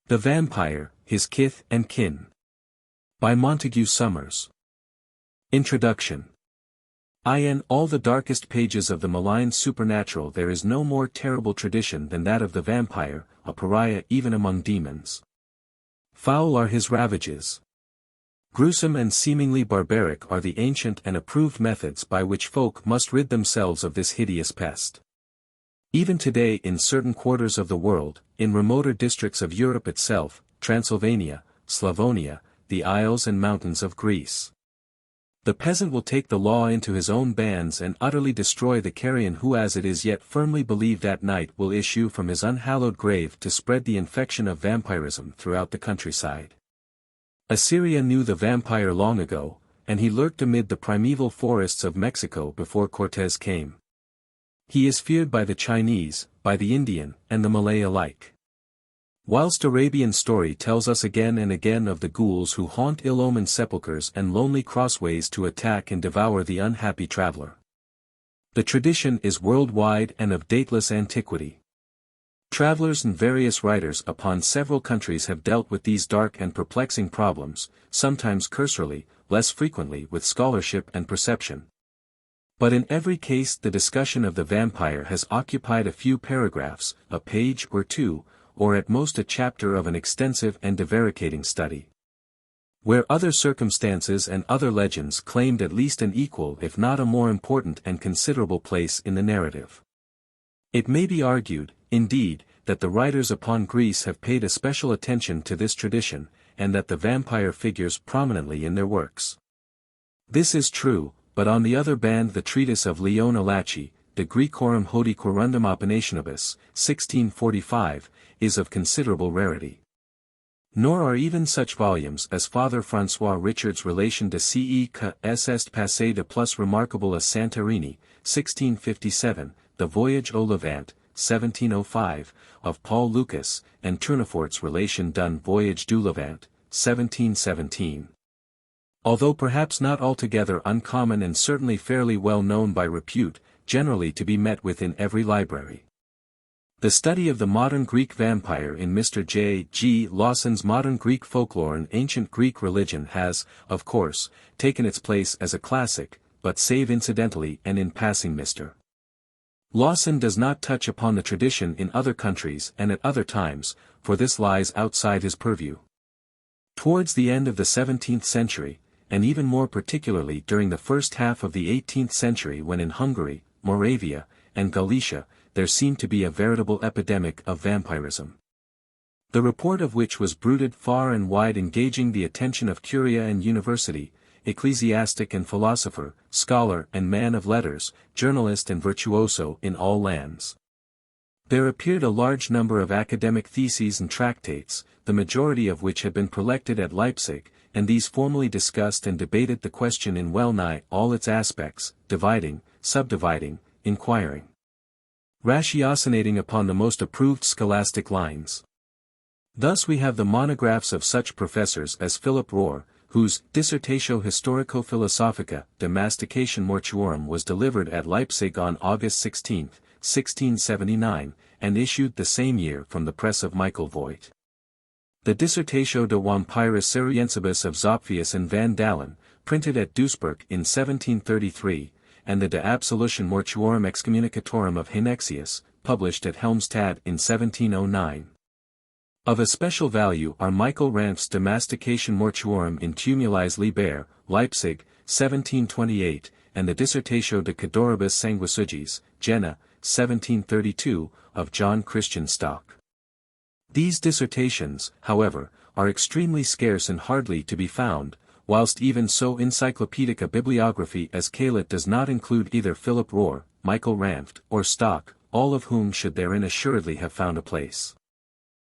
The Vampire, His Kith and Kin. By Montague Summers. Introduction. In all the darkest pages of the malign supernatural there is no more terrible tradition than that of the vampire, a pariah even among demons. Foul are his ravages. Gruesome and seemingly barbaric are the ancient and approved methods by which folk must rid themselves of this hideous pest. Even today in certain quarters of the world, in remoter districts of Europe itself, Transylvania, Slavonia, the Isles and mountains of Greece, the peasant will take the law into his own bands and utterly destroy the carrion who, as it is yet firmly believed at night, will issue from his unhallowed grave to spread the infection of vampirism throughout the countryside. Assyria knew the vampire long ago, and he lurked amid the primeval forests of Mexico before Cortez came. He is feared by the Chinese, by the Indian, and the Malay alike. Whilst Arabian story tells us again and again of the ghouls who haunt ill-omened sepulchres and lonely crossways to attack and devour the unhappy traveler, the tradition is worldwide and of dateless antiquity. Travelers and various writers upon several countries have dealt with these dark and perplexing problems, sometimes cursorily, less frequently with scholarship and perception. But in every case the discussion of the vampire has occupied a few paragraphs, a page or two, or at most a chapter of an extensive and divaricating study, where other circumstances and other legends claimed at least an equal if not a more important and considerable place in the narrative. It may be argued, indeed, that the writers upon Greece have paid especial attention to this tradition, and that the vampire figures prominently in their works. This is true, but on the other band the treatise of Leon Alachi, De Graecorum Hodie Corundum Opinationibus, 1645, is of considerable rarity. Nor are even such volumes as Father François Richard's Relation de Ce que est passé de plus remarquable à Santorini, 1657, The Voyage au Levant, 1705, of Paul Lucas, and Tournefort's Relation d'un Voyage du Levant, 1717. Although perhaps not altogether uncommon and certainly fairly well known by repute, generally to be met with in every library. The study of the modern Greek vampire in Mr. J. G. Lawson's Modern Greek Folklore and Ancient Greek Religion has, of course, taken its place as a classic, but save incidentally and in passing Mr. Lawson does not touch upon the tradition in other countries and at other times, for this lies outside his purview. Towards the end of the 17th century, and even more particularly during the first half of the 18th century when in Hungary, Moravia, and Galicia, there seemed to be a veritable epidemic of vampirism, the report of which was bruited far and wide, engaging the attention of curia and university, ecclesiastic and philosopher, scholar and man of letters, journalist and virtuoso in all lands. There appeared a large number of academic theses and tractates, the majority of which had been collected at Leipzig, and these formally discussed and debated the question in well-nigh all its aspects, dividing, subdividing, inquiring, ratiocinating upon the most approved scholastic lines. Thus we have the monographs of such professors as Philip Rohr, whose Dissertatio Historico-Philosophica de Mastication Mortuorum was delivered at Leipzig on August 16, 1679, and issued the same year from the press of Michael Voigt. The Dissertatio de Vampiris Syriensibus of Zopfius and van Dalen, printed at Duisburg in 1733, and the De Absolution Mortuorum Excommunicatorum of Henexius, published at Helmstad in 1709. Of especial value are Michael Ranf's De Mastication Mortuorum in Tumulis Liber, Leipzig, 1728, and the Dissertatio de Cadoribus Sanguisugis, Jena, 1732, of John Christian Stock. These dissertations, however, are extremely scarce and hardly to be found, whilst even so encyclopedic a bibliography as Caillet does not include either Philip Rohr, Michael Ranft, or Stock, all of whom should therein assuredly have found a place.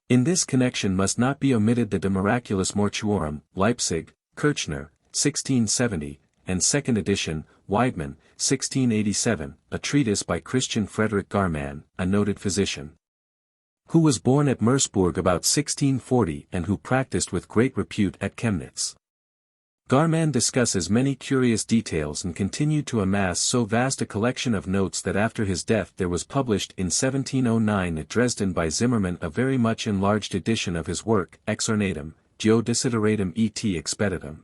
In this connection must not be omitted the De Miraculis Mortuorum, Leipzig, Kirchner, 1670, and second edition, Weidmann, 1687, a treatise by Christian Frederick Garmann, a noted physician, who was born at Merseburg about 1640 and who practiced with great repute at Chemnitz. Garman discusses many curious details and continued to amass so vast a collection of notes that after his death there was published in 1709 at Dresden by Zimmermann a very much enlarged edition of his work, Ex Ornatum, Geo Desideratum et Expeditum.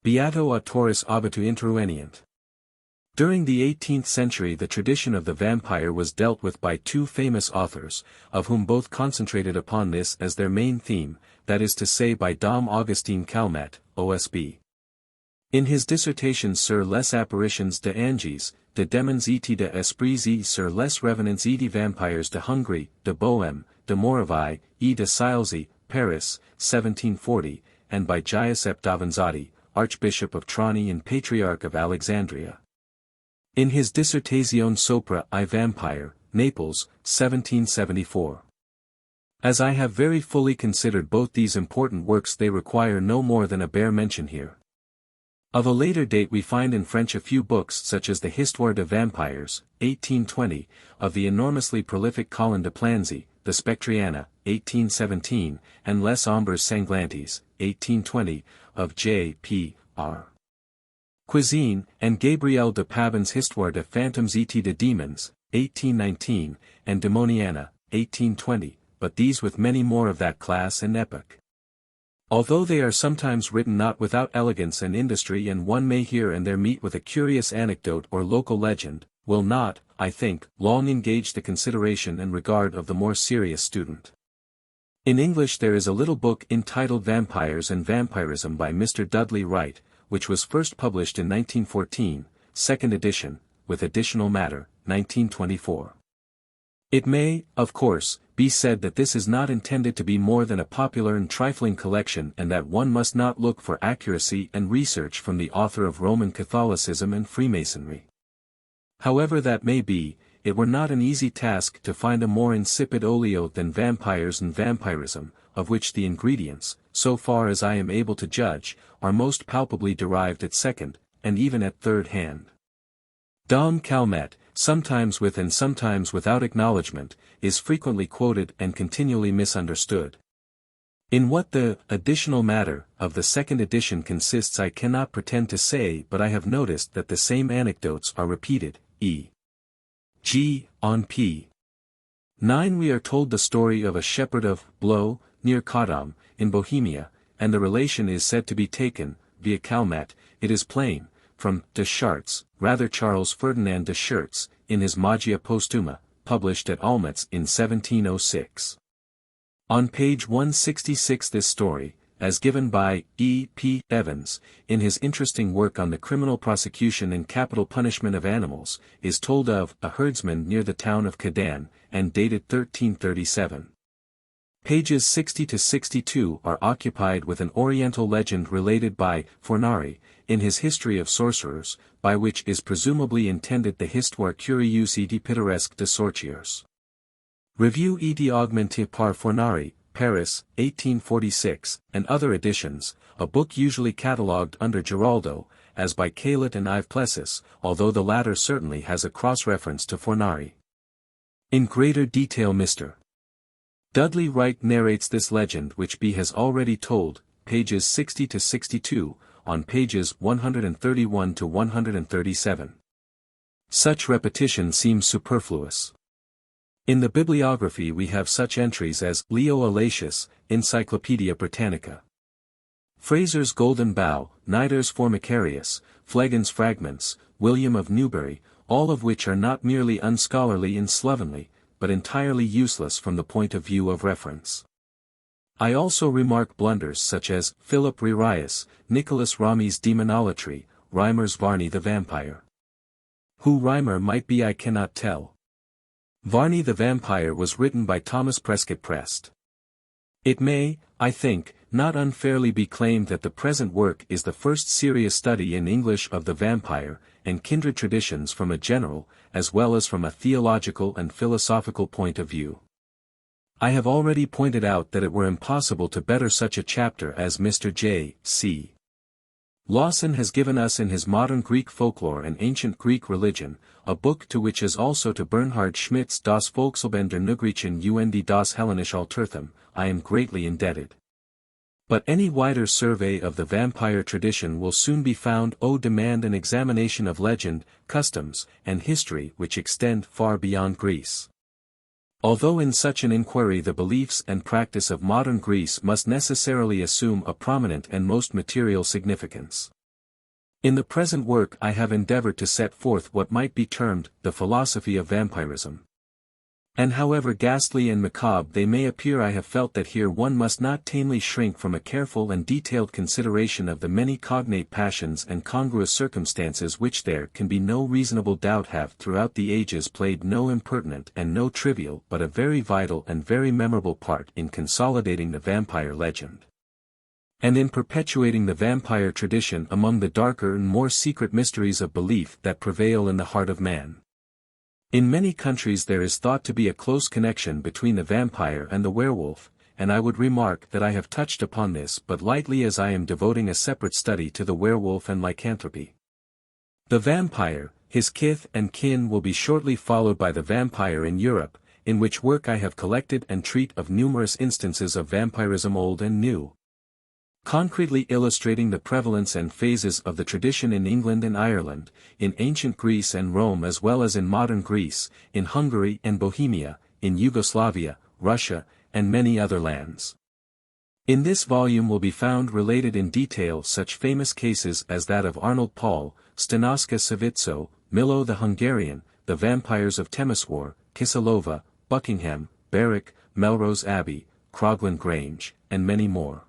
Beato autoris obitu intervenient. During the 18th century the tradition of the vampire was dealt with by two famous authors, of whom both concentrated upon this as their main theme, that is to say by Dom Augustin Calmet, OSB. In his dissertation sur les apparitions de anges, de démons et de esprits et sur les revenants et de vampires de Hongrie, de Bohème, de Moravie, et de Silesy, Paris, 1740, and by Giuseppe Davanzati, Archbishop of Trani and Patriarch of Alexandria. In his Dissertazione sopra I Vampire, Naples, 1774. As I have very fully considered both these important works they require no more than a bare mention here. Of a later date we find in French a few books such as the Histoire de Vampires, 1820, of the enormously prolific Colin de Planzy, the Spectriana, 1817, and Les Ombres Sanglantes, 1820, of J.P.R. Cuisine, and Gabriel de Pabin's Histoire de Phantoms et de Demons, 1819, and Demoniana, 1820. But these with many more of that class and epoch. Although they are sometimes written not without elegance and industry and one may here and there meet with a curious anecdote or local legend, will not, I think, long engage the consideration and regard of the more serious student. In English there is a little book entitled Vampires and Vampirism by Mr. Dudley Wright, which was first published in 1914, second edition, with additional matter, 1924. It may, of course, be said that this is not intended to be more than a popular and trifling collection and that one must not look for accuracy and research from the author of Roman Catholicism and Freemasonry. However that may be, it were not an easy task to find a more insipid olio than Vampires and Vampirism, of which the ingredients, so far as I am able to judge, are most palpably derived at second, and even at third hand. Dom Calmet, sometimes with and sometimes without acknowledgement, is frequently quoted and continually misunderstood. In what the additional matter of the second edition consists I cannot pretend to say, but I have noticed that the same anecdotes are repeated, e.g., on p. 9 we are told the story of a shepherd of Blois, near Kodam, in Bohemia, and the relation is said to be taken, via Calmet, it is plain, from Deschartres, rather Charles Ferdinand Deschartres, in his Magia Postuma, published at Olmütz in 1706. On page 166 this story, as given by E. P. Evans, in his interesting work on the criminal prosecution and capital punishment of animals, is told of a herdsman near the town of Kadan, and dated 1337. Pages 60 to 62 are occupied with an Oriental legend related by Fornari, in his History of Sorcerers, by which is presumably intended the Histoire curieuse et pittoresque de sorciers. Revue et augmentée par Fornari, Paris, 1846, and other editions, a book usually catalogued under Giraldo, as by Caillet and Yves Plessis, although the latter certainly has a cross-reference to Fornari. In greater detail Mr. Dudley Wright narrates this legend which B has already told, pages 60 to 62, on pages 131 to 137. Such repetition seems superfluous. In the bibliography we have such entries as Leo Alatius, Encyclopaedia Britannica. Fraser's Golden Bough, Nidar's Formicarius, Phlegon's Fragments, William of Newbury, all of which are not merely unscholarly and slovenly, but entirely useless from the point of view of reference. I also remark blunders such as Philip Rerius, Nicholas Ramy's Demonolatry, Reimer's Varney the Vampire. Who Reimer might be I cannot tell. Varney the Vampire was written by Thomas Prescott Prest. It may, I think, not unfairly be claimed that the present work is the first serious study in English of the vampire, and kindred traditions from a general, as well as from a theological and philosophical point of view. I have already pointed out that it were impossible to better such a chapter as Mr. J. C. Lawson has given us in his Modern Greek Folklore and Ancient Greek Religion, a book to which as also to Bernhard Schmidt's Das Volksleben der Neugriechen und das Hellenische Altertum, I am greatly indebted. But any wider survey of the vampire tradition will soon be found to demand an examination of legend, customs, and history which extend far beyond Greece. Although in such an inquiry the beliefs and practice of modern Greece must necessarily assume a prominent and most material significance. In the present work I have endeavored to set forth what might be termed the philosophy of vampirism. And however ghastly and macabre they may appear, I have felt that here one must not tamely shrink from a careful and detailed consideration of the many cognate passions and congruous circumstances which there can be no reasonable doubt have throughout the ages played no impertinent and no trivial but a very vital and very memorable part in consolidating the vampire legend, and in perpetuating the vampire tradition among the darker and more secret mysteries of belief that prevail in the heart of man. In many countries there is thought to be a close connection between the vampire and the werewolf, and I would remark that I have touched upon this but lightly, as I am devoting a separate study to the werewolf and lycanthropy. The vampire, his kith and kin will be shortly followed by the vampire in Europe, in which work I have collected and treat of numerous instances of vampirism old and new, concretely illustrating the prevalence and phases of the tradition in England and Ireland, in ancient Greece and Rome as well as in modern Greece, in Hungary and Bohemia, in Yugoslavia, Russia, and many other lands. In this volume will be found related in detail such famous cases as that of Arnold Paul, Stanoska Savitso, Milo the Hungarian, the vampires of Temeswar, Kisilova, Buckingham, Berwick, Melrose Abbey, Crogland Grange, and many more.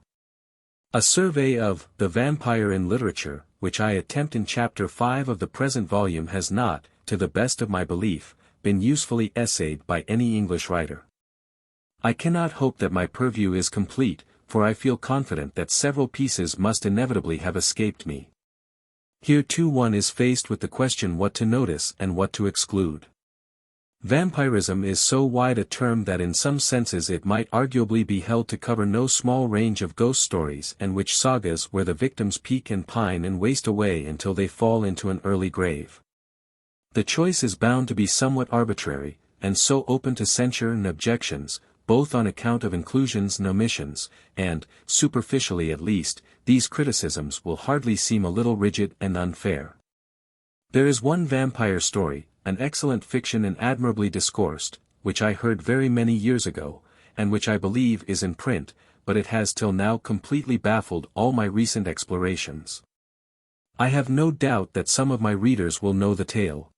A survey of the vampire in literature, which I attempt in Chapter 5 of the present volume, has not, to the best of my belief, been usefully essayed by any English writer. I cannot hope that my purview is complete, for I feel confident that several pieces must inevitably have escaped me. Here too one is faced with the question what to notice and what to exclude. Vampirism is so wide a term that in some senses it might arguably be held to cover no small range of ghost stories and witch sagas where the victims peak and pine and waste away until they fall into an early grave. The choice is bound to be somewhat arbitrary, and so open to censure and objections, both on account of inclusions and omissions, and, superficially at least, these criticisms will hardly seem a little rigid and unfair. There is one vampire story, an excellent fiction and admirably discoursed, which I heard very many years ago, and which I believe is in print, but it has till now completely baffled all my recent explorations. I have no doubt that some of my readers will know the tale.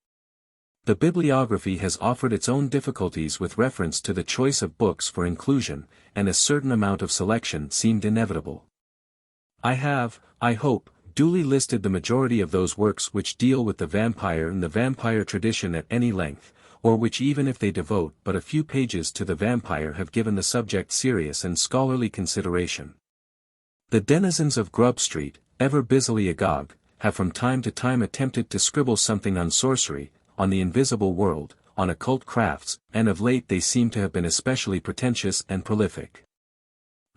The bibliography has offered its own difficulties with reference to the choice of books for inclusion, and a certain amount of selection seemed inevitable. I have, I hope, duly listed the majority of those works which deal with the vampire and the vampire tradition at any length, or which even if they devote but a few pages to the vampire have given the subject serious and scholarly consideration. The denizens of Grub Street, ever busily agog, have from time to time attempted to scribble something on sorcery, on the invisible world, on occult crafts, and of late they seem to have been especially pretentious and prolific.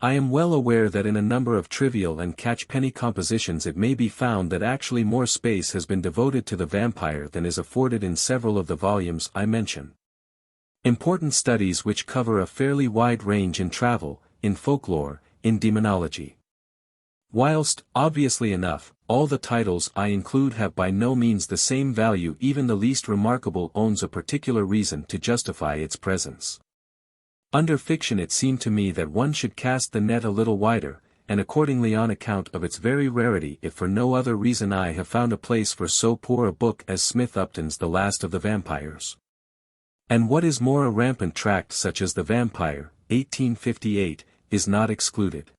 I am well aware that in a number of trivial and catchpenny compositions it may be found that actually more space has been devoted to the vampire than is afforded in several of the volumes I mention. Important studies which cover a fairly wide range in travel, in folklore, in demonology. Whilst, obviously enough, all the titles I include have by no means the same value, even the least remarkable owns a particular reason to justify its presence. Under fiction it seemed to me that one should cast the net a little wider, and accordingly on account of its very rarity if for no other reason I have found a place for so poor a book as Smith Upton's The Last of the Vampires. And what is more, a rampant tract such as The Vampire, 1858, is not excluded.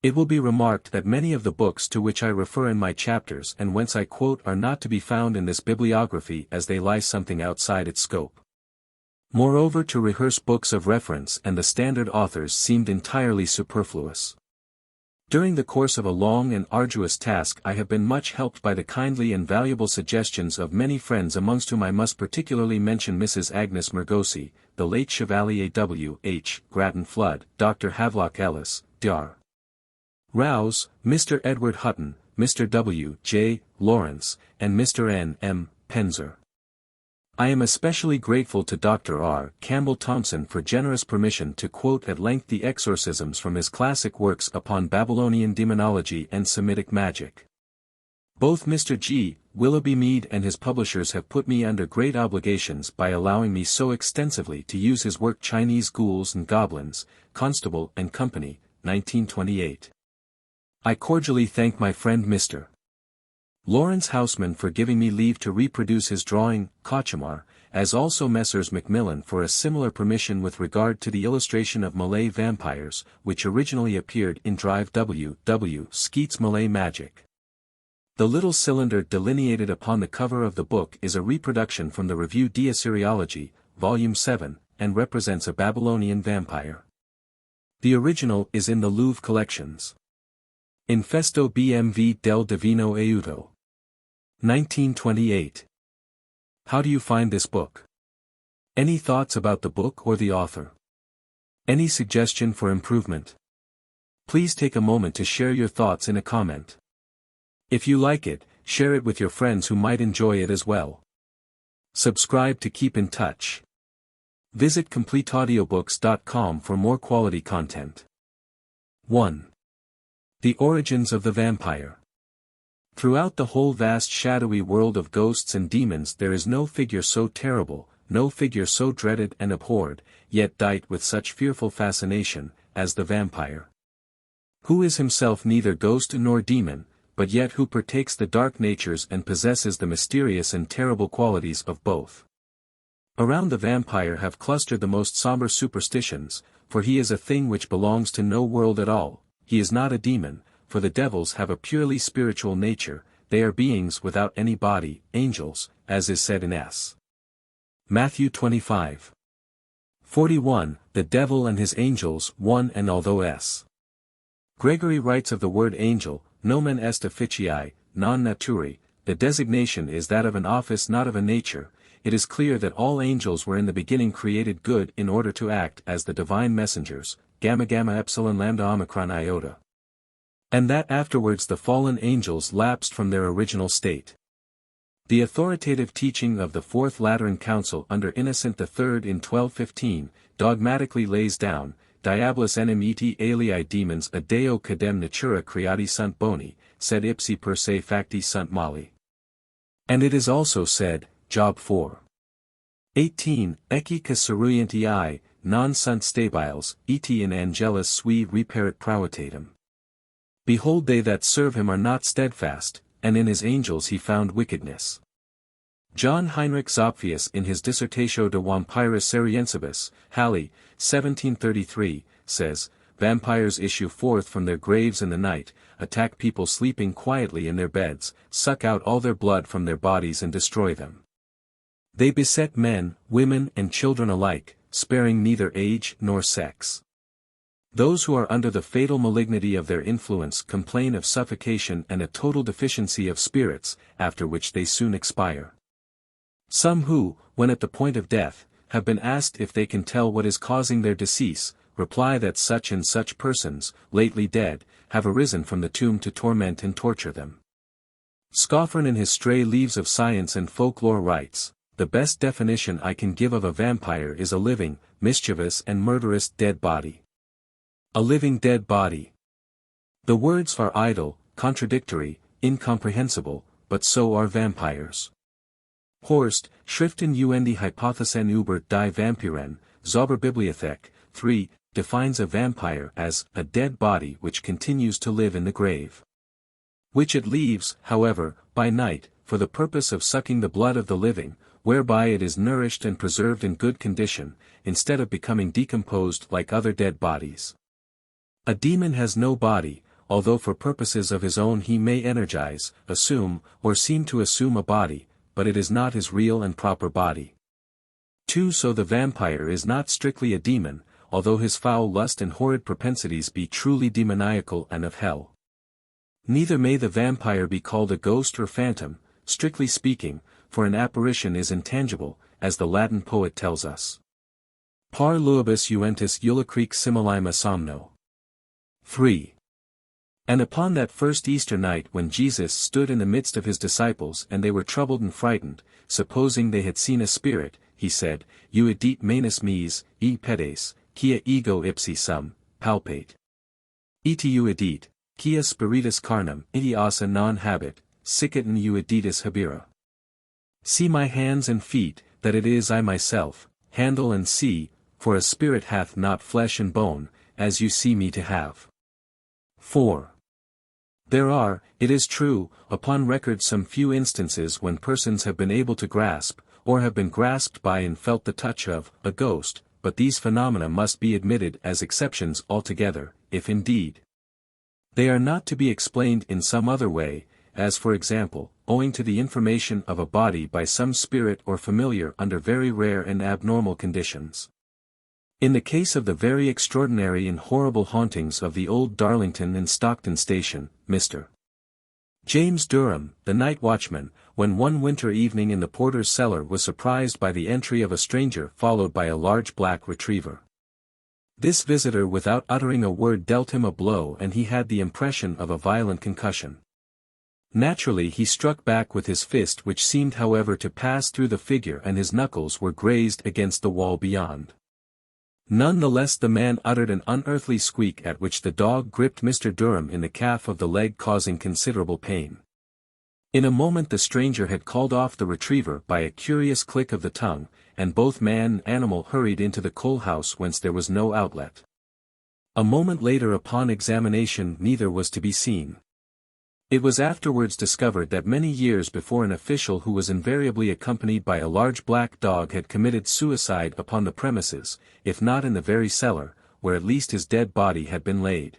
It will be remarked that many of the books to which I refer in my chapters and whence I quote are not to be found in this bibliography as they lie something outside its scope. Moreover, to rehearse books of reference and the standard authors seemed entirely superfluous. During the course of a long and arduous task I have been much helped by the kindly and valuable suggestions of many friends, amongst whom I must particularly mention Mrs. Agnes Mergosi, the late Chevalier W. H. Grattan Flood, Dr. Havelock Ellis, Dr. Rouse, Mr. Edward Hutton, Mr. W. J. Lawrence, and Mr. N. M. Penzer. I am especially grateful to Dr. R. Campbell Thompson for generous permission to quote at length the exorcisms from his classic works upon Babylonian demonology and Semitic magic. Both Mr. G. Willoughby Mead and his publishers have put me under great obligations by allowing me so extensively to use his work Chinese Ghouls and Goblins, Constable and Company, 1928. I cordially thank my friend Mr. Lawrence Houseman for giving me leave to reproduce his drawing, Cauchemar, as also Messrs. Macmillan for a similar permission with regard to the illustration of Malay vampires, which originally appeared in Drive W. W. Skeet's Malay Magic. The little cylinder delineated upon the cover of the book is a reproduction from the Revue d'Assyriologie, Volume 7, and represents a Babylonian vampire. The original is in the Louvre collections. Infesto BMV del Divino Aiuto. 1928. How do you find this book? Any thoughts about the book or the author? Any suggestion for improvement? Please take a moment to share your thoughts in a comment. If you like it, share it with your friends who might enjoy it as well. Subscribe to keep in touch. Visit CompleteAudiobooks.com for more quality content. 1. The origins of the vampire. Throughout the whole vast shadowy world of ghosts and demons there is no figure so terrible, no figure so dreaded and abhorred, yet dight with such fearful fascination, as the vampire. Who is himself neither ghost nor demon, but yet who partakes the dark natures and possesses the mysterious and terrible qualities of both. Around the vampire have clustered the most somber superstitions, for he is a thing which belongs to no world at all, he is not a demon, for the devils have a purely spiritual nature, they are beings without any body, angels, as is said in S. Matthew 25. 41, the devil and his angels, one and although S. Gregory writes of the word angel, nomen est officii, non naturae, the designation is that of an office not of a nature. It is clear that all angels were in the beginning created good in order to act as the divine messengers, gamma gamma epsilon lambda omicron iota. And that afterwards the fallen angels lapsed from their original state. The authoritative teaching of the Fourth Lateran Council under Innocent III in 1215, dogmatically lays down, Diabolus enim eti alii demons a deo cadem natura creati sunt boni, sed ipsi per se facti sunt mali. And it is also said, Job 4. 18, Ecce que seruienti non sunt stabiles, eti in angelis sui reperit pravitatem. Behold they that serve him are not steadfast, and in his angels he found wickedness. John Heinrich Zopfius in his Dissertatio de Vampiris Seriensibus, Halle, 1733, says, Vampires issue forth from their graves in the night, attack people sleeping quietly in their beds, suck out all their blood from their bodies and destroy them. They beset men, women and children alike, sparing neither age nor sex. Those who are under the fatal malignity of their influence complain of suffocation and a total deficiency of spirits, after which they soon expire. Some who, when at the point of death, have been asked if they can tell what is causing their decease, reply that such and such persons, lately dead, have arisen from the tomb to torment and torture them. Scoffern in his Stray Leaves of Science and Folklore writes, the best definition I can give of a vampire is a living, mischievous and murderous dead body. A living dead body. The words are idle, contradictory, incomprehensible, but so are vampires. Horst, Schriften und die Hypothesen über die Vampiren, Zauberbibliothek, 3, defines a vampire as a dead body which continues to live in the grave. Which it leaves, however, by night, for the purpose of sucking the blood of the living, whereby it is nourished and preserved in good condition, instead of becoming decomposed like other dead bodies. A demon has no body, although for purposes of his own he may energize, assume, or seem to assume a body, but it is not his real and proper body. 2. So the vampire is not strictly a demon, although his foul lust and horrid propensities be truly demoniacal and of hell. Neither may the vampire be called a ghost or phantom, strictly speaking, for an apparition is intangible, as the Latin poet tells us. Par luibus juventus ulicrique similima somno. 3. And upon that first Easter night when Jesus stood in the midst of his disciples and they were troubled and frightened, supposing they had seen a spirit, he said, Uedit manus meis, e pedes, kia ego ipsi sum, palpate. Iti uedit, kia spiritus carnum, iti asa non habet, sicit in ueditus habira. See my hands and feet, that it is I myself, handle and see, for a spirit hath not flesh and bone, as you see me to have. 4. There are, it is true, upon record some few instances when persons have been able to grasp, or have been grasped by and felt the touch of, a ghost, but these phenomena must be admitted as exceptions altogether, if indeed they are not to be explained in some other way, as for example, owing to the information of a body by some spirit or familiar under very rare and abnormal conditions. In the case of the very extraordinary and horrible hauntings of the old Darlington and Stockton station, Mr. James Durham, the night watchman, when one winter evening in the porter's cellar was surprised by the entry of a stranger followed by a large black retriever. This visitor without uttering a word dealt him a blow and he had the impression of a violent concussion. Naturally he struck back with his fist which seemed however to pass through the figure and his knuckles were grazed against the wall beyond. None the less the man uttered an unearthly squeak at which the dog gripped Mr. Durham in the calf of the leg causing considerable pain. In a moment the stranger had called off the retriever by a curious click of the tongue, and both man and animal hurried into the coal house whence there was no outlet. A moment later upon examination neither was to be seen. It was afterwards discovered that many years before an official who was invariably accompanied by a large black dog had committed suicide upon the premises, if not in the very cellar, where at least his dead body had been laid.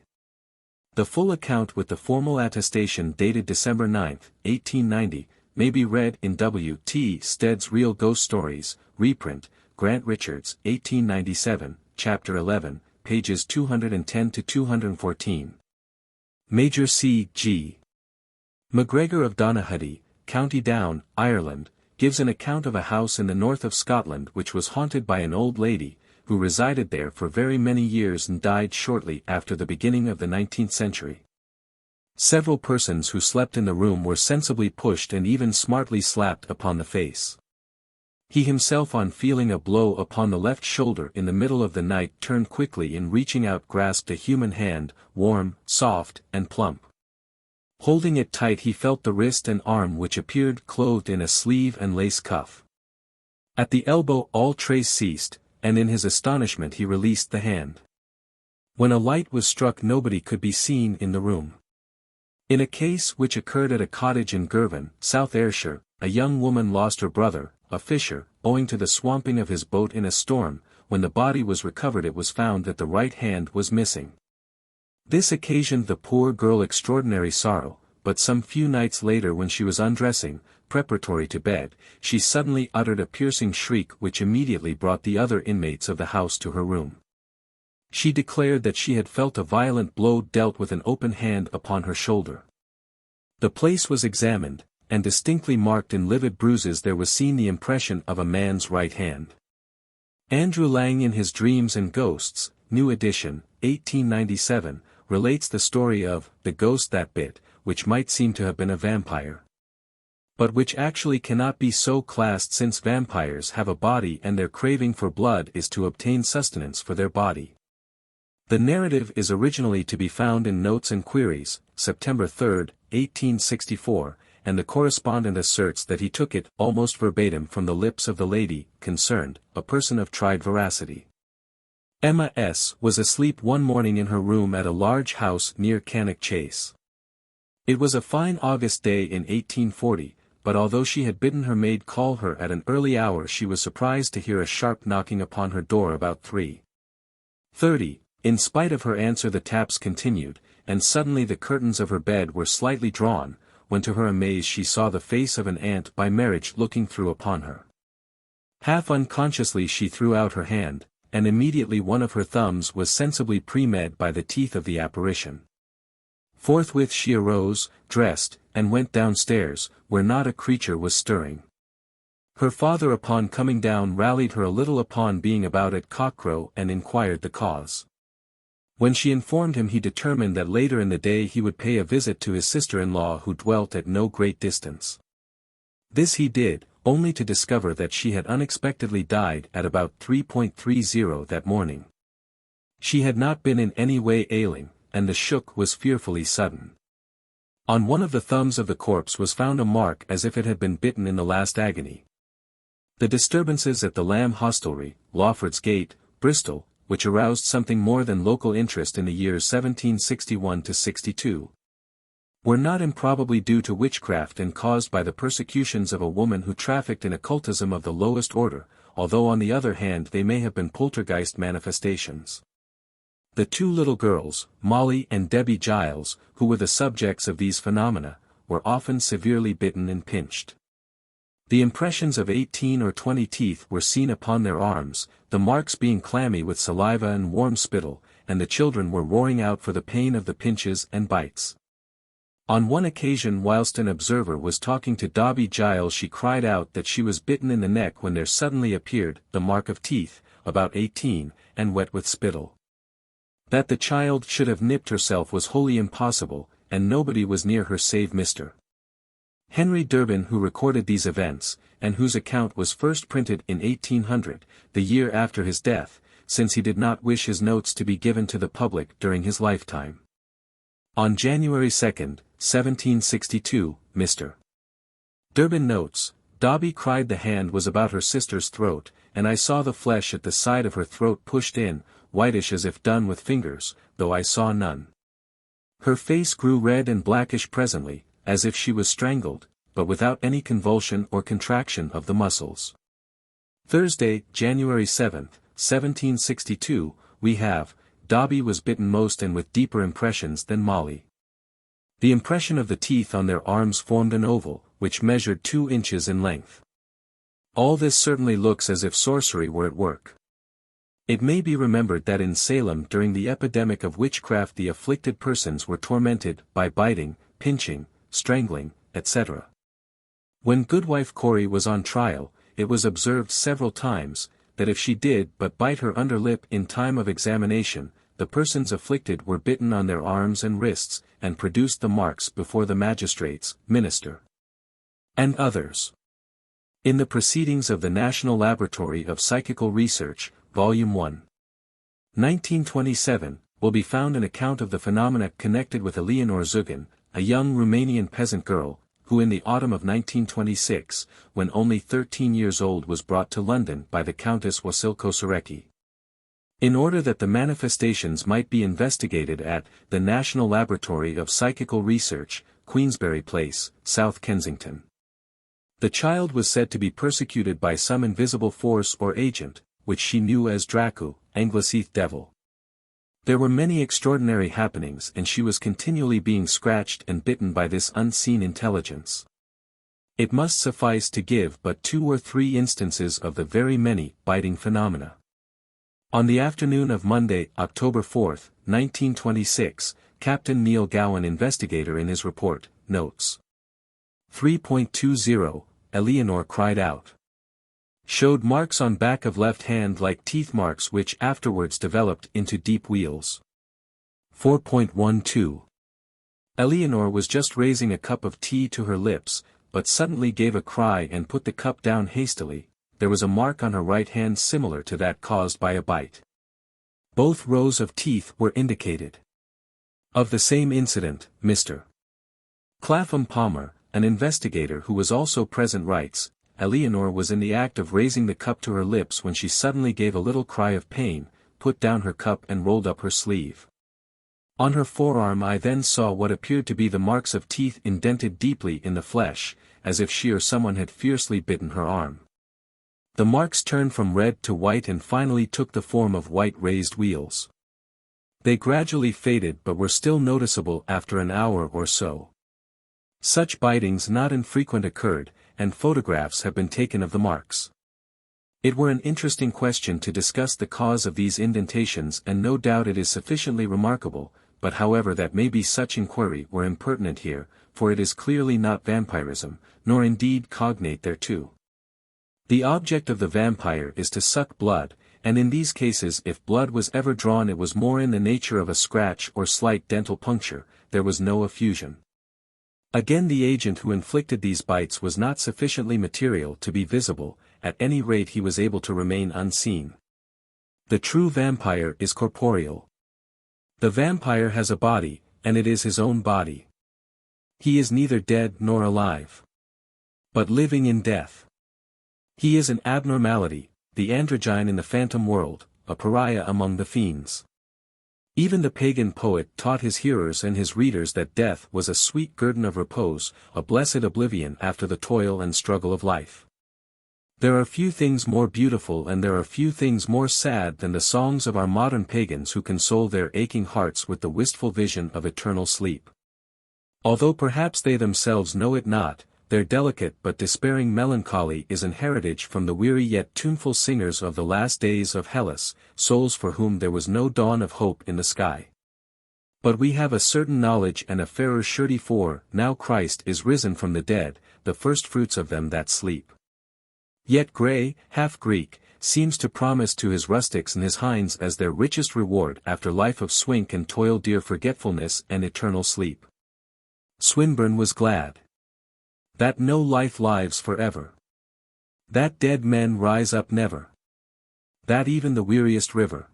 The full account with the formal attestation dated December 9, 1890, may be read in W. T. Stead's Real Ghost Stories, reprint, Grant Richards, 1897, Chapter 11, pages 210 to 214. Major C. G. MacGregor of Donaghadee, County Down, Ireland, gives an account of a house in the north of Scotland which was haunted by an old lady, who resided there for very many years and died shortly after the beginning of the 19th century. Several persons who slept in the room were sensibly pushed and even smartly slapped upon the face. He himself on feeling a blow upon the left shoulder in the middle of the night turned quickly and reaching out grasped a human hand, warm, soft, and plump. Holding it tight he felt the wrist and arm which appeared clothed in a sleeve and lace cuff. At the elbow all trace ceased, and in his astonishment he released the hand. When a light was struck nobody could be seen in the room. In a case which occurred at a cottage in Girvan, South Ayrshire, a young woman lost her brother, a fisher, owing to the swamping of his boat in a storm. When the body was recovered it was found that the right hand was missing. This occasioned the poor girl extraordinary sorrow, but some few nights later when she was undressing, preparatory to bed, she suddenly uttered a piercing shriek which immediately brought the other inmates of the house to her room. She declared that she had felt a violent blow dealt with an open hand upon her shoulder. The place was examined, and distinctly marked in livid bruises there was seen the impression of a man's right hand. Andrew Lang in his Dreams and Ghosts, New Edition, 1897, relates the story of the ghost that bit, which might seem to have been a vampire, but which actually cannot be so classed since vampires have a body and their craving for blood is to obtain sustenance for their body. The narrative is originally to be found in Notes and Queries, September 3, 1864, and the correspondent asserts that he took it almost verbatim from the lips of the lady concerned, a person of tried veracity. Emma S. was asleep one morning in her room at a large house near Cannock Chase. It was a fine August day in 1840, but although she had bidden her maid call her at an early hour she was surprised to hear a sharp knocking upon her door about 3:30. In spite of her answer the taps continued, and suddenly the curtains of her bed were slightly drawn, when to her amaze she saw the face of an aunt by marriage looking through upon her. Half unconsciously she threw out her hand, and immediately one of her thumbs was sensibly pre-med by the teeth of the apparition. Forthwith she arose, dressed, and went downstairs, where not a creature was stirring. Her father upon coming down rallied her a little upon being about at cockcrow and inquired the cause. When she informed him, he determined that later in the day he would pay a visit to his sister-in-law who dwelt at no great distance. This he did, only to discover that she had unexpectedly died at about 3:30 that morning. She had not been in any way ailing, and the shock was fearfully sudden. On one of the thumbs of the corpse was found a mark as if it had been bitten in the last agony. The disturbances at the Lamb hostelry, Lawford's Gate, Bristol, which aroused something more than local interest in the years 1761–62, were not improbably due to witchcraft and caused by the persecutions of a woman who trafficked in occultism of the lowest order, although on the other hand they may have been poltergeist manifestations. The two little girls, Molly and Debbie Giles, who were the subjects of these phenomena, were often severely bitten and pinched. The impressions of 18 or 20 teeth were seen upon their arms, the marks being clammy with saliva and warm spittle, and the children were roaring out for the pain of the pinches and bites. On one occasion, whilst an observer was talking to Debbie Giles, she cried out that she was bitten in the neck when there suddenly appeared the mark of teeth, about 18, and wet with spittle. That the child should have nipped herself was wholly impossible, and nobody was near her save Mr. Henry Durbin, who recorded these events, and whose account was first printed in 1800, the year after his death, since he did not wish his notes to be given to the public during his lifetime. On January 2, 1762, Mr. Durbin notes, "Dobby cried the hand was about her sister's throat, and I saw the flesh at the side of her throat pushed in, whitish as if done with fingers, though I saw none. Her face grew red and blackish presently, as if she was strangled, but without any convulsion or contraction of the muscles." Thursday, January 7, 1762, we have, Dobby was bitten most and with deeper impressions than Molly. The impression of the teeth on their arms formed an oval, which measured 2 inches in length. All this certainly looks as if sorcery were at work. It may be remembered that in Salem during the epidemic of witchcraft the afflicted persons were tormented by biting, pinching, strangling, etc. When Goodwife Corey was on trial, it was observed several times, that if she did but bite her under lip in time of examination, the persons afflicted were bitten on their arms and wrists, and produced the marks before the magistrates, minister, and others. In the Proceedings of the National Laboratory of Psychical Research, Volume 1, 1927, will be found an account of the phenomena connected with Eleanor Zugin, a young Romanian peasant girl, who in the autumn of 1926, when only 13 years old, was brought to London by the Countess Wasilko Sorecki. In order that the manifestations might be investigated at the National Laboratory of Psychical Research, Queensberry Place, South Kensington. The child was said to be persecuted by some invisible force or agent, which she knew as Dracu, Angliceath devil. There were many extraordinary happenings, and she was continually being scratched and bitten by this unseen intelligence. It must suffice to give but 2 or 3 instances of the very many biting phenomena. On the afternoon of Monday, October 4, 1926, Captain Neil Gowan, investigator, in his report, notes 3.20, Eleanor cried out. Showed marks on back of left hand like teeth marks which afterwards developed into deep wheals. 4.12. Eleanor was just raising a cup of tea to her lips, but suddenly gave a cry and put the cup down hastily. There was a mark on her right hand similar to that caused by a bite. Both rows of teeth were indicated. Of the same incident, Mr. Clapham Palmer, an investigator who was also present, writes, Eleanor was in the act of raising the cup to her lips when she suddenly gave a little cry of pain, put down her cup and rolled up her sleeve. On her forearm I then saw what appeared to be the marks of teeth indented deeply in the flesh, as if she or someone had fiercely bitten her arm. The marks turned from red to white and finally took the form of white raised wheals. They gradually faded but were still noticeable after an hour or so. Such bitings not infrequent occurred, and photographs have been taken of the marks. It were an interesting question to discuss the cause of these indentations, and no doubt it is sufficiently remarkable, but however that may be, such inquiry were impertinent here, for it is clearly not vampirism, nor indeed cognate thereto. The object of the vampire is to suck blood, and in these cases if blood was ever drawn it was more in the nature of a scratch or slight dental puncture, there was no effusion. Again the agent who inflicted these bites was not sufficiently material to be visible, at any rate he was able to remain unseen. The true vampire is corporeal. The vampire has a body, and it is his own body. He is neither dead nor alive, but living in death. He is an abnormality, the androgyne in the phantom world, a pariah among the fiends. Even the pagan poet taught his hearers and his readers that death was a sweet guerdon of repose, a blessed oblivion after the toil and struggle of life. There are few things more beautiful and there are few things more sad than the songs of our modern pagans who console their aching hearts with the wistful vision of eternal sleep. Although perhaps they themselves know it not, their delicate but despairing melancholy is an heritage from the weary yet tuneful singers of the last days of Hellas, souls for whom there was no dawn of hope in the sky. But we have a certain knowledge and a fairer surety, for now Christ is risen from the dead, the firstfruits of them that sleep. Yet Gray, half Greek, seems to promise to his rustics and his hinds as their richest reward after life of swink and toil dear forgetfulness and eternal sleep. Swinburne was glad that no life lives forever, that dead men rise up never, that even the weariest river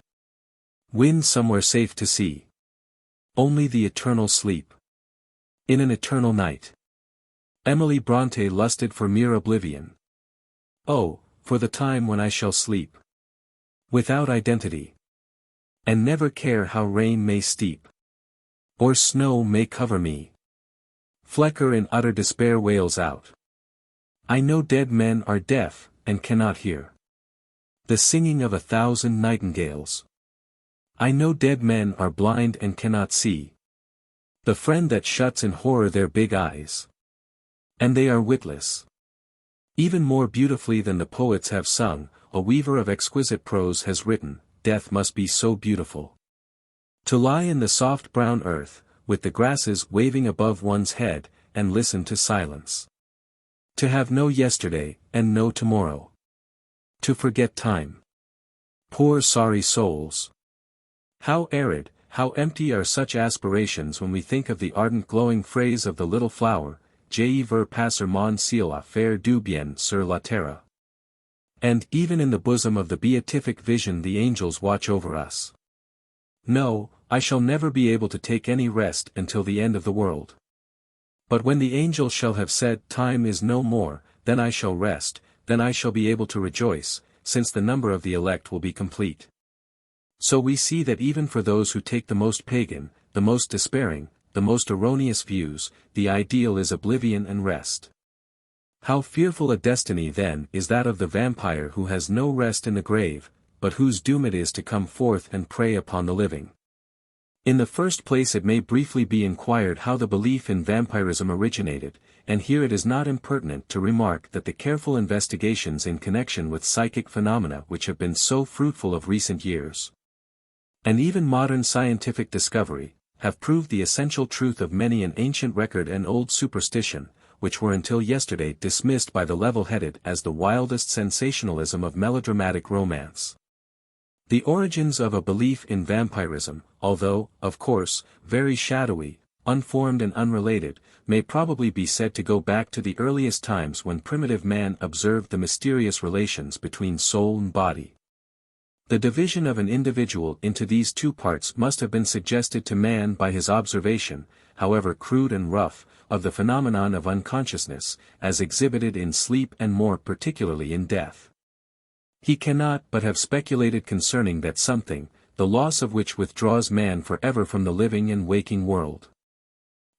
wins somewhere safe to sea. Only the eternal sleep in an eternal night. Emily Bronte lusted for mere oblivion. Oh, for the time when I shall sleep without identity, and never care how rain may steep, or snow may cover me. Flecker in utter despair wails out, I know dead men are deaf, and cannot hear the singing of 1,000 nightingales. I know dead men are blind and cannot see the friend that shuts in horror their big eyes. And they are witless. Even more beautifully than the poets have sung, a weaver of exquisite prose has written, death must be so beautiful. To lie in the soft brown earth, with the grasses waving above one's head, and listen to silence. To have no yesterday, and no tomorrow. To forget time. Poor sorry souls. How arid, how empty are such aspirations when we think of the ardent glowing phrase of the little flower, Je veux passer mon ciel à faire du bien sur la terre. And even in the bosom of the beatific vision the angels watch over us. No, I shall never be able to take any rest until the end of the world. But when the angel shall have said time is no more, then I shall rest, then I shall be able to rejoice, since the number of the elect will be complete. So we see that even for those who take the most pagan, the most despairing, the most erroneous views, the ideal is oblivion and rest. How fearful a destiny then is that of the vampire who has no rest in the grave, but whose doom it is to come forth and prey upon the living. In the first place it may briefly be inquired how the belief in vampirism originated, and here it is not impertinent to remark that the careful investigations in connection with psychic phenomena which have been so fruitful of recent years, and even modern scientific discovery, have proved the essential truth of many an ancient record and old superstition, which were until yesterday dismissed by the level-headed as the wildest sensationalism of melodramatic romance. The origins of a belief in vampirism, although, of course, very shadowy, unformed and unrelated, may probably be said to go back to the earliest times when primitive man observed the mysterious relations between soul and body. The division of an individual into these two parts must have been suggested to man by his observation, however crude and rough, of the phenomenon of unconsciousness, as exhibited in sleep and more particularly in death. He cannot but have speculated concerning that something, the loss of which withdraws man forever from the living and waking world.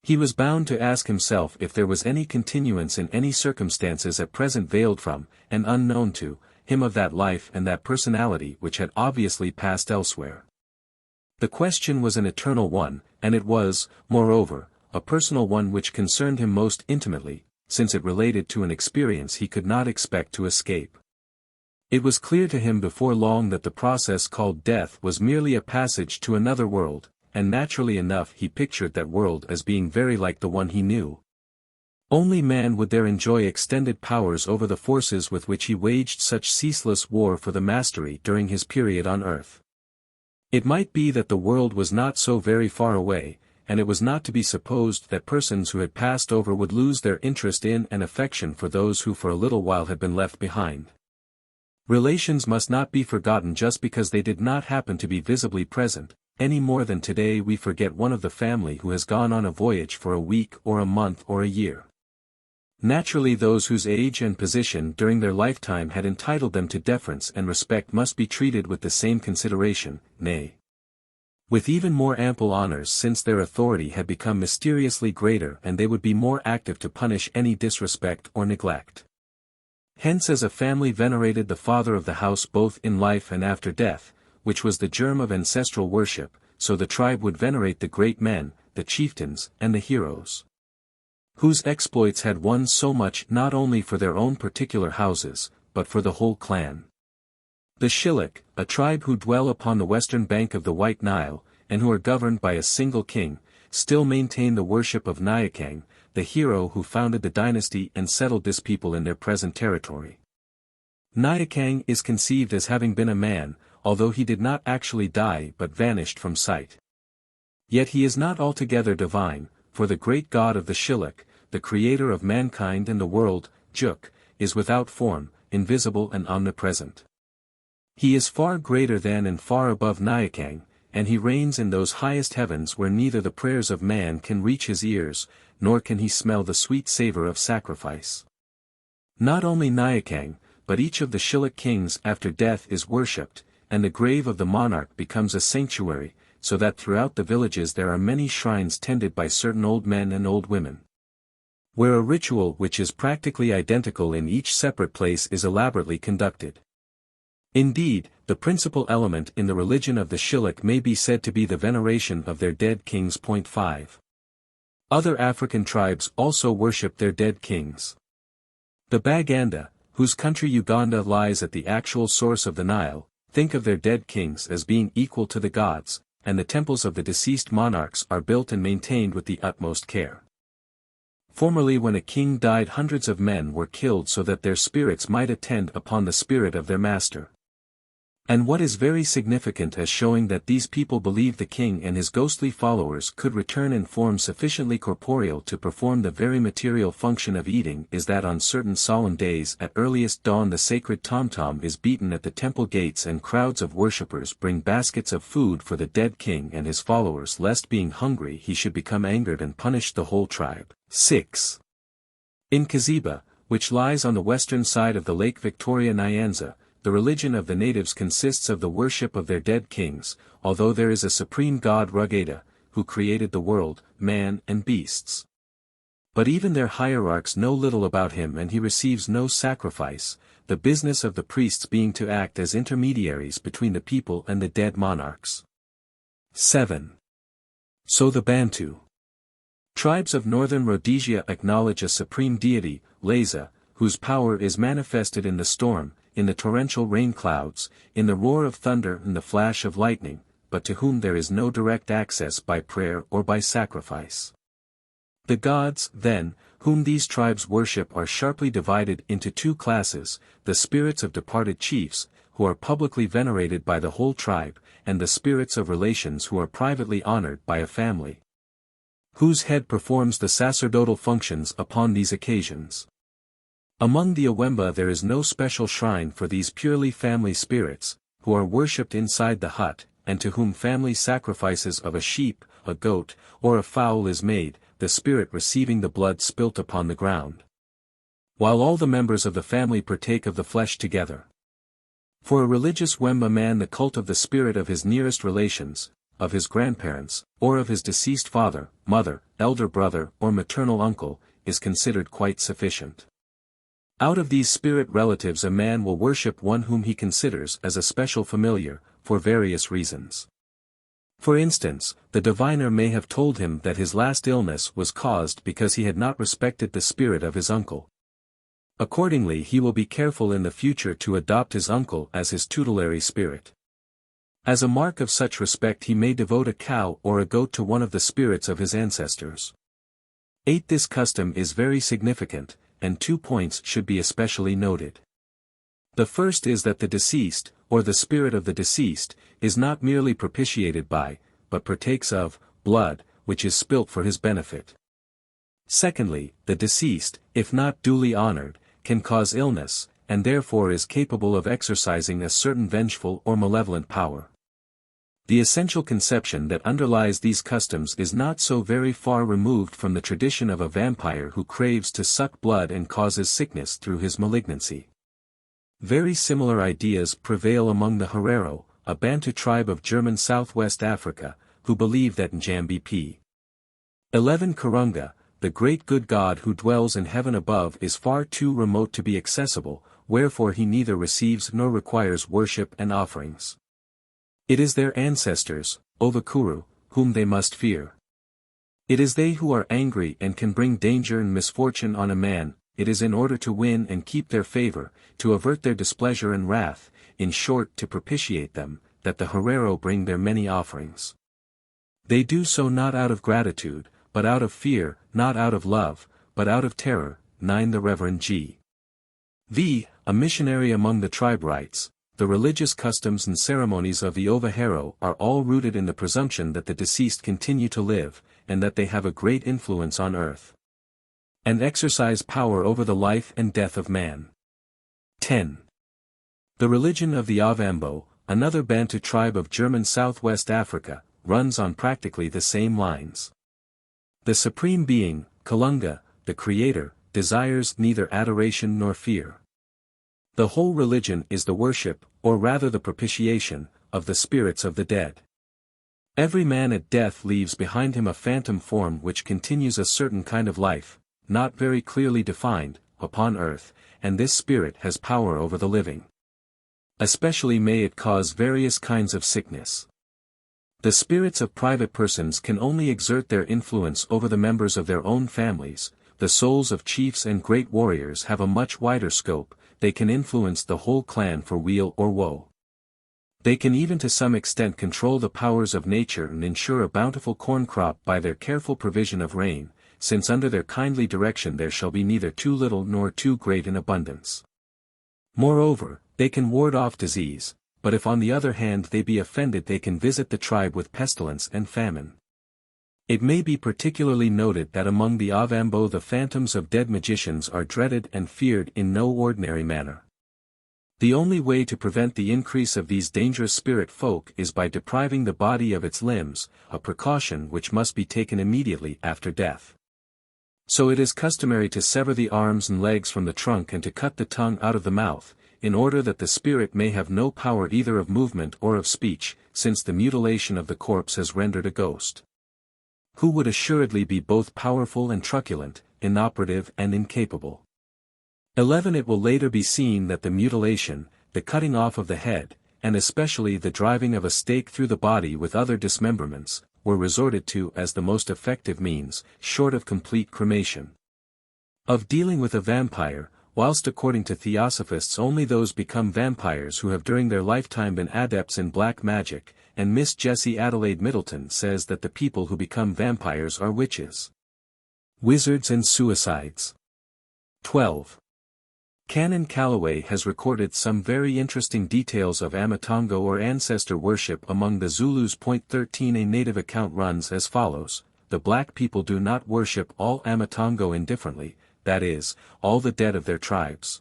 He was bound to ask himself if there was any continuance in any circumstances at present veiled from, and unknown to, him of that life and that personality which had obviously passed elsewhere. The question was an eternal one, and it was, moreover, a personal one which concerned him most intimately, since it related to an experience he could not expect to escape. It was clear to him before long that the process called death was merely a passage to another world, and naturally enough he pictured that world as being very like the one he knew. Only man would there enjoy extended powers over the forces with which he waged such ceaseless war for the mastery during his period on earth. It might be that the world was not so very far away, and it was not to be supposed that persons who had passed over would lose their interest in and affection for those who for a little while had been left behind. Relations must not be forgotten just because they did not happen to be visibly present, any more than today we forget one of the family who has gone on a voyage for a week or a month or a year. Naturally, those whose age and position during their lifetime had entitled them to deference and respect must be treated with the same consideration, nay, with even more ample honors, since their authority had become mysteriously greater and they would be more active to punish any disrespect or neglect. Hence, as a family venerated the father of the house both in life and after death, which was the germ of ancestral worship, so the tribe would venerate the great men, the chieftains, and the heroes, whose exploits had won so much not only for their own particular houses, but for the whole clan. The Shilluk, a tribe who dwell upon the western bank of the White Nile, and who are governed by a single king, still maintain the worship of Nyakang, the hero who founded the dynasty and settled this people in their present territory. Nyakang is conceived as having been a man, although he did not actually die but vanished from sight. Yet he is not altogether divine, for the great god of the Shilluk, the creator of mankind and the world, Juk, is without form, invisible and omnipresent. He is far greater than and far above Nyakang, and he reigns in those highest heavens where neither the prayers of man can reach his ears, nor can he smell the sweet savor of sacrifice. Not only Nyakang, but each of the Shilluk kings after death is worshipped, and the grave of the monarch becomes a sanctuary, so that throughout the villages there are many shrines tended by certain old men and old women, where a ritual which is practically identical in each separate place is elaborately conducted. Indeed, the principal element in the religion of the Shilluk may be said to be the veneration of their dead kings. 5. Other African tribes also worship their dead kings. The Baganda, whose country Uganda lies at the actual source of the Nile, think of their dead kings as being equal to the gods, and the temples of the deceased monarchs are built and maintained with the utmost care. Formerly, when a king died, hundreds of men were killed so that their spirits might attend upon the spirit of their master. And what is very significant as showing that these people believed the king and his ghostly followers could return in form sufficiently corporeal to perform the very material function of eating is that on certain solemn days at earliest dawn the sacred tom-tom is beaten at the temple gates and crowds of worshippers bring baskets of food for the dead king and his followers, lest being hungry he should become angered and punish the whole tribe. 6. In Kaziba, which lies on the western side of the Lake Victoria Nyanza, the religion of the natives consists of the worship of their dead kings, although there is a supreme god Rugeda, who created the world, man and beasts. But even their hierarchs know little about him and he receives no sacrifice, the business of the priests being to act as intermediaries between the people and the dead monarchs. 7. So the Bantu tribes of northern Rhodesia acknowledge a supreme deity, Leza, whose power is manifested in the storm, in the torrential rain clouds, in the roar of thunder and the flash of lightning, but to whom there is no direct access by prayer or by sacrifice. The gods, then, whom these tribes worship are sharply divided into two classes, the spirits of departed chiefs, who are publicly venerated by the whole tribe, and the spirits of relations who are privately honored by a family, whose head performs the sacerdotal functions upon these occasions. Among the Awemba there is no special shrine for these purely family spirits, who are worshipped inside the hut, and to whom family sacrifices of a sheep, a goat, or a fowl is made, the spirit receiving the blood spilt upon the ground, while all the members of the family partake of the flesh together. For a religious Wemba man, the cult of the spirit of his nearest relations, of his grandparents, or of his deceased father, mother, elder brother, or maternal uncle, is considered quite sufficient. Out of these spirit relatives a man will worship one whom he considers as a special familiar, for various reasons. For instance, the diviner may have told him that his last illness was caused because he had not respected the spirit of his uncle. Accordingly he will be careful in the future to adopt his uncle as his tutelary spirit. As a mark of such respect he may devote a cow or a goat to one of the spirits of his ancestors. 8. This custom is very significant, and 2 points should be especially noted. The first is that the deceased, or the spirit of the deceased, is not merely propitiated by, but partakes of, blood, which is spilt for his benefit. Secondly, the deceased, if not duly honored, can cause illness, and therefore is capable of exercising a certain vengeful or malevolent power. The essential conception that underlies these customs is not so very far removed from the tradition of a vampire who craves to suck blood and causes sickness through his malignancy. Very similar ideas prevail among the Herero, a Bantu tribe of German Southwest Africa, who believe that Njambi p. 11 Karunga, the great good God who dwells in heaven above, is far too remote to be accessible, wherefore he neither receives nor requires worship and offerings. It is their ancestors, Ovakuru, whom they must fear. It is they who are angry and can bring danger and misfortune on a man. It is in order to win and keep their favor, to avert their displeasure and wrath, in short to propitiate them, that the Herero bring their many offerings. They do so not out of gratitude, but out of fear, not out of love, but out of terror. 9. The Reverend G. V., a missionary among the tribe, writes, the religious customs and ceremonies of the Ovahero are all rooted in the presumption that the deceased continue to live, and that they have a great influence on earth, and exercise power over the life and death of man. 10. The religion of the Ovambo, another Bantu tribe of German Southwest Africa, runs on practically the same lines. The Supreme Being, Kalunga, the Creator, desires neither adoration nor fear. The whole religion is the worship, or rather the propitiation, of the spirits of the dead. Every man at death leaves behind him a phantom form which continues a certain kind of life, not very clearly defined, upon earth, and this spirit has power over the living. Especially may it cause various kinds of sickness. The spirits of private persons can only exert their influence over the members of their own families. The souls of chiefs and great warriors have a much wider scope. They can influence the whole clan for weal or woe. They can even to some extent control the powers of nature and ensure a bountiful corn crop by their careful provision of rain, since under their kindly direction there shall be neither too little nor too great in abundance. Moreover, they can ward off disease, but if on the other hand they be offended they can visit the tribe with pestilence and famine. It may be particularly noted that among the Ovambo the phantoms of dead magicians are dreaded and feared in no ordinary manner. The only way to prevent the increase of these dangerous spirit folk is by depriving the body of its limbs, a precaution which must be taken immediately after death. So it is customary to sever the arms and legs from the trunk and to cut the tongue out of the mouth, in order that the spirit may have no power either of movement or of speech, since the mutilation of the corpse has rendered a ghost, who would assuredly be both powerful and truculent, inoperative and incapable. 11. It will later be seen that the mutilation, the cutting off of the head, and especially the driving of a stake through the body with other dismemberments, were resorted to as the most effective means, short of complete cremation, of dealing with a vampire, whilst according to theosophists only those become vampires who have during their lifetime been adepts in black magic, and Miss Jessie Adelaide Middleton says that the people who become vampires are witches, wizards and suicides. 12. Canon Calloway has recorded some very interesting details of Amatongo or ancestor worship among the Zulus. 13. A native account runs as follows: the black people do not worship all Amatongo indifferently, that is, all the dead of their tribes.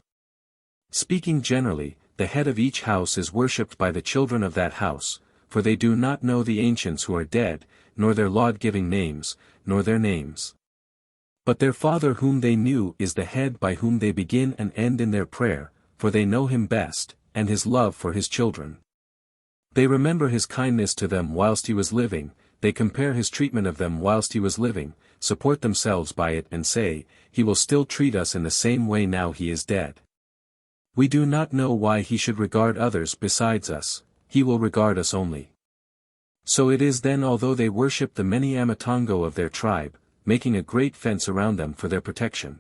Speaking generally, the head of each house is worshipped by the children of that house, for they do not know the ancients who are dead, nor their law-giving names, nor their names. But their Father whom they knew is the head by whom they begin and end in their prayer, for they know him best, and his love for his children. They remember his kindness to them whilst he was living, they compare his treatment of them whilst he was living, support themselves by it and say, he will still treat us in the same way now he is dead. We do not know why he should regard others besides us, he will regard us only. So it is then, although they worship the many Amatongo of their tribe, making a great fence around them for their protection,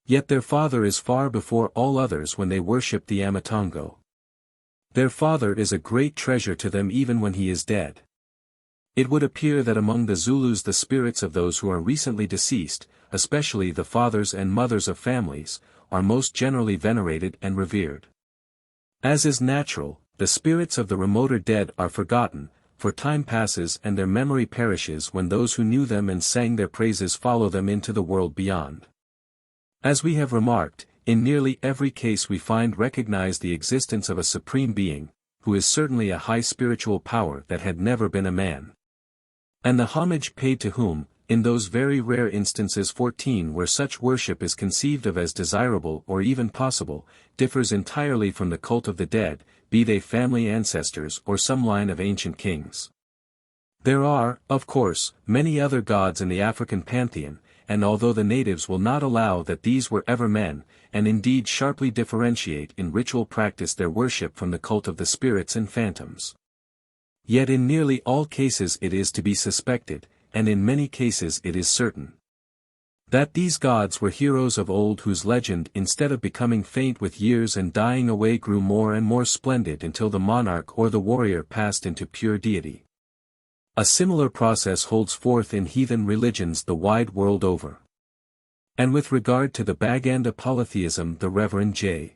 yet their Father is far before all others when they worship the Amatongo. Their Father is a great treasure to them even when he is dead. It would appear that among the Zulus the spirits of those who are recently deceased, especially the fathers and mothers of families, are most generally venerated and revered. As is natural, the spirits of the remoter dead are forgotten, for time passes and their memory perishes when those who knew them and sang their praises follow them into the world beyond. As we have remarked, in nearly every case we find recognized the existence of a supreme being, who is certainly a high spiritual power that had never been a man. And the homage paid to whom, in those very rare instances 14 where such worship is conceived of as desirable or even possible, differs entirely from the cult of the dead, be they family ancestors or some line of ancient kings. There are, of course, many other gods in the African pantheon, and although the natives will not allow that these were ever men, and indeed sharply differentiate in ritual practice their worship from the cult of the spirits and phantoms. Yet in nearly all cases it is to be suspected, and in many cases it is certain, that these gods were heroes of old whose legend instead of becoming faint with years and dying away grew more and more splendid until the monarch or the warrior passed into pure deity. A similar process holds forth in heathen religions the wide world over. And with regard to the Baganda polytheism the Reverend J.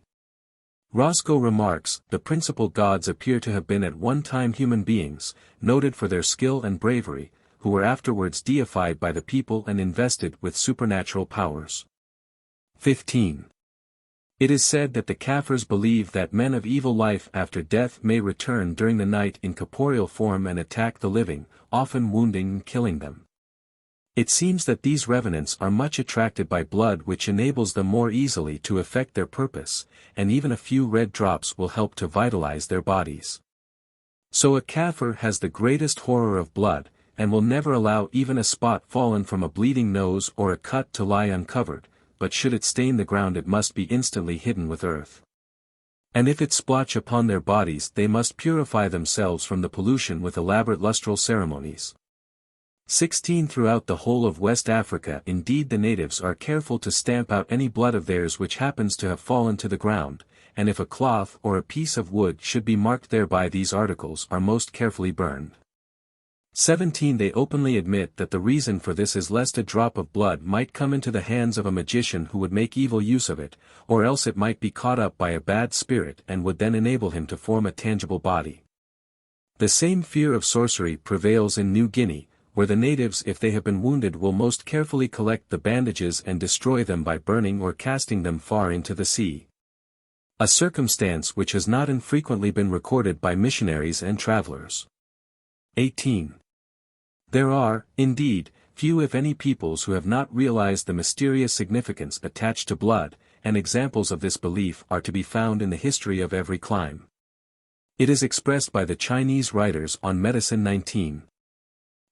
Roscoe remarks, the principal gods appear to have been at one time human beings, noted for their skill and bravery, who were afterwards deified by the people and invested with supernatural powers. 15. It is said that the Kafirs believe that men of evil life after death may return during the night in corporeal form and attack the living, often wounding and killing them. It seems that these revenants are much attracted by blood which enables them more easily to effect their purpose, and even a few red drops will help to vitalize their bodies. So a Kafir has the greatest horror of blood, and will never allow even a spot fallen from a bleeding nose or a cut to lie uncovered, but should it stain the ground it must be instantly hidden with earth. And if it splotch upon their bodies they must purify themselves from the pollution with elaborate lustral ceremonies. 16. Throughout the whole of West Africa indeed the natives are careful to stamp out any blood of theirs which happens to have fallen to the ground, and if a cloth or a piece of wood should be marked thereby these articles are most carefully burned. 17. They openly admit that the reason for this is lest a drop of blood might come into the hands of a magician who would make evil use of it, or else it might be caught up by a bad spirit and would then enable him to form a tangible body. The same fear of sorcery prevails in New Guinea, where the natives if they have been wounded will most carefully collect the bandages and destroy them by burning or casting them far into the sea. A circumstance which has not infrequently been recorded by missionaries and travelers. 18. There are, indeed, few if any peoples who have not realized the mysterious significance attached to blood, and examples of this belief are to be found in the history of every clime. It is expressed by the Chinese writers on medicine 19.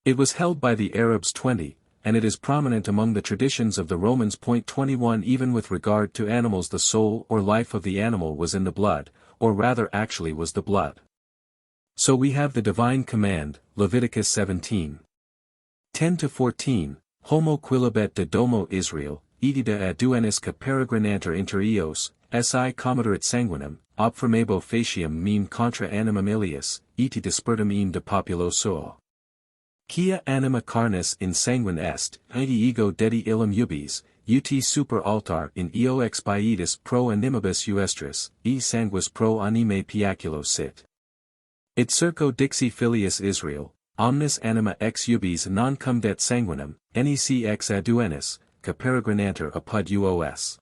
It was held by the Arabs 20, and it is prominent among the traditions of the Romans. 21 Even with regard to animals the soul or life of the animal was in the blood, or rather actually was the blood. So we have the divine command, Leviticus 17. 10-14, Homo quilibet de domo Israel, edida aduenis ca peregrinanter inter eos, si commoderat sanguinem, obfirmabo facium meme contra animam ilius, eti dispertum de populo suo. Quia anima carnis in sanguine est, edi ego dedi illum ubis, ut super altar in eo expietis pro animibus uestris, sanguis pro anime piaculo sit. It circo dixi filius Israel, omnis anima ex ubis non cum det sanguinem, nec ex aduenis, ca peregrinanter apud uos.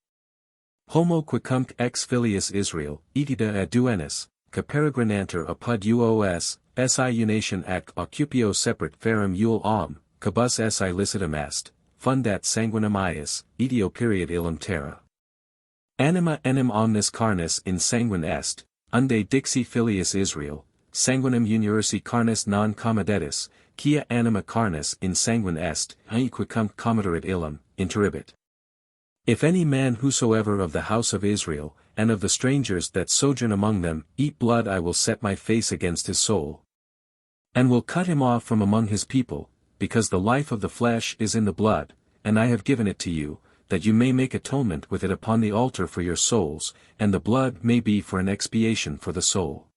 Homo quicumque ex filius Israel, edida aduenis, ca peregrinanter apud uos, si unation ac occupio separat ferrum eul cabus si licitum est, fundat sanguinem ius, ideo period illum terra. Anima enim omnis carnis in sanguine est, unde dixi filius Israel, sanguinem universi carnis non commodetis, quia anima carnis in sanguine est, quicum commoderat illum, interibit. If any man whosoever of the house of Israel, and of the strangers that sojourn among them, eat blood I will set my face against his soul. And will cut him off from among his people, because the life of the flesh is in the blood, and I have given it to you, that you may make atonement with it upon the altar for your souls, and the blood may be for an expiation for the soul.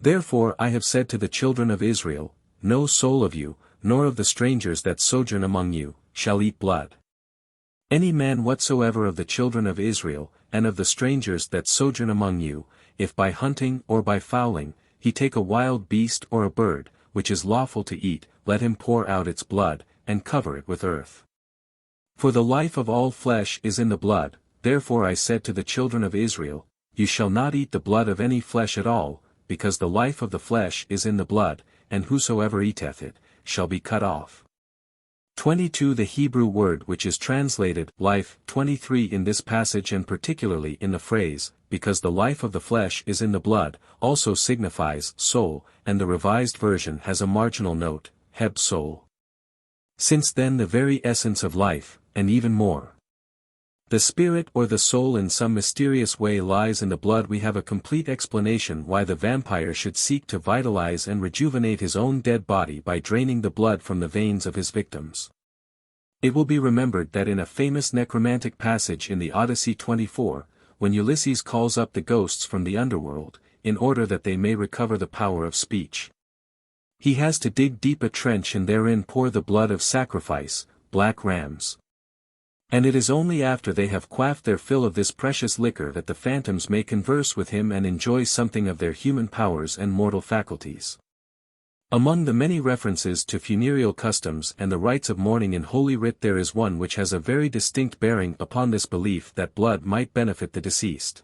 Therefore I have said to the children of Israel, no soul of you, nor of the strangers that sojourn among you, shall eat blood. Any man whatsoever of the children of Israel, and of the strangers that sojourn among you, if by hunting or by fowling, he take a wild beast or a bird, which is lawful to eat, let him pour out its blood, and cover it with earth. For the life of all flesh is in the blood, therefore I said to the children of Israel, you shall not eat the blood of any flesh at all, because the life of the flesh is in the blood, and whosoever eateth it, shall be cut off. 22 The Hebrew word which is translated life 23 in this passage and particularly in the phrase, because the life of the flesh is in the blood, also signifies soul, and the Revised Version has a marginal note, heb soul. Since then the very essence of life, and even more. The spirit or the soul in some mysterious way lies in the blood. We have a complete explanation why the vampire should seek to vitalize and rejuvenate his own dead body by draining the blood from the veins of his victims. It will be remembered that in a famous necromantic passage in the Odyssey 24, when Ulysses calls up the ghosts from the underworld, in order that they may recover the power of speech, he has to dig deep a trench and therein pour the blood of sacrifice, black rams. And it is only after they have quaffed their fill of this precious liquor that the phantoms may converse with him and enjoy something of their human powers and mortal faculties. Among the many references to funereal customs and the rites of mourning in Holy Writ there is one which has a very distinct bearing upon this belief that blood might benefit the deceased.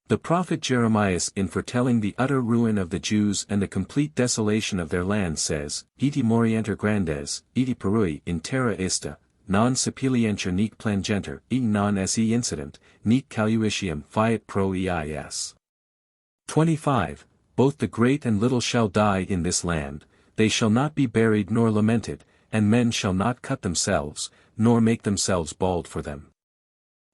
The prophet Jeremiah in foretelling the utter ruin of the Jews and the complete desolation of their land says, Iti morienter grandes, iti perui in terra ista, non sapilienter nec plangenter, e non se incident, nec caluitium fiat pro eis. 25. Both the great and little shall die in this land, they shall not be buried nor lamented, and men shall not cut themselves, nor make themselves bald for them.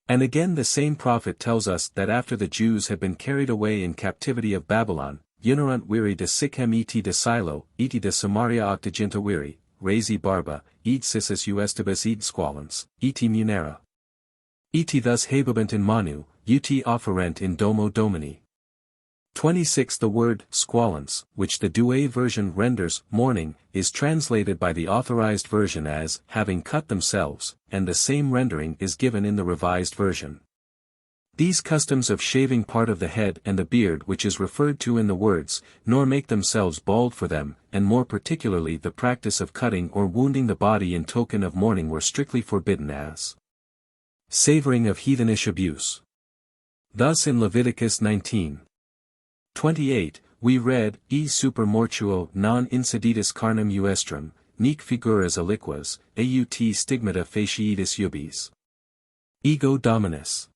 And again the same prophet tells us that after the Jews had been carried away in captivity of Babylon, Yunarunt wiri de Sichem eti de Silo, eti de Samaria octoginta wiri, Rezi barba, ed sissus uestibus ed squalens, eti munera. Eti thus habebant in manu, ut offerent in domo domini. 26 The word squalens, which the Douay version renders mourning, is translated by the Authorized Version as having cut themselves, and the same rendering is given in the Revised Version. These customs of shaving part of the head and the beard which is referred to in the words, nor make themselves bald for them, and more particularly the practice of cutting or wounding the body in token of mourning were strictly forbidden as savoring of heathenish abuse. Thus in Leviticus 19:28, we read, E super mortuo non insiditis carnem uestrum, nec figuras aliquas, aut stigmata faciitis ubis. Ego dominus.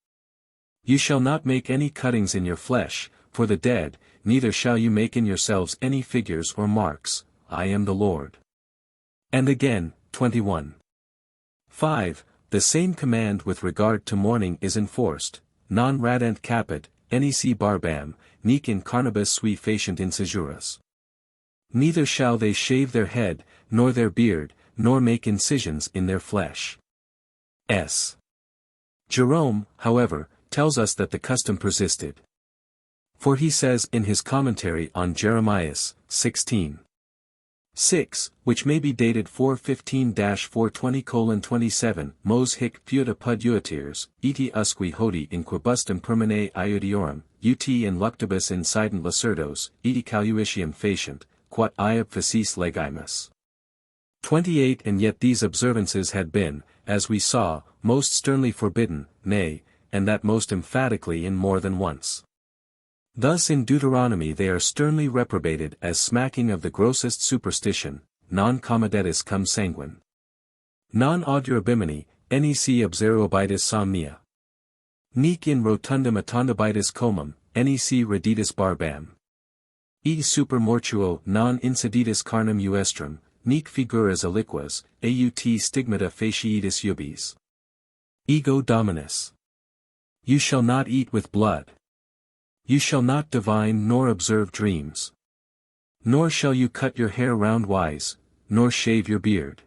You shall not make any cuttings in your flesh, for the dead, neither shall you make in yourselves any figures or marks, I am the Lord. And again, 21:5, the same command with regard to mourning is enforced, non radent capit, nec barbam, nec in carnibus sui facient incisuras. Neither shall they shave their head, nor their beard, nor make incisions in their flesh. S. Jerome, however, tells us that the custom persisted. For he says in his commentary on Jeremiah 16:6, which may be dated 415-420:27, Mos hic puta pud uatirs, eti usque hodi in quibustum permane iudiorum, ut in luctibus incident lacerdos, eti caluitium facient, quat iab facis legimus. 28 And yet these observances had been, as we saw, most sternly forbidden, nay, and that most emphatically in more than once. Thus in Deuteronomy they are sternly reprobated as smacking of the grossest superstition, non commodetis cum sanguine. Non audurabimini, nec obserobitis somnia. Nec in rotundum attondabitis comum, nec reditus barbam. E super mortuo non insiditis carnem uestrum, nec figuras aliquas, aut stigmata faciitis ubis. Ego dominus. You shall not eat with blood. You shall not divine nor observe dreams. Nor shall you cut your hair roundwise, nor shave your beard.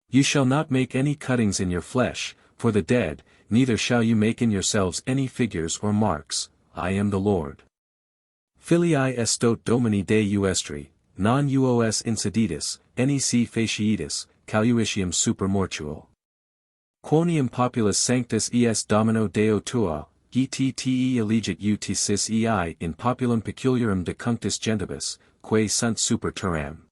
You shall not make any cuttings in your flesh, for the dead, neither shall you make in yourselves any figures or marks, I am the Lord. Filii estot domini Dei uestri, non uos insiditus, nec faciitis, caluitium super mortual. Quoniam populus sanctus es domino deo tua, ette allegit uticis ei in populum peculiarum decunctus gentibus, quae sunt super terram.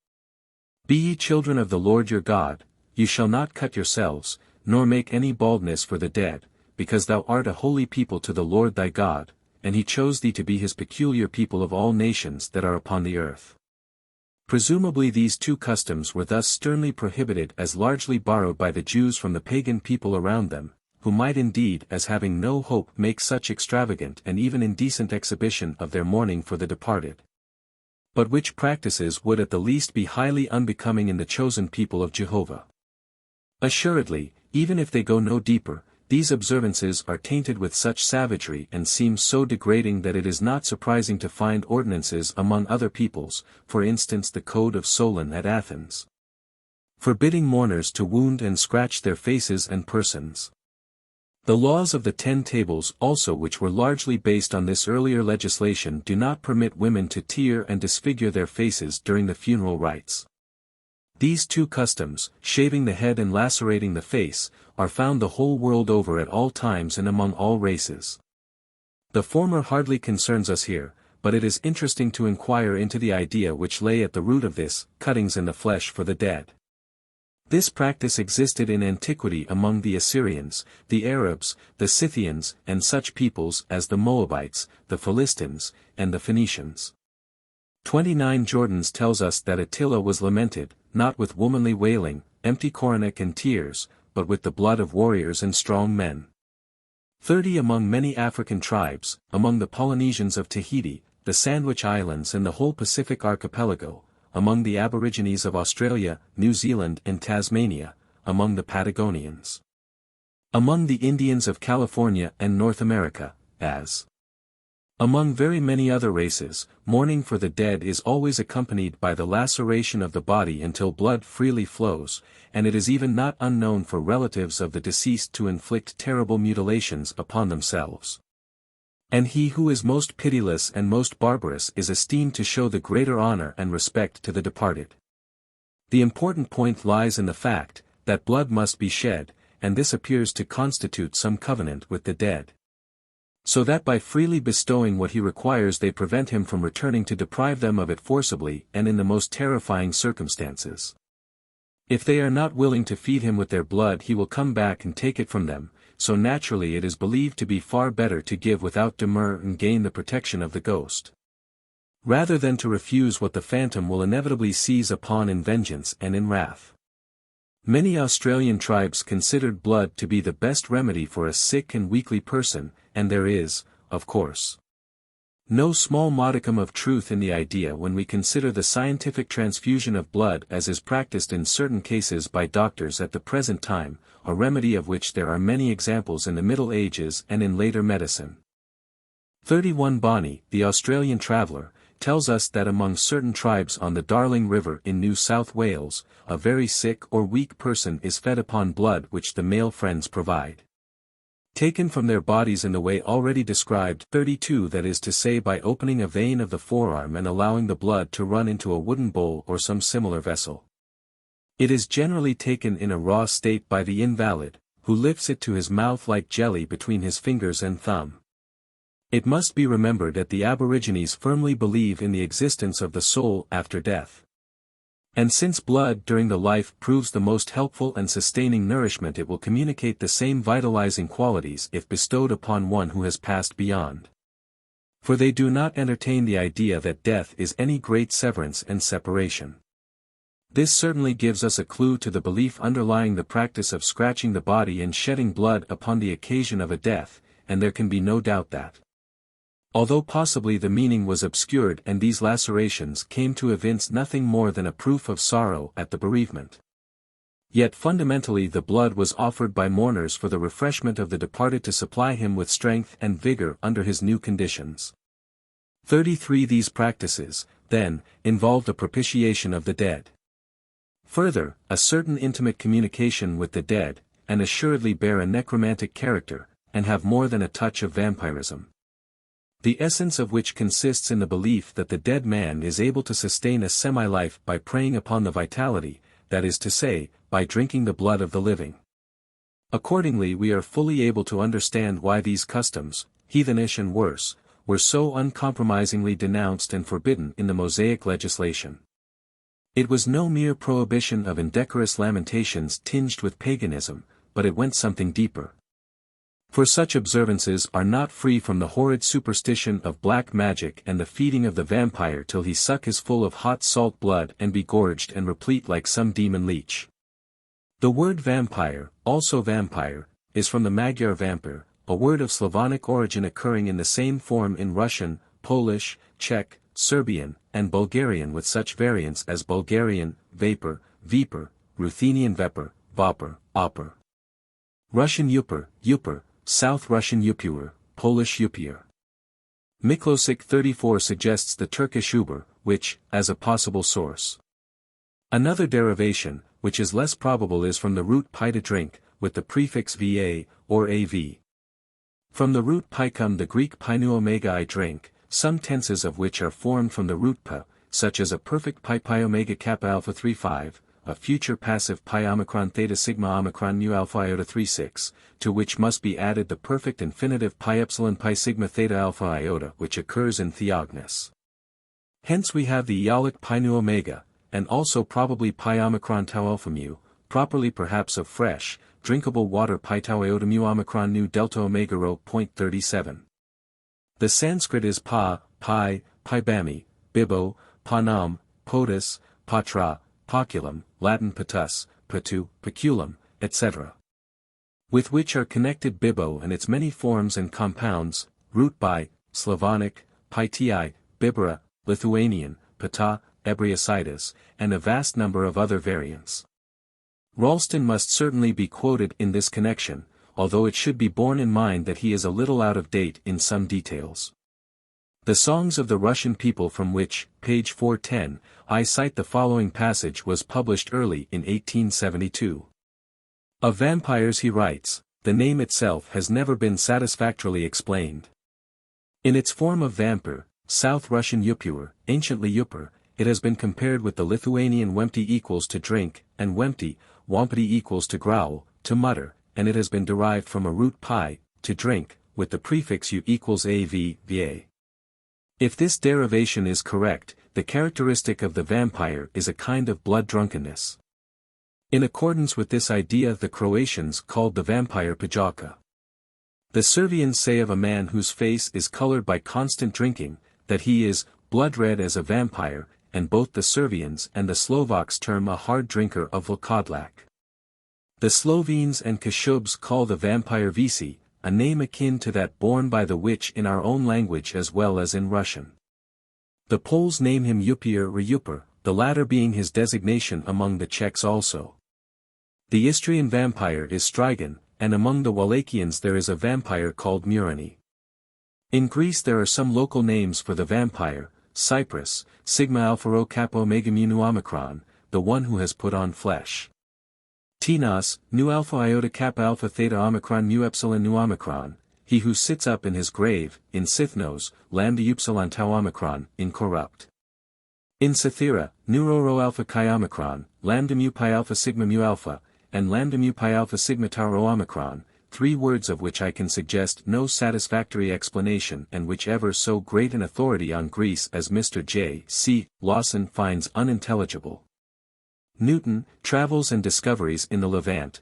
Be ye children of the Lord your God, you shall not cut yourselves, nor make any baldness for the dead, because thou art a holy people to the Lord thy God, and he chose thee to be his peculiar people of all nations that are upon the earth. Presumably these two customs were thus sternly prohibited as largely borrowed by the Jews from the pagan people around them, who might indeed as having no hope make such extravagant and even indecent exhibition of their mourning for the departed. But which practices would at the least be highly unbecoming in the chosen people of Jehovah. Assuredly, even if they go no deeper, these observances are tainted with such savagery and seem so degrading that it is not surprising to find ordinances among other peoples, for instance the Code of Solon at Athens, forbidding mourners to wound and scratch their faces and persons. The laws of the 10 Tables also, which were largely based on this earlier legislation, do not permit women to tear and disfigure their faces during the funeral rites. These two customs, shaving the head and lacerating the face, are found the whole world over at all times and among all races. The former hardly concerns us here, but it is interesting to inquire into the idea which lay at the root of this, cuttings in the flesh for the dead. This practice existed in antiquity among the Assyrians, the Arabs, the Scythians, and such peoples as the Moabites, the Philistines, and the Phoenicians. 29 Jordans tells us that Attila was lamented, not with womanly wailing, empty coronet and tears, but with the blood of warriors and strong men. 30 Among many African tribes, among the Polynesians of Tahiti, the Sandwich Islands and the whole Pacific archipelago, among the Aborigines of Australia, New Zealand and Tasmania, among the Patagonians. Among the Indians of California and North America, as among very many other races, mourning for the dead is always accompanied by the laceration of the body until blood freely flows, and it is even not unknown for relatives of the deceased to inflict terrible mutilations upon themselves. And he who is most pitiless and most barbarous is esteemed to show the greater honor and respect to the departed. The important point lies in the fact, that blood must be shed, and this appears to constitute some covenant with the dead. So that by freely bestowing what he requires they prevent him from returning to deprive them of it forcibly and in the most terrifying circumstances. If they are not willing to feed him with their blood he will come back and take it from them, so naturally it is believed to be far better to give without demur and gain the protection of the ghost, rather than to refuse what the phantom will inevitably seize upon in vengeance and in wrath. Many Australian tribes considered blood to be the best remedy for a sick and weakly person, and there is, of course, no small modicum of truth in the idea when we consider the scientific transfusion of blood as is practiced in certain cases by doctors at the present time, a remedy of which there are many examples in the Middle Ages and in later medicine. 31 Bonnie, the Australian traveller, tells us that among certain tribes on the Darling River in New South Wales, a very sick or weak person is fed upon blood which the male friends provide, taken from their bodies in the way already described. 32 That is to say by opening a vein of the forearm and allowing the blood to run into a wooden bowl or some similar vessel. It is generally taken in a raw state by the invalid, who lifts it to his mouth like jelly between his fingers and thumb. It must be remembered that the Aborigines firmly believe in the existence of the soul after death. And since blood during the life proves the most helpful and sustaining nourishment, it will communicate the same vitalizing qualities if bestowed upon one who has passed beyond. For they do not entertain the idea that death is any great severance and separation. This certainly gives us a clue to the belief underlying the practice of scratching the body and shedding blood upon the occasion of a death, and there can be no doubt that, although possibly the meaning was obscured and these lacerations came to evince nothing more than a proof of sorrow at the bereavement, yet fundamentally the blood was offered by mourners for the refreshment of the departed to supply him with strength and vigor under his new conditions. 33 These practices, then, involved a propitiation of the dead. Further, a certain intimate communication with the dead, and assuredly bear a necromantic character, and have more than a touch of vampirism. the essence of which consists in the belief that the dead man is able to sustain a semi-life by preying upon the vitality, that is to say, by drinking the blood of the living. Accordingly we are fully able to understand why these customs, heathenish and worse, were so uncompromisingly denounced and forbidden in the Mosaic legislation. It was no mere prohibition of indecorous lamentations tinged with paganism, but it went something deeper. For such observances are not free from the horrid superstition of black magic and the feeding of the vampire till he suck his full of hot salt blood and be gorged and replete like some demon leech. The word vampire, also vampire, is from the Magyar vampir, a word of Slavonic origin occurring in the same form in Russian, Polish, Czech, Serbian, and Bulgarian with such variants as Bulgarian, vapor, viper, Ruthenian vepr, vopr, opr. Russian yupr, yupr, South Russian Yupur, Polish Yupir. Miklosik 34 suggests the Turkish Uber, which, as a possible source. Another derivation, which is less probable is from the root pi to drink, with the prefix va, or av. From the root pi come the Greek pinu omega I drink, some tenses of which are formed from the root pa, such as a perfect pi omega kappa alpha 35, a future passive pi omicron theta sigma omicron mu alpha iota 36, to which must be added the perfect infinitive pi epsilon pi sigma theta alpha iota which occurs in theognis. Hence we have the Aeolic pi nu omega, and also probably pi omicron tau alpha mu, properly perhaps of fresh, drinkable water pi tau iota mu omicron nu delta omega rho. 37. The Sanskrit is pa, pi, bami, bibo, panam, potus, patra, poculum, Latin patus, patu, peculum, etc. With which are connected bibo and its many forms and compounds, root bi, Slavonic, pitii, bibera, Lithuanian, pata, Ebriacitas, and a vast number of other variants. Ralston must certainly be quoted in this connection, although it should be borne in mind that he is a little out of date in some details. The Songs of the Russian People, from which, page 410, I cite the following passage, was published early in 1872. Of vampires he writes, the name itself has never been satisfactorily explained. In its form of vampir, South Russian Yupur, anciently Yupur, it has been compared with the Lithuanian wempty equals to drink, and wempty, wampety equals to growl, to mutter, and it has been derived from a root pi, to drink, with the prefix u equals av, va. If this derivation is correct, the characteristic of the vampire is a kind of blood drunkenness. In accordance with this idea the Croatians called the vampire pijaka. The Servians say of a man whose face is colored by constant drinking, that he is blood red as a vampire, and both the Servians and the Slovaks term a hard drinker of vodkodlak. The Slovenes and Kashubs call the vampire visi, a name akin to that borne by the witch in our own language as well as in Russian. The Poles name him Yupir or Yupur, the latter being his designation among the Czechs also. The Istrian vampire is Strigan, and among the Wallachians there is a vampire called Murani. In Greece there are some local names for the vampire: Cyprus, Sigma Alpha Rho Kappa Omega Mu Nu Omicron, the one who has put on flesh. Tinos, Nu Alpha Iota Kappa Alpha Theta Omicron Mu Epsilon Nu Omicron, he who sits up in his grave, in Sithnos, Lambda Upsilon Tau Omicron, incorrupt. In Cythera, Nu Rho Rho Alpha Chi Omicron, Lambda Mu Pi Alpha Sigma Mu Alpha, and Lambda Mu Pi Alpha Sigma Tau Rho Omicron, 3 words of which I can suggest no satisfactory explanation and which ever so great an authority on Greece as Mr. J. C. Lawson finds unintelligible. Newton, Travels and Discoveries in the Levant,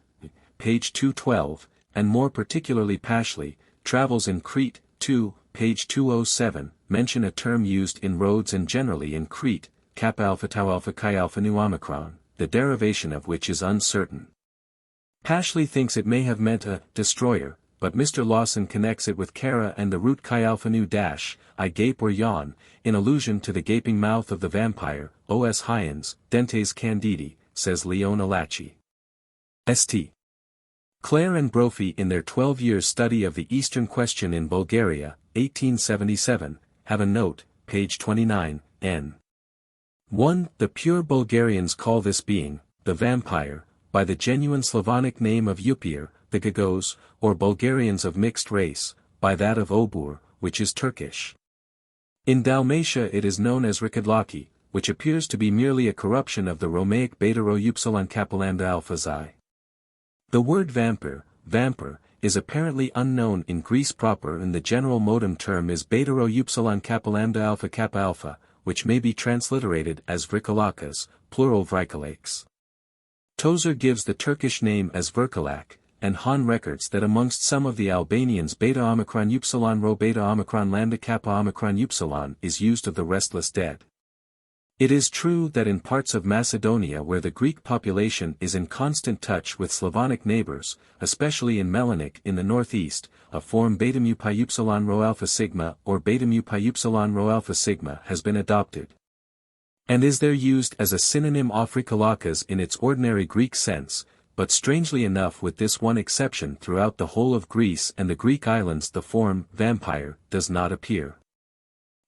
page 212, and more particularly Pashley, Travels in Crete, 2, page 207, mention a term used in Rhodes and generally in Crete, Kappa Alpha Tau Alpha Chi Alpha Nu Omicron, the derivation of which is uncertain. Pashley thinks it may have meant a destroyer, but Mr. Lawson connects it with Kara and the root Chi Alpha Nu dash, I gape or yawn, in allusion to the gaping mouth of the vampire, Os Hyans, Dentes Candidi, says Leon Alachi. St. Clare and Brophy in their 12 years study of the Eastern question in Bulgaria, 1877, have a note, page 29, n. 1. The pure Bulgarians call this being, the vampire, by the genuine Slavonic name of Yupir, the Gagos, or Bulgarians of mixed race, by that of Obur, which is Turkish. In Dalmatia it is known as Rikadlaki, which appears to be merely a corruption of the Romaic beta rho upsilon kapalanda alpha xi. The word vampire, is apparently unknown in Greece proper, and the general modem term is beta rho upsilon kapalanda alpha kappa alpha, which may be transliterated as vrikalakas, plural vrikalakes. Tozer gives the Turkish name as Verkalak, and Han records that amongst some of the Albanians beta omicron upsilon rho beta omicron lambda kappa omicron upsilon is used of the restless dead. It is true that in parts of Macedonia where the Greek population is in constant touch with Slavonic neighbors, especially in Melanik in the northeast, a form beta mu pi upsilon rho alpha sigma or beta mu pi upsilon rho alpha sigma has been adopted, and is there used as a synonym afrikalakas in its ordinary Greek sense, but strangely enough with this one exception throughout the whole of Greece and the Greek islands the form vampire does not appear.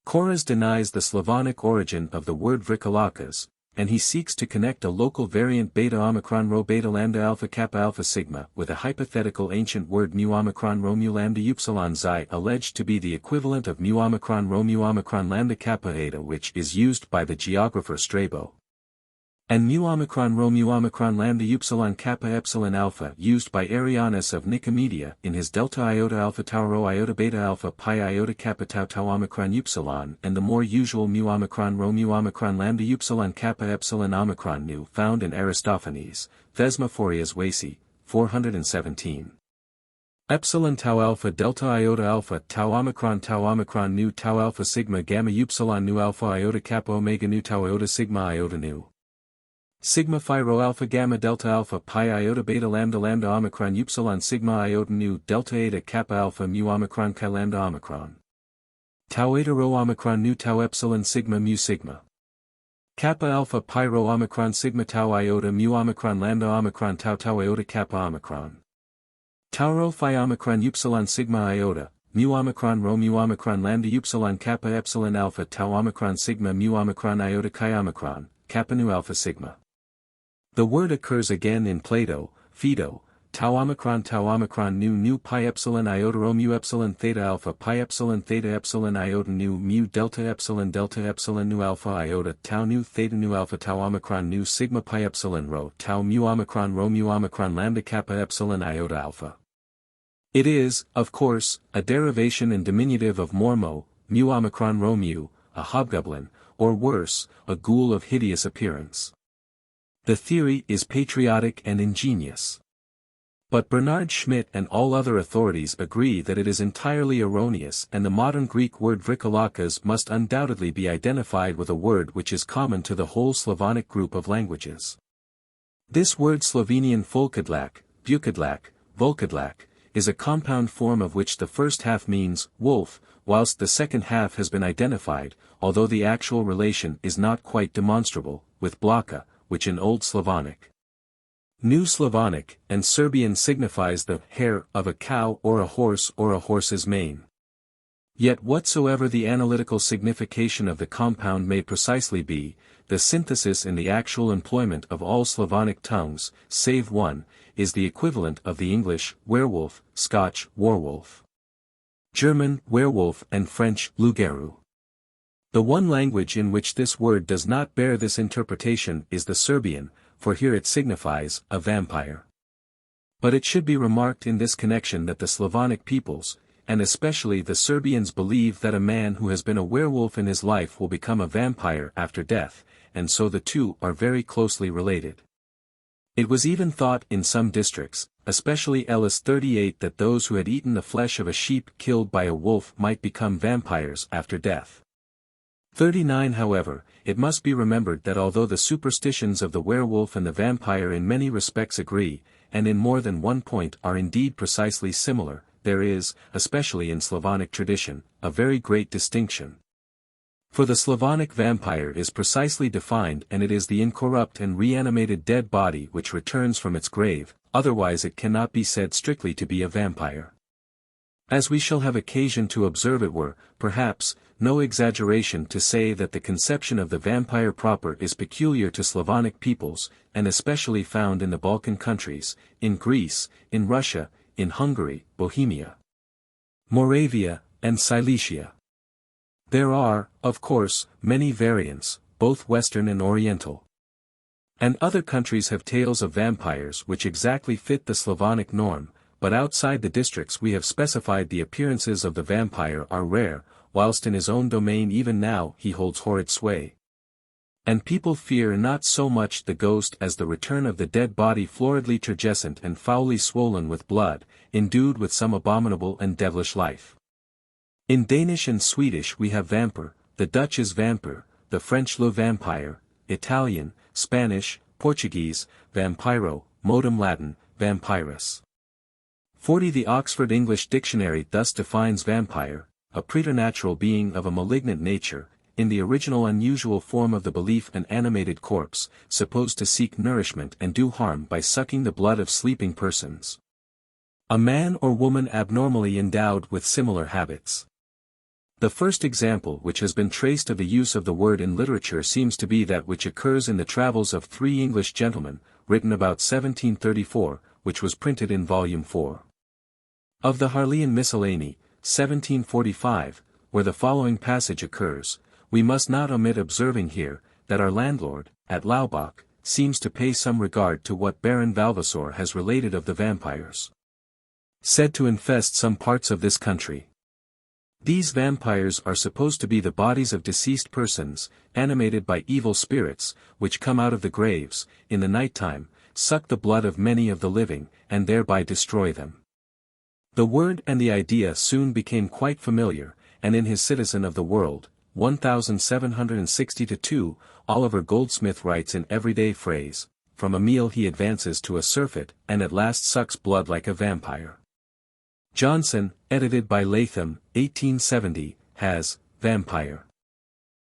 Koraz denies the Slavonic origin of the word vrikalakas, and he seeks to connect a local variant beta omicron rho beta lambda alpha kappa alpha sigma with a hypothetical ancient word mu omicron rho mu lambda upsilon xi alleged to be the equivalent of mu omicron rho mu omicron lambda kappa eta, which is used by the geographer Strabo, and mu omicron rho mu omicron lambda upsilon kappa epsilon alpha used by Arianus of Nicomedia in his delta iota alpha tau rho iota beta alpha pi iota kappa tau tau omicron upsilon, and the more usual mu omicron rho mu omicron lambda upsilon kappa epsilon omicron nu found in Aristophanes, Thesmophorias Waci, 417. Epsilon tau alpha delta iota alpha tau omicron nu tau alpha sigma gamma upsilon nu alpha iota kappa omega nu tau iota sigma iota nu. Sigma phi rho alpha gamma delta alpha pi iota beta lambda omicron upsilon sigma iota nu delta eta kappa alpha mu omicron chi lambda omicron. Tau eta rho omicron nu tau epsilon sigma mu sigma. Kappa alpha pi rho omicron sigma tau iota mu omicron lambda omicron tau tau iota kappa omicron. Tau rho phi omicron upsilon sigma iota, mu omicron rho mu omicron lambda upsilon kappa epsilon alpha tau omicron sigma mu omicron iota chi omicron, kappa nu alpha sigma. The word occurs again in Plato, Phaedo, tau omicron nu pi epsilon iota rho mu epsilon theta alpha pi epsilon iota nu mu delta epsilon nu alpha iota tau nu theta nu alpha tau omicron nu sigma pi epsilon rho tau mu omicron rho mu omicron lambda kappa epsilon iota alpha. It is, of course, a derivation and diminutive of mormo, mu omicron rho mu, a hobgoblin, or worse, a ghoul of hideous appearance. The theory is patriotic and ingenious. But Bernard Schmidt and all other authorities agree that it is entirely erroneous, and the modern Greek word vrikalakas must undoubtedly be identified with a word which is common to the whole Slavonic group of languages. This word Slovenian folkadlak, bukadlak, volkadlak, is a compound form of which the first half means wolf, whilst the second half has been identified, although the actual relation is not quite demonstrable, with blaka, which in Old Slavonic, New Slavonic, and Serbian signifies the hair of a cow or a horse's mane. Yet whatsoever the analytical signification of the compound may precisely be, the synthesis in the actual employment of all Slavonic tongues, save one, is the equivalent of the English werewolf, Scotch werewolf, German werewolf and French loup-garou. The one language in which this word does not bear this interpretation is the Serbian, for here it signifies a vampire. But it should be remarked in this connection that the Slavonic peoples, and especially the Serbians, believe that a man who has been a werewolf in his life will become a vampire after death, and so the two are very closely related. It was even thought in some districts, especially Ellis 38, that those who had eaten the flesh of a sheep killed by a wolf might become vampires after death. 39. However, it must be remembered that although the superstitions of the werewolf and the vampire in many respects agree, and in more than one point are indeed precisely similar, there is, especially in Slavonic tradition, a very great distinction. For the Slavonic vampire is precisely defined, and it is the incorrupt and reanimated dead body which returns from its grave, otherwise it cannot be said strictly to be a vampire. As we shall have occasion to observe, it were, perhaps, no exaggeration to say that the conception of the vampire proper is peculiar to Slavonic peoples, and especially found in the Balkan countries, in Greece, in Russia, in Hungary, Bohemia, Moravia, and Cilicia. There are, of course, many variants, both Western and Oriental. And other countries have tales of vampires which exactly fit the Slavonic norm, but outside the districts we have specified the appearances of the vampire are rare, whilst in his own domain even now he holds horrid sway. And people fear not so much the ghost as the return of the dead body floridly turgescent and foully swollen with blood, endued with some abominable and devilish life. In Danish and Swedish we have vampire, the Dutch is vampire, the French le vampire, Italian, Spanish, Portuguese, vampiro, modem Latin, vampirus. 40 The Oxford English Dictionary thus defines vampire, a preternatural being of a malignant nature, in the original unusual form of the belief an animated corpse, supposed to seek nourishment and do harm by sucking the blood of sleeping persons. A man or woman abnormally endowed with similar habits. The first example which has been traced of the use of the word in literature seems to be that which occurs in the Travels of Three English Gentlemen, written about 1734, which was printed in volume 4. Of the Harleian Miscellany, 1745, where the following passage occurs, we must not omit observing here, that our landlord, at Laubach, seems to pay some regard to what Baron Valvassor has related of the vampires said to infest some parts of this country. These vampires are supposed to be the bodies of deceased persons, animated by evil spirits, which come out of the graves, in the night time, suck the blood of many of the living, and thereby destroy them. The word and the idea soon became quite familiar, and in his Citizen of the World, 1760-2, Oliver Goldsmith writes in everyday phrase, from a meal he advances to a surfeit, and at last sucks blood like a vampire. Johnson, edited by Latham, 1870, has, vampire.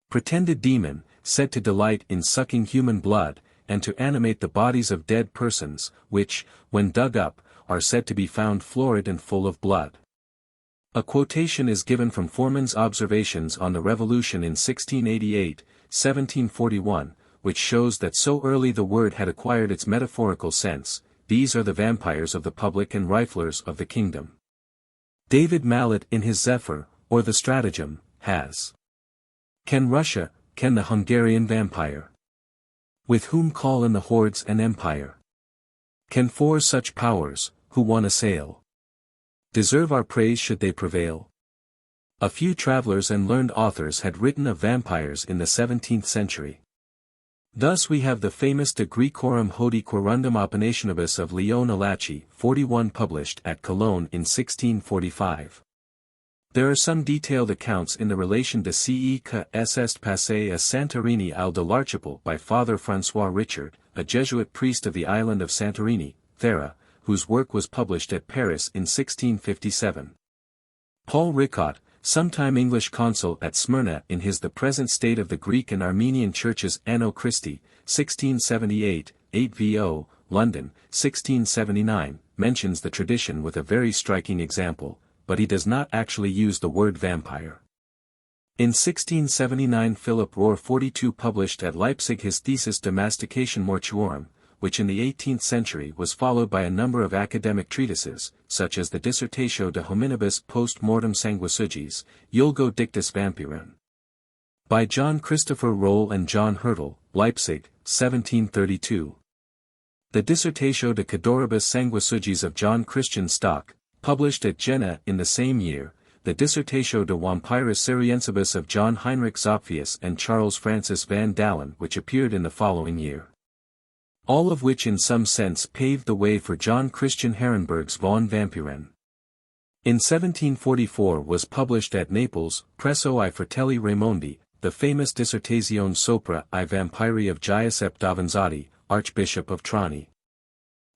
Pretended demon, said to delight in sucking human blood, and to animate the bodies of dead persons, which, when dug up, are said to be found florid and full of blood. A quotation is given from Forman's observations on the Revolution in 1688, 1741, which shows that so early the word had acquired its metaphorical sense. These are the vampires of the public and riflers of the kingdom. David Mallet in his Zephyr, or the Stratagem, has. Can Russia, can the Hungarian vampire? With whom call in the hordes an empire? Can four such powers, who one assail, deserve our praise should they prevail? A few travelers and learned authors had written of vampires in the 17th century. Thus we have the famous De Graecorum Hodie Quorundum Opinationibus of Leon Alachi, 41 published at Cologne in 1645. There are some detailed accounts in the Relation de ce que est passé à Santorini al de l'Archipel by Father François Richard, a Jesuit priest of the island of Santorini, Thera, whose work was published at Paris in 1657. Paul Ricaud, sometime English consul at Smyrna in his The Present State of the Greek and Armenian Churches Anno Christi, 1678, 8 vo, London, 1679, mentions the tradition with a very striking example, but he does not actually use the word vampire. In 1679 Philip Rohr 42 published at Leipzig his thesis De Mastication Mortuorum, which in the 18th century was followed by a number of academic treatises, such as the Dissertatio de Hominibus Post Mortem Sanguisugis, Julgo Dictus Vampirum, by John Christopher Roll and John Hertel, Leipzig, 1732. The Dissertatio de Cadoribus Sanguisugis of John Christian Stock, published at Jena in the same year, the Dissertatio de Vampirus Syriensibus of John Heinrich Zopfius and Charles Francis van Dalen, which appeared in the following year. All of which in some sense paved the way for John Christian Herrenberg's Von Vampiren. In 1744 was published at Naples, Presso I Fratelli Raimondi, the famous Dissertazione sopra I Vampiri of Giuseppe Davanzati, Archbishop of Trani.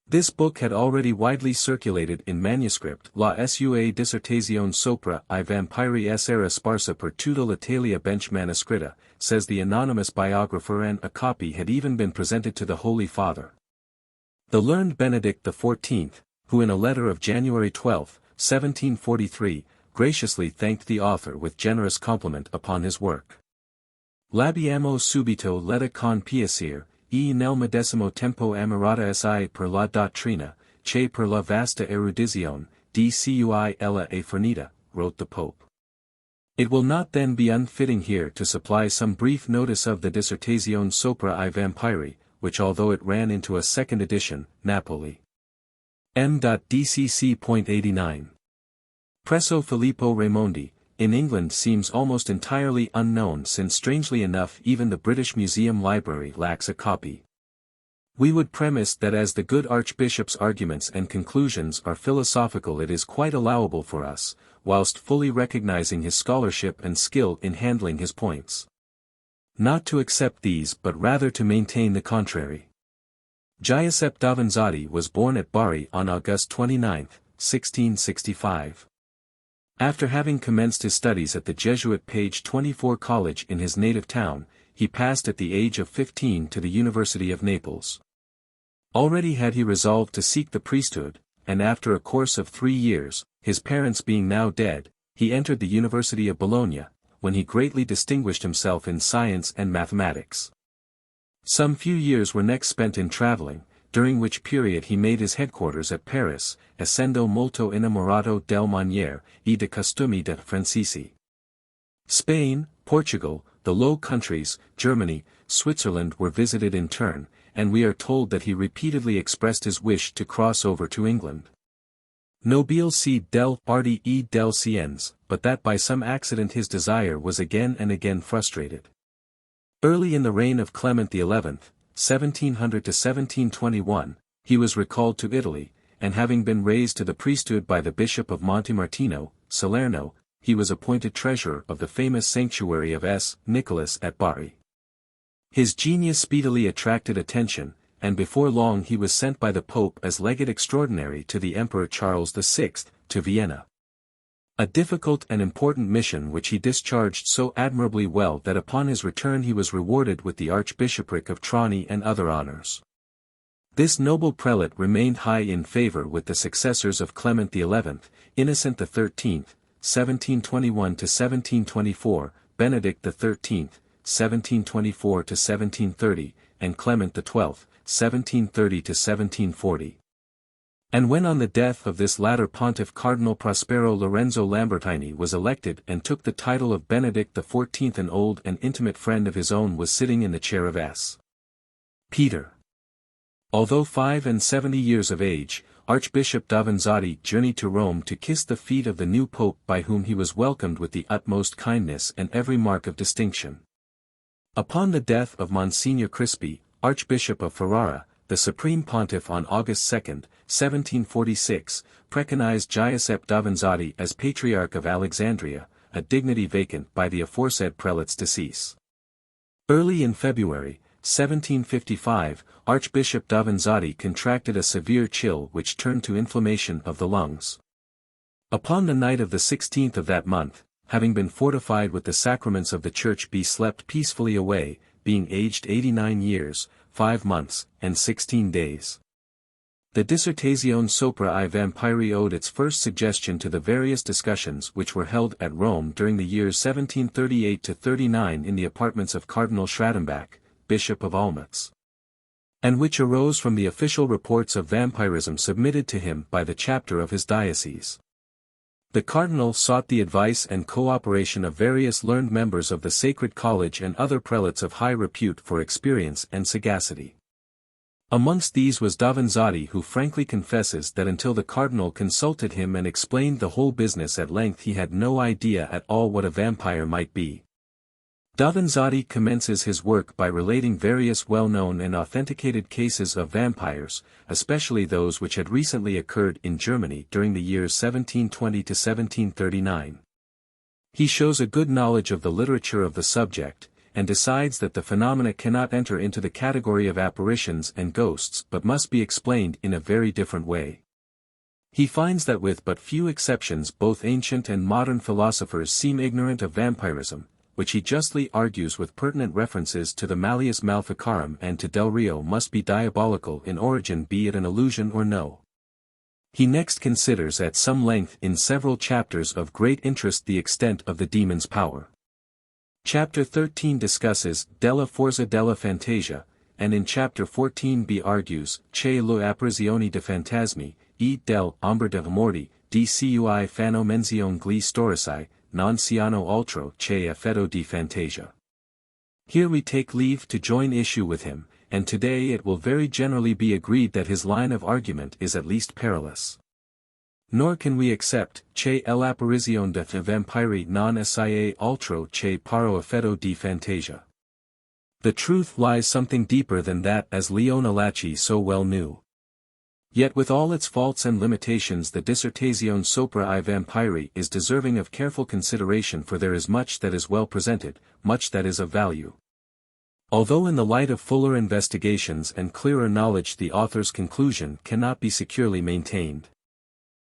This book had already widely circulated in manuscript. La sua Dissertazione sopra I Vampiri era sparsa per tutta l'Italia bench manuscritta, says the anonymous biographer, and a copy had even been presented to the Holy Father. The learned Benedict XIV, who in a letter of January 12, 1743, graciously thanked the author with generous compliment upon his work. L'abbiamo subito letta con piacere, e nel medesimo tempo ammirata assai per la dottrina, che per la vasta erudizione, di cui ella è fornita, wrote the Pope. It will not then be unfitting here to supply some brief notice of the Dissertazione sopra I Vampiri, which although it ran into a second edition, Napoli. M.DCC.89. Presso Filippo Raimondi, in England seems almost entirely unknown since strangely enough even the British Museum Library lacks a copy. We would premise that as the good Archbishop's arguments and conclusions are philosophical, it is quite allowable for us, whilst fully recognizing his scholarship and skill in handling his points, not to accept these but rather to maintain the contrary. Giuseppe Davanzati was born at Bari on August 29, 1665. After having commenced his studies at the Jesuit Page 24 College in his native town, he passed at the age of 15 to the University of Naples. Already had he resolved to seek the priesthood, and after a course of 3 years, his parents being now dead, he entered the University of Bologna, when he greatly distinguished himself in science and mathematics. Some few years were next spent in travelling, during which period he made his headquarters at Paris, essendo molto innamorato del maniere e de costumi de Francesi. Spain, Portugal, the Low Countries, Germany, Switzerland were visited in turn, and we are told that he repeatedly expressed his wish to cross over to England. Nobile si del arti e del scienze, but that by some accident his desire was again and again frustrated. Early in the reign of Clement XI, 1700 to 1721, he was recalled to Italy, and having been raised to the priesthood by the Bishop of Montemartino, Salerno, he was appointed treasurer of the famous sanctuary of S. Nicholas at Bari. His genius speedily attracted attention, and before long he was sent by the Pope as legate extraordinary to the Emperor Charles VI, to Vienna. A difficult and important mission which he discharged so admirably well that upon his return he was rewarded with the Archbishopric of Trani and other honors. This noble prelate remained high in favor with the successors of Clement XI, Innocent XIII, 1721 to 1724, Benedict XIII, 1724 to 1730, and Clement XII, 1730 to 1740. And when on the death of this latter pontiff Cardinal Prospero Lorenzo Lambertini was elected and took the title of Benedict XIV, an old and intimate friend of his own was sitting in the chair of S. Peter. Although 75 years of age, Archbishop Davanzati journeyed to Rome to kiss the feet of the new pope by whom he was welcomed with the utmost kindness and every mark of distinction. Upon the death of Monsignor Crispi, Archbishop of Ferrara, the Supreme Pontiff on August 2, 1746, preconized Giuseppe Davanzati as Patriarch of Alexandria, a dignity vacant by the aforesaid prelate's decease. Early in February, 1755, Archbishop Davanzati contracted a severe chill which turned to inflammation of the lungs. Upon the night of the 16th of that month, having been fortified with the sacraments of the Church, he slept peacefully away, being aged 89 years, 5 months, and 16 days. The Dissertazione sopra I Vampiri owed its first suggestion to the various discussions which were held at Rome during the years 1738–39 in the apartments of Cardinal Schradenbach, Bishop of Olmütz, and which arose from the official reports of vampirism submitted to him by the chapter of his diocese. The cardinal sought the advice and cooperation of various learned members of the Sacred College and other prelates of high repute for experience and sagacity. Amongst these was Davanzati, who frankly confesses that until the cardinal consulted him and explained the whole business at length he had no idea at all what a vampire might be. Davanzati commences his work by relating various well-known and authenticated cases of vampires, especially those which had recently occurred in Germany during the years 1720 to 1739. He shows a good knowledge of the literature of the subject, and decides that the phenomena cannot enter into the category of apparitions and ghosts but must be explained in a very different way. He finds that with but few exceptions both ancient and modern philosophers seem ignorant of vampirism, which he justly argues with pertinent references to the Malleus Maleficarum and to Del Rio must be diabolical in origin, be it an illusion or no. He next considers at some length in several chapters of great interest the extent of the demon's power. Chapter 13 discusses Della Forza della Fantasia, and in chapter 14b argues Che le apparizioni de fantasmi, e del ombre de morti, di cui fano menzione gli storici, non siano altro che effetto di fantasia. Here we take leave to join issue with him, and today it will very generally be agreed that his line of argument is at least perilous. Nor can we accept, che l'apparizione de vampiri non sia altro che paro effetto di fantasia. The truth lies something deeper than that, as Leone Laci so well knew. Yet with all its faults and limitations, the Dissertazione sopra I vampiri is deserving of careful consideration, for there is much that is well presented, much that is of value. Although in the light of fuller investigations and clearer knowledge the author's conclusion cannot be securely maintained.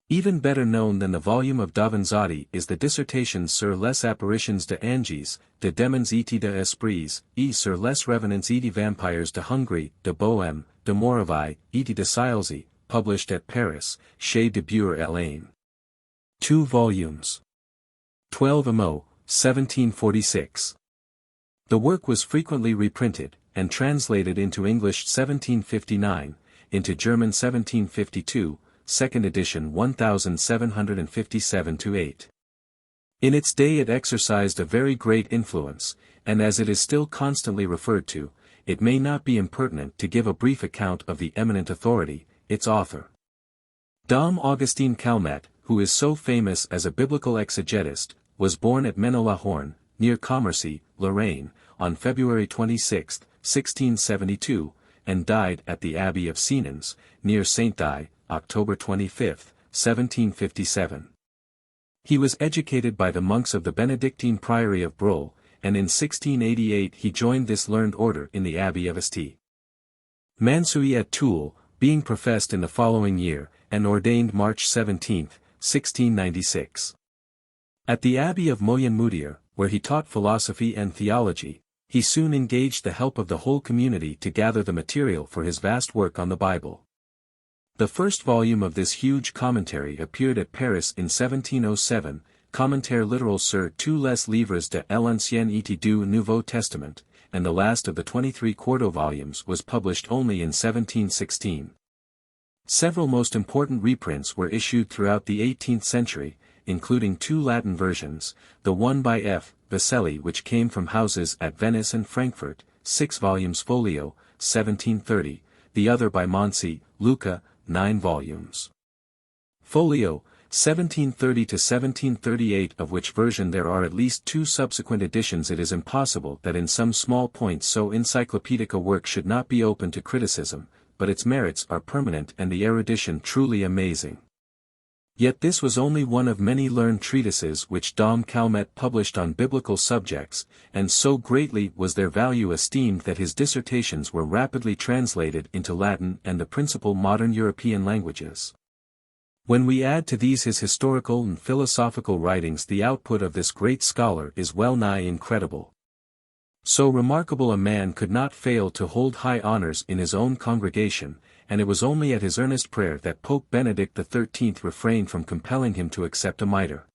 Even better known than the volume of Davanzati is the Dissertation sur les apparitions de anges, de démons et de esprits, et sur les revenants et de vampires de Hongrie, de Bohème, de Moravie, et de Silesia, published at Paris, chez de Bure-Hélène. 2 volumes. 12 Amo, 1746. The work was frequently reprinted, and translated into English 1759, into German 1752, second edition 1757-8. In its day it exercised a very great influence, and as it is still constantly referred to, it may not be impertinent to give a brief account of the eminent authority, its author. Dom Augustin Calmet, who is so famous as a biblical exegetist, was born at Ménil-la-Horne, near Commercy, Lorraine, on February 26, 1672, and died at the Abbey of Senans, near Saint-Dié, October 25, 1757. He was educated by the monks of the Benedictine Priory of Brole, and in 1688 he joined this learned order in the Abbey of St. Mansuy at Toul, being professed in the following year, and ordained March 17, 1696. At the Abbey of Moyenmoutier, where he taught philosophy and theology, he soon engaged the help of the whole community to gather the material for his vast work on the Bible. The first volume of this huge commentary appeared at Paris in 1707, Commentaire littéral sur tous les livres de l'Ancien et du Nouveau Testament, and the last of the 23 quarto volumes was published only in 1716. Several most important reprints were issued throughout the 18th century, including 2 Latin versions, the one by F. Vaselli which came from houses at Venice and Frankfurt, 6 volumes folio, 1730, the other by Monsi, Luca, 9 volumes. Folio, 1730 to 1738, of which version there are at least 2 subsequent editions. It is impossible that in some small points so encyclopedic a work should not be open to criticism, but its merits are permanent and the erudition truly amazing. Yet this was only one of many learned treatises which Dom Calmet published on biblical subjects, and so greatly was their value esteemed that his dissertations were rapidly translated into Latin and the principal modern European languages. When we add to these his historical and philosophical writings, the output of this great scholar is well nigh incredible. So remarkable a man could not fail to hold high honors in his own congregation, and it was only at his earnest prayer that Pope Benedict XIII refrained from compelling him to accept a mitre.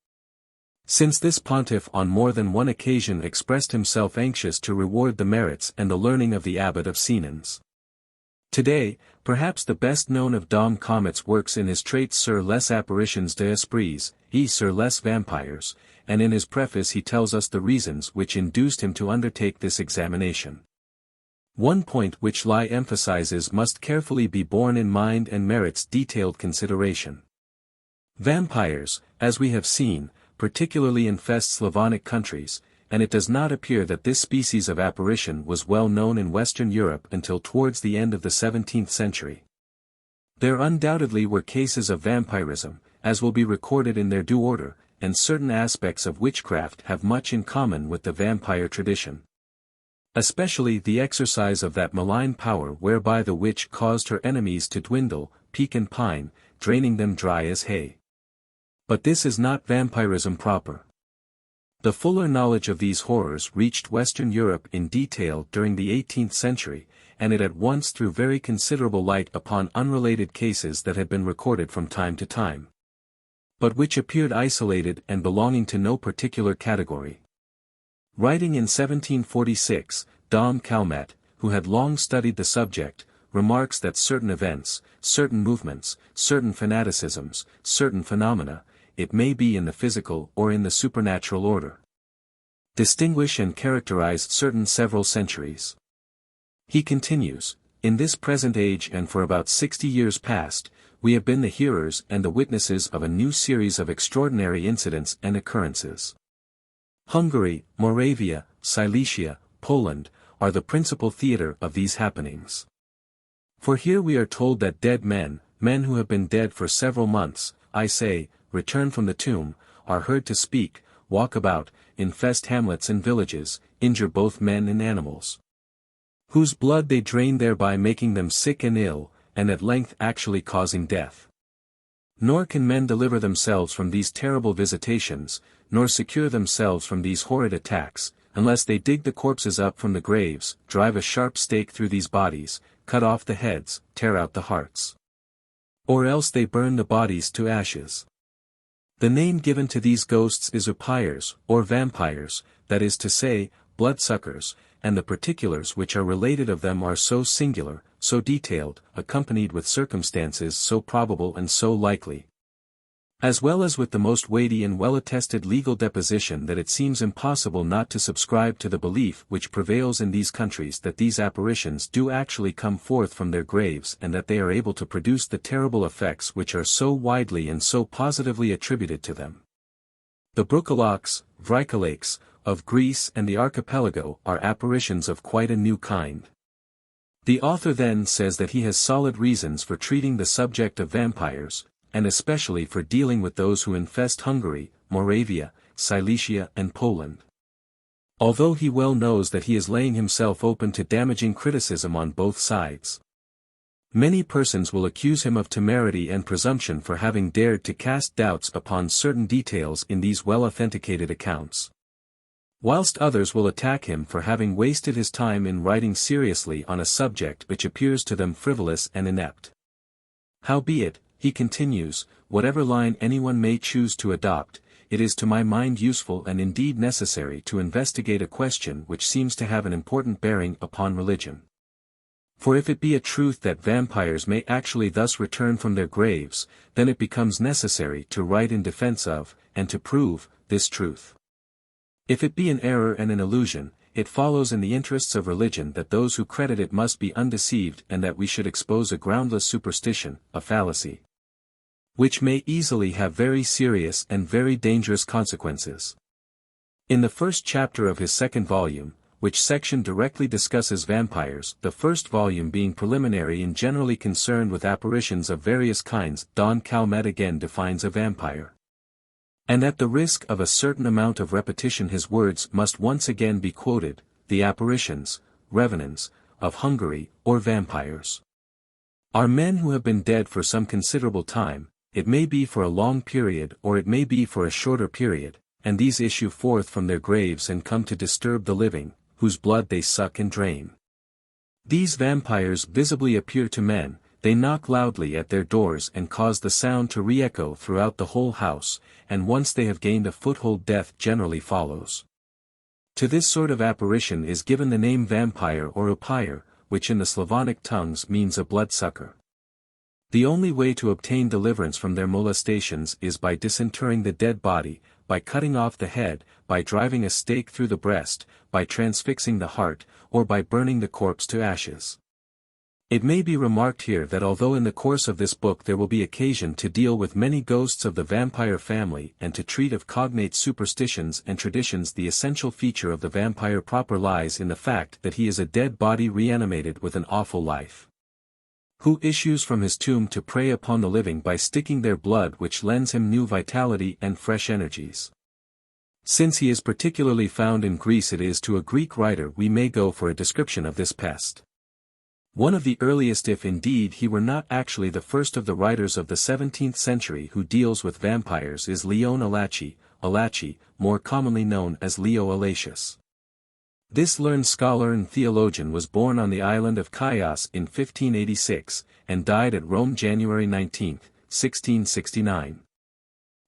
Since this pontiff on more than one occasion expressed himself anxious to reward the merits and the learning of the abbot of Senans. Today, perhaps the best known of Dom Calmet's works in his traits sur les apparitions d'esprits, et sur les vampires, and in his preface he tells us the reasons which induced him to undertake this examination. One point which Lai emphasizes must carefully be borne in mind and merits detailed consideration. Vampires, as we have seen, particularly infest Slavonic countries, and it does not appear that this species of apparition was well known in Western Europe until towards the end of the 17th century. There undoubtedly were cases of vampirism, as will be recorded in their due order, and certain aspects of witchcraft have much in common with the vampire tradition. Especially the exercise of that malign power whereby the witch caused her enemies to dwindle, peak and pine, draining them dry as hay. But this is not vampirism proper. The fuller knowledge of these horrors reached Western Europe in detail during the 18th century, and it at once threw very considerable light upon unrelated cases that had been recorded from time to time, but which appeared isolated and belonging to no particular category. Writing in 1746, Dom Calmet, who had long studied the subject, remarks that certain events, certain movements, certain fanaticisms, certain phenomena, it may be in the physical or in the supernatural order. Distinguish and characterize certain several centuries. He continues, in this present age and for about 60 years past, we have been the hearers and the witnesses of a new series of extraordinary incidents and occurrences. Hungary, Moravia, Silesia, Poland, are the principal theater of these happenings. For here we are told that dead men who have been dead for several months, I say, return from the tomb, are heard to speak, walk about, infest hamlets and villages, injure both men and animals, whose blood they drain, thereby making them sick and ill, and at length actually causing death. Nor can men deliver themselves from these terrible visitations, nor secure themselves from these horrid attacks, unless they dig the corpses up from the graves, drive a sharp stake through these bodies, cut off the heads, tear out the hearts. Or else they burn the bodies to ashes. The name given to these ghosts is upires, or vampires, that is to say, bloodsuckers, and the particulars which are related of them are so singular, so detailed, accompanied with circumstances so probable and so likely, as well as with the most weighty and well-attested legal deposition, that it seems impossible not to subscribe to the belief which prevails in these countries that these apparitions do actually come forth from their graves, and that they are able to produce the terrible effects which are so widely and so positively attributed to them. The Brucolocs, Vrykalacs, of Greece and the archipelago are apparitions of quite a new kind. The author then says that he has solid reasons for treating the subject of vampires, and especially for dealing with those who infest Hungary, Moravia, Silesia and Poland. Although he well knows that he is laying himself open to damaging criticism on both sides. Many persons will accuse him of temerity and presumption for having dared to cast doubts upon certain details in these well-authenticated accounts, whilst others will attack him for having wasted his time in writing seriously on a subject which appears to them frivolous and inept. Howbeit, he continues, whatever line anyone may choose to adopt, it is to my mind useful and indeed necessary to investigate a question which seems to have an important bearing upon religion. For if it be a truth that vampires may actually thus return from their graves, then it becomes necessary to write in defense of, and to prove, this truth. If it be an error and an illusion, it follows in the interests of religion that those who credit it must be undeceived, and that we should expose a groundless superstition, a fallacy, which may easily have very serious and very dangerous consequences. In the first chapter of his second volume, which section directly discusses vampires, the first volume being preliminary and generally concerned with apparitions of various kinds, Don Calmet again defines a vampire. And at the risk of a certain amount of repetition his words must once again be quoted, the apparitions, revenants, of Hungary, or vampires, are men who have been dead for some considerable time, it may be for a long period or it may be for a shorter period, and these issue forth from their graves and come to disturb the living, whose blood they suck and drain. These vampires visibly appear to men, they knock loudly at their doors and cause the sound to re-echo throughout the whole house, and once they have gained a foothold death generally follows. To this sort of apparition is given the name vampire or upire, which in the Slavonic tongues means a bloodsucker. The only way to obtain deliverance from their molestations is by disinterring the dead body, by cutting off the head, by driving a stake through the breast, by transfixing the heart, or by burning the corpse to ashes. It may be remarked here that although in the course of this book there will be occasion to deal with many ghosts of the vampire family and to treat of cognate superstitions and traditions, the essential feature of the vampire proper lies in the fact that he is a dead body reanimated with an awful life, who issues from his tomb to prey upon the living by sticking their blood, which lends him new vitality and fresh energies. Since he is particularly found in Greece, it is to a Greek writer we may go for a description of this pest. One of the earliest, if indeed he were not actually the first of the writers of the 17th century who deals with vampires, is Leon Alachi, more commonly known as Leo Alatius. This learned scholar and theologian was born on the island of Chios in 1586, and died at Rome January 19, 1669.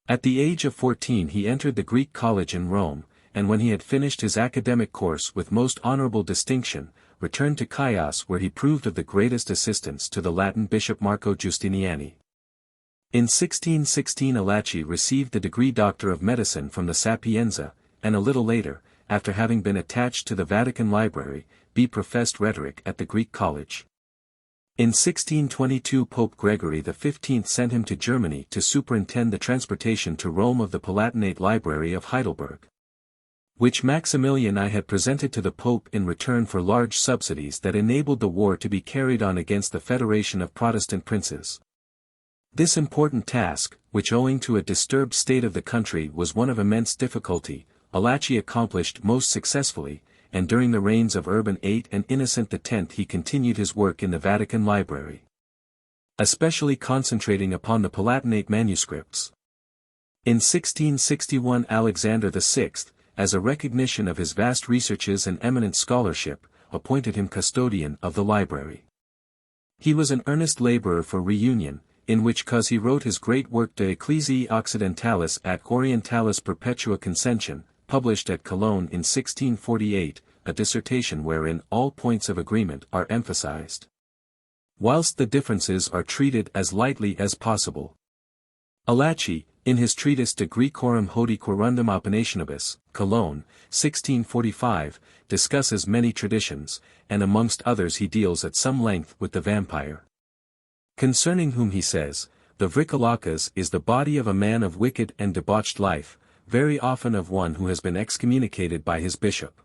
At the age of 14 he entered the Greek college in Rome, and when he had finished his academic course with most honorable distinction, returned to Chios, where he proved of the greatest assistance to the Latin bishop Marco Giustiniani. In 1616 Alachi received the degree Doctor of Medicine from the Sapienza, and a little later, after having been attached to the Vatican Library, professed rhetoric at the Greek College. In 1622 Pope Gregory XV sent him to Germany to superintend the transportation to Rome of the Palatinate Library of Heidelberg, which Maximilian I had presented to the Pope in return for large subsidies that enabled the war to be carried on against the Federation of Protestant Princes. This important task, which owing to a disturbed state of the country was one of immense difficulty, Alachi accomplished most successfully, and during the reigns of Urban VIII and Innocent X he continued his work in the Vatican Library, especially concentrating upon the Palatinate manuscripts. In 1661 Alexander VI, as a recognition of his vast researches and eminent scholarship, appointed him custodian of the library. He was an earnest laborer for reunion, in which cause he wrote his great work De Ecclesiae Occidentalis et Orientalis Perpetua Consentium, published at Cologne in 1648, a dissertation wherein all points of agreement are emphasized, whilst the differences are treated as lightly as possible. Alachi, in his treatise De Graecorum Hodie Quorundum Opinationibus, Cologne, 1645, discusses many traditions, and amongst others he deals at some length with the vampire, concerning whom he says, the Vrikalakas is the body of a man of wicked and debauched life, very often of one who has been excommunicated by his bishop.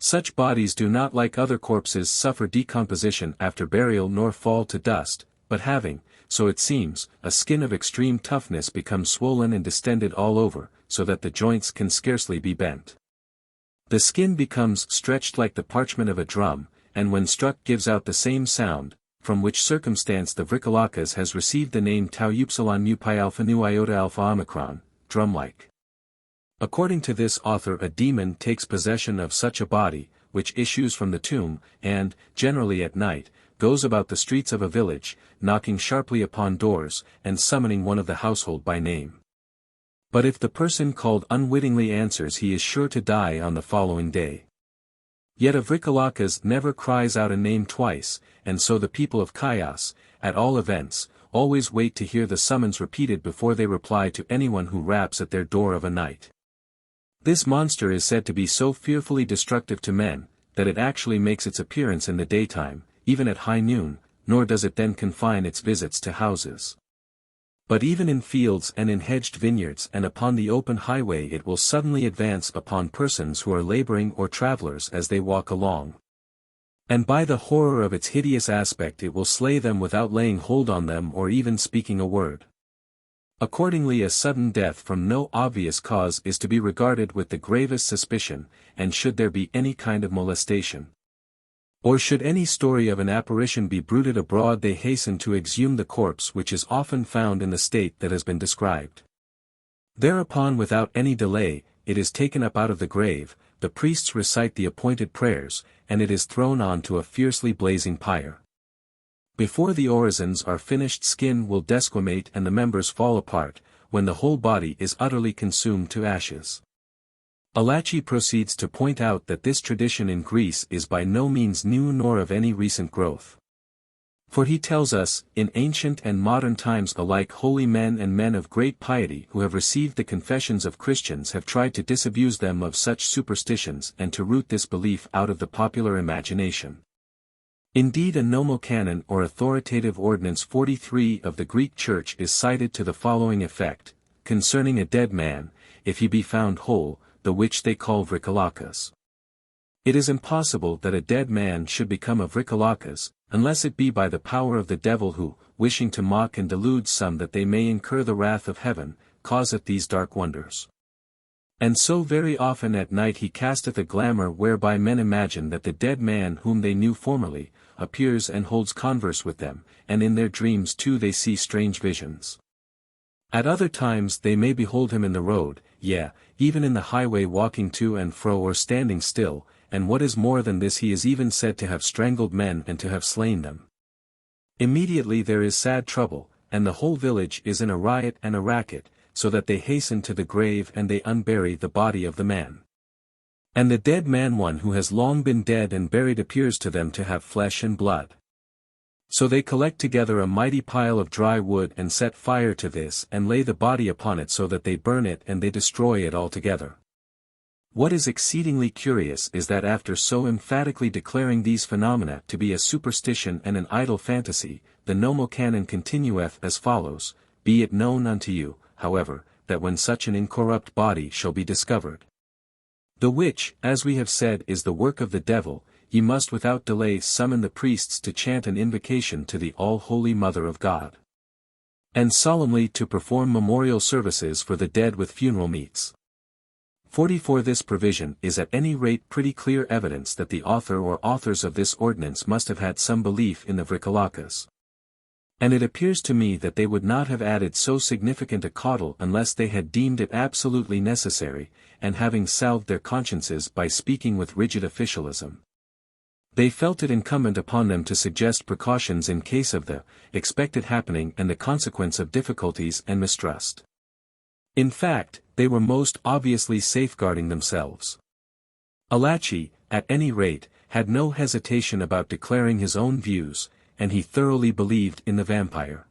Such bodies do not like other corpses suffer decomposition after burial nor fall to dust, but having, so it seems, a skin of extreme toughness become swollen and distended all over, so that the joints can scarcely be bent. The skin becomes stretched like the parchment of a drum, and when struck gives out the same sound, from which circumstance the Vrikalakas has received the name tau upsilon mu pi alpha nu iota alpha omicron, drum-like. According to this author a demon takes possession of such a body, which issues from the tomb, and, generally at night, goes about the streets of a village, knocking sharply upon doors, and summoning one of the household by name. But if the person called unwittingly answers he is sure to die on the following day. Yet a Vrikalakas never cries out a name twice, and so the people of Chios, at all events, always wait to hear the summons repeated before they reply to anyone who raps at their door of a night. This monster is said to be so fearfully destructive to men, that it actually makes its appearance in the daytime, even at high noon, nor does it then confine its visits to houses, but even in fields and in hedged vineyards and upon the open highway it will suddenly advance upon persons who are laboring or travelers as they walk along. And by the horror of its hideous aspect it will slay them without laying hold on them or even speaking a word. Accordingly a sudden death from no obvious cause is to be regarded with the gravest suspicion, and should there be any kind of molestation, or should any story of an apparition be bruited abroad they hasten to exhume the corpse which is often found in the state that has been described. Thereupon without any delay, it is taken up out of the grave, the priests recite the appointed prayers, and it is thrown on to a fiercely blazing pyre. Before the orisons are finished skin will desquamate and the members fall apart, when the whole body is utterly consumed to ashes. Alachi proceeds to point out that this tradition in Greece is by no means new nor of any recent growth. For he tells us, in ancient and modern times alike holy men and men of great piety who have received the confessions of Christians have tried to disabuse them of such superstitions and to root this belief out of the popular imagination. Indeed a nomocanon or authoritative ordinance 43 of the Greek Church is cited to the following effect, concerning a dead man, if he be found whole, the which they call Vrikalakas. It is impossible that a dead man should become a Vrikalakas, unless it be by the power of the devil who, wishing to mock and delude some that they may incur the wrath of heaven, causeth these dark wonders. And so very often at night he casteth a glamour whereby men imagine that the dead man whom they knew formerly, appears and holds converse with them, and in their dreams too they see strange visions. At other times they may behold him in the road, yea, even in the highway walking to and fro or standing still, and what is more than this he is even said to have strangled men and to have slain them. Immediately there is sad trouble, and the whole village is in a riot and a racket, so that they hasten to the grave and they unbury the body of the man. And the dead man one who has long been dead and buried appears to them to have flesh and blood. So they collect together a mighty pile of dry wood and set fire to this and lay the body upon it so that they burn it and they destroy it altogether. What is exceedingly curious is that after so emphatically declaring these phenomena to be a superstition and an idle fantasy, the Nomo Canon continueth as follows: Be it known unto you, however, that when such an incorrupt body shall be discovered, the which, as we have said, is the work of the devil, ye must without delay summon the priests to chant an invocation to the all-holy Mother of God, and solemnly to perform memorial services for the dead with funeral meats. 44. This provision is at any rate pretty clear evidence that the author or authors of this ordinance must have had some belief in the Vrikalakas. And it appears to me that they would not have added so significant a caudle unless they had deemed it absolutely necessary, and having salved their consciences by speaking with rigid officialism, they felt it incumbent upon them to suggest precautions in case of the expected happening and the consequence of difficulties and mistrust. In fact, they were most obviously safeguarding themselves. Alachi, at any rate, had no hesitation about declaring his own views, and he thoroughly believed in the vampire.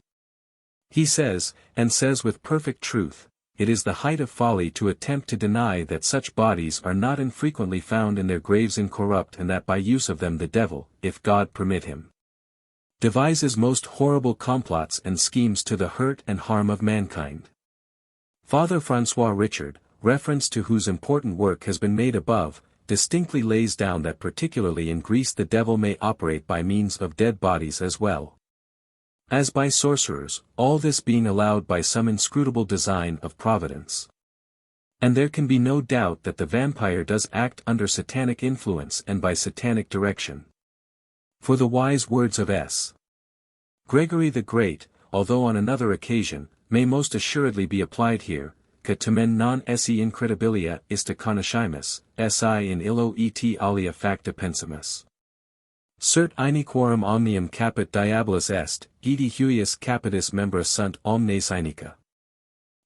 He says, and says with perfect truth, it is the height of folly to attempt to deny that such bodies are not infrequently found in their graves incorrupt, and that by use of them the devil, if God permit him, devises most horrible complots and schemes to the hurt and harm of mankind. Father François Richard, reference to whose important work has been made above, distinctly lays down that particularly in Greece the devil may operate by means of dead bodies as well as by sorcerers, all this being allowed by some inscrutable design of Providence. And there can be no doubt that the vampire does act under satanic influence and by satanic direction. For the wise words of S. Gregory the Great, although on another occasion, may most assuredly be applied here, que tamen non esse incredibilia ista conoscimus, si in illo et alia facta pensimus. Cert iniquorum omnium capit diabolus est, edi huius capitis membra sunt omnes inica.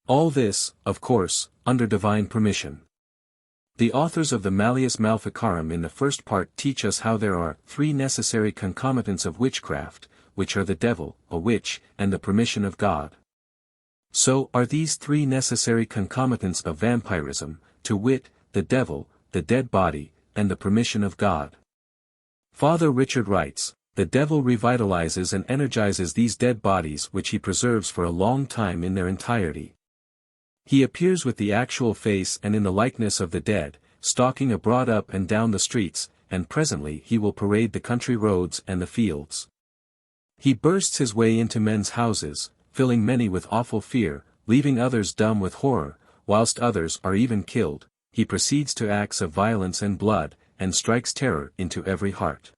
All this, of course, under divine permission. The authors of the Malleus Maleficarum in the first part teach us how there are 3 necessary concomitants of witchcraft, which are the devil, a witch, and the permission of God. So are these 3 necessary concomitants of vampirism, to wit, the devil, the dead body, and the permission of God. Father Richard writes, the devil revitalizes and energizes these dead bodies which he preserves for a long time in their entirety. He appears with the actual face and in the likeness of the dead, stalking abroad up and down the streets, and presently he will parade the country roads and the fields. He bursts his way into men's houses, filling many with awful fear, leaving others dumb with horror, whilst others are even killed. He proceeds to acts of violence and blood, and strikes terror into every heart.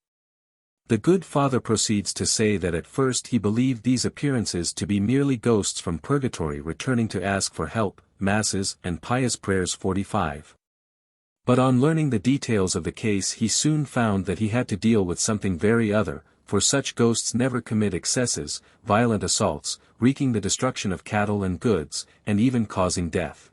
The good father proceeds to say that at first he believed these appearances to be merely ghosts from purgatory returning to ask for help, masses and pious prayers. 45. But on learning the details of the case he soon found that he had to deal with something very other, for such ghosts never commit excesses, violent assaults, wreaking the destruction of cattle and goods, and even causing death.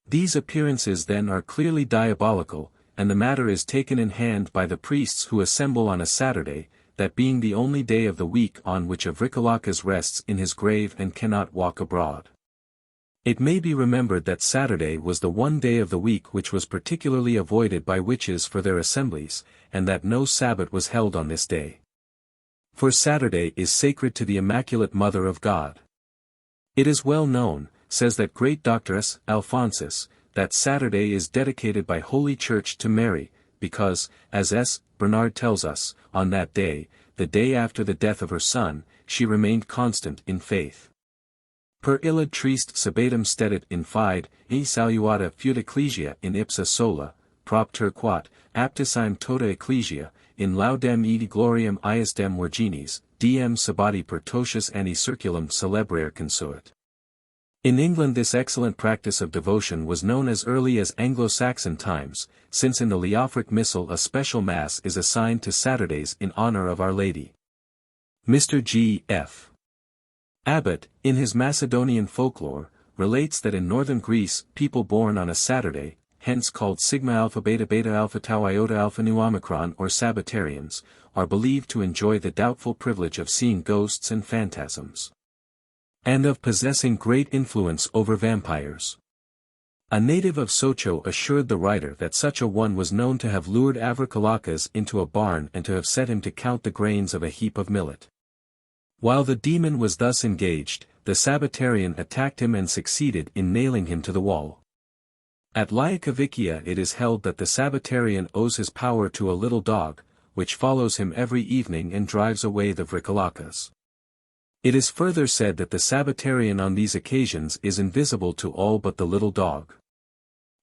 These appearances then are clearly diabolical, and the matter is taken in hand by the priests who assemble on a Saturday, that being the only day of the week on which a Vrikalakas rests in his grave and cannot walk abroad. It may be remembered that Saturday was the one day of the week which was particularly avoided by witches for their assemblies, and that no Sabbath was held on this day. For Saturday is sacred to the Immaculate Mother of God. It is well known, says that great Doctoress, Alphonsus, that Saturday is dedicated by Holy Church to Mary, because, as S. Bernard tells us, on that day, the day after the death of her son, she remained constant in faith. Per illa triste sabatum stedet in fide, e saluata fut ecclesia in ipsa sola, propter quat, aptisime tota ecclesia, in laudem edi gloriam iusdem virginis, diem sabati per totius anni circulum celebrare consuit. In England this excellent practice of devotion was known as early as Anglo-Saxon times, since in the Leofric Missal a special Mass is assigned to Saturdays in honor of Our Lady. Mr. G. F. Abbott, in his Macedonian folklore, relates that in northern Greece people born on a Saturday, hence called sigma alpha beta beta alpha tau iota alpha nu omicron or Sabbatarians, are believed to enjoy the doubtful privilege of seeing ghosts and phantasms, and of possessing great influence over vampires. A native of Socho assured the writer that such a one was known to have lured Avricalakas into a barn and to have set him to count the grains of a heap of millet. While the demon was thus engaged, the Sabbatarian attacked him and succeeded in nailing him to the wall. At Lyakavikia it is held that the Sabbatarian owes his power to a little dog, which follows him every evening and drives away the Vrikalakas. It is further said that the Sabbatarian on these occasions is invisible to all but the little dog.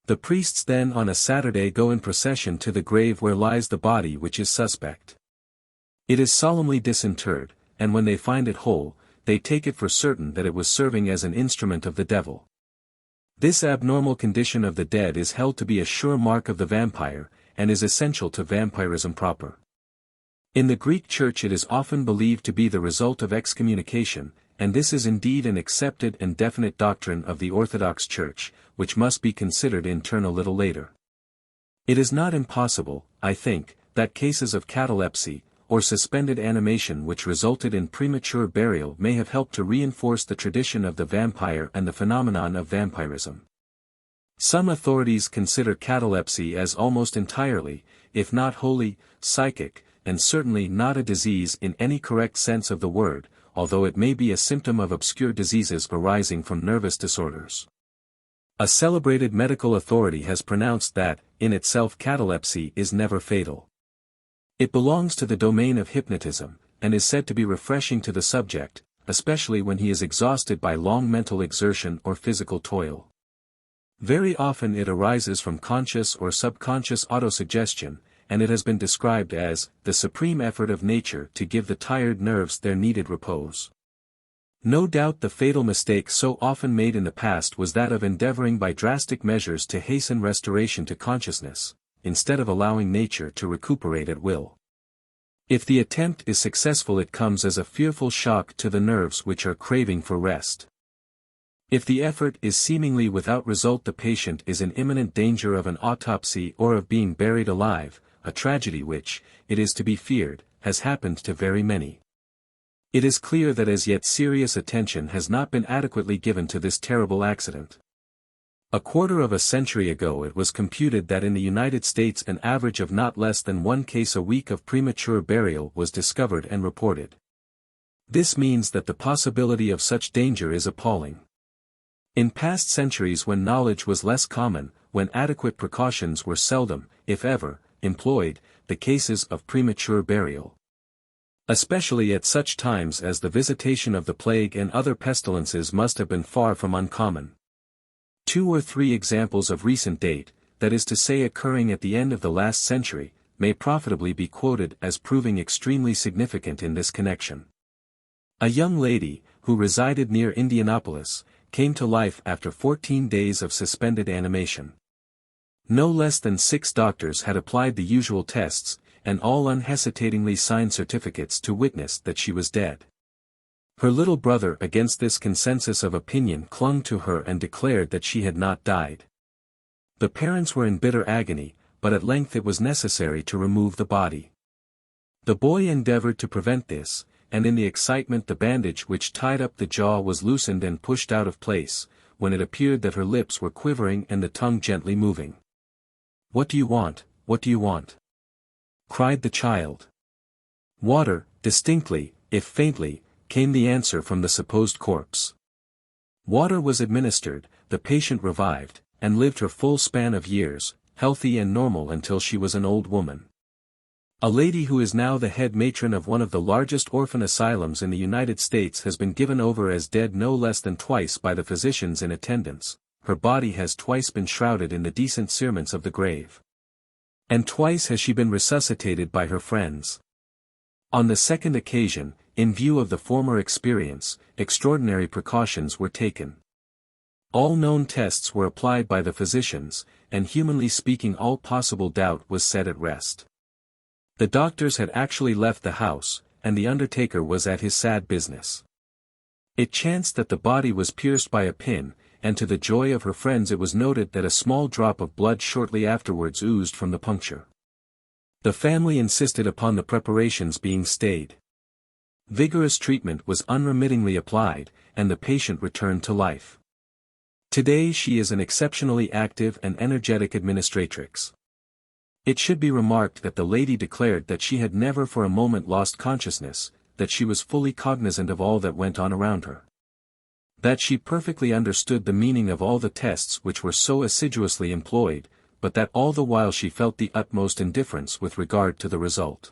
The priests then on a Saturday go in procession to the grave where lies the body which is suspect. It is solemnly disinterred, and when they find it whole, they take it for certain that it was serving as an instrument of the devil. This abnormal condition of the dead is held to be a sure mark of the vampire, and is essential to vampirism proper. In the Greek Church it is often believed to be the result of excommunication, and this is indeed an accepted and definite doctrine of the Orthodox Church, which must be considered in turn a little later. It is not impossible, I think, that cases of catalepsy, or suspended animation which resulted in premature burial may have helped to reinforce the tradition of the vampire and the phenomenon of vampirism. Some authorities consider catalepsy as almost entirely, if not wholly, psychic, and certainly not a disease in any correct sense of the word, although it may be a symptom of obscure diseases arising from nervous disorders. A celebrated medical authority has pronounced that, in itself catalepsy is never fatal. It belongs to the domain of hypnotism, and is said to be refreshing to the subject, especially when he is exhausted by long mental exertion or physical toil. Very often it arises from conscious or subconscious autosuggestion, and it has been described as the supreme effort of nature to give the tired nerves their needed repose. No doubt the fatal mistake so often made in the past was that of endeavoring by drastic measures to hasten restoration to consciousness, instead of allowing nature to recuperate at will. If the attempt is successful it comes as a fearful shock to the nerves which are craving for rest. If the effort is seemingly without result the patient is in imminent danger of an autopsy or of being buried alive, a tragedy which, it is to be feared, has happened to very many. It is clear that as yet serious attention has not been adequately given to this terrible accident. A quarter of a century ago it was computed that in the United States an average of not less than one case a week of premature burial was discovered and reported. This means that the possibility of such danger is appalling. In past centuries when knowledge was less common, when adequate precautions were seldom, if ever, employed, the cases of premature burial, especially at such times as the visitation of the plague and other pestilences, must have been far from uncommon. 2 or 3 examples of recent date, that is to say occurring at the end of the last century, may profitably be quoted as proving extremely significant in this connection. A young lady, who resided near Indianapolis, came to life after 14 days of suspended animation. No less than 6 doctors had applied the usual tests, and all unhesitatingly signed certificates to witness that she was dead. Her little brother against this consensus of opinion clung to her and declared that she had not died. The parents were in bitter agony, but at length it was necessary to remove the body. The boy endeavored to prevent this, and in the excitement the bandage which tied up the jaw was loosened and pushed out of place, when it appeared that her lips were quivering and the tongue gently moving. "What do you want? What do you want?" cried the child. "Water," distinctly, if faintly, came the answer from the supposed corpse. Water was administered, the patient revived, and lived her full span of years, healthy and normal until she was an old woman. A lady who is now the head matron of one of the largest orphan asylums in the United States has been given over as dead no less than twice by the physicians in attendance. Her body has twice been shrouded in the decent cerements of the grave. And twice has she been resuscitated by her friends. On the second occasion, in view of the former experience, extraordinary precautions were taken. All known tests were applied by the physicians, and humanly speaking all possible doubt was set at rest. The doctors had actually left the house, and the undertaker was at his sad business. It chanced that the body was pierced by a pin, and to the joy of her friends it was noted that a small drop of blood shortly afterwards oozed from the puncture. The family insisted upon the preparations being stayed. Vigorous treatment was unremittingly applied, and the patient returned to life. Today she is an exceptionally active and energetic administratrix. It should be remarked that the lady declared that she had never for a moment lost consciousness, that she was fully cognizant of all that went on around her. That she perfectly understood the meaning of all the tests which were so assiduously employed, but that all the while she felt the utmost indifference with regard to the result.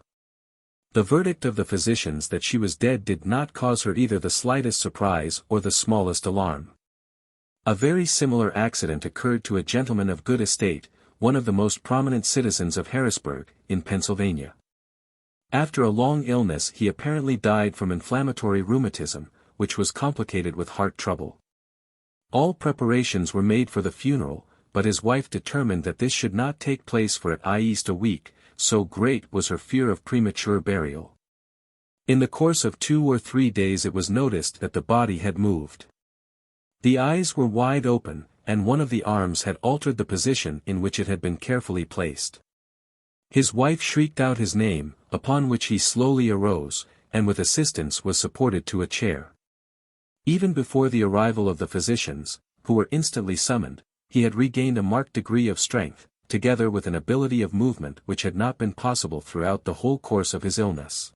The verdict of the physicians that she was dead did not cause her either the slightest surprise or the smallest alarm. A very similar accident occurred to a gentleman of good estate, one of the most prominent citizens of Harrisburg, in Pennsylvania. After a long illness he apparently died from inflammatory rheumatism, which was complicated with heart trouble. All preparations were made for the funeral, but his wife determined that this should not take place for at least a week, so great was her fear of premature burial. In the course of 2 or 3 days it was noticed that the body had moved. The eyes were wide open, and one of the arms had altered the position in which it had been carefully placed. His wife shrieked out his name, upon which he slowly arose, and with assistance was supported to a chair. Even before the arrival of the physicians, who were instantly summoned, he had regained a marked degree of strength, together with an ability of movement which had not been possible throughout the whole course of his illness.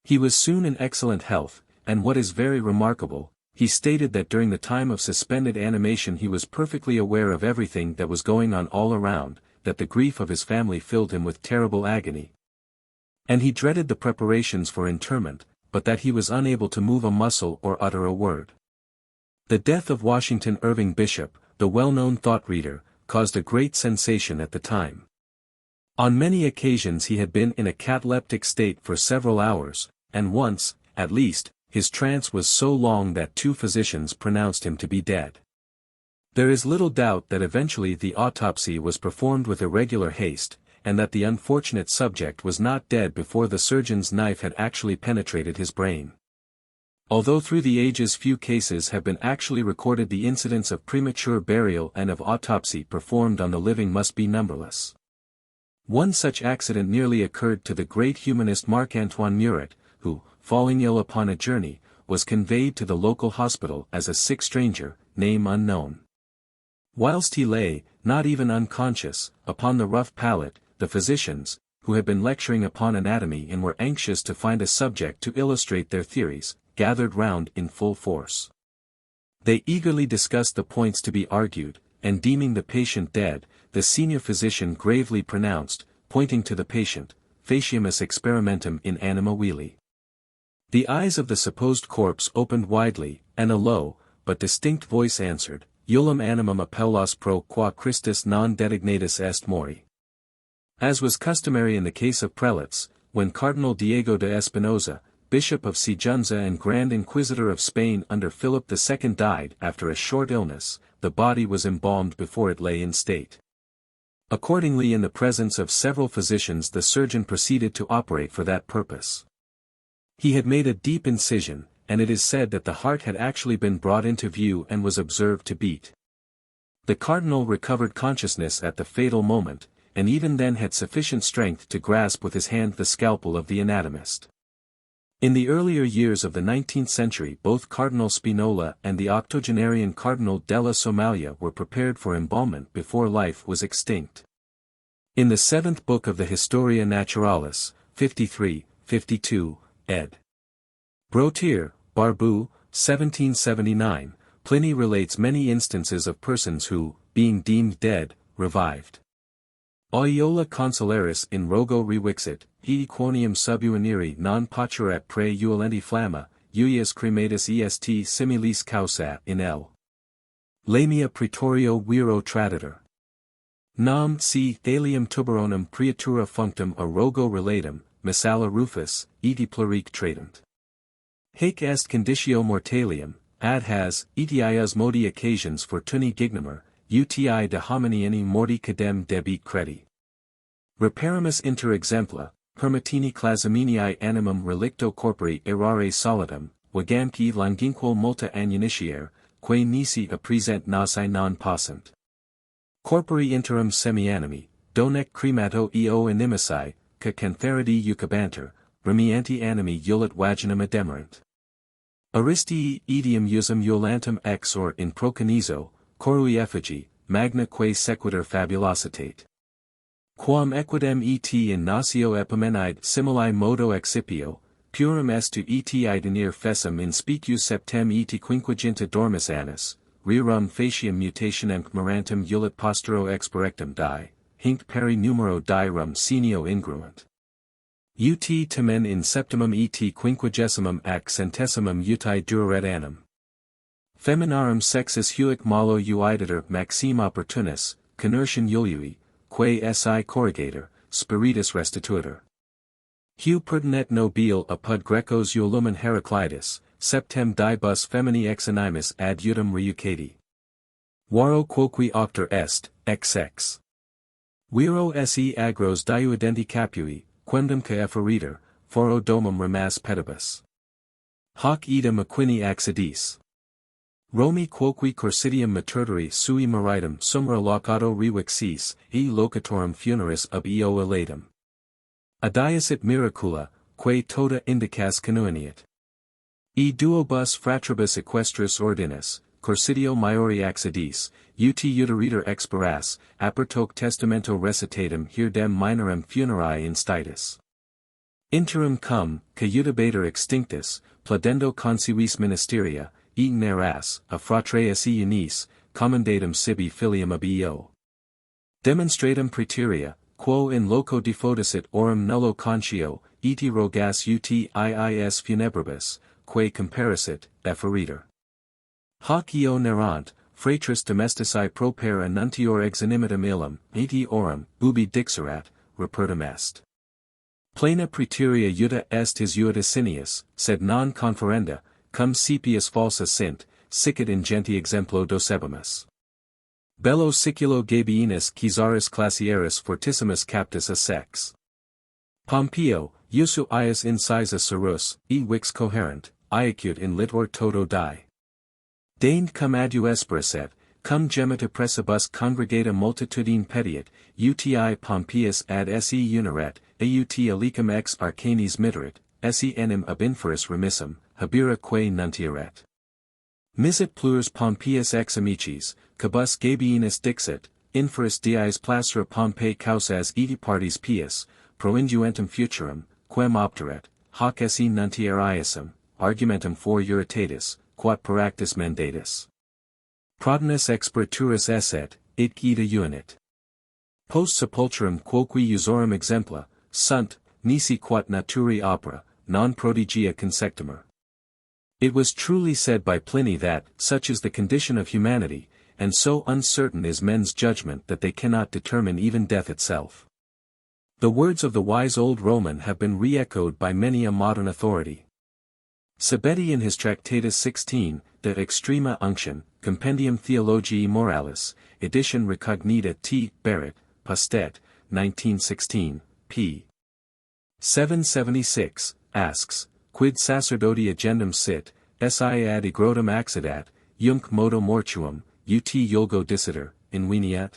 He was soon in excellent health, and what is very remarkable, he stated that during the time of suspended animation he was perfectly aware of everything that was going on all around, that the grief of his family filled him with terrible agony. And he dreaded the preparations for interment, but that he was unable to move a muscle or utter a word. The death of Washington Irving Bishop, the well-known thought reader, caused a great sensation at the time. On many occasions he had been in a cataleptic state for several hours, and once, at least, his trance was so long that 2 physicians pronounced him to be dead. There is little doubt that eventually the autopsy was performed with irregular haste, and that the unfortunate subject was not dead before the surgeon's knife had actually penetrated his brain. Although through the ages few cases have been actually recorded, the incidents of premature burial and of autopsy performed on the living must be numberless. One such accident nearly occurred to the great humanist Marc-Antoine Murat, who, falling ill upon a journey, was conveyed to the local hospital as a sick stranger, name unknown. Whilst he lay, not even unconscious, upon the rough pallet, the physicians, who had been lecturing upon anatomy and were anxious to find a subject to illustrate their theories, gathered round in full force. They eagerly discussed the points to be argued, and deeming the patient dead, the senior physician gravely pronounced, pointing to the patient, faciamus experimentum in anima vili. The eyes of the supposed corpse opened widely, and a low, but distinct voice answered, Iulum animum appellas pro qua Christus non dedignatus est mori. As was customary in the case of prelates, when Cardinal Diego de Espinosa, Bishop of Siguenza and Grand Inquisitor of Spain under Philip II died after a short illness, the body was embalmed before it lay in state. Accordingly, in the presence of several physicians, the surgeon proceeded to operate for that purpose. He had made a deep incision, and it is said that the heart had actually been brought into view and was observed to beat. The cardinal recovered consciousness at the fatal moment, and even then had sufficient strength to grasp with his hand the scalpel of the anatomist. In the earlier years of the 19th century, both Cardinal Spinola and the octogenarian Cardinal della Somalia were prepared for embalmment before life was extinct. In the 7th book of the Historia Naturalis, 53, 52, ed. Brotier, Barbu, 1779, Pliny relates many instances of persons who, being deemed dead, revived. Aeola consularis in rogo revixit, e quonium subuiniri non poturat pre uolenti flamma, uius crematus est similis causa in L. Lamia praetorio viro traditor. Nam si thalium tuberonum praetura functum a rogo relatum, missala rufus, eti plurique tradent. Haec est conditio mortalium, ad has, etiias modi occasions fortunae gignomer, uti de hominiini morti cadem debit credi. Reparamus inter exempla, permitini clasiminii animum relicto corpori errare solidum, vagamque longinquo multa anunitiare, quae nisi appresent nasi non passant. Corpori interim semianimi, donec cremato eo inimici, ca cantharidi eucabanter, remianti animi ulit vaginum ademerant. Aristii etium usum ulantem ex or in procanizo, corui effigy, magna quae sequitur fabulositate. Quam equidem et in natio epimenide simili modo excipio, purum est to et idenir fessum in specius septem et quinquaginta dormis annis, rerum facium mutationem morantum ulit postero experectum die, hinc peri numero dirum senio ingruent. Ut tamen in septimum et quinquagesimum ac centesimum uti duraret annum. Feminarum sexus huic malo uidator maxime opportunis, conertium Iului, quae si corrigator, spiritus restitutor. Hu pertinet nobile apud Grecos eulumen Heraclitus, septem dibus femini ex animis ad utum reucati. Varo quoque octor est, XX. Viro se agros diuidenti capui, quendam ca efferiter, foro domum remas pedibus. Hoc idem aquini accidis. Romi quoque corsidium maturturi sui maritum sumra locato revixis, locatorum funeris ab eo elatum. Adiacit miracula, quae tota indicas canuineat. Duobus fratribus equestris ordinis, corsidio maiori accidis, ut uteriter expiras, apertoque testamento recitatum hirdem minorem funerae instaitis. Interim cum, cautabator extinctus, pladendo consevis ministeria, eaten eras, a fratre se unis, commendatum sibi filium ab eo. Demonstratum praeterea, quo in loco defodicit orum nullo conscio, eti rogas utiis funebribus, quae comparicit, efferiter. Hoc eo nerant, fratris domestici proper annuntior exinimitum illum, eti orum, ubi dixerat, repertum est. Plena praeterea iuta est his iudicinius, sed non conferenda, cum sepius falsa sint, sicit ingenti exemplo docebimus. Bello siculo Gabienus Caesaris classieris fortissimus captus a sex. Pompeo, usu ius incisa serus, vix coherent, iacut in litor toto die. Deigned cum adu espericet, cum gemita pressibus congregata multitudine petiet, uti Pompeius ad se uneret, aut alicum ex arcanis mitterit, se enim ab inferis remissum, habira quae nuntiaret. Misit plures Pompeius ex amicis, cabus Gabienus dixit, inferis dies placera Pompei causas eti partis pius, proinduentum futurum, quem opteret, hoc se nuntiariusum, argumentum for uritatis, quod per actus mandatus. Prodinus expirituris esset, id ida uinit. Post sepulchrum quoque usorum exempla, sunt, nisi quod naturi opera, non prodigia consectumur. It was truly said by Pliny that, such is the condition of humanity, and so uncertain is men's judgment that they cannot determine even death itself. The words of the wise old Roman have been re-echoed by many a modern authority. Sabetti in his Tractatus 16, De Extrema Unction, Compendium Theologiae Moralis, edition recognita T. Barrett, Pastet, 1916, p. 776, asks, quid sacerdoti agendum sit, si ad egrodum accidat, iunc modo mortuum, ut iulgo dissiter, inveniat?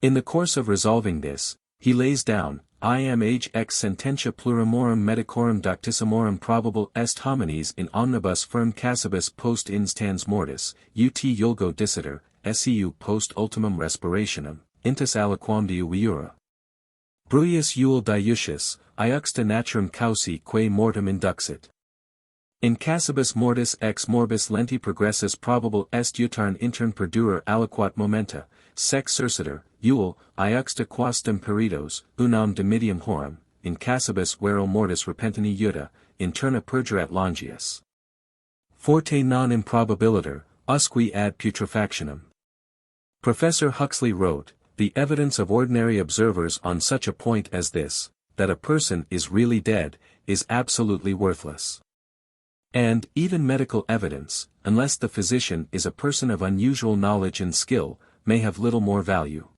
In the course of resolving this, he lays down, I am age ex sententia plurimorum medicorum doctissimorum probable est homines in omnibus firm casibus post instans mortis, ut iulgo dissiter, seu post ultimum respirationem, intus aliquam diu viura. Bruius Iul diucius, iuxta naturam causi quae mortem induxit. In casibus mortis ex morbis lenti progressus probable est utarn intern perduror aliquat momenta, sex surciter, Iul, iuxta quastem peritos, unam dimidium horum, in casibus vero mortis repentini iuta, interna perdurat longius. Forte non improbabiliter, usque ad putrefactionem. Professor Huxley wrote, the evidence of ordinary observers on such a point as this, that a person is really dead, is absolutely worthless. And, even medical evidence, unless the physician is a person of unusual knowledge and skill, may have little more value.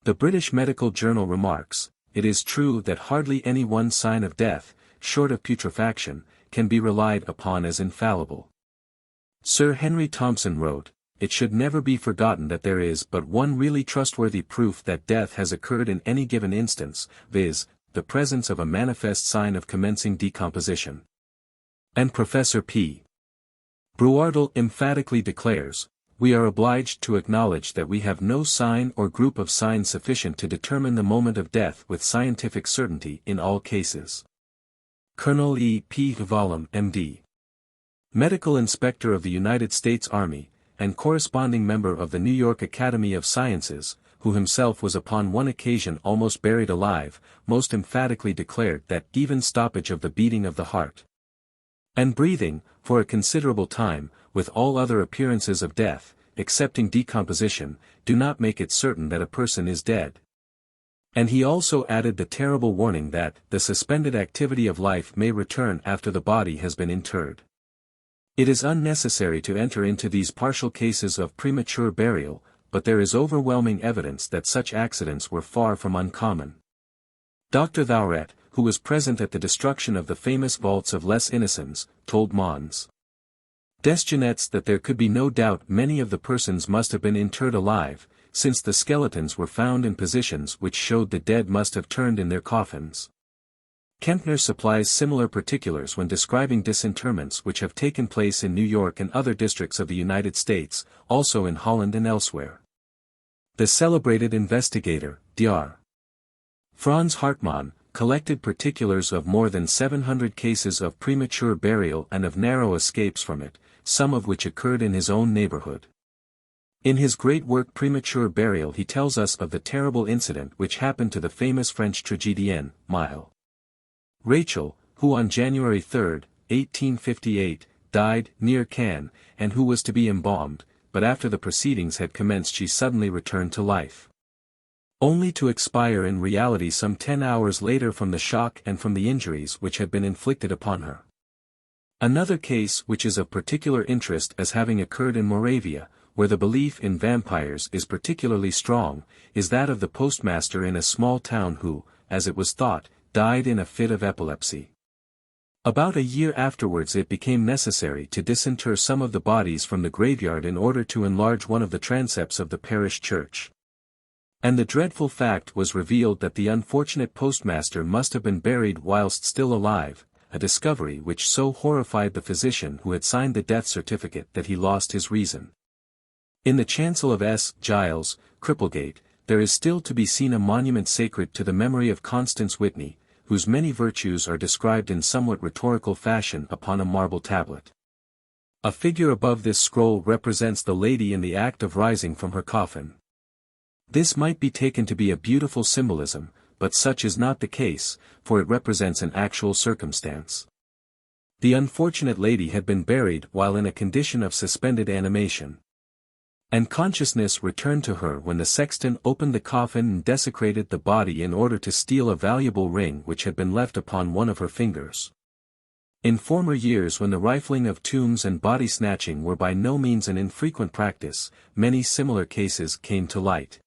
The British Medical Journal remarks, it is true that hardly any one sign of death, short of putrefaction, can be relied upon as infallible. Sir Henry Thompson wrote, "It should never be forgotten that there is but one really trustworthy proof that death has occurred in any given instance, viz., the presence of a manifest sign of commencing decomposition." And Professor P. Brouardel emphatically declares, "We are obliged to acknowledge that we have no sign or group of signs sufficient to determine the moment of death with scientific certainty in all cases." Colonel E. P. Vallam, M.D. Medical Inspector of the United States Army, and corresponding member of the New York Academy of Sciences, who himself was upon one occasion almost buried alive, most emphatically declared that even stoppage of the beating of the heart and breathing, for a considerable time, with all other appearances of death, excepting decomposition, do not make it certain that a person is dead. And he also added the terrible warning that the suspended activity of life may return after the body has been interred. It is unnecessary to enter into these partial cases of premature burial, but there is overwhelming evidence that such accidents were far from uncommon. Dr. Thouret, who was present at the destruction of the famous vaults of Les Innocents, told Mons. Desgenets that there could be no doubt many of the persons must have been interred alive, since the skeletons were found in positions which showed the dead must have turned in their coffins. Kempner supplies similar particulars when describing disinterments which have taken place in New York and other districts of the United States, also in Holland and elsewhere. The celebrated investigator, Dr. Franz Hartmann, collected particulars of more than 700 cases of premature burial and of narrow escapes from it, some of which occurred in his own neighborhood. In his great work Premature Burial he tells us of the terrible incident which happened to the famous French tragedienne, Mile. Rachel, who on January 3, 1858, died near Cannes, and who was to be embalmed, but after the proceedings had commenced she suddenly returned to life, only to expire in reality some 10 hours later from the shock and from the injuries which had been inflicted upon her. Another case which is of particular interest as having occurred in Moravia, where the belief in vampires is particularly strong, is that of the postmaster in a small town who, as it was thought, died in a fit of epilepsy. About a year afterwards it became necessary to disinter some of the bodies from the graveyard in order to enlarge one of the transepts of the parish church. And the dreadful fact was revealed that the unfortunate postmaster must have been buried whilst still alive, a discovery which so horrified the physician who had signed the death certificate that he lost his reason. In the chancel of S. Giles, Cripplegate, there is still to be seen a monument sacred to the memory of Constance Whitney, whose many virtues are described in somewhat rhetorical fashion upon a marble tablet. A figure above this scroll represents the lady in the act of rising from her coffin. This might be taken to be a beautiful symbolism, but such is not the case, for it represents an actual circumstance. The unfortunate lady had been buried while in a condition of suspended animation, and consciousness returned to her when the sexton opened the coffin and desecrated the body in order to steal a valuable ring which had been left upon one of her fingers. In former years when the rifling of tombs and body snatching were by no means an infrequent practice, many similar cases came to light.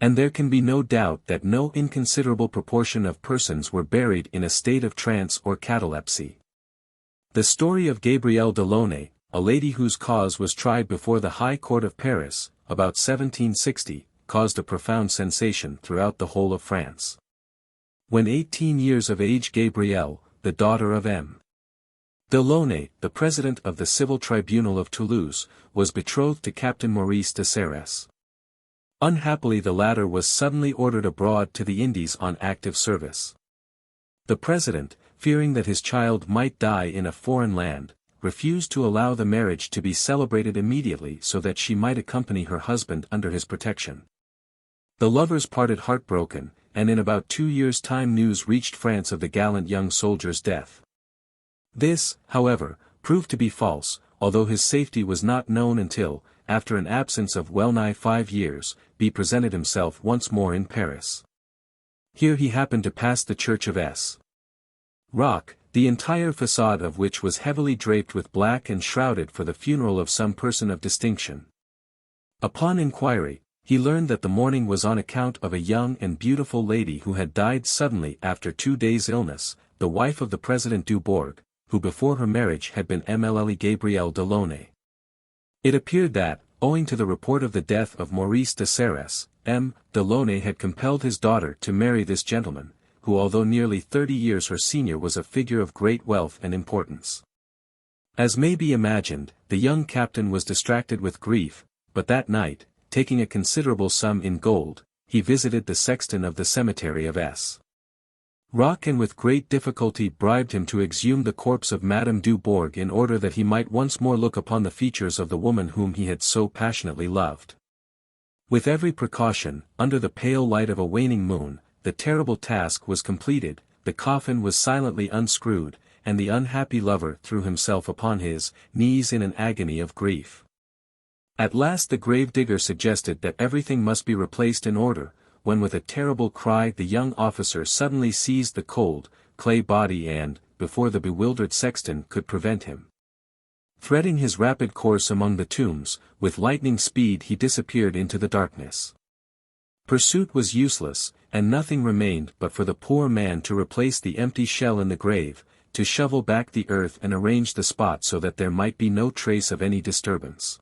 And there can be no doubt that no inconsiderable proportion of persons were buried in a state of trance or catalepsy. The story of Gabrielle Delaunay, a lady whose cause was tried before the High Court of Paris, about 1760, caused a profound sensation throughout the whole of France. When 18 years of age Gabrielle, the daughter of M. Delaunay, the president of the Civil Tribunal of Toulouse, was betrothed to Captain Maurice de Serres. Unhappily the latter was suddenly ordered abroad to the Indies on active service. The president, fearing that his child might die in a foreign land, refused to allow the marriage to be celebrated immediately so that she might accompany her husband under his protection. The lovers parted heartbroken, and in about 2 years' time news reached France of the gallant young soldier's death. This, however, proved to be false, although his safety was not known until, after an absence of well-nigh 5 years, he presented himself once more in Paris. Here he happened to pass the church of S. Rock, the entire facade of which was heavily draped with black and shrouded for the funeral of some person of distinction. Upon inquiry, he learned that the mourning was on account of a young and beautiful lady who had died suddenly after 2 days' illness, the wife of the President Dubourg, who before her marriage had been Mlle Gabrielle Delaunay. It appeared that, owing to the report of the death of Maurice de Serres, M. Delaunay had compelled his daughter to marry this gentleman, who although nearly 30 years her senior was a figure of great wealth and importance. As may be imagined, the young captain was distracted with grief, but that night, taking a considerable sum in gold, he visited the sexton of the cemetery of S. Rock and with great difficulty bribed him to exhume the corpse of Madame Dubourg in order that he might once more look upon the features of the woman whom he had so passionately loved. With every precaution, under the pale light of a waning moon, the terrible task was completed, the coffin was silently unscrewed, and the unhappy lover threw himself upon his knees in an agony of grief. At last the grave-digger suggested that everything must be replaced in order, when with a terrible cry the young officer suddenly seized the cold, clay body and, before the bewildered sexton could prevent him, threading his rapid course among the tombs, with lightning speed he disappeared into the darkness. Pursuit was useless, and nothing remained but for the poor man to replace the empty shell in the grave, to shovel back the earth and arrange the spot so that there might be no trace of any disturbance.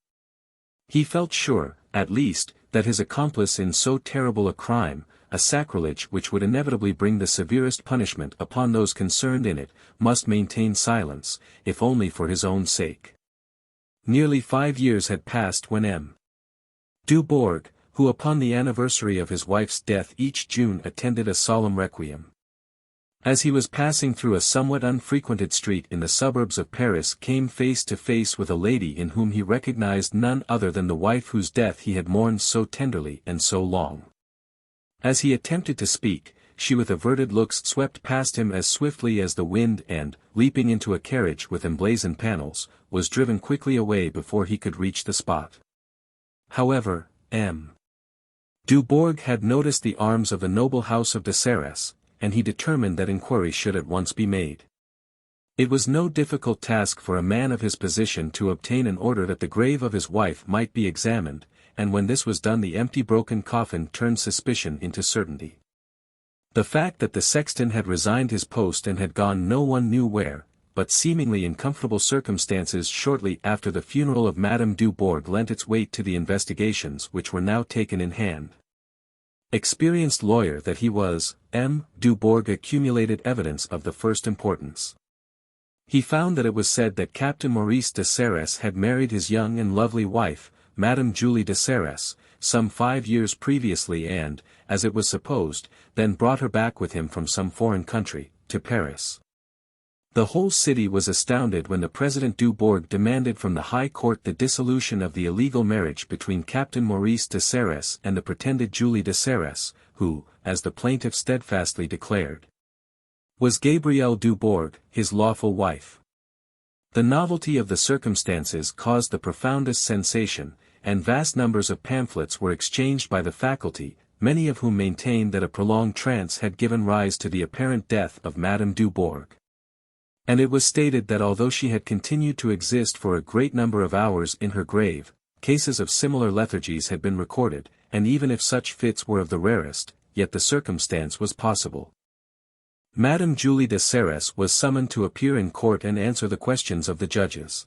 He felt sure, at least, that his accomplice in so terrible a crime, a sacrilege which would inevitably bring the severest punishment upon those concerned in it, must maintain silence, if only for his own sake. Nearly 5 years had passed when M. Dubourg, who upon the anniversary of his wife's death each June attended a solemn requiem. As he was passing through a somewhat unfrequented street in the suburbs of Paris, came face to face with a lady in whom he recognized none other than the wife whose death he had mourned so tenderly and so long. As he attempted to speak, she with averted looks swept past him as swiftly as the wind and, leaping into a carriage with emblazoned panels, was driven quickly away before he could reach the spot. However, M. Dubourg had noticed the arms of the noble house of de Serres, and he determined that inquiry should at once be made. It was no difficult task for a man of his position to obtain an order that the grave of his wife might be examined, and when this was done the empty broken coffin turned suspicion into certainty. The fact that the sexton had resigned his post and had gone no one knew where, but seemingly in comfortable circumstances shortly after the funeral of Madame Dubourg lent its weight to the investigations which were now taken in hand. Experienced lawyer that he was, M. Dubourg accumulated evidence of the first importance. He found that it was said that Captain Maurice de Serres had married his young and lovely wife, Madame Julie de Serres, some 5 years previously and, as it was supposed, then brought her back with him from some foreign country, to Paris. The whole city was astounded when the President Dubourg demanded from the High Court the dissolution of the illegal marriage between Captain Maurice de Serres and the pretended Julie de Serres, who, as the plaintiff steadfastly declared, was Gabrielle Dubourg, his lawful wife. The novelty of the circumstances caused the profoundest sensation, and vast numbers of pamphlets were exchanged by the faculty, many of whom maintained that a prolonged trance had given rise to the apparent death of Madame Dubourg. And it was stated that although she had continued to exist for a great number of hours in her grave, cases of similar lethargies had been recorded, and even if such fits were of the rarest, yet the circumstance was possible. Madame Julie de Serres was summoned to appear in court and answer the questions of the judges.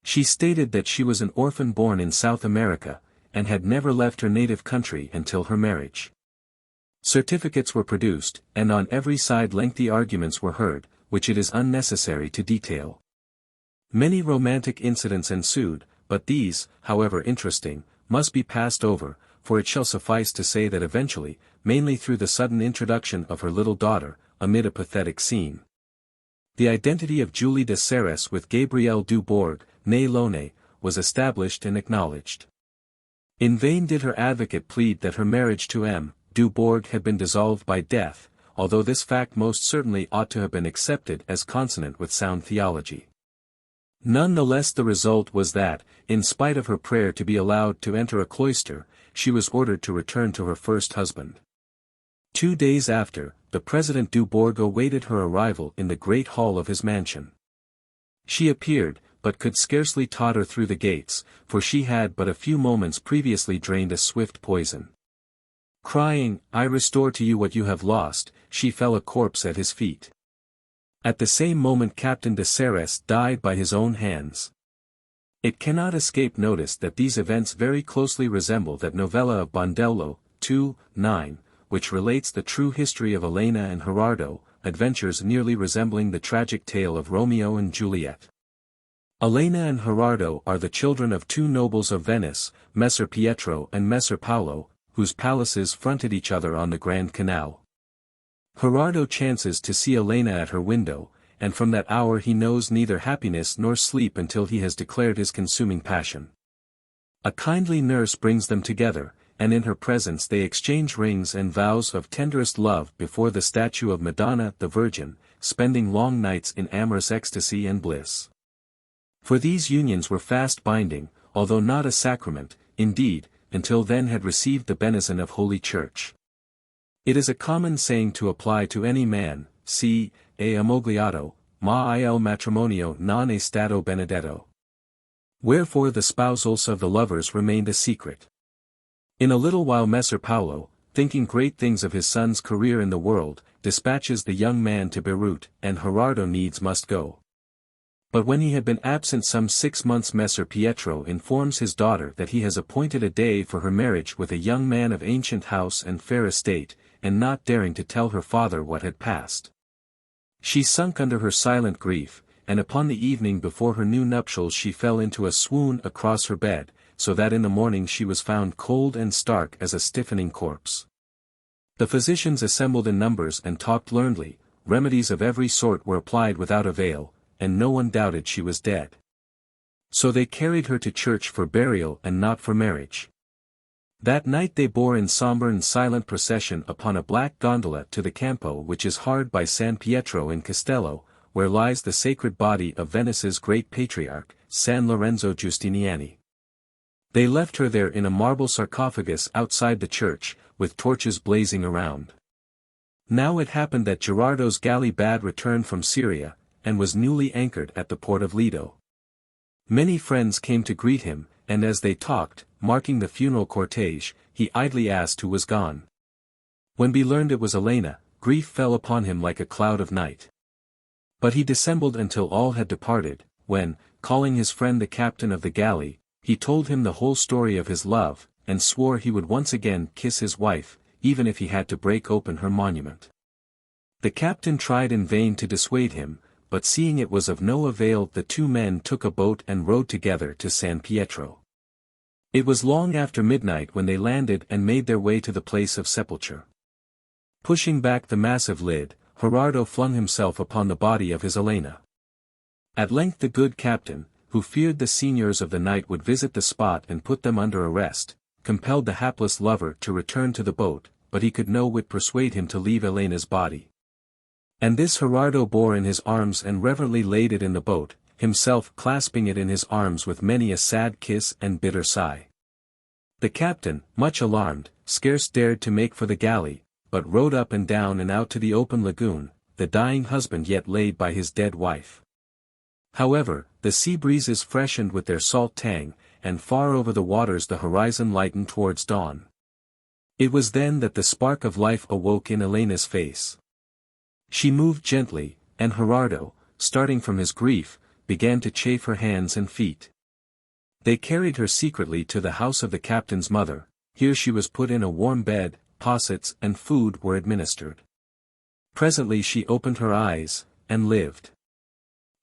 She stated that she was an orphan born in South America, and had never left her native country until her marriage. Certificates were produced, and on every side lengthy arguments were heard, which it is unnecessary to detail. Many romantic incidents ensued, but these, however interesting, must be passed over, for it shall suffice to say that eventually, mainly through the sudden introduction of her little daughter, amid a pathetic scene, the identity of Julie de Serres with Gabrielle Dubourg, née Launay, was established and acknowledged. In vain did her advocate plead that her marriage to M. Dubourg had been dissolved by death, although this fact most certainly ought to have been accepted as consonant with sound theology. None the less the result was that, in spite of her prayer to be allowed to enter a cloister, she was ordered to return to her first husband. 2 days after, the President Dubourg awaited her arrival in the great hall of his mansion. She appeared, but could scarcely totter through the gates, for she had but a few moments previously drained a swift poison. Crying, "I restore to you what you have lost," she fell a corpse at his feet. At the same moment Captain de Serres died by his own hands. It cannot escape notice that these events very closely resemble that novella of Bondello, 2:9, which relates the true history of Elena and Gerardo, adventures nearly resembling the tragic tale of Romeo and Juliet. Elena and Gerardo are the children of two nobles of Venice, Messer Pietro and Messer Paolo, whose palaces fronted each other on the Grand Canal. Gerardo chances to see Elena at her window, and from that hour he knows neither happiness nor sleep until he has declared his consuming passion. A kindly nurse brings them together, and in her presence they exchange rings and vows of tenderest love before the statue of Madonna the Virgin, spending long nights in amorous ecstasy and bliss. For these unions were fast-binding, although not a sacrament, indeed, until then had received the benison of Holy Church. It is a common saying to apply to any man, see, e amogliato, ma il matrimonio non è stato benedetto. Wherefore the spousals of the lovers remained a secret. In a little while Messer Paolo, thinking great things of his son's career in the world, dispatches the young man to Beirut, and Gerardo needs must go. But when he had been absent some 6 months Messer Pietro informs his daughter that he has appointed a day for her marriage with a young man of ancient house and fair estate, and not daring to tell her father what had passed. She sunk under her silent grief, and upon the evening before her new nuptials she fell into a swoon across her bed, so that in the morning she was found cold and stark as a stiffening corpse. The physicians assembled in numbers and talked learnedly, remedies of every sort were applied without avail, and no one doubted she was dead. So they carried her to church for burial and not for marriage. That night they bore in sombre and silent procession upon a black gondola to the Campo which is hard by San Pietro in Castello, where lies the sacred body of Venice's great patriarch, San Lorenzo Giustiniani. They left her there in a marble sarcophagus outside the church, with torches blazing around. Now it happened that Gerardo's galley bad return from Syria, and was newly anchored at the port of Lido. Many friends came to greet him, and as they talked, marking the funeral cortege, he idly asked who was gone. When he learned it was Elena, grief fell upon him like a cloud of night. But he dissembled until all had departed, when, calling his friend the captain of the galley, he told him the whole story of his love, and swore he would once again kiss his wife, even if he had to break open her monument. The captain tried in vain to dissuade him, but seeing it was of no avail the two men took a boat and rowed together to San Pietro. It was long after midnight when they landed and made their way to the place of sepulture. Pushing back the massive lid, Gerardo flung himself upon the body of his Elena. At length the good captain, who feared the seniors of the night would visit the spot and put them under arrest, compelled the hapless lover to return to the boat, but he could no whit persuade him to leave Elena's body. And this Gerardo bore in his arms and reverently laid it in the boat, himself clasping it in his arms with many a sad kiss and bitter sigh. The captain, much alarmed, scarce dared to make for the galley, but rowed up and down and out to the open lagoon, the dying husband yet laid by his dead wife. However, the sea breezes freshened with their salt tang, and far over the waters the horizon lightened towards dawn. It was then that the spark of life awoke in Elena's face. She moved gently, and Gerardo, starting from his grief, began to chafe her hands and feet. They carried her secretly to the house of the captain's mother. Here she was put in a warm bed, possets and food were administered. Presently she opened her eyes, and lived.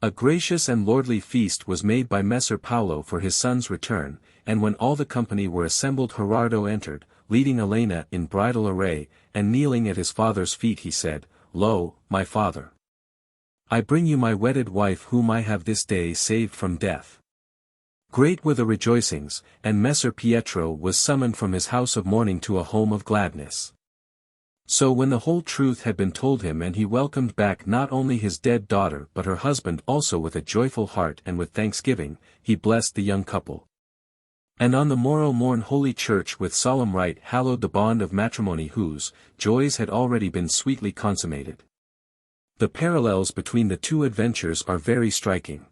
A gracious and lordly feast was made by Messer Paolo for his son's return, and when all the company were assembled Gerardo entered, leading Elena in bridal array, and kneeling at his father's feet he said, "Lo, my father! I bring you my wedded wife whom I have this day saved from death." Great were the rejoicings, and Messer Pietro was summoned from his house of mourning to a home of gladness. So when the whole truth had been told him and he welcomed back not only his dead daughter but her husband also with a joyful heart and with thanksgiving, he blessed the young couple. And on the morrow morn Holy Church with solemn rite hallowed the bond of matrimony whose joys had already been sweetly consummated. The parallels between the two adventures are very striking.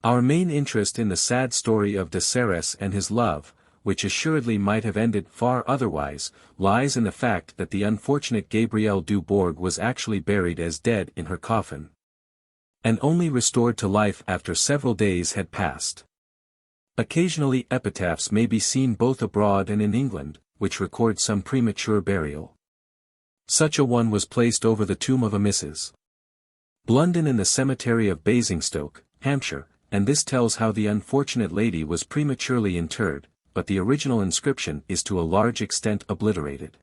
Our main interest in the sad story of de Serres and his love, which assuredly might have ended far otherwise, lies in the fact that the unfortunate Gabrielle Dubourg was actually buried as dead in her coffin, and only restored to life after several days had passed. Occasionally epitaphs may be seen both abroad and in England, which record some premature burial. Such a one was placed over the tomb of a Mrs. Blunden in the cemetery of Basingstoke, Hampshire, and this tells how the unfortunate lady was prematurely interred, but the original inscription is to a large extent obliterated.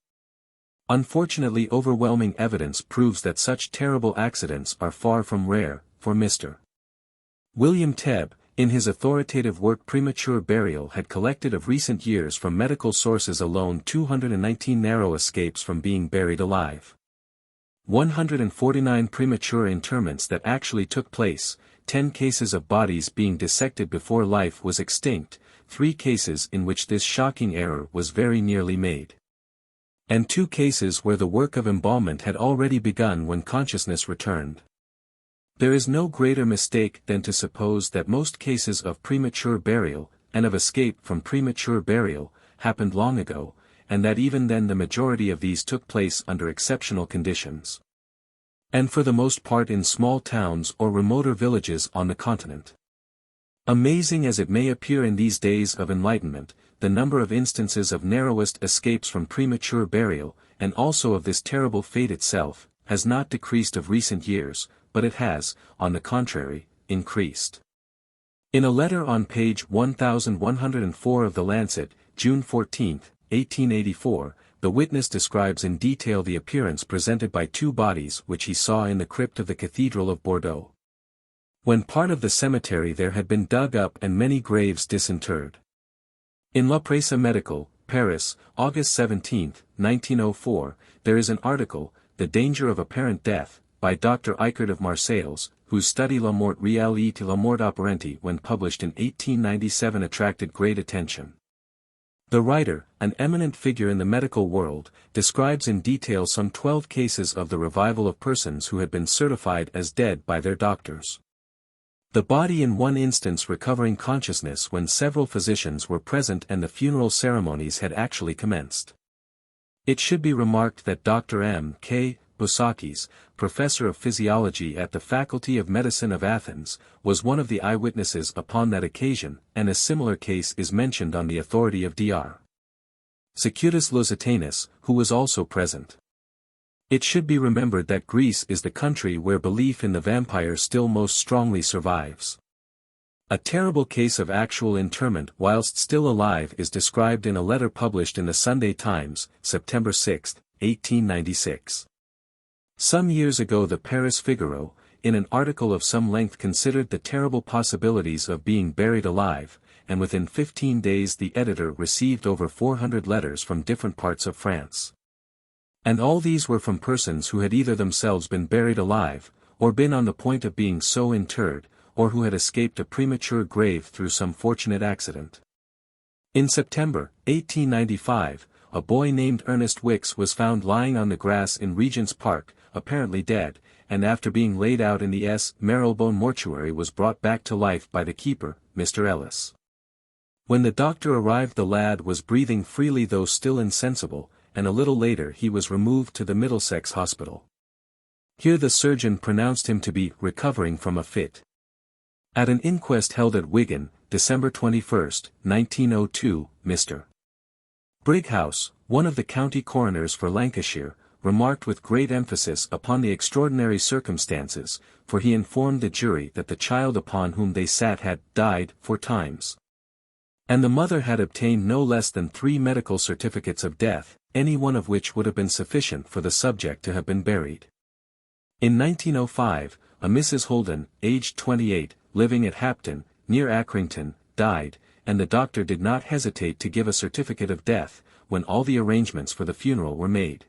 Unfortunately, overwhelming evidence proves that such terrible accidents are far from rare, for Mr. William Tebb, in his authoritative work Premature Burial, had collected of recent years from medical sources alone 219 narrow escapes from being buried alive. 149 premature interments that actually took place, 10 cases of bodies being dissected before life was extinct, 3 cases in which this shocking error was very nearly made, and 2 cases where the work of embalmment had already begun when consciousness returned. There is no greater mistake than to suppose that most cases of premature burial, and of escape from premature burial, happened long ago, and that even then the majority of these took place under exceptional conditions, and for the most part in small towns or remoter villages on the continent. Amazing as it may appear in these days of enlightenment, the number of instances of narrowest escapes from premature burial, and also of this terrible fate itself, has not decreased of recent years, but it has, on the contrary, increased. In a letter on page 1104 of the Lancet, June 14, 1884, the witness describes in detail the appearance presented by 2 bodies which he saw in the crypt of the Cathedral of Bordeaux, when part of the cemetery there had been dug up and many graves disinterred. In La Presse Médicale, Paris, August 17, 1904, there is an article, The Danger of Apparent Death, by Dr. Eichert of Marseilles, whose study La Mort Réelle et la Mort Apparente when published in 1897 attracted great attention. The writer, an eminent figure in the medical world, describes in detail some 12 cases of the revival of persons who had been certified as dead by their doctors, the body in one instance recovering consciousness when several physicians were present and the funeral ceremonies had actually commenced. It should be remarked that Dr. M. K. Bousakis, professor of physiology at the Faculty of Medicine of Athens, was one of the eyewitnesses upon that occasion, and a similar case is mentioned on the authority of Dr. Secundus Lusitanus, who was also present. It should be remembered that Greece is the country where belief in the vampire still most strongly survives. A terrible case of actual interment whilst still alive is described in a letter published in the Sunday Times, September 6, 1896. Some years ago the Paris Figaro, in an article of some length, considered the terrible possibilities of being buried alive, and within 15 days the editor received over 400 letters from different parts of France. And all these were from persons who had either themselves been buried alive, or been on the point of being so interred, or who had escaped a premature grave through some fortunate accident. In September, 1895, a boy named Ernest Wicks was found lying on the grass in Regent's Park, apparently dead, and after being laid out in the S. Marylebone mortuary was brought back to life by the keeper, Mr. Ellis. When the doctor arrived the lad was breathing freely though still insensible, and a little later he was removed to the Middlesex Hospital. Here the surgeon pronounced him to be recovering from a fit. At an inquest held at Wigan, December 21, 1902, Mr. Brighouse, one of the county coroners for Lancashire, remarked with great emphasis upon the extraordinary circumstances, for he informed the jury that the child upon whom they sat had died 4 times. And the mother had obtained no less than 3 medical certificates of death, any one of which would have been sufficient for the subject to have been buried. In 1905, a Mrs. Holden, aged 28, living at Hapton, near Accrington, died, and the doctor did not hesitate to give a certificate of death, when all the arrangements for the funeral were made.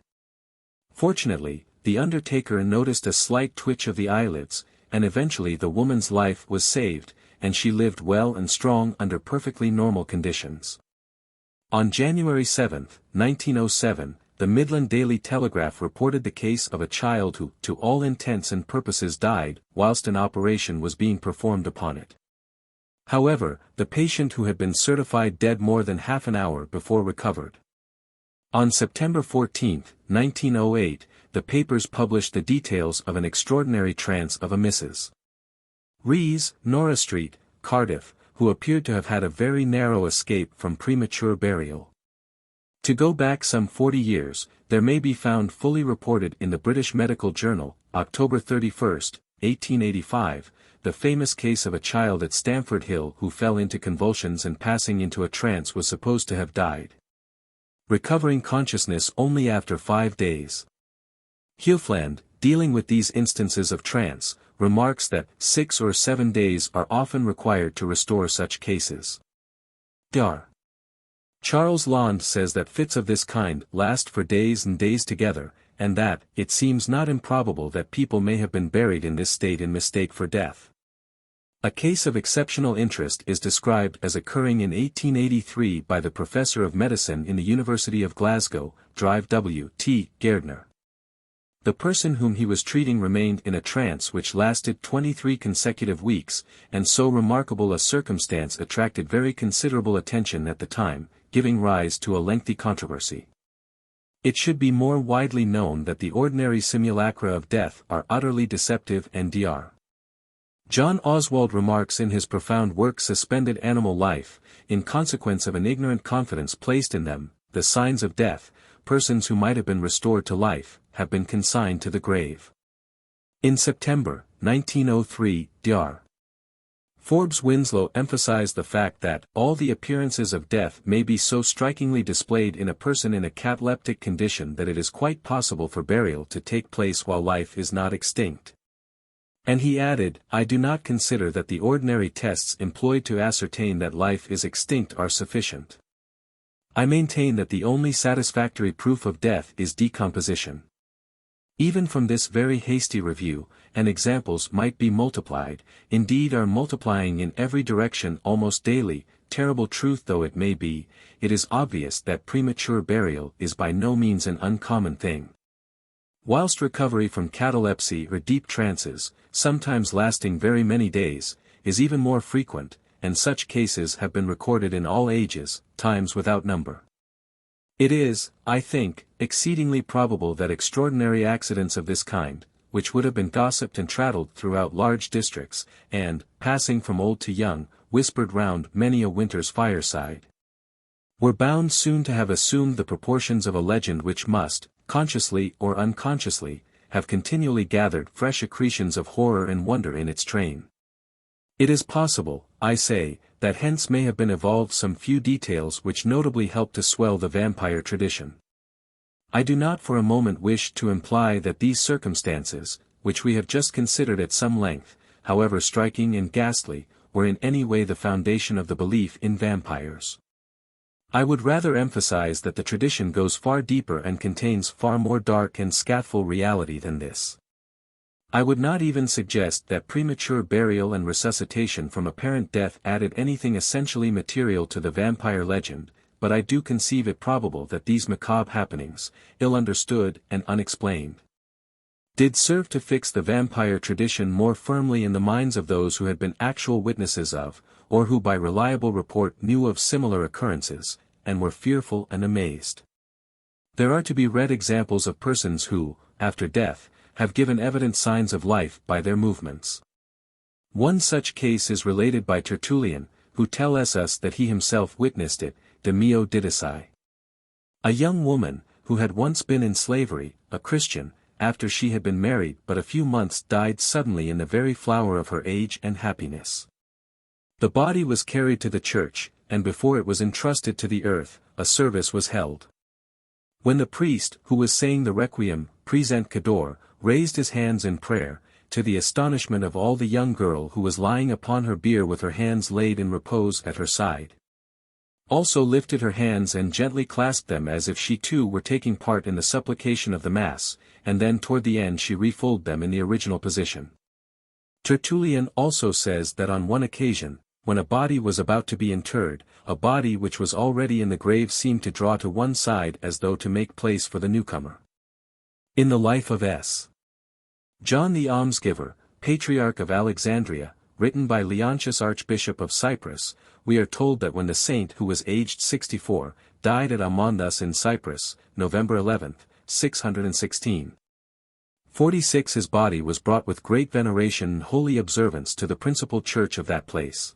Fortunately, the undertaker noticed a slight twitch of the eyelids, and eventually the woman's life was saved, and she lived well and strong under perfectly normal conditions. On January 7, 1907, the Midland Daily Telegraph reported the case of a child who, to all intents and purposes, died, whilst an operation was being performed upon it. However, the patient who had been certified dead more than half an hour before recovered. On September 14, 1908, the papers published the details of an extraordinary trance of a Mrs. Rees, Norah Street, Cardiff, who appeared to have had a very narrow escape from premature burial. To go back some 40 years, there may be found fully reported in the British Medical Journal, October 31, 1885, the famous case of a child at Stamford Hill who fell into convulsions and passing into a trance was supposed to have died, recovering consciousness only after 5 days. Hufeland, dealing with these instances of trance, remarks that 6 or 7 days are often required to restore such cases. Dr. Charles Lond says that fits of this kind last for days and days together, and that it seems not improbable that people may have been buried in this state in mistake for death. A case of exceptional interest is described as occurring in 1883 by the professor of medicine in the University of Glasgow, Drive W. T. Gardner. The person whom he was treating remained in a trance which lasted 23 consecutive weeks, and so remarkable a circumstance attracted very considerable attention at the time, giving rise to a lengthy controversy. It should be more widely known that the ordinary simulacra of death are utterly deceptive and Dr. John Oswald remarks in his profound work Suspended Animal Life, in consequence of an ignorant confidence placed in them, the signs of death, persons who might have been restored to life, have been consigned to the grave. In September, 1903, Dr. Forbes Winslow emphasized the fact that all the appearances of death may be so strikingly displayed in a person in a cataleptic condition that it is quite possible for burial to take place while life is not extinct. And he added, I do not consider that the ordinary tests employed to ascertain that life is extinct are sufficient. I maintain that the only satisfactory proof of death is decomposition. Even from this very hasty review, and examples might be multiplied, indeed are multiplying in every direction almost daily, terrible truth though it may be, it is obvious that premature burial is by no means an uncommon thing. Whilst recovery from catalepsy or deep trances, sometimes lasting very many days, is even more frequent, and such cases have been recorded in all ages, times without number. It is, I think, exceedingly probable that extraordinary accidents of this kind, which would have been gossiped and prattled throughout large districts, and, passing from old to young, whispered round many a winter's fireside, were bound soon to have assumed the proportions of a legend which must, consciously or unconsciously, have continually gathered fresh accretions of horror and wonder in its train. It is possible, I say, that hence may have been evolved some few details which notably help to swell the vampire tradition. I do not for a moment wish to imply that these circumstances, which we have just considered at some length, however striking and ghastly, were in any way the foundation of the belief in vampires. I would rather emphasize that the tradition goes far deeper and contains far more dark and scatful reality than this. I would not even suggest that premature burial and resuscitation from apparent death added anything essentially material to the vampire legend, but I do conceive it probable that these macabre happenings, ill understood and unexplained, did serve to fix the vampire tradition more firmly in the minds of those who had been actual witnesses of, or who by reliable report knew of similar occurrences, and were fearful and amazed. There are to be read examples of persons who, after death, have given evident signs of life by their movements. One such case is related by Tertullian, who tells us that he himself witnessed it, de meo didaci. A young woman, who had once been in slavery, a Christian, after she had been married but a few months died suddenly in the very flower of her age and happiness. The body was carried to the church, and before it was entrusted to the earth, a service was held. When the priest, who was saying the requiem, present cador, raised his hands in prayer, to the astonishment of all the young girl who was lying upon her bier with her hands laid in repose at her side, also lifted her hands and gently clasped them as if she too were taking part in the supplication of the Mass, and then toward the end she refolded them in the original position. Tertullian also says that on one occasion, when a body was about to be interred, a body which was already in the grave seemed to draw to one side as though to make place for the newcomer. In the life of S. John the Almsgiver, Patriarch of Alexandria, written by Leontius Archbishop of Cyprus, we are told that when the saint who was aged 64, died at Amandas in Cyprus, November 11, 616. 46 his body was brought with great veneration and holy observance to the principal church of that place.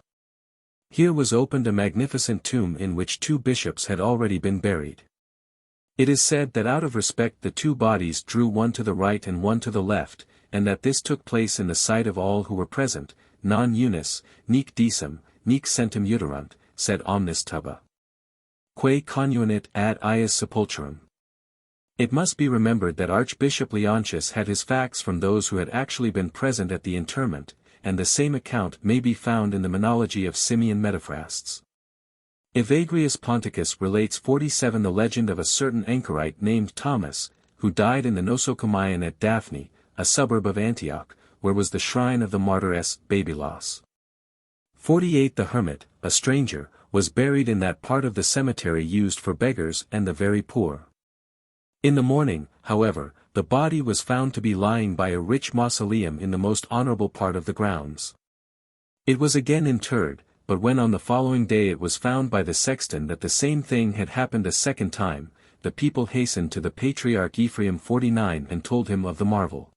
Here was opened a magnificent tomb in which 2 bishops had already been buried. It is said that out of respect the 2 bodies drew one to the right and one to the left, and that this took place in the sight of all who were present, non unis, nec decem, nec centum uterunt, sed omnis tuba. Quae connuenit ad ius sepulchrum. It must be remembered that Archbishop Leontius had his facts from those who had actually been present at the interment, and the same account may be found in the Monology of Simeon Metaphrasts. Evagrius Ponticus relates 47 the legend of a certain anchorite named Thomas, who died in the Nosocomion at Daphne, a suburb of Antioch, where was the shrine of the martyr S. Babylos. 48 The hermit, a stranger, was buried in that part of the cemetery used for beggars and the very poor. In the morning, however, the body was found to be lying by a rich mausoleum in the most honorable part of the grounds. It was again interred, but when on the following day it was found by the sexton that the same thing had happened a second time, the people hastened to the patriarch Ephraim 49 and told him of the marvel.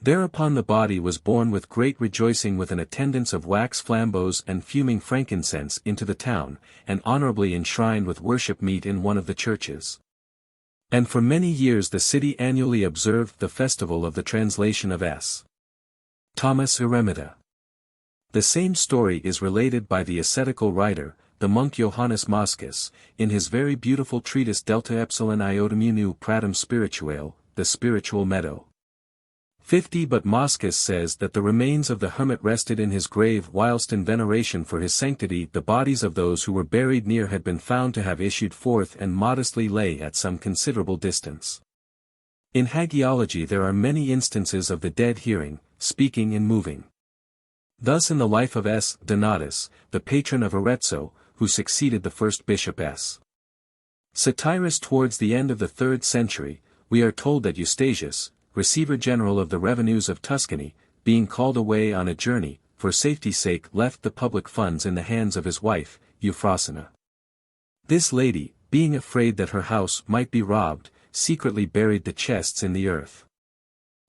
Thereupon the body was borne with great rejoicing with an attendance of wax flambeaux and fuming frankincense into the town, and honorably enshrined with worship meet in one of the churches. And for many years the city annually observed the festival of the translation of S. Thomas Eremita. The same story is related by the ascetical writer, the monk Johannes Moschus, in his very beautiful treatise Delta Epsilon Iota Mu Pratum Spirituale, the Spiritual Meadow. 50 But Moschus says that the remains of the hermit rested in his grave whilst in veneration for his sanctity the bodies of those who were buried near had been found to have issued forth and modestly lay at some considerable distance. In hagiology there are many instances of the dead hearing, speaking and moving. Thus in the life of S. Donatus, the patron of Arezzo, who succeeded the first bishop S. Satyrus towards the end of the 3rd century, we are told that Eustachius, receiver general of the revenues of Tuscany, being called away on a journey, for safety's sake left the public funds in the hands of his wife, Euphrosyne. This lady, being afraid that her house might be robbed, secretly buried the chests in the earth.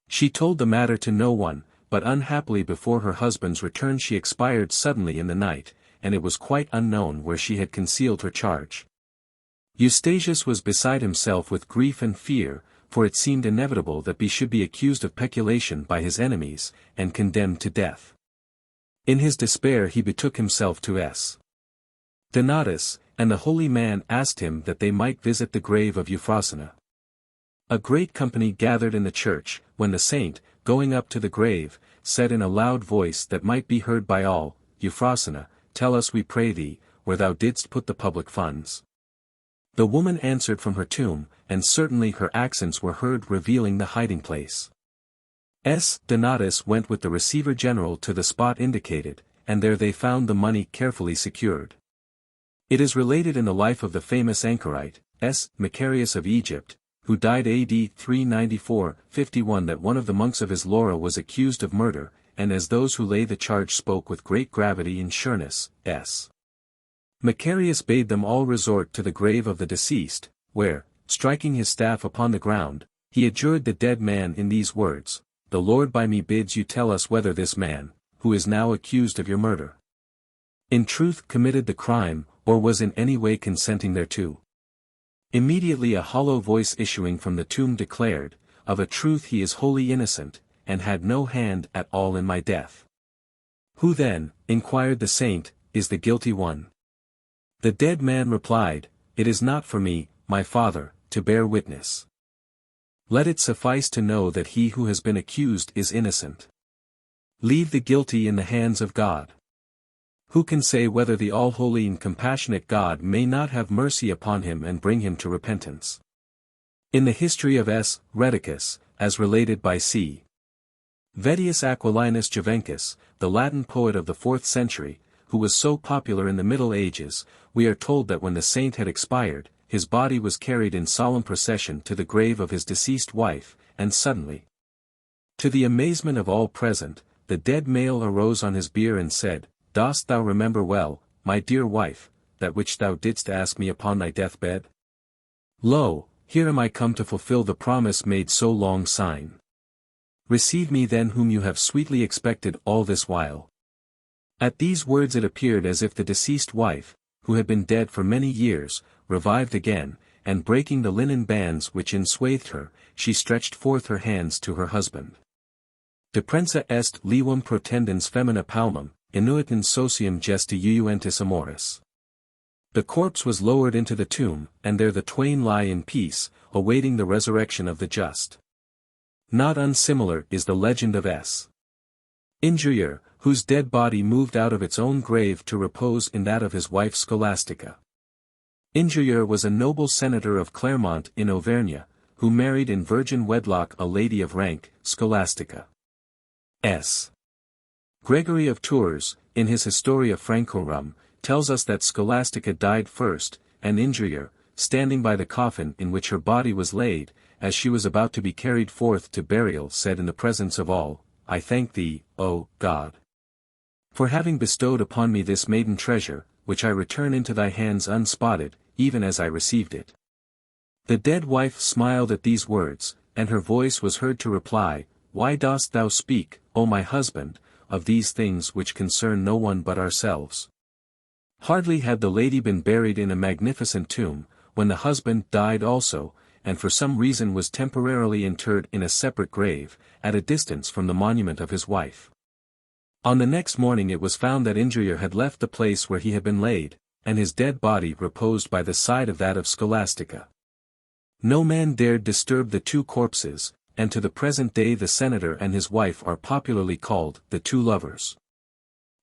She told the matter to no one, but unhappily before her husband's return she expired suddenly in the night, and it was quite unknown where she had concealed her charge. Eustachius was beside himself with grief and fear, for it seemed inevitable that he should be accused of peculation by his enemies, and condemned to death. In his despair he betook himself to S. Donatus, and the holy man asked him that they might visit the grave of Euphrosyne. A great company gathered in the church, when the saint, going up to the grave, said in a loud voice that might be heard by all, Euphrosyne, tell us we pray thee, where thou didst put the public funds. The woman answered from her tomb, and certainly her accents were heard revealing the hiding place. S. Donatus went with the receiver general to the spot indicated, and there they found the money carefully secured. It is related in the life of the famous anchorite, S. Macarius of Egypt, who died AD 394-51 that one of the monks of his Laura was accused of murder, and as those who lay the charge spoke with great gravity and sureness, S. Macarius bade them all resort to the grave of the deceased, where, striking his staff upon the ground, he adjured the dead man in these words, "The Lord by me bids you tell us whether this man, who is now accused of your murder, in truth committed the crime, or was in any way consenting thereto." Immediately a hollow voice issuing from the tomb declared, "Of a truth he is wholly innocent, and had no hand at all in my death." "Who then," inquired the saint, "is the guilty one?" The dead man replied, "It is not for me, my father, to bear witness. Let it suffice to know that he who has been accused is innocent. Leave the guilty in the hands of God. Who can say whether the all-holy and compassionate God may not have mercy upon him and bring him to repentance?" In the history of S. Rheticus, as related by C. Vettius Aquilinus Juvencus, the Latin poet of the 4th century, who was so popular in the Middle Ages, we are told that when the saint had expired, his body was carried in solemn procession to the grave of his deceased wife, and suddenly, to the amazement of all present, the dead male arose on his bier and said, "Dost thou remember well, my dear wife, that which thou didst ask me upon thy deathbed? Lo, here am I come to fulfill the promise made so long syne. Receive me then whom you have sweetly expected all this while." At these words it appeared as if the deceased wife, who had been dead for many years, revived again, and breaking the linen bands which enswathed her, she stretched forth her hands to her husband. Deprensa est liwum protendens femina palmum, inuitin socium gesti iuentis amoris. The corpse was lowered into the tomb, and there the twain lie in peace, awaiting the resurrection of the just. Not unsimilar is the legend of S. Injurier, whose dead body moved out of its own grave to repose in that of his wife Scholastica. Injurier was a noble senator of Clermont in Auvergne, who married in virgin wedlock a lady of rank, Scholastica. S. Gregory of Tours, in his Historia Francorum, tells us that Scholastica died first, and Injurier, standing by the coffin in which her body was laid, as she was about to be carried forth to burial, said in the presence of all, I thank thee, O God, for having bestowed upon me this maiden treasure, which I return into thy hands unspotted, even as I received it. The dead wife smiled at these words, and her voice was heard to reply, Why dost thou speak, O my husband, of these things which concern no one but ourselves? Hardly had the lady been buried in a magnificent tomb, when the husband died also, and for some reason was temporarily interred in a separate grave, at a distance from the monument of his wife. On the next morning it was found that Injurier had left the place where he had been laid, and his dead body reposed by the side of that of Scholastica. No man dared disturb the two corpses, and to the present day the senator and his wife are popularly called the two lovers.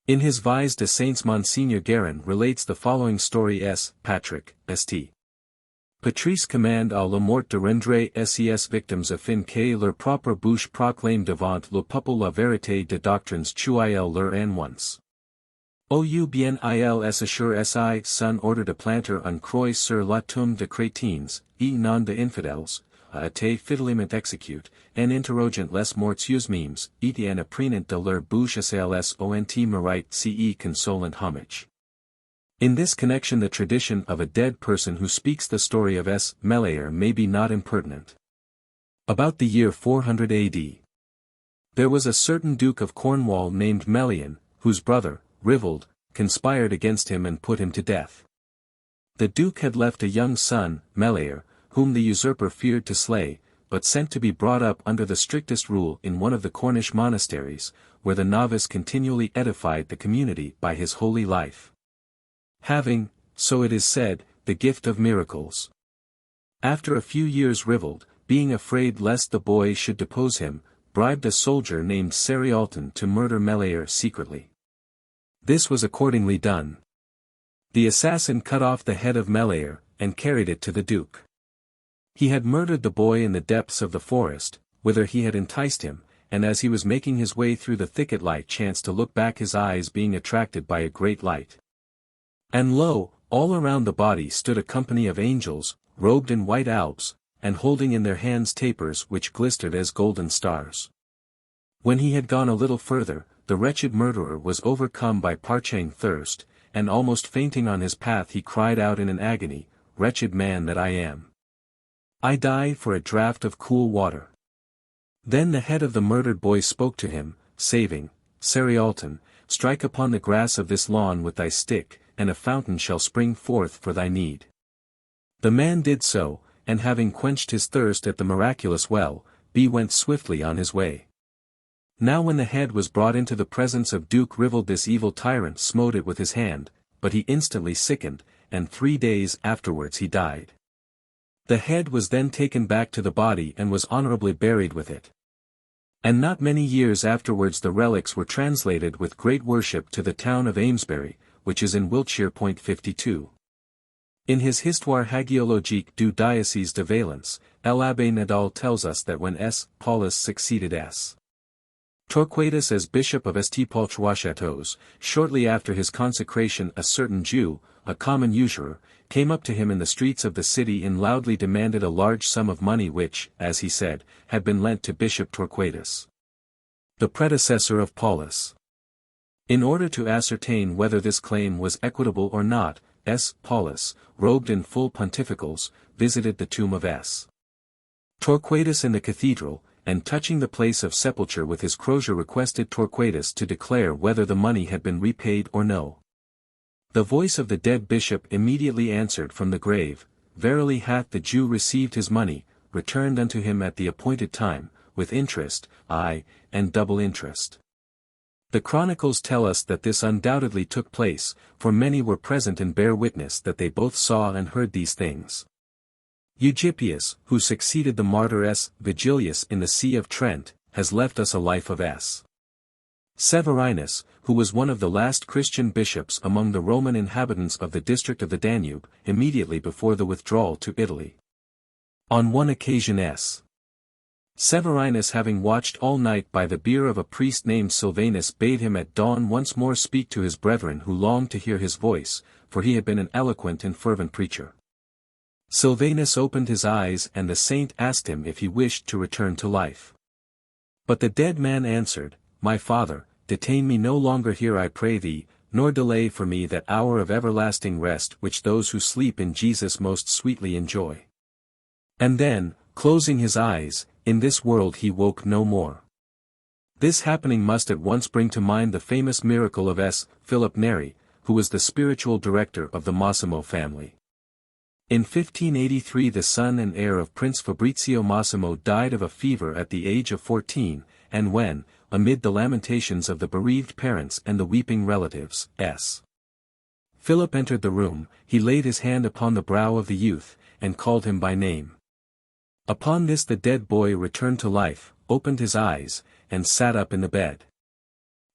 In his Vies de Saints Monseigneur Guérin relates the following story: S. Patrick, St. Patrice commande à la mort de rendre ses victimes afin que leur propre bouche proclame devant le peuple la vérité de doctrines qu'il leur annonce. Ou bien il s'assure si son ordre de planter un croix sur la tombe de chrétiens, et non de infidèles, a été fidèlement exécute, en interrogant les morts mimes, et en apprenant de leur bouche cls ont mérite ce consolent homage. In this connection the tradition of a dead person who speaks the story of S. Melier may be not impertinent. About the year 400 AD, there was a certain Duke of Cornwall named Melian, whose brother, Rivold, conspired against him and put him to death. The Duke had left a young son, Melier, whom the usurper feared to slay, but sent to be brought up under the strictest rule in one of the Cornish monasteries, where the novice continually edified the community by his holy life. Having, so it is said, the gift of miracles. After a few years Rivold, being afraid lest the boy should depose him, bribed a soldier named Cerialton to murder Melier secretly. This was accordingly done. The assassin cut off the head of Melier, and carried it to the Duke. He had murdered the boy in the depths of the forest, whither he had enticed him, and as he was making his way through the thicket light chanced to look back, his eyes being attracted by a great light. And lo, all around the body stood a company of angels, robed in white albs, and holding in their hands tapers which glistered as golden stars. When he had gone a little further, the wretched murderer was overcome by parching thirst, and almost fainting on his path he cried out in an agony, Wretched man that I am! I die for a draught of cool water. Then the head of the murdered boy spoke to him, saving, Cerialton, strike upon the grass of this lawn with thy stick, and a fountain shall spring forth for thy need. The man did so, and having quenched his thirst at the miraculous well, went swiftly on his way. Now when the head was brought into the presence of Duke Rivold, this evil tyrant smote it with his hand, but he instantly sickened, and 3 days afterwards he died. The head was then taken back to the body and was honorably buried with it. And not many years afterwards the relics were translated with great worship to the town of Amesbury, which is in Wiltshire. 52. In his Histoire hagiologique du diocèse de Valence, l'Abbé Nadal tells us that when S. Paulus succeeded S. Torquatus as bishop of St. Paul, shortly after his consecration a certain Jew, a common usurer, came up to him in the streets of the city and loudly demanded a large sum of money which, as he said, had been lent to Bishop Torquatus, the predecessor of Paulus. In order to ascertain whether this claim was equitable or not, S. Paulus, robed in full pontificals, visited the tomb of S. Torquatus in the cathedral, and touching the place of sepulture with his crozier requested Torquatus to declare whether the money had been repaid or no. The voice of the dead bishop immediately answered from the grave, Verily hath the Jew received his money, returned unto him at the appointed time, with interest, aye, and double interest. The chronicles tell us that this undoubtedly took place, for many were present and bear witness that they both saw and heard these things. Eugippius, who succeeded the martyr S. Vigilius in the See of Trent, has left us a life of S. Severinus, who was one of the last Christian bishops among the Roman inhabitants of the district of the Danube, immediately before the withdrawal to Italy. On one occasion S. Severinus, having watched all night by the bier of a priest named Silvanus, bade him at dawn once more speak to his brethren who longed to hear his voice, for he had been an eloquent and fervent preacher. Silvanus opened his eyes, and the saint asked him if he wished to return to life. But the dead man answered, My father, detain me no longer here I pray thee, nor delay for me that hour of everlasting rest which those who sleep in Jesus most sweetly enjoy. And then, closing his eyes, in this world he woke no more. This happening must at once bring to mind the famous miracle of S. Philip Neri, who was the spiritual director of the Massimo family. In 1583 the son and heir of Prince Fabrizio Massimo died of a fever at the age of 14, and when, amid the lamentations of the bereaved parents and the weeping relatives, S. Philip entered the room, he laid his hand upon the brow of the youth, and called him by name. Upon this the dead boy returned to life, opened his eyes, and sat up in the bed.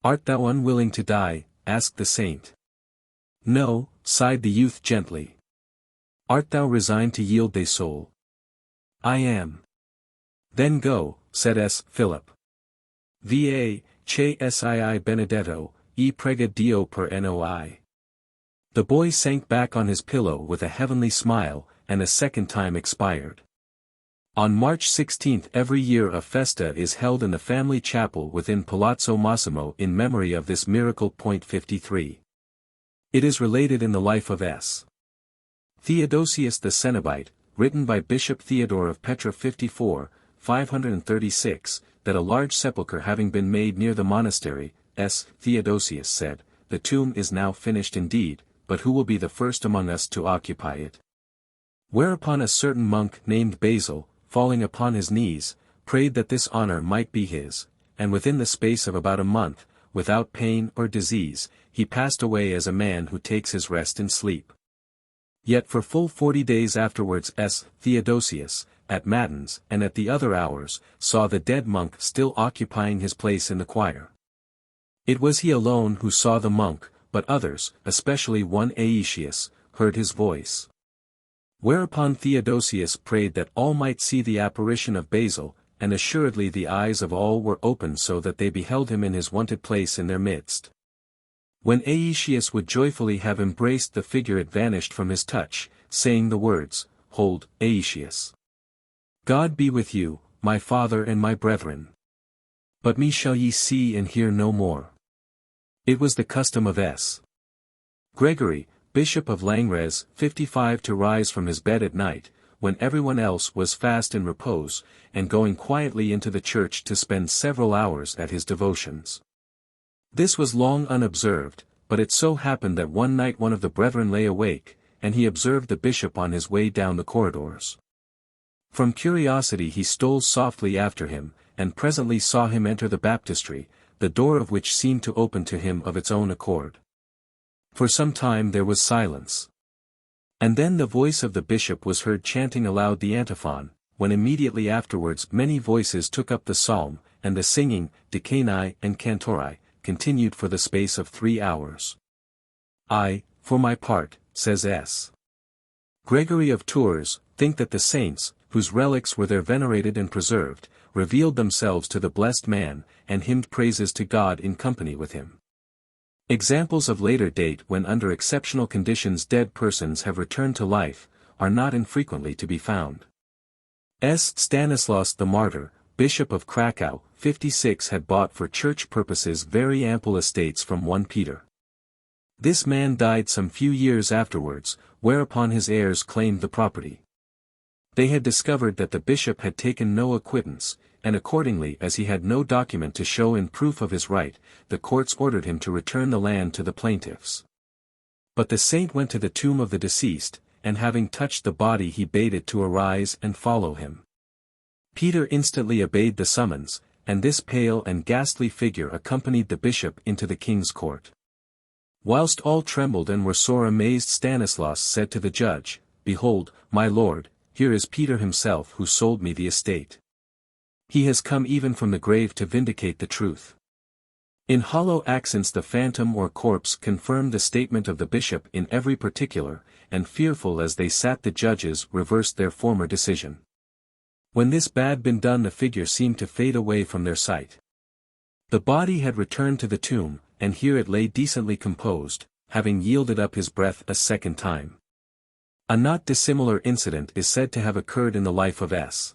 Art thou unwilling to die? Asked the saint. No, sighed the youth gently. Art thou resigned to yield thy soul? I am. Then go, said S. Philip. Va, che sii benedetto, e prega Dio per noi. The boy sank back on his pillow with a heavenly smile, and a second time expired. On March 16 every year a festa is held in the family chapel within Palazzo Massimo in memory of this miracle. 53. It is related in the life of S. Theodosius the Cenobite, written by Bishop Theodore of Petra 54, 536, that a large sepulchre having been made near the monastery, S. Theodosius said, The tomb is now finished indeed, but who will be the first among us to occupy it? Whereupon a certain monk named Basil, falling upon his knees, prayed that this honor might be his, and within the space of about a month, without pain or disease, he passed away as a man who takes his rest in sleep. Yet for full 40 days afterwards S. Theodosius, at matins and at the other hours, saw the dead monk still occupying his place in the choir. It was he alone who saw the monk, but others, especially one Aetius, heard his voice. Whereupon Theodosius prayed that all might see the apparition of Basil, and assuredly the eyes of all were opened so that they beheld him in his wonted place in their midst. When Aetius would joyfully have embraced the figure it vanished from his touch, saying the words, Hold, Aetius. God be with you, my father and my brethren. But me shall ye see and hear no more. It was the custom of S. Gregory, Bishop of Langres, 55 to rise from his bed at night, when everyone else was fast in repose, and going quietly into the church to spend several hours at his devotions. This was long unobserved, but it so happened that one night one of the brethren lay awake, and he observed the bishop on his way down the corridors. From curiosity he stole softly after him, and presently saw him enter the baptistry, the door of which seemed to open to him of its own accord. For some time there was silence. And then the voice of the bishop was heard chanting aloud the antiphon, when immediately afterwards many voices took up the psalm, and the singing, decani and cantori, continued for the space of 3 hours. I, for my part, says S. Gregory of Tours, think that the saints, whose relics were there venerated and preserved, revealed themselves to the blessed man, and hymned praises to God in company with him. Examples of later date when under exceptional conditions dead persons have returned to life, are not infrequently to be found. S. Stanislaus the Martyr, Bishop of Krakow, 56 had bought for church purposes very ample estates from one Peter. This man died some few years afterwards, whereupon his heirs claimed the property. They had discovered that the bishop had taken no acquittance, and accordingly as he had no document to show in proof of his right, the courts ordered him to return the land to the plaintiffs. But the saint went to the tomb of the deceased, and having touched the body he bade it to arise and follow him. Peter instantly obeyed the summons, and this pale and ghastly figure accompanied the bishop into the king's court. Whilst all trembled and were sore amazed, Stanislaus said to the judge, "Behold, my lord, here is Peter himself who sold me the estate. He has come even from the grave to vindicate the truth." In hollow accents the phantom or corpse confirmed the statement of the bishop in every particular, and fearful as they sat the judges reversed their former decision. When this had been done the figure seemed to fade away from their sight. The body had returned to the tomb, and here it lay decently composed, having yielded up his breath a second time. A not dissimilar incident is said to have occurred in the life of S.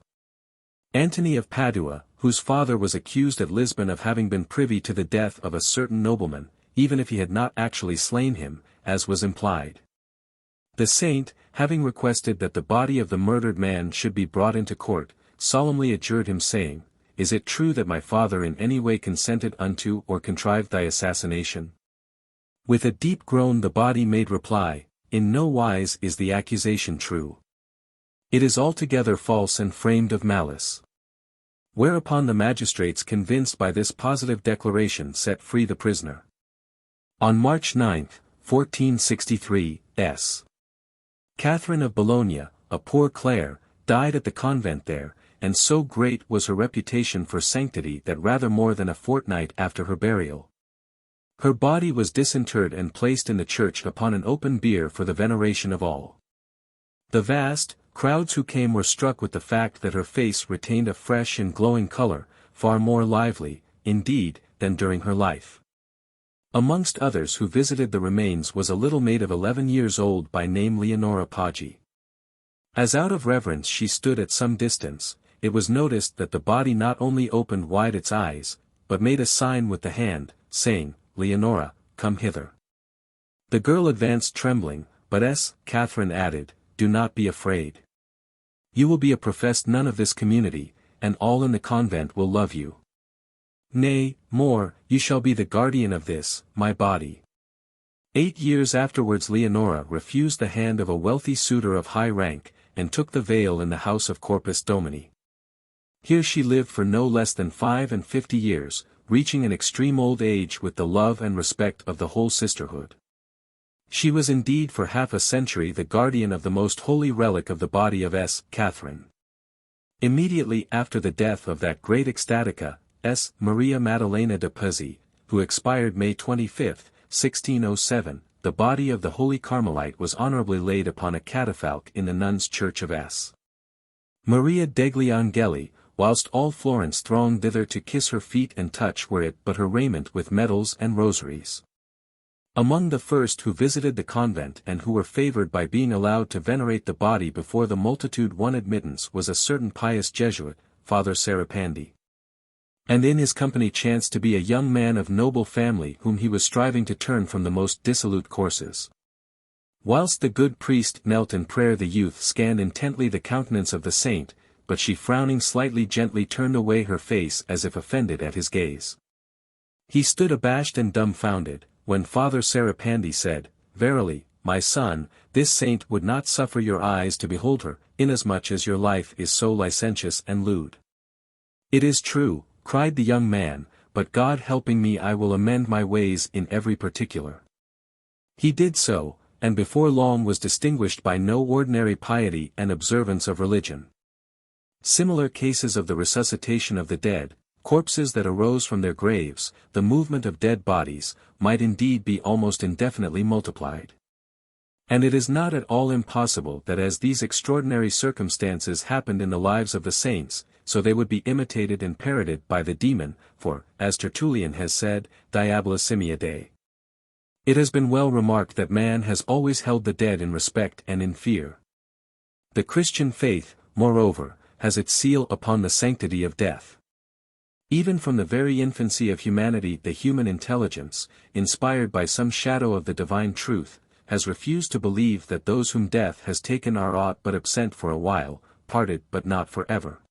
Antony of Padua, whose father was accused at Lisbon of having been privy to the death of a certain nobleman, even if he had not actually slain him, as was implied. The saint, having requested that the body of the murdered man should be brought into court, solemnly adjured him saying, "Is it true that my father in any way consented unto or contrived thy assassination?" With a deep groan the body made reply, "In no wise is the accusation true. It is altogether false and framed of malice." Whereupon the magistrates, convinced by this positive declaration, set free the prisoner. On March 9, 1463, S. Catherine of Bologna, a poor Clare, died at the convent there, and so great was her reputation for sanctity that rather more than a fortnight after her burial, her body was disinterred and placed in the church upon an open bier for the veneration of all. The vast crowds who came were struck with the fact that her face retained a fresh and glowing color, far more lively, indeed, than during her life. Amongst others who visited the remains was a little maid of 11 years old by name Leonora Poggi. As out of reverence she stood at some distance, it was noticed that the body not only opened wide its eyes, but made a sign with the hand, saying, "Leonora, come hither." The girl advanced trembling, but Catherine added, "Do not be afraid. You will be a professed nun of this community, and all in the convent will love you. Nay, more, you shall be the guardian of this, my body." 8 years afterwards Leonora refused the hand of a wealthy suitor of high rank, and took the veil in the house of Corpus Domini. Here she lived for no less than 55 years, reaching an extreme old age with the love and respect of the whole sisterhood. She was indeed for half a century the guardian of the most holy relic of the body of Catherine. Immediately after the death of that great ecstatica, Maria Maddalena de Pizzi, who expired May 25, 1607, the body of the Holy Carmelite was honorably laid upon a catafalque in the nuns' church of Maria degli Angeli, whilst all Florence thronged thither to kiss her feet and touch were it but her raiment with medals and rosaries. Among the first who visited the convent and who were favored by being allowed to venerate the body before the multitude won admittance was a certain pious Jesuit, Father Serapandi. And in his company chanced to be a young man of noble family whom he was striving to turn from the most dissolute courses. Whilst the good priest knelt in prayer the youth scanned intently the countenance of the saint, but she frowning slightly gently turned away her face as if offended at his gaze. He stood abashed and dumbfounded, when Father Serapandi said, "Verily, my son, this saint would not suffer your eyes to behold her, inasmuch as your life is so licentious and lewd." "It is true," cried the young man, "but God helping me I will amend my ways in every particular." He did so, and before long was distinguished by no ordinary piety and observance of religion. Similar cases of the resuscitation of the dead, corpses that arose from their graves, the movement of dead bodies, might indeed be almost indefinitely multiplied. And it is not at all impossible that as these extraordinary circumstances happened in the lives of the saints, so they would be imitated and parroted by the demon, for, as Tertullian has said, Diabla simia Dei. It has been well remarked that man has always held the dead in respect and in fear. The Christian faith, moreover, has its seal upon the sanctity of death. Even from the very infancy of humanity the human intelligence, inspired by some shadow of the divine truth, has refused to believe that those whom death has taken are aught but absent for a while, parted but not forever.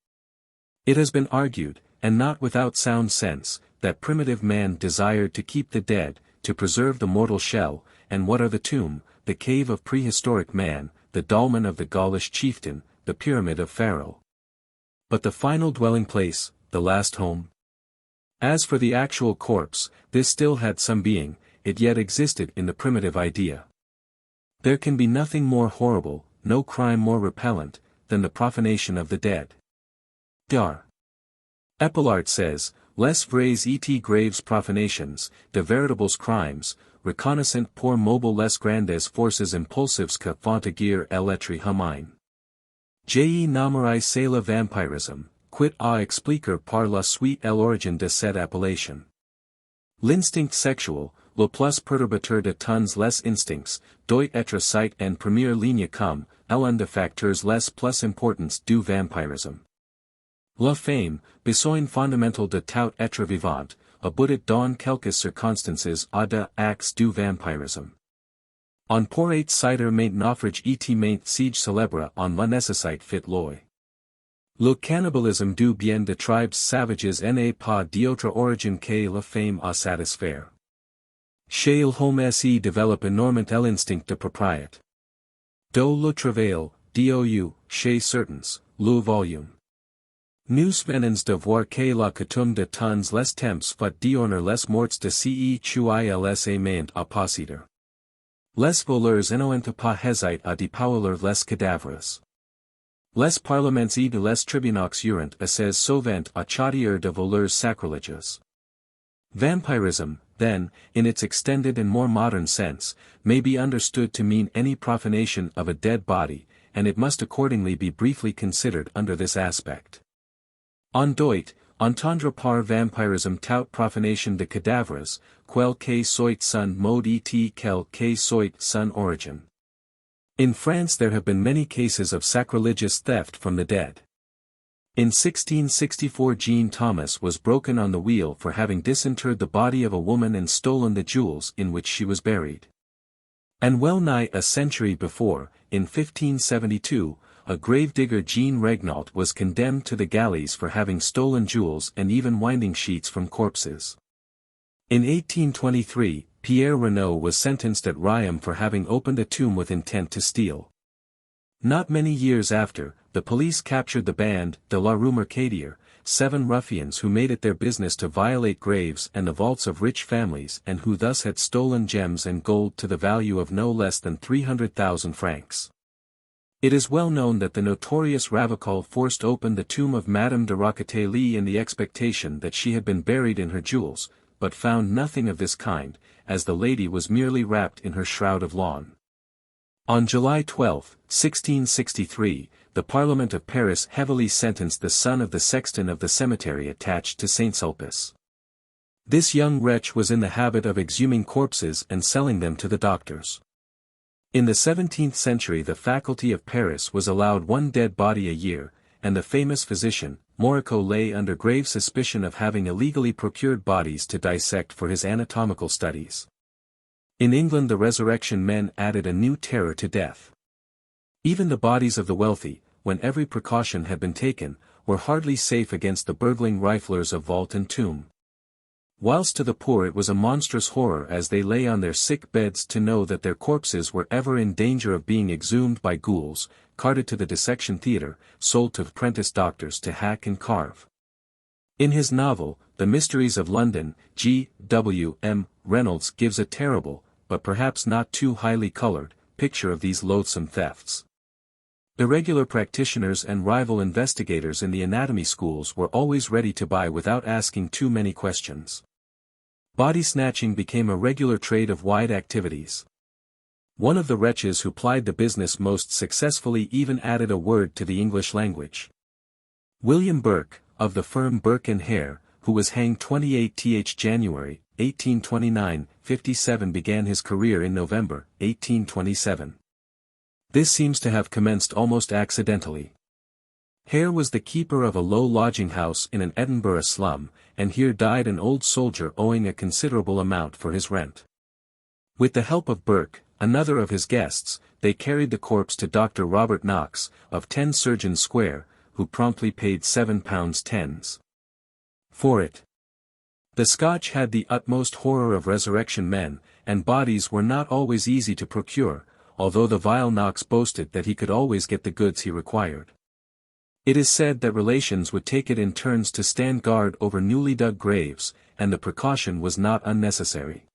It has been argued, and not without sound sense, that primitive man desired to keep the dead, to preserve the mortal shell, and what are the tomb, the cave of prehistoric man, the dolmen of the Gaulish chieftain, the pyramid of Pharaoh. But the final dwelling place, the last home? As for the actual corpse, this still had some being, it yet existed in the primitive idea. There can be nothing more horrible, no crime more repellent, than the profanation of the dead. Dar. Epilart says, Les vrais et graves profanations, de veritables crimes, reconnaissant pour mobile les grandes forces impulsives que font agir l'être humain. Je n'aimerais c'est le vampirisme, quit à expliquer par la suite l'origine de cette appellation. L'instinct sexual, le plus perturbateur de tous les instincts, doit être cité en première ligne comme, l'un des facteurs les plus importants du vampirisme. La femme, besoin fondamental de tout être vivant, aboutit dans quelques circonstances à des actes du vampirisme. On pourrait citer maint naufrage et maint siege célèbre en la nécessite fit loi. Le cannibalisme du bien de tribes savages n'a pas d'autre origine que la femme à satisfaire. Chez l'homme se développe énormément l'instinct de propriété. Do le travail, dou, chez certains, le volume. Nous venons de voir que la coutume de tous les temps fait d'honneur les morts de ce les maint à posséder. Les voleurs n'ont pas hésité à dépouiller les cadavres. Les parlements et les tribunaux eurent assez souvent à châtier de voleurs sacrilegious. Vampirism, then, in its extended and more modern sense, may be understood to mean any profanation of a dead body, and it must accordingly be briefly considered under this aspect. On doit, entendre par vampirisme tout profanation de cadavres, quel que soit son mode et quel que soit son origine. In France there have been many cases of sacrilegious theft from the dead. In 1664 Jean Thomas was broken on the wheel for having disinterred the body of a woman and stolen the jewels in which she was buried. And well nigh a century before, in 1572, a gravedigger Jean Regnault was condemned to the galleys for having stolen jewels and even winding sheets from corpses. In 1823, Pierre Renaud was sentenced at Rheims for having opened a tomb with intent to steal. Not many years after, the police captured the band de la Rue Mercadier, 7 ruffians who made it their business to violate graves and the vaults of rich families and who thus had stolen gems and gold to the value of no less than 300,000 francs. It is well known that the notorious Ravicol forced open the tomb of Madame de Roquetaille in the expectation that she had been buried in her jewels, but found nothing of this kind, as the lady was merely wrapped in her shroud of lawn. On July 12, 1663, the Parliament of Paris heavily sentenced the son of the sexton of the cemetery attached to Saint Sulpice. This young wretch was in the habit of exhuming corpses and selling them to the doctors. In the 17th century the faculty of Paris was allowed 1 dead body a year, and the famous physician, Moricaud lay under grave suspicion of having illegally procured bodies to dissect for his anatomical studies. In England the resurrection men added a new terror to death. Even the bodies of the wealthy, when every precaution had been taken, were hardly safe against the burgling riflers of vault and tomb. Whilst to the poor it was a monstrous horror as they lay on their sick beds to know that their corpses were ever in danger of being exhumed by ghouls, carted to the dissection theatre, sold to apprentice doctors to hack and carve. In his novel, The Mysteries of London, G. W. M. Reynolds gives a terrible, but perhaps not too highly colored, picture of these loathsome thefts. Irregular practitioners and rival investigators in the anatomy schools were always ready to buy without asking too many questions. Body snatching became a regular trade of wide activities. One of the wretches who plied the business most successfully even added a word to the English language. William Burke, of the firm Burke and Hare, who was hanged 28th January, 1829, 57 began his career in November, 1827. This seems to have commenced almost accidentally. Hare was the keeper of a low lodging house in an Edinburgh slum, and here died an old soldier owing a considerable amount for his rent. With the help of Burke, another of his guests, they carried the corpse to Dr. Robert Knox, of 10 Surgeons Square, who promptly paid £7 tens for it. The Scotch had the utmost horror of resurrection men, and bodies were not always easy to procure, although the vile Knox boasted that he could always get the goods he required. It is said that relations would take it in turns to stand guard over newly dug graves, and the precaution was not unnecessary.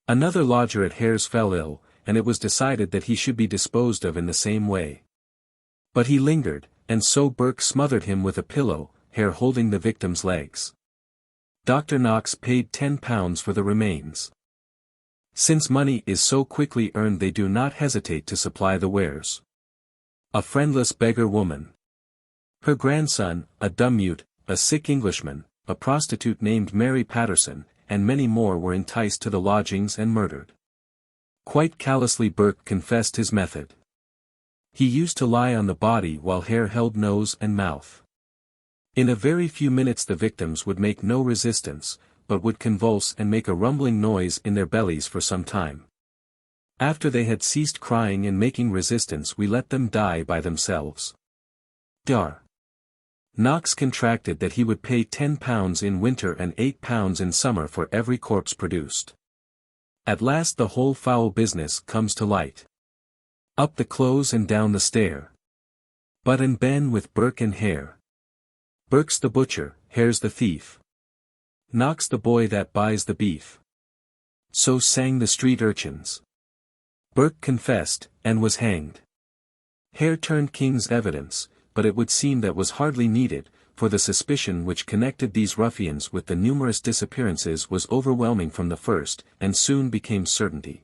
Another lodger at Hare's fell ill, and it was decided that he should be disposed of in the same way. But he lingered, and so Burke smothered him with a pillow, Hare holding the victim's legs. Dr. Knox paid £10 for the remains. Since money is so quickly earned, they do not hesitate to supply the wares. A friendless beggar woman. Her grandson, a dumb mute, a sick Englishman, a prostitute named Mary Patterson, and many more were enticed to the lodgings and murdered. Quite callously Burke confessed his method. He used to lie on the body while Hare held nose and mouth. In a very few minutes the victims would make no resistance, but would convulse and make a rumbling noise in their bellies for some time. After they had ceased crying and making resistance, we let them die by themselves. Dar. Knox contracted that he would pay £10 in winter and £8 in summer for every corpse produced. At last the whole foul business comes to light. Up the close and down the stair. But and Ben with Burke and Hare. Burke's the butcher, Hare's the thief. Knox the boy that buys the beef. So sang the street urchins. Burke confessed, and was hanged. Hare turned king's evidence, but it would seem that was hardly needed, for the suspicion which connected these ruffians with the numerous disappearances was overwhelming from the first, and soon became certainty.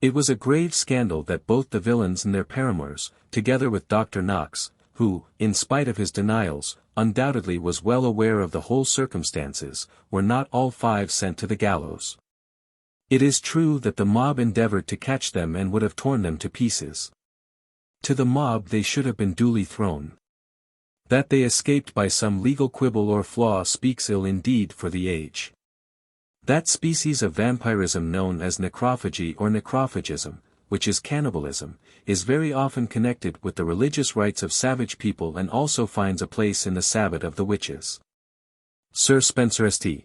It was a grave scandal that both the villains and their paramours, together with Dr. Knox, who, in spite of his denials, undoubtedly was well aware of the whole circumstances, were not all five sent to the gallows. It is true that the mob endeavoured to catch them and would have torn them to pieces. To the mob they should have been duly thrown. That they escaped by some legal quibble or flaw speaks ill indeed for the age. That species of vampirism known as necrophagy or necrophagism, which is cannibalism, is very often connected with the religious rites of savage people and also finds a place in the Sabbat of the witches. Sir Spencer St.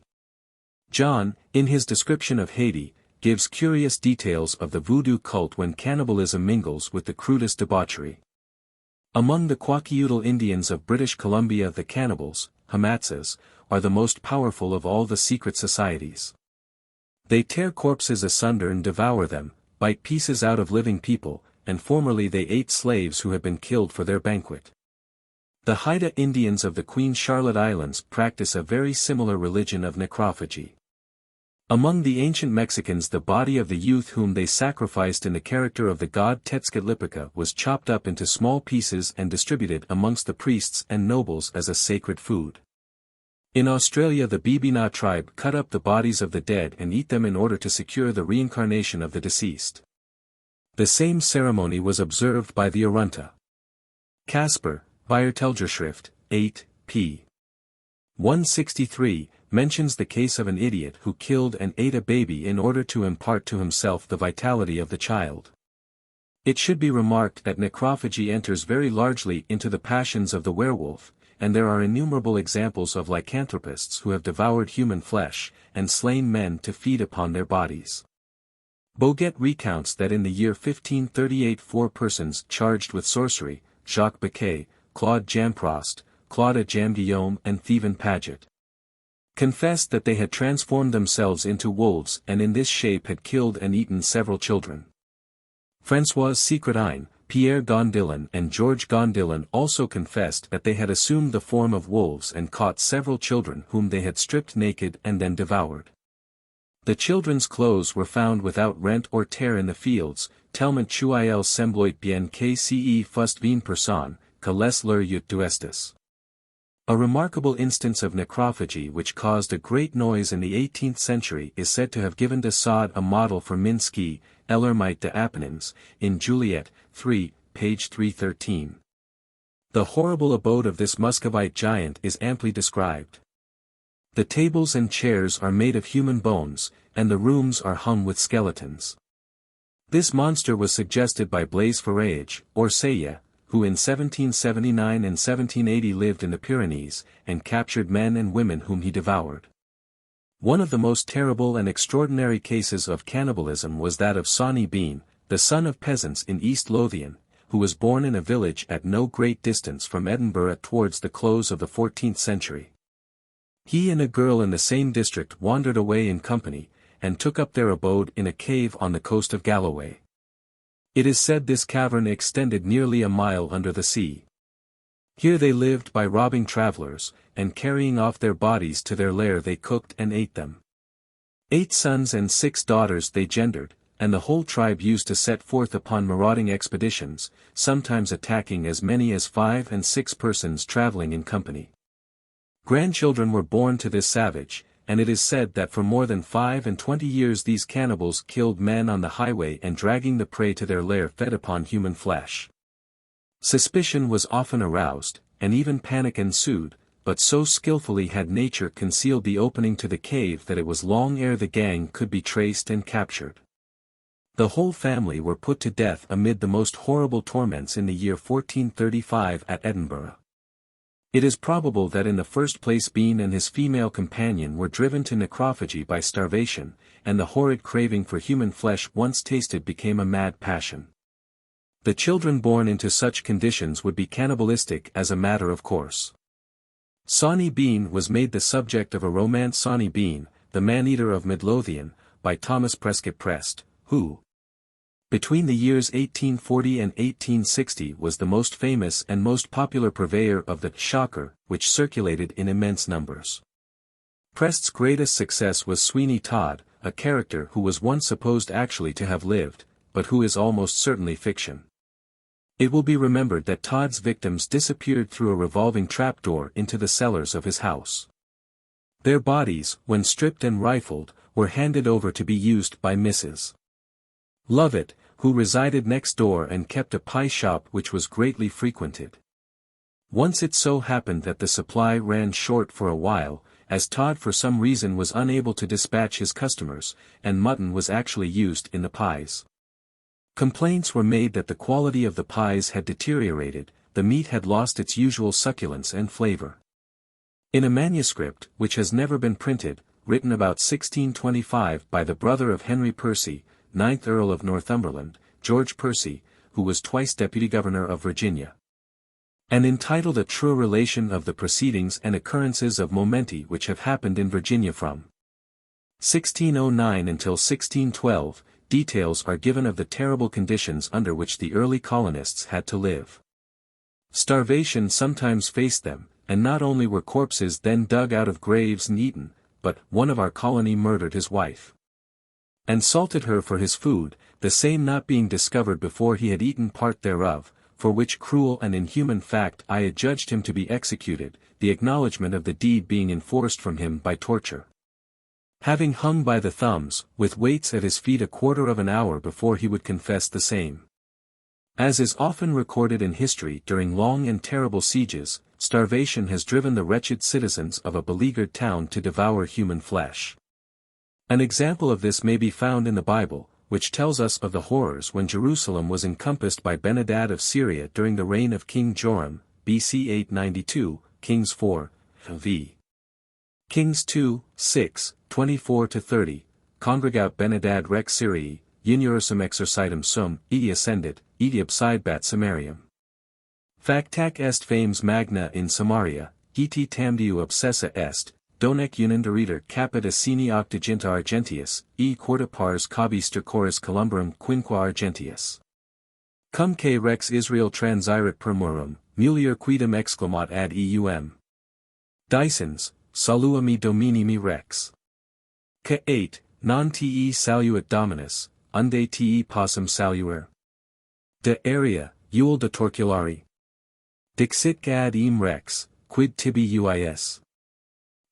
John, in his description of Haiti, gives curious details of the voodoo cult when cannibalism mingles with the crudest debauchery. Among the Kwakiutl Indians of British Columbia, the cannibals, Hamatsas, are the most powerful of all the secret societies. They tear corpses asunder and devour them, bite pieces out of living people, and formerly they ate slaves who had been killed for their banquet. The Haida Indians of the Queen Charlotte Islands practice a very similar religion of necrophagy. Among the ancient Mexicans, the body of the youth whom they sacrificed in the character of the god Tezcatlipoca was chopped up into small pieces and distributed amongst the priests and nobles as a sacred food. In Australia, the Bibina tribe cut up the bodies of the dead and eat them in order to secure the reincarnation of the deceased. The same ceremony was observed by the Arunta. Casper, Viertelgerschrift, 8, p. 163, mentions the case of an idiot who killed and ate a baby in order to impart to himself the vitality of the child. It should be remarked that necrophagy enters very largely into the passions of the werewolf, and there are innumerable examples of lycanthropists who have devoured human flesh, and slain men to feed upon their bodies. Boguet recounts that in the year 1538 4 persons charged with sorcery, Jacques Bequet, Claude Jamprost, Claude Jamguillaume and Thievin Paget, confessed that they had transformed themselves into wolves and in this shape had killed and eaten several children. François Secretine, Pierre Gondillon and Georges Gondillon also confessed that they had assumed the form of wolves and caught several children whom they had stripped naked and then devoured. The children's clothes were found without rent or tear in the fields, tellement il sembloit bien que fust vin person, que les leur eut duestis. A remarkable instance of necrophagy which caused a great noise in the 18th century is said to have given de Sade a model for Minsky, L'ermite de Apennines, in Juliet, 3, page 313. The horrible abode of this Muscovite giant is amply described. The tables and chairs are made of human bones, and the rooms are hung with skeletons. This monster was suggested by Blaise Farage, or Seye, who in 1779 and 1780 lived in the Pyrenees, and captured men and women whom he devoured. One of the most terrible and extraordinary cases of cannibalism was that of Sawney Bean, the son of peasants in East Lothian, who was born in a village at no great distance from Edinburgh towards the close of the 14th century. He and a girl in the same district wandered away in company, and took up their abode in a cave on the coast of Galloway. It is said this cavern extended nearly a mile under the sea. Here they lived by robbing travellers, and carrying off their bodies to their lair they cooked and ate them. 8 sons and 6 daughters they gendered, and the whole tribe used to set forth upon marauding expeditions, sometimes attacking as many as 5 and 6 persons travelling in company. Grandchildren were born to this savage, and it is said that for more than 25 years these cannibals killed men on the highway and dragging the prey to their lair fed upon human flesh. Suspicion was often aroused, and even panic ensued, but so skillfully had nature concealed the opening to the cave that it was long ere the gang could be traced and captured. The whole family were put to death amid the most horrible torments in the year 1435 at Edinburgh. It is probable that in the first place Bean and his female companion were driven to necrophagy by starvation, and the horrid craving for human flesh once tasted became a mad passion. The children born into such conditions would be cannibalistic as a matter of course. Sawney Bean was made the subject of a romance, Sawney Bean, the Man-Eater of Midlothian, by Thomas Prescott Prest, who, between the years 1840 and 1860 was the most famous and most popular purveyor of the shocker, which circulated in immense numbers. Prest's greatest success was Sweeney Todd, a character who was once supposed actually to have lived, but who is almost certainly fiction. It will be remembered that Todd's victims disappeared through a revolving trapdoor into the cellars of his house. Their bodies, when stripped and rifled, were handed over to be used by Mrs. Lovett, who resided next door and kept a pie shop which was greatly frequented. Once it so happened that the supply ran short for a while, as Todd for some reason was unable to dispatch his customers, and mutton was actually used in the pies. Complaints were made that the quality of the pies had deteriorated, the meat had lost its usual succulence and flavor. In a manuscript, which has never been printed, written about 1625 by the brother of Henry Percy, 9th Earl of Northumberland, George Percy, who was twice Deputy Governor of Virginia, and entitled A True Relation of the Proceedings and Occurrences of Momenti which have happened in Virginia from 1609 until 1612, details are given of the terrible conditions under which the early colonists had to live. Starvation sometimes faced them, and not only were corpses then dug out of graves and eaten, but one of our colony murdered his wife and salted her for his food, the same not being discovered before he had eaten part thereof, for which cruel and inhuman fact I adjudged him to be executed, the acknowledgment of the deed being enforced from him by torture. Having hung by the thumbs, with weights at his feet 1/4 of an hour before he would confess the same. As is often recorded in history during long and terrible sieges, starvation has driven the wretched citizens of a beleaguered town to devour human flesh. An example of this may be found in the Bible, which tells us of the horrors when Jerusalem was encompassed by Ben-Hadad of Syria during the reign of King Joram, BC 892, Kings 4, v. Kings 2, 6, 24-30, Congregat Ben-Hadad rex Syrii, Unurusum exercitum sum, edi ascendit, edi absidebat Samarium. Factac est fames magna in Samaria, hiti tamdiu obsessa est, donec unanderiter capit Assini octoginta argentius, e quarta pars cabister coris columbarum quinqua argentius. Cum que rex Israel transirat per murum, mulier quidem exclamat ad eum. Dicens, salua me domini me rex. Ca 8, non te saluit dominus, unde te possum saluer. De area, eul de torculari. Dixit gad eam rex, quid tibi uis.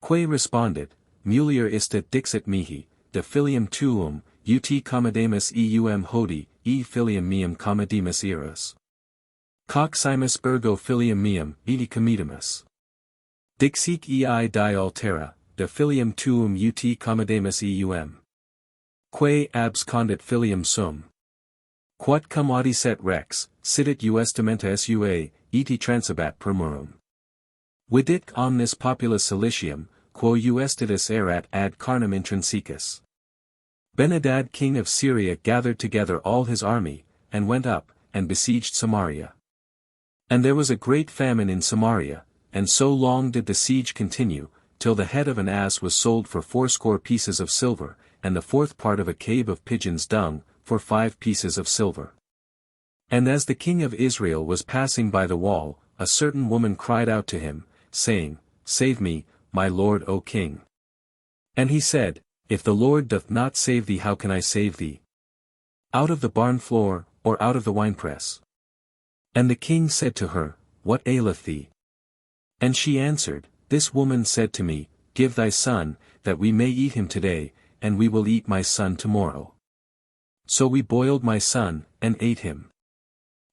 Quae respondit, mulier ista dixit mihi, de filium tuum, ut commodamus eum hodi, e filium meum commodamus eras. Coximus ergo filium meum, edi comedimus. Dixic ei die altera, de filium tuum ut commodamus eum. Quae abscondit filium sum. Quod cum audicet rex, sidit justamenta sua, eti transabat per murum. Vidit omnis populus silicium, quo juestitus erat ad carnem intrinsecus. Benadad king of Syria gathered together all his army, and went up, and besieged Samaria. And there was a great famine in Samaria, and so long did the siege continue, till the head of an ass was sold for 80 pieces of silver, and the 4th part of a cave of pigeons' dung, for 5 pieces of silver. And as the king of Israel was passing by the wall, a certain woman cried out to him, saying, Save me, my lord O king. And he said, If the Lord doth not save thee, how can I save thee? Out of the barn floor, or out of the winepress? And the king said to her, What aileth thee? And she answered, This woman said to me, Give thy son, that we may eat him today, and we will eat my son tomorrow. So we boiled my son, and ate him.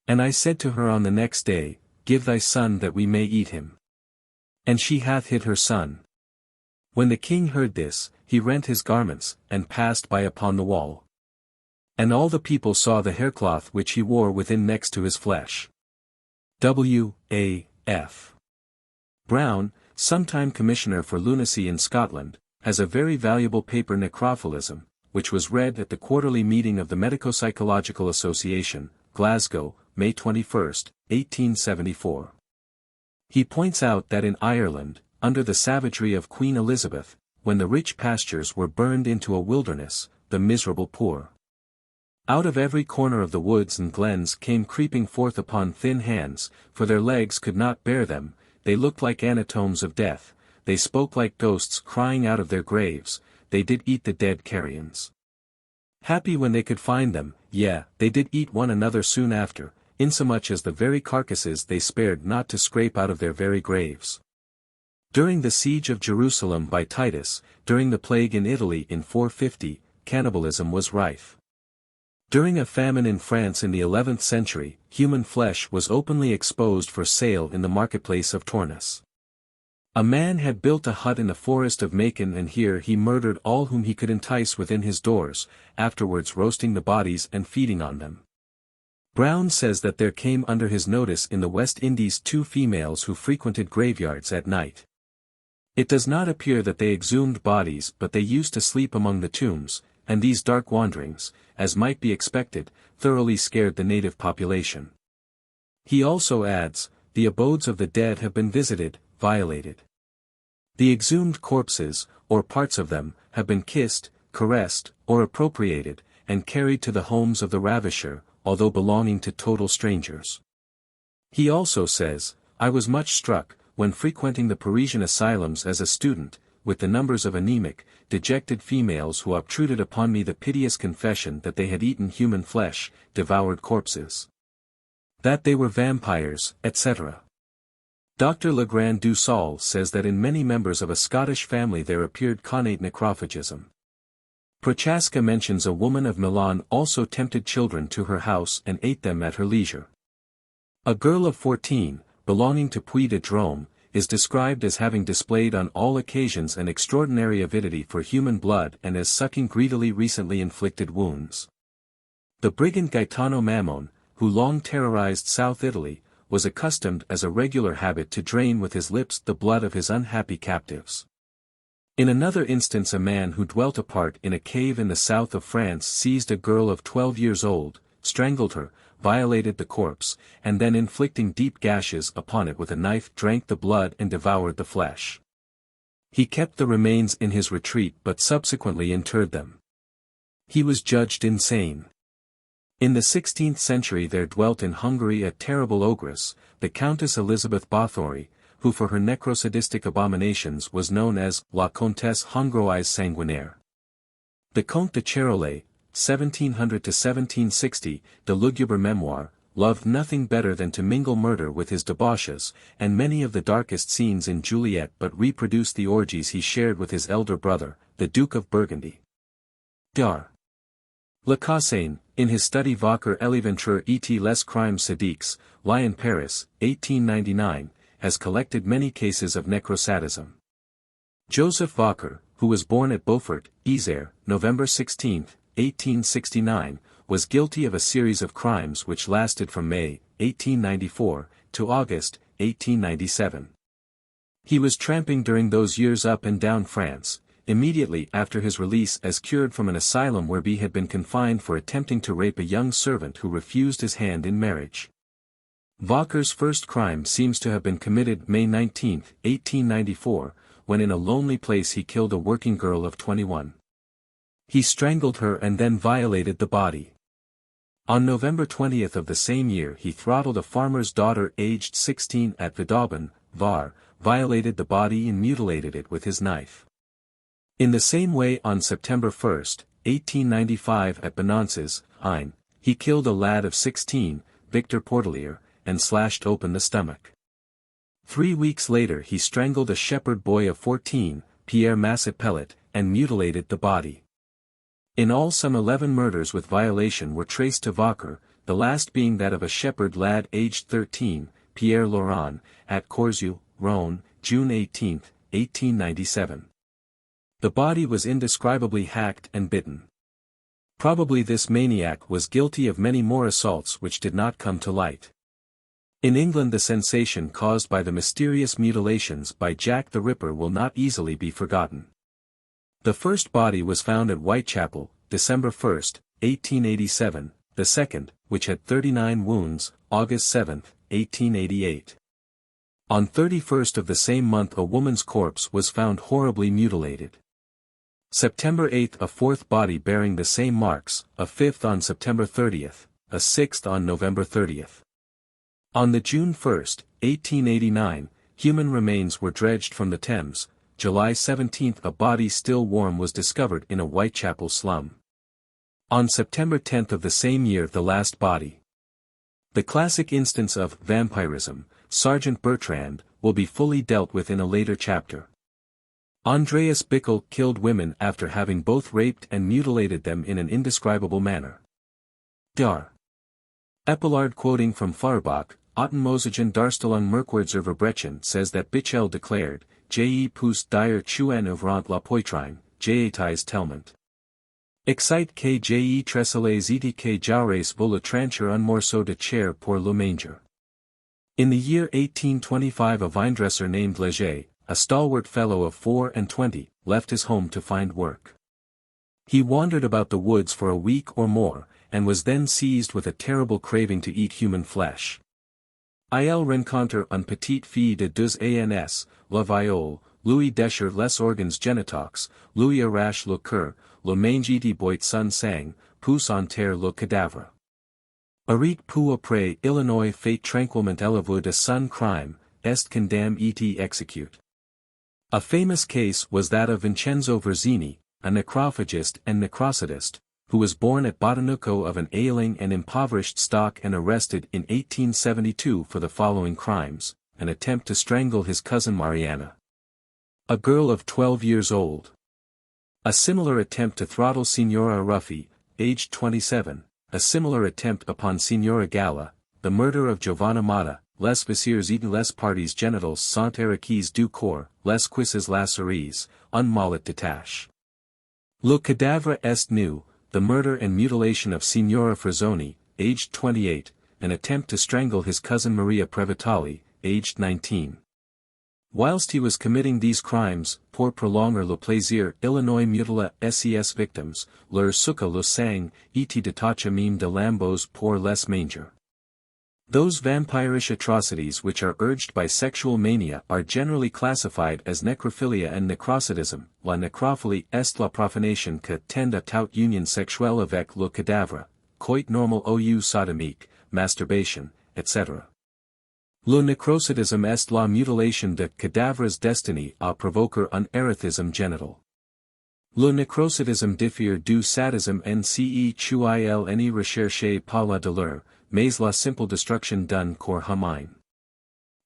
And I said to her on the next day, Give thy son that we may eat him. And she hath hid her son. When the king heard this, he rent his garments, and passed by upon the wall. And all the people saw the haircloth which he wore within next to his flesh. W. A. F. Brown, sometime Commissioner for Lunacy in Scotland, has a very valuable paper Necrophilism, which was read at the quarterly meeting of the Medico-Psychological Association, Glasgow, May 21, 1874. He points out that in Ireland, under the savagery of Queen Elizabeth, when the rich pastures were burned into a wilderness, the miserable poor, out of every corner of the woods and glens came creeping forth upon thin hands, for their legs could not bear them, they looked like anatomes of death, they spoke like ghosts crying out of their graves, they did eat the dead carrions. Happy when they could find them, yea, they did eat one another soon after, insomuch as the very carcasses they spared not to scrape out of their very graves. During the siege of Jerusalem by Titus, during the plague in Italy in 450, cannibalism was rife. During a famine in France in the 11th century, human flesh was openly exposed for sale in the marketplace of Tournus. A man had built a hut in the forest of Macon, and here he murdered all whom he could entice within his doors, afterwards roasting the bodies and feeding on them. Brown says that there came under his notice in the West Indies 2 females who frequented graveyards at night. It does not appear that they exhumed bodies, but they used to sleep among the tombs, and these dark wanderings, as might be expected, thoroughly scared the native population. He also adds, the abodes of the dead have been visited, violated. The exhumed corpses, or parts of them, have been kissed, caressed, or appropriated, and carried to the homes of the ravisher, although belonging to total strangers. He also says, I was much struck, when frequenting the Parisian asylums as a student, with the numbers of anemic, dejected females who obtruded upon me the piteous confession that they had eaten human flesh, devoured corpses, that they were vampires, etc. Dr. Legrand du Saul says that in many members of a Scottish family there appeared connate necrophagism. Prochaska mentions a woman of Milan also tempted children to her house and ate them at her leisure. A girl of 14, belonging to Puy-de-Drôme, is described as having displayed on all occasions an extraordinary avidity for human blood and as sucking greedily recently inflicted wounds. The brigand Gaetano Mammon, who long terrorized South Italy, was accustomed as a regular habit to drain with his lips the blood of his unhappy captives. In another instance, a man who dwelt apart in a cave in the south of France seized a girl of 12 years old, strangled her, violated the corpse, and then inflicting deep gashes upon it with a knife drank the blood and devoured the flesh. He kept the remains in his retreat but subsequently interred them. He was judged insane. In the 16th century there dwelt in Hungary a terrible ogress, the Countess Elizabeth Bathory, who for her necrosadistic abominations was known as La Comtesse Hongroise Sanguinaire. The Comte de Charolais, 1700–1760, the lugubre memoir, loved nothing better than to mingle murder with his debauches, and many of the darkest scenes in Juliet but reproduced the orgies he shared with his elder brother, the Duke of Burgundy. Dar. Le Cassagne, in his study Vacher Eliventure et les crimes sadiques, Lyon Paris, 1899, has collected many cases of necrosadism. Joseph Vacher, who was born at Beaufort, Isère, November 16, 1869, was guilty of a series of crimes which lasted from May, 1894, to August, 1897. He was tramping during those years up and down France, immediately after his release as cured from an asylum where he had been confined for attempting to rape a young servant who refused his hand in marriage. Wacker's first crime seems to have been committed May 19, 1894, when in a lonely place he killed a working girl of 21. He strangled her and then violated the body. On November 20 of the same year he throttled a farmer's daughter aged 16 at Vidauben, Var, violated the body and mutilated it with his knife. In the same way on September 1, 1895 at Benances, Ain, he killed a lad of 16, Victor Portelier, and slashed open the stomach. 3 weeks later he strangled a shepherd boy of 14, Pierre Massepellet, and mutilated the body. In all some 11 murders with violation were traced to Wacker, the last being that of a shepherd lad aged 13, Pierre Laurent, at Corzu, Rhône, June 18, 1897. The body was indescribably hacked and bitten. Probably this maniac was guilty of many more assaults which did not come to light. In England the sensation caused by the mysterious mutilations by Jack the Ripper will not easily be forgotten. The first body was found at Whitechapel, December 1, 1887, the second, which had 39 wounds, August 7, 1888. On 31st of the same month a woman's corpse was found horribly mutilated. September 8 a fourth body bearing the same marks, a fifth on September 30, a sixth on November 30. On the June 1, 1889, human remains were dredged from the Thames. July 17 a body still warm was discovered in a Whitechapel slum. On September 10 of the same year the last body. The classic instance of vampirism, Sergeant Bertrand, will be fully dealt with in a later chapter. Andreas Bickel killed women after having both raped and mutilated them in an indescribable manner. Epillard quoting from Feuerbach, Ottenmosagen Darstellung Merkwürdiger Verbrechen says that Bichel declared, Je pousse dire chuen ouvrant la poitrine, jetais tellement. Excite que je tressales iti que jaures vous le trancher un morceau de chair pour le manger. In the year 1825 a vinedresser named Leger, a stalwart fellow of 24, left his home to find work. He wandered about the woods for a week or more, and was then seized with a terrible craving to eat human flesh. Il rencontre un petit fille de 2 ans, la viole, lui déchire les organes génitoques, lui arrache le cœur, le mange iti boit son sang, pousse en terre le cadavre. Arrête peu après Illinois fait tranquillement éleveur de son crime, est condamné et execute. A famous case was that of Vincenzo Verzini, a necrophagist and necrocidist, who was born at Botanuco of an ailing and impoverished stock and arrested in 1872 for the following crimes: an attempt to strangle his cousin Mariana, a girl of 12 years old. A similar attempt to throttle Signora Ruffi, aged 27, a similar attempt upon Signora Galla, the murder of Giovanna Motta, les visiers et les parties génitales sont requises du corps, les cuisses la cerise, un mallet détache. Le cadavre est nu, the murder and mutilation of Signora Frazzoni, aged 28, an attempt to strangle his cousin Maria Previtali, aged 19. Whilst he was committing these crimes, pour prolonger le plaisir, Illinois mutila ses victims, leur succa le sang, et detacha mime de lambos pour les manger. Those vampirish atrocities which are urged by sexual mania are generally classified as necrophilia and necrocidism. La necrophilie est la profanation que tend à toute union sexuelle avec le cadavre, coit normal ou sodomique, masturbation, etc. Le necrocidisme est la mutilation de cadavres destinés à provoquer un erethisme genital. Le necrocidisme diffère du sadisme nce qu'il n'est recherché par la douleur, mais la simple destruction d'un corps humain.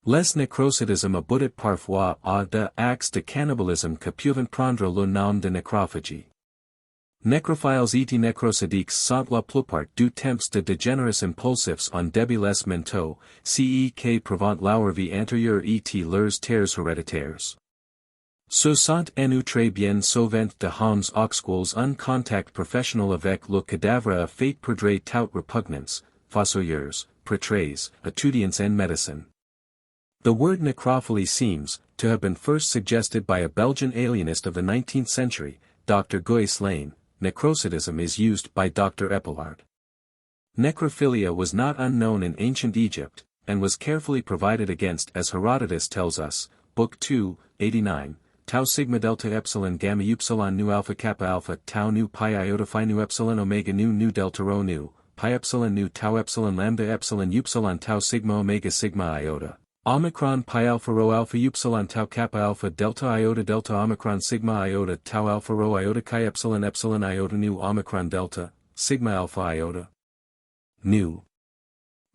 Les necrocidisme aboutit parfois à des actes de cannibalisme que peuvent prendre le nom de necrophagie. Necrophiles et necrocidiques sont la plupart du temps de dégénérés impulsifs en débiles mentaux, ce qui provient leur vie antérieure et leurs terres héréditaires. Ce sont en très bien souvent de hans auxquels un contact professionnel avec le cadavre a fait perdre toute repugnance, fossoyeurs, prêtres, étudiants en médecine. The word necrophilie seems to have been first suggested by a Belgian alienist of the 19th century, Dr. Guy's Lane. Necrosidism is used by Dr. Epillard. Necrophilia was not unknown in ancient Egypt, and was carefully provided against as Herodotus tells us, Book 2, 89, tau sigma delta epsilon gamma upsilon nu alpha kappa alpha tau nu pi iota phi nu epsilon omega nu delta rho nu, pi epsilon nu tau epsilon lambda epsilon upsilon tau sigma omega sigma iota. Omicron pi alpha rho alpha upsilon tau kappa alpha delta omicron sigma iota tau alpha rho iota chi epsilon epsilon iota nu omicron delta, sigma alpha iota. Nu.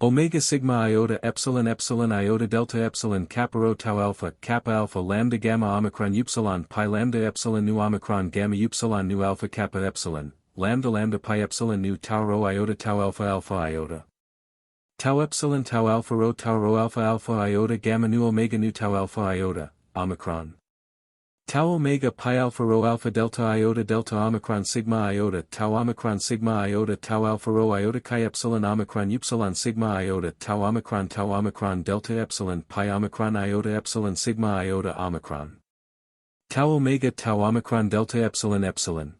Omega sigma iota epsilon iota delta epsilon kappa rho tau alpha lambda gamma omicron upsilon pi lambda epsilon nu omicron gamma upsilon nu alpha kappa epsilon, lambda pi epsilon nu tau rho iota tau alpha iota. Tau epsilon tau rho alpha iota gamma nu omega nu tau alpha iota, omicron. Tau omega pi alpha rho alpha delta omicron sigma iota tau sigma iota tau alpha rho iota chi epsilon omicron upsilon sigma iota tau omicron delta epsilon pi omicron iota epsilon sigma iota omicron. Tau omega tau omicron delta epsilon.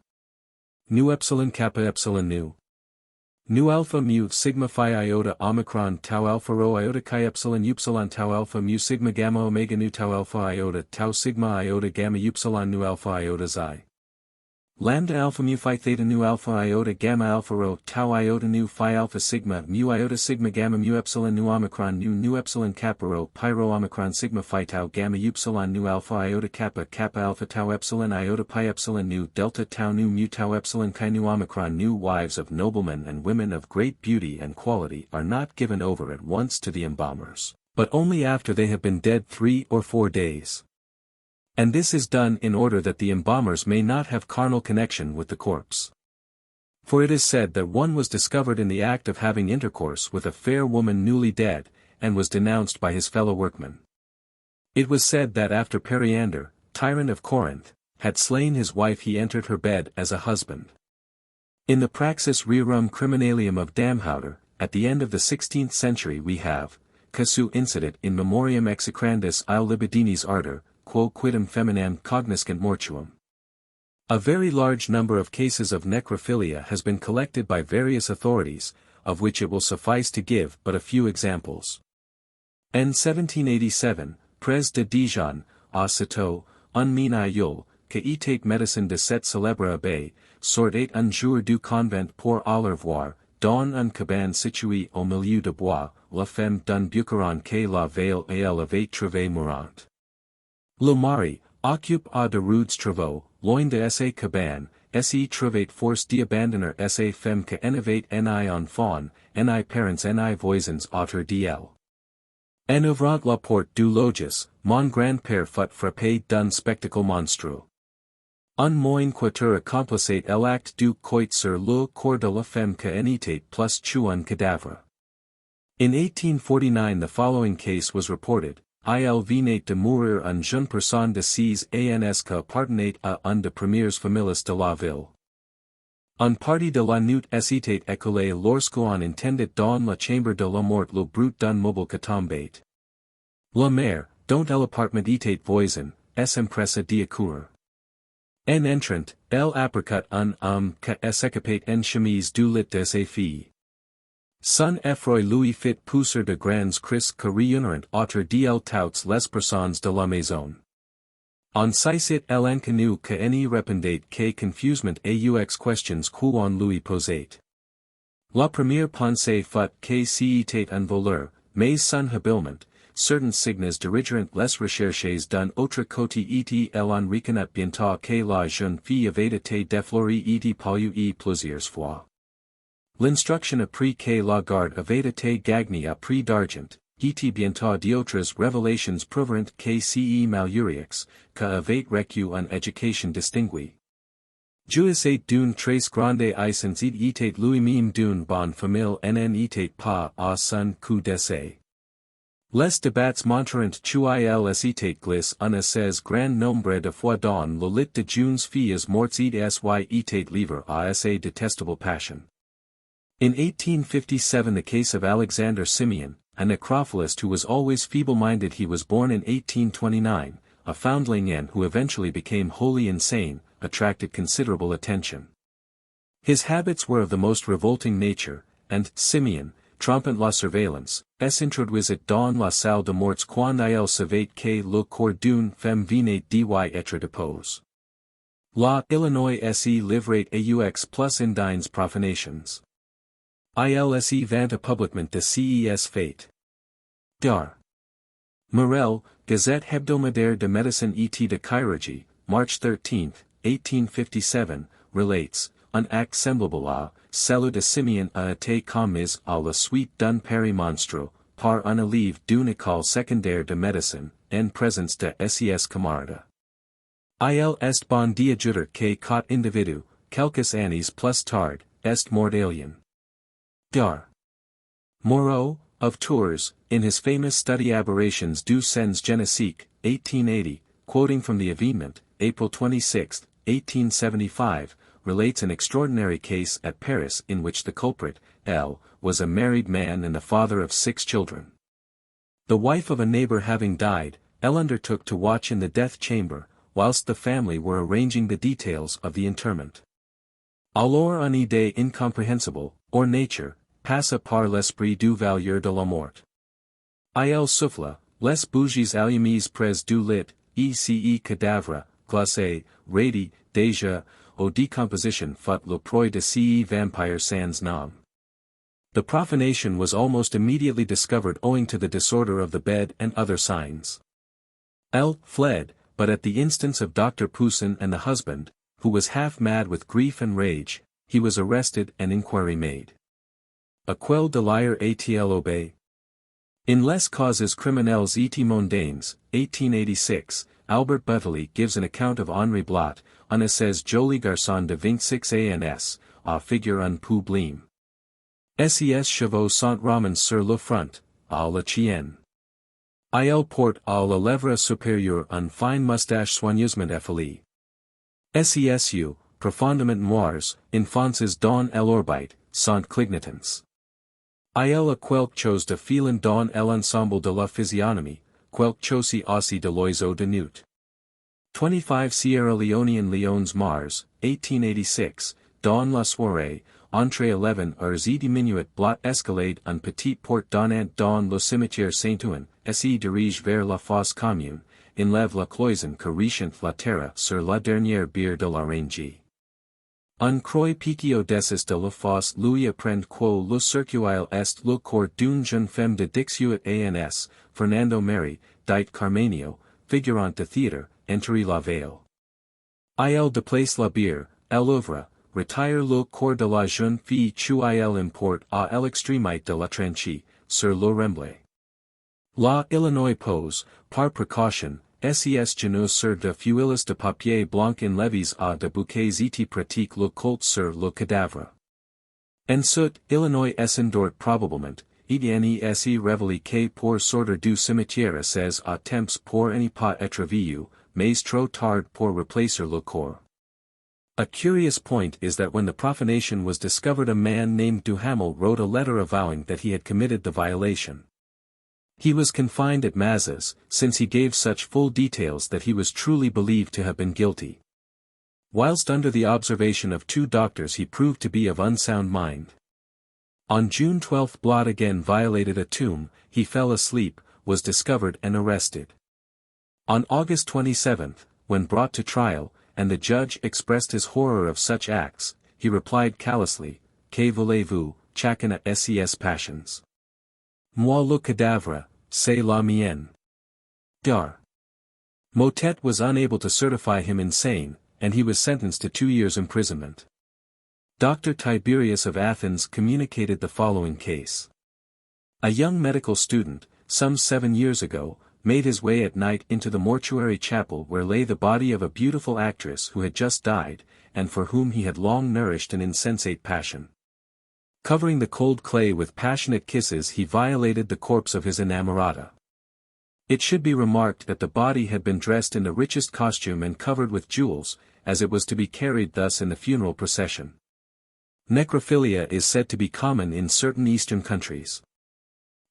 Nu epsilon kappa epsilon nu. Nu alpha mu sigma phi iota omicron tau alpha rho iota chi epsilon upsilon tau alpha mu sigma gamma omega nu tau alpha iota tau sigma iota gamma upsilon nu alpha iota xi. Lambda alpha mu phi theta nu alpha iota gamma alpha rho tau iota nu phi alpha sigma mu iota sigma gamma mu epsilon nu omicron nu epsilon kappa rho pi rho omicron sigma phi tau gamma upsilon nu alpha iota kappa alpha tau epsilon iota pi epsilon nu delta tau nu mu tau epsilon chi nu omicron nu. Wives of noblemen and women of great beauty and quality are not given over at once to the embalmers, but only after they have been dead 3 or 4 days. And this is done in order that the embalmers may not have carnal connection with the corpse. For it is said that one was discovered in the act of having intercourse with a fair woman newly dead, and was denounced by his fellow workmen. It was said that after Periander, tyrant of Corinth, had slain his wife he entered her bed as a husband. In the Praxis Rerum Criminalium of Damhauder, at the end of the 16th century we have, casu incidit in memoriam execrandis il libidinis ardor, quo quidem feminam cognoscent mortuum. A very large number of cases of necrophilia has been collected by various authorities, of which it will suffice to give but a few examples. En 1787, Pres de Dijon, a Citeaux, un mina yul, que etate médecine de cette célèbre abbé, sort et un jour du convent pour aller voir, dans un cabane situé au milieu de bois, la femme d'un bucaron que la veille et elle avait trouvé mourante. Le mari, occupe à de rudes travaux, loin de sa cabane, se trouvat force d'abandonner sa femme que n'avait ni enfant, ni parents ni voisins autour d'elle. En ouvrant la porte du logis, mon grand-père fut frappé d'un spectacle monstrueux. Un moyen quatuor accomplissait l'acte du coit sur le corps de la femme que n'était plus un cadavre. In 1849 the following case was reported. Il venait de mourir un jeune personne de 6 ans que appartenait à un des premiers familles de la ville. Un parti de la nuit s'était écoulé lorsqu'on entendait dans la chambre de la mort le bruit d'un mobile que tombait. La mère, dont l'appartement était voisin, s'empressa d'y accourir. En entrant, elle aperçut un homme que s'échappait en chemise du lit de ses filles. Son effroi lui fit pousser de grands cris que réunirent autour d'elle toutes les personnes de la maison. On saisit elle inconnu que n'y répondait que confusement aux questions qu'on lui posait. La première pensée fut que c'était un voleur, mais son habilement, certains signes dirigèrent les recherches d'un autre côté et elle en reconnut bientôt que la jeune fille avait été déflorée et polluée plusieurs fois. L'instruction apprit que la garde avait été gagnée à prix d'argent, et bientôt d'autres révélations prouvèrent que ce malheureux, que avait reçu une éducation distinguée. Jouissait d'une très grande aisance et était lui-même d'une bonne famille n'en était pas à son coup d'essai. Les débats montrent il s'état glisse un assez grand nombre de fois dans le lit de jeunes filles mortes et sy état livre à assez detestable passion. In 1857 the case of Alexander Simeon, a necrophilist who was always feeble-minded. He was born in 1829, a foundling who eventually became wholly insane, attracted considerable attention. His habits were of the most revolting nature, and Simeon, trompant la surveillance, introduisit dans la salle de morts quand il savait que le corps d'une femme venait d'y être dépose. La Illinois se livrait aux plus indignes profanations. Il se vanta publiquement de ses faits. Dar. Morel, Gazette hebdomadaire de médecine et de chirurgie, March 13, 1857, relates, un acte semblable à celui de Simeon a été commis à la suite d'un pari monstre, par un élève d'une école secondaire de médecine, en présence de ses camarades. Il est bon d'ajouter que cet individu, quelques années plus tard, est mortalien. Dar. Moreau, of Tours, in his famous study Aberrations du Sens Génétique, 1880, quoting from the Événement, April 26, 1875, relates an extraordinary case at Paris in which the culprit, L., was a married man and the father of 6 children. The wife of a neighbor having died, L. undertook to watch in the death chamber, whilst the family were arranging the details of the interment. Alors une idée incomprehensible, or nature, passa par l'esprit du veilleur de la mort. Il souffla, les bougies allumées près du lit, ece cadavre, glacé, radi, déjà, au decomposition fut le proie de ce vampire sans nom. The profanation was almost immediately discovered owing to the disorder of the bed and other signs. L. fled, but at the instance of Dr. Poussin and the husband, who was half mad with grief and rage, he was arrested and inquiry made. Aquel de l'ire a-t-il obé? In Les Causes Criminelles et Mondaines, 1886, Albert Butterly gives an account of Henri Blot, un assez joli garçon de 26 ans, à figure un peu blême. Ses chevaux sont romans sur le front, à la chienne. Il porte à la lèvre supérieure une fine moustache soigneusement effilée. Ses profondément noirs, enfonces dans l'orbite, sont clignotants. Il a quelque chose de félin dans l'ensemble de la physionomie, quelque chose aussi de l'oiseau de nuit. 25 Sierra Leonean Leons Mars, 1886, dans la soirée, entre 11 heures et diminuit Blot escalade un petit port donnant dans le cimetière Saint-Ouen, se dirige vers la fosse commune, enlève la cloison que richant la terre sur la dernière bière de la Rangie. Un croix piqué au-dessus de la fosse lui apprend que le circuit est le corps d'une jeune femme de 18 ans, Fernando Mary, dit Carmenio, figurant de théâtre, entrer la veille. Il déplace la bière, elle ouvre, retire le corps de la jeune fille qu'il importe à l'extrémité de la tranchée, sur le remblai. La Illinois pose, par précaution, ses genoux sur de feuilles de papier blanc en levis à de bouquets et pratique le colt sur le cadavre. Ensuite, Illinois endort probablement, et se révèle que pour sortir du cimetière c'est à temps pour ne pas être vu, mais trop tard pour replacer le corps. A curious point is that when the profanation was discovered a man named Duhamel wrote a letter avowing that he had committed the violation. He was confined at Mazas, since he gave such full details that he was truly believed to have been guilty. Whilst under the observation of 2 doctors he proved to be of unsound mind. On June 12 Blot again violated a tomb, he fell asleep, was discovered and arrested. On August 27, when brought to trial, and the judge expressed his horror of such acts, he replied callously, Que voulez-vous, chacun a ses passions. Moi le cadavre, c'est la mienne. Dar. Motet was unable to certify him insane, and he was sentenced to 2 years' imprisonment. Dr. Tiberius of Athens communicated the following case. A young medical student, some 7 years ago, made his way at night into the mortuary chapel where lay the body of a beautiful actress who had just died, and for whom he had long nourished an insensate passion. Covering the cold clay with passionate kisses he violated the corpse of his inamorata. It should be remarked that the body had been dressed in the richest costume and covered with jewels, as it was to be carried thus in the funeral procession. Necrophilia is said to be common in certain eastern countries.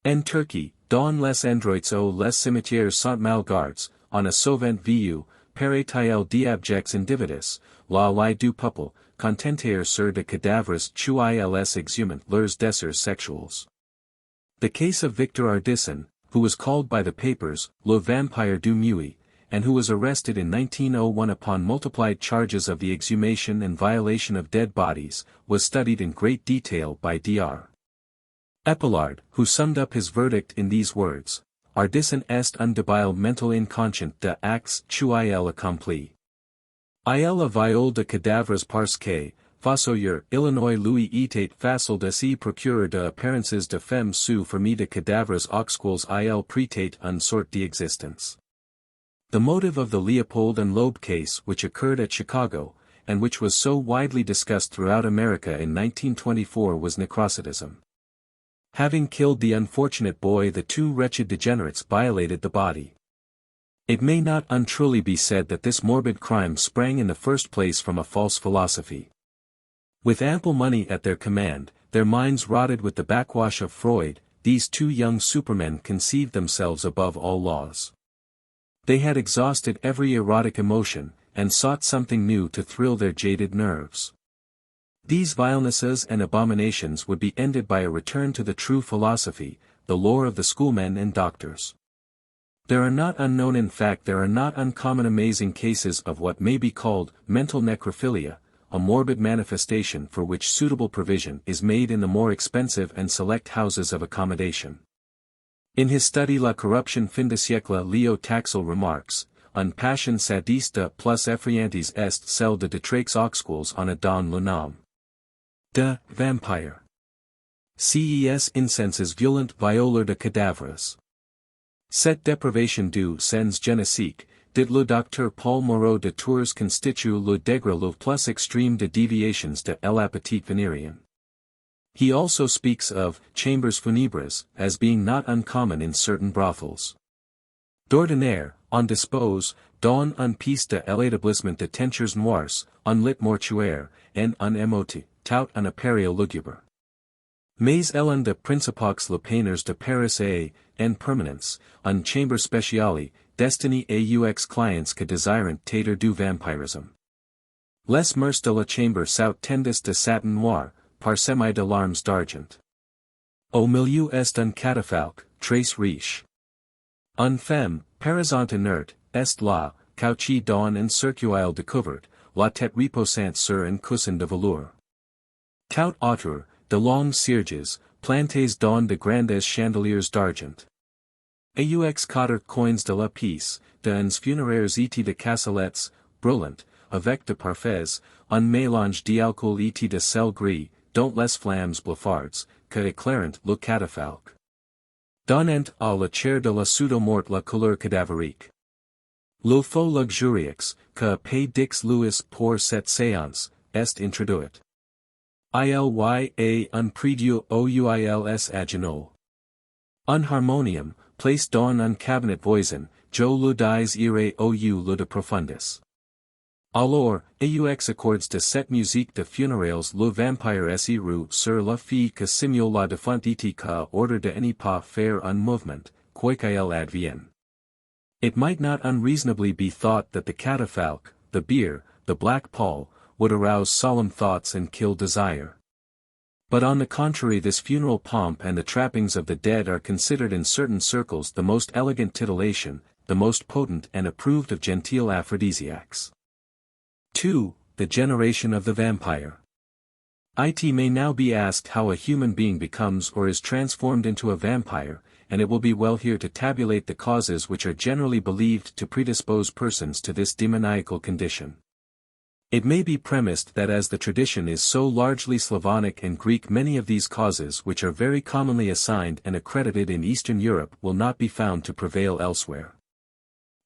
En Turkey, dans les endroits où les cimetières sont mal gardés, on a souvent vu, paraît-il d'abjects individus, la lie du peuple, contenter sur de cadavres ils exhument leurs désirs sexuels. The case of Victor Ardisson, who was called by the papers, le vampire du Muy, and who was arrested in 1901 upon multiplied charges of the exhumation and violation of dead bodies, was studied in great detail by Dr. Epillard, who summed up his verdict in these words: Ardisson est un débile mental inconscient de actes il accompli. Il a viol de cadavres parce que, Fossoyeur, Illinois lui était facile de se procurer de apparences de femmes sous forme de cadavres auxquels il prêtait une sorte d'existence. The motive of the Leopold and Loeb case which occurred at Chicago, and which was so widely discussed throughout America in 1924 was necrosidism. Having killed the unfortunate boy, the two wretched degenerates violated the body. It may not untruly be said that this morbid crime sprang in the first place from a false philosophy. With ample money at their command, their minds rotted with the backwash of Freud, these two young supermen conceived themselves above all laws. They had exhausted every erotic emotion, and sought something new to thrill their jaded nerves. These vilenesses and abominations would be ended by a return to the true philosophy, the lore of the schoolmen and doctors. There are not unknown, in fact there are not uncommon amazing cases of what may be called mental necrophilia, a morbid manifestation for which suitable provision is made in the more expensive and select houses of accommodation. In his study La corruption fin de siècle, Leo Taxil remarks, Un passion sadiste plus effrayantes est celle de détraques auxquels on a don le nom de vampire. Ces incenses violent violeurs de cadavres. Cette dépravation du sens génétique, dit le docteur Paul Moreau de Tours constitue le degré le plus extrême de déviations de l'appétit vénérien. He also speaks of chambers funebres as being not uncommon in certain brothels. D'ordinaire, on dispose, don un piece de l'établissement de tentures noirs, un lit mortuaire, en un émote, tout un appareil lugubre. Mais ellen de principaux le painers de Paris en permanence, un chamber spéciale, destiné aux clients que désirent tater du vampirisme. Les murs de la chambre sont tendus de satin noir, parsemés de larmes d'argent. Au milieu est un catafalque, très riche. Une femme, paraissant inerte, est là, couchée dans un cercueil découvert, la tête reposant sur un coussin de velours. Tout autour, de longues cierges, plantés dans de grandes chandeliers d'argent. Aux quatre coins de la pièce, de uns funéraires et de cassolettes, brûlantes, avec de parfums, un mélange d'alcool et de sel gris, dont les flammes blafardes, que éclairent le catafalque. Donnant à la chair de la pseudo-mort la couleur cadavérique. Le faux luxurieux, que paie Dix Louis pour cette séance, est introduit. Ilya un prédieu ouils agenol. Un harmonium, placed dans un cabinet voisin, jo le dis ire ou le de profundis. Alors, aux accords de cette musique de funérailles le vampire se roue sur la fille que simule la défunte et qu'à ordre de ne pas faire un mouvement, quoi qu'il advienne. It might not unreasonably be thought that the catafalque, the bier, the black pall, would arouse solemn thoughts and kill desire. But on the contrary, this funeral pomp and the trappings of the dead are considered in certain circles the most elegant titillation, the most potent and approved of genteel aphrodisiacs. 2. The generation of the vampire. It may now be asked how a human being becomes or is transformed into a vampire, and it will be well here to tabulate the causes which are generally believed to predispose persons to this demoniacal condition. It may be premised that as the tradition is so largely Slavonic and Greek, many of these causes which are very commonly assigned and accredited in Eastern Europe will not be found to prevail elsewhere.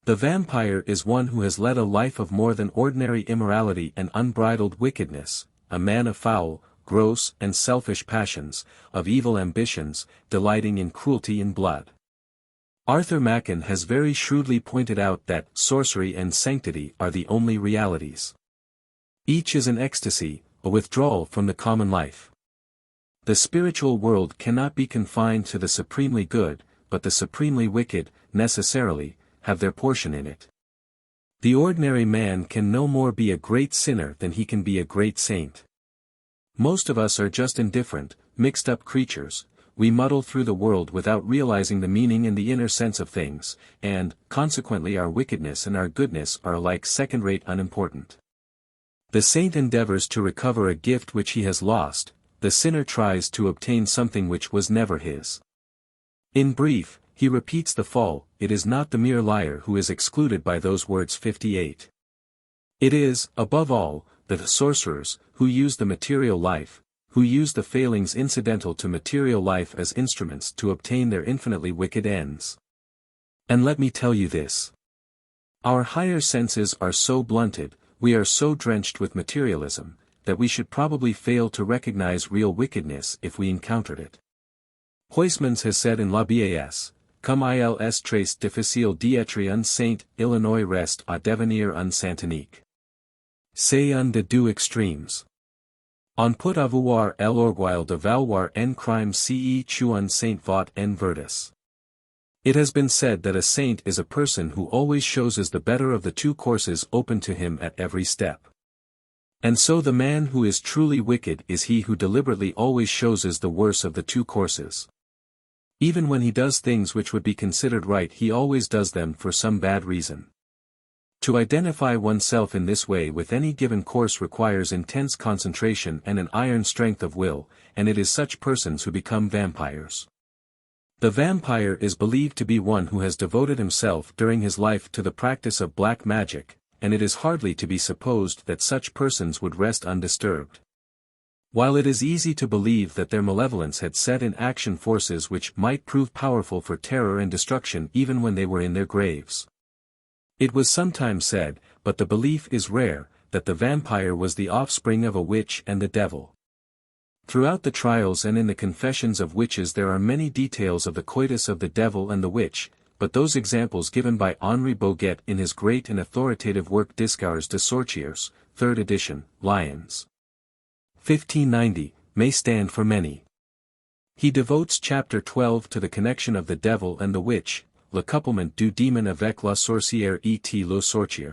The vampire is one who has led a life of more than ordinary immorality and unbridled wickedness, a man of foul, gross and selfish passions, of evil ambitions, delighting in cruelty and blood. Arthur Machen has very shrewdly pointed out that sorcery and sanctity are the only realities. Each is an ecstasy, a withdrawal from the common life. The spiritual world cannot be confined to the supremely good, but the supremely wicked, necessarily, have their portion in it. The ordinary man can no more be a great sinner than he can be a great saint. Most of us are just indifferent, mixed-up creatures. We muddle through the world without realizing the meaning and the inner sense of things, and, consequently our wickedness and our goodness are alike second-rate unimportant. The saint endeavors to recover a gift which he has lost, the sinner tries to obtain something which was never his. In brief, he repeats the fall. It is not the mere liar who is excluded by those words 58. It is, above all, the sorcerers, who use the material life, who use the failings incidental to material life as instruments to obtain their infinitely wicked ends. And let me tell you this. Our higher senses are so blunted, we are so drenched with materialism, that we should probably fail to recognize real wickedness if we encountered it. Huysmans has said in L'Abs, comme il est très difficile d'être un saint, Illinois reste à devenir un santanique. C'est un des deux extremes. On peut avoir l'orgueil de valoir un crime si tu un saint vote en vertus. It has been said that a saint is a person who always chooses the better of the two courses open to him at every step. And so the man who is truly wicked is he who deliberately always chooses the worse of the two courses. Even when he does things which would be considered right, he always does them for some bad reason. To identify oneself in this way with any given course requires intense concentration and an iron strength of will, and it is such persons who become vampires. The vampire is believed to be one who has devoted himself during his life to the practice of black magic, and it is hardly to be supposed that such persons would rest undisturbed. While it is easy to believe that their malevolence had set in action forces which might prove powerful for terror and destruction even when they were in their graves. It was sometimes said, but the belief is rare, that the vampire was the offspring of a witch and the devil. Throughout the trials and in the confessions of witches there are many details of the coitus of the devil and the witch, but those examples given by Henri Boguet in his great and authoritative work Discours de Sorciers, 3rd edition, Lyons. 1590, may stand for many. He devotes chapter 12 to the connection of the devil and the witch, le couplement du démon avec la sorcière et le sorcier.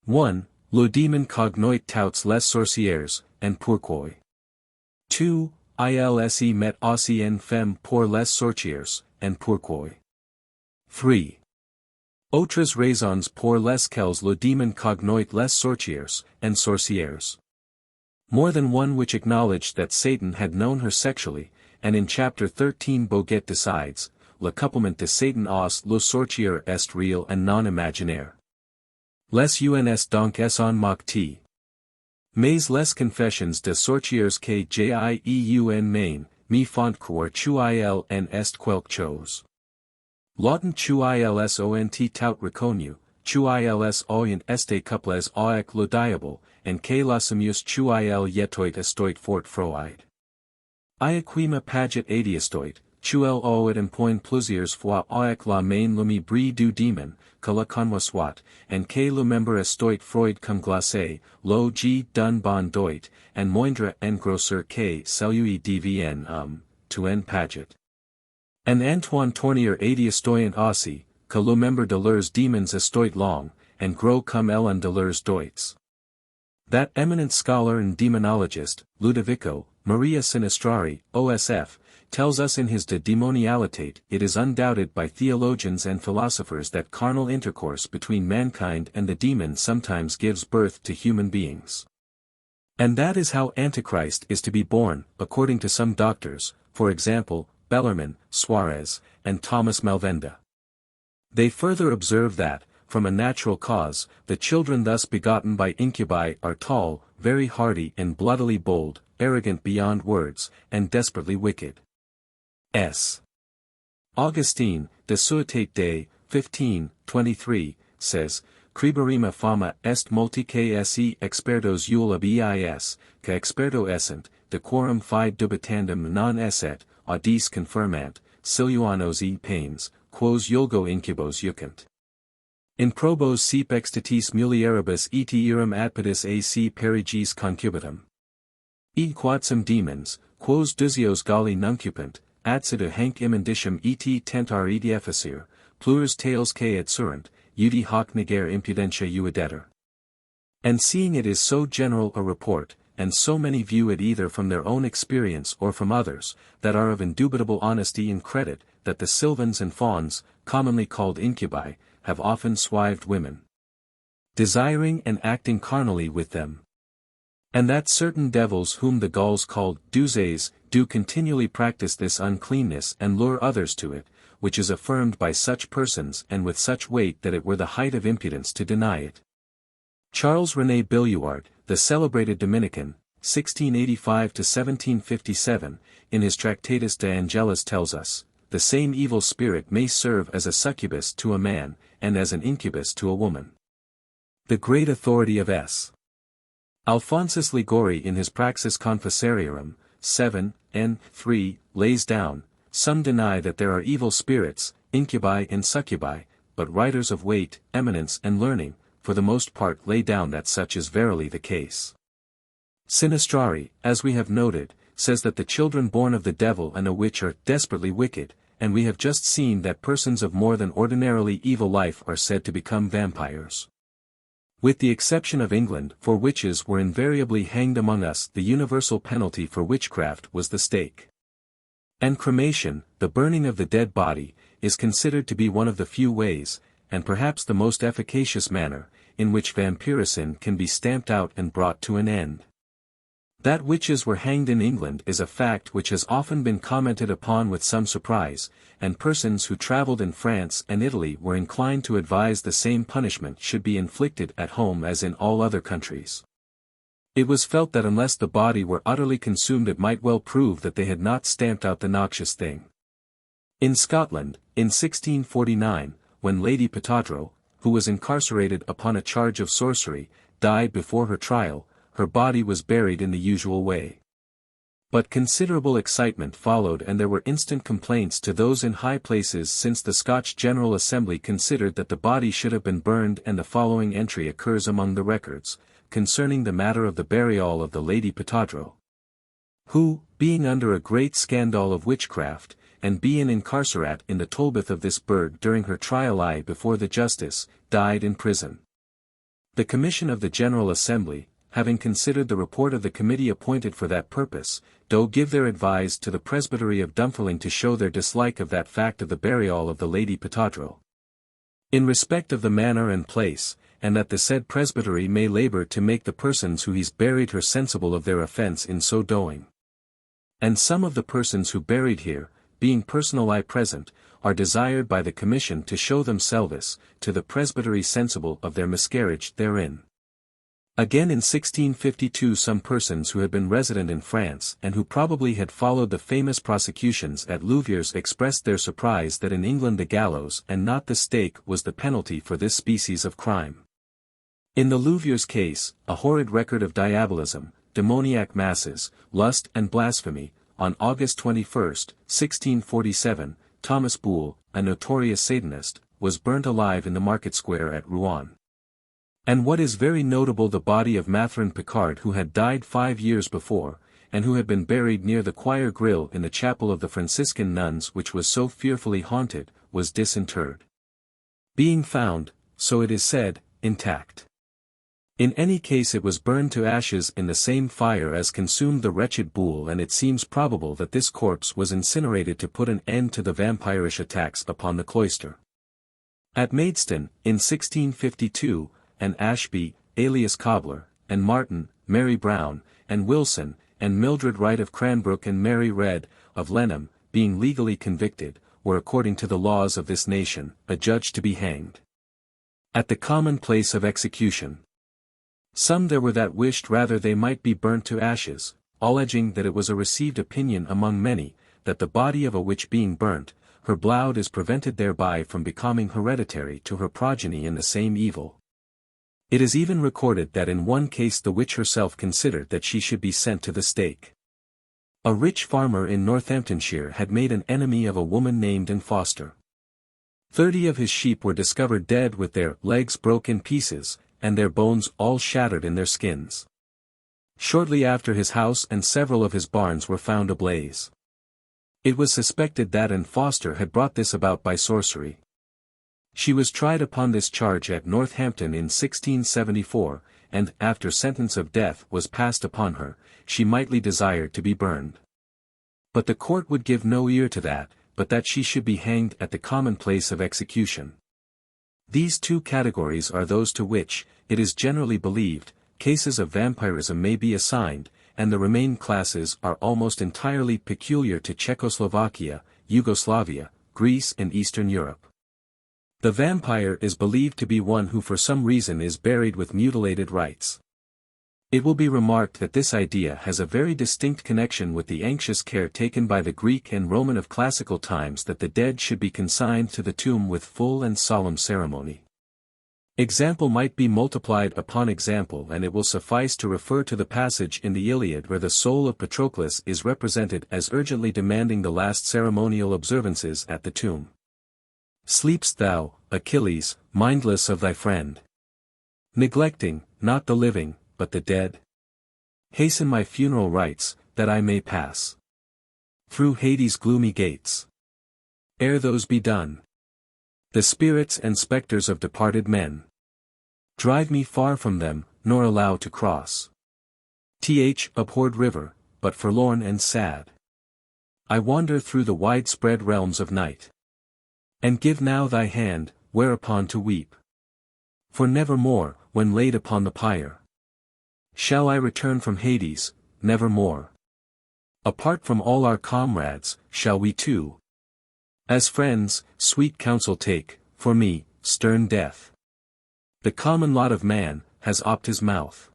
1. Le démon cognoit tous les sorcières, and pourquoi. 2. Il met aussi en femme pour les sorcières, and pourquoi. 3. Autres raisons pour lesquelles le démon cognoit les sorcières, and sorcières. More than one which acknowledged that Satan had known her sexually, and in chapter 13 Boguet decides, le couplement de Satan os le sorcier est real and non imaginaire. Les uns donc sont moqués. Mais les confessions de sorciers que j'ieun main, me font croire qu'il en est quelque chose. Lawton qu'ils sont tout reconnu, qu'ils ont été couples avec le diable, and que la semius qu'il yetoit estoit fort froid. Iaquima paget adiostoit, qu'il oit empoin plusieurs fois avec la main lumi bris du démon, que la convoit soit, and que le membre estoit froid comme glacé, lo g dun bon doit, and moindre en grosser que celui devien to en paget. And Antoine Tournier adiostoyant aussi, que le membre de leurs démons estoit long, and gros comme ellen de leurs doits. That eminent scholar and demonologist, Ludovico, Maria Sinistrari, OSF, tells us in his De Demonialitate it is undoubted by theologians and philosophers that carnal intercourse between mankind and the demon sometimes gives birth to human beings. And that is how Antichrist is to be born, according to some doctors, for example, Bellarmine, Suarez, and Thomas Malvenda. They further observe that, from a natural cause, the children thus begotten by incubi are tall, very hardy and bloodily bold, arrogant beyond words, and desperately wicked. S. Augustine, De Suetate Dei, 15:23, says, Criberima fama est multi se expertos eula bis, que experto essent, de quorum fide dubitandum non esset, audis confirmant, siluanos e pains, quos julgo incubos jucant. In probos sep extatis mulieribus et iram adpetus ac perigis concubitum. E quadsum demons, quos dusios Galli nuncupant, adsidu hanc immendicium et tentar efficere, plures tales que et surrent, ud hoc negare impudentia uideter. And seeing it is so general a report, and so many view it either from their own experience or from others, that are of indubitable honesty and credit, that the Sylvans and Fauns, commonly called incubi, have often swived women, desiring and acting carnally with them. And that certain devils whom the Gauls called duzes, do continually practice this uncleanness and lure others to it, which is affirmed by such persons and with such weight that it were the height of impudence to deny it. Charles René Billuart, the celebrated Dominican, 1685–1757, in his Tractatus de Angelis tells us, the same evil spirit may serve as a succubus to a man, and as an incubus to a woman. The great authority of S. Alphonsus Ligori in his Praxis Confessariorum, 7, n. 3, lays down, some deny that there are evil spirits, incubi and succubi, but writers of weight, eminence and learning, for the most part lay down that such is verily the case. Sinistrari, as we have noted, says that the children born of the devil and a witch are desperately wicked, and we have just seen that persons of more than ordinarily evil life are said to become vampires. With the exception of England, for witches were invariably hanged among us, the universal penalty for witchcraft was the stake. And cremation, the burning of the dead body, is considered to be one of the few ways, and perhaps the most efficacious manner, in which vampirism can be stamped out and brought to an end. That witches were hanged in England is a fact which has often been commented upon with some surprise, and persons who travelled in France and Italy were inclined to advise the same punishment should be inflicted at home as in all other countries. It was felt that unless the body were utterly consumed it might well prove that they had not stamped out the noxious thing. In Scotland, in 1649, when Lady Petardreau, who was incarcerated upon a charge of sorcery, died before her trial, her body was buried in the usual way. But considerable excitement followed and there were instant complaints to those in high places since the Scotch General Assembly considered that the body should have been burned, and the following entry occurs among the records, concerning the matter of the burial of the Lady Petardreau, who, being under a great scandal of witchcraft, and being incarcerate in the Tolbooth of this burgh during her trial before the justice, died in prison. The Commission of the General Assembly, having considered the report of the committee appointed for that purpose, do give their advice to the Presbytery of Dunfermline to show their dislike of that fact of the burial of the Lady Petardreau, in respect of the manner and place, and that the said Presbytery may labour to make the persons who he's buried her sensible of their offence in so doing. And some of the persons who buried here, being personally present, are desired by the Commission to show themselves to the Presbytery sensible of their miscarriage therein. Again in 1652 some persons who had been resident in France and who probably had followed the famous prosecutions at Louviers expressed their surprise that in England the gallows and not the stake was the penalty for this species of crime. In the Louviers case, a horrid record of diabolism, demoniac masses, lust and blasphemy, on August 21, 1647, Thomas Boule, a notorious Satanist, was burnt alive in the market square at Rouen. And what is very notable, the body of Mathurin Picard, who had died 5 years before, and who had been buried near the choir grille in the chapel of the Franciscan nuns which was so fearfully haunted, was disinterred, being found, so it is said, intact. In any case it was burned to ashes in the same fire as consumed the wretched Boule, and it seems probable that this corpse was incinerated to put an end to the vampirish attacks upon the cloister. At Maidstone, in 1652, and Ashby, alias Cobbler, and Martin, Mary Brown, and Wilson, and Mildred Wright of Cranbrook and Mary Red, of Lenham, being legally convicted, were according to the laws of this nation, adjudged to be hanged at the common place of execution. Some there were that wished rather they might be burnt to ashes, alleging that it was a received opinion among many, that the body of a witch being burnt, her blood is prevented thereby from becoming hereditary to her progeny in the same evil. It is even recorded that in one case the witch herself considered that she should be sent to the stake. A rich farmer in Northamptonshire had made an enemy of a woman named Anne Foster. 30 of his sheep were discovered dead with their legs broke in pieces, and their bones all shattered in their skins. Shortly after his house and several of his barns were found ablaze. It was suspected that Anne Foster had brought this about by sorcery. She was tried upon this charge at Northampton in 1674, and, after sentence of death was passed upon her, she mightily desired to be burned. But the court would give no ear to that, but that she should be hanged at the common place of execution. These two categories are those to which, it is generally believed, cases of vampirism may be assigned, and the remaining classes are almost entirely peculiar to Czechoslovakia, Yugoslavia, Greece and Eastern Europe. The vampire is believed to be one who for some reason is buried with mutilated rites. It will be remarked that this idea has a very distinct connection with the anxious care taken by the Greek and Roman of classical times that the dead should be consigned to the tomb with full and solemn ceremony. Example might be multiplied upon example, and it will suffice to refer to the passage in the Iliad where the soul of Patroclus is represented as urgently demanding the last ceremonial observances at the tomb. Sleepst thou, Achilles, mindless of thy friend? Neglecting, not the living, but the dead? Hasten my funeral rites, that I may pass through Hades' gloomy gates. Ere those be done, the spirits and spectres of departed men drive me far from them, nor allow to cross abhorred river, but forlorn and sad I wander through the widespread realms of night. And give now thy hand, whereupon to weep. For nevermore, when laid upon the pyre, shall I return from Hades, nevermore. Apart from all our comrades, shall we two, as friends, sweet counsel take, for me, stern death. The common lot of man, has opt his mouth.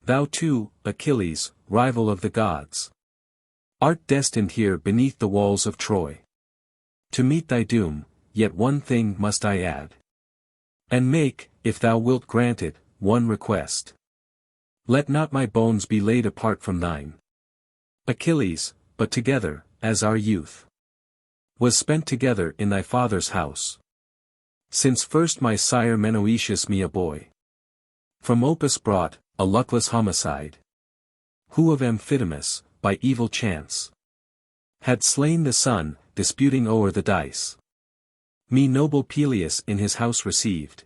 Thou too, Achilles, rival of the gods, art destined here beneath the walls of Troy. To meet thy doom, yet one thing must I add. And make, if thou wilt grant it, one request. Let not my bones be laid apart from thine, Achilles, but together, as our youth was spent together in thy father's house. Since first my sire Menoetius me a boy from Opus brought, a luckless homicide, who of Amphidamas, by evil chance, had slain the son, disputing o'er the dice. Me noble Peleus in his house received,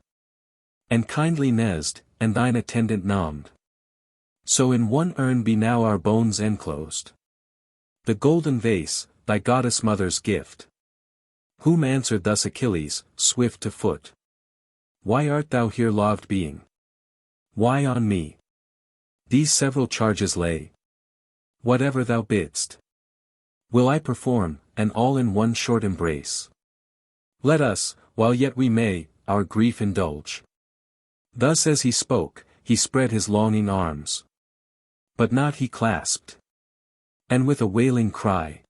and kindly nesed, and thine attendant nommed. So in one urn be now our bones enclosed. The golden vase, thy goddess mother's gift. Whom answered thus Achilles, swift to foot. Why art thou here loved being? Why on me these several charges lay? Whatever thou bidst, will I perform, and all in one short embrace. Let us, while yet we may, our grief indulge. Thus as he spoke, he spread his longing arms. But not he clasped. And with a wailing cry,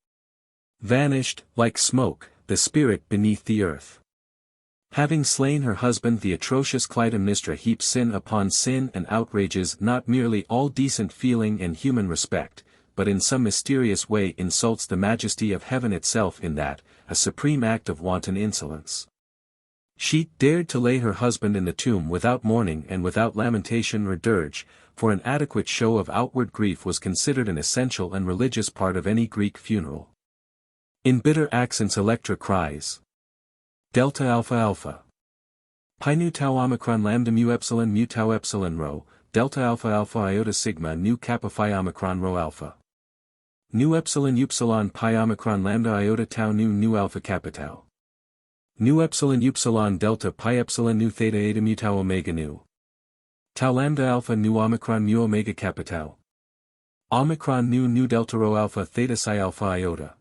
vanished, like smoke, the spirit beneath the earth. Having slain her husband, the atrocious Clytemnestra heaps sin upon sin and outrages not merely all decent feeling and human respect, but in some mysterious way insults the majesty of heaven itself in that, a supreme act of wanton insolence, she dared to lay her husband in the tomb without mourning and without lamentation or dirge, for an adequate show of outward grief was considered an essential and religious part of any Greek funeral. In bitter accents Electra cries, Delta Alpha Alpha. Pi nu tau omicron lambda mu tau epsilon rho, delta alpha alpha iota sigma nu kappa phi omicron rho alpha. Nu epsilon upsilon pi omicron lambda iota tau nu alpha kappa tau. Nu epsilon upsilon delta pi epsilon nu theta eta mu tau omega nu. Tau lambda alpha nu omicron mu omega kappa tau. Omicron nu delta rho alpha theta psi alpha iota.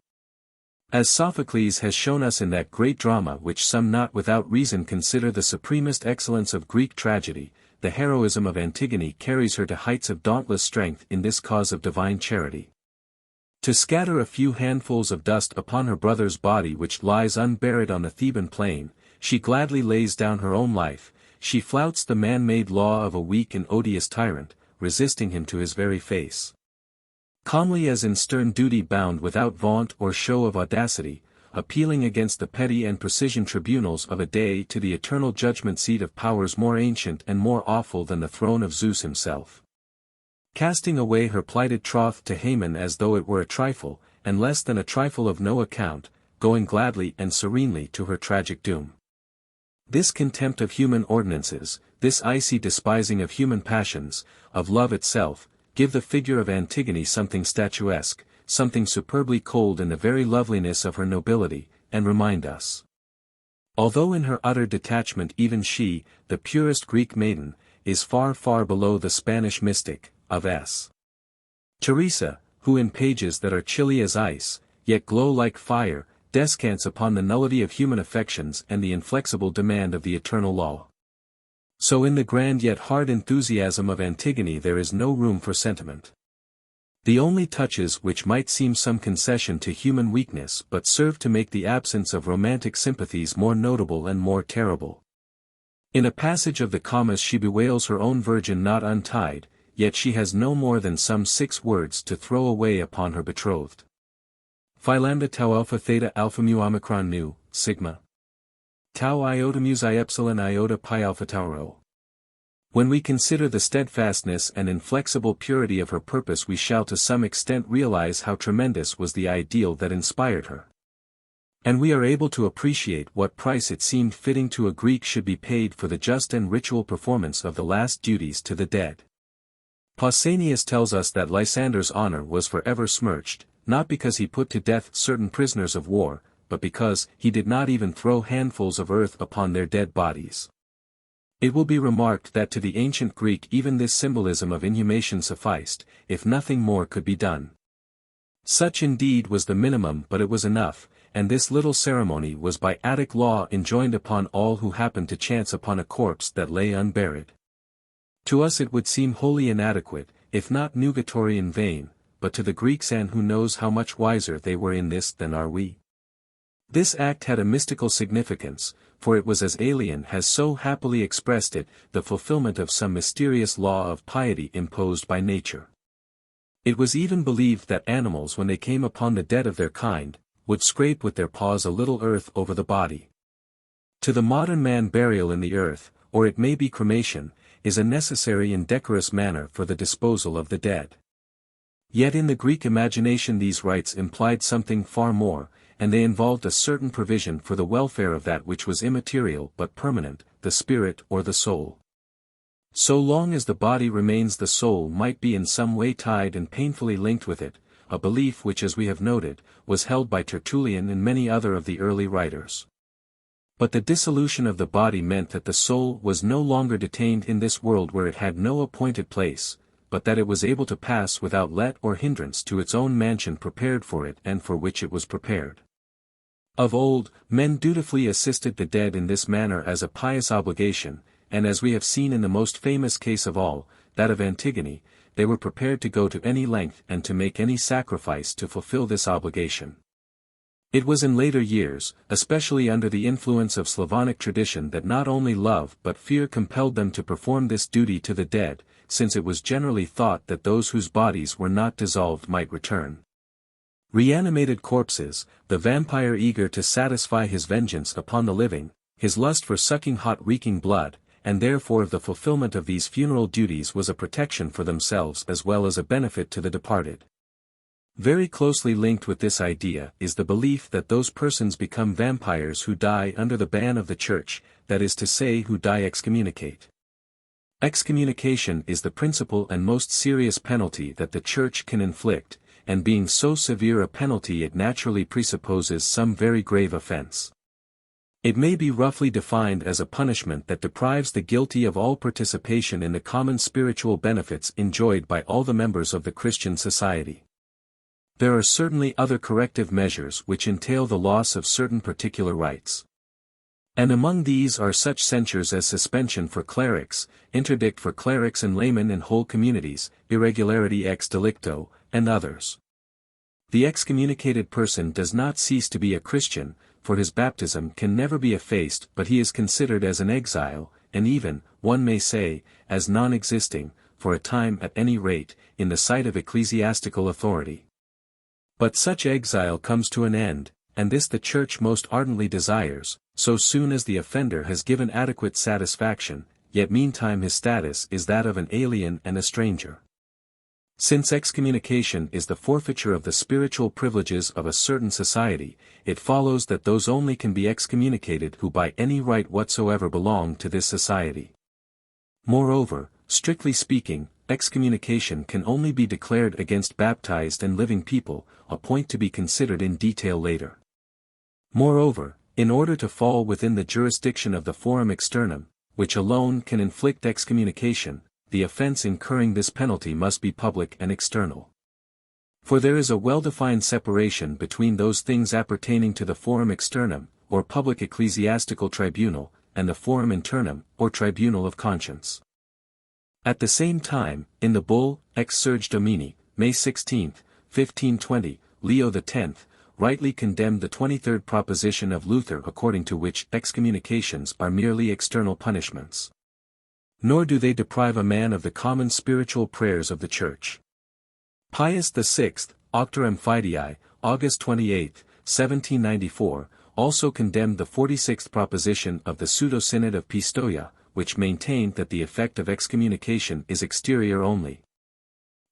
As Sophocles has shown us in that great drama which some not without reason consider the supremest excellence of Greek tragedy, the heroism of Antigone carries her to heights of dauntless strength in this cause of divine charity. To scatter a few handfuls of dust upon her brother's body which lies unburied on the Theban plain, she gladly lays down her own life, she flouts the man-made law of a weak and odious tyrant, resisting him to his very face. Calmly as in stern duty bound without vaunt or show of audacity, appealing against the petty and precision tribunals of a day to the eternal judgment seat of powers more ancient and more awful than the throne of Zeus himself. Casting away her plighted troth to Haman as though it were a trifle, and less than a trifle of no account, going gladly and serenely to her tragic doom. This contempt of human ordinances, this icy despising of human passions, of love itself, give the figure of Antigone something statuesque, something superbly cold in the very loveliness of her nobility, and remind us. Although in her utter detachment even she, the purest Greek maiden, is far far below the Spanish mystic, of S. Teresa, who in pages that are chilly as ice, yet glow like fire, descants upon the nullity of human affections and the inflexible demand of the eternal law. So in the grand yet hard enthusiasm of Antigone there is no room for sentiment. The only touches which might seem some concession to human weakness but serve to make the absence of romantic sympathies more notable and more terrible. In a passage of the commas she bewails her own virgin not untied, yet she has no more than some 6 words to throw away upon her betrothed. Phi lambda tau alpha theta alpha mu omicron nu, sigma. Tau iota mu xi epsilon iota pi alpha tau rho. When we consider the steadfastness and inflexible purity of her purpose we shall to some extent realize how tremendous was the ideal that inspired her. And we are able to appreciate what price it seemed fitting to a Greek should be paid for the just and ritual performance of the last duties to the dead. Pausanias tells us that Lysander's honor was forever smirched, not because he put to death certain prisoners of war, but because he did not even throw handfuls of earth upon their dead bodies. It will be remarked that to the ancient Greek even this symbolism of inhumation sufficed, if nothing more could be done. Such indeed was the minimum, but it was enough, and this little ceremony was by Attic law enjoined upon all who happened to chance upon a corpse that lay unburied. To us it would seem wholly inadequate, if not nugatory and vain, but to the Greeks and who knows how much wiser they were in this than are we. This act had a mystical significance, for it was as Aelian has so happily expressed it, the fulfillment of some mysterious law of piety imposed by nature. It was even believed that animals when they came upon the dead of their kind, would scrape with their paws a little earth over the body. To the modern man burial in the earth, or it may be cremation, is a necessary and decorous manner for the disposal of the dead. Yet in the Greek imagination these rites implied something far more, and they involved a certain provision for the welfare of that which was immaterial but permanent, the spirit or the soul. So long as the body remains the soul might be in some way tied and painfully linked with it, a belief which as we have noted, was held by Tertullian and many other of the early writers. But the dissolution of the body meant that the soul was no longer detained in this world where it had no appointed place, but that it was able to pass without let or hindrance to its own mansion prepared for it and for which it was prepared. Of old, men dutifully assisted the dead in this manner as a pious obligation, and as we have seen in the most famous case of all, that of Antigone, they were prepared to go to any length and to make any sacrifice to fulfill this obligation. It was in later years, especially under the influence of Slavonic tradition, that not only love but fear compelled them to perform this duty to the dead, since it was generally thought that those whose bodies were not dissolved might return. Reanimated corpses, the vampire eager to satisfy his vengeance upon the living, his lust for sucking hot reeking blood, and therefore the fulfillment of these funeral duties was a protection for themselves as well as a benefit to the departed. Very closely linked with this idea is the belief that those persons become vampires who die under the ban of the Church, that is to say who die excommunicate. Excommunication is the principal and most serious penalty that the Church can inflict, and being so severe a penalty it naturally presupposes some very grave offense. It may be roughly defined as a punishment that deprives the guilty of all participation in the common spiritual benefits enjoyed by all the members of the Christian society. There are certainly other corrective measures which entail the loss of certain particular rights. And among these are such censures as suspension for clerics, interdict for clerics and laymen in whole communities, irregularity ex delicto, and others. The excommunicated person does not cease to be a Christian, for his baptism can never be effaced, but he is considered as an exile, and even, one may say, as non-existing, for a time at any rate, in the sight of ecclesiastical authority. But such exile comes to an end, and this the Church most ardently desires, so soon as the offender has given adequate satisfaction, yet meantime his status is that of an alien and a stranger. Since excommunication is the forfeiture of the spiritual privileges of a certain society, it follows that those only can be excommunicated who by any right whatsoever belong to this society. Moreover, strictly speaking, excommunication can only be declared against baptized and living people, a point to be considered in detail later. Moreover, in order to fall within the jurisdiction of the forum externum, which alone can inflict excommunication, the offense incurring this penalty must be public and external. For there is a well-defined separation between those things appertaining to the forum externum, or public ecclesiastical tribunal, and the forum internum, or tribunal of conscience. At the same time, in the bull, Ex Surge Domini, May 16, 1520, Leo X, rightly condemned the 23rd proposition of Luther according to which excommunications are merely external punishments. Nor do they deprive a man of the common spiritual prayers of the Church. Pius VI, Auctorem Fidei, August 28, 1794, also condemned the 46th proposition of the Pseudo-Synod of Pistoia, which maintained that the effect of excommunication is exterior only.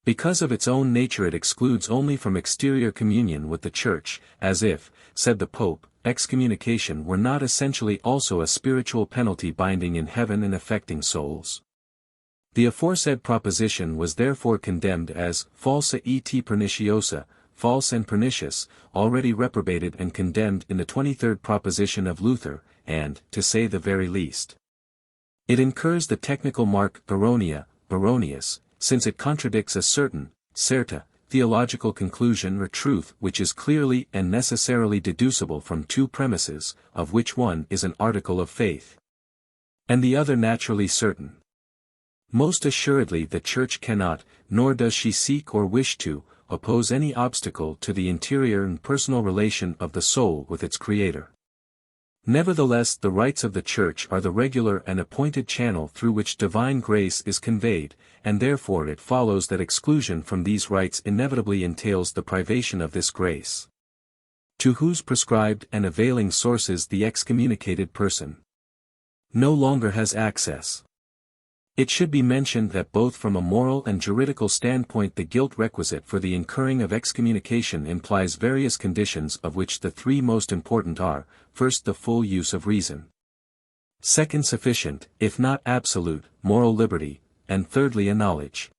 Because of its own nature it excludes only from exterior communion with the Church, as if, said the Pope, excommunication were not essentially also a spiritual penalty binding in heaven and affecting souls. The aforesaid proposition was therefore condemned as falsa et perniciosa, false and pernicious, already reprobated and condemned in the 23rd proposition of Luther, and, to say the very least, it incurs the technical mark erronea, erroneous, since it contradicts a certain, certa, theological conclusion or truth which is clearly and necessarily deducible from two premises, of which one is an article of faith, and the other naturally certain. Most assuredly the Church cannot, nor does she seek or wish to, oppose any obstacle to the interior and personal relation of the soul with its Creator. Nevertheless the rites of the Church are the regular and appointed channel through which divine grace is conveyed, and therefore it follows that exclusion from these rites inevitably entails the privation of this grace, to whose prescribed and availing sources the excommunicated person no longer has access. It should be mentioned that both from a moral and juridical standpoint the guilt requisite for the incurring of excommunication implies various conditions of which the three most important are, first the full use of reason, second sufficient, if not absolute, moral liberty, and thirdly a knowledge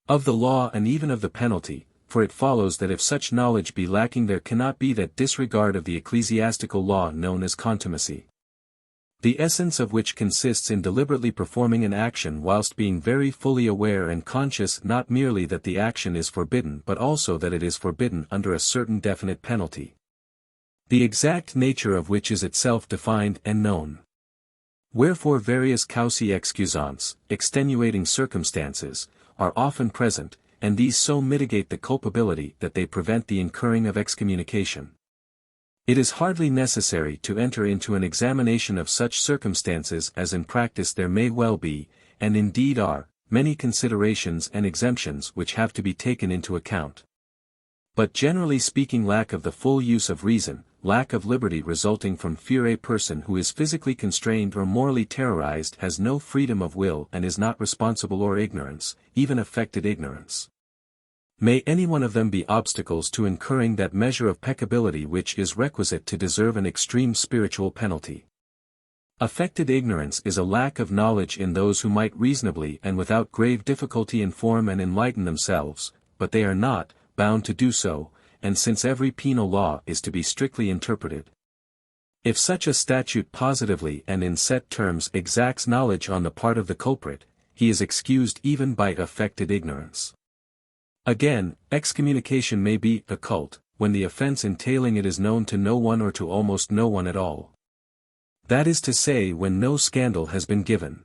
of the law and even of the penalty, for it follows that if such knowledge be lacking there cannot be that disregard of the ecclesiastical law known as contumacy, the essence of which consists in deliberately performing an action whilst being very fully aware and conscious not merely that the action is forbidden but also that it is forbidden under a certain definite penalty, the exact nature of which is itself defined and known. Wherefore various causae excusans, extenuating circumstances, are often present, and these so mitigate the culpability that they prevent the incurring of excommunication. It is hardly necessary to enter into an examination of such circumstances as in practice there may well be, and indeed are, many considerations and exemptions which have to be taken into account. But generally speaking lack of the full use of reason, lack of liberty resulting from fear a person who is physically constrained or morally terrorized has no freedom of will and is not responsible or ignorance, even affected ignorance. May any one of them be obstacles to incurring that measure of peccability which is requisite to deserve an extreme spiritual penalty. Affected ignorance is a lack of knowledge in those who might reasonably and without grave difficulty inform and enlighten themselves, but they are not bound to do so, and since every penal law is to be strictly interpreted, if such a statute positively and in set terms exacts knowledge on the part of the culprit, he is excused even by affected ignorance. Again, excommunication may be occult, when the offense entailing it is known to no one or to almost no one at all. That is to say when no scandal has been given.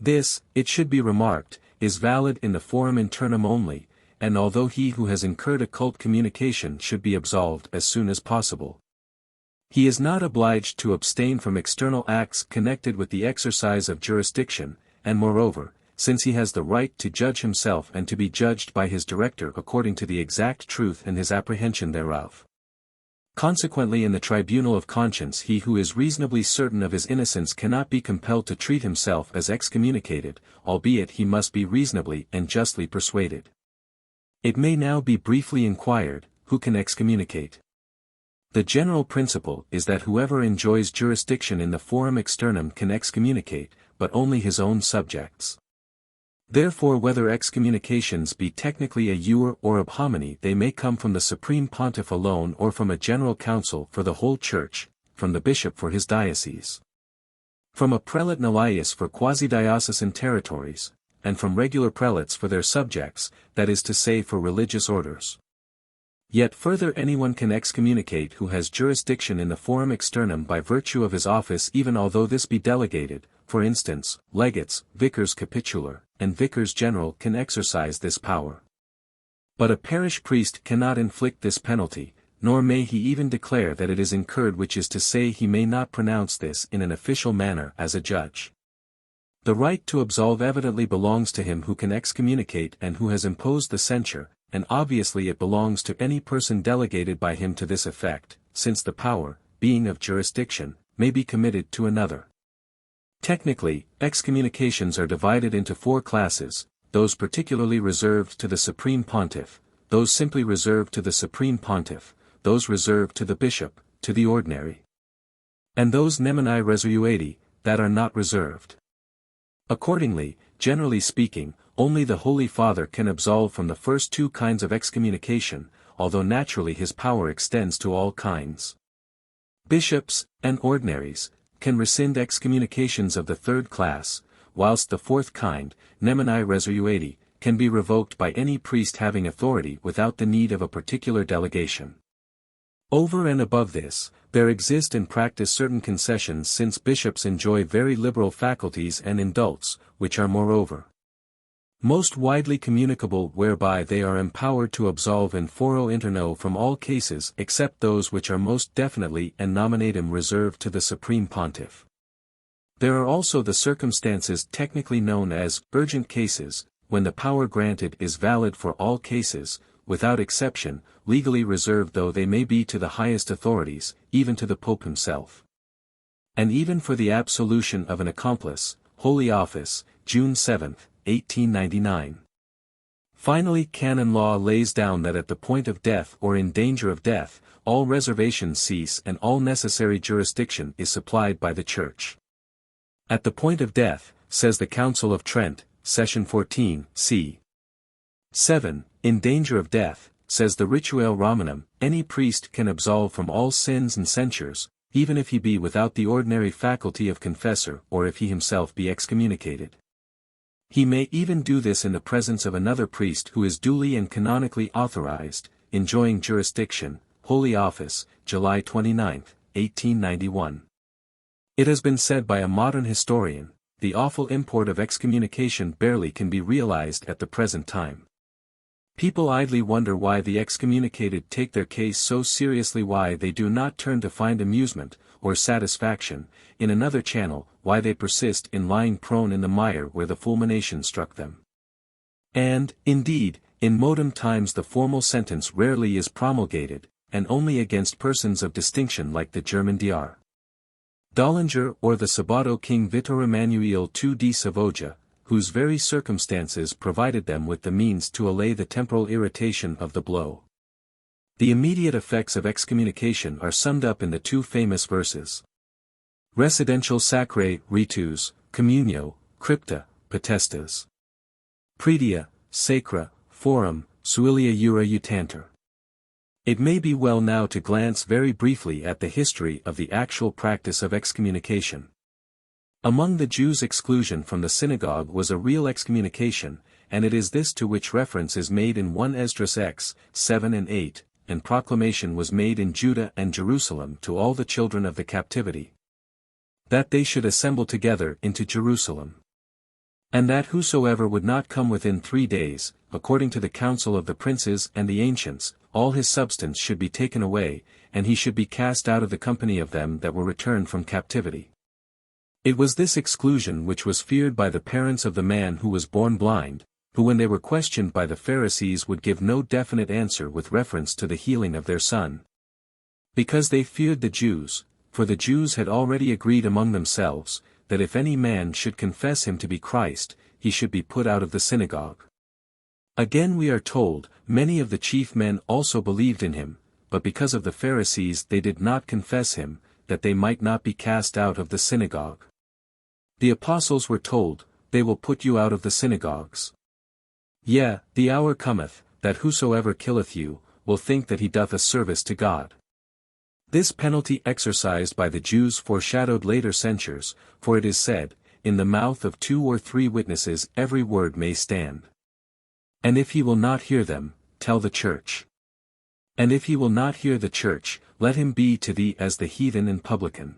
This, it should be remarked, is valid in the forum internum only, and although he who has incurred occult communication should be absolved as soon as possible, he is not obliged to abstain from external acts connected with the exercise of jurisdiction, and moreover, since he has the right to judge himself and to be judged by his director according to the exact truth and his apprehension thereof, Consequently in the tribunal of conscience he who is reasonably certain of his innocence cannot be compelled to treat himself as excommunicated, albeit he must be reasonably and justly persuaded. It may now be briefly inquired, who can excommunicate? The general principle is that whoever enjoys jurisdiction in the forum externum can excommunicate, but only his own subjects. Therefore whether excommunications be technically a jure or ab homine they may come from the Supreme Pontiff alone or from a general council for the whole Church, from the bishop for his diocese, from a prelate nullius for quasi-diocesan territories, and from regular prelates for their subjects, that is to say for religious orders. Yet further anyone can excommunicate who has jurisdiction in the forum externum by virtue of his office even although this be delegated. For instance, legates, vicars capitular, and vicars general can exercise this power. But a parish priest cannot inflict this penalty, nor may he even declare that it is incurred, which is to say he may not pronounce this in an official manner as a judge. The right to absolve evidently belongs to him who can excommunicate and who has imposed the censure, and obviously it belongs to any person delegated by him to this effect, since the power, being of jurisdiction, may be committed to another. Technically, excommunications are divided into 4 classes, those particularly reserved to the Supreme Pontiff, those simply reserved to the Supreme Pontiff, those reserved to the bishop, to the ordinary, and those nemini reservuati, that are not reserved. Accordingly, generally speaking, only the Holy Father can absolve from the first 2 kinds of excommunication, although naturally his power extends to all kinds. Bishops, and ordinaries, can rescind excommunications of the 3rd class, whilst the 4th kind, nemini reservuati, can be revoked by any priest having authority without the need of a particular delegation. Over and above this, there exist in practice certain concessions since bishops enjoy very liberal faculties and indults, which are moreover most widely communicable, whereby they are empowered to absolve in foro interno from all cases except those which are most definitely and nominatim reserved to the Supreme Pontiff. There are also the circumstances technically known as urgent cases, when the power granted is valid for all cases, without exception, legally reserved though they may be to the highest authorities, even to the Pope himself. And even for the absolution of an accomplice, Holy Office, June 7, 1899. Finally, canon law lays down that at the point of death or in danger of death, all reservations cease and all necessary jurisdiction is supplied by the Church. At the point of death, says the Council of Trent, Session 14, c. 7, in danger of death, says the Rituale Romanum, any priest can absolve from all sins and censures, even if he be without the ordinary faculty of confessor or if he himself be excommunicated. He may even do this in the presence of another priest who is duly and canonically authorized, enjoying jurisdiction, Holy Office, July 29, 1891. It has been said by a modern historian, the awful import of excommunication barely can be realized at the present time. People idly wonder why the excommunicated take their case so seriously, why they do not turn to find amusement, or satisfaction, in another channel, why they persist in lying prone in the mire where the fulmination struck them. And, indeed, in modern times the formal sentence rarely is promulgated, and only against persons of distinction like the German Dr. Dollinger or the Sabato King Vittor Emmanuel II di Savoia, whose very circumstances provided them with the means to allay the temporal irritation of the blow. The immediate effects of excommunication are summed up in the 2 famous verses. Residential sacrae, ritus, communio, crypta, potestas. Predia, sacra, forum, suilia jura utantur. It may be well now to glance very briefly at the history of the actual practice of excommunication. Among the Jews, exclusion from the synagogue was a real excommunication, and it is this to which reference is made in 1 Esdras x. 7 and 8, and proclamation was made in Judah and Jerusalem to all the children of the captivity, that they should assemble together into Jerusalem, and that whosoever would not come within 3 days, according to the counsel of the princes and the ancients, all his substance should be taken away, and he should be cast out of the company of them that were returned from captivity. It was this exclusion which was feared by the parents of the man who was born blind, who when they were questioned by the Pharisees would give no definite answer with reference to the healing of their son. Because they feared the Jews, for the Jews had already agreed among themselves, that if any man should confess him to be Christ, he should be put out of the synagogue. Again we are told, many of the chief men also believed in him, but because of the Pharisees they did not confess him, that they might not be cast out of the synagogue. The apostles were told, they will put you out of the synagogues. Yea, the hour cometh, that whosoever killeth you, will think that he doth a service to God. This penalty exercised by the Jews foreshadowed later censures, for it is said, in the mouth of 2 or 3 witnesses every word may stand. And if he will not hear them, tell the church. And if he will not hear the church, let him be to thee as the heathen and publican.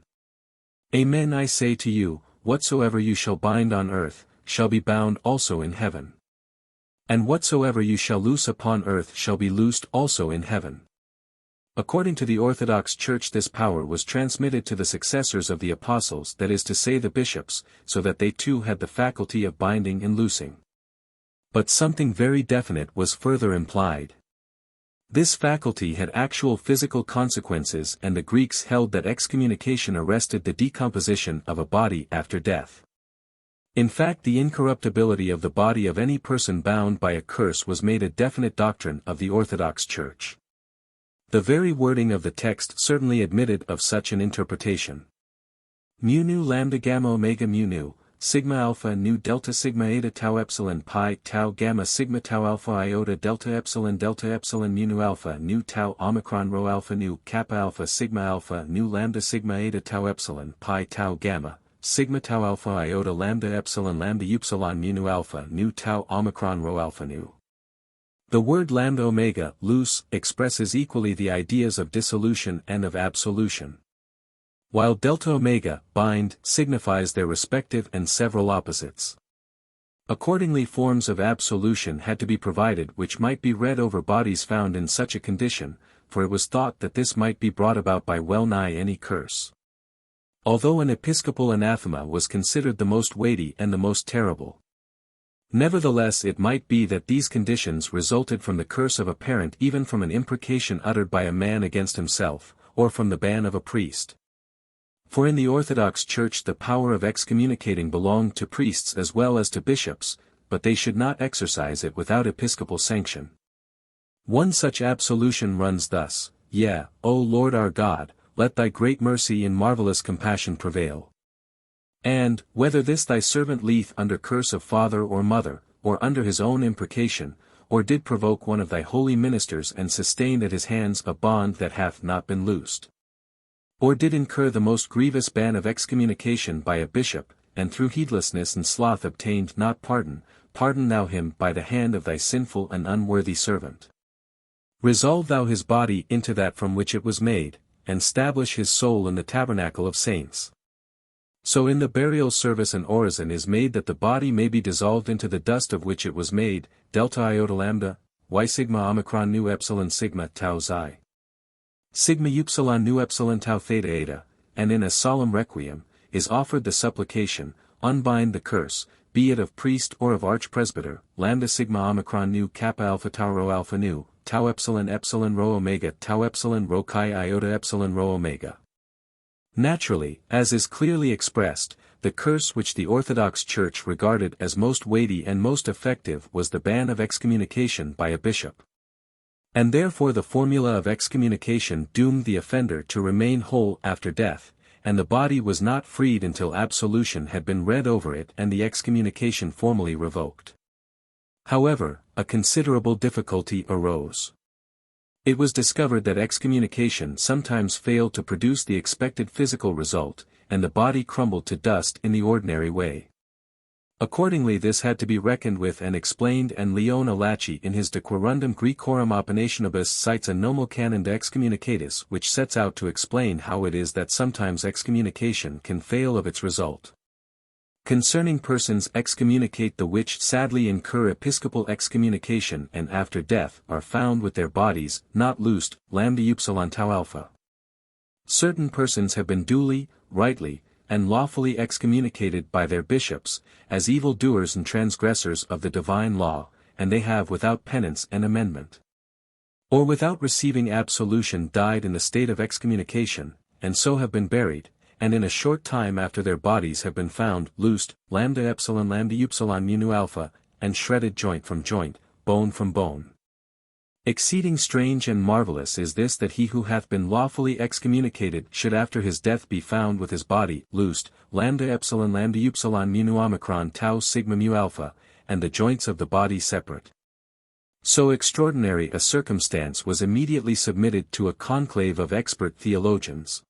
Amen, I say to you, whatsoever you shall bind on earth, shall be bound also in heaven. And whatsoever you shall loose upon earth shall be loosed also in heaven. According to the Orthodox Church, this power was transmitted to the successors of the apostles, that is to say the bishops, so that they too had the faculty of binding and loosing. But something very definite was further implied. This faculty had actual physical consequences, and the Greeks held that excommunication arrested the decomposition of a body after death. In fact, the incorruptibility of the body of any person bound by a curse was made a definite doctrine of the Orthodox Church. The very wording of the text certainly admitted of such an interpretation. Mu nu lambda gamma omega mu nu, sigma alpha nu delta sigma eta tau epsilon pi tau gamma sigma tau alpha iota delta epsilon mu nu alpha nu tau omicron rho alpha nu kappa alpha sigma nu lambda sigma eta tau epsilon pi tau gamma, sigma tau alpha iota lambda upsilon mu nu alpha nu tau omicron rho alpha nu. The word lambda omega, loose, expresses equally the ideas of dissolution and of absolution. While delta omega, bind, signifies their respective and several opposites. Accordingly, forms of absolution had to be provided which might be read over bodies found in such a condition, for it was thought that this might be brought about by well-nigh any curse. Although an episcopal anathema was considered the most weighty and the most terrible, nevertheless it might be that these conditions resulted from the curse of a parent, even from an imprecation uttered by a man against himself, or from the ban of a priest. For in the Orthodox Church the power of excommunicating belonged to priests as well as to bishops, but they should not exercise it without episcopal sanction. One such absolution runs thus: Yea, O Lord our God, let thy great mercy and marvelous compassion prevail. And, whether this thy servant lieth under curse of father or mother, or under his own imprecation, or did provoke one of thy holy ministers and sustained at his hands a bond that hath not been loosed, or did incur the most grievous ban of excommunication by a bishop, and through heedlessness and sloth obtained not pardon, pardon thou him by the hand of thy sinful and unworthy servant. Resolve thou his body into that from which it was made, and stablish his soul in the tabernacle of saints. So in the burial service an orison is made that the body may be dissolved into the dust of which it was made, delta iota lambda, y sigma omicron nu epsilon sigma tau xi. Sigma upsilon nu epsilon tau theta eta, and in a solemn requiem, is offered the supplication, unbind the curse, be it of priest or of archpresbyter, lambda sigma omicron nu kappa alpha tau rho alpha nu, tau epsilon rho omega tau epsilon rho chi iota epsilon rho omega. Naturally, as is clearly expressed, the curse which the Orthodox Church regarded as most weighty and most effective was the ban of excommunication by a bishop. And therefore the formula of excommunication doomed the offender to remain whole after death, and the body was not freed until absolution had been read over it and the excommunication formally revoked. However, a considerable difficulty arose. It was discovered that excommunication sometimes failed to produce the expected physical result, and the body crumbled to dust in the ordinary way. Accordingly this had to be reckoned with and explained, and Leon Alachi in his De Quorundum Graecorum Opinationibus cites a nomo canon de excommunicatis which sets out to explain how it is that sometimes excommunication can fail of its result. Concerning persons excommunicate the which sadly incur episcopal excommunication and after death are found with their bodies not loosed, lambda upsilon tau alpha. Certain persons have been duly, rightly, and lawfully excommunicated by their bishops, as evil-doers and transgressors of the divine law, and they have without penance and amendment. or without receiving absolution died in the state of excommunication, and so have been buried, and in a short time after their bodies have been found loosed, lambda epsilon mu alpha, and shredded joint from joint, bone from bone. Exceeding strange and marvelous is this, that he who hath been lawfully excommunicated should after his death be found with his body loosed, lambda epsilon mu omicron tau sigma mu alpha, and the joints of the body separate. So extraordinary a circumstance was immediately submitted to a conclave of expert theologians,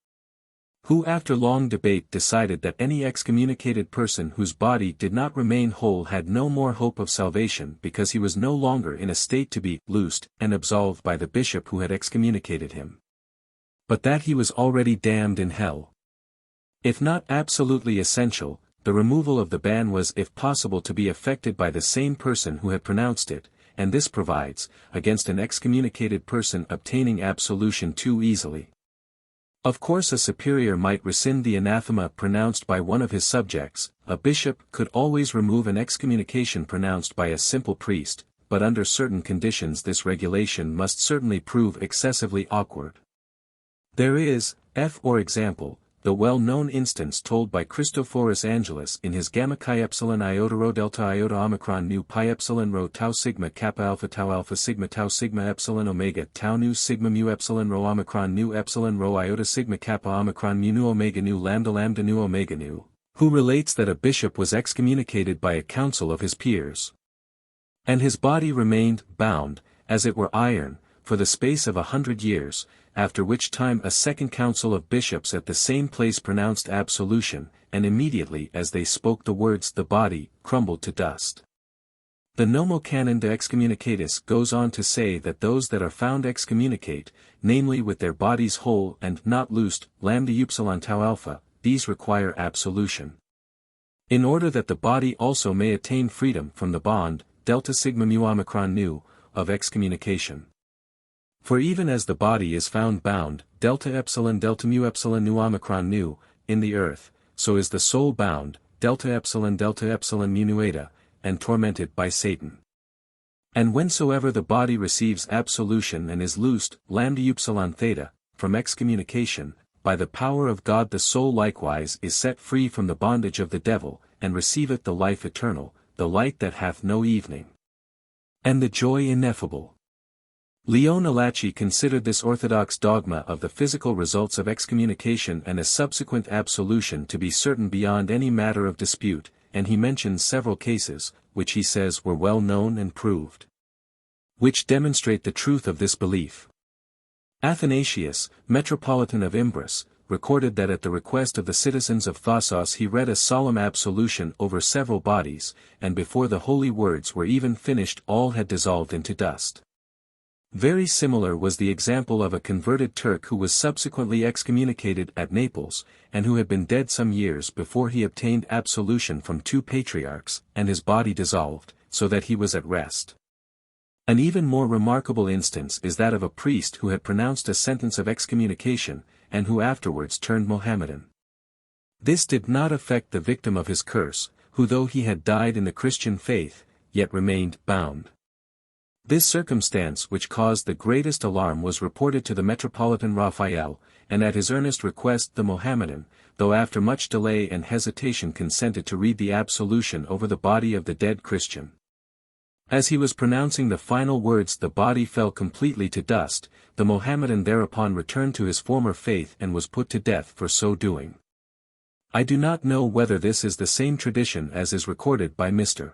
who after long debate decided that any excommunicated person whose body did not remain whole had no more hope of salvation, because he was no longer in a state to be loosed and absolved by the bishop who had excommunicated him, but that he was already damned in hell. If not absolutely essential, the removal of the ban was if possible to be effected by the same person who had pronounced it, and this provides against an excommunicated person obtaining absolution too easily. Of course a superior might rescind the anathema pronounced by one of his subjects, a bishop could always remove an excommunication pronounced by a simple priest, but under certain conditions this regulation must certainly prove excessively awkward. There is, for example, the well-known instance told by Christophorus Angelus in his gamma chi epsilon iota rho delta iota omicron nu pi epsilon rho tau sigma kappa tau alpha sigma tau sigma epsilon omega tau nu sigma mu epsilon rho omicron nu epsilon rho iota sigma kappa omicron mu nu omega nu lambda nu omega nu, who relates that a bishop was excommunicated by a council of his peers, and his body remained bound, as it were iron, for the space of 100 years, after which time a second council of bishops at the same place pronounced absolution, and immediately as they spoke the words the body crumbled to dust. The Nomo Canon de Excommunicatis goes on to say that those that are found excommunicate, namely with their bodies whole and not loosed, lambda upsilon tau alpha, these require absolution, in order that the body also may attain freedom from the bond, delta sigma mu omicron nu, of excommunication. For even as the body is found bound, delta mu epsilon nu omicron nu, in the earth, so is the soul bound, delta epsilon mu nu eta, and tormented by Satan. And whensoever the body receives absolution and is loosed, lambda upsilon theta, from excommunication, by the power of God the soul likewise is set free from the bondage of the devil, and receiveth the life eternal, the light that hath no evening, and the joy ineffable. Leon Alachi considered this orthodox dogma of the physical results of excommunication and a subsequent absolution to be certain beyond any matter of dispute, and he mentions several cases, which he says were well known and proved, which demonstrate the truth of this belief. Athanasius, Metropolitan of Imbros, recorded that at the request of the citizens of Thassos he read a solemn absolution over several bodies, and before the holy words were even finished all had dissolved into dust. Very similar was the example of a converted Turk who was subsequently excommunicated at Naples, and who had been dead some years before he obtained absolution from 2 patriarchs, and his body dissolved, so that he was at rest. An even more remarkable instance is that of a priest who had pronounced a sentence of excommunication, and who afterwards turned Mohammedan. This did not affect the victim of his curse, who though he had died in the Christian faith, yet remained bound. This circumstance which caused the greatest alarm was reported to the Metropolitan Raphael, and at his earnest request the Mohammedan, though after much delay and hesitation consented to read the absolution over the body of the dead Christian. As he was pronouncing the final words the body fell completely to dust, the Mohammedan thereupon returned to his former faith and was put to death for so doing. I do not know whether this is the same tradition as is recorded by Mr.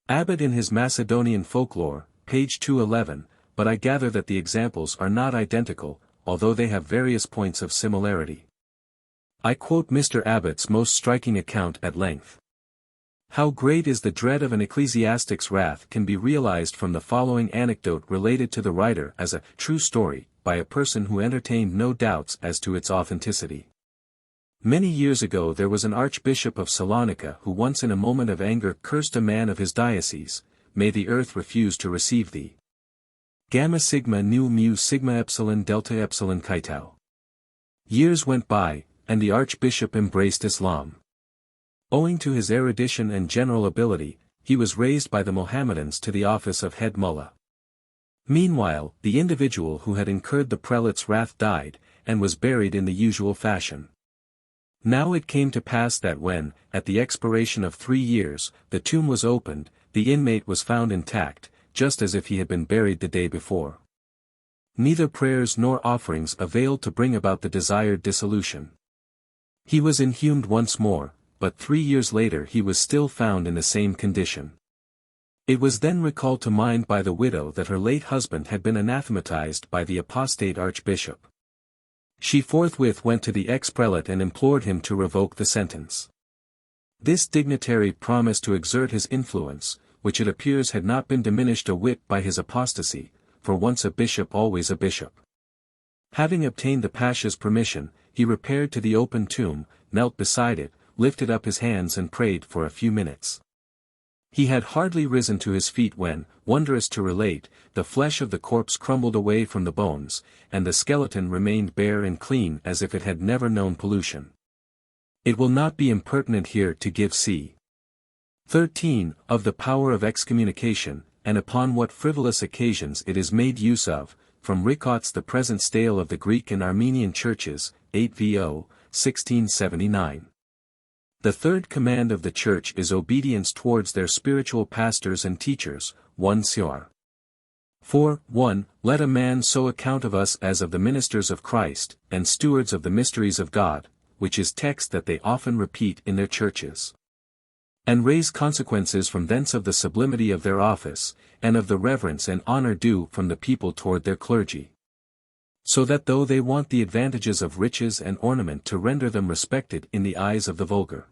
Abbott in his Macedonian folklore, page 211, but I gather that the examples are not identical, although they have various points of similarity. I quote Mr. Abbott's most striking account at length. How great is the dread of an ecclesiastic's wrath can be realized from the following anecdote related to the writer as a true story, by a person who entertained no doubts as to its authenticity. Many years ago there was an archbishop of Salonika who once in a moment of anger cursed a man of his diocese, "May the earth refuse to receive thee. Gamma sigma nu mu sigma epsilon delta epsilon chi tau." Years went by, and the archbishop embraced Islam. Owing to his erudition and general ability, he was raised by the Mohammedans to the office of head mullah. Meanwhile, the individual who had incurred the prelate's wrath died, and was buried in the usual fashion. Now it came to pass that when, at the expiration of 3 years, the tomb was opened, the inmate was found intact, just as if he had been buried the day before. Neither prayers nor offerings availed to bring about the desired dissolution. He was inhumed once more, but 3 years later he was still found in the same condition. It was then recalled to mind by the widow that her late husband had been anathematized by the apostate archbishop. She forthwith went to the ex-prelate and implored him to revoke the sentence. This dignitary promised to exert his influence, which it appears had not been diminished a whit by his apostasy, for once a bishop always a bishop. Having obtained the pasha's permission, he repaired to the open tomb, knelt beside it, lifted up his hands and prayed for a few minutes. He had hardly risen to his feet when, wondrous to relate, the flesh of the corpse crumbled away from the bones, and the skeleton remained bare and clean as if it had never known pollution. It will not be impertinent here to give c. 13, of the power of excommunication, and upon what frivolous occasions it is made use of, from Ricaud's The Present Stale of the Greek and Armenian Churches, 8 vo. 1679. The third command of the Church is obedience towards their spiritual pastors and teachers, 1 Cor. 4:1, Let a man so account of us as of the ministers of Christ, and stewards of the mysteries of God, which is text that they often repeat in their churches. And raise consequences from thence of the sublimity of their office, and of the reverence and honor due from the people toward their clergy. So that though they want the advantages of riches and ornament to render them respected in the eyes of the vulgar,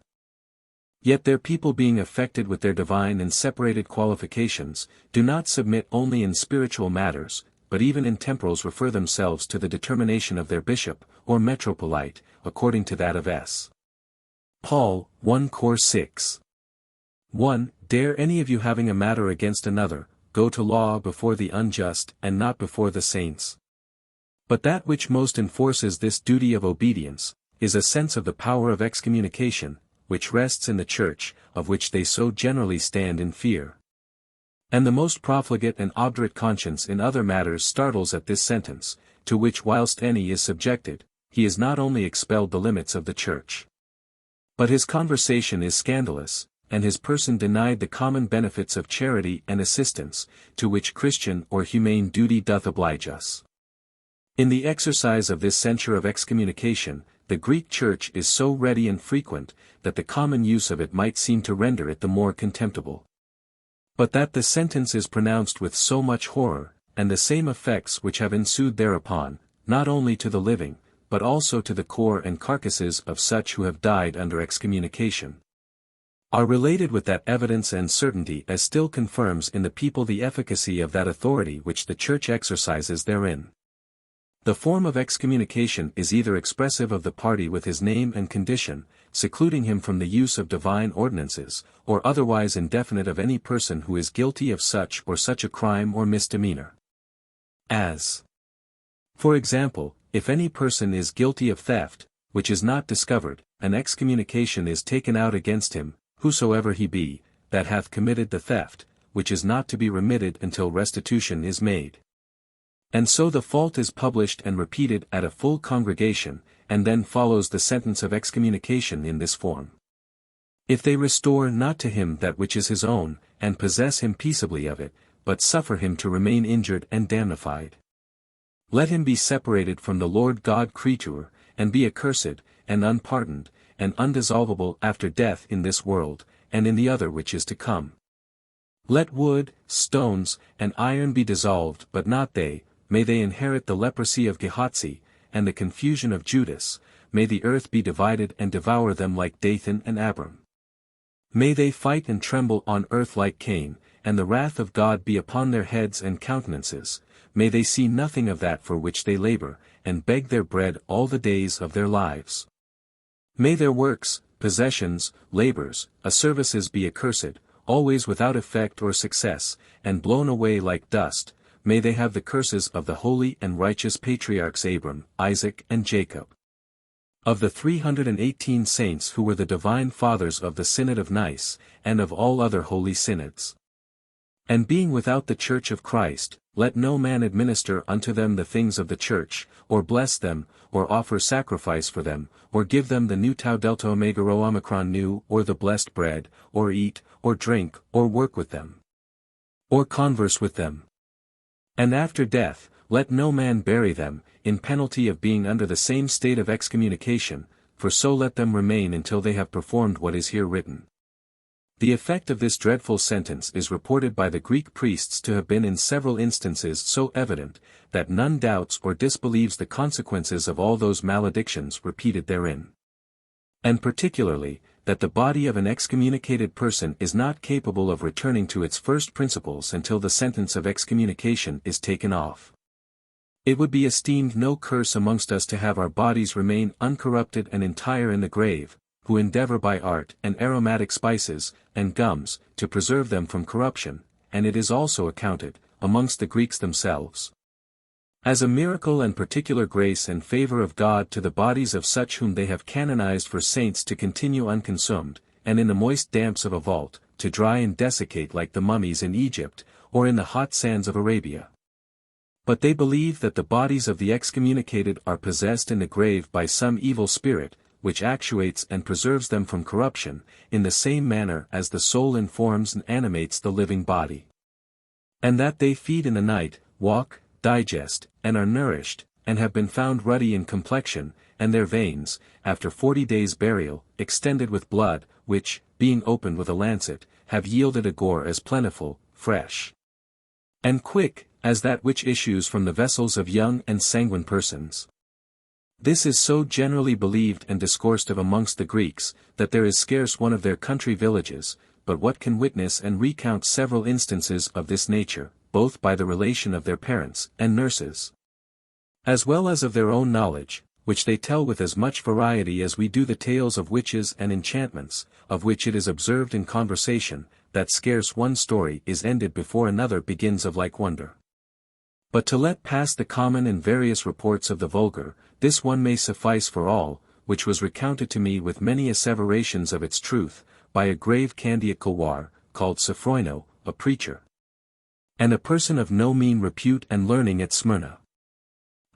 yet their people being affected with their divine and separated qualifications, do not submit only in spiritual matters, but even in temporals refer themselves to the determination of their bishop, or metropolite, according to that of S. Paul, 1 Cor 6. 1. Dare any of you having a matter against another, go to law before the unjust and not before the saints? But that which most enforces this duty of obedience, is a sense of the power of excommunication, which rests in the Church, of which they so generally stand in fear. And the most profligate and obdurate conscience in other matters startles at this sentence, to which whilst any is subjected, he is not only expelled the limits of the Church, but his conversation is scandalous, and his person denied the common benefits of charity and assistance, to which Christian or humane duty doth oblige us. In the exercise of this censure of excommunication, the Greek Church is so ready and frequent, that the common use of it might seem to render it the more contemptible. But that the sentence is pronounced with so much horror, and the same effects which have ensued thereupon, not only to the living, but also to the corps and carcasses of such who have died under excommunication, are related with that evidence and certainty as still confirms in the people the efficacy of that authority which the Church exercises therein. The form of excommunication is either expressive of the party with his name and condition, secluding him from the use of divine ordinances, or otherwise indefinite of any person who is guilty of such or such a crime or misdemeanor. As, for example, if any person is guilty of theft, which is not discovered, an excommunication is taken out against him, whosoever he be, that hath committed the theft, which is not to be remitted until restitution is made. And so the fault is published and repeated at a full congregation, and then follows the sentence of excommunication in this form. If they restore not to him that which is his own, and possess him peaceably of it, but suffer him to remain injured and damnified, let him be separated from the Lord God creature, and be accursed, and unpardoned, and undissolvable after death in this world, and in the other which is to come. Let wood, stones, and iron be dissolved but not they. May they inherit the leprosy of Gehazi, and the confusion of Judas, may the earth be divided and devour them like Dathan and Abiram. May they fight and tremble on earth like Cain, and the wrath of God be upon their heads and countenances, may they see nothing of that for which they labor, and beg their bread all the days of their lives. May their works, possessions, labors, services be accursed, always without effect or success, and blown away like dust. May they have the curses of the holy and righteous patriarchs Abram, Isaac and Jacob. Of the 318 saints who were the divine fathers of the Synod of Nice, and of all other holy synods. And being without the church of Christ, let no man administer unto them the things of the church, or bless them, or offer sacrifice for them, or give them the new tau delta omega rho omicron nu, or the blessed bread, or eat, or drink, or work with them, or converse with them. And after death, let no man bury them, in penalty of being under the same state of excommunication, for so let them remain until they have performed what is here written. The effect of this dreadful sentence is reported by the Greek priests to have been in several instances so evident, that none doubts or disbelieves the consequences of all those maledictions repeated therein. And particularly, that the body of an excommunicated person is not capable of returning to its first principles until the sentence of excommunication is taken off. It would be esteemed no curse amongst us to have our bodies remain uncorrupted and entire in the grave, who endeavor by art and aromatic spices, and gums, to preserve them from corruption, and it is also accounted, amongst the Greeks themselves, as a miracle and particular grace and favor of God to the bodies of such whom they have canonized for saints to continue unconsumed, and in the moist damps of a vault, to dry and desiccate like the mummies in Egypt, or in the hot sands of Arabia. But they believe that the bodies of the excommunicated are possessed in the grave by some evil spirit, which actuates and preserves them from corruption, in the same manner as the soul informs and animates the living body. And that they feed in the night, walk, digest, and are nourished, and have been found ruddy in complexion, and their veins, after 40 days' burial, extended with blood, which, being opened with a lancet, have yielded a gore as plentiful, fresh, and quick, as that which issues from the vessels of young and sanguine persons. This is so generally believed and discoursed of amongst the Greeks, that there is scarce one of their country villages, but what can witness and recount several instances of this nature, both by the relation of their parents and nurses, as well as of their own knowledge, which they tell with as much variety as we do the tales of witches and enchantments, of which it is observed in conversation, that scarce one story is ended before another begins of like wonder. But to let pass the common and various reports of the vulgar, this one may suffice for all, which was recounted to me with many asseverations of its truth, by a grave Candiate Kowar, called Sophroino, a preacher, and a person of no mean repute and learning at Smyrna.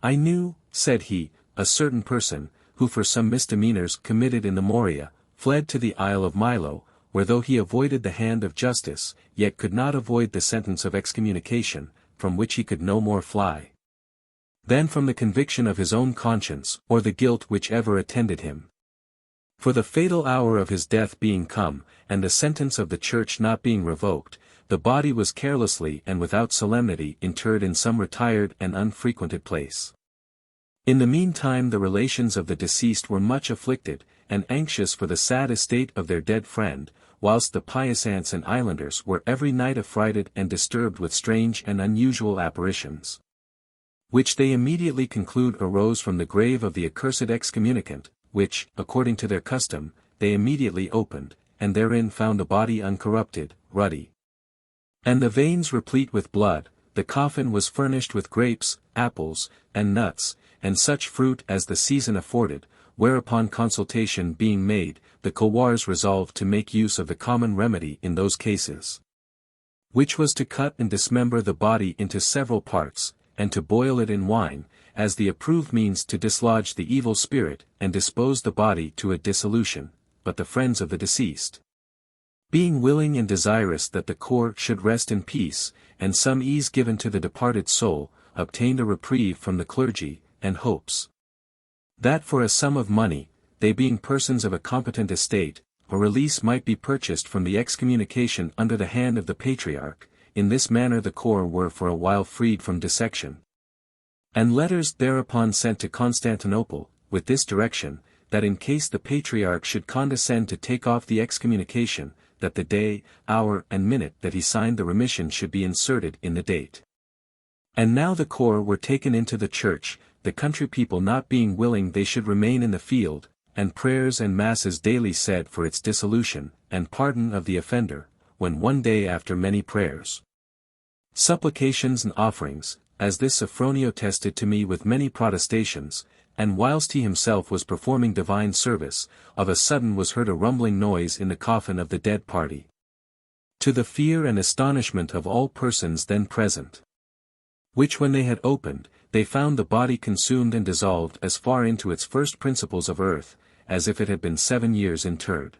I knew, said he, a certain person, who for some misdemeanors committed in the Morea, fled to the Isle of Milo, where though he avoided the hand of justice, yet could not avoid the sentence of excommunication, from which he could no more fly than from the conviction of his own conscience, or the guilt which ever attended him. For the fatal hour of his death being come, and the sentence of the church not being revoked, the body was carelessly and without solemnity interred in some retired and unfrequented place. In the meantime the relations of the deceased were much afflicted, and anxious for the sad estate of their dead friend, whilst the pious ants and islanders were every night affrighted and disturbed with strange and unusual apparitions, which they immediately conclude arose from the grave of the accursed excommunicant, which, according to their custom, they immediately opened, and therein found the body uncorrupted, ruddy, and the veins replete with blood. The coffin was furnished with grapes, apples, and nuts, and such fruit as the season afforded, whereupon consultation being made, the Kowars resolved to make use of the common remedy in those cases, which was to cut and dismember the body into several parts, and to boil it in wine, as the approved means to dislodge the evil spirit and dispose the body to a dissolution. But the friends of the deceased, being willing and desirous that the corps should rest in peace, and some ease given to the departed soul, obtained a reprieve from the clergy, and hopes that for a sum of money, they being persons of a competent estate, a release might be purchased from the excommunication under the hand of the patriarch. In this manner the corps were for a while freed from dissection, and letters thereupon sent to Constantinople, with this direction, that in case the patriarch should condescend to take off the excommunication, that the day, hour and minute that he signed the remission should be inserted in the date. And now the corps were taken into the church, the country people not being willing they should remain in the field, and prayers and masses daily said for its dissolution, and pardon of the offender, when one day after many prayers, supplications and offerings, as this Sophronio tested to me with many protestations, and whilst he himself was performing divine service, of a sudden was heard a rumbling noise in the coffin of the dead party. To the fear and astonishment of all persons then present. Which when they had opened, they found the body consumed and dissolved as far into its first principles of earth, as if it had been 7 years interred.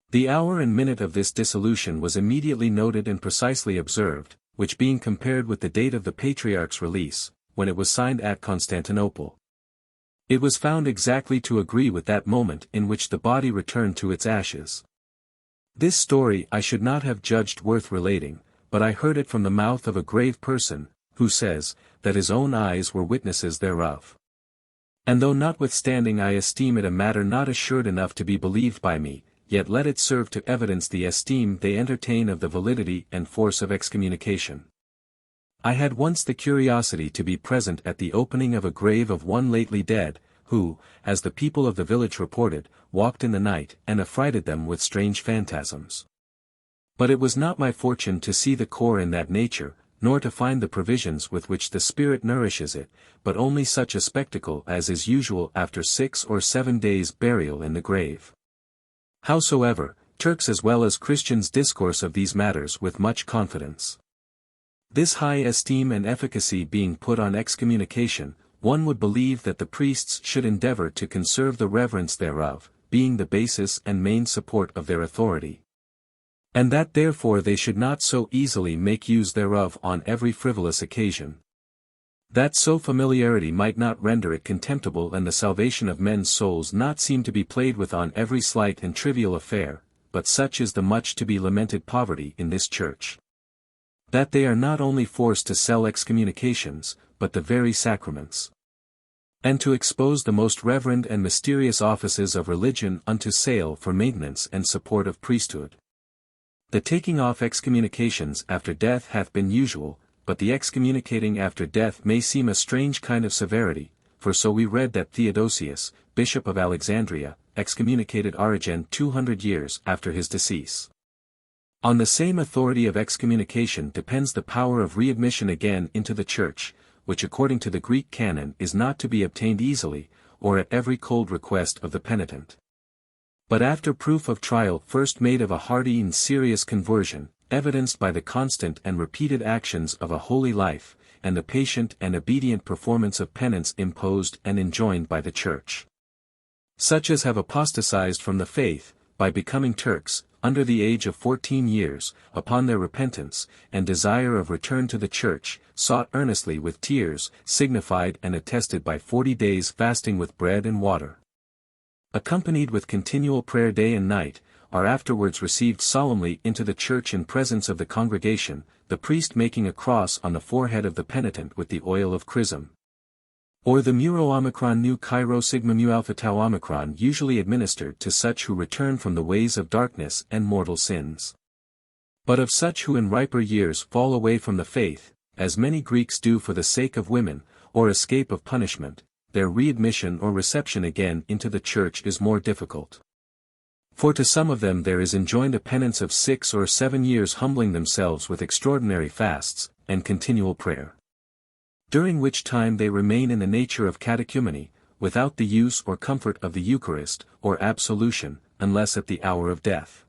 The hour and minute of this dissolution was immediately noted and precisely observed, which being compared with the date of the Patriarch's release, when it was signed at Constantinople, it was found exactly to agree with that moment in which the body returned to its ashes. This story I should not have judged worth relating, but I heard it from the mouth of a grave person, who says, that his own eyes were witnesses thereof. And though notwithstanding I esteem it a matter not assured enough to be believed by me, yet let it serve to evidence the esteem they entertain of the validity and force of excommunication. I had once the curiosity to be present at the opening of a grave of one lately dead, who, as the people of the village reported, walked in the night and affrighted them with strange phantasms. But it was not my fortune to see the core in that nature, nor to find the provisions with which the spirit nourishes it, but only such a spectacle as is usual after 6 or 7 days' burial in the grave. Howsoever, Turks as well as Christians discourse of these matters with much confidence. This high esteem and efficacy being put on excommunication, one would believe that the priests should endeavor to conserve the reverence thereof, being the basis and main support of their authority. And that therefore they should not so easily make use thereof on every frivolous occasion. That so familiarity might not render it contemptible and the salvation of men's souls not seem to be played with on every slight and trivial affair, but such is the much to be lamented poverty in this church, that they are not only forced to sell excommunications, but the very sacraments, and to expose the most reverend and mysterious offices of religion unto sale for maintenance and support of priesthood. The taking off excommunications after death hath been usual, but the excommunicating after death may seem a strange kind of severity, for so we read that Theodosius, Bishop of Alexandria, excommunicated Origen 200 years after his decease. On the same authority of excommunication depends the power of readmission again into the Church, which according to the Greek canon is not to be obtained easily, or at every cold request of the penitent, but after proof of trial first made of a hearty and serious conversion, evidenced by the constant and repeated actions of a holy life, and the patient and obedient performance of penance imposed and enjoined by the Church. Such as have apostatized from the faith, by becoming Turks, under the age of 14 years, upon their repentance, and desire of return to the Church, sought earnestly with tears, signified and attested by 40 days fasting with bread and water, accompanied with continual prayer day and night, are afterwards received solemnly into the church in presence of the congregation, the priest making a cross on the forehead of the penitent with the oil of chrism, or the Muro Omicron Nu Chi Sigma Mu Alpha Tau Omicron usually administered to such who return from the ways of darkness and mortal sins. But of such who in riper years fall away from the faith, as many Greeks do for the sake of women, or escape of punishment, their readmission or reception again into the church is more difficult. For to some of them there is enjoined a penance of 6 or 7 years humbling themselves with extraordinary fasts, and continual prayer, during which time they remain in the nature of catechumeny, without the use or comfort of the Eucharist, or absolution, unless at the hour of death,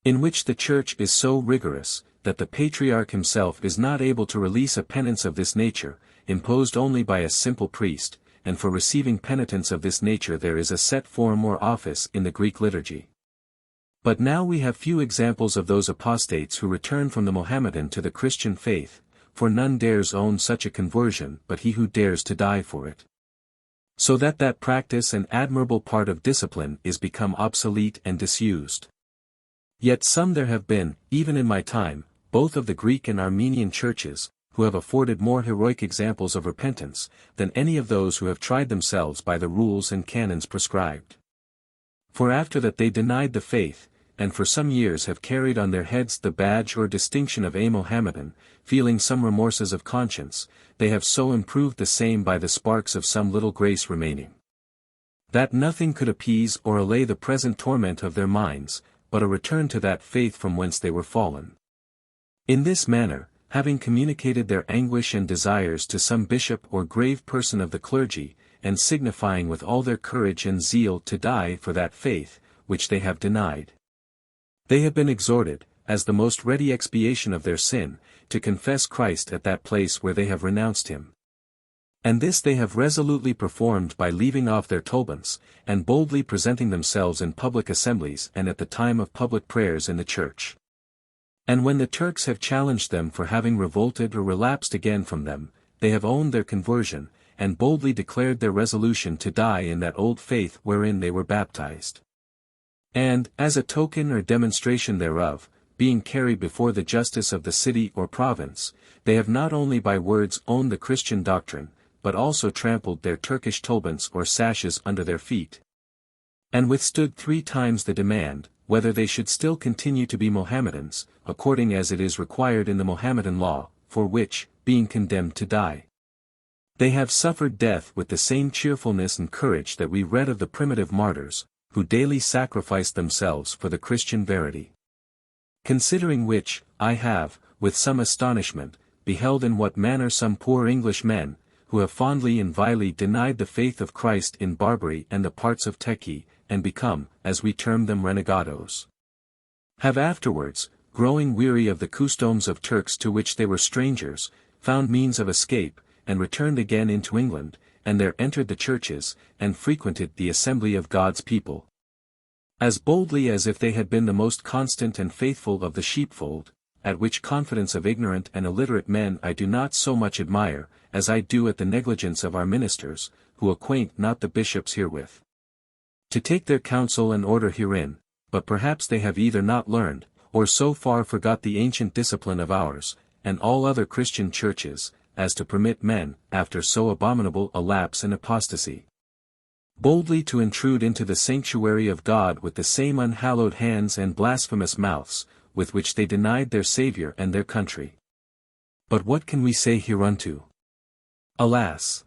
in which the Church is so rigorous, that the Patriarch himself is not able to release a penance of this nature, imposed only by a simple priest, and for receiving penitence of this nature there is a set form or office in the Greek liturgy. But now we have few examples of those apostates who return from the Mohammedan to the Christian faith, for none dares own such a conversion but he who dares to die for it. So that practice and admirable part of discipline is become obsolete and disused. Yet some there have been, even in my time, both of the Greek and Armenian churches, who have afforded more heroic examples of repentance, than any of those who have tried themselves by the rules and canons prescribed. For after that they denied the faith, and for some years have carried on their heads the badge or distinction of a Mohammedan, feeling some remorses of conscience, they have so improved the same by the sparks of some little grace remaining, that nothing could appease or allay the present torment of their minds, but a return to that faith from whence they were fallen. In this manner, having communicated their anguish and desires to some bishop or grave person of the clergy, and signifying with all their courage and zeal to die for that faith, which they have denied, they have been exhorted, as the most ready expiation of their sin, to confess Christ at that place where they have renounced him. And this they have resolutely performed by leaving off their turbans, and boldly presenting themselves in public assemblies and at the time of public prayers in the church. And when the Turks have challenged them for having revolted or relapsed again from them, they have owned their conversion, and boldly declared their resolution to die in that old faith wherein they were baptized. And, as a token or demonstration thereof, being carried before the justice of the city or province, they have not only by words owned the Christian doctrine, but also trampled their Turkish turbans or sashes under their feet, and withstood 3 times the demand, whether they should still continue to be Mohammedans, according as it is required in the Mohammedan law, for which, being condemned to die, they have suffered death with the same cheerfulness and courage that we read of the primitive martyrs, who daily sacrificed themselves for the Christian verity. Considering which, I have, with some astonishment, beheld in what manner some poor English men, who have fondly and vilely denied the faith of Christ in Barbary and the parts of Turkey, and become, as we term them, renegados, have afterwards, growing weary of the customs of Turks to which they were strangers, found means of escape, and returned again into England, and there entered the churches, and frequented the assembly of God's people, as boldly as if they had been the most constant and faithful of the sheepfold, at which confidence of ignorant and illiterate men I do not so much admire, as I do at the negligence of our ministers, who acquaint not the bishops herewith, to take their counsel and order herein, but perhaps they have either not learned, or so far forgot the ancient discipline of ours, and all other Christian churches, as to permit men, after so abominable a lapse and apostasy, boldly to intrude into the sanctuary of God with the same unhallowed hands and blasphemous mouths, with which they denied their Saviour and their country. But what can we say hereunto? Alas!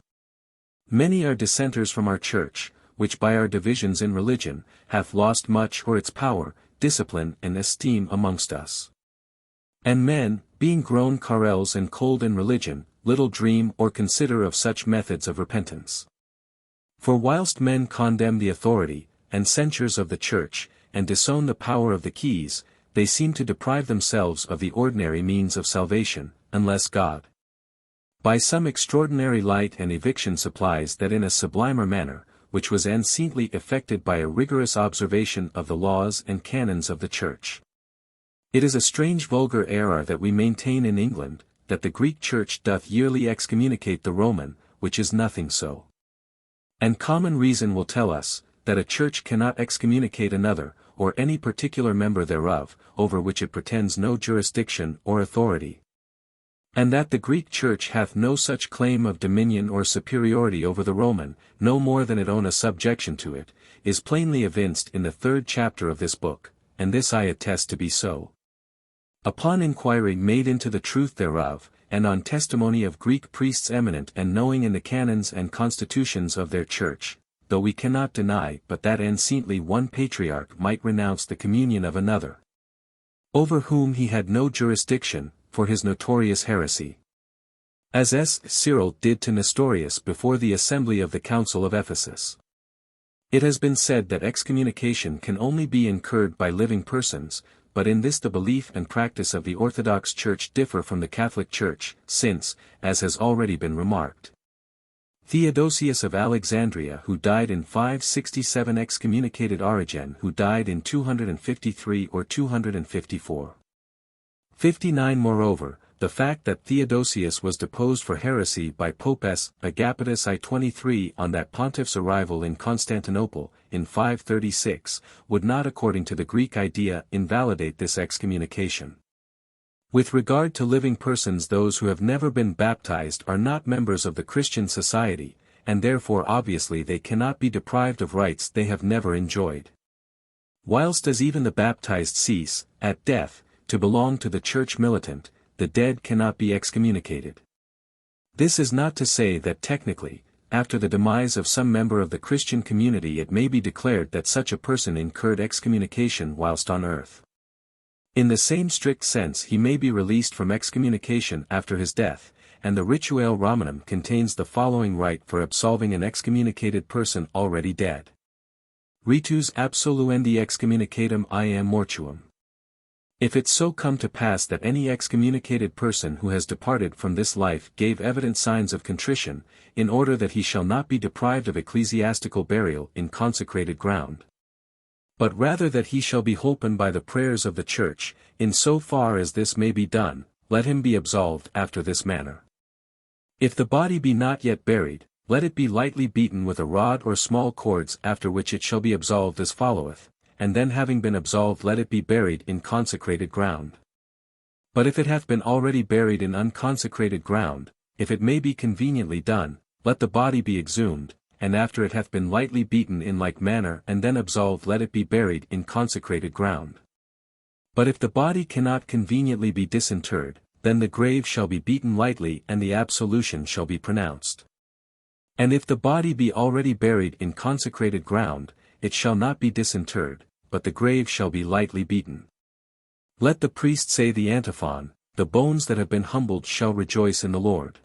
Many are dissenters from our church, which by our divisions in religion, hath lost much or its power, discipline and esteem amongst us. And men, being grown carels and cold in religion, little dream or consider of such methods of repentance. For whilst men condemn the authority, and censures of the church, and disown the power of the keys, they seem to deprive themselves of the ordinary means of salvation, unless God, by some extraordinary light and eviction supplies that in a sublimer manner, which was anciently effected by a rigorous observation of the laws and canons of the church. It is a strange vulgar error that we maintain in England, that the Greek church doth yearly excommunicate the Roman, which is nothing so. And common reason will tell us, that a church cannot excommunicate another, or any particular member thereof, over which it pretends no jurisdiction or authority. And that the Greek church hath no such claim of dominion or superiority over the Roman, no more than it own a subjection to it, is plainly evinced in the 3rd chapter of this book, and this I attest to be so. Upon inquiry made into the truth thereof, and on testimony of Greek priests eminent and knowing in the canons and constitutions of their church, though we cannot deny but that anciently one patriarch might renounce the communion of another, over whom he had no jurisdiction, for his notorious heresy, as Cyril did to Nestorius before the assembly of the Council of Ephesus. It has been said that excommunication can only be incurred by living persons, but in this the belief and practice of the Orthodox Church differ from the Catholic Church, since, as has already been remarked, Theodosius of Alexandria who died in 567 excommunicated Origen who died in 253 or 254. 59 Moreover, the fact that Theodosius was deposed for heresy by Pope Agapitus I-23 on that pontiff's arrival in Constantinople, in 536, would not according to the Greek idea invalidate this excommunication. With regard to living persons, those who have never been baptized are not members of the Christian society, and therefore obviously they cannot be deprived of rights they have never enjoyed. Whilst as even the baptized cease, at death, to belong to the church militant, the dead cannot be excommunicated. This is not to say that technically, after the demise of some member of the Christian community it may be declared that such a person incurred excommunication whilst on earth. In the same strict sense he may be released from excommunication after his death, and the Rituale Romanum contains the following rite for absolving an excommunicated person already dead. Ritus absoluendi excommunicatum iam mortuum. If it so come to pass that any excommunicated person who has departed from this life gave evident signs of contrition, in order that he shall not be deprived of ecclesiastical burial in consecrated ground, but rather that he shall be holpen by the prayers of the Church, in so far as this may be done, let him be absolved after this manner. If the body be not yet buried, let it be lightly beaten with a rod or small cords, after which it shall be absolved as followeth, and then having been absolved let it be buried in consecrated ground. But if it hath been already buried in unconsecrated ground, if it may be conveniently done, let the body be exhumed, and after it hath been lightly beaten in like manner and then absolved let it be buried in consecrated ground. But if the body cannot conveniently be disinterred, then the grave shall be beaten lightly and the absolution shall be pronounced. And if the body be already buried in consecrated ground, it shall not be disinterred, but the grave shall be lightly beaten. Let the priest say the antiphon, the bones that have been humbled shall rejoice in the Lord,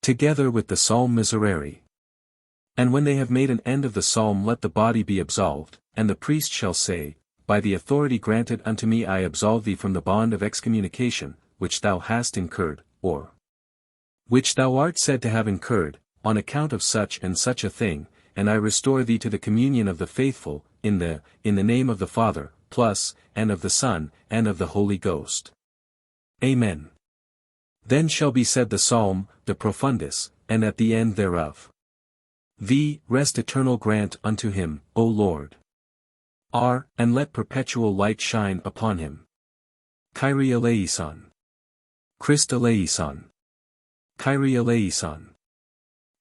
together with the psalm miserere. And when they have made an end of the psalm let the body be absolved, and the priest shall say, By the authority granted unto me I absolve thee from the bond of excommunication, which thou hast incurred, or which thou art said to have incurred, on account of such and such a thing, and I restore thee to the communion of the faithful, in the name of the Father, and of the Son, and of the Holy Ghost. Amen. Then shall be said the psalm, the profundis, and at the end thereof, Thee, rest eternal grant unto him, O Lord. And let perpetual light shine upon him. Kyrie eleison. Christ eleison. Kyrie eleison.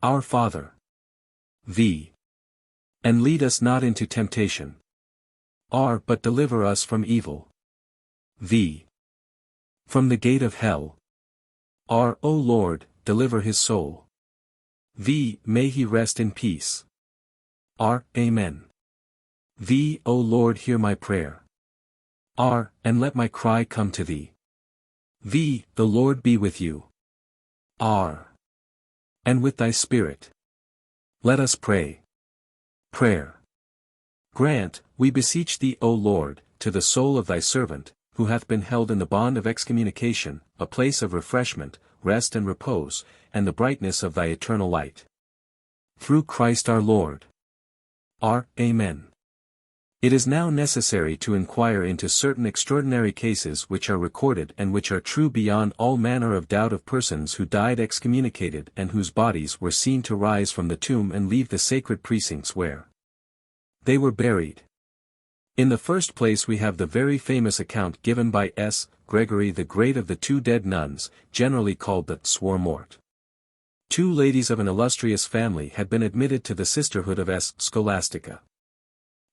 Our Father. Thee. And lead us not into temptation. But deliver us from evil. Thee. From the gate of hell. O Lord, deliver his soul. Thee, may he rest in peace. Amen. Thee, O Lord, hear my prayer. And let my cry come to thee. Thee, the Lord be with you. And with thy spirit. Let us pray. Prayer. Grant, we beseech thee, O Lord, to the soul of thy servant, who hath been held in the bond of excommunication, a place of refreshment, rest and repose, and the brightness of thy eternal light. Through Christ our Lord. Amen. It is now necessary to inquire into certain extraordinary cases which are recorded and which are true beyond all manner of doubt of persons who died excommunicated and whose bodies were seen to rise from the tomb and leave the sacred precincts where they were buried. In the first place we have the very famous account given by S. Gregory the Great of the two dead nuns, generally called the Swarre Morte. Two ladies of an illustrious family had been admitted to the sisterhood of S. Scholastica.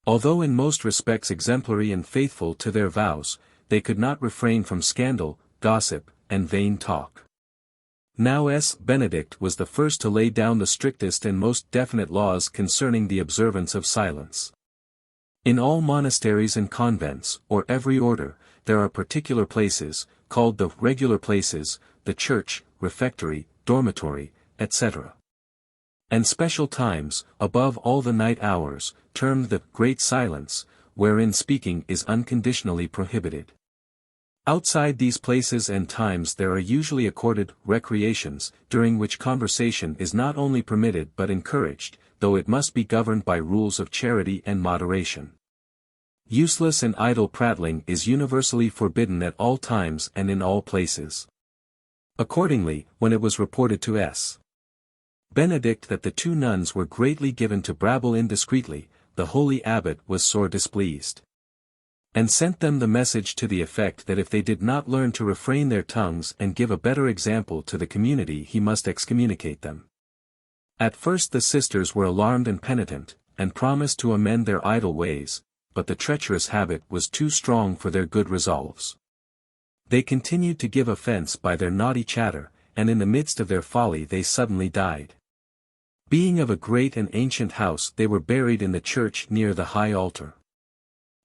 Although in most respects exemplary and faithful to their vows, they could not refrain from scandal, gossip, and vain talk. Now S. Benedict was the first to lay down the strictest and most definite laws concerning the observance of silence. In all monasteries and convents, or every order, there are particular places, called the regular places, the church, refectory, dormitory, etc. And special times, above all the night hours, termed the Great Silence, wherein speaking is unconditionally prohibited. Outside these places and times there are usually accorded recreations, during which conversation is not only permitted but encouraged, though it must be governed by rules of charity and moderation. Useless and idle prattling is universally forbidden at all times and in all places. Accordingly, when it was reported to S. Benedict that the two nuns were greatly given to brabble indiscreetly, the holy abbot was sore displeased, and sent them the message to the effect that if they did not learn to refrain their tongues and give a better example to the community he must excommunicate them. At first the sisters were alarmed and penitent, and promised to amend their idle ways, but the treacherous habit was too strong for their good resolves. They continued to give offense by their naughty chatter, and in the midst of their folly they suddenly died. Being of a great and ancient house they were buried in the church near the high altar.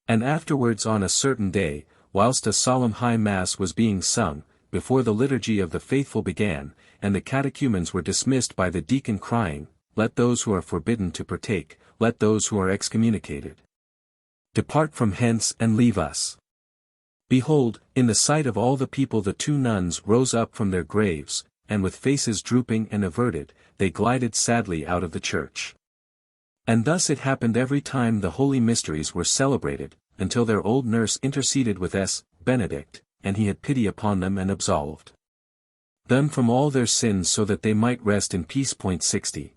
And afterwards on a certain day, whilst a solemn high mass was being sung, before the liturgy of the faithful began, and the catechumens were dismissed by the deacon crying, Let those who are forbidden to partake, let those who are excommunicated depart from hence and leave us. Behold, in the sight of all the people the two nuns rose up from their graves, and with faces drooping and averted, they glided sadly out of the church. And thus it happened every time the holy mysteries were celebrated, until their old nurse interceded with Benedict, and he had pity upon them and absolved them from all their sins so that they might rest in peace. 60.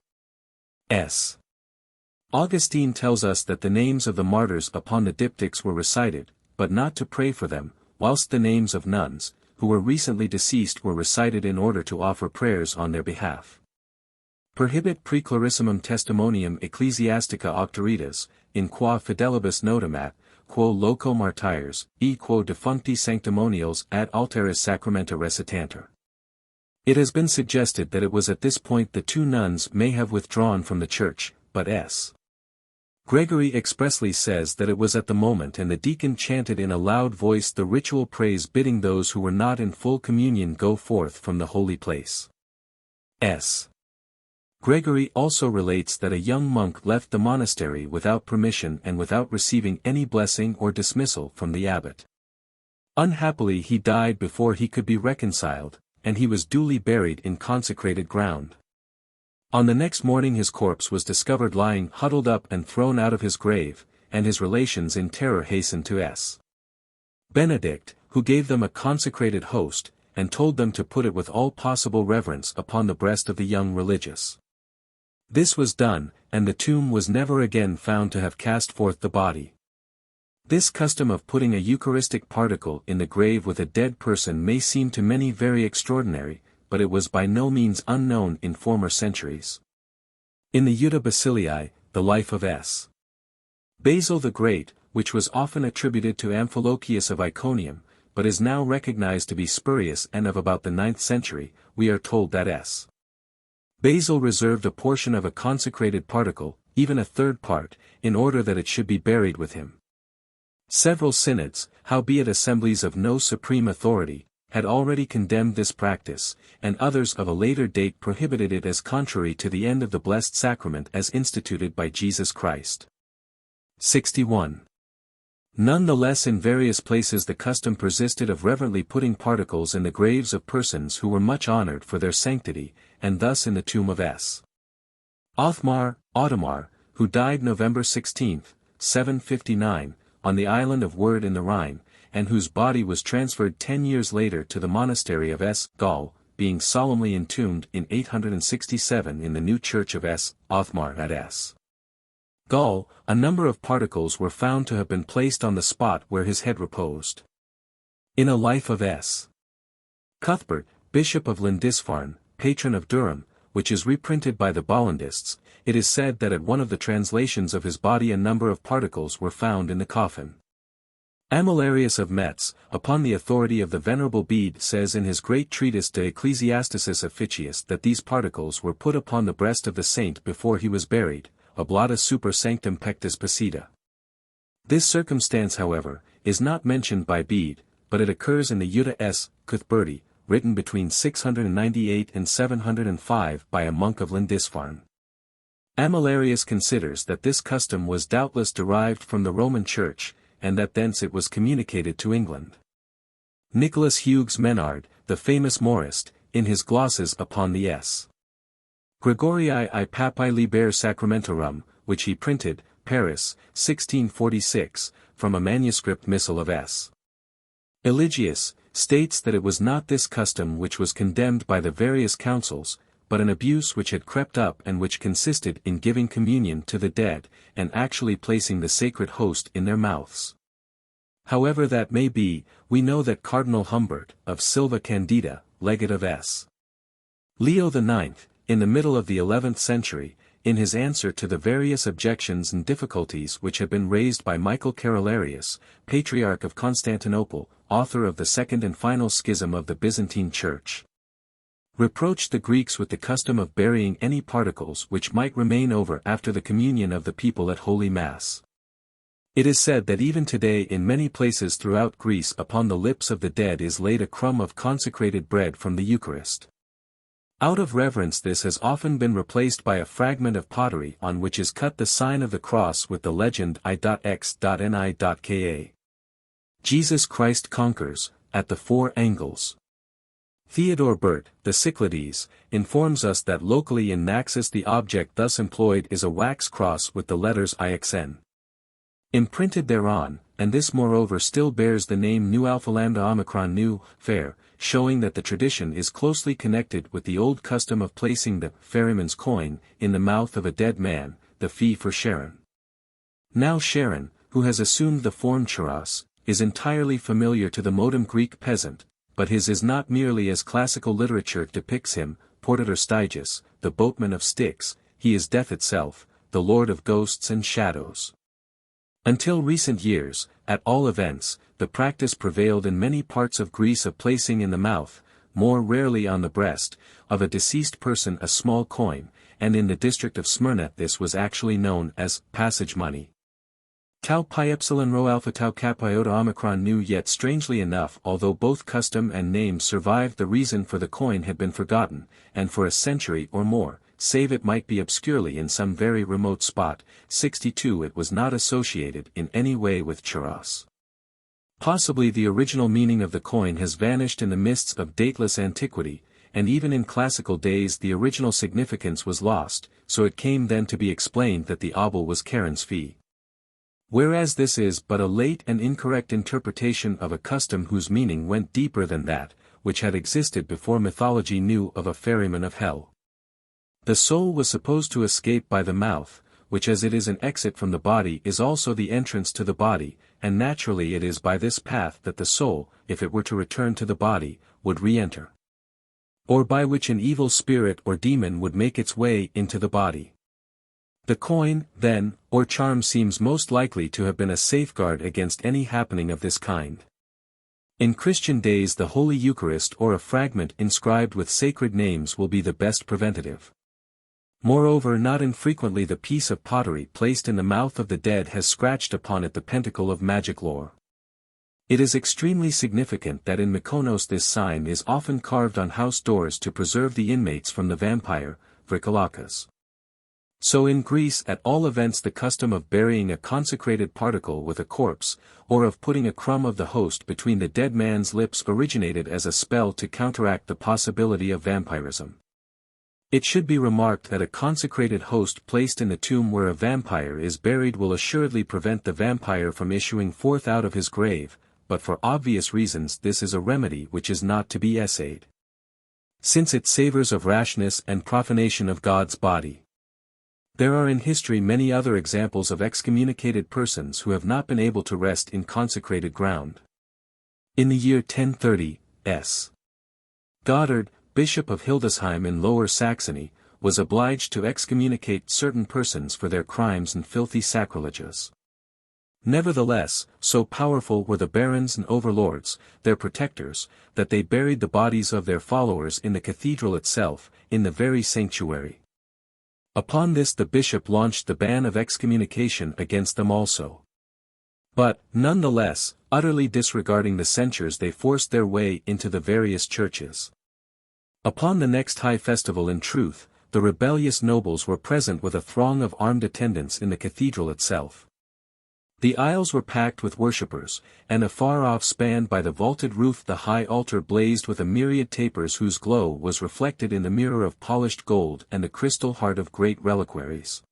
Augustine tells us that the names of the martyrs upon the diptychs were recited, but not to pray for them, whilst the names of nuns, who were recently deceased, were recited in order to offer prayers on their behalf. Perhibit preclarissimum testimonium ecclesiastica auctoritas, in qua fidelibus notamat, quo loco martyrs, e quo defuncti sanctimonials ad alteris sacramenta recitantur. It has been suggested that it was at this point the two nuns may have withdrawn from the church, but S. Gregory expressly says that it was at the moment, and the deacon chanted in a loud voice the ritual praise bidding those who were not in full communion go forth from the holy place. Gregory also relates that a young monk left the monastery without permission and without receiving any blessing or dismissal from the abbot. Unhappily he died before he could be reconciled, and he was duly buried in consecrated ground. On the next morning his corpse was discovered lying huddled up and thrown out of his grave, and his relations in terror hastened to Benedict, who gave them a consecrated host, and told them to put it with all possible reverence upon the breast of the young religious. This was done, and the tomb was never again found to have cast forth the body. This custom of putting a Eucharistic particle in the grave with a dead person may seem to many very extraordinary, but it was by no means unknown in former centuries. In the Iuda Basilii, the life of Basil the Great, which was often attributed to Amphilochius of Iconium, but is now recognized to be spurious and of about the 9th century, we are told that Basil reserved a portion of a consecrated particle, even a third part, in order that it should be buried with him. Several synods, howbeit assemblies of no supreme authority, had already condemned this practice, and others of a later date prohibited it as contrary to the end of the Blessed Sacrament as instituted by Jesus Christ. 61. None the less in various places the custom persisted of reverently putting particles in the graves of persons who were much honored for their sanctity, and thus in the tomb of Othmar, who died November 16, 759, on the island of Werd in the Rhine, and whose body was transferred 10 years later to the monastery of Gaul, being solemnly entombed in 867 in the new church of Othmar at Gaul. A number of particles were found to have been placed on the spot where his head reposed. In a life of Cuthbert, Bishop of Lindisfarne, patron of Durham, which is reprinted by the Bollandists, it is said that at one of the translations of his body a number of particles were found in the coffin. Amalarius of Metz, upon the authority of the Venerable Bede, says in his great treatise De Ecclesiasticis Officiis that these particles were put upon the breast of the saint before he was buried, oblata super sanctum pectus passita. This circumstance, however, is not mentioned by Bede, but it occurs in the Iuda Cuthberti, written between 698 and 705 by a monk of Lindisfarne. Amalarius considers that this custom was doubtless derived from the Roman Church, and that thence it was communicated to England. Nicholas Hughes Menard, the famous morist, in his glosses upon the Gregorii I Papae Liber Sacramentorum, which he printed, Paris, 1646, from a manuscript missal of Eligius, states that it was not this custom which was condemned by the various councils, but an abuse which had crept up and which consisted in giving communion to the dead, and actually placing the sacred host in their mouths. However that may be, we know that Cardinal Humbert, of Silva Candida, legate of Leo IX, in the middle of the 11th century, in his answer to the various objections and difficulties which had been raised by Michael Carolarius, Patriarch of Constantinople, author of the second and final schism of the Byzantine Church, reproached the Greeks with the custom of burying any particles which might remain over after the communion of the people at Holy Mass. It is said that even today in many places throughout Greece upon the lips of the dead is laid a crumb of consecrated bread from the Eucharist. Out of reverence this has often been replaced by a fragment of pottery on which is cut the sign of the cross with the legend I.X.Ni.Ka. Jesus Christ conquers, at the four angles. Theodore Burt, the Cyclades, informs us that locally in Naxos the object thus employed is a wax cross with the letters IXN imprinted thereon, and this moreover still bears the name Nu Alpha Lambda Omicron Nu, fair, showing that the tradition is closely connected with the old custom of placing the ferryman's coin in the mouth of a dead man, the fee for Sharon. Now Sharon, who has assumed the form Charas, is entirely familiar to the modern Greek peasant, but his is not merely as classical literature depicts him, Portator Stygius, the boatman of Styx, he is death itself, the lord of ghosts and shadows. Until recent years, at all events, the practice prevailed in many parts of Greece of placing in the mouth, more rarely on the breast, of a deceased person a small coin, and in the district of Smyrna this was actually known as passage money. Tau pi epsilon rho alpha tau kappa iota omicron Nu. Yet strangely enough, although both custom and name survived, the reason for the coin had been forgotten, and for a century or more, save it might be obscurely in some very remote spot, 62 it was not associated in any way with Charas. Possibly the original meaning of the coin has vanished in the mists of dateless antiquity, and even in classical days the original significance was lost, so it came then to be explained that the obol was Charon's fee. Whereas this is but a late and incorrect interpretation of a custom whose meaning went deeper than that, which had existed before mythology knew of a ferryman of hell. The soul was supposed to escape by the mouth, which as it is an exit from the body is also the entrance to the body, and naturally it is by this path that the soul, if it were to return to the body, would re-enter. Or by which an evil spirit or demon would make its way into the body. The coin, then, or charm seems most likely to have been a safeguard against any happening of this kind. In Christian days the Holy Eucharist or a fragment inscribed with sacred names will be the best preventative. Moreover, not infrequently the piece of pottery placed in the mouth of the dead has scratched upon it the pentacle of magic lore. It is extremely significant that in Mykonos this sign is often carved on house doors to preserve the inmates from the vampire, Vrykolakas. So in Greece at all events the custom of burying a consecrated particle with a corpse, or of putting a crumb of the host between the dead man's lips originated as a spell to counteract the possibility of vampirism. It should be remarked that a consecrated host placed in the tomb where a vampire is buried will assuredly prevent the vampire from issuing forth out of his grave, but for obvious reasons this is a remedy which is not to be essayed, since it savors of rashness and profanation of God's body. There are in history many other examples of excommunicated persons who have not been able to rest in consecrated ground. In the year 1030, S. Goddard, Bishop of Hildesheim in Lower Saxony, was obliged to excommunicate certain persons for their crimes and filthy sacrileges. Nevertheless, so powerful were the barons and overlords, their protectors, that they buried the bodies of their followers in the cathedral itself, in the very sanctuary. Upon this the bishop launched the ban of excommunication against them also. But, nonetheless, utterly disregarding the censures they forced their way into the various churches. Upon the next high festival in truth, the rebellious nobles were present with a throng of armed attendants in the cathedral itself. The aisles were packed with worshippers, and afar off spanned by the vaulted roof the high altar blazed with a myriad tapers whose glow was reflected in the mirror of polished gold and the crystal heart of great reliquaries.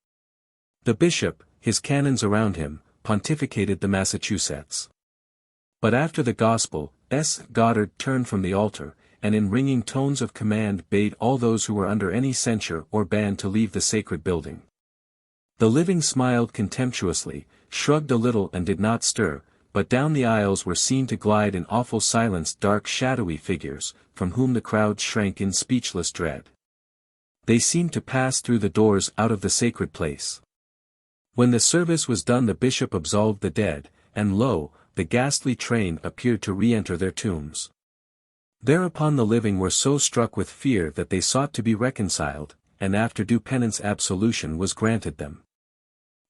The bishop, his canons around him, pontificated the Massachusetts. But after the gospel, S. Goddard turned from the altar, and in ringing tones of command bade all those who were under any censure or ban to leave the sacred building. The living smiled contemptuously, shrugged a little and did not stir, but down the aisles were seen to glide in awful silence dark shadowy figures, from whom the crowd shrank in speechless dread. They seemed to pass through the doors out of the sacred place. When the service was done the bishop absolved the dead, and lo, the ghastly train appeared to re-enter their tombs. Thereupon the living were so struck with fear that they sought to be reconciled, and after due penance absolution was granted them.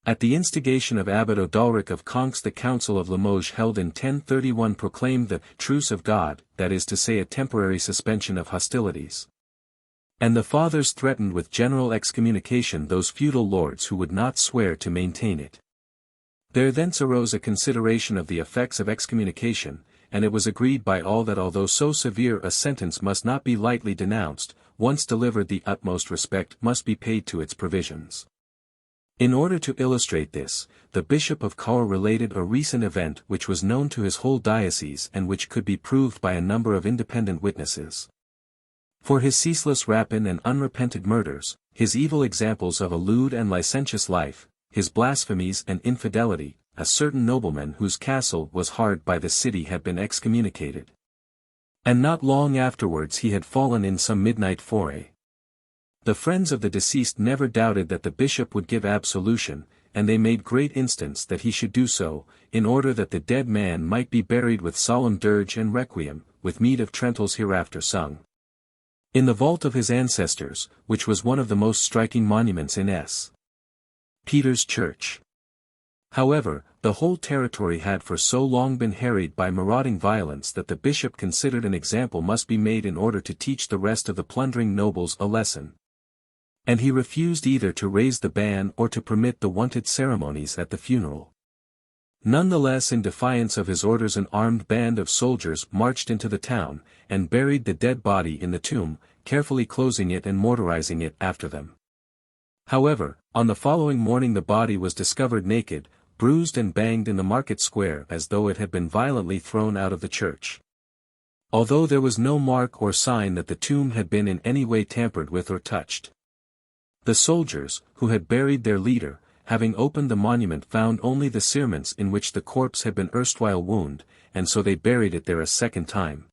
At the instigation of Abbot Odalric of Conques the Council of Limoges held in 1031 proclaimed the truce of God, that is to say a temporary suspension of hostilities. And the fathers threatened with general excommunication those feudal lords who would not swear to maintain it. There thence arose a consideration of the effects of excommunication, and it was agreed by all that although so severe a sentence must not be lightly denounced, once delivered the utmost respect must be paid to its provisions. In order to illustrate this, the Bishop of Caen related a recent event which was known to his whole diocese and which could be proved by a number of independent witnesses. For his ceaseless rapine and unrepented murders, his evil examples of a lewd and licentious life, his blasphemies and infidelity, a certain nobleman whose castle was hard by the city had been excommunicated. And not long afterwards he had fallen in some midnight foray. The friends of the deceased never doubted that the bishop would give absolution, and they made great instance that he should do so, in order that the dead man might be buried with solemn dirge and requiem, with meed of trentals hereafter sung. In the vault of his ancestors, which was one of the most striking monuments in S. Peter's Church. However, the whole territory had for so long been harried by marauding violence that the bishop considered an example must be made in order to teach the rest of the plundering nobles a lesson. And he refused either to raise the ban or to permit the wonted ceremonies at the funeral. Nonetheless, in defiance of his orders, an armed band of soldiers marched into the town, and buried the dead body in the tomb, carefully closing it and mortarizing it after them. However, on the following morning the body was discovered naked, bruised and banged in the market square as though it had been violently thrown out of the church. Although there was no mark or sign that the tomb had been in any way tampered with or touched. The soldiers, who had buried their leader, having opened the monument, found only the cerements in which the corpse had been erstwhile wound, and so they buried it there a second time,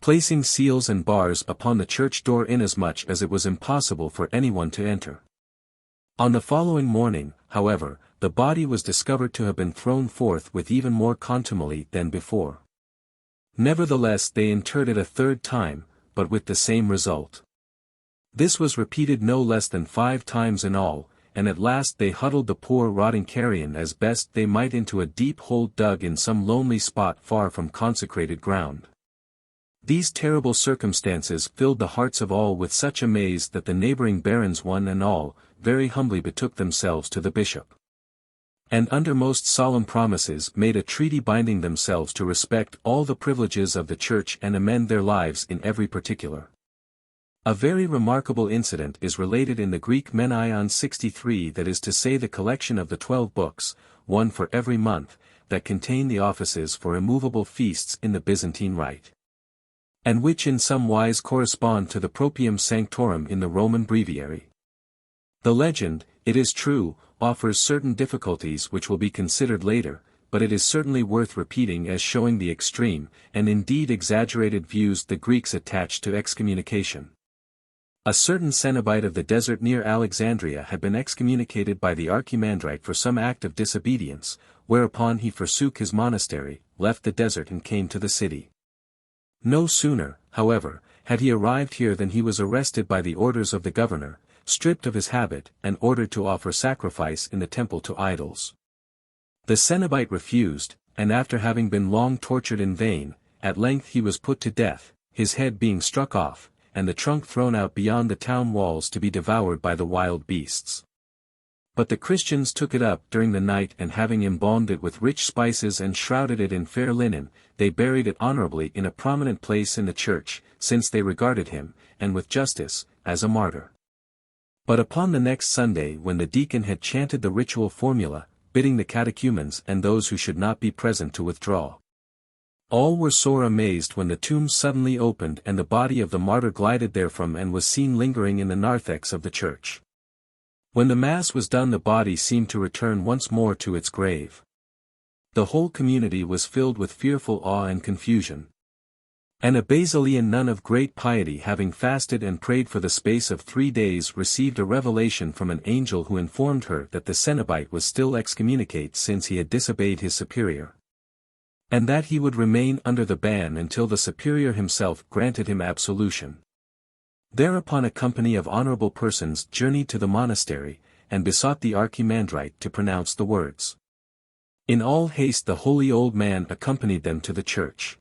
placing seals and bars upon the church door inasmuch as it was impossible for anyone to enter. On the following morning, however, the body was discovered to have been thrown forth with even more contumely than before. Nevertheless they interred it a third time, but with the same result. This was repeated no less than 5 times in all, and at last they huddled the poor rotting carrion as best they might into a deep hole dug in some lonely spot far from consecrated ground. These terrible circumstances filled the hearts of all with such amaze that the neighboring barons one and all, very humbly betook themselves to the bishop. And under most solemn promises made a treaty binding themselves to respect all the privileges of the church and amend their lives in every particular. A very remarkable incident is related in the Greek Menaion 63, that is to say the collection of the 12 books, one for every month, that contain the offices for immovable feasts in the Byzantine rite, and which in some wise correspond to the Proprium Sanctorum in the Roman breviary. The legend, it is true, offers certain difficulties which will be considered later, but it is certainly worth repeating as showing the extreme, and indeed exaggerated views the Greeks attached to excommunication. A certain Cenobite of the desert near Alexandria had been excommunicated by the archimandrite for some act of disobedience, whereupon he forsook his monastery, left the desert and came to the city. No sooner, however, had he arrived here than he was arrested by the orders of the governor, stripped of his habit, and ordered to offer sacrifice in the temple to idols. The Cenobite refused, and after having been long tortured in vain, at length he was put to death, his head being struck off, and the trunk thrown out beyond the town walls to be devoured by the wild beasts. But the Christians took it up during the night, and having embalmed it with rich spices and shrouded it in fair linen, they buried it honorably in a prominent place in the church, since they regarded him, and with justice, as a martyr. But upon the next Sunday, when the deacon had chanted the ritual formula, bidding the catechumens and those who should not be present to withdraw, all were sore amazed when the tomb suddenly opened and the body of the martyr glided therefrom and was seen lingering in the narthex of the church. When the mass was done, the body seemed to return once more to its grave. The whole community was filled with fearful awe and confusion. And a Basilian nun of great piety, having fasted and prayed for the space of 3 days, received a revelation from an angel who informed her that the Cenobite was still excommunicate since he had disobeyed his superior, and that he would remain under the ban until the superior himself granted him absolution. Thereupon a company of honorable persons journeyed to the monastery, and besought the archimandrite to pronounce the words. In all haste the holy old man accompanied them to the church.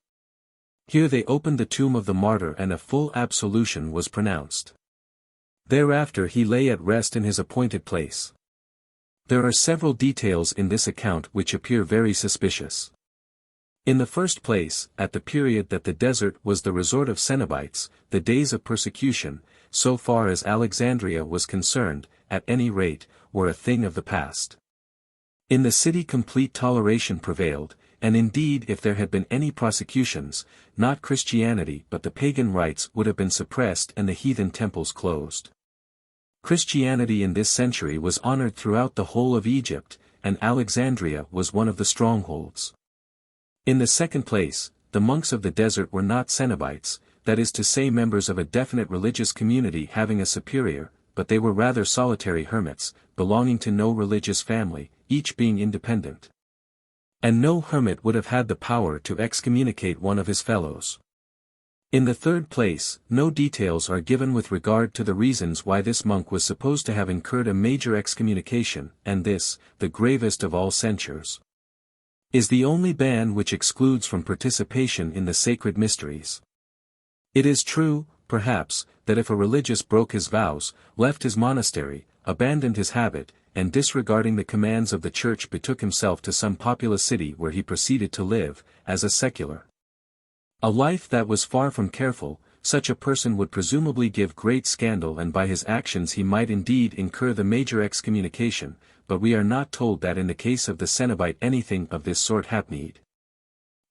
Here they opened the tomb of the martyr and a full absolution was pronounced. Thereafter he lay at rest in his appointed place. There are several details in this account which appear very suspicious. In the first place, at the period that the desert was the resort of Cenobites, the days of persecution, so far as Alexandria was concerned, at any rate, were a thing of the past. In the city complete toleration prevailed, and indeed if there had been any prosecutions, not Christianity but the pagan rites would have been suppressed and the heathen temples closed. Christianity in this century was honored throughout the whole of Egypt, and Alexandria was one of the strongholds. In the second place, the monks of the desert were not Cenobites, that is to say members of a definite religious community having a superior, but they were rather solitary hermits, belonging to no religious family, each being independent. And no hermit would have had the power to excommunicate one of his fellows. In the third place, no details are given with regard to the reasons why this monk was supposed to have incurred a major excommunication, and this, the gravest of all censures, is the only ban which excludes from participation in the sacred mysteries. It is true, perhaps, that if a religious broke his vows, left his monastery, abandoned his habit, and disregarding the commands of the church betook himself to some populous city where he proceeded to live, as a secular, a life that was far from careful, such a person would presumably give great scandal and by his actions he might indeed incur the major excommunication, but we are not told that in the case of the Cenobite anything of this sort happened.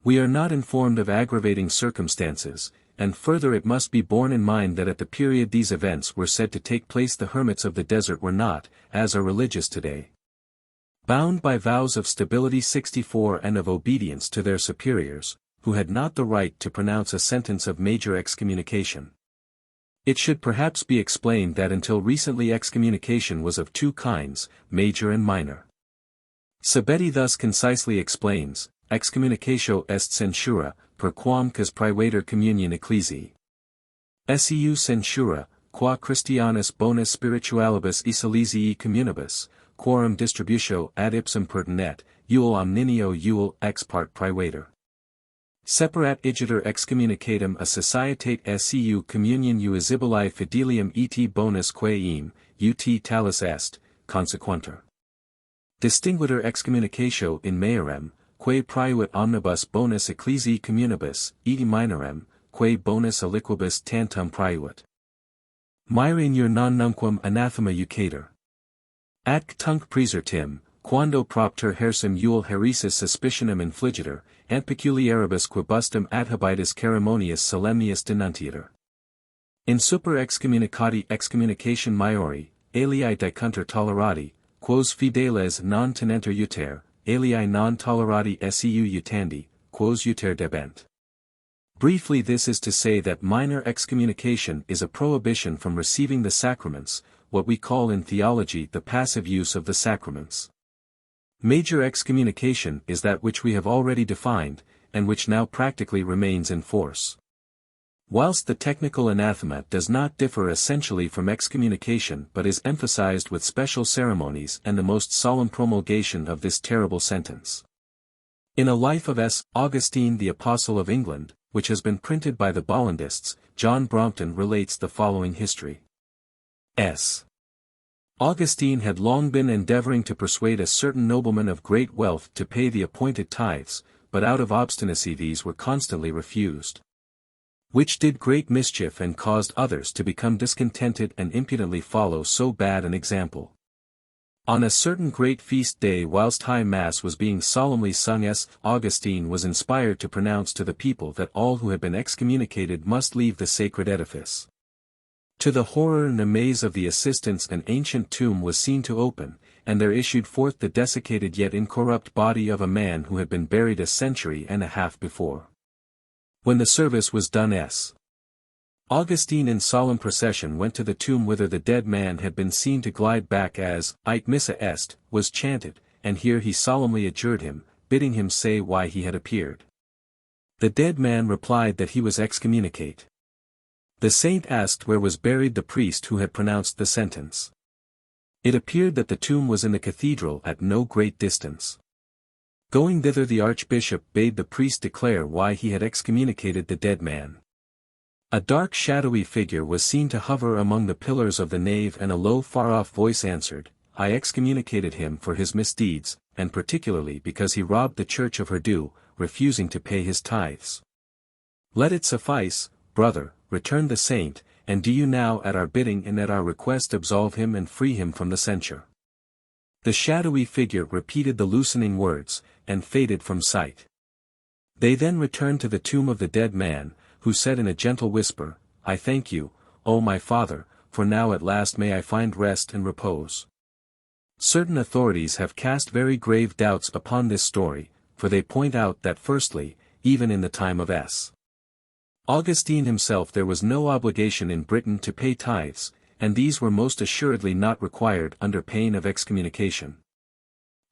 We are not informed of aggravating circumstances, and further it must be borne in mind that at the period these events were said to take place the hermits of the desert were not, as are religious today, bound by vows of stability 64 and of obedience to their superiors, who had not the right to pronounce a sentence of major excommunication. It should perhaps be explained that until recently excommunication was of two kinds, major and minor. Sabetti thus concisely explains, excommunicatio est censura, per quam cas praevator communion ecclesiae. Seu censura, qua Christianus bonus spiritualibus ecclesiae communibus, quorum distributio ad ipsum pertinet, uel omninio uel ex parte praevator. Separat igiter excommunicatum a societate seu communion uisibulae fidelium et bonus quae eam, ut talus est, consequenter. Distinguiter excommunicatio in maiorem, quae praeuit omnibus bonus ecclesiae communibus, et minorem, quae bonus aliquibus tantum praeuit. Mairenior non nunquam anathema ucator. Atque tunc praesertim, quando propter hersum uel heresis suspicionem infligitor, and peculiaribus quibustum adhabitus ceremoniis solemnius denunciator. In super excommunicati excommunication maiori, aliae dicunter tolerati, quos fideles non tenenter uter, aliae non tolerati seu utandi, quos uter debent. Briefly, this is to say that minor excommunication is a prohibition from receiving the sacraments, what we call in theology the passive use of the sacraments. Major excommunication is that which we have already defined, and which now practically remains in force. Whilst the technical anathema does not differ essentially from excommunication but is emphasized with special ceremonies and the most solemn promulgation of this terrible sentence. In a life of S. Augustine the Apostle of England, which has been printed by the Bollandists, John Brompton relates the following history. S. Augustine had long been endeavoring to persuade a certain nobleman of great wealth to pay the appointed tithes, but out of obstinacy these were constantly refused, which did great mischief and caused others to become discontented and impudently follow so bad an example. On a certain great feast day whilst high mass was being solemnly sung, Augustine was inspired to pronounce to the people that all who had been excommunicated must leave the sacred edifice. To the horror and amaze of the assistants an ancient tomb was seen to open, and there issued forth the desiccated yet incorrupt body of a man who had been buried a century and a half before. When the service was done, Augustine in solemn procession went to the tomb whither the dead man had been seen to glide back as "Ite missa est" was chanted, and here he solemnly adjured him, bidding him say why he had appeared. The dead man replied that he was excommunicate. The saint asked where was buried the priest who had pronounced the sentence. It appeared that the tomb was in the cathedral at no great distance. Going thither, the archbishop bade the priest declare why he had excommunicated the dead man. A dark shadowy figure was seen to hover among the pillars of the nave, and a low far-off voice answered, I excommunicated him for his misdeeds, and particularly because he robbed the church of her due, refusing to pay his tithes. Let it suffice, brother, returned the saint, and do you now at our bidding and at our request absolve him and free him from the censure. The shadowy figure repeated the loosening words, and faded from sight. They then returned to the tomb of the dead man, who said in a gentle whisper, I thank you, O my father, for now at last may I find rest and repose. Certain authorities have cast very grave doubts upon this story, for they point out that firstly, even in the time of S. Augustine himself there was no obligation in Britain to pay tithes, and these were most assuredly not required under pain of excommunication.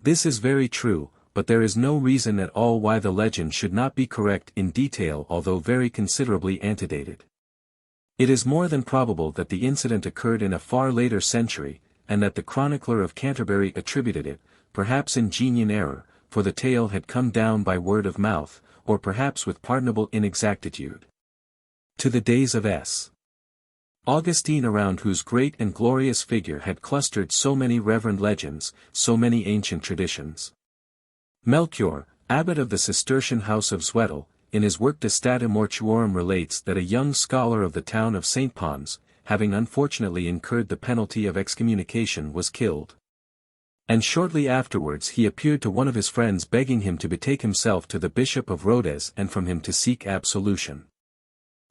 This is very true, but there is no reason at all why the legend should not be correct in detail although very considerably antedated. It is more than probable that the incident occurred in a far later century, and that the chronicler of Canterbury attributed it, perhaps in genuine error, for the tale had come down by word of mouth, or perhaps with pardonable inexactitude, to the days of S. Augustine, around whose great and glorious figure had clustered so many reverend legends, so many ancient traditions. Melchior, abbot of the Cistercian house of Zwettl, in his work De Stata Mortuorum relates that a young scholar of the town of St. Pons, having unfortunately incurred the penalty of excommunication, was killed. And shortly afterwards he appeared to one of his friends begging him to betake himself to the Bishop of Rhodes and from him to seek absolution.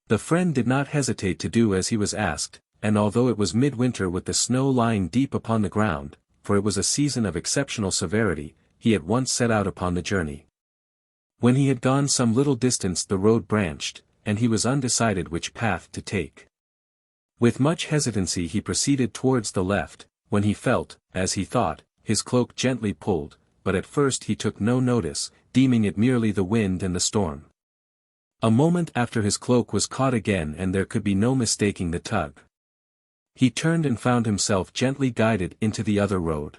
The friend did not hesitate to do as he was asked, and although it was midwinter with the snow lying deep upon the ground, for it was a season of exceptional severity, he at once set out upon the journey. When he had gone some little distance the road branched, and he was undecided which path to take. With much hesitancy he proceeded towards the left, when he felt, as he thought, his cloak gently pulled, but at first he took no notice, deeming it merely the wind and the storm. A moment after his cloak was caught again and there could be no mistaking the tug. He turned and found himself gently guided into the other road.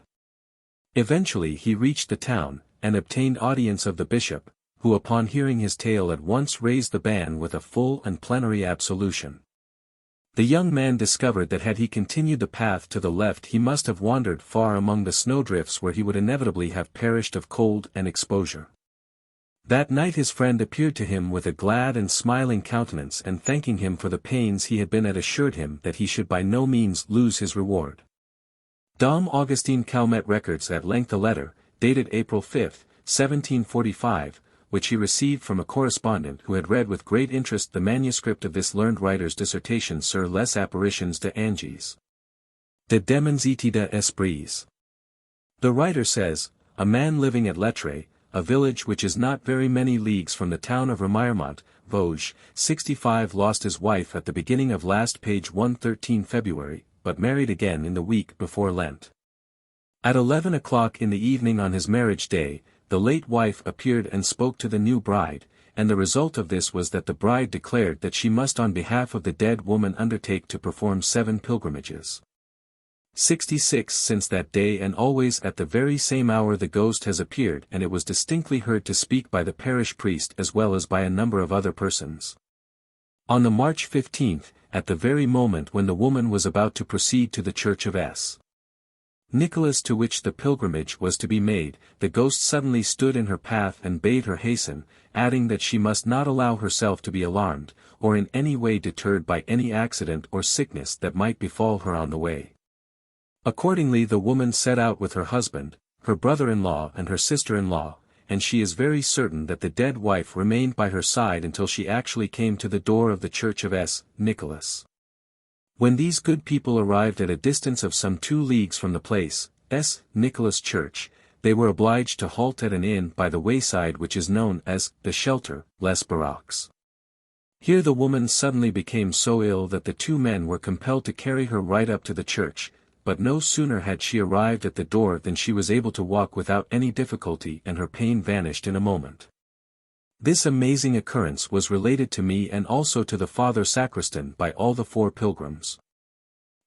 Eventually he reached the town, and obtained audience of the bishop, who upon hearing his tale at once raised the ban with a full and plenary absolution. The young man discovered that had he continued the path to the left he must have wandered far among the snowdrifts where he would inevitably have perished of cold and exposure. That night his friend appeared to him with a glad and smiling countenance and thanking him for the pains he had been at assured him that he should by no means lose his reward. Dom Augustine Calmet records at length a letter, dated April 5, 1745, which he received from a correspondent who had read with great interest the manuscript of this learned writer's dissertation sur les apparitions de anges. De démons de esprits. The writer says, a man living at Lettre, a village which is not very many leagues from the town of Remiremont, Vosges, 65 lost his wife at the beginning of last page 113 February, but married again in the week before Lent. At 11 o'clock in the evening on his marriage day, the late wife appeared and spoke to the new bride, and the result of this was that the bride declared that she must on behalf of the dead woman undertake to perform 7 pilgrimages. 66 since that day, and always at the very same hour the ghost has appeared, and it was distinctly heard to speak by the parish priest as well as by a number of other persons. On the March 15, at the very moment when the woman was about to proceed to the church of S. Nicholas to which the pilgrimage was to be made, the ghost suddenly stood in her path and bade her hasten, adding that she must not allow herself to be alarmed, or in any way deterred by any accident or sickness that might befall her on the way. Accordingly the woman set out with her husband, her brother-in-law and her sister-in-law, and she is very certain that the dead wife remained by her side until she actually came to the door of the church of S. Nicholas. When these good people arrived at a distance of some 2 leagues from the place, S. Nicholas Church, they were obliged to halt at an inn by the wayside which is known as the Shelter, Les Baroques. Here the woman suddenly became so ill that the 2 men were compelled to carry her right up to the church, but no sooner had she arrived at the door than she was able to walk without any difficulty and her pain vanished in a moment. This amazing occurrence was related to me and also to the Father Sacristan by all the 4 pilgrims.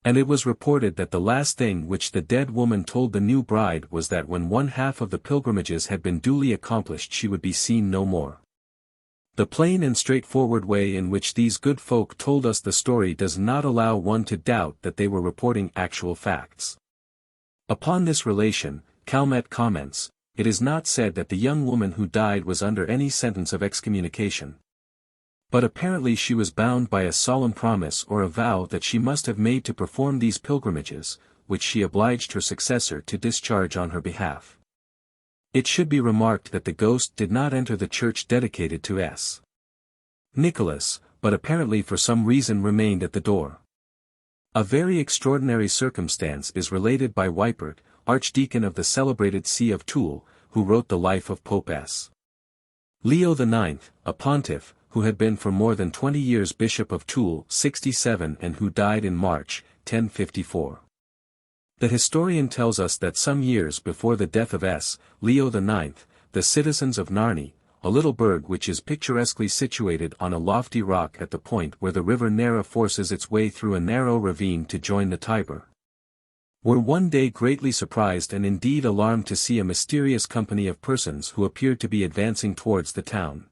And it was reported that the last thing which the dead woman told the new bride was that when 1/2 of the pilgrimages had been duly accomplished she would be seen no more. The plain and straightforward way in which these good folk told us the story does not allow one to doubt that they were reporting actual facts. Upon this relation, Calmet comments, "It is not said that the young woman who died was under any sentence of excommunication. But apparently she was bound by a solemn promise or a vow that she must have made to perform these pilgrimages, which she obliged her successor to discharge on her behalf." It should be remarked that the ghost did not enter the church dedicated to S. Nicholas, but apparently for some reason remained at the door. A very extraordinary circumstance is related by Wipert, archdeacon of the celebrated See of Toul, who wrote the life of Pope S. Leo IX, a pontiff, who had been for more than 20 years Bishop of Toul 67 and who died in March, 1054. The historian tells us that some years before the death of S. Leo IX, the citizens of Narni, a little burg which is picturesquely situated on a lofty rock at the point where the river Nera forces its way through a narrow ravine to join the Tiber, were one day greatly surprised and indeed alarmed to see a mysterious company of persons who appeared to be advancing towards the town.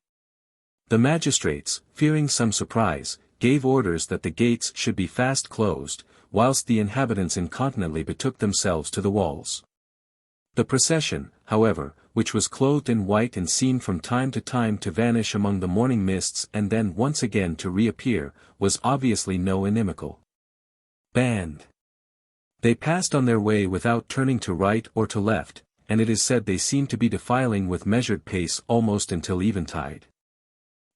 The magistrates, fearing some surprise, gave orders that the gates should be fast closed, whilst the inhabitants incontinently betook themselves to the walls. The procession, however, which was clothed in white and seemed from time to time to vanish among the morning mists and then once again to reappear, was obviously no inimical band. They passed on their way without turning to right or to left, and it is said they seemed to be defiling with measured pace almost until eventide.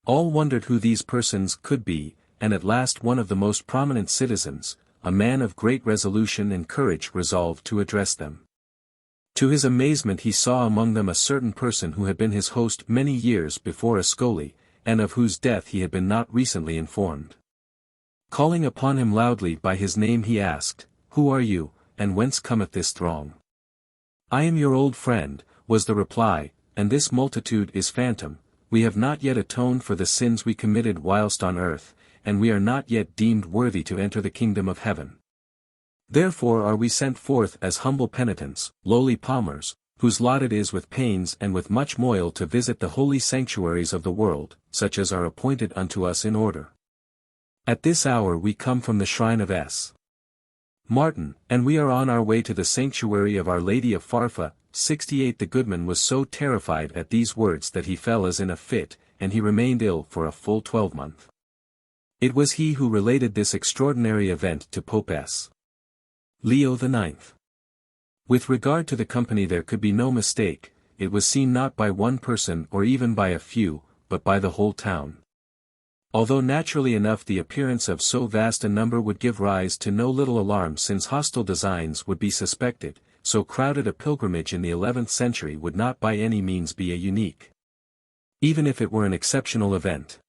All wondered who these persons could be, and at last one of the most prominent citizens, a man of great resolution and courage, resolved to address them. To his amazement he saw among them a certain person who had been his host many years before Ascoli, and of whose death he had been not recently informed. Calling upon him loudly by his name he asked, "Who are you, and whence cometh this throng?" "I am your old friend," was the reply, "and this multitude is phantom. We have not yet atoned for the sins we committed whilst on earth, and we are not yet deemed worthy to enter the kingdom of heaven. Therefore are we sent forth as humble penitents, lowly palmers, whose lot it is with pains and with much moil to visit the holy sanctuaries of the world, such as are appointed unto us in order. At this hour we come from the shrine of S. Martin, and we are on our way to the sanctuary of Our Lady of Farfa. 68 The goodman was so terrified at these words that he fell as in a fit, and he remained ill for a full 12-month. It was he who related this extraordinary event to Pope S. Leo IX. With regard to the company there could be no mistake, it was seen not by one person or even by a few, but by the whole town. Although naturally enough the appearance of so vast a number would give rise to no little alarm since hostile designs would be suspected, so crowded a pilgrimage in the 11th century would not by any means be a unique, even if it were an exceptional event.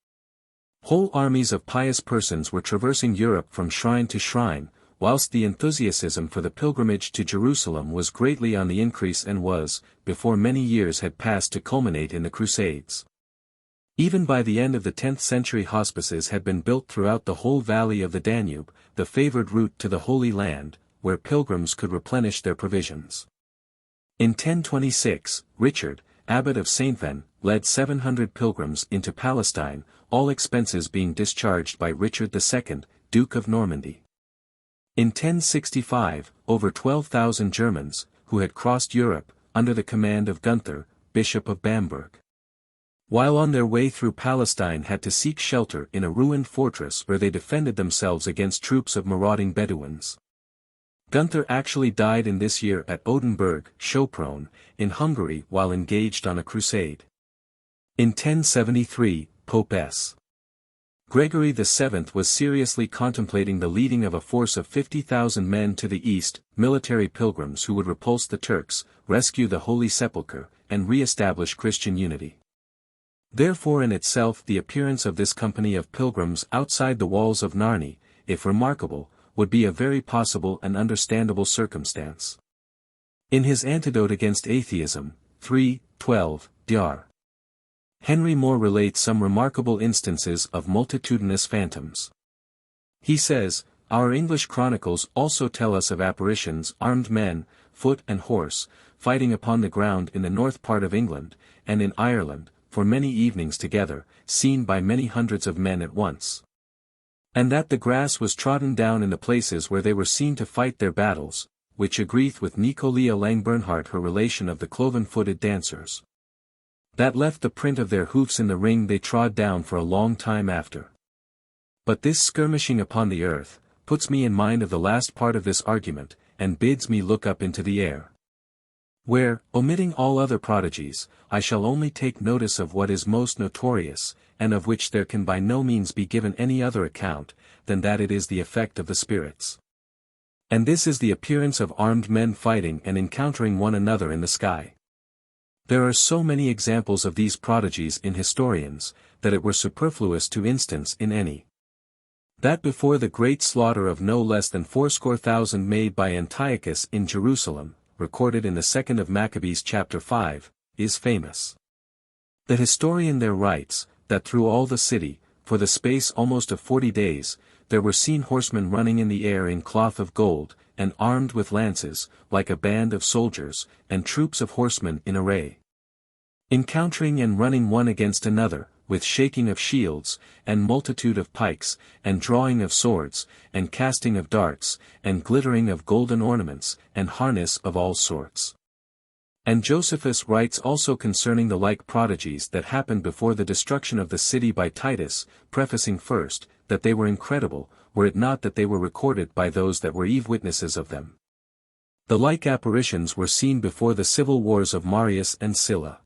Whole armies of pious persons were traversing Europe from shrine to shrine, whilst the enthusiasm for the pilgrimage to Jerusalem was greatly on the increase and was, before many years had passed, to culminate in the Crusades. Even by the end of the 10th century hospices had been built throughout the whole valley of the Danube, the favored route to the Holy Land, where pilgrims could replenish their provisions. In 1026, Richard, abbot of Saint-Ven, led 700 pilgrims into Palestine, all expenses being discharged by Richard II, Duke of Normandy. In 1065, over 12,000 Germans, who had crossed Europe, under the command of Gunther, Bishop of Bamberg, while on their way through Palestine had to seek shelter in a ruined fortress where they defended themselves against troops of marauding Bedouins. Gunther actually died in this year at Odenburg, Sopron, in Hungary while engaged on a crusade. In 1073, Pope S. Gregory VII was seriously contemplating the leading of a force of 50,000 men to the east, military pilgrims who would repulse the Turks, rescue the Holy Sepulchre, and re-establish Christian unity. Therefore in itself the appearance of this company of pilgrims outside the walls of Narni, if remarkable, would be a very possible and understandable circumstance. In his Antidote Against Atheism, 3:12, Dr. Henry Moore relates some remarkable instances of multitudinous phantoms. He says, "Our English chronicles also tell us of apparitions, armed men, foot and horse, fighting upon the ground in the north part of England, and in Ireland, for many evenings together, seen by many hundreds of men at once. And that the grass was trodden down in the places where they were seen to fight their battles, which agreeth with Nicolia Langbernhardt her relation of the cloven-footed dancers. That left the print of their hoofs in the ring they trod down for a long time after. But this skirmishing upon the earth, puts me in mind of the last part of this argument, and bids me look up into the air. Where, omitting all other prodigies, I shall only take notice of what is most notorious, and of which there can by no means be given any other account, than that it is the effect of the spirits. And this is the appearance of armed men fighting and encountering one another in the sky. There are so many examples of these prodigies in historians, that it were superfluous to instance in any. That before the great slaughter of no less than 80,000 made by Antiochus in Jerusalem, recorded in the 2nd of Maccabees chapter 5, is famous. The historian there writes, that through all the city, for the space almost of 40 days, there were seen horsemen running in the air in cloth of gold, and armed with lances, like a band of soldiers, and troops of horsemen in array. Encountering and running one against another, with shaking of shields, and multitude of pikes, and drawing of swords, and casting of darts, and glittering of golden ornaments, and harness of all sorts. And Josephus writes also concerning the like prodigies that happened before the destruction of the city by Titus, prefacing first, that they were incredible, were it not that they were recorded by those that were witnesses of them. The like apparitions were seen before the civil wars of Marius and Sylla.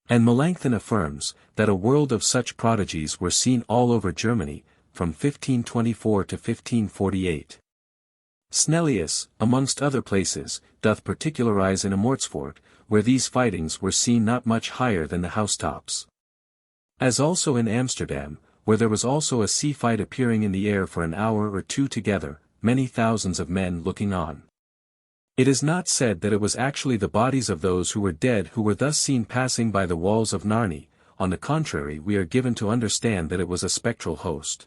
And Melanchthon affirms, that a world of such prodigies were seen all over Germany, from 1524 to 1548. Snellius, amongst other places, doth particularize in Amorsfoort, where these fightings were seen not much higher than the housetops. As also in Amsterdam, where there was also a sea fight appearing in the air for an hour or two together, many thousands of men looking on. It is not said that it was actually the bodies of those who were dead who were thus seen passing by the walls of Narni, on the contrary we are given to understand that it was a spectral host.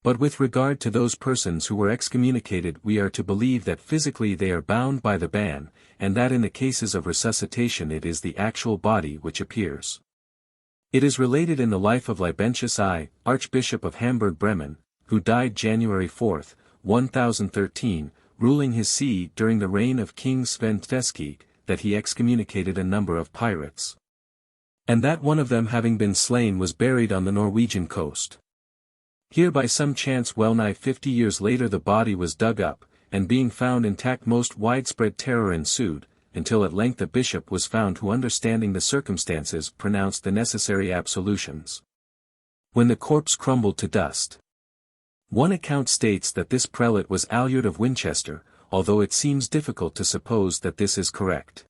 But with regard to those persons who were excommunicated we are to believe that physically they are bound by the ban, and that in the cases of resuscitation it is the actual body which appears. It is related in the life of Laurentius I, Archbishop of Hamburg-Bremen, who died January 4, 1013, ruling his see during the reign of King Sven Theskeg, that he excommunicated a number of pirates. And that one of them having been slain was buried on the Norwegian coast. Here by some chance well nigh 50 years later the body was dug up, and being found intact most widespread terror ensued, until at length a bishop was found who understanding the circumstances pronounced the necessary absolutions. When the corpse crumbled to dust. One account states that this prelate was Alured of Winchester, although it seems difficult to suppose that this is correct.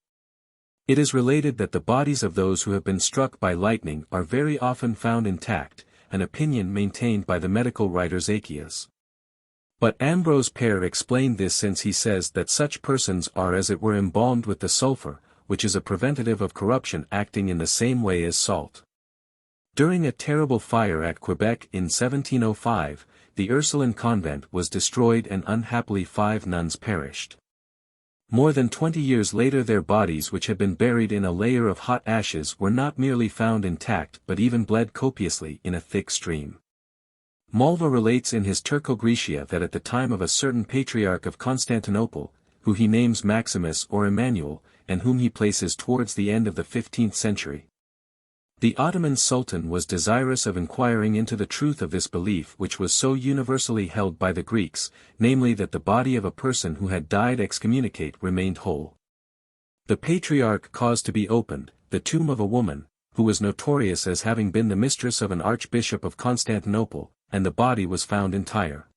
It is related that the bodies of those who have been struck by lightning are very often found intact, an opinion maintained by the medical writer Zacchaeus. But Ambrose Pare explained this since he says that such persons are as it were embalmed with the sulfur, which is a preventative of corruption acting in the same way as salt. During a terrible fire at Quebec in 1705, the Ursuline convent was destroyed and unhappily 5 nuns perished. More than 20 years later their bodies which had been buried in a layer of hot ashes were not merely found intact but even bled copiously in a thick stream. Malva relates in his Turco-Grecia that at the time of a certain patriarch of Constantinople, who he names Maximus or Emmanuel, and whom he places towards the end of the 15th century, the Ottoman Sultan was desirous of inquiring into the truth of this belief which was so universally held by the Greeks, namely that the body of a person who had died excommunicate remained whole. The patriarch caused to be opened, the tomb of a woman, who was notorious as having been the mistress of an archbishop of Constantinople, and the body was found entire.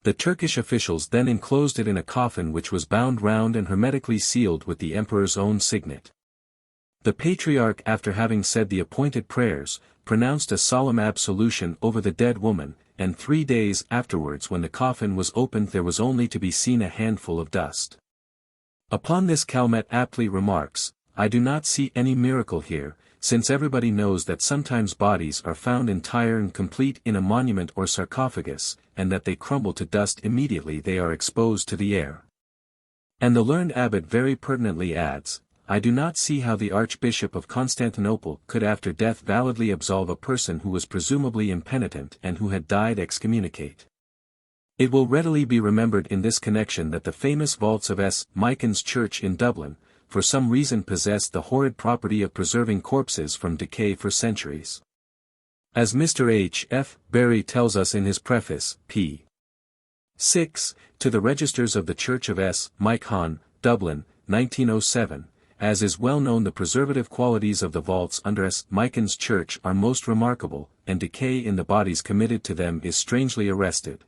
The Turkish officials then enclosed it in a coffin which was bound round and hermetically sealed with the emperor's own signet. The patriarch after having said the appointed prayers, pronounced a solemn absolution over the dead woman, and 3 days afterwards when the coffin was opened there was only to be seen a handful of dust. Upon this Calmet aptly remarks, I do not see any miracle here, since everybody knows that sometimes bodies are found entire and complete in a monument or sarcophagus, and that they crumble to dust immediately they are exposed to the air. And the learned abbot very pertinently adds, I do not see how the Archbishop of Constantinople could after death validly absolve a person who was presumably impenitent and who had died excommunicate. It will readily be remembered in this connection that the famous vaults of St. Michael's Church in Dublin, for some reason possessed the horrid property of preserving corpses from decay for centuries. As Mr. H. F. Berry tells us in his preface, p. 6, to the Registers of the Church of St. Michael, Dublin, 1907, as is well known, the preservative qualities of the vaults under St. Michael's Church are most remarkable, and decay in the bodies committed to them is strangely arrested.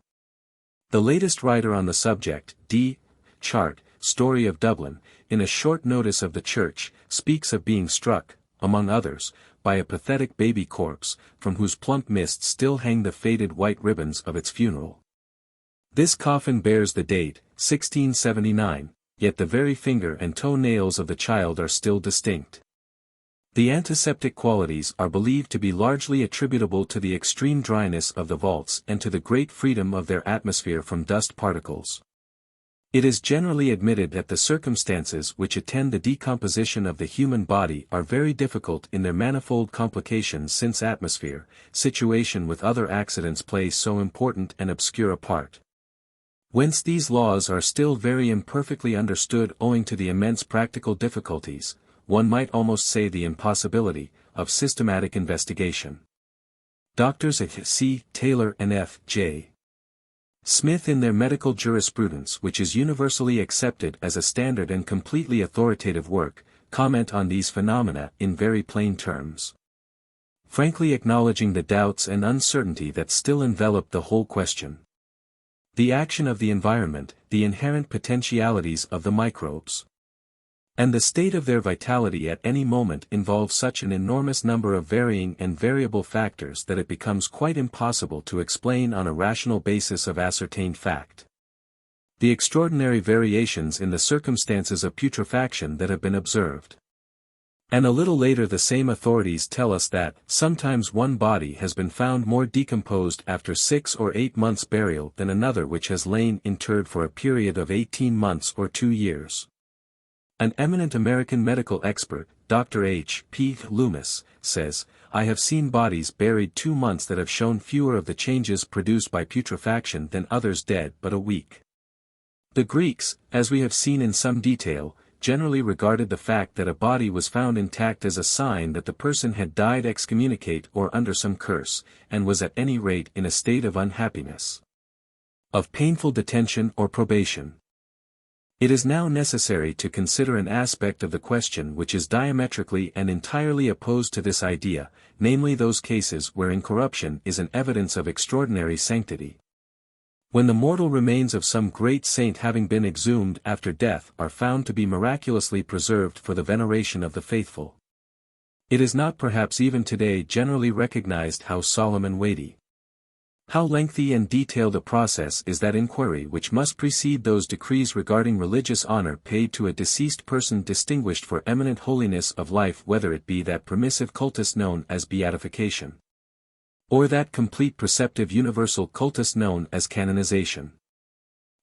The latest writer on the subject, D. Chart, Story of Dublin, in a short notice of the church, speaks of being struck, among others, by a pathetic baby corpse, from whose plump mists still hang the faded white ribbons of its funeral. This coffin bears the date, 1679, yet the very finger and toe nails of the child are still distinct. The antiseptic qualities are believed to be largely attributable to the extreme dryness of the vaults and to the great freedom of their atmosphere from dust particles. It is generally admitted that the circumstances which attend the decomposition of the human body are very difficult in their manifold complications, since atmosphere, situation with other accidents play so important and obscure a part. Whence these laws are still very imperfectly understood owing to the immense practical difficulties, one might almost say the impossibility, of systematic investigation. Doctors C. Taylor and F. J. Smith in their medical jurisprudence, which is universally accepted as a standard and completely authoritative work, comment on these phenomena in very plain terms, frankly acknowledging the doubts and uncertainty that still envelop the whole question. The action of the environment, the inherent potentialities of the microbes, and the state of their vitality at any moment involve such an enormous number of varying and variable factors that it becomes quite impossible to explain on a rational basis of ascertained fact. The extraordinary variations in the circumstances of putrefaction that have been observed. And a little later the same authorities tell us that, sometimes one body has been found more decomposed after 6 or 8 months' burial than another which has lain interred for a period of 18 months or 2 years. An eminent American medical expert, Dr. H. P. Loomis, says, "I have seen bodies buried 2 months that have shown fewer of the changes produced by putrefaction than others dead but a week." The Greeks, as we have seen in some detail, generally regarded the fact that a body was found intact as a sign that the person had died excommunicate or under some curse, and was at any rate in a state of unhappiness, of painful detention or probation. It is now necessary to consider an aspect of the question which is diametrically and entirely opposed to this idea, namely those cases wherein corruption is an evidence of extraordinary sanctity. When the mortal remains of some great saint having been exhumed after death are found to be miraculously preserved for the veneration of the faithful. It is not perhaps even today generally recognized how solemn and weighty, how lengthy and detailed a process is that inquiry which must precede those decrees regarding religious honor paid to a deceased person distinguished for eminent holiness of life, whether it be that permissive cultus known as beatification, or that complete preceptive universal cultus known as canonization.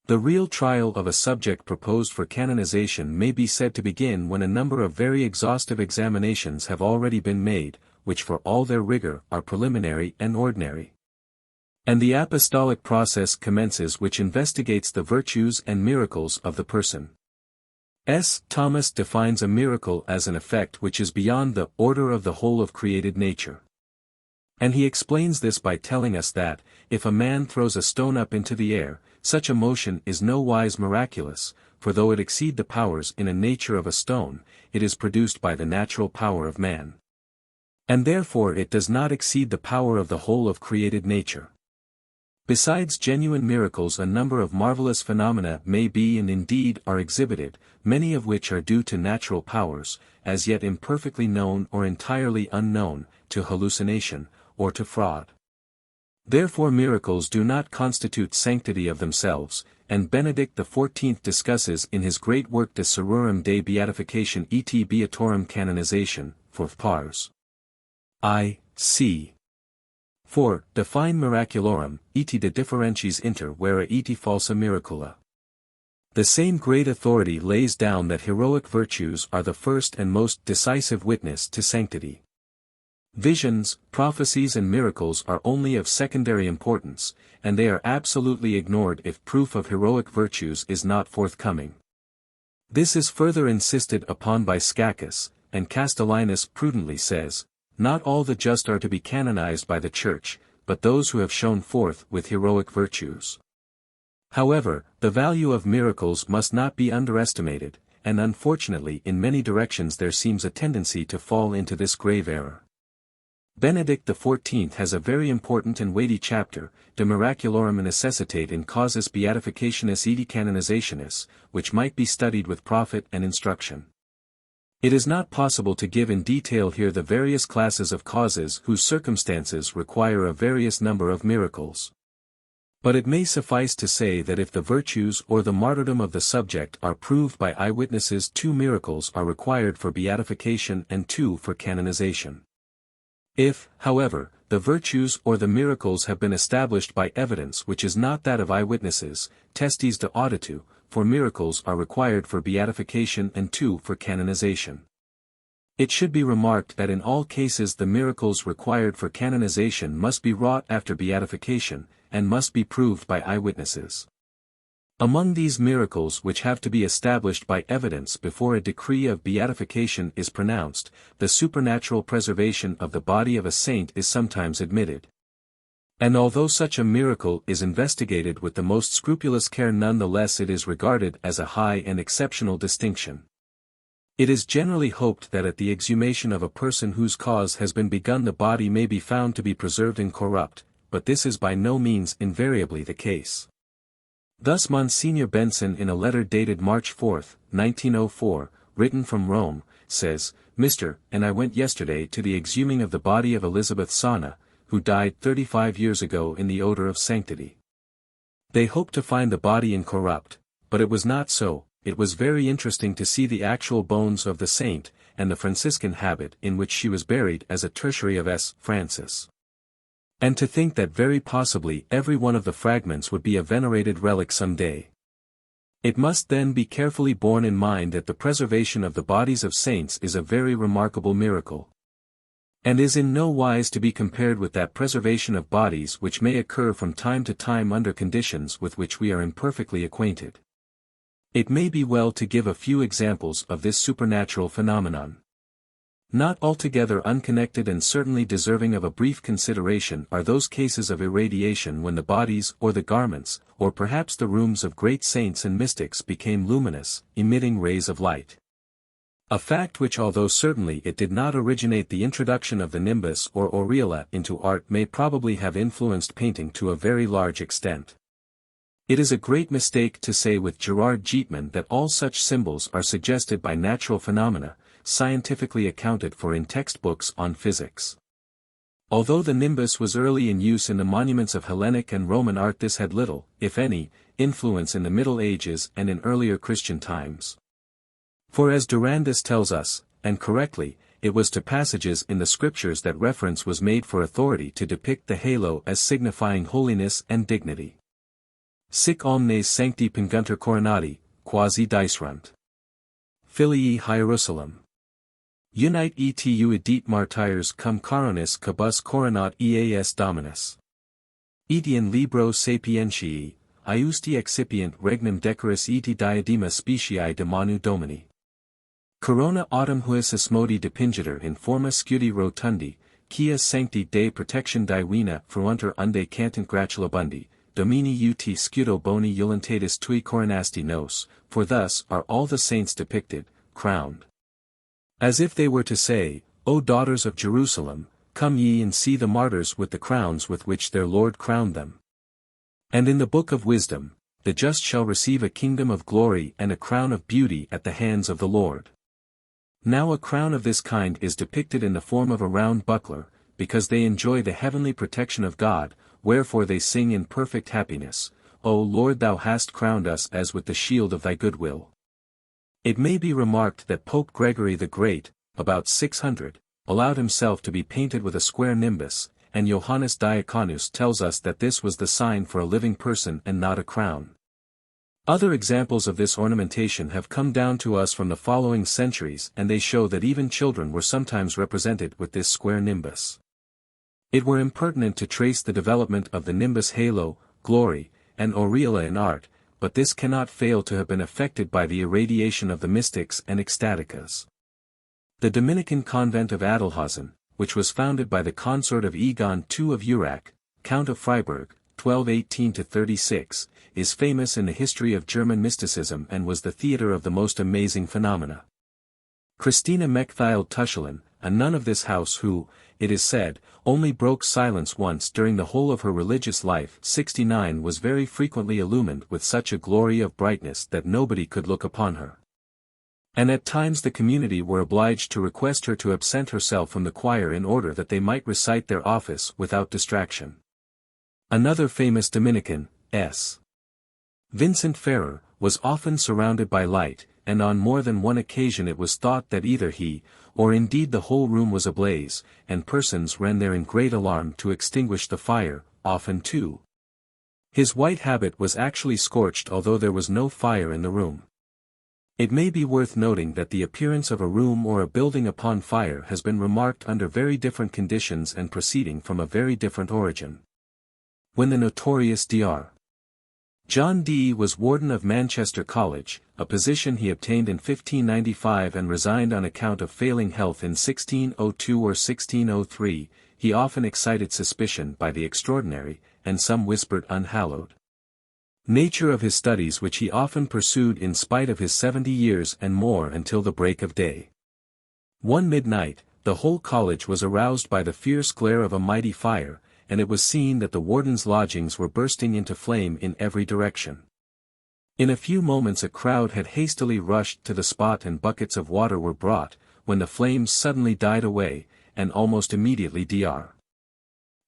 The real trial of a subject proposed for canonization may be said to begin when a number of very exhaustive examinations have already been made, which for all their rigor are preliminary and ordinary. And the apostolic process commences, which investigates the virtues and miracles of the person. S. Thomas defines a miracle as an effect which is beyond the order of the whole of created nature. And he explains this by telling us that, if a man throws a stone up into the air, such a motion is no wise miraculous, for though it exceed the powers in a nature of a stone, it is produced by the natural power of man. And therefore it does not exceed the power of the whole of created nature. Besides genuine miracles, a number of marvelous phenomena may be and indeed are exhibited, many of which are due to natural powers, as yet imperfectly known or entirely unknown, to hallucination, or to fraud. Therefore miracles do not constitute sanctity of themselves, and Benedict XIV discusses in his great work De Serurum de Beatification et Beatorum Canonization, 4th pars. I. C. 4. Define miraculorum, et de differenties inter vera et falsa miracula. The same great authority lays down that heroic virtues are the first and most decisive witness to sanctity. Visions, prophecies and miracles are only of secondary importance, and they are absolutely ignored if proof of heroic virtues is not forthcoming. This is further insisted upon by Scacus, and Castellinus prudently says, "Not all the just are to be canonized by the Church, but those who have shone forth with heroic virtues." However, the value of miracles must not be underestimated, and unfortunately in many directions there seems a tendency to fall into this grave error. Benedict XIV has a very important and weighty chapter, De Miraculorum Necessitate in Causis Beatificationis et Canonizationis, which might be studied with profit and instruction. It is not possible to give in detail here the various classes of causes whose circumstances require a various number of miracles. But it may suffice to say that if the virtues or the martyrdom of the subject are proved by eyewitnesses, 2 miracles are required for beatification and 2 for canonization. If, however, the virtues or the miracles have been established by evidence which is not that of eyewitnesses, testes de auditu, 4 miracles are required for beatification and 2 for canonization. It should be remarked that in all cases the miracles required for canonization must be wrought after beatification, and must be proved by eyewitnesses. Among these miracles which have to be established by evidence before a decree of beatification is pronounced, the supernatural preservation of the body of a saint is sometimes admitted. And although such a miracle is investigated with the most scrupulous care, nonetheless it is regarded as a high and exceptional distinction. It is generally hoped that at the exhumation of a person whose cause has been begun the body may be found to be preserved incorrupt, but this is by no means invariably the case. Thus Monsignor Benson, in a letter dated March 4, 1904, written from Rome, says, "Mr. and I went yesterday to the exhuming of the body of Elizabeth Sana, who died 35 years ago in the odor of sanctity. They hoped to find the body incorrupt, but it was not so. It was very interesting to see the actual bones of the saint, and the Franciscan habit in which she was buried as a tertiary of S. Francis. And to think that very possibly every one of the fragments would be a venerated relic some day. It must then be carefully borne in mind that the preservation of the bodies of saints is a very remarkable miracle, and is in no wise to be compared with that preservation of bodies which may occur from time to time under conditions with which we are imperfectly acquainted. It may be well to give a few examples of this supernatural phenomenon. Not altogether unconnected and certainly deserving of a brief consideration are those cases of irradiation when the bodies or the garments, or perhaps the rooms of great saints and mystics became luminous, emitting rays of light. A fact which, although certainly it did not originate the introduction of the nimbus or aureola into art, may probably have influenced painting to a very large extent. It is a great mistake to say with Gerard Jeetman that all such symbols are suggested by natural phenomena, scientifically accounted for in textbooks on physics. Although the nimbus was early in use in the monuments of Hellenic and Roman art, this had little, if any, influence in the Middle Ages and in earlier Christian times. For as Durandus tells us, and correctly, it was to passages in the scriptures that reference was made for authority to depict the halo as signifying holiness and dignity. Sic omnes sancti pingunter coronati, quasi dicerunt. Filii Hierusalem. Unite etu edit martyrs cum coronis cabus coronat eas dominus. Etian libro sapientiae, iusti excipient regnum decoris eti diadema speciae de manu domini. Corona autumn huis asmodi depingitur in forma scudi rotundi, quia sancti de protection divina fruunter unde cantant gratulabundi, domini ut scudo boni ulentatis tui coronasti nos, for thus are all the saints depicted, crowned. As if they were to say, O daughters of Jerusalem, come ye and see the martyrs with the crowns with which their Lord crowned them. And in the Book of Wisdom, the just shall receive a kingdom of glory and a crown of beauty at the hands of the Lord. Now a crown of this kind is depicted in the form of a round buckler, because they enjoy the heavenly protection of God, wherefore they sing in perfect happiness, O Lord, thou hast crowned us as with the shield of thy goodwill. It may be remarked that Pope Gregory the Great, about 600, allowed himself to be painted with a square nimbus, and Johannes Diaconus tells us that this was the sign for a living person and not a crown. Other examples of this ornamentation have come down to us from the following centuries, and they show that even children were sometimes represented with this square nimbus. It were impertinent to trace the development of the nimbus halo, glory, and aureola in art, but this cannot fail to have been affected by the irradiation of the mystics and ecstaticas. The Dominican convent of Adelhausen, which was founded by the consort of Egon II of Urach, Count of Freiburg, 1218–36, is famous in the history of German mysticism and was the theatre of the most amazing phenomena. Christina Mechthild Tuschelin, a nun of this house who, it is said, only broke silence once during the whole of her religious life, 69, was very frequently illumined with such a glory of brightness that nobody could look upon her. And at times the community were obliged to request her to absent herself from the choir in order that they might recite their office without distraction. Another famous Dominican, S. Vincent Ferrer, was often surrounded by light, and on more than one occasion it was thought that either he, or indeed the whole room was ablaze, and persons ran there in great alarm to extinguish the fire, often too. His white habit was actually scorched although there was no fire in the room. It may be worth noting that the appearance of a room or a building upon fire has been remarked under very different conditions and proceeding from a very different origin. When the notorious Dr. John Dee was warden of Manchester College, a position he obtained in 1595 and resigned on account of failing health in 1602 or 1603, he often excited suspicion by the extraordinary, and some whispered unhallowed, nature of his studies which he often pursued in spite of his 70 years and more until the break of day. One midnight, the whole college was aroused by the fierce glare of a mighty fire, and it was seen that the warden's lodgings were bursting into flame in every direction. In a few moments a crowd had hastily rushed to the spot and buckets of water were brought, when the flames suddenly died away, and almost immediately Dr.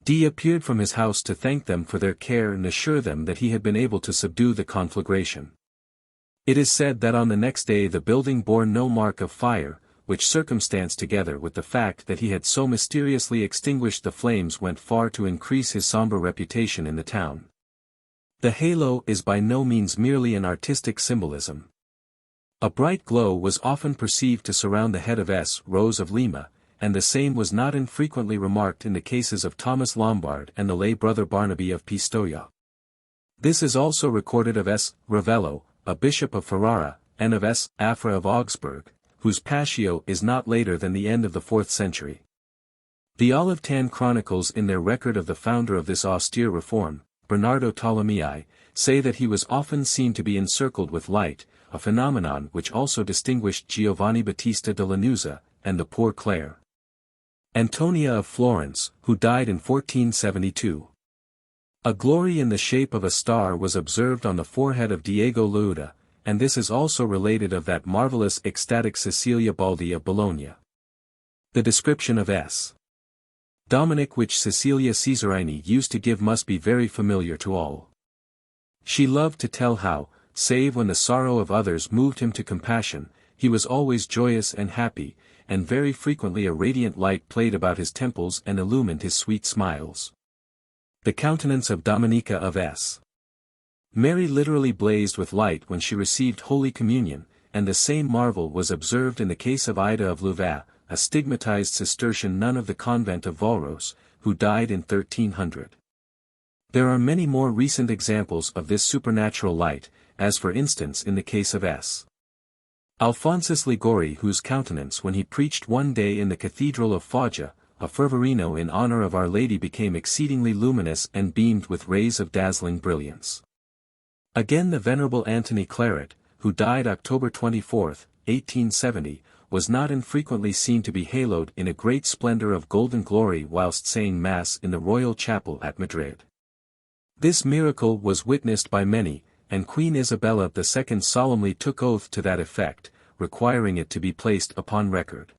Dee appeared from his house to thank them for their care and assure them that he had been able to subdue the conflagration. It is said that on the next day the building bore no mark of fire, which circumstance together with the fact that he had so mysteriously extinguished the flames went far to increase his somber reputation in the town. The halo is by no means merely an artistic symbolism. A bright glow was often perceived to surround the head of S. Rose of Lima, and the same was not infrequently remarked in the cases of Thomas Lombard and the lay brother Barnaby of Pistoia. This is also recorded of S. Ravello, a bishop of Ferrara, and of S. Afra of Augsburg, whose Passio is not later than the end of the 4th century. The Olivetan chronicles in their record of the founder of this austere reform, Bernardo Tolomei, say that he was often seen to be encircled with light, a phenomenon which also distinguished Giovanni Battista de Lanuza, and the poor Clare Antonia of Florence, who died in 1472. A glory in the shape of a star was observed on the forehead of Diego Leuda, and this is also related of that marvelous ecstatic Cecilia Baldi of Bologna. The description of S. Dominic which Cecilia Caesarini used to give must be very familiar to all. She loved to tell how, save when the sorrow of others moved him to compassion, he was always joyous and happy, and very frequently a radiant light played about his temples and illumined his sweet smiles. The countenance of Dominica of S. Mary literally blazed with light when she received Holy Communion, and the same marvel was observed in the case of Ida of Louvain, a stigmatized Cistercian nun of the convent of Valros, who died in 1300. There are many more recent examples of this supernatural light, as for instance in the case of S. Alphonsus Ligori, whose countenance when he preached one day in the cathedral of Foggia, a fervorino in honor of Our Lady, became exceedingly luminous and beamed with rays of dazzling brilliance. Again the venerable Antony Claret, who died October 24, 1870, was not infrequently seen to be haloed in a great splendor of golden glory whilst saying Mass in the Royal Chapel at Madrid. This miracle was witnessed by many, and Queen Isabella II solemnly took oath to that effect, requiring it to be placed upon record.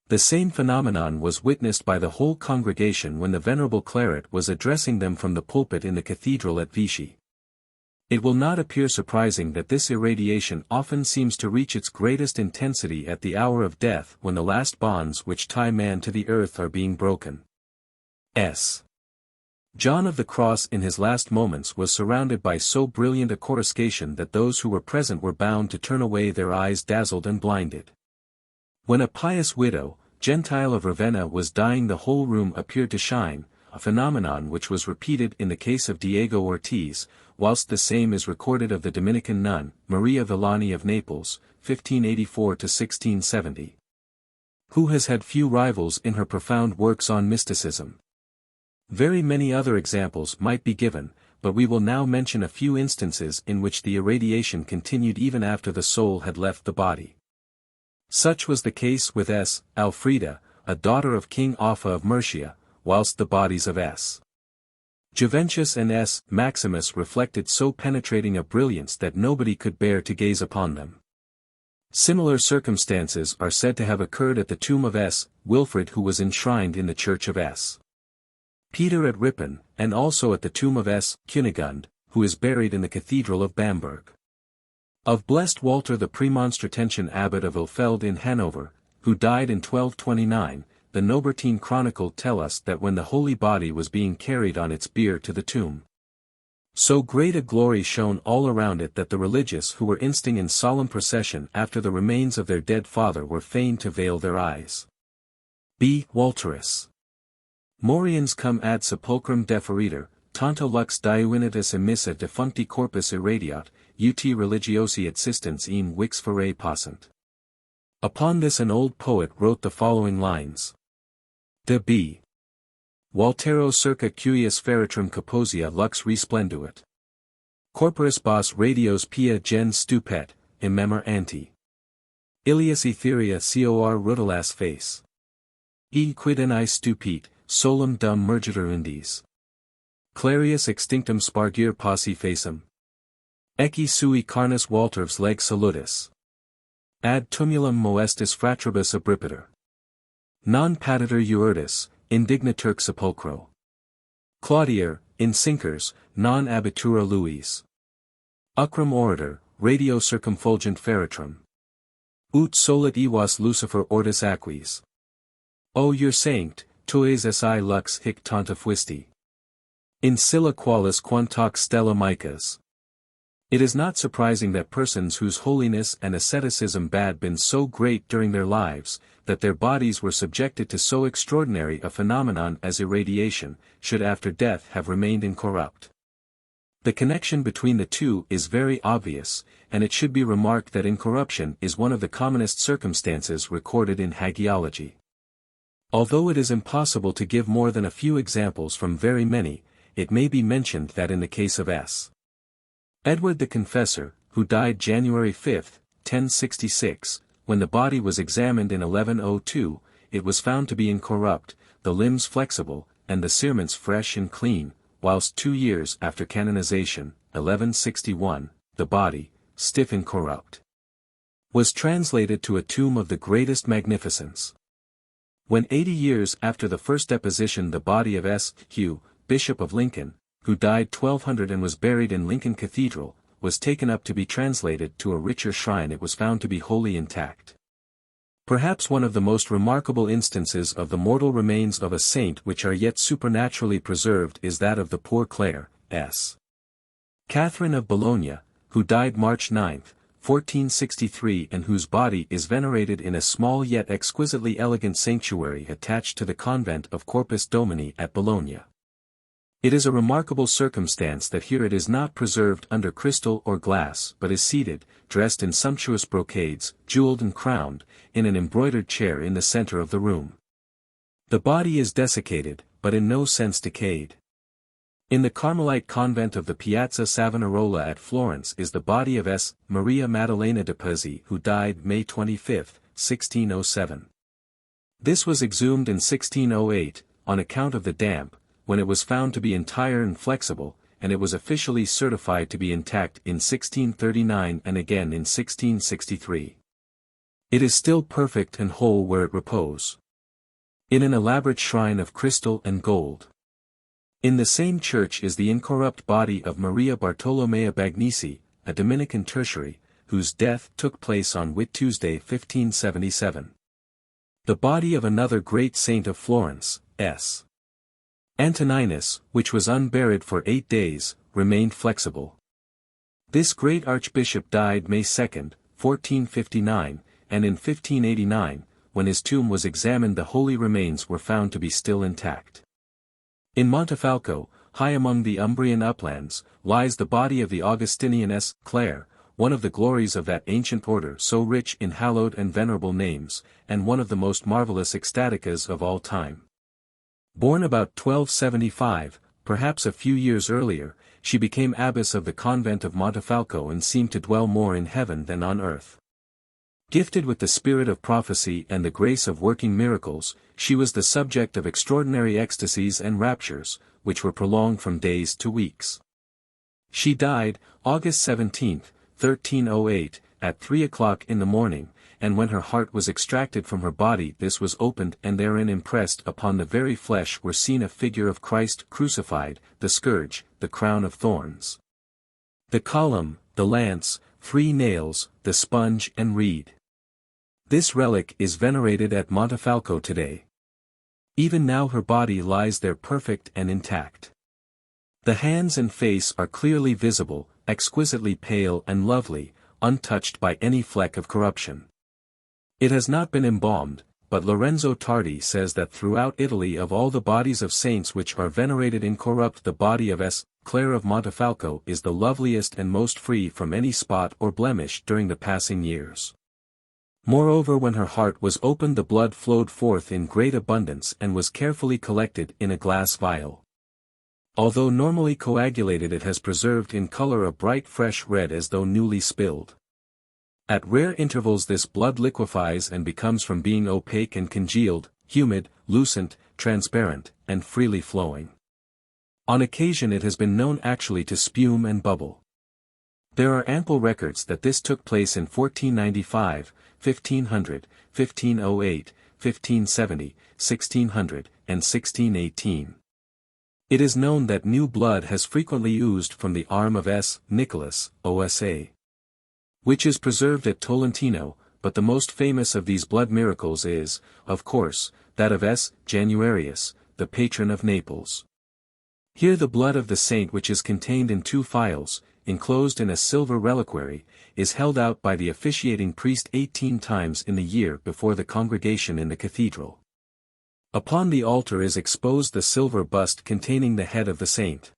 The same phenomenon was witnessed by the whole congregation when the Venerable Claret was addressing them from the pulpit in the cathedral at Vichy. It will not appear surprising that this irradiation often seems to reach its greatest intensity at the hour of death when the last bonds which tie man to the earth are being broken. S. John of the Cross in his last moments was surrounded by so brilliant a coruscation that those who were present were bound to turn away their eyes dazzled and blinded. When a pious widow, Gentile of Ravenna was dying, the whole room appeared to shine, a phenomenon which was repeated in the case of Diego Ortiz, whilst the same is recorded of the Dominican nun, Maria Villani of Naples, 1584–1670. Who has had few rivals in her profound works on mysticism. Very many other examples might be given, but we will now mention a few instances in which the irradiation continued even after the soul had left the body. Such was the case with S. Alfreda, a daughter of King Offa of Mercia, whilst the bodies of S. Juventius and S. Maximus reflected so penetrating a brilliance that nobody could bear to gaze upon them. Similar circumstances are said to have occurred at the tomb of S. Wilfrid, who was enshrined in the church of S. Peter at Ripon, and also at the tomb of S. Cunigund, who is buried in the Cathedral of Bamberg. Of Blessed Walter the Premonstratensian abbot of Ilfeld in Hanover, who died in 1229, the Nobertine Chronicle tell us that when the holy body was being carried on its bier to the tomb, so great a glory shone all around it that the religious who were insting in solemn procession after the remains of their dead father were fain to veil their eyes. B. Walteris. Moriens cum ad sepulchrum deferiter, tanto lux diuinitas emissa defuncti corpus irradiat, ut religiosi existens eam vix ferae passant. Upon this an old poet wrote the following lines. De B. Waltero circa cuius feritrum caposia lux resplenduit. Corporis bos radios pia gens stupet, immemor anti. Ilias etheria cor rutilas face. E quid in I stupit, solum dum mergitur indies. Clarius extinctum spargir posse facem. Ecce sui carnis Waltervs leg salutis. Ad tumulum moestis fratribus abripiter. Non patiter uertis, indignaturque sepulchro. Claudier, in sinkers, non abitura luis. Ucrum orator, radio circumfulgent feritrum. Ut solit ewas Lucifer ortis aquis. O your saint, tues si lux hic tanta fuisti. In silla qualis quantox stella micas. It is not surprising that persons whose holiness and asceticism had been so great during their lives, that their bodies were subjected to so extraordinary a phenomenon as irradiation, should after death have remained incorrupt. The connection between the two is very obvious, and it should be remarked that incorruption is one of the commonest circumstances recorded in hagiology. Although it is impossible to give more than a few examples from very many, it may be mentioned that in the case of S. Edward the Confessor, who died January 5, 1066, when the body was examined in 1102, it was found to be incorrupt, the limbs flexible, and the cerements fresh and clean, whilst 2 years after canonization, 1161, the body, stiff and corrupt, was translated to a tomb of the greatest magnificence. When 80 years after the first deposition the body of S. Hugh, Bishop of Lincoln, who died 1200 and was buried in Lincoln Cathedral, was taken up to be translated to a richer shrine, it was found to be wholly intact. Perhaps one of the most remarkable instances of the mortal remains of a saint which are yet supernaturally preserved is that of the poor Clare, S. Catherine of Bologna, who died March 9, 1463, and whose body is venerated in a small yet exquisitely elegant sanctuary attached to the convent of Corpus Domini at Bologna. It is a remarkable circumstance that here it is not preserved under crystal or glass but is seated, dressed in sumptuous brocades, jeweled and crowned, in an embroidered chair in the center of the room. The body is desiccated, but in no sense decayed. In the Carmelite convent of the Piazza Savonarola at Florence is the body of S. Maria Maddalena de Pizzi, who died May 25, 1607. This was exhumed in 1608, on account of the damp, when it was found to be entire and flexible, and it was officially certified to be intact in 1639 and again in 1663. It is still perfect and whole where it reposes, in an elaborate shrine of crystal and gold. In the same church is the incorrupt body of Maria Bartolomea Bagnesi, a Dominican tertiary, whose death took place on Whit Tuesday 1577. The body of another great saint of Florence, S. Antoninus, which was unburied for 8 days, remained flexible. This great archbishop died May 2, 1459, and in 1589, when his tomb was examined, the holy remains were found to be still intact. In Montefalco, high among the Umbrian uplands, lies the body of the Augustinian S. Clare, one of the glories of that ancient order so rich in hallowed and venerable names, and one of the most marvelous ecstaticas of all time. Born about 1275, perhaps a few years earlier, she became abbess of the convent of Montefalco and seemed to dwell more in heaven than on earth. Gifted with the spirit of prophecy and the grace of working miracles, she was the subject of extraordinary ecstasies and raptures, which were prolonged from days to weeks. She died, August 17, 1308, at 3 o'clock in the morning, and when her heart was extracted from her body, this was opened, and therein impressed upon the very flesh were seen a figure of Christ crucified, the scourge, the crown of thorns, the column, the lance, 3 nails, the sponge and reed. This relic is venerated at Montefalco today. Even now her body lies there perfect and intact. The hands and face are clearly visible, exquisitely pale and lovely, untouched by any fleck of corruption. It has not been embalmed, but Lorenzo Tardi says that throughout Italy, of all the bodies of saints which are venerated incorrupt, the body of S. Clare of Montefalco is the loveliest and most free from any spot or blemish during the passing years. Moreover, when her heart was opened, the blood flowed forth in great abundance and was carefully collected in a glass vial. Although normally coagulated, it has preserved in color a bright fresh red as though newly spilled. At rare intervals this blood liquefies and becomes from being opaque and congealed, humid, lucent, transparent, and freely flowing. On occasion it has been known actually to spume and bubble. There are ample records that this took place in 1495, 1500, 1508, 1570, 1600, and 1618. It is known that new blood has frequently oozed from the arm of S. Nicholas, OSA, which is preserved at Tolentino, but the most famous of these blood miracles is, of course, that of S. Januarius, the patron of Naples. Here the blood of the saint, which is contained in 2 phials, enclosed in a silver reliquary, is held out by the officiating priest 18 times in the year before the congregation in the cathedral. Upon the altar is exposed the silver bust containing the head of the saint.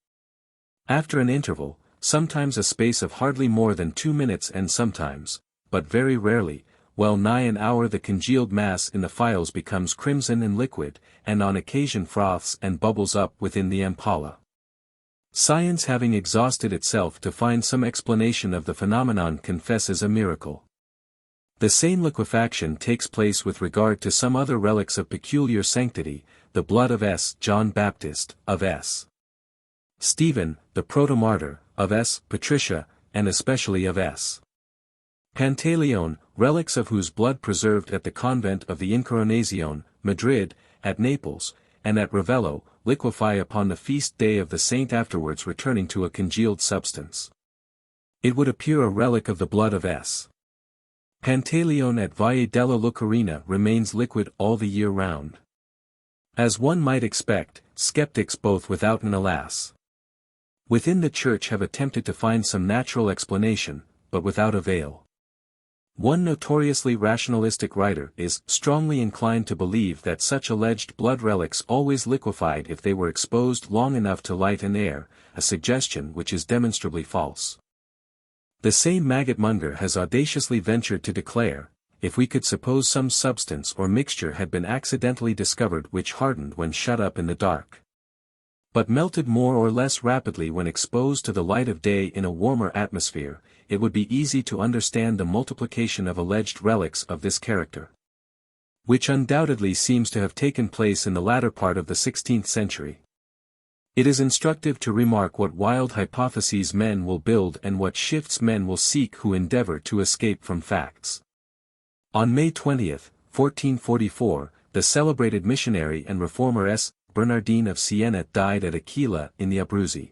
After an interval, sometimes a space of hardly more than 2 minutes, and sometimes, but very rarely, well nigh an hour, the congealed mass in the phials becomes crimson and liquid, and on occasion froths and bubbles up within the ampulla. Science, having exhausted itself to find some explanation of the phenomenon, confesses a miracle. The same liquefaction takes place with regard to some other relics of peculiar sanctity, the blood of S. John Baptist, of S. Stephen, the protomartyr, of S. Patricia, and especially of S. Pantaleon, relics of whose blood preserved at the convent of the Incoronazione, Madrid, at Naples, and at Ravello, liquefy upon the feast day of the saint, afterwards returning to a congealed substance. It would appear a relic of the blood of S. Pantaleon at Valle della Lucarina remains liquid all the year round. As one might expect, skeptics both without and alas, within the Church have attempted to find some natural explanation, but without avail. One notoriously rationalistic writer is strongly inclined to believe that such alleged blood relics always liquefied if they were exposed long enough to light and air, a suggestion which is demonstrably false. The same maggot-monger has audaciously ventured to declare, if we could suppose some substance or mixture had been accidentally discovered which hardened when shut up in the dark, but melted more or less rapidly when exposed to the light of day in a warmer atmosphere, it would be easy to understand the multiplication of alleged relics of this character, which undoubtedly seems to have taken place in the latter part of the 16th century. It is instructive to remark what wild hypotheses men will build and what shifts men will seek who endeavor to escape from facts. On May 20, 1444, the celebrated missionary and reformer S. Bernardine of Siena died at Aquila in the Abruzzi.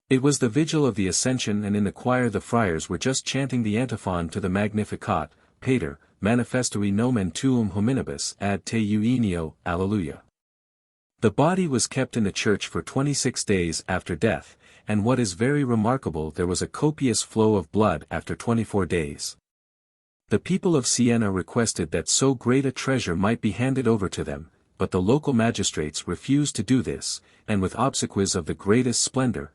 It was the vigil of the Ascension, and in the choir the friars were just chanting the antiphon to the Magnificat, Pater, manifestui nomen tuum hominibus ad te uinio, Alleluia. The body was kept in the church for 26 days after death, and what is very remarkable, there was a copious flow of blood after 24 days. The people of Siena requested that so great a treasure might be handed over to them, but the local magistrates refused to do this, and with obsequies of the greatest splendor,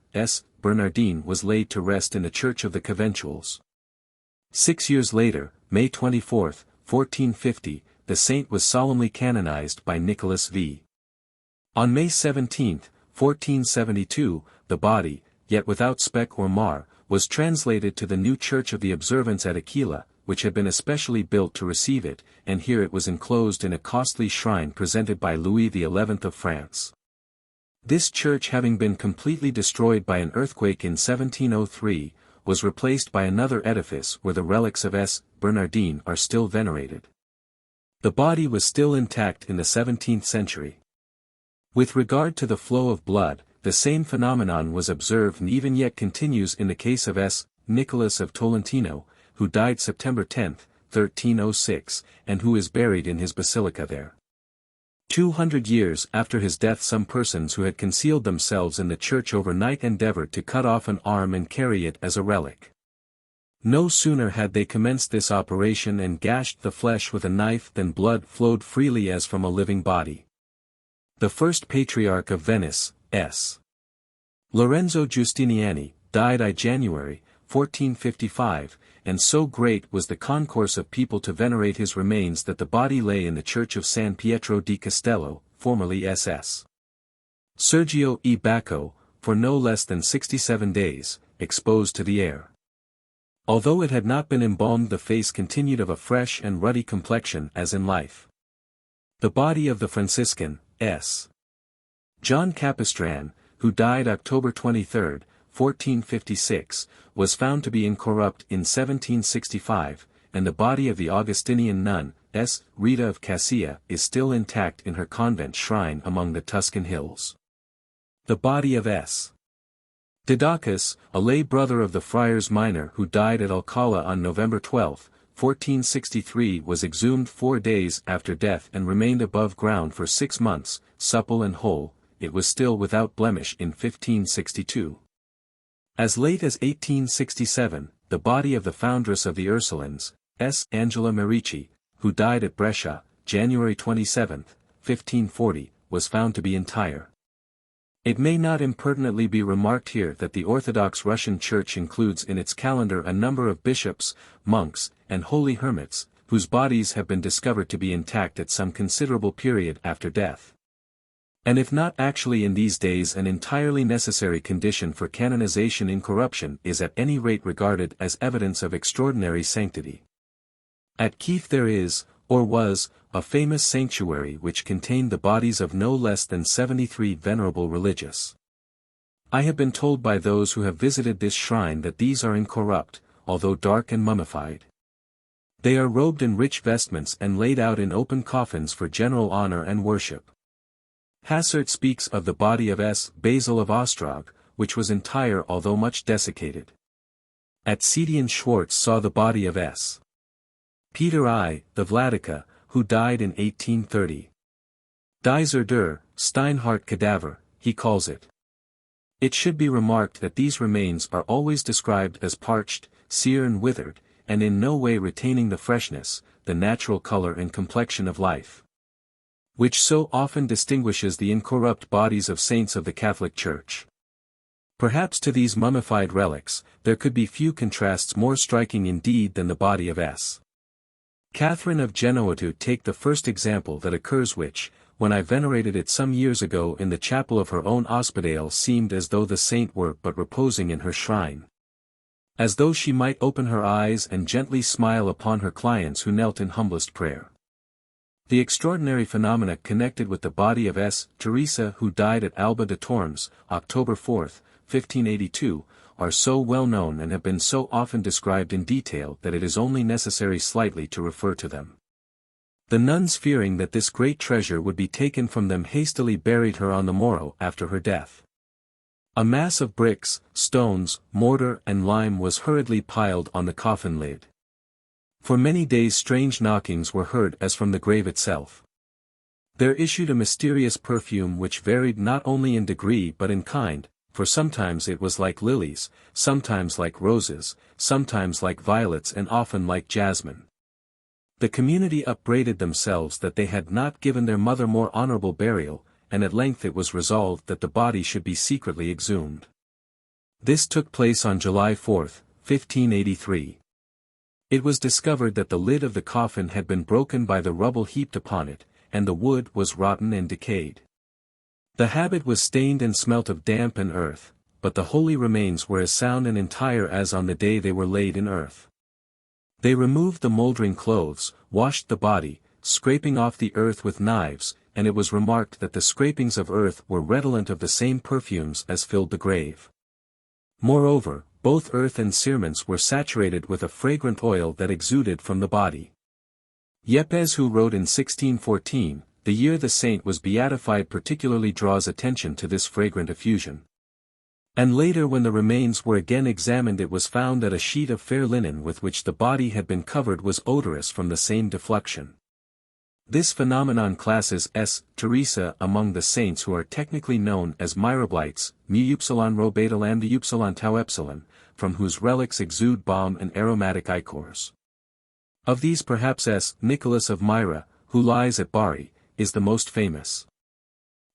Bernardine was laid to rest in the church of the conventuals. 6 years later, May 24, 1450, the saint was solemnly canonized by Nicholas V. On May 17, 1472, the body, yet without speck or mar, was translated to the new Church of the Observance at Aquila, which had been especially built to receive it, and here it was enclosed in a costly shrine presented by Louis XI of France. This church, having been completely destroyed by an earthquake in 1703, was replaced by another edifice where the relics of Bernardine are still venerated. The body was still intact in the 17th century. With regard to the flow of blood, the same phenomenon was observed and even yet continues in the case of Nicholas of Tolentino, who died September 10, 1306, and who is buried in his basilica there. 200 years after his death, some persons who had concealed themselves in the church overnight endeavored to cut off an arm and carry it as a relic. No sooner had they commenced this operation and gashed the flesh with a knife than blood flowed freely as from a living body. The first patriarch of Venice, Lorenzo Giustiniani, died in January, 1455, and so great was the concourse of people to venerate his remains that the body lay in the church of San Pietro di Castello, formerly SS. Sergio e Bacco, for no less than 67 days, exposed to the air. Although it had not been embalmed, the face continued of a fresh and ruddy complexion as in life. The body of the Franciscan, John Capistran, who died October 23, 1456, was found to be incorrupt in 1765, and the body of the Augustinian nun, Rita of Cassia, is still intact in her convent shrine among the Tuscan hills. The body of Didacus, a lay brother of the friars minor who died at Alcala on November 12, 1463, was exhumed 4 days after death and remained above ground for 6 months, supple and whole. It was still without blemish in 1562. As late as 1867, the body of the foundress of the Ursulines, Angela Merici, who died at Brescia, January 27, 1540, was found to be entire. It may not impertinently be remarked here that the Orthodox Russian Church includes in its calendar a number of bishops, monks, and holy hermits, whose bodies have been discovered to be intact at some considerable period after death. And if not actually in these days an entirely necessary condition for canonization, incorruption is at any rate regarded as evidence of extraordinary sanctity. At Kith there is, or was, a famous sanctuary which contained the bodies of no less than 73 venerable religious. I have been told by those who have visited this shrine that these are incorrupt, although dark and mummified. They are robed in rich vestments and laid out in open coffins for general honor and worship. Hassert speaks of the body of Basil of Ostrog, which was entire although much desiccated. At Cedian Schwartz saw the body of Peter I, the Vladica, who died in 1830. Dieser der Steinhart cadaver, he calls it. It should be remarked that these remains are always described as parched, sere and withered, and in no way retaining the freshness, the natural color and complexion of life, which so often distinguishes the incorrupt bodies of saints of the Catholic Church. Perhaps to these mummified relics, there could be few contrasts more striking indeed than the body of Catherine of Genoa, to take the first example that occurs, which, when I venerated it some years ago in the chapel of her own hospitale, seemed as though the saint were but reposing in her shrine. As though she might open her eyes and gently smile upon her clients who knelt in humblest prayer. The extraordinary phenomena connected with the body of Teresa, who died at Alba de Tormes, October 4, 1582, are so well known and have been so often described in detail that it is only necessary slightly to refer to them. The nuns, fearing that this great treasure would be taken from them, hastily buried her on the morrow after her death. A mass of bricks, stones, mortar and lime was hurriedly piled on the coffin lid. For many days strange knockings were heard as from the grave itself. There issued a mysterious perfume which varied not only in degree but in kind, for sometimes it was like lilies, sometimes like roses, sometimes like violets and often like jasmine. The community upbraided themselves that they had not given their mother more honorable burial, and at length it was resolved that the body should be secretly exhumed. This took place on July 4, 1583. It was discovered that the lid of the coffin had been broken by the rubble heaped upon it, and the wood was rotten and decayed. The habit was stained and smelt of damp and earth, but the holy remains were as sound and entire as on the day they were laid in earth. They removed the mouldering clothes, washed the body, scraping off the earth with knives, and it was remarked that the scrapings of earth were redolent of the same perfumes as filled the grave. Moreover, both earth and cerements were saturated with a fragrant oil that exuded from the body. Yepes, who wrote in 1614, the year the saint was beatified, particularly draws attention to this fragrant effusion. And later, when the remains were again examined, it was found that a sheet of fair linen with which the body had been covered was odorous from the same defluxion. This phenomenon classes S. Teresa among the saints who are technically known as Myroblites, mu upsilon rho beta lambda upsilon tau epsilon, from whose relics exude balm and aromatic ichors. Of these perhaps S. Nicholas of Myra, who lies at Bari, is the most famous.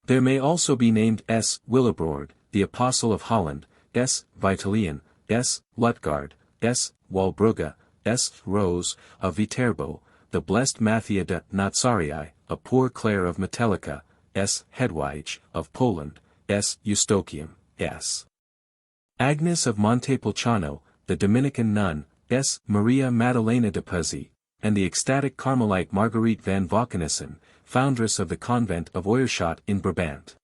There may also be named S. Willibrord, the Apostle of Holland, S. Vitalian, S. Lutgard, S. Walbrugge, S. Rose, of Viterbo, the blessed Mathia de Natsarii, a poor Clare of Metellica, S. Hedwige, of Poland, S. Eustochium, S. Agnes of Montepulciano, the Dominican nun, S. Maria Maddalena de Puzzi, and the ecstatic Carmelite Marguerite van Valkenissen, foundress of the convent of Oyerschot in Brabant.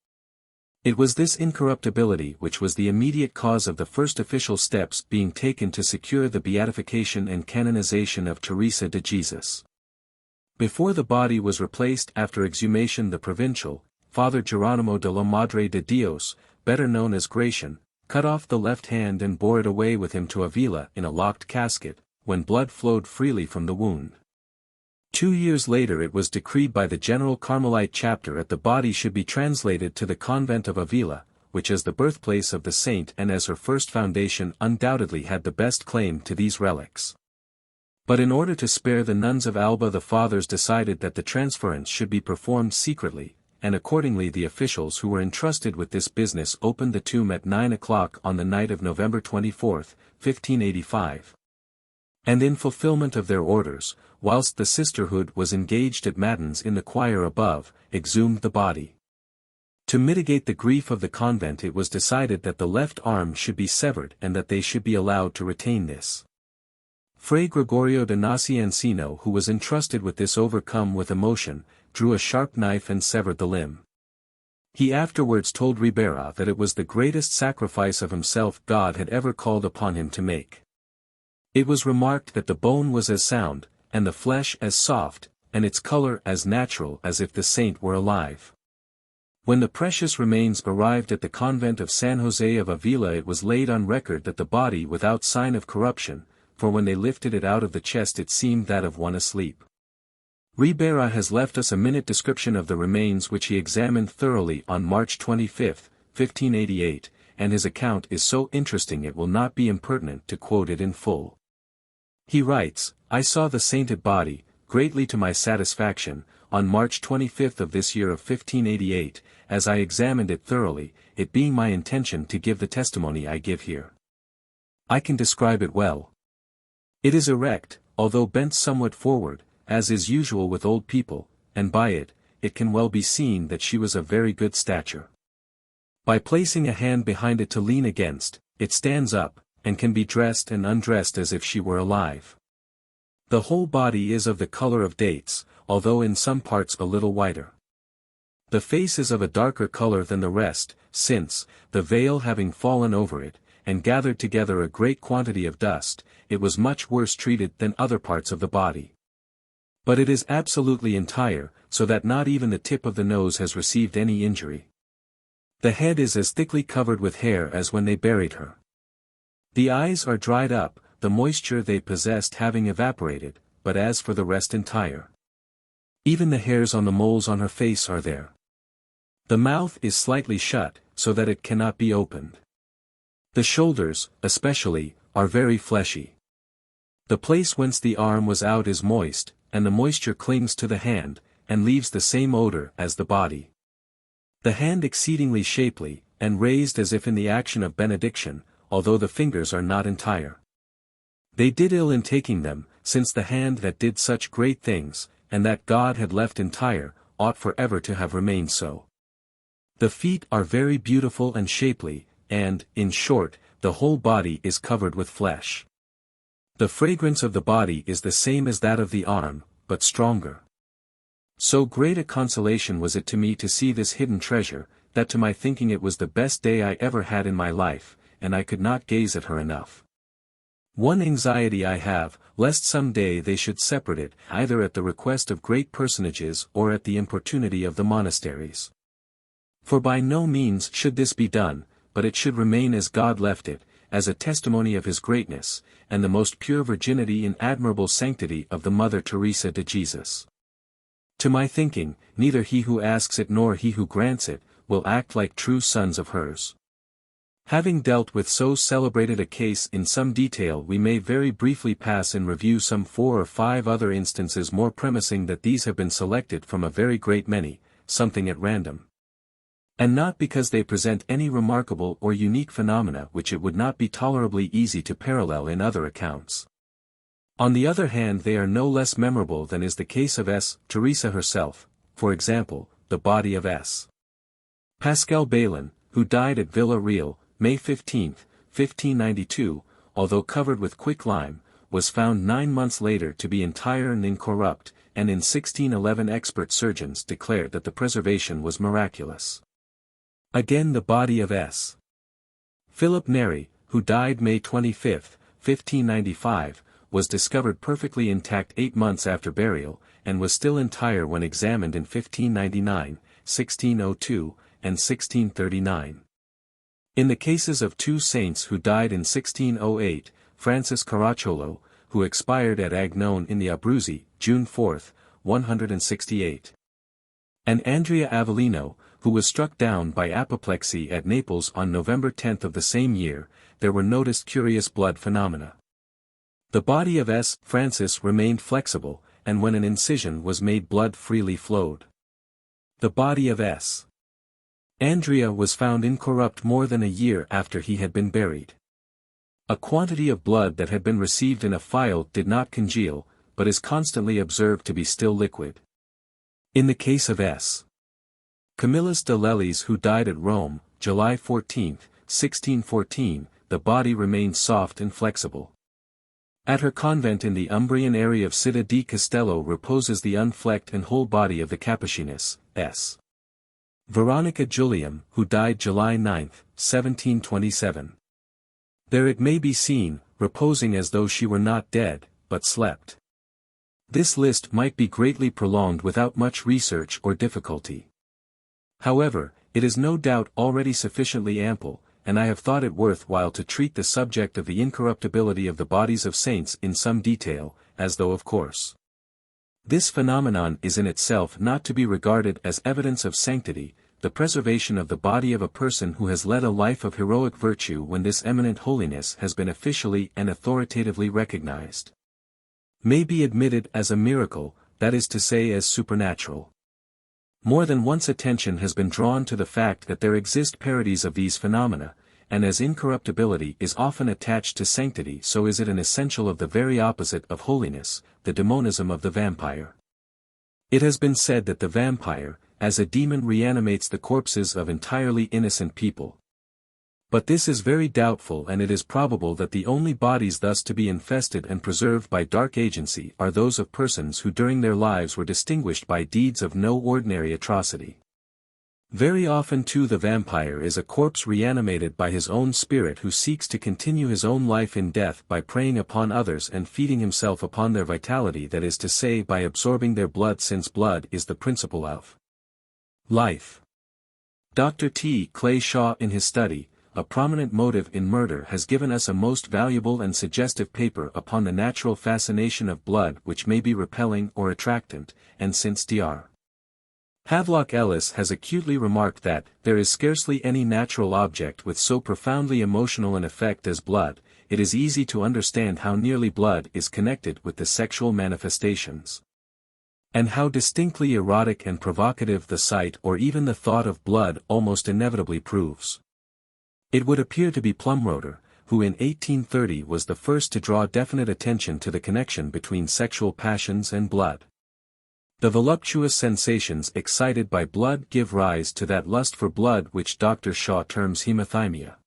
It was this incorruptibility which was the immediate cause of the first official steps being taken to secure the beatification and canonization of Teresa de Jesus. Before the body was replaced after exhumation, the provincial, Father Geronimo de la Madre de Dios, better known as Gratian, cut off the left hand and bore it away with him to Avila in a locked casket, when blood flowed freely from the wound. 2 years later it was decreed by the General Carmelite chapter that the body should be translated to the convent of Avila, which as the birthplace of the saint and as her first foundation undoubtedly had the best claim to these relics. But in order to spare the nuns of Alba, the fathers decided that the transference should be performed secretly, and accordingly the officials who were entrusted with this business opened the tomb at 9 o'clock on the night of November 24, 1585. And in fulfillment of their orders, whilst the sisterhood was engaged at matins in the choir above, exhumed the body. To mitigate the grief of the convent, it was decided that the left arm should be severed and that they should be allowed to retain this. Fray Gregorio de Naciancino, who was entrusted with this, overcome with emotion, drew a sharp knife and severed the limb. He afterwards told Ribera that it was the greatest sacrifice of himself God had ever called upon him to make. It was remarked that the bone was as sound, and the flesh as soft, and its color as natural as if the saint were alive. When the precious remains arrived at the convent of San Jose of Avila, it was laid on record that the body without sign of corruption, for when they lifted it out of the chest it seemed that of one asleep. Ribera has left us a minute description of the remains which he examined thoroughly on March 25, 1588, and his account is so interesting it will not be impertinent to quote it in full. He writes, "I saw the sainted body, greatly to my satisfaction, on March 25 of this year of 1588, as I examined it thoroughly, it being my intention to give the testimony I give here. I can describe it well. It is erect, although bent somewhat forward, as is usual with old people, and by it can well be seen that she was of very good stature. By placing a hand behind it to lean against, it stands up, and can be dressed and undressed as if she were alive. The whole body is of the color of dates, although in some parts a little whiter. The face is of a darker color than the rest, since, the veil having fallen over it, and gathered together a great quantity of dust, it was much worse treated than other parts of the body. But it is absolutely entire, so that not even the tip of the nose has received any injury. The head is as thickly covered with hair as when they buried her. The eyes are dried up, the moisture they possessed having evaporated, but as for the rest entire. Even the hairs on the moles on her face are there. The mouth is slightly shut, so that it cannot be opened. The shoulders, especially, are very fleshy. The place whence the arm was out is moist, and the moisture clings to the hand, and leaves the same odor as the body. The hand exceedingly shapely, and raised as if in the action of benediction, although the fingers are not entire. They did ill in taking them, since the hand that did such great things, and that God had left entire, ought for ever to have remained so. The feet are very beautiful and shapely, and, in short, the whole body is covered with flesh. The fragrance of the body is the same as that of the arm, but stronger. So great a consolation was it to me to see this hidden treasure, that to my thinking it was the best day I ever had in my life, and I could not gaze at her enough. One anxiety I have, lest some day they should separate it, either at the request of great personages or at the importunity of the monasteries. For by no means should this be done, but it should remain as God left it, as a testimony of his greatness, and the most pure virginity and admirable sanctity of the Mother Teresa de Jesus. To my thinking, neither he who asks it nor he who grants it, will act like true sons of hers. Having dealt with so celebrated a case in some detail, we may very briefly pass in review some 4 or 5 other instances, more premising that these have been selected from a very great many, something at random. And not because they present any remarkable or unique phenomena which it would not be tolerably easy to parallel in other accounts. On the other hand, they are no less memorable than is the case of S. Teresa herself, for example, the body of S. Pascal Bailon, who died at Villa Real, May 15, 1592, although covered with quicklime, was found 9 months later to be entire and incorrupt, and in 1611 expert surgeons declared that the preservation was miraculous. Again, the body of S. Philip Neri, who died May 25, 1595, was discovered perfectly intact 8 months after burial, and was still entire when examined in 1599, 1602, and 1639. In the cases of 2 saints who died in 1608, Francis Caracciolo, who expired at Agnon in the Abruzzi, June 4, 168. And Andrea Avellino, who was struck down by apoplexy at Naples on November 10 of the same year, there were noticed curious blood phenomena. The body of S. Francis remained flexible, and when an incision was made blood freely flowed. The body of S. Andrea was found incorrupt more than a year after he had been buried. A quantity of blood that had been received in a phial did not congeal, but is constantly observed to be still liquid. In the case of S. Camillus de Lellis, who died at Rome, July 14, 1614, the body remained soft and flexible. At her convent in the Umbrian area of Città di Castello reposes the unflecked and whole body of the Capuchiness, S. Veronica Julium, who died July 9, 1727. There it may be seen, reposing as though she were not dead, but slept. This list might be greatly prolonged without much research or difficulty. However, it is no doubt already sufficiently ample, and I have thought it worth while to treat the subject of the incorruptibility of the bodies of saints in some detail, as though of course. This phenomenon is in itself not to be regarded as evidence of sanctity, the preservation of the body of a person who has led a life of heroic virtue when this eminent holiness has been officially and authoritatively recognized, may be admitted as a miracle, that is to say as supernatural. More than once attention has been drawn to the fact that there exist parodies of these phenomena, and as incorruptibility is often attached to sanctity, so is it an essential of the very opposite of holiness, the demonism of the vampire. It has been said that the vampire, as a demon, reanimates the corpses of entirely innocent people. But this is very doubtful, and it is probable that the only bodies thus to be infested and preserved by dark agency are those of persons who during their lives were distinguished by deeds of no ordinary atrocity. Very often too the vampire is a corpse reanimated by his own spirit, who seeks to continue his own life in death by preying upon others and feeding himself upon their vitality, that is to say by absorbing their blood, since blood is the principle of life. Dr. T. Clay Shaw, in his study, a prominent motive in murder has given us a most valuable and suggestive paper upon the natural fascination of blood which may be repelling or attractant, and since Dr. Havelock Ellis has acutely remarked that, there is scarcely any natural object with so profoundly emotional an effect as blood, it is easy to understand how nearly blood is connected with the sexual manifestations. And how distinctly erotic and provocative the sight or even the thought of blood almost inevitably proves. It would appear to be Plumroder, who in 1830 was the first to draw definite attention to the connection between sexual passions and blood. The voluptuous sensations excited by blood give rise to that lust for blood which Dr. Shaw terms hemathymia.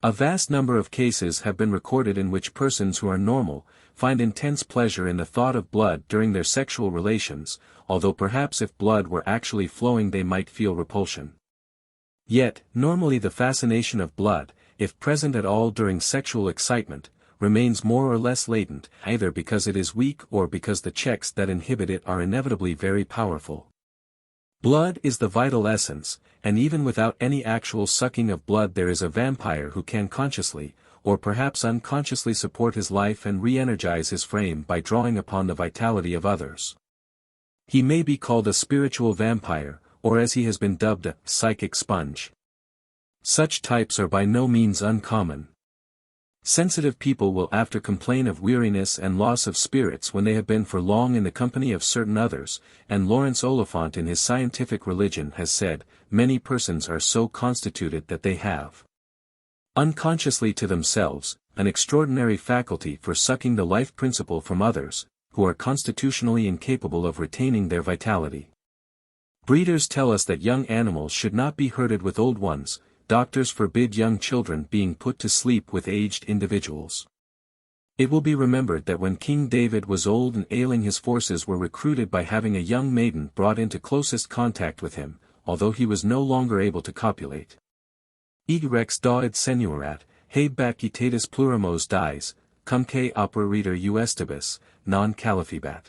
A vast number of cases have been recorded in which persons who are normal, find intense pleasure in the thought of blood during their sexual relations, although perhaps if blood were actually flowing they might feel repulsion. Yet, normally the fascination of blood, if present at all during sexual excitement, remains more or less latent, either because it is weak or because the checks that inhibit it are inevitably very powerful. Blood is the vital essence, and even without any actual sucking of blood there is a vampire who can consciously, or perhaps unconsciously support his life and re-energize his frame by drawing upon the vitality of others. He may be called a spiritual vampire, or as he has been dubbed a psychic sponge. Such types are by no means uncommon. Sensitive people will often complain of weariness and loss of spirits when they have been for long in the company of certain others, and Lawrence Oliphant in his Scientific Religion has said, many persons are so constituted that they have, unconsciously to themselves, an extraordinary faculty for sucking the life principle from others, who are constitutionally incapable of retaining their vitality. Breeders tell us that young animals should not be herded with old ones. Doctors forbid young children being put to sleep with aged individuals. It will be remembered that when King David was old and ailing his forces were recruited by having a young maiden brought into closest contact with him, although he was no longer able to copulate. Eg rex daudet senuerat, heb bacitatis pluramos dies, cumque operiter uestibus, non califibat.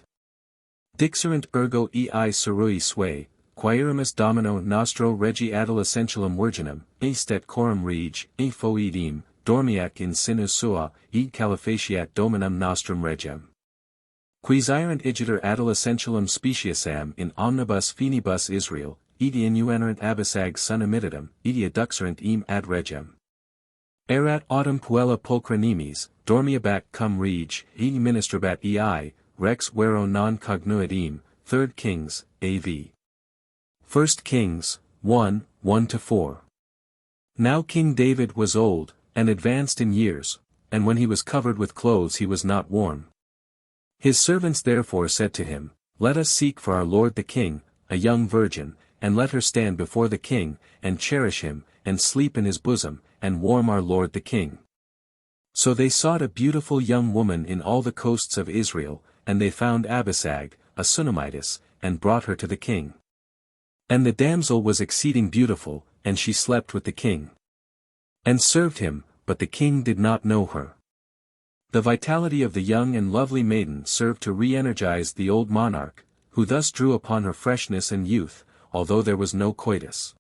Dixerent ergo ei serui sue, quaerimus domino nostro regi adolescentialum virginum, estet coram rege, e foedim, dormiac in sinus sua, id califaciat dominum nostrum regem. Quisirent igiter adolescentialum speciesam in omnibus finibus Israel, idi inuanerant abisag sun emitidum, idi adduxerant em ad regem. Erat autumn puella pulchra nemes, dormiabat cum rege, idi ministrabat ei, rex vero non cognuit em, 3 Kings, A.V. 1 Kings, 1:1-4. Now King David was old, and advanced in years, and when he was covered with clothes he was not warm. His servants therefore said to him, Let us seek for our lord the king, a young virgin, and let her stand before the king, and cherish him, and sleep in his bosom, and warm our lord the king. So they sought a beautiful young woman in all the coasts of Israel, and they found Abisag, a Sunamitess, and brought her to the king. And the damsel was exceeding beautiful, and she slept with the king, and served him, but the king did not know her. The vitality of the young and lovely maiden served to re-energize the old monarch, who thus drew upon her freshness and youth, although there was no coitus.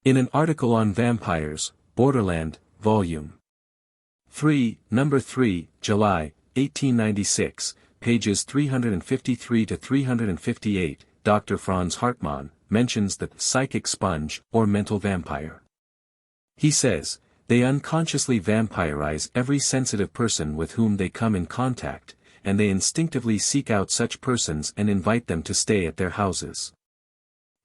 In an article on Vampires, Borderland, Vol. 3, No. 3, July, 1896, pages 353-358, Dr. Franz Hartmann mentions the psychic sponge or mental vampire. He says, they unconsciously vampirize every sensitive person with whom they come in contact, and they instinctively seek out such persons and invite them to stay at their houses.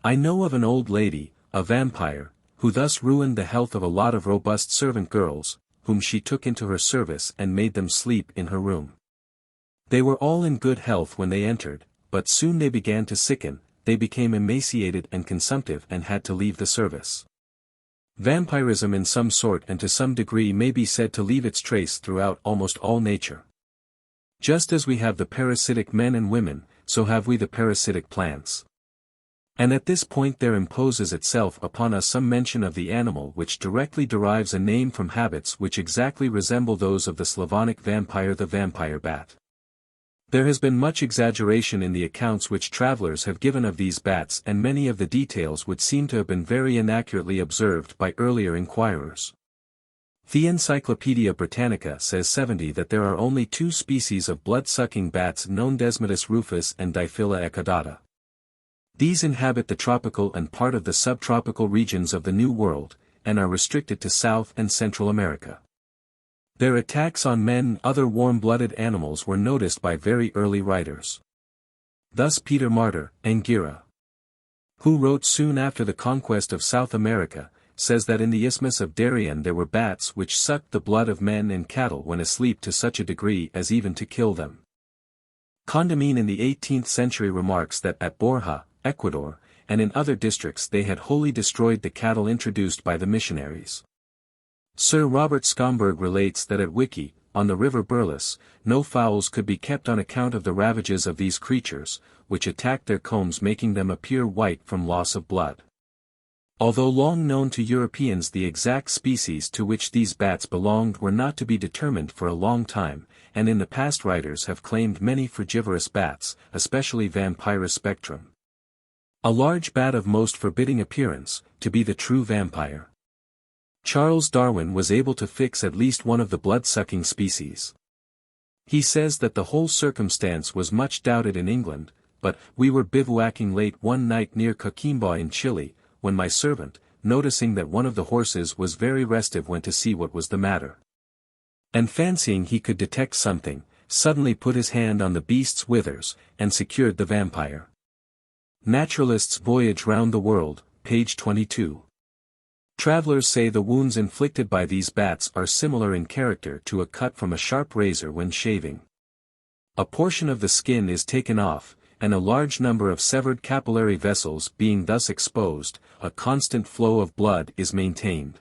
I know of an old lady, a vampire, who thus ruined the health of a lot of robust servant girls, whom she took into her service and made them sleep in her room. They were all in good health when they entered, but soon they began to sicken, they became emaciated and consumptive and had to leave the service. Vampirism in some sort and to some degree may be said to leave its trace throughout almost all nature. Just as we have the parasitic men and women, so have we the parasitic plants. And at this point there imposes itself upon us some mention of the animal which directly derives a name from habits which exactly resemble those of the Slavonic vampire, the vampire bat. There has been much exaggeration in the accounts which travelers have given of these bats, and many of the details would seem to have been very inaccurately observed by earlier inquirers. The Encyclopaedia Britannica says 70 that there are only 2 species of blood-sucking bats known: Desmodus rufus and Diphylla ecodata. These inhabit the tropical and part of the subtropical regions of the New World, and are restricted to South and Central America. Their attacks on men and other warm-blooded animals were noticed by very early writers. Thus Peter Martyr, Anguilla, who wrote soon after the conquest of South America, says that in the Isthmus of Darien there were bats which sucked the blood of men and cattle when asleep to such a degree as even to kill them. Condamine in the 18th century remarks that at Borja, Ecuador, and in other districts they had wholly destroyed the cattle introduced by the missionaries. Sir Robert Scomberg relates that at Wiki, on the river Burles, no fowls could be kept on account of the ravages of these creatures, which attacked their combs, making them appear white from loss of blood. Although long known to Europeans, the exact species to which these bats belonged were not to be determined for a long time, and in the past writers have claimed many frugivorous bats, especially Vampirus spectrum, a large bat of most forbidding appearance, to be the true vampire. Charles Darwin was able to fix at least one of the blood-sucking species. He says that the whole circumstance was much doubted in England, but we were bivouacking late one night near Coquimbo in Chile, when my servant, noticing that one of the horses was very restive, went to see what was the matter. And fancying he could detect something, suddenly put his hand on the beast's withers, and secured the vampire. Naturalist's Voyage Round the World, page 22. Travelers say the wounds inflicted by these bats are similar in character to a cut from a sharp razor when shaving. A portion of the skin is taken off, and a large number of severed capillary vessels being thus exposed, a constant flow of blood is maintained.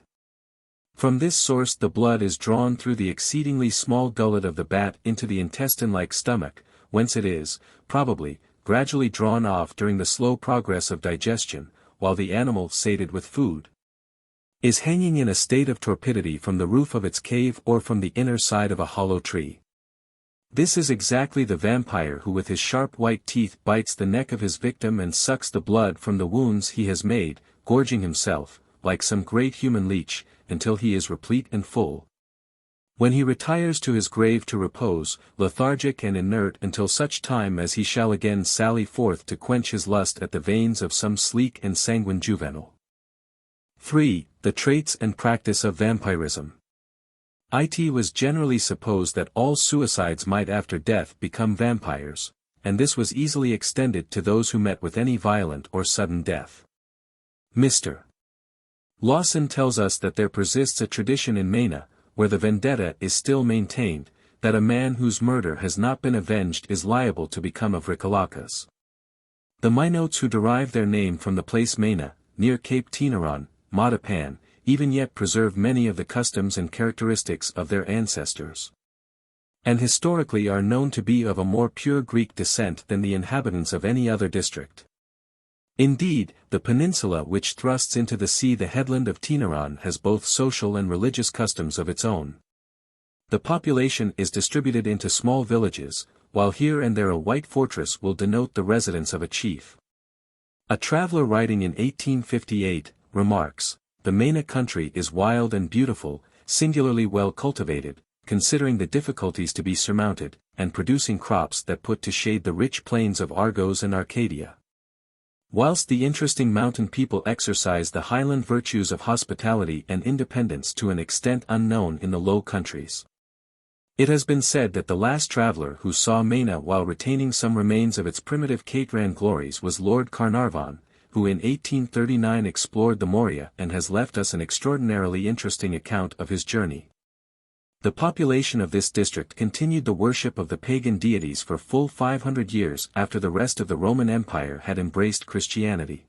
From this source the blood is drawn through the exceedingly small gullet of the bat into the intestine-like stomach, whence it is, probably, gradually drawn off during the slow progress of digestion, while the animal, sated with food, is hanging in a state of torpidity from the roof of its cave or from the inner side of a hollow tree. This is exactly the vampire who with his sharp white teeth bites the neck of his victim and sucks the blood from the wounds he has made, gorging himself, like some great human leech, until he is replete and full. When he retires to his grave to repose, lethargic and inert until such time as he shall again sally forth to quench his lust at the veins of some sleek and sanguine juvenile. 3. The traits and practice of vampirism. It was generally supposed that all suicides might after death become vampires, and this was easily extended to those who met with any violent or sudden death. Mr. Lawson tells us that there persists a tradition in Maine, where the vendetta is still maintained, that a man whose murder has not been avenged is liable to become a vricolakas. The Minotes, who derive their name from the place Maine, near Cape Tinaron, Matapan, even yet preserve many of the customs and characteristics of their ancestors, and historically are known to be of a more pure Greek descent than the inhabitants of any other district. Indeed, the peninsula which thrusts into the sea, the headland of Tinaron, has both social and religious customs of its own. The population is distributed into small villages, while here and there a white fortress will denote the residence of a chief. A traveler writing in 1858, remarks, "The Maine country is wild and beautiful, singularly well cultivated, considering the difficulties to be surmounted, and producing crops that put to shade the rich plains of Argos and Arcadia. Whilst the interesting mountain people exercise the highland virtues of hospitality and independence to an extent unknown in the Low Countries." It has been said that the last traveller who saw Maine while retaining some remains of its primitive Cateran glories was Lord Carnarvon, who in 1839 explored the Morea and has left us an extraordinarily interesting account of his journey. The population of this district continued the worship of the pagan deities for full 500 years after the rest of the Roman Empire had embraced Christianity.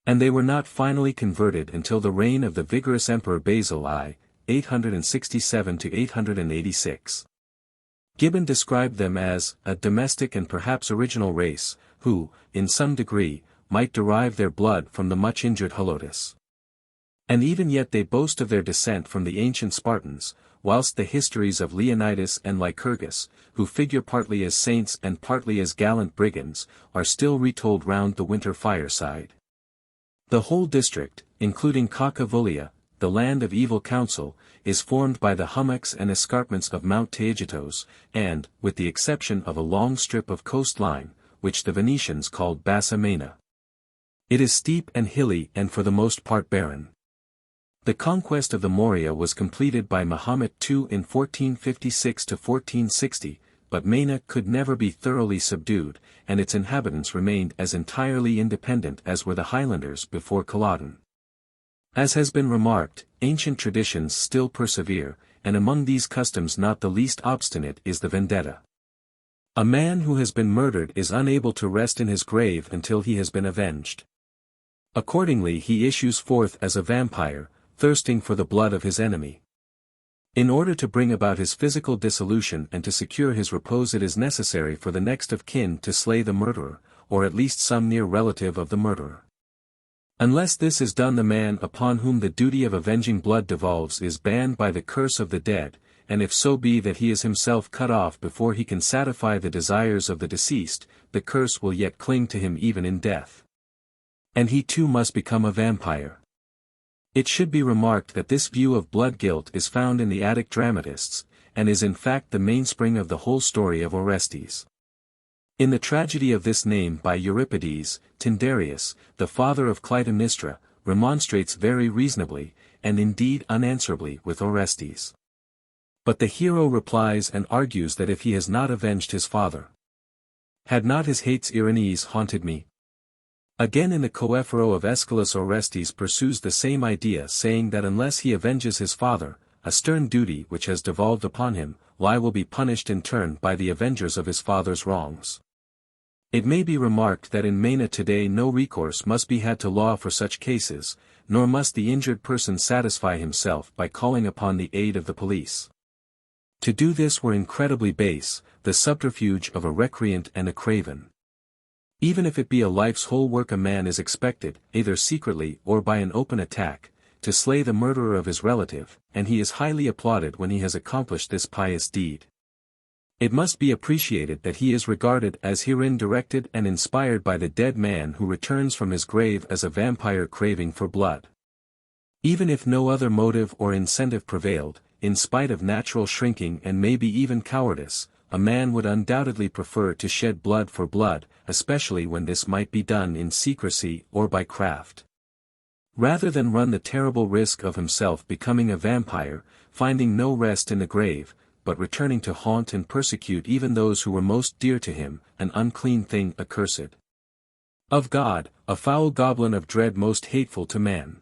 And they were not finally converted until the reign of the vigorous Emperor Basil I, 867 to 886. Gibbon described them as a domestic and perhaps original race, who, in some degree, might derive their blood from the much injured Helotus. And even yet they boast of their descent from the ancient Spartans, whilst the histories of Leonidas and Lycurgus, who figure partly as saints and partly as gallant brigands, are still retold round the winter fireside. The whole district, including Cacavulia, the land of evil counsel, is formed by the hummocks and escarpments of Mount Taygetos, and, with the exception of a long strip of coastline, which the Venetians called Bassa Maena. It is steep and hilly and for the most part barren. The conquest of the Morea was completed by Muhammad II in 1456 to 1460, but Maena could never be thoroughly subdued, and its inhabitants remained as entirely independent as were the Highlanders before Culloden. As has been remarked, ancient traditions still persevere, and among these customs not the least obstinate is the vendetta. A man who has been murdered is unable to rest in his grave until he has been avenged. Accordingly he issues forth as a vampire, thirsting for the blood of his enemy. In order to bring about his physical dissolution and to secure his repose, it is necessary for the next of kin to slay the murderer, or at least some near relative of the murderer. Unless this is done, the man upon whom the duty of avenging blood devolves is banned by the curse of the dead, and if so be that he is himself cut off before he can satisfy the desires of the deceased, the curse will yet cling to him even in death. And he too must become a vampire. It should be remarked that this view of blood guilt is found in the Attic dramatists, and is in fact the mainspring of the whole story of Orestes. In the tragedy of this name by Euripides, Tyndareus, the father of Clytemnestra, remonstrates very reasonably, and indeed unanswerably, with Orestes. But the hero replies and argues that if he has not avenged his father, had not his hates Erinnys haunted me? Again in the Coephoro of Aeschylus, Orestes pursues the same idea, saying that unless he avenges his father, a stern duty which has devolved upon him, will be punished in turn by the avengers of his father's wrongs. It may be remarked that in Maena today no recourse must be had to law for such cases, nor must the injured person satisfy himself by calling upon the aid of the police. To do this were incredibly base, the subterfuge of a recreant and a craven. Even if it be a life's whole work, a man is expected, either secretly or by an open attack, to slay the murderer of his relative, and he is highly applauded when he has accomplished this pious deed. It must be appreciated that he is regarded as herein directed and inspired by the dead man who returns from his grave as a vampire craving for blood. Even if no other motive or incentive prevailed, in spite of natural shrinking and maybe even cowardice, a man would undoubtedly prefer to shed blood for blood, especially when this might be done in secrecy or by craft, rather than run the terrible risk of himself becoming a vampire, finding no rest in the grave, but returning to haunt and persecute even those who were most dear to him, an unclean thing accursed of God, a foul goblin of dread most hateful to man.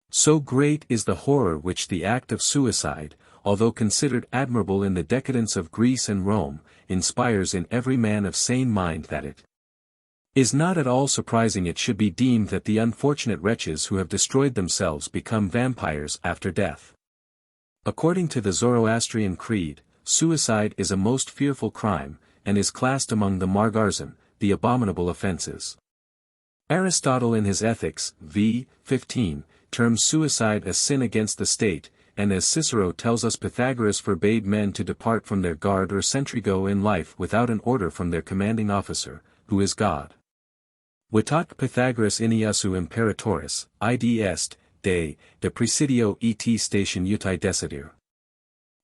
So great is the horror which the act of suicide, although considered admirable in the decadence of Greece and Rome, inspires in every man of sane mind, that it is not at all surprising it should be deemed that the unfortunate wretches who have destroyed themselves become vampires after death. According to the Zoroastrian creed, suicide is a most fearful crime, and is classed among the margarzon, the abominable offenses. Aristotle in his Ethics, v. 15, terms suicide as sin against the state, and as Cicero tells us, Pythagoras forbade men to depart from their guard or sentrygo in life without an order from their commanding officer, who is God. Vitat Pythagoras iniasu imperatoris, id est, de presidio et station uti decidir.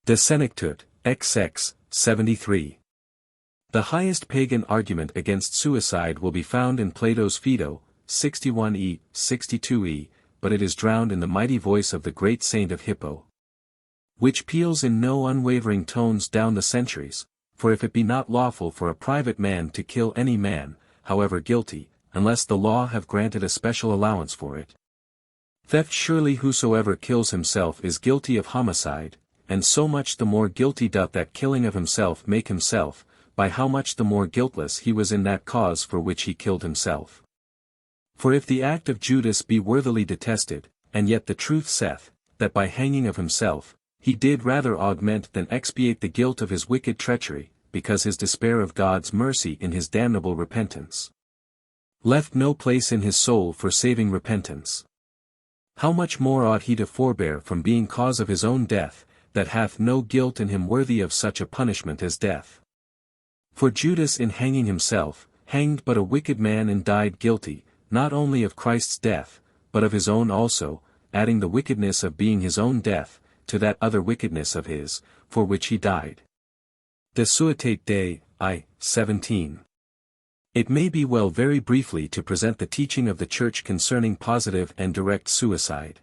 De senectut, XX, 73. The highest pagan argument against suicide will be found in Plato's Phaedo, 61e, 62e, but it is drowned in the mighty voice of the great saint of Hippo, which peals in no unwavering tones down the centuries, for if it be not lawful for a private man to kill any man, however guilty, unless the law have granted a special allowance for it, theft surely whosoever kills himself is guilty of homicide, and so much the more guilty doth that killing of himself make himself, by how much the more guiltless he was in that cause for which he killed himself. For if the act of Judas be worthily detested, and yet the truth saith, that by hanging of himself, he did rather augment than expiate the guilt of his wicked treachery, because his despair of God's mercy in his damnable repentance left no place in his soul for saving repentance. How much more ought he to forbear from being cause of his own death, that hath no guilt in him worthy of such a punishment as death? For Judas in hanging himself, hanged but a wicked man and died guilty, not only of Christ's death, but of his own also, adding the wickedness of being his own death, to that other wickedness of his, for which he died. De Suitate Dei, I. 17. It may be well very briefly to present the teaching of the Church concerning positive and direct suicide.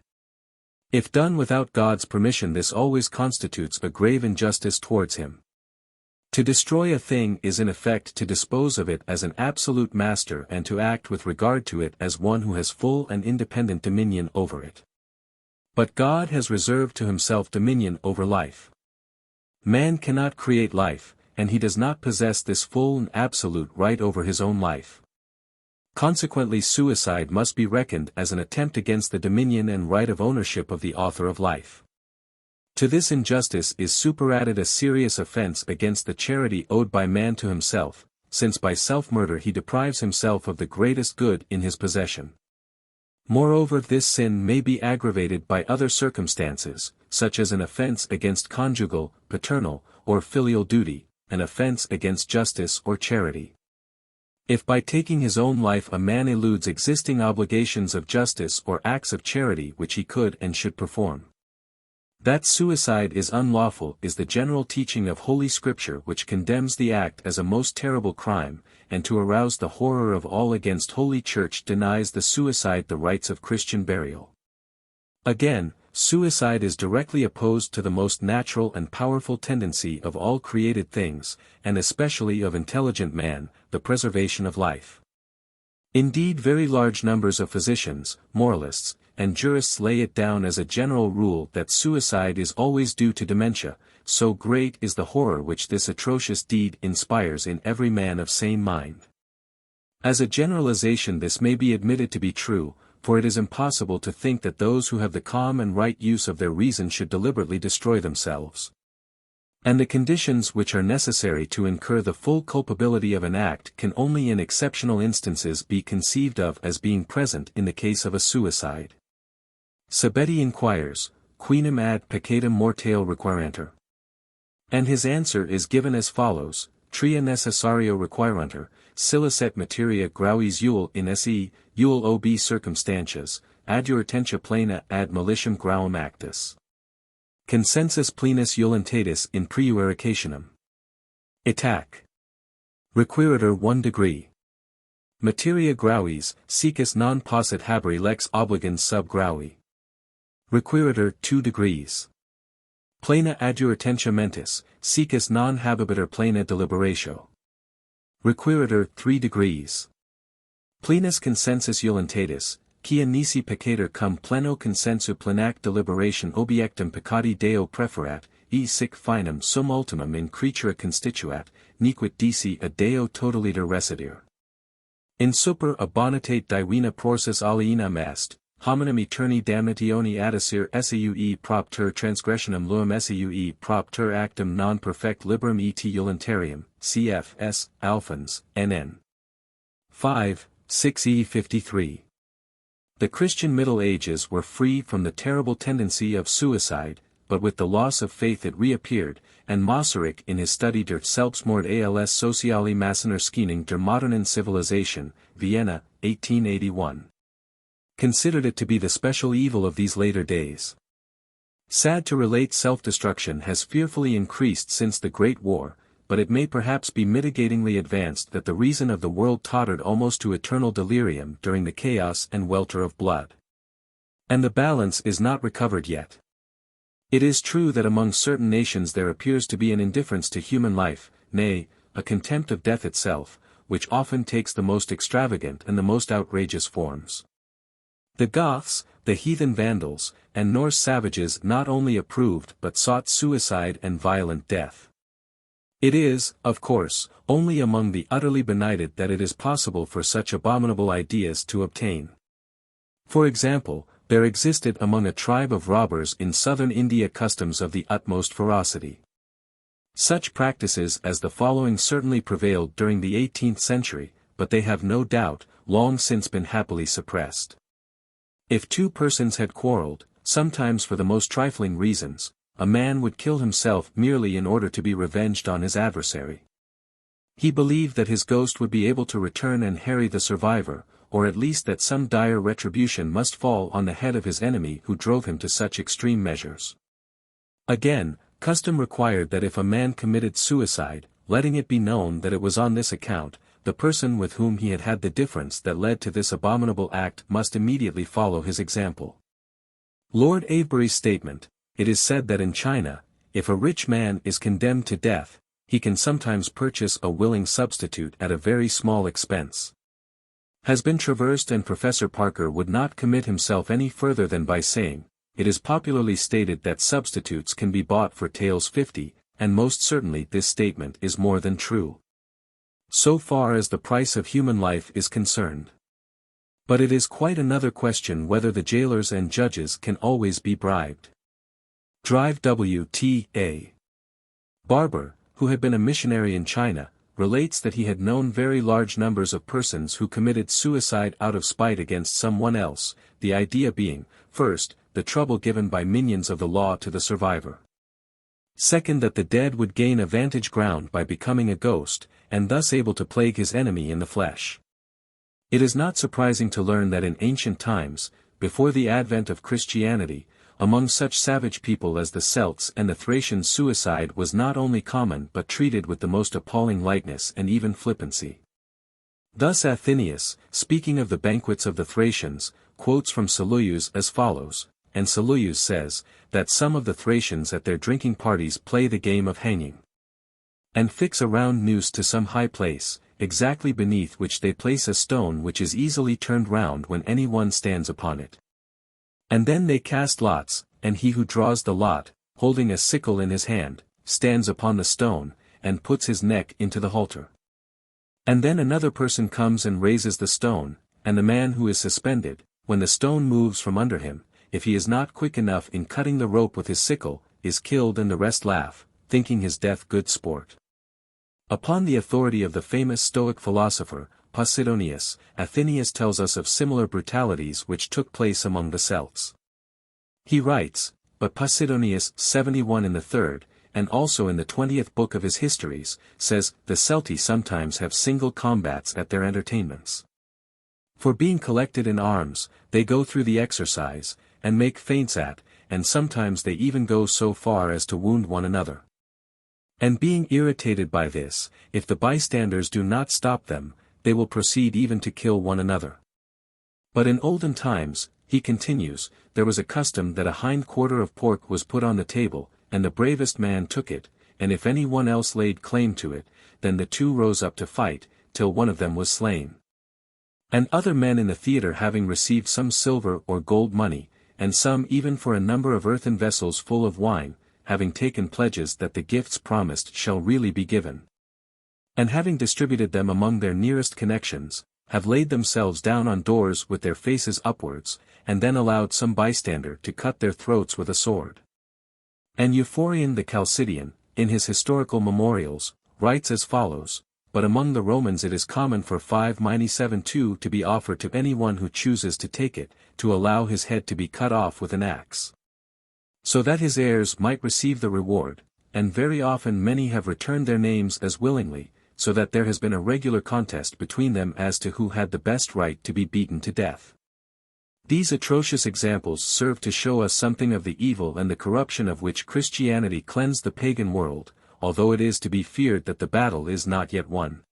If done without God's permission, this always constitutes a grave injustice towards him. To destroy a thing is in effect to dispose of it as an absolute master and to act with regard to it as one who has full and independent dominion over it. But God has reserved to himself dominion over life. Man cannot create life, and he does not possess this full and absolute right over his own life. Consequently, suicide must be reckoned as an attempt against the dominion and right of ownership of the author of life. To this injustice is superadded a serious offense against the charity owed by man to himself, since by self-murder he deprives himself of the greatest good in his possession. Moreover, this sin may be aggravated by other circumstances, such as an offense against conjugal, paternal, or filial duty, an offense against justice or charity. If by taking his own life a man eludes existing obligations of justice or acts of charity which he could and should perform, that suicide is unlawful is the general teaching of Holy Scripture, which condemns the act as a most terrible crime, and to arouse the horror of all against Holy Church denies the suicide the rights of Christian burial. Again, suicide is directly opposed to the most natural and powerful tendency of all created things, and especially of intelligent man, the preservation of life. Indeed, very large numbers of physicians, moralists, and jurists lay it down as a general rule that suicide is always due to dementia, so great is the horror which this atrocious deed inspires in every man of sane mind. As a generalization, this may be admitted to be true, for it is impossible to think that those who have the calm and right use of their reason should deliberately destroy themselves. And the conditions which are necessary to incur the full culpability of an act can only in exceptional instances be conceived of as being present in the case of a suicide. Sabetti inquires, quinem ad peccatum mortale requirantur? And his answer is given as follows: Tria necessario requirantur, silicet materia gravis eul in se, eul ob circumstantias, adjurantia plena ad maliciam graum actus. Consensus plenus eulentatis in prejuricationem. Itac. Requiritur 1 degree. Materia gravis, sicus non possit habere lex obligans sub gravi. Requiritur 2 degrees. Plena adjurantia mentis, sicus non habibitur plena deliberatio. Requiritur 3 degrees. Plenus consensus eulentatis, quia nisi peccator cum pleno consensu plenac deliberation obiectum peccati Deo preferat, e sic finem sum ultimum in creatura constituat, nequit dici a Deo totaliter residir. In super abonitate divina porsus alienam est, hominum eterni damnationi adissir seue propter transgressionum luum seue propter actum non perfect liberum et eulentarium, cf. S. Alphons, NN. 5, 6e 53. The Christian Middle Ages were free from the terrible tendency of suicide, but with the loss of faith it reappeared, and Masaryk in his study der Selbstmord als soziale Massenerskeenung der modernen Civilisation, Vienna, 1881. Considered it to be the special evil of these later days. Sad to relate, self-destruction has fearfully increased since the Great War, but it may perhaps be mitigatingly advanced that the reason of the world tottered almost to eternal delirium during the chaos and welter of blood. And the balance is not recovered yet. It is true that among certain nations there appears to be an indifference to human life, nay, a contempt of death itself, which often takes the most extravagant and the most outrageous forms. The Goths, the heathen Vandals, and Norse savages not only approved but sought suicide and violent death. It is, of course, only among the utterly benighted that it is possible for such abominable ideas to obtain. For example, there existed among a tribe of robbers in southern India customs of the utmost ferocity. Such practices as the following certainly prevailed during the 18th century, but they have no doubt long since been happily suppressed. If two persons had quarreled, sometimes for the most trifling reasons, a man would kill himself merely in order to be revenged on his adversary. He believed that his ghost would be able to return and harry the survivor, or at least that some dire retribution must fall on the head of his enemy who drove him to such extreme measures. Again, custom required that if a man committed suicide, letting it be known that it was on this account, the person with whom he had had the difference that led to this abominable act must immediately follow his example. Lord Avebury's statement, "It is said that in China, if a rich man is condemned to death, he can sometimes purchase a willing substitute at a very small expense," has been traversed, and Professor Parker would not commit himself any further than by saying, "It is popularly stated that substitutes can be bought for taels 50, and most certainly this statement is more than true, so far as the price of human life is concerned. But it is quite another question whether the jailers and judges can always be bribed." Drive W.T.A. Barber, who had been a missionary in China, relates that he had known very large numbers of persons who committed suicide out of spite against someone else, the idea being, first, the trouble given by minions of the law to the survivor. Second, that the dead would gain a vantage ground by becoming a ghost, and thus able to plague his enemy in the flesh. It is not surprising to learn that in ancient times, before the advent of Christianity, among such savage people as the Celts and the Thracians suicide was not only common but treated with the most appalling lightness and even flippancy. Thus Athenaeus, speaking of the banquets of the Thracians, quotes from Seleucus as follows, and Seleucus says, that some of the Thracians at their drinking parties play the game of hanging, and fix a round noose to some high place, exactly beneath which they place a stone which is easily turned round when any one stands upon it. And then they cast lots, and he who draws the lot, holding a sickle in his hand, stands upon the stone, and puts his neck into the halter. And then another person comes and raises the stone, and the man who is suspended, when the stone moves from under him, if he is not quick enough in cutting the rope with his sickle, is killed, and the rest laugh, thinking his death good sport. Upon the authority of the famous Stoic philosopher, Posidonius, Athenaeus tells us of similar brutalities which took place among the Celts. He writes, but Posidonius 71 in the 3rd, and also in the 20th book of his Histories, says, the Celti sometimes have single combats at their entertainments. For being collected in arms, they go through the exercise, and make feints at, and sometimes they even go so far as to wound one another. And being irritated by this, if the bystanders do not stop them, they will proceed even to kill one another. But in olden times, he continues, there was a custom that a hind quarter of pork was put on the table, and the bravest man took it, and if any one else laid claim to it, then the two rose up to fight, till one of them was slain. And other men in the theatre having received some silver or gold money, and some even for a number of earthen vessels full of wine, having taken pledges that the gifts promised shall really be given, and having distributed them among their nearest connections, have laid themselves down on doors with their faces upwards, and then allowed some bystander to cut their throats with a sword. And Euphorion the Chalcidian, in his historical memorials, writes as follows, but among the Romans it is common for 5-7 to be offered to any one who chooses to take it, to allow his head to be cut off with an axe, so that his heirs might receive the reward, and very often many have returned their names as willingly, so that there has been a regular contest between them as to who had the best right to be beaten to death. These atrocious examples serve to show us something of the evil and the corruption of which Christianity cleansed the pagan world, although it is to be feared that the battle is not yet won.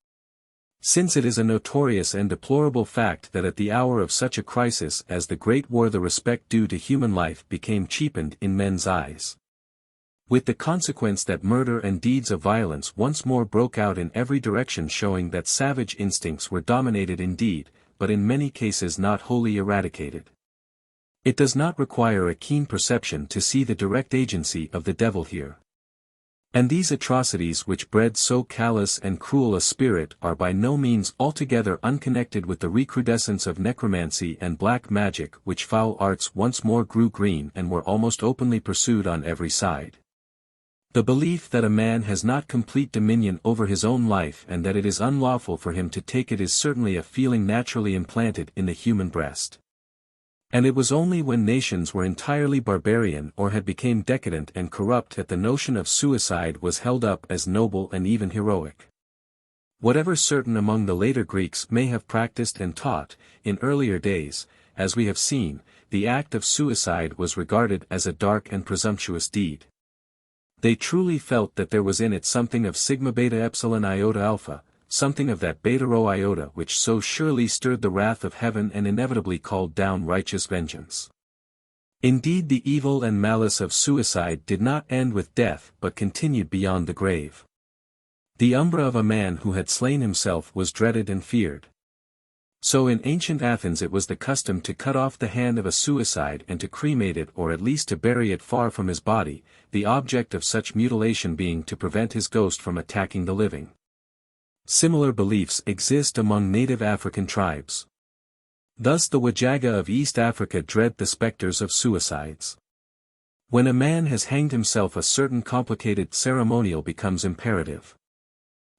Since it is a notorious and deplorable fact that at the hour of such a crisis as the Great War the respect due to human life became cheapened in men's eyes, with the consequence that murder and deeds of violence once more broke out in every direction, showing that savage instincts were dominated indeed, but in many cases not wholly eradicated. It does not require a keen perception to see the direct agency of the devil here. And these atrocities which bred so callous and cruel a spirit are by no means altogether unconnected with the recrudescence of necromancy and black magic, which foul arts once more grew green and were almost openly pursued on every side. The belief that a man has not complete dominion over his own life and that it is unlawful for him to take it is certainly a feeling naturally implanted in the human breast. And it was only when nations were entirely barbarian or had become decadent and corrupt that the notion of suicide was held up as noble and even heroic. Whatever certain among the later Greeks may have practiced and taught, in earlier days, as we have seen, the act of suicide was regarded as a dark and presumptuous deed. They truly felt that there was in it something of sigma beta epsilon iota alpha, something of that beta rho iota which so surely stirred the wrath of heaven and inevitably called down righteous vengeance. Indeed, the evil and malice of suicide did not end with death but continued beyond the grave. The umbra of a man who had slain himself was dreaded and feared. So in ancient Athens it was the custom to cut off the hand of a suicide and to cremate it, or at least to bury it far from his body, the object of such mutilation being to prevent his ghost from attacking the living. Similar beliefs exist among native African tribes. Thus the Wajaga of East Africa dread the specters of suicides. When a man has hanged himself, a certain complicated ceremonial becomes imperative.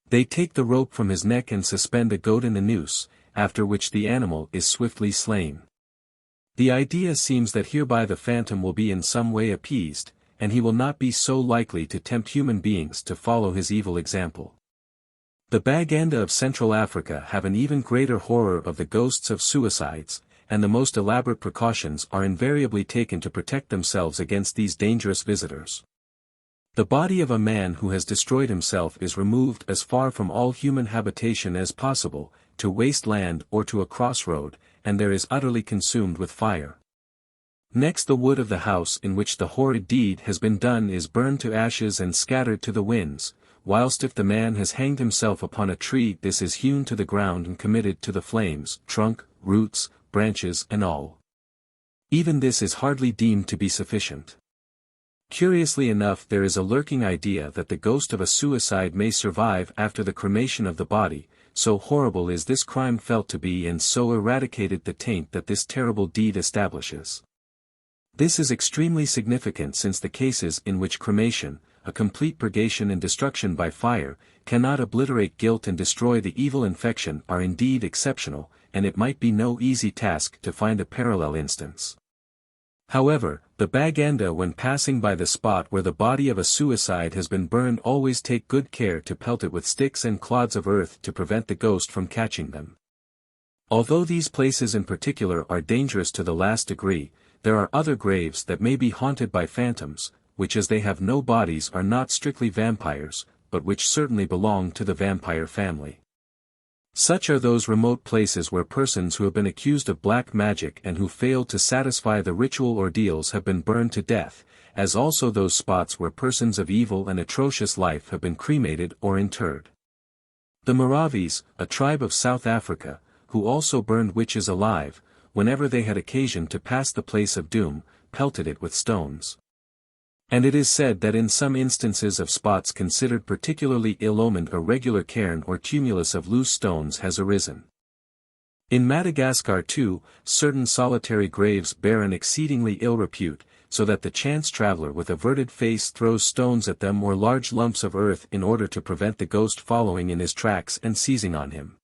They take the rope from his neck and suspend a goat in a noose, after which the animal is swiftly slain. The idea seems that hereby the phantom will be in some way appeased, and he will not be so likely to tempt human beings to follow his evil example. The Baganda of Central Africa have an even greater horror of the ghosts of suicides, and the most elaborate precautions are invariably taken to protect themselves against these dangerous visitors. The body of a man who has destroyed himself is removed as far from all human habitation as possible, to waste land or to a crossroad, and there is utterly consumed with fire. Next, the wood of the house in which the horrid deed has been done is burned to ashes and scattered to the winds, whilst if the man has hanged himself upon a tree, this is hewn to the ground and committed to the flames, trunk, roots, branches and all. Even this is hardly deemed to be sufficient. Curiously enough, there is a lurking idea that the ghost of a suicide may survive after the cremation of the body, so horrible is this crime felt to be and so eradicated the taint that this terrible deed establishes. This is extremely significant, since the cases in which cremation, a complete purgation and destruction by fire, cannot obliterate guilt and destroy the evil infection are indeed exceptional, and it might be no easy task to find a parallel instance. However, the Baganda, when passing by the spot where the body of a suicide has been burned, always take good care to pelt it with sticks and clods of earth to prevent the ghost from catching them. Although these places in particular are dangerous to the last degree, there are other graves that may be haunted by phantoms, which, as they have no bodies, are not strictly vampires, but which certainly belong to the vampire family. Such are those remote places where persons who have been accused of black magic and who failed to satisfy the ritual ordeals have been burned to death, as also those spots where persons of evil and atrocious life have been cremated or interred. The Maravis, a tribe of South Africa, who also burned witches alive, whenever they had occasion to pass the place of doom, pelted it with stones. And it is said that in some instances of spots considered particularly ill-omened a regular cairn or tumulus of loose stones has arisen. In Madagascar too, certain solitary graves bear an exceedingly ill repute, so that the chance traveler with averted face throws stones at them or large lumps of earth in order to prevent the ghost following in his tracks and seizing on him.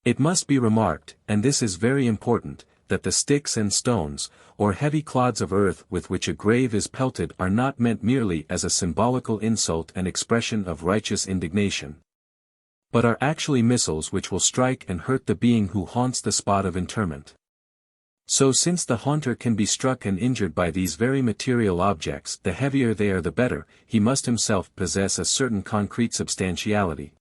It must be remarked, and this is very important, that the sticks and stones, or heavy clods of earth with which a grave is pelted, are not meant merely as a symbolical insult and expression of righteous indignation, but are actually missiles which will strike and hurt the being who haunts the spot of interment. So since the haunter can be struck and injured by these very material objects, the heavier they are the better, he must himself possess a certain concrete substantiality.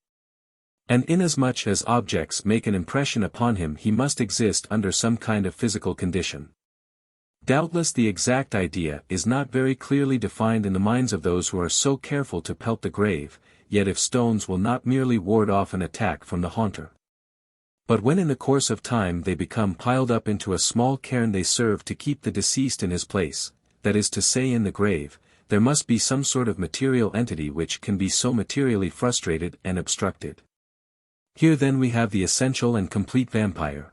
And inasmuch as objects make an impression upon him, he must exist under some kind of physical condition. Doubtless the exact idea is not very clearly defined in the minds of those who are so careful to pelt the grave, yet if stones will not merely ward off an attack from the haunter, but when in the course of time they become piled up into a small cairn, they serve to keep the deceased in his place, that is to say in the grave, there must be some sort of material entity which can be so materially frustrated and obstructed. Here then we have the essential and complete vampire.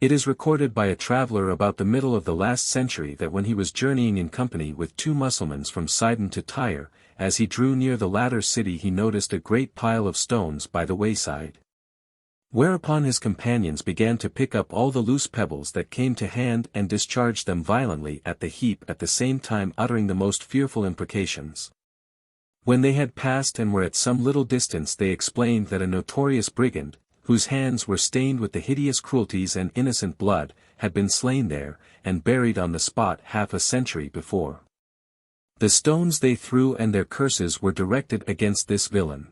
It is recorded by a traveller about the middle of the last century that when he was journeying in company with two Mussulmans from Sidon to Tyre, as he drew near the latter city he noticed a great pile of stones by the wayside. Whereupon his companions began to pick up all the loose pebbles that came to hand and discharge them violently at the heap, at the same time uttering the most fearful imprecations. When they had passed and were at some little distance, they explained that a notorious brigand, whose hands were stained with the hideous cruelties and innocent blood, had been slain there, and buried on the spot half a century before. The stones they threw and their curses were directed against this villain.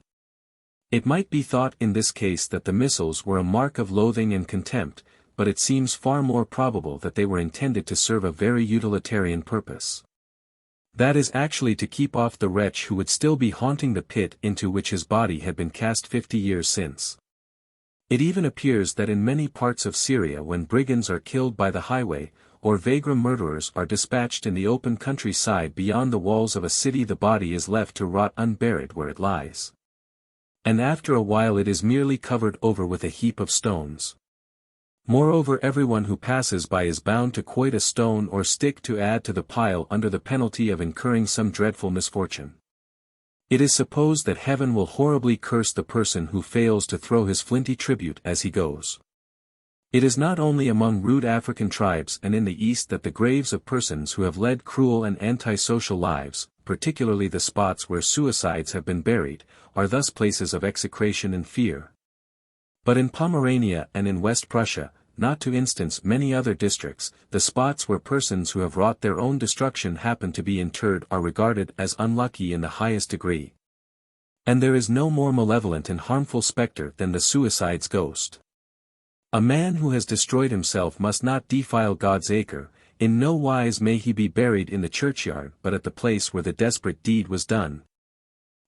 It might be thought in this case that the missiles were a mark of loathing and contempt, but it seems far more probable that they were intended to serve a very utilitarian purpose. That is actually to keep off the wretch who would still be haunting the pit into which his body had been cast 50 years since. It even appears that in many parts of Syria, when brigands are killed by the highway, or vagrant murderers are dispatched in the open countryside beyond the walls of a city, the body is left to rot unburied where it lies. And after a while it is merely covered over with a heap of stones. Moreover, everyone who passes by is bound to quote a stone or stick to add to the pile under the penalty of incurring some dreadful misfortune. It is supposed that heaven will horribly curse the person who fails to throw his flinty tribute as he goes. It is not only among rude African tribes and in the East that the graves of persons who have led cruel and antisocial lives, particularly the spots where suicides have been buried, are thus places of execration and fear. But in Pomerania and in West Prussia, not to instance many other districts, the spots where persons who have wrought their own destruction happen to be interred are regarded as unlucky in the highest degree. And there is no more malevolent and harmful spectre than the suicide's ghost. A man who has destroyed himself must not defile God's acre, in no wise may he be buried in the churchyard but at the place where the desperate deed was done.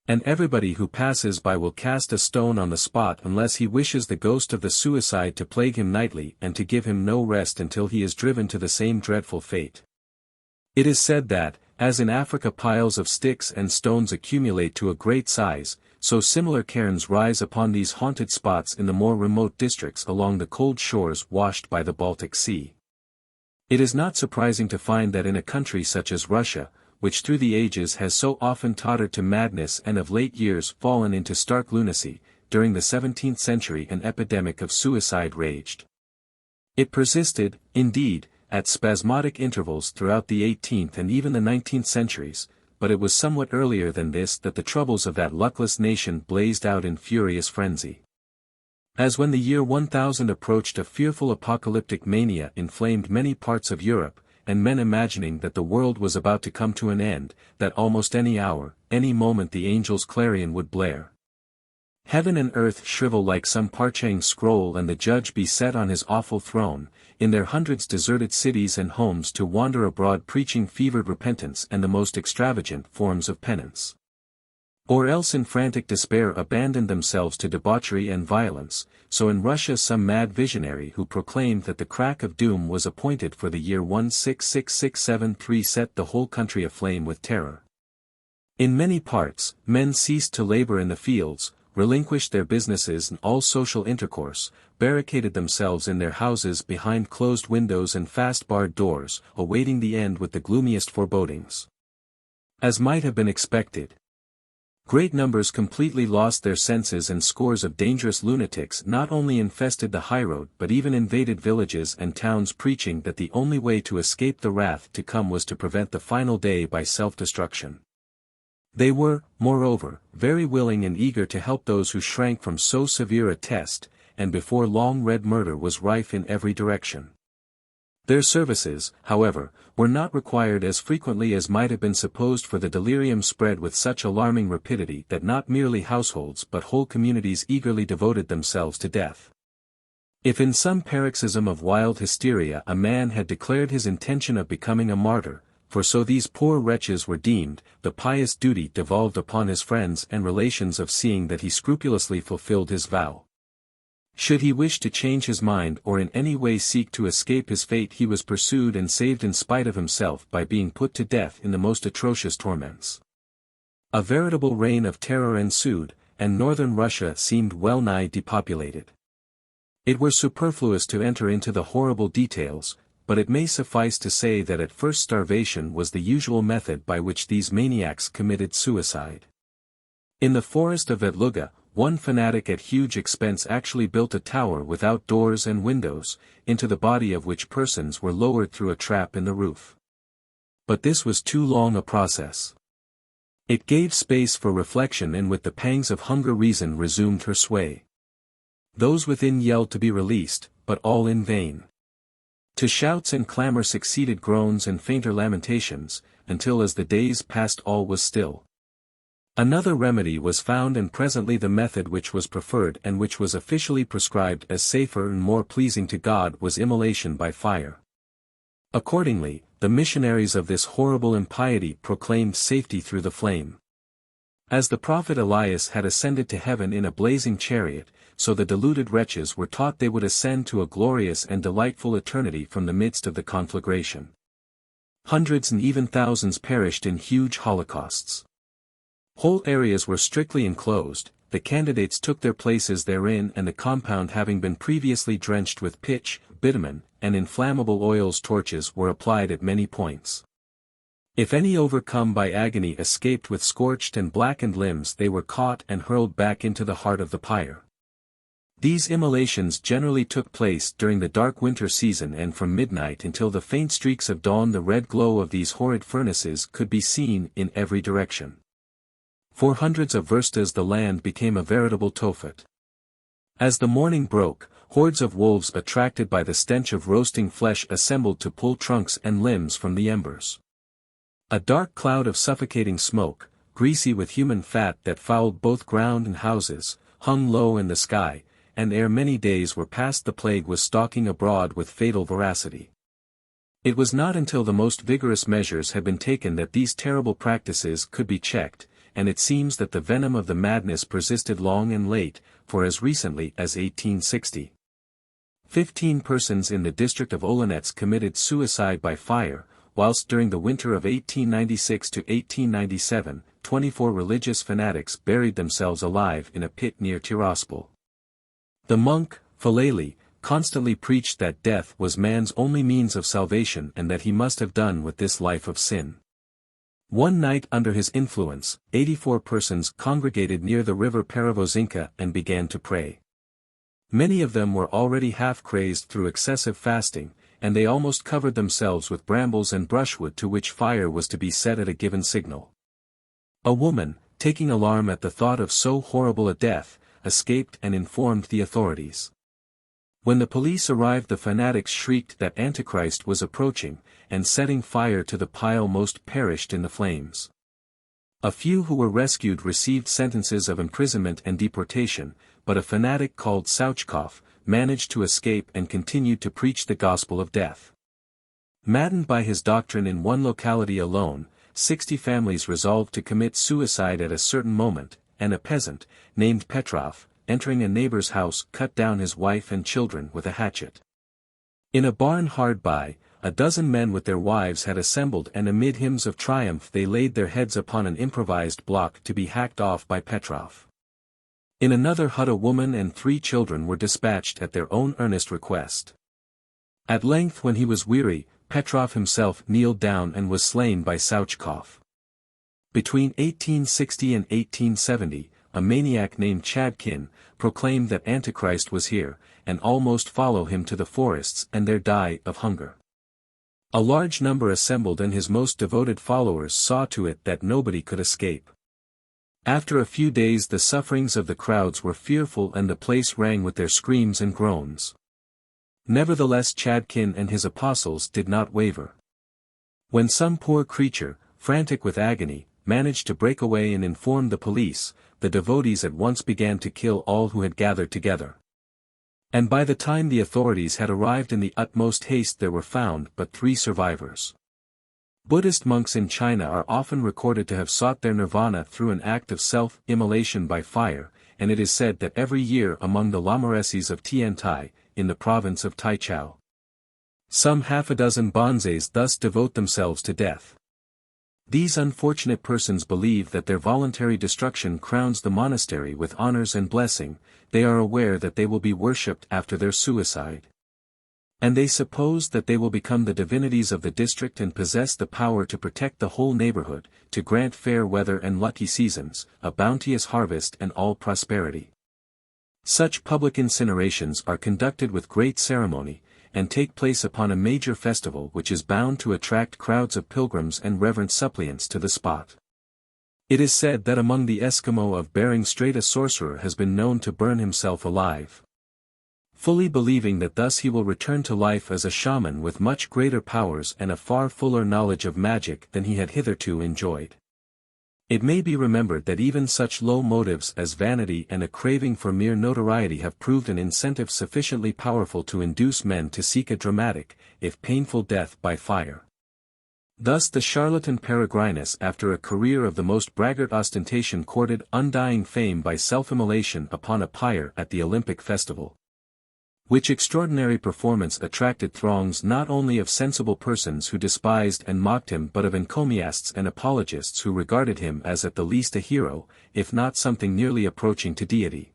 And everybody who passes by will cast a stone on the spot unless he wishes the ghost of the suicide to plague him nightly and to give him no rest until he is driven to the same dreadful fate. It is said that, as in Africa piles of sticks and stones accumulate to a great size, so similar cairns rise upon these haunted spots in the more remote districts along the cold shores washed by the Baltic Sea. It is not surprising to find that in a country such as Russia, which through the ages has so often tottered to madness and of late years fallen into stark lunacy, during the 17th century an epidemic of suicide raged. It persisted, indeed, at spasmodic intervals throughout the 18th and even the 19th centuries, but it was somewhat earlier than this that the troubles of that luckless nation blazed out in furious frenzy. As when the year 1000 approached, a fearful apocalyptic mania inflamed many parts of Europe, and men imagining that the world was about to come to an end, that almost any hour, any moment the angel's clarion would blare. Heaven and earth shrivel like some parching scroll and the judge be set on his awful throne, in their hundreds deserted cities and homes to wander abroad preaching fevered repentance and the most extravagant forms of penance. Or else in frantic despair abandoned themselves to debauchery and violence, so in Russia some mad visionary who proclaimed that the crack of doom was appointed for the year 166673 set the whole country aflame with terror. In many parts, men ceased to labor in the fields, relinquished their businesses and all social intercourse, barricaded themselves in their houses behind closed windows and fast-barred doors, awaiting the end with the gloomiest forebodings. As might have been expected, great numbers completely lost their senses and scores of dangerous lunatics not only infested the highroad but even invaded villages and towns preaching that the only way to escape the wrath to come was to prevent the final day by self-destruction. They were, moreover, very willing and eager to help those who shrank from so severe a test, and before long red murder was rife in every direction. Their services, however, were not required as frequently as might have been supposed, for the delirium spread with such alarming rapidity that not merely households but whole communities eagerly devoted themselves to death. If in some paroxysm of wild hysteria a man had declared his intention of becoming a martyr, for so these poor wretches were deemed, the pious duty devolved upon his friends and relations of seeing that he scrupulously fulfilled his vow. Should he wish to change his mind or in any way seek to escape his fate, he was pursued and saved in spite of himself by being put to death in the most atrocious torments. A veritable reign of terror ensued, and northern Russia seemed well nigh depopulated. It were superfluous to enter into the horrible details, but it may suffice to say that at first starvation was the usual method by which these maniacs committed suicide. In the forest of Vetluga, one fanatic at huge expense actually built a tower without doors and windows, into the body of which persons were lowered through a trap in the roof. But this was too long a process. It gave space for reflection, and with the pangs of hunger reason resumed her sway. Those within yelled to be released, but all in vain. To shouts and clamor succeeded groans and fainter lamentations, until as the days passed all was still. Another remedy was found, and presently the method which was preferred and which was officially prescribed as safer and more pleasing to God was immolation by fire. Accordingly, the missionaries of this horrible impiety proclaimed safety through the flame. As the prophet Elias had ascended to heaven in a blazing chariot, so the deluded wretches were taught they would ascend to a glorious and delightful eternity from the midst of the conflagration. Hundreds and even thousands perished in huge holocausts. Whole areas were strictly enclosed, the candidates took their places therein, and the compound having been previously drenched with pitch, bitumen, and inflammable oils, torches were applied at many points. If any overcome by agony escaped with scorched and blackened limbs, they were caught and hurled back into the heart of the pyre. These immolations generally took place during the dark winter season, and from midnight until the faint streaks of dawn the red glow of these horrid furnaces could be seen in every direction. For hundreds of verstas the land became a veritable Tophet. As the morning broke, hordes of wolves attracted by the stench of roasting flesh assembled to pull trunks and limbs from the embers. A dark cloud of suffocating smoke, greasy with human fat that fouled both ground and houses, hung low in the sky, and ere many days were past the plague was stalking abroad with fatal voracity. It was not until the most vigorous measures had been taken that these terrible practices could be checked, and it seems that the venom of the madness persisted long and late, for as recently as 1860. 15 persons in the district of Olonets committed suicide by fire, whilst during the winter of 1896 to 1897, 24 religious fanatics buried themselves alive in a pit near Tiraspol. The monk, Philaly, constantly preached that death was man's only means of salvation, and that he must have done with this life of sin. One night under his influence, 84 persons congregated near the river Paravozinka and began to pray. Many of them were already half-crazed through excessive fasting, and they almost covered themselves with brambles and brushwood, to which fire was to be set at a given signal. A woman, taking alarm at the thought of so horrible a death, escaped and informed the authorities. When the police arrived, the fanatics shrieked that Antichrist was approaching, and setting fire to the pile most perished in the flames. A few who were rescued received sentences of imprisonment and deportation, but a fanatic called Souchkov managed to escape and continued to preach the gospel of death. Maddened by his doctrine in one locality alone, 60 families resolved to commit suicide at a certain moment, and a peasant, named Petrov, entering a neighbor's house, cut down his wife and children with a hatchet. In a barn hard by, a dozen men with their wives had assembled, and amid hymns of triumph they laid their heads upon an improvised block to be hacked off by Petrov. In another hut a woman and 3 children were dispatched at their own earnest request. At length, when he was weary, Petrov himself kneeled down and was slain by Souchkov. Between 1860 and 1870, a maniac named Chadkin proclaimed that Antichrist was here, and almost follow him to the forests and there die of hunger. A large number assembled, and his most devoted followers saw to it that nobody could escape. After a few days the sufferings of the crowds were fearful, and the place rang with their screams and groans. Nevertheless Chadkin and his apostles did not waver. When some poor creature, frantic with agony, managed to break away and inform the police, the devotees at once began to kill all who had gathered together. And by the time the authorities had arrived in the utmost haste, there were found but 3 survivors. Buddhist monks in China are often recorded to have sought their nirvana through an act of self-immolation by fire, and it is said that every year among the Lamareses of Tiantai, in the province of Taichou, some half a dozen bonzes thus devote themselves to death. These unfortunate persons believe that their voluntary destruction crowns the monastery with honors and blessing. They are aware that they will be worshipped after their suicide. And they suppose that they will become the divinities of the district and possess the power to protect the whole neighborhood, to grant fair weather and lucky seasons, a bounteous harvest and all prosperity. Such public incinerations are conducted with great ceremony, and take place upon a major festival which is bound to attract crowds of pilgrims and reverent suppliants to the spot. It is said that among the Eskimo of Bering Strait a sorcerer has been known to burn himself alive, fully believing that thus he will return to life as a shaman with much greater powers and a far fuller knowledge of magic than he had hitherto enjoyed. It may be remembered that even such low motives as vanity and a craving for mere notoriety have proved an incentive sufficiently powerful to induce men to seek a dramatic, if painful death by fire. Thus the charlatan Peregrinus, after a career of the most braggart ostentation, courted undying fame by self-immolation upon a pyre at the Olympic festival. Which extraordinary performance attracted throngs not only of sensible persons who despised and mocked him but of encomiasts and apologists who regarded him as at the least a hero, if not something nearly approaching to deity.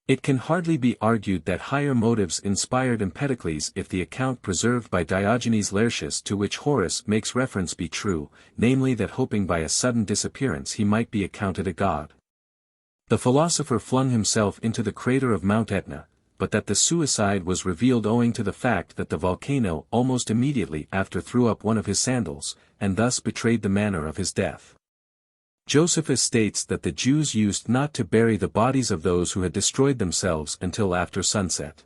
It can hardly be argued that higher motives inspired Empedocles if the account preserved by Diogenes Laertius to which Horace makes reference be true, namely that hoping by a sudden disappearance he might be accounted a god. The philosopher flung himself into the crater of Mount Etna, but that the suicide was revealed owing to the fact that the volcano almost immediately after threw up one of his sandals, and thus betrayed the manner of his death. Josephus states that the Jews used not to bury the bodies of those who had destroyed themselves until after sunset.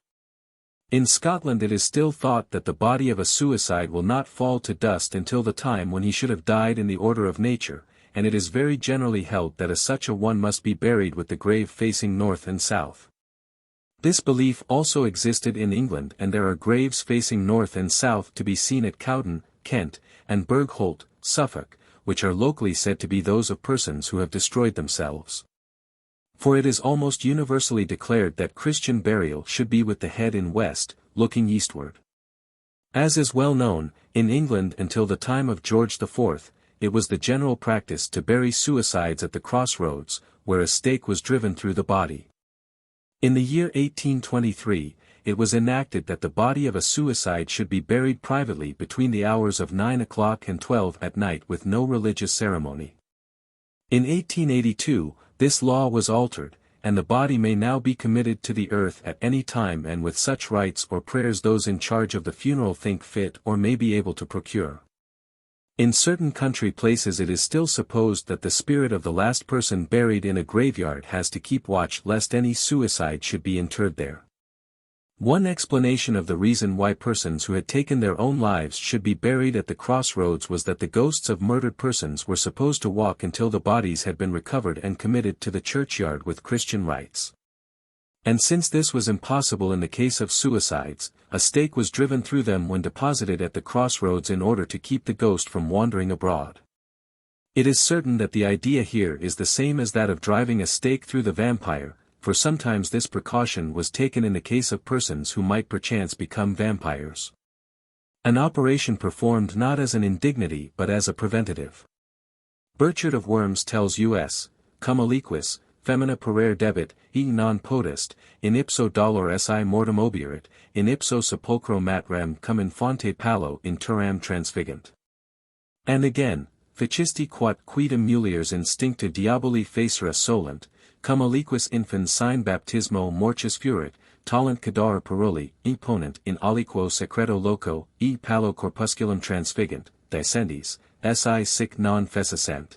In Scotland it is still thought that the body of a suicide will not fall to dust until the time when he should have died in the order of nature, and it is very generally held that such a one must be buried with the grave facing north and south. This belief also existed in England, and there are graves facing north and south to be seen at Cowden, Kent, and Bergholt, Suffolk, which are locally said to be those of persons who have destroyed themselves. For it is almost universally declared that Christian burial should be with the head in west, looking eastward. As is well known, in England until the time of George IV, it was the general practice to bury suicides at the crossroads, where a stake was driven through the body. In the year 1823, it was enacted that the body of a suicide should be buried privately between the hours of 9 o'clock and 12 at night with no religious ceremony. In 1882, this law was altered, and the body may now be committed to the earth at any time and with such rites or prayers those in charge of the funeral think fit or may be able to procure. In certain country places it is still supposed that the spirit of the last person buried in a graveyard has to keep watch lest any suicide should be interred there. One explanation of the reason why persons who had taken their own lives should be buried at the crossroads was that the ghosts of murdered persons were supposed to walk until the bodies had been recovered and committed to the churchyard with Christian rites. And since this was impossible in the case of suicides, a stake was driven through them when deposited at the crossroads in order to keep the ghost from wandering abroad. It is certain that the idea here is the same as that of driving a stake through the vampire, for sometimes this precaution was taken in the case of persons who might perchance become vampires. An operation performed not as an indignity but as a preventative. Burchard of Worms tells us, cum aliquis, femina parere debit, e non potest, in ipso dolor si mortem obiurit, in ipso sepulchro matram cum infante palo in turam transfigant. And again, facisti quat quidem muliers instincta diaboli facere solent, cum aliquis infans sine baptismo mortis furit, talent cadar peruli, e ponent in aliquo secreto loco, e palo corpusculum transfigant, descendis, si sic non fecissent.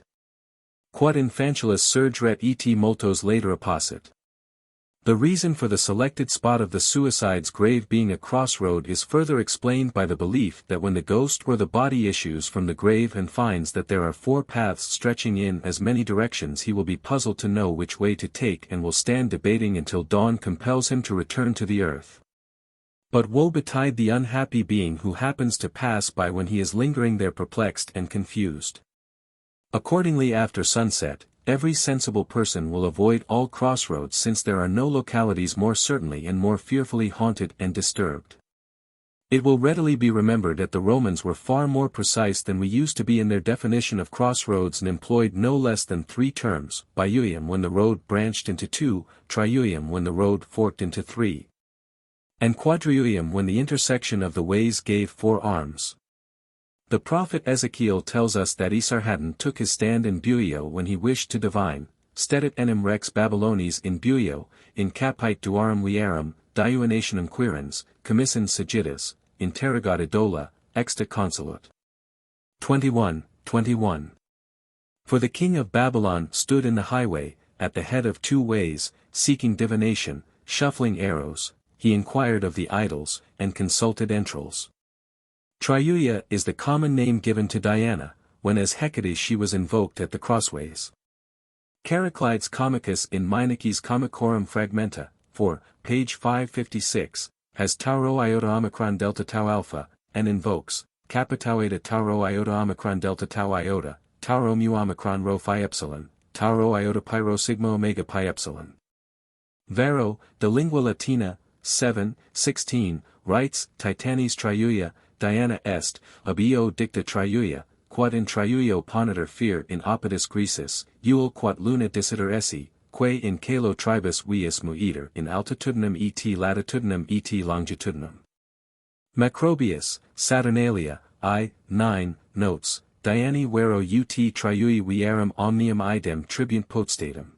Quod infantilis surgeret et multos later apposite. The reason for the selected spot of the suicide's grave being a crossroad is further explained by the belief that when the ghost or the body issues from the grave and finds that there are 4 paths stretching in as many directions, he will be puzzled to know which way to take and will stand debating until dawn compels him to return to the earth. But woe betide the unhappy being who happens to pass by when he is lingering there perplexed and confused. Accordingly, after sunset, every sensible person will avoid all crossroads, since there are no localities more certainly and more fearfully haunted and disturbed. It will readily be remembered that the Romans were far more precise than we used to be in their definition of crossroads, and employed no less than 3 terms: biuium when the road branched into 2, triuium when the road forked into 3, and quadriuium when the intersection of the ways gave 4 arms. The prophet Ezekiel tells us that Esarhaddon took his stand in Buio when he wished to divine, stedet enim rex Babylonis in Buio, in capite duarum liarum, diuinationum quirens, commissin sagitas, interrogata dola, exta consulut. 21:21. For the king of Babylon stood in the highway, at the head of two ways, seeking divination, shuffling arrows, he inquired of the idols, and consulted entrails. Triuia is the common name given to Diana, when as Hecate she was invoked at the crossways. Characlides Comicus in Meinike's Comicorum Fragmenta, 4, page 556, has tau rho iota omicron delta tau alpha, and invokes, kappa tau eta tau rho iota omicron delta tau iota, tau rho mu omicron rho phi epsilon, tau rho iota pi rho sigma omega pi epsilon. Varro, de Lingua Latina, 7, 16, writes, Titanis triuia, Diana est, ab eo dicta triuia, quod in triuio ponitor fear in opetus grisis, eul quod luna disitor esse, quae in calo tribus vius muiter in altitudinem et latitudinem et longitudinem. Macrobius, Saturnalia, I, 9, notes, Diani vero ut triui vierum omnium idem tribunt potestatem.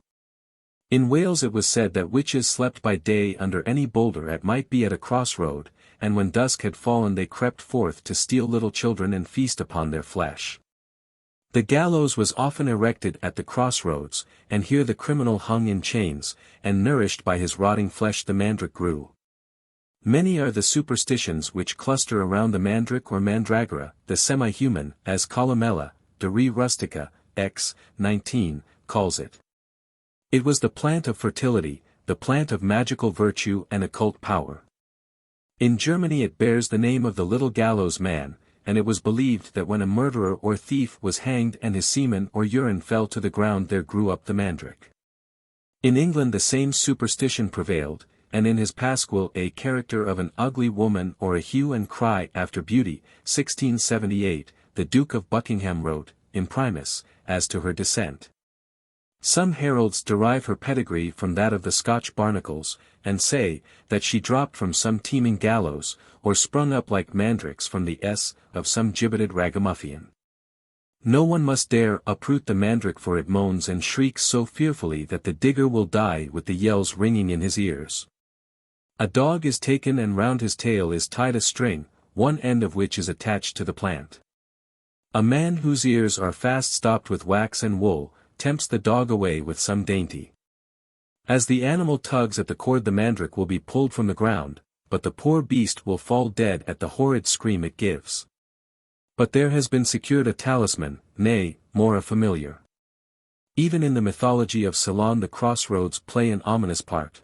In Wales it was said that witches slept by day under any boulder it might be at a crossroad, and when dusk had fallen they crept forth to steal little children and feast upon their flesh. The gallows was often erected at the crossroads, and here the criminal hung in chains, and nourished by his rotting flesh the mandrake grew. Many are the superstitions which cluster around the mandrake or mandragora, the semi-human, as Columella, de Re Rustica, X, 19, calls it. It was the plant of fertility, the plant of magical virtue and occult power. In Germany it bears the name of the little gallows man, and it was believed that when a murderer or thief was hanged and his semen or urine fell to the ground there grew up the mandrake. In England the same superstition prevailed, and in his Pasquil a character of an ugly woman or a hue and cry after beauty, 1678, the Duke of Buckingham wrote, imprimis, as to her descent. Some heralds derive her pedigree from that of the Scotch barnacles, and say, that she dropped from some teeming gallows, or sprung up like mandrakes from the of some gibbeted ragamuffin. No one must dare uproot the mandrake for it moans and shrieks so fearfully that the digger will die with the yells ringing in his ears. A dog is taken and round his tail is tied a string, one end of which is attached to the plant. A man whose ears are fast stopped with wax and wool, tempts the dog away with some dainty. As the animal tugs at the cord the mandrake will be pulled from the ground, but the poor beast will fall dead at the horrid scream it gives. But there has been secured a talisman, nay, more a familiar. Even in the mythology of Ceylon the crossroads play an ominous part.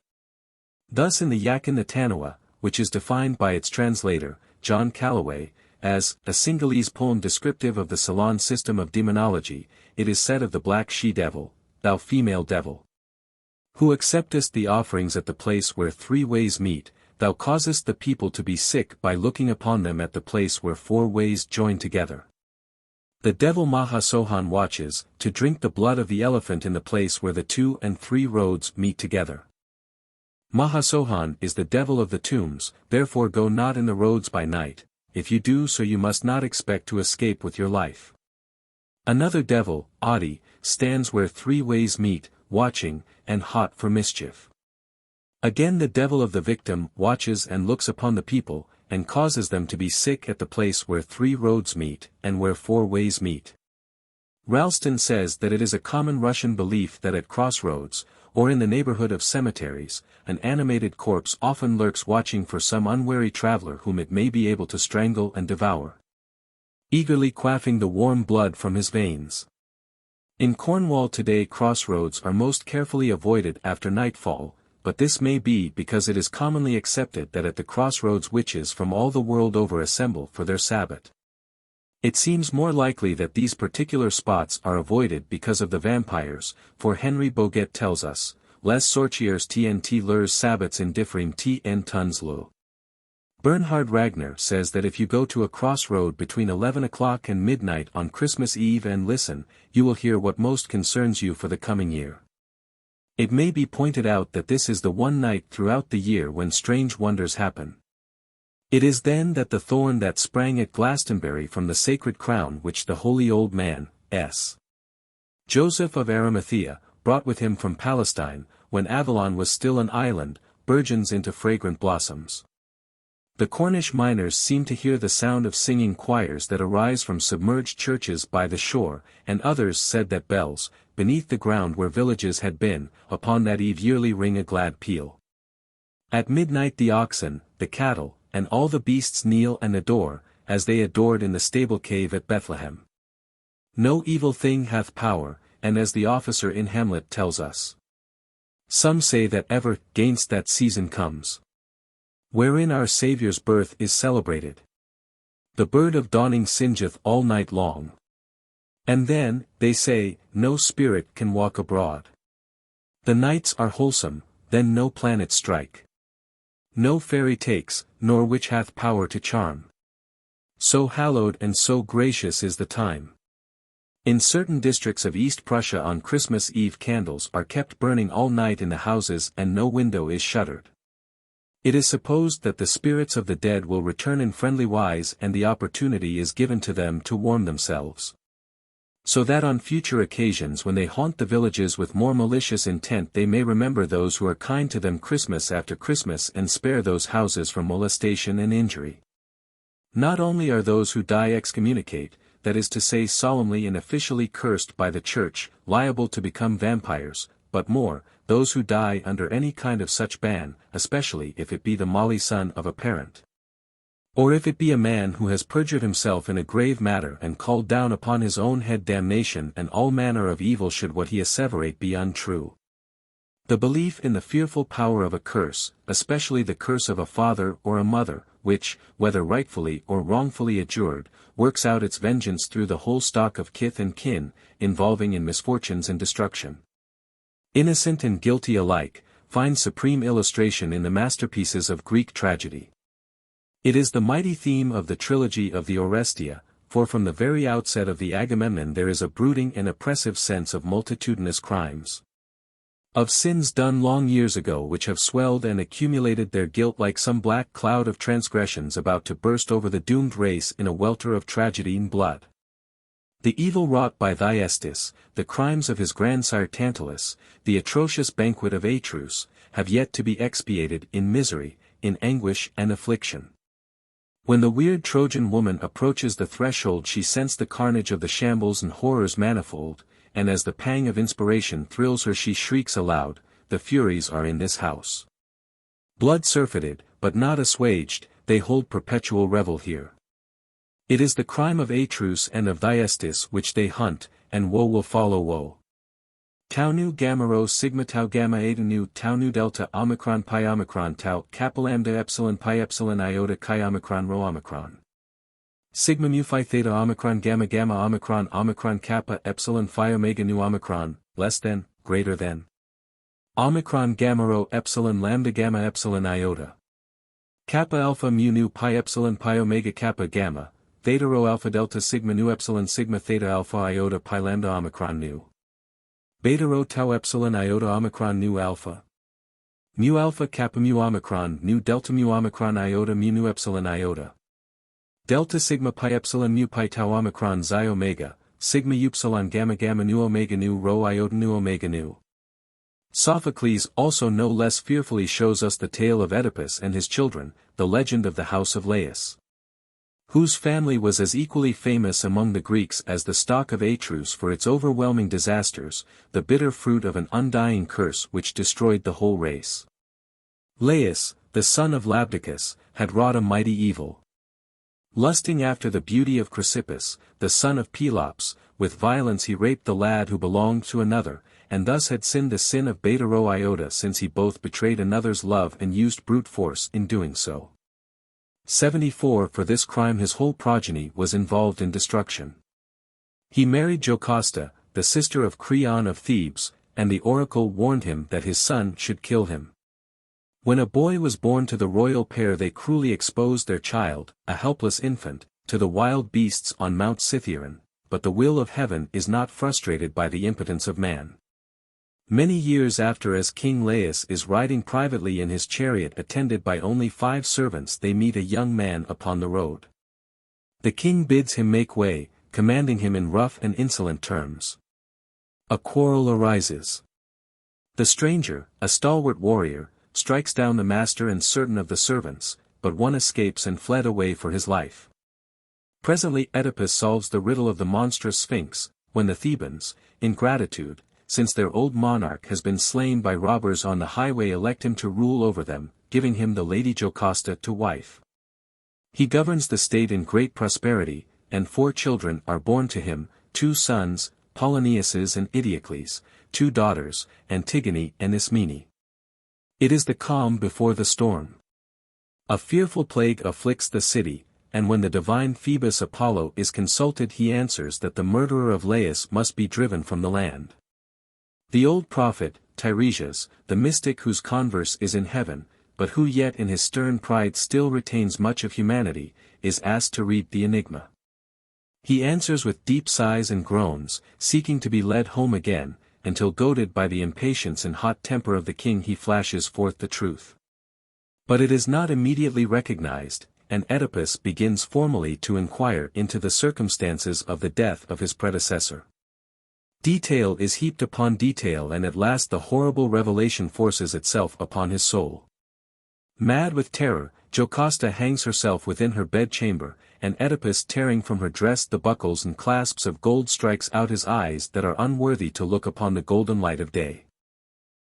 Thus in the Yakin the Tanua, which is defined by its translator, John Calloway, as a Sinhalese poem descriptive of the Ceylon system of demonology, it is said of the black she-devil, thou female devil, who acceptest the offerings at the place where three ways meet, thou causest the people to be sick by looking upon them at the place where four ways join together. The devil Mahasohan watches, to drink the blood of the elephant in the place where the 2 and 3 roads meet together. Mahasohan is the devil of the tombs, therefore go not in the roads by night, if you do so you must not expect to escape with your life. Another devil, Adi, stands where 3 ways meet, watching, and hot for mischief. Again the devil of the victim watches and looks upon the people, and causes them to be sick at the place where 3 roads meet, and where 4 ways meet. Ralston says that it is a common Russian belief that at crossroads, or in the neighborhood of cemeteries, an animated corpse often lurks watching for some unwary traveler whom it may be able to strangle and devour, eagerly quaffing the warm blood from his veins. In Cornwall today crossroads are most carefully avoided after nightfall, but this may be because it is commonly accepted that at the crossroads witches from all the world over assemble for their Sabbat. It seems more likely that these particular spots are avoided because of the vampires, for Henry Boget tells us, les sorcières tnt leurs sabbats indifferim tn tons lo. Bernhard Ragnar says that if you go to a crossroad between 11 o'clock and midnight on Christmas Eve and listen, you will hear what most concerns you for the coming year. It may be pointed out that this is the one night throughout the year when strange wonders happen. It is then that the thorn that sprang at Glastonbury from the sacred crown which the holy old man, S. Joseph of Arimathea, brought with him from Palestine, when Avalon was still an island, burgeons into fragrant blossoms. The Cornish miners seem to hear the sound of singing choirs that arise from submerged churches by the shore, and others said that bells, beneath the ground where villages had been, upon that eve yearly ring a glad peal. At midnight the oxen, the cattle, and all the beasts kneel and adore, as they adored in the stable cave at Bethlehem. No evil thing hath power, and as the officer in Hamlet tells us. Some say that ever, 'gainst that season comes, wherein our Saviour's birth is celebrated. The bird of dawning singeth all night long. And then, they say, no spirit can walk abroad. The nights are wholesome, then no planet strike. No fairy takes, nor witch hath power to charm. So hallowed and so gracious is the time. In certain districts of East Prussia on Christmas Eve candles are kept burning all night in the houses and no window is shuttered. It is supposed that the spirits of the dead will return in friendly wise and the opportunity is given to them to warm themselves. So that on future occasions when they haunt the villages with more malicious intent they may remember those who are kind to them Christmas after Christmas and spare those houses from molestation and injury. Not only are those who die excommunicate, that is to say solemnly and officially cursed by the Church, liable to become vampires, but more, those who die under any kind of such ban, especially if it be the molly son of a parent. Or if it be a man who has perjured himself in a grave matter and called down upon his own head damnation and all manner of evil should what he asseverate be untrue. The belief in the fearful power of a curse, especially the curse of a father or a mother, which, whether rightfully or wrongfully adjured, works out its vengeance through the whole stock of kith and kin, involving in misfortunes and destruction. Innocent and guilty alike, find supreme illustration in the masterpieces of Greek tragedy. It is the mighty theme of the trilogy of the Orestia, for from the very outset of the Agamemnon there is a brooding and oppressive sense of multitudinous crimes. Of sins done long years ago which have swelled and accumulated their guilt like some black cloud of transgressions about to burst over the doomed race in a welter of tragedy and blood. The evil wrought by Thyestes, the crimes of his grandsire Tantalus, the atrocious banquet of Atrus, have yet to be expiated in misery, in anguish and affliction. When the weird Trojan woman approaches the threshold she scents the carnage of the shambles and horrors manifold, and as the pang of inspiration thrills her she shrieks aloud, the Furies are in this house. Blood surfeited, but not assuaged, they hold perpetual revel here. It is the crime of Atrus and of Thyestes which they hunt, and woe will follow woe. Tau nu gamma rho sigma tau gamma eta nu tau nu delta omicron pi omicron tau kappa lambda epsilon pi epsilon iota chi omicron rho omicron. Sigma mu phi theta omicron gamma gamma omicron omicron kappa epsilon phi omega nu omicron, less than, greater than. Omicron gamma rho epsilon lambda gamma epsilon iota. Kappa alpha mu nu pi epsilon pi omega kappa gamma, theta rho alpha delta sigma nu epsilon sigma theta alpha iota pi lambda omicron nu. Beta rho tau epsilon iota omicron nu alpha. Mu alpha kappa mu omicron nu delta mu omicron iota mu nu epsilon iota. Delta sigma pi epsilon mu pi tau omicron xi omega, sigma upsilon gamma gamma nu omega nu rho iota nu omega nu. Sophocles also no less fearfully shows us the tale of Oedipus and his children, the legend of the house of Laius, whose family was as equally famous among the Greeks as the stock of Atrus for its overwhelming disasters, the bitter fruit of an undying curse which destroyed the whole race. Laius, the son of Labdacus, had wrought a mighty evil. Lusting after the beauty of Chrysippus, the son of Pelops, with violence he raped the lad who belonged to another, and thus had sinned the sin of Beta Rho Iota since he both betrayed another's love and used brute force in doing so. 74 For this crime his whole progeny was involved in destruction. He married Jocasta, the sister of Creon of Thebes, and the oracle warned him that his son should kill him. When a boy was born to the royal pair they cruelly exposed their child, a helpless infant, to the wild beasts on Mount Cithaeron, but the will of heaven is not frustrated by the impotence of man. Many years after, as King Laius is riding privately in his chariot attended by only 5 servants, they meet a young man upon the road. The king bids him make way, commanding him in rough and insolent terms. A quarrel arises. The stranger, a stalwart warrior, strikes down the master and certain of the servants, but one escapes and fled away for his life. Presently Oedipus solves the riddle of the monstrous Sphinx, when the Thebans, in gratitude, since their old monarch has been slain by robbers on the highway, elect him to rule over them, giving him the lady Jocasta to wife. He governs the state in great prosperity, and 4 children are born to him, 2 sons, Poloniuses and Idiocles, 2 daughters, Antigone and Ismene. It is the calm before the storm. A fearful plague afflicts the city, and when the divine Phoebus Apollo is consulted, he answers that the murderer of Laius must be driven from the land. The old prophet, Tiresias, the mystic whose converse is in heaven, but who yet in his stern pride still retains much of humanity, is asked to read the enigma. He answers with deep sighs and groans, seeking to be led home again, until goaded by the impatience and hot temper of the king he flashes forth the truth. But it is not immediately recognized, and Oedipus begins formally to inquire into the circumstances of the death of his predecessor. Detail is heaped upon detail, and at last the horrible revelation forces itself upon his soul. Mad with terror, Jocasta hangs herself within her bedchamber, and Oedipus, tearing from her dress the buckles and clasps of gold, strikes out his eyes that are unworthy to look upon the golden light of day.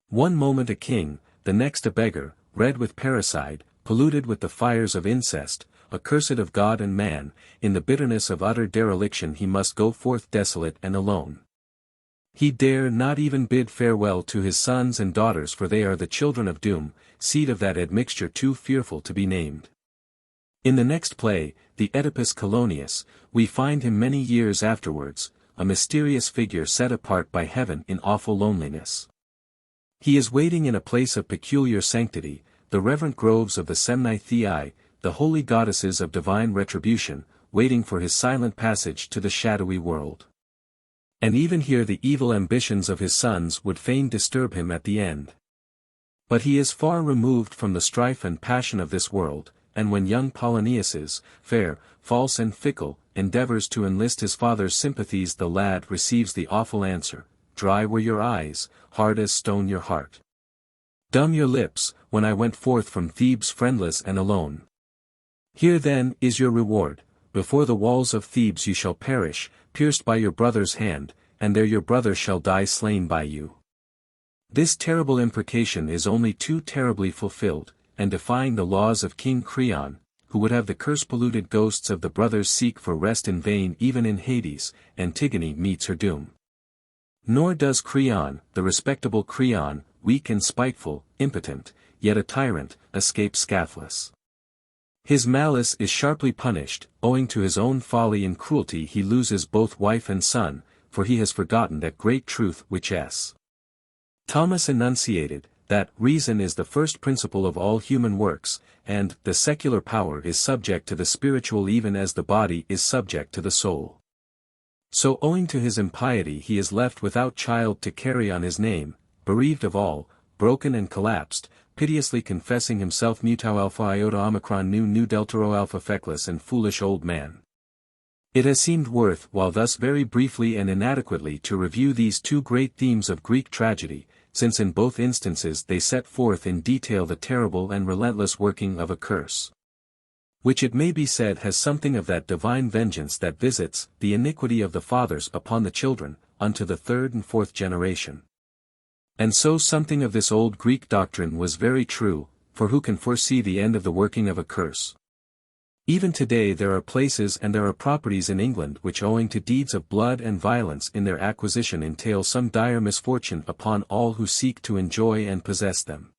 One moment a king, the next a beggar, red with parricide, polluted with the fires of incest, accursed of God and man, in the bitterness of utter dereliction he must go forth desolate and alone. He dare not even bid farewell to his sons and daughters, for they are the children of doom, seed of that admixture too fearful to be named. In the next play, the Oedipus Colonius, we find him many years afterwards, a mysterious figure set apart by heaven in awful loneliness. He is waiting in a place of peculiar sanctity, the reverent groves of the Semnithei, the holy goddesses of divine retribution, waiting for his silent passage to the shadowy world. And even here the evil ambitions of his sons would fain disturb him at the end. But he is far removed from the strife and passion of this world, and when young Poloniuses, fair, false and fickle, endeavors to enlist his father's sympathies, the lad receives the awful answer, "Dry were your eyes, hard as stone your heart. Dumb your lips, when I went forth from Thebes friendless and alone. Here then is your reward, before the walls of Thebes you shall perish, pierced by your brother's hand, and there your brother shall die slain by you." This terrible imprecation is only too terribly fulfilled, and defying the laws of King Creon, who would have the curse-polluted ghosts of the brothers seek for rest in vain even in Hades, Antigone meets her doom. Nor does Creon, the respectable Creon, weak and spiteful, impotent, yet a tyrant, escape scathless. His malice is sharply punished, owing to his own folly and cruelty he loses both wife and son, for he has forgotten that great truth which S. Thomas enunciated, that reason is the first principle of all human works, and the secular power is subject to the spiritual even as the body is subject to the soul. So owing to his impiety he is left without child to carry on his name, bereaved of all, broken and collapsed, piteously confessing himself mutau alpha iota omicron nu deltaro alpha feckless and foolish old man. It has seemed worth while thus very briefly and inadequately to review these 2 great themes of Greek tragedy, since in both instances they set forth in detail the terrible and relentless working of a curse, which it may be said has something of that divine vengeance that visits the iniquity of the fathers upon the children, unto the 3rd and 4th generation. And so something of this old Greek doctrine was very true, for who can foresee the end of the working of a curse? Even today there are places and there are properties in England which owing to deeds of blood and violence in their acquisition entail some dire misfortune upon all who seek to enjoy and possess them.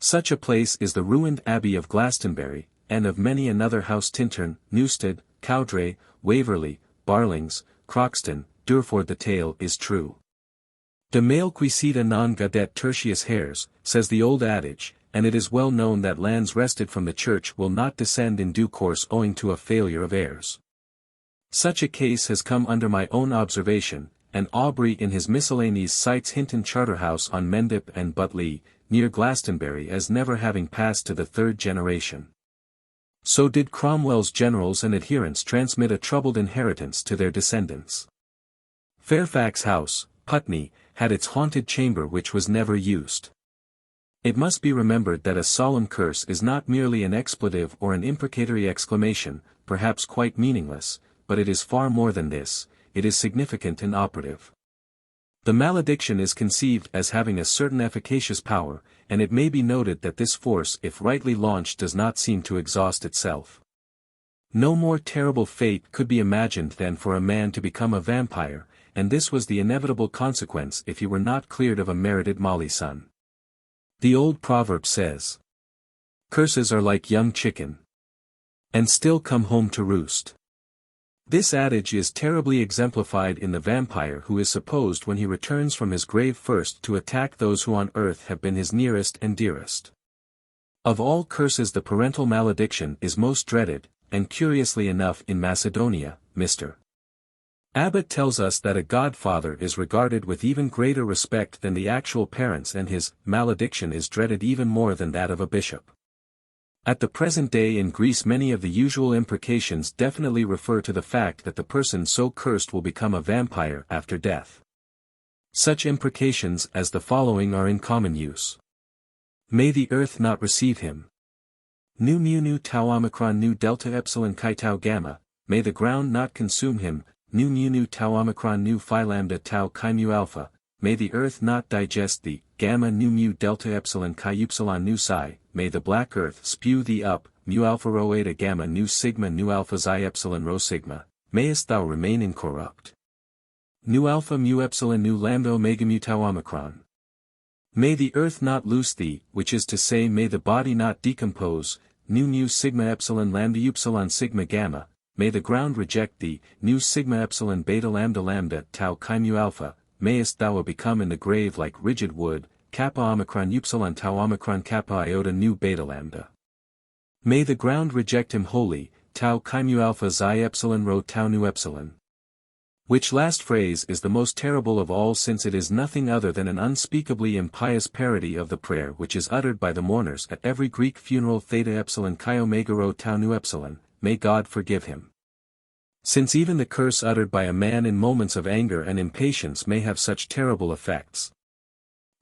Such a place is the ruined Abbey of Glastonbury, and of many another house Tintern, Newstead, Cowdray, Waverley, Barlings, Croxton, Durford. The tale is true. De male quicida non gaudet tertius hers, says the old adage, and it is well known that lands wrested from the church will not descend in due course owing to a failure of heirs. Such a case has come under my own observation, and Aubrey in his Miscellanies cites Hinton Charterhouse on Mendip and Butley, near Glastonbury, as never having passed to the 3rd generation. So did Cromwell's generals and adherents transmit a troubled inheritance to their descendants. Fairfax House, Putney, had its haunted chamber which was never used. It must be remembered that a solemn curse is not merely an expletive or an imprecatory exclamation, perhaps quite meaningless, but it is far more than this, it is significant and operative. The malediction is conceived as having a certain efficacious power, and it may be noted that this force if rightly launched does not seem to exhaust itself. No more terrible fate could be imagined than for a man to become a vampire, and this was the inevitable consequence if he were not cleared of a merited malison. The old proverb says, "Curses are like young chicken, and still come home to roost." This adage is terribly exemplified in the vampire who is supposed when he returns from his grave first to attack those who on earth have been his nearest and dearest. Of all curses the parental malediction is most dreaded, and curiously enough in Macedonia, Mr. Abbott tells us that a godfather is regarded with even greater respect than the actual parents and his malediction is dreaded even more than that of a bishop. At the present day in Greece many of the usual imprecations definitely refer to the fact that the person so cursed will become a vampire after death. Such imprecations as the following are in common use. May the earth not receive him. Nu mu nu tau omicron nu delta epsilon chi tau gamma, may the ground not consume him. Nu mu nu tau omicron nu phi lambda tau chi mu alpha, may the earth not digest thee. Gamma nu mu delta epsilon chi upsilon nu psi, may the black earth spew thee up. Mu alpha rho eta gamma nu sigma nu alpha xi epsilon rho sigma, mayest thou remain incorrupt. Nu alpha mu epsilon nu lambda omega mu tau omicron. May the earth not loose thee, which is to say may the body not decompose. Nu mu sigma epsilon lambda upsilon sigma gamma, may the ground reject thee. Nu sigma epsilon beta lambda tau chi mu alpha, mayest thou become in the grave like rigid wood. Kappa omicron upsilon tau omicron kappa iota nu beta lambda. May the ground reject him wholly. Tau chi mu alpha xi epsilon rho tau nu epsilon. Which last phrase is the most terrible of all since it is nothing other than an unspeakably impious parody of the prayer which is uttered by the mourners at every Greek funeral. Theta epsilon chi omega rho tau nu epsilon, may God forgive him. Since even the curse uttered by a man in moments of anger and impatience may have such terrible effects.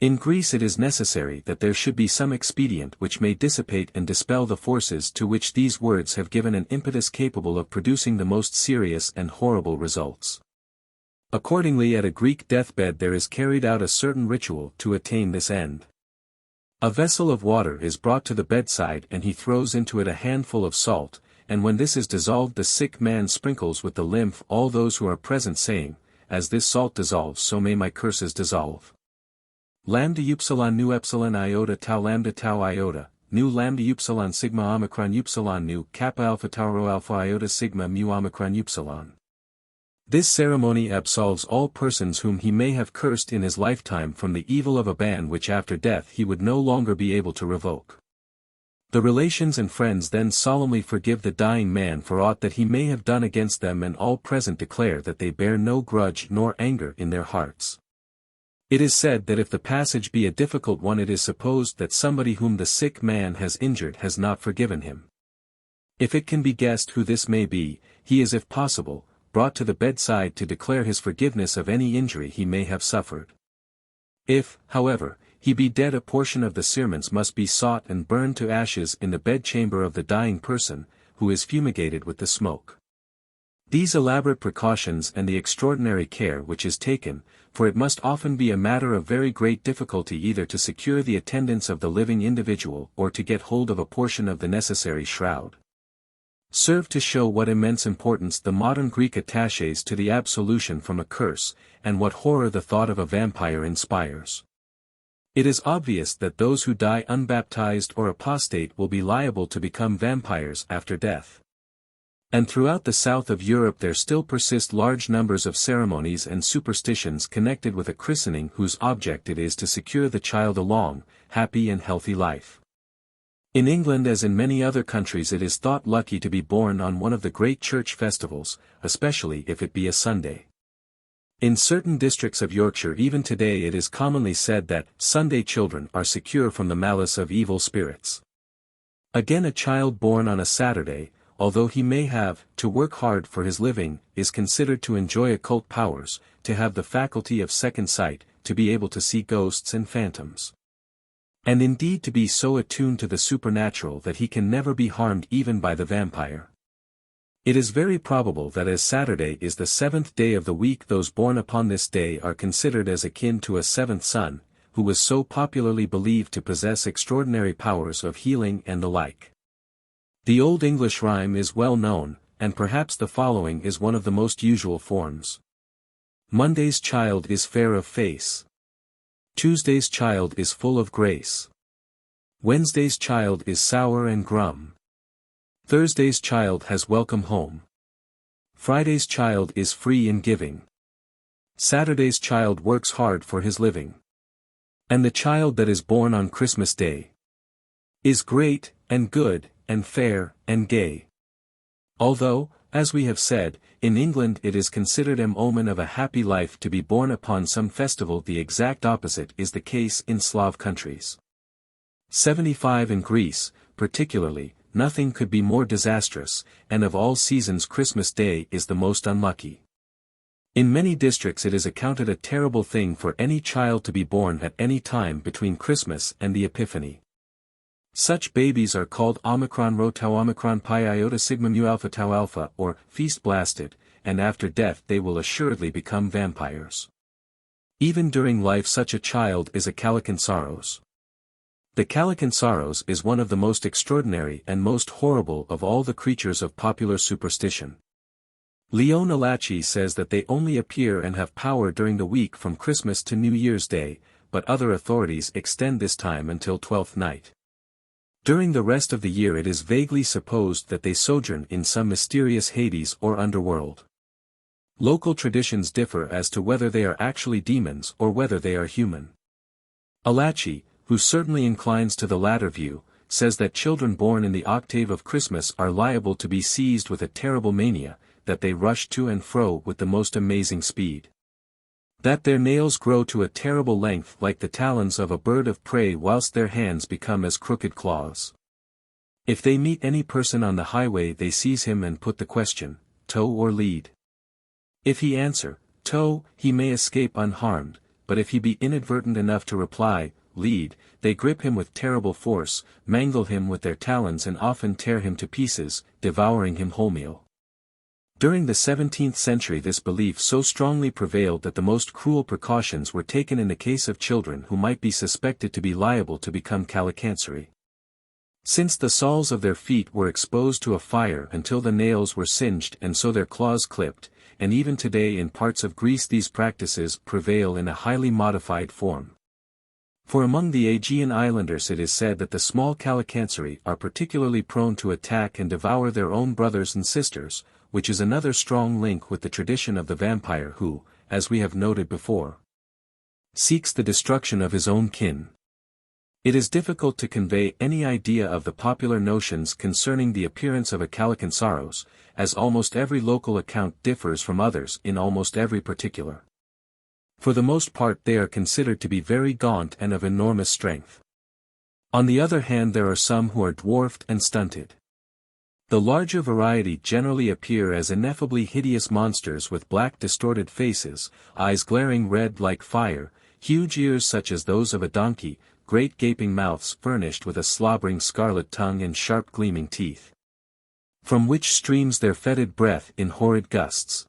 In Greece it is necessary that there should be some expedient which may dissipate and dispel the forces to which these words have given an impetus capable of producing the most serious and horrible results. Accordingly at a Greek deathbed there is carried out a certain ritual to attain this end. A vessel of water is brought to the bedside and he throws into it a handful of salt, and when this is dissolved the sick man sprinkles with the lymph all those who are present saying, as this salt dissolves so may my curses dissolve. Lambda upsilon nu epsilon iota tau iota, nu lambda upsilon sigma omicron upsilon nu kappa alpha tau rho alpha iota sigma mu omicron upsilon. This ceremony absolves all persons whom he may have cursed in his lifetime from the evil of a ban which after death he would no longer be able to revoke. The relations and friends then solemnly forgive the dying man for aught that he may have done against them, and all present declare that they bear no grudge nor anger in their hearts. It is said that if the passage be a difficult one it is supposed that somebody whom the sick man has injured has not forgiven him. If it can be guessed who this may be, he is if possible brought to the bedside to declare his forgiveness of any injury he may have suffered. If, however, he be dead a portion of the cerements must be sought and burned to ashes in the bedchamber of the dying person, who is fumigated with the smoke. These elaborate precautions and the extraordinary care which is taken, for it must often be a matter of very great difficulty either to secure the attendance of the living individual or to get hold of a portion of the necessary shroud, serve to show what immense importance the modern Greek attaches to the absolution from a curse, and what horror the thought of a vampire inspires. It is obvious that those who die unbaptized or apostate will be liable to become vampires after death. And throughout the south of Europe there still persist large numbers of ceremonies and superstitions connected with a christening whose object it is to secure the child a long, happy and healthy life. In England as in many other countries it is thought lucky to be born on one of the great church festivals, especially if it be a Sunday. In certain districts of Yorkshire even today it is commonly said that Sunday children are secure from the malice of evil spirits. Again, a child born on a Saturday, although he may have to work hard for his living, is considered to enjoy occult powers, to have the faculty of second sight, to be able to see ghosts and phantoms. and indeed to be so attuned to the supernatural that he can never be harmed even by the vampire. It is very probable that as Saturday is the seventh day of the week, those born upon this day are considered as akin to a seventh son, who was so popularly believed to possess extraordinary powers of healing and the like. The Old English rhyme is well known, and perhaps the following is one of the most usual forms. Monday's child is fair of face. Tuesday's child is full of grace. Wednesday's child is sour and grum. Thursday's child has welcome home. Friday's child is free in giving. Saturday's child works hard for his living. And the child that is born on Christmas Day is great, and good, and fair, and gay. Although, as we have said, in England it is considered an omen of a happy life to be born upon some festival, the exact opposite is the case in Slav countries. 75 in Greece, particularly, nothing could be more disastrous, and of all seasons Christmas Day is the most unlucky. In many districts it is accounted a terrible thing for any child to be born at any time between Christmas and the Epiphany. Such babies are called Omicron Rho Tau Omicron Pi Iota Sigma Mu Alpha Tau Alpha, or feast blasted, and after death they will assuredly become vampires. Even during life such a child is a Calicansaros. The Calicansaros is one of the most extraordinary and most horrible of all the creatures of popular superstition. Leon Alachi says that they only appear and have power during the week from Christmas to New Year's Day, but other authorities extend this time until Twelfth Night. During the rest of the year it is vaguely supposed that they sojourn in some mysterious Hades or underworld. Local traditions differ as to whether they are actually demons or whether they are human. Alachi, who certainly inclines to the latter view, says that children born in the octave of Christmas are liable to be seized with a terrible mania, that they rush to and fro with the most amazing speed. That their nails grow to a terrible length like the talons of a bird of prey, whilst their hands become as crooked claws. If they meet any person on the highway they seize him and put the question, toe or lead. If he answer, toe, he may escape unharmed, but if he be inadvertent enough to reply, lead, they grip him with terrible force, mangle him with their talons and often tear him to pieces, devouring him wholemeal. During the 17th century this belief so strongly prevailed that the most cruel precautions were taken in the case of children who might be suspected to be liable to become calicanceri. Since the soles of their feet were exposed to a fire until the nails were singed and so their claws clipped, and even today in parts of Greece these practices prevail in a highly modified form. For among the Aegean islanders it is said that the small calicanceri are particularly prone to attack and devour their own brothers and sisters, which is another strong link with the tradition of the vampire who, as we have noted before, seeks the destruction of his own kin. It is difficult to convey any idea of the popular notions concerning the appearance of a Calicansaros, as almost every local account differs from others in almost every particular. For the most part they are considered to be very gaunt and of enormous strength. On the other hand there are some who are dwarfed and stunted. The larger variety generally appear as ineffably hideous monsters with black distorted faces, eyes glaring red like fire, huge ears such as those of a donkey, great gaping mouths furnished with a slobbering scarlet tongue and sharp gleaming teeth, from which streams their fetid breath in horrid gusts.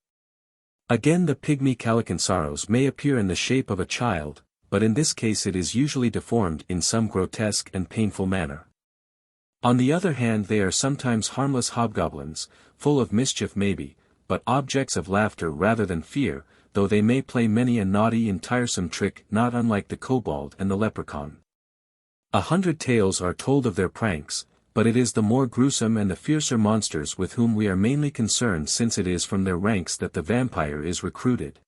Again the pygmy Calicansaros may appear in the shape of a child, but in this case it is usually deformed in some grotesque and painful manner. On the other hand they are sometimes harmless hobgoblins, full of mischief maybe, but objects of laughter rather than fear, though they may play many a naughty and tiresome trick not unlike the kobold and the leprechaun. 100 tales are told of their pranks, but it is the more gruesome and the fiercer monsters with whom we are mainly concerned, since it is from their ranks that the vampire is recruited.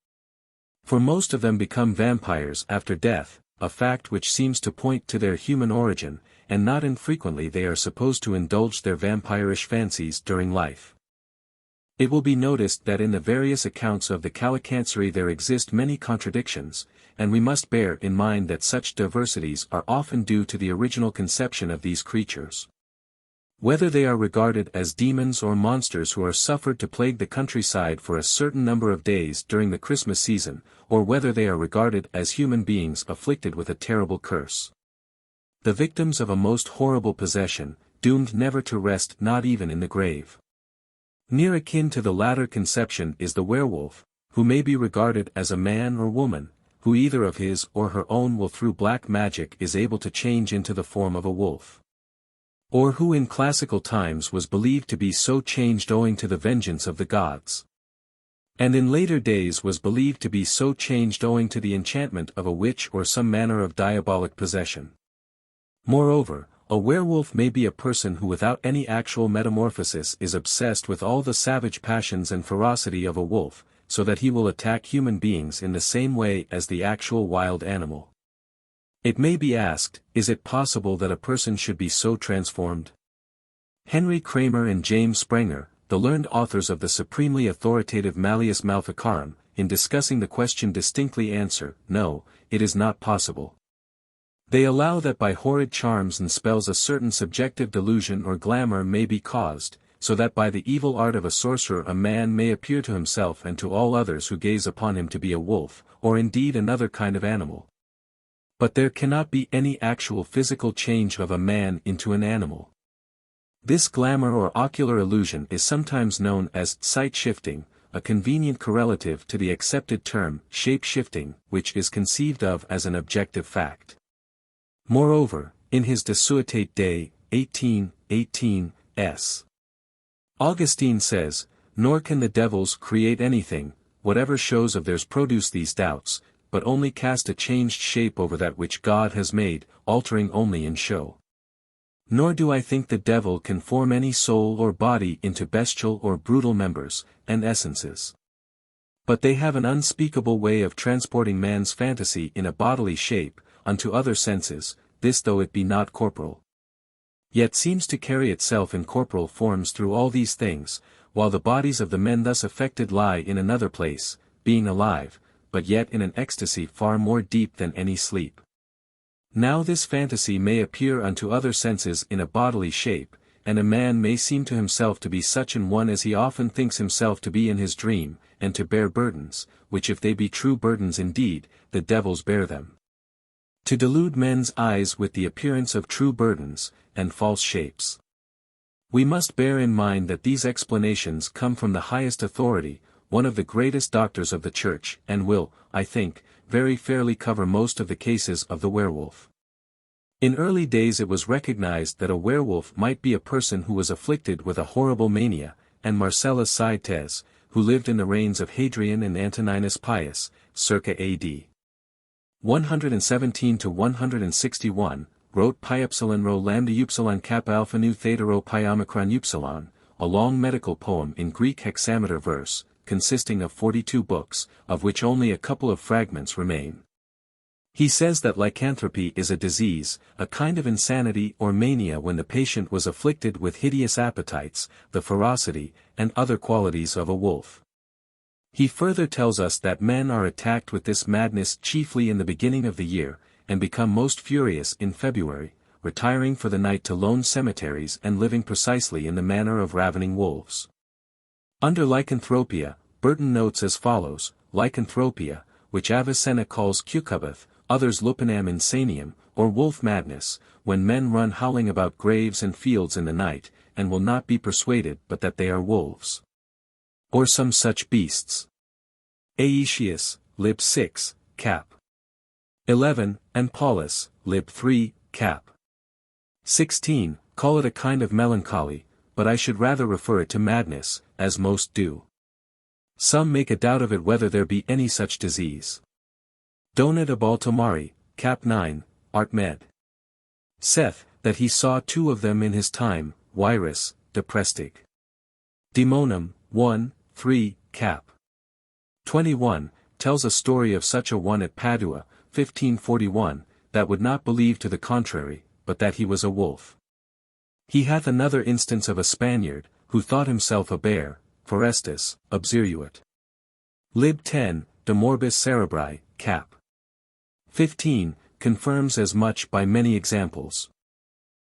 For most of them become vampires after death, a fact which seems to point to their human origin, and not infrequently they are supposed to indulge their vampirish fancies during life. It will be noticed that in the various accounts of the Calicanceri there exist many contradictions, and we must bear in mind that such diversities are often due to the original conception of these creatures. Whether they are regarded as demons or monsters who are suffered to plague the countryside for a certain number of days during the Christmas season, or whether they are regarded as human beings afflicted with a terrible curse. The victims of a most horrible possession, doomed never to rest not even in the grave. Near akin to the latter conception is the werewolf, who may be regarded as a man or woman, who either of his or her own will through black magic is able to change into the form of a wolf. Or who in classical times was believed to be so changed owing to the vengeance of the gods. And in later days was believed to be so changed owing to the enchantment of a witch or some manner of diabolic possession. Moreover, a werewolf may be a person who without any actual metamorphosis is obsessed with all the savage passions and ferocity of a wolf, so that he will attack human beings in the same way as the actual wild animal. It may be asked, is it possible that a person should be so transformed? Henry Kramer and James Sprenger, the learned authors of the supremely authoritative Malleus Maleficarum, in discussing the question distinctly answer, no, it is not possible. They allow that by horrid charms and spells a certain subjective delusion or glamour may be caused, so that by the evil art of a sorcerer a man may appear to himself and to all others who gaze upon him to be a wolf, or indeed another kind of animal. But there cannot be any actual physical change of a man into an animal. This glamour or ocular illusion is sometimes known as sight-shifting, a convenient correlative to the accepted term shape-shifting, which is conceived of as an objective fact. Moreover, in his De Suitate Dei, 18:18, s. Augustine says, "Nor can the devils create anything, whatever shows of theirs produce these doubts, but only cast a changed shape over that which God has made, altering only in show. Nor do I think the devil can form any soul or body into bestial or brutal members, and essences. But they have an unspeakable way of transporting man's fantasy in a bodily shape, unto other senses, this though it be not corporal. Yet seems to carry itself in corporal forms through all these things, while the bodies of the men thus affected lie in another place, being alive, but yet in an ecstasy far more deep than any sleep. Now this fantasy may appear unto other senses in a bodily shape, and a man may seem to himself to be such an one as he often thinks himself to be in his dream, and to bear burdens, which if they be true burdens indeed, the devils bear them. To delude men's eyes with the appearance of true burdens, and false shapes. We must bear in mind that these explanations come from the highest authority, one of the greatest doctors of the Church, and will, I think, very fairly cover most of the cases of the werewolf. In early days it was recognized that a werewolf might be a person who was afflicted with a horrible mania, and Marcellus Saetes, who lived in the reigns of Hadrian and Antoninus Pius, circa AD 117 to 161, wrote Piupsilon rho lambda upsilon kappa alpha nu theta rho pi omicron upsilon, a long medical poem in Greek hexameter verse, consisting of 42 books, of which only a couple of fragments remain. He says that lycanthropy is a disease, a kind of insanity or mania when the patient was afflicted with hideous appetites, the ferocity, and other qualities of a wolf. He further tells us that men are attacked with this madness chiefly in the beginning of the year, and become most furious in February, retiring for the night to lone cemeteries and living precisely in the manner of ravening wolves. Under lycanthropia, Burton notes as follows, lycanthropia, which Avicenna calls cucubath, others lupinam insanium, or wolf madness, when men run howling about graves and fields in the night, and will not be persuaded but that they are wolves. Or some such beasts. Aetius, lib 6, cap. 11, and Paulus, lib 3, cap. 16, call it a kind of melancholy, but I should rather refer it to madness, as most do. Some make a doubt of it whether there be any such disease. Donat ab Altomari, cap 9, art med. Saith, that he saw 2 of them in his time, virus, deprestig. Demonum, 1, 3, cap. 21, tells a story of such a one at Padua, 1541, that would not believe to the contrary, but that he was a wolf. He hath another instance of a Spaniard, who thought himself a bear, Forestus, obseruit. Lib 10, de morbis cerebri, cap. 15, confirms as much by many examples.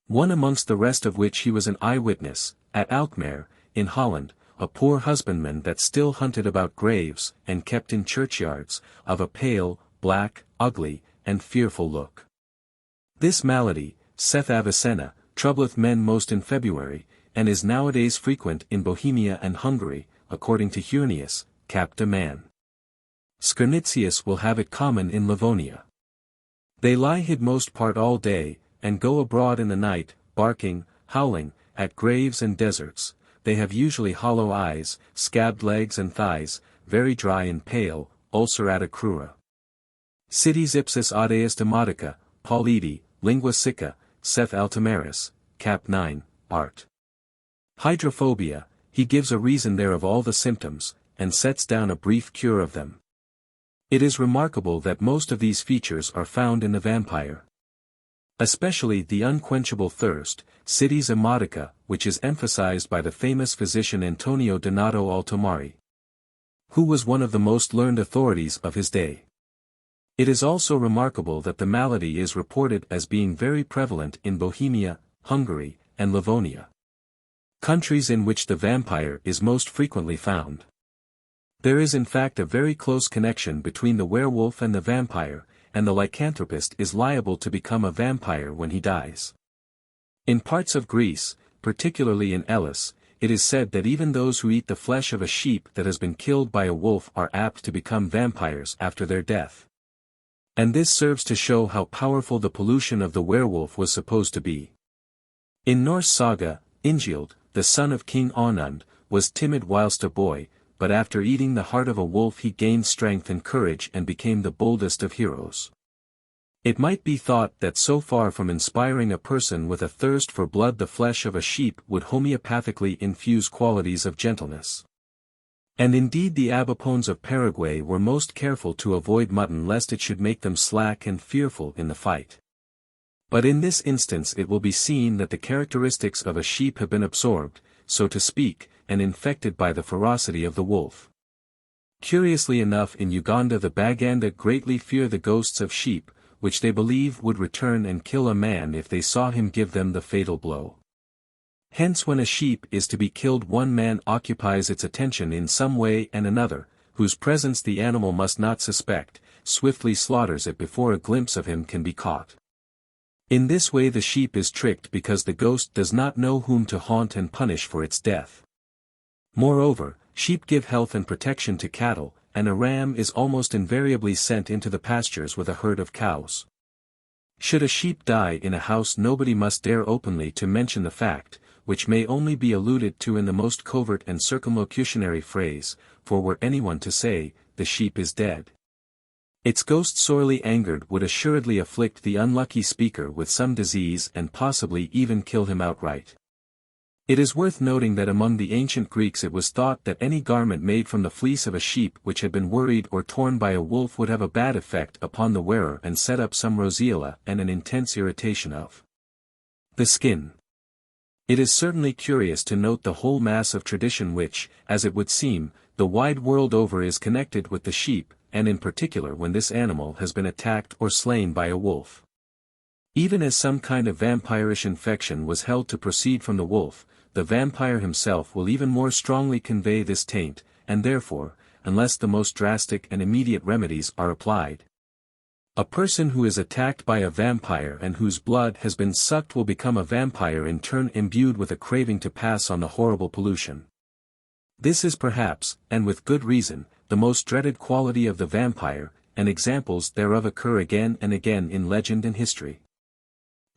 One amongst the rest of which he was an eyewitness, at Alkmaar, in Holland, a poor husbandman that still hunted about graves, and kept in churchyards, of a pale, black, ugly, and fearful look. This malady, saith Avicenna, troubleth men most in February, and is nowadays frequent in Bohemia and Hungary, according to Heurnius, cap. de man. Skernitzius will have it common in Livonia. They lie hid most part all day, and go abroad in the night, barking, howling, at graves and deserts. They have usually hollow eyes, scabbed legs and thighs, very dry and pale, ulcerata crura. Cities ipsis audeus demotica, Paulidi, lingua sicca, saith Altimeris, cap. 9, art. Hydrophobia, he gives a reason there of all the symptoms, and sets down a brief cure of them. It is remarkable that most of these features are found in the vampire. Especially the unquenchable thirst, cities emodica, which is emphasized by the famous physician Antonio Donato Altomari, who was one of the most learned authorities of his day. It is also remarkable that the malady is reported as being very prevalent in Bohemia, Hungary, and Livonia, countries in which the vampire is most frequently found. There is in fact a very close connection between the werewolf and the vampire, and the lycanthropist is liable to become a vampire when he dies. In parts of Greece, particularly in Elis, it is said that even those who eat the flesh of a sheep that has been killed by a wolf are apt to become vampires after their death. And this serves to show how powerful the pollution of the werewolf was supposed to be. In Norse saga, Ingild, the son of King Onund, was timid whilst a boy, but after eating the heart of a wolf he gained strength and courage and became the boldest of heroes. It might be thought that so far from inspiring a person with a thirst for blood, the flesh of a sheep would homeopathically infuse qualities of gentleness. And indeed the Abipones of Paraguay were most careful to avoid mutton lest it should make them slack and fearful in the fight. But in this instance it will be seen that the characteristics of a sheep have been absorbed, so to speak, and infected by the ferocity of the wolf. Curiously enough, in Uganda the Baganda greatly fear the ghosts of sheep, which they believe would return and kill a man if they saw him give them the fatal blow. Hence when a sheep is to be killed, one man occupies its attention in some way, and another, whose presence the animal must not suspect, swiftly slaughters it before a glimpse of him can be caught. In this way the sheep is tricked because the ghost does not know whom to haunt and punish for its death. Moreover, sheep give health and protection to cattle, and a ram is almost invariably sent into the pastures with a herd of cows. Should a sheep die in a house, nobody must dare openly to mention the fact, which may only be alluded to in the most covert and circumlocutionary phrase, for were anyone to say, "The sheep is dead," its ghost, sorely angered, would assuredly afflict the unlucky speaker with some disease and possibly even kill him outright. It is worth noting that among the ancient Greeks it was thought that any garment made from the fleece of a sheep which had been worried or torn by a wolf would have a bad effect upon the wearer and set up some roseola and an intense irritation of the skin. It is certainly curious to note the whole mass of tradition which, as it would seem, the wide world over is connected with the sheep, and in particular when this animal has been attacked or slain by a wolf. Even as some kind of vampirish infection was held to proceed from the wolf, the vampire himself will even more strongly convey this taint, and therefore, unless the most drastic and immediate remedies are applied, a person who is attacked by a vampire and whose blood has been sucked will become a vampire in turn, imbued with a craving to pass on the horrible pollution. This is perhaps, and with good reason, the most dreaded quality of the vampire, and examples thereof occur again and again in legend and history.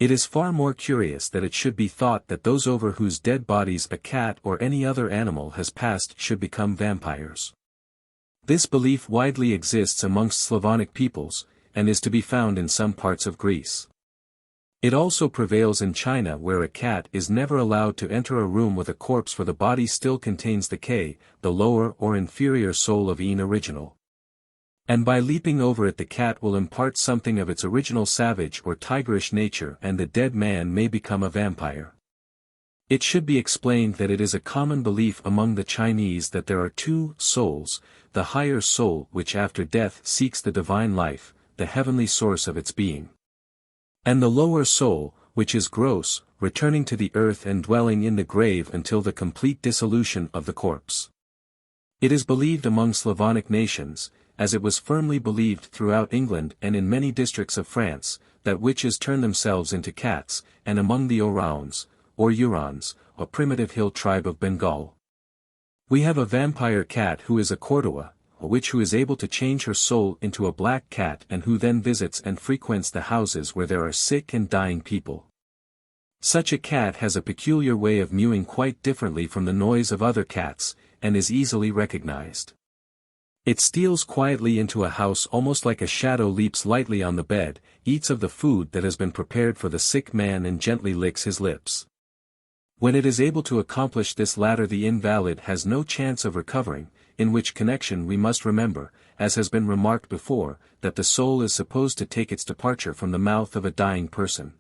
It is far more curious that it should be thought that those over whose dead bodies a cat or any other animal has passed should become vampires. This belief widely exists amongst Slavonic peoples, and is to be found in some parts of Greece. It also prevails in China, where a cat is never allowed to enter a room with a corpse, for the body still contains the K, the lower or inferior soul of e'en original. And by leaping over it the cat will impart something of its original savage or tigerish nature, and the dead man may become a vampire. It should be explained that it is a common belief among the Chinese that there are two souls, the higher soul which after death seeks the divine life, the heavenly source of its being, and the lower soul, which is gross, returning to the earth and dwelling in the grave until the complete dissolution of the corpse. It is believed among Slavonic nations, as it was firmly believed throughout England and in many districts of France, that witches turn themselves into cats, and among the Oraons, or Hurons, a primitive hill tribe of Bengal. We have a vampire cat who is a Cordua, a witch who is able to change her soul into a black cat and who then visits and frequents the houses where there are sick and dying people. Such a cat has a peculiar way of mewing quite differently from the noise of other cats, and is easily recognized. It steals quietly into a house almost like a shadow, leaps lightly on the bed, eats of the food that has been prepared for the sick man and gently licks his lips. When it is able to accomplish this latter, the invalid has no chance of recovering, in which connection we must remember, as has been remarked before, that the soul is supposed to take its departure from the mouth of a dying person.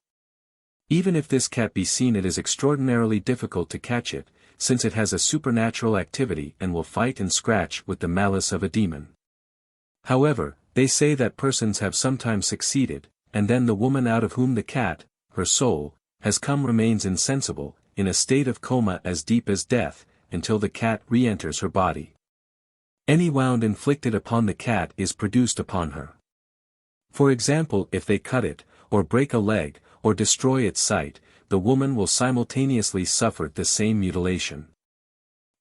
Even if this cat be seen, it is extraordinarily difficult to catch it, since it has a supernatural activity and will fight and scratch with the malice of a demon. However, they say that persons have sometimes succeeded, and then the woman out of whom the cat, her soul, has come remains insensible, in a state of coma as deep as death, until the cat re-enters her body. Any wound inflicted upon the cat is produced upon her. For example, if they cut it, or break a leg, or destroy its sight, the woman will simultaneously suffer the same mutilation.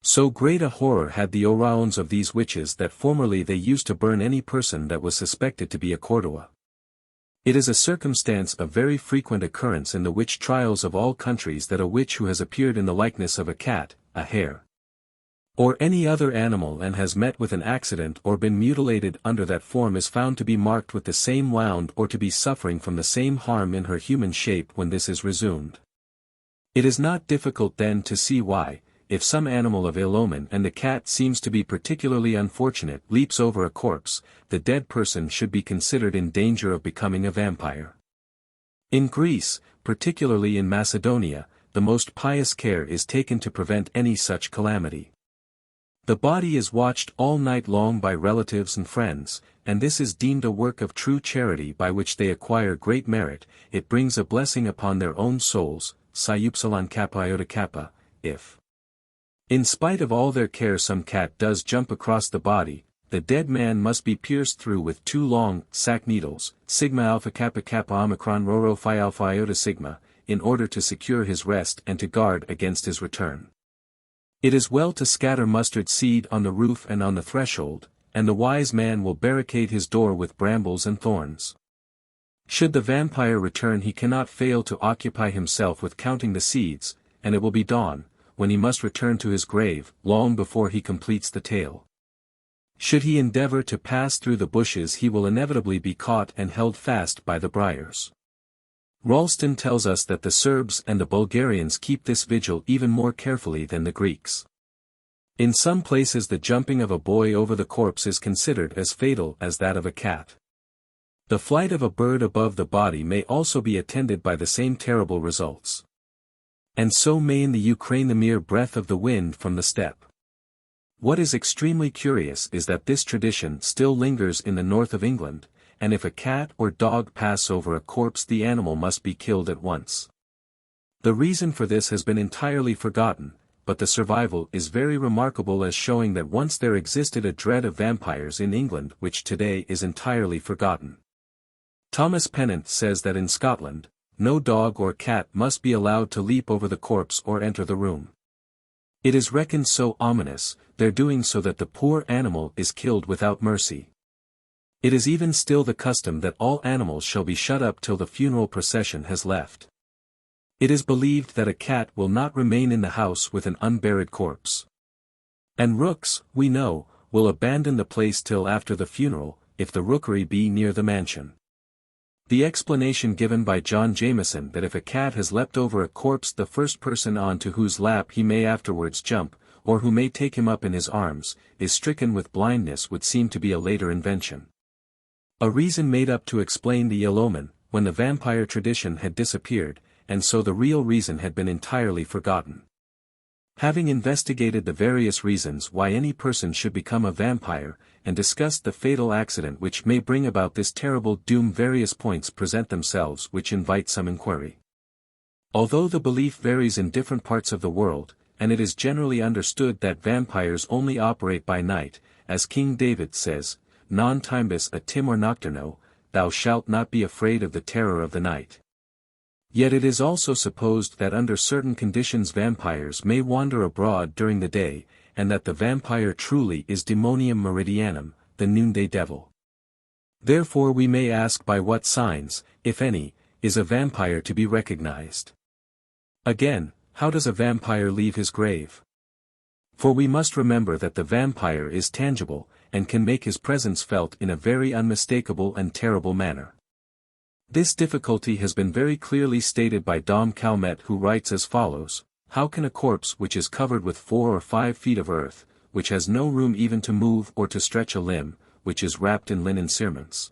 So great a horror had the Oraons of these witches that formerly they used to burn any person that was suspected to be a Cordua. It is a circumstance of very frequent occurrence in the witch trials of all countries that a witch who has appeared in the likeness of a cat, a hare, or any other animal and has met with an accident or been mutilated under that form is found to be marked with the same wound or to be suffering from the same harm in her human shape when this is resumed. It is not difficult then to see why, if some animal of ill omen, and the cat seems to be particularly unfortunate, leaps over a corpse, the dead person should be considered in danger of becoming a vampire. In Greece, particularly in Macedonia, the most pious care is taken to prevent any such calamity. The body is watched all night long by relatives and friends, and this is deemed a work of true charity by which they acquire great merit. It brings a blessing upon their own souls, if, in spite of all their care, some cat does jump across the body, the dead man must be pierced through with 2 long, sac needles, sigma alpha kappa kappa omicron rho phi alpha iota sigma, in order to secure his rest and to guard against his return. It is well to scatter mustard seed on the roof and on the threshold, and the wise man will barricade his door with brambles and thorns. Should the vampire return, he cannot fail to occupy himself with counting the seeds, and it will be dawn, when he must return to his grave, long before he completes the tale. Should he endeavor to pass through the bushes, he will inevitably be caught and held fast by the briars. Ralston tells us that the Serbs and the Bulgarians keep this vigil even more carefully than the Greeks. In some places the jumping of a boy over the corpse is considered as fatal as that of a cat. The flight of a bird above the body may also be attended by the same terrible results. And so may in the Ukraine the mere breath of the wind from the steppe. What is extremely curious is that this tradition still lingers in the north of England, and if a cat or dog pass over a corpse, the animal must be killed at once. The reason for this has been entirely forgotten, but the survival is very remarkable, as showing that once there existed a dread of vampires in England which today is entirely forgotten. Thomas Pennant says that in Scotland, no dog or cat must be allowed to leap over the corpse or enter the room. It is reckoned so ominous, their doing so, that the poor animal is killed without mercy. It is even still the custom that all animals shall be shut up till the funeral procession has left. It is believed that a cat will not remain in the house with an unburied corpse. And rooks, we know, will abandon the place till after the funeral, if the rookery be near the mansion. The explanation given by John Jameson that if a cat has leapt over a corpse, the first person on to whose lap he may afterwards jump, or who may take him up in his arms, is stricken with blindness, would seem to be a later invention. A reason made up to explain the ill omen, when the vampire tradition had disappeared, and so the real reason had been entirely forgotten. Having investigated the various reasons why any person should become a vampire, and discussed the fatal accident which may bring about this terrible doom, various points present themselves which invite some inquiry. Although the belief varies in different parts of the world, and it is generally understood that vampires only operate by night, as King David says, non timbus a timor nocturno, thou shalt not be afraid of the terror of the night. Yet it is also supposed that under certain conditions vampires may wander abroad during the day, and that the vampire truly is demonium meridianum, the noonday devil. Therefore we may ask by what signs, if any, is a vampire to be recognized? Again, how does a vampire leave his grave? For we must remember that the vampire is tangible, and can make his presence felt in a very unmistakable and terrible manner. This difficulty has been very clearly stated by Dom Calmet, who writes as follows: how can a corpse which is covered with 4 or 5 feet of earth, which has no room even to move or to stretch a limb, which is wrapped in linen cerements,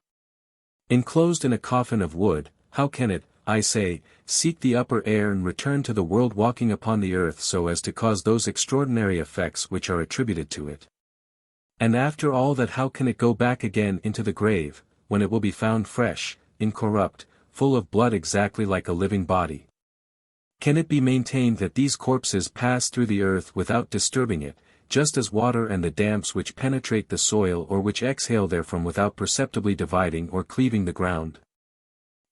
enclosed in a coffin of wood, how can it, I say, seek the upper air and return to the world walking upon the earth so as to cause those extraordinary effects which are attributed to it? And after all that, how can it go back again into the grave, when it will be found fresh, incorrupt, full of blood exactly like a living body? Can it be maintained that these corpses pass through the earth without disturbing it, just as water and the damps which penetrate the soil or which exhale therefrom without perceptibly dividing or cleaving the ground?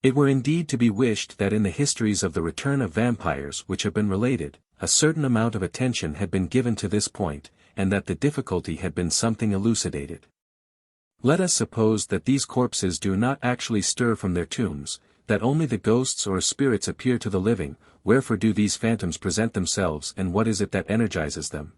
It were indeed to be wished that in the histories of the return of vampires which have been related, a certain amount of attention had been given to this point, and that the difficulty had been something elucidated. Let us suppose that these corpses do not actually stir from their tombs, that only the ghosts or spirits appear to the living. Wherefore do these phantoms present themselves, and what is it that energizes them?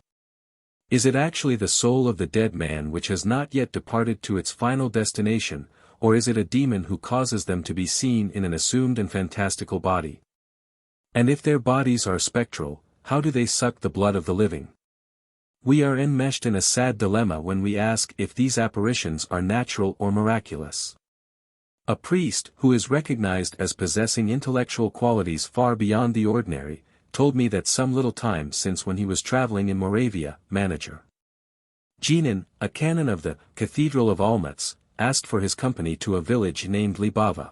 Is it actually the soul of the dead man which has not yet departed to its final destination, or is it a demon who causes them to be seen in an assumed and fantastical body? And if their bodies are spectral, how do they suck the blood of the living? We are enmeshed in a sad dilemma when we ask if these apparitions are natural or miraculous. A priest, who is recognized as possessing intellectual qualities far beyond the ordinary, told me that some little time since, when he was traveling in Moravia, Manager Jeanin, a canon of the Cathedral of Olmutz, asked for his company to a village named Libava,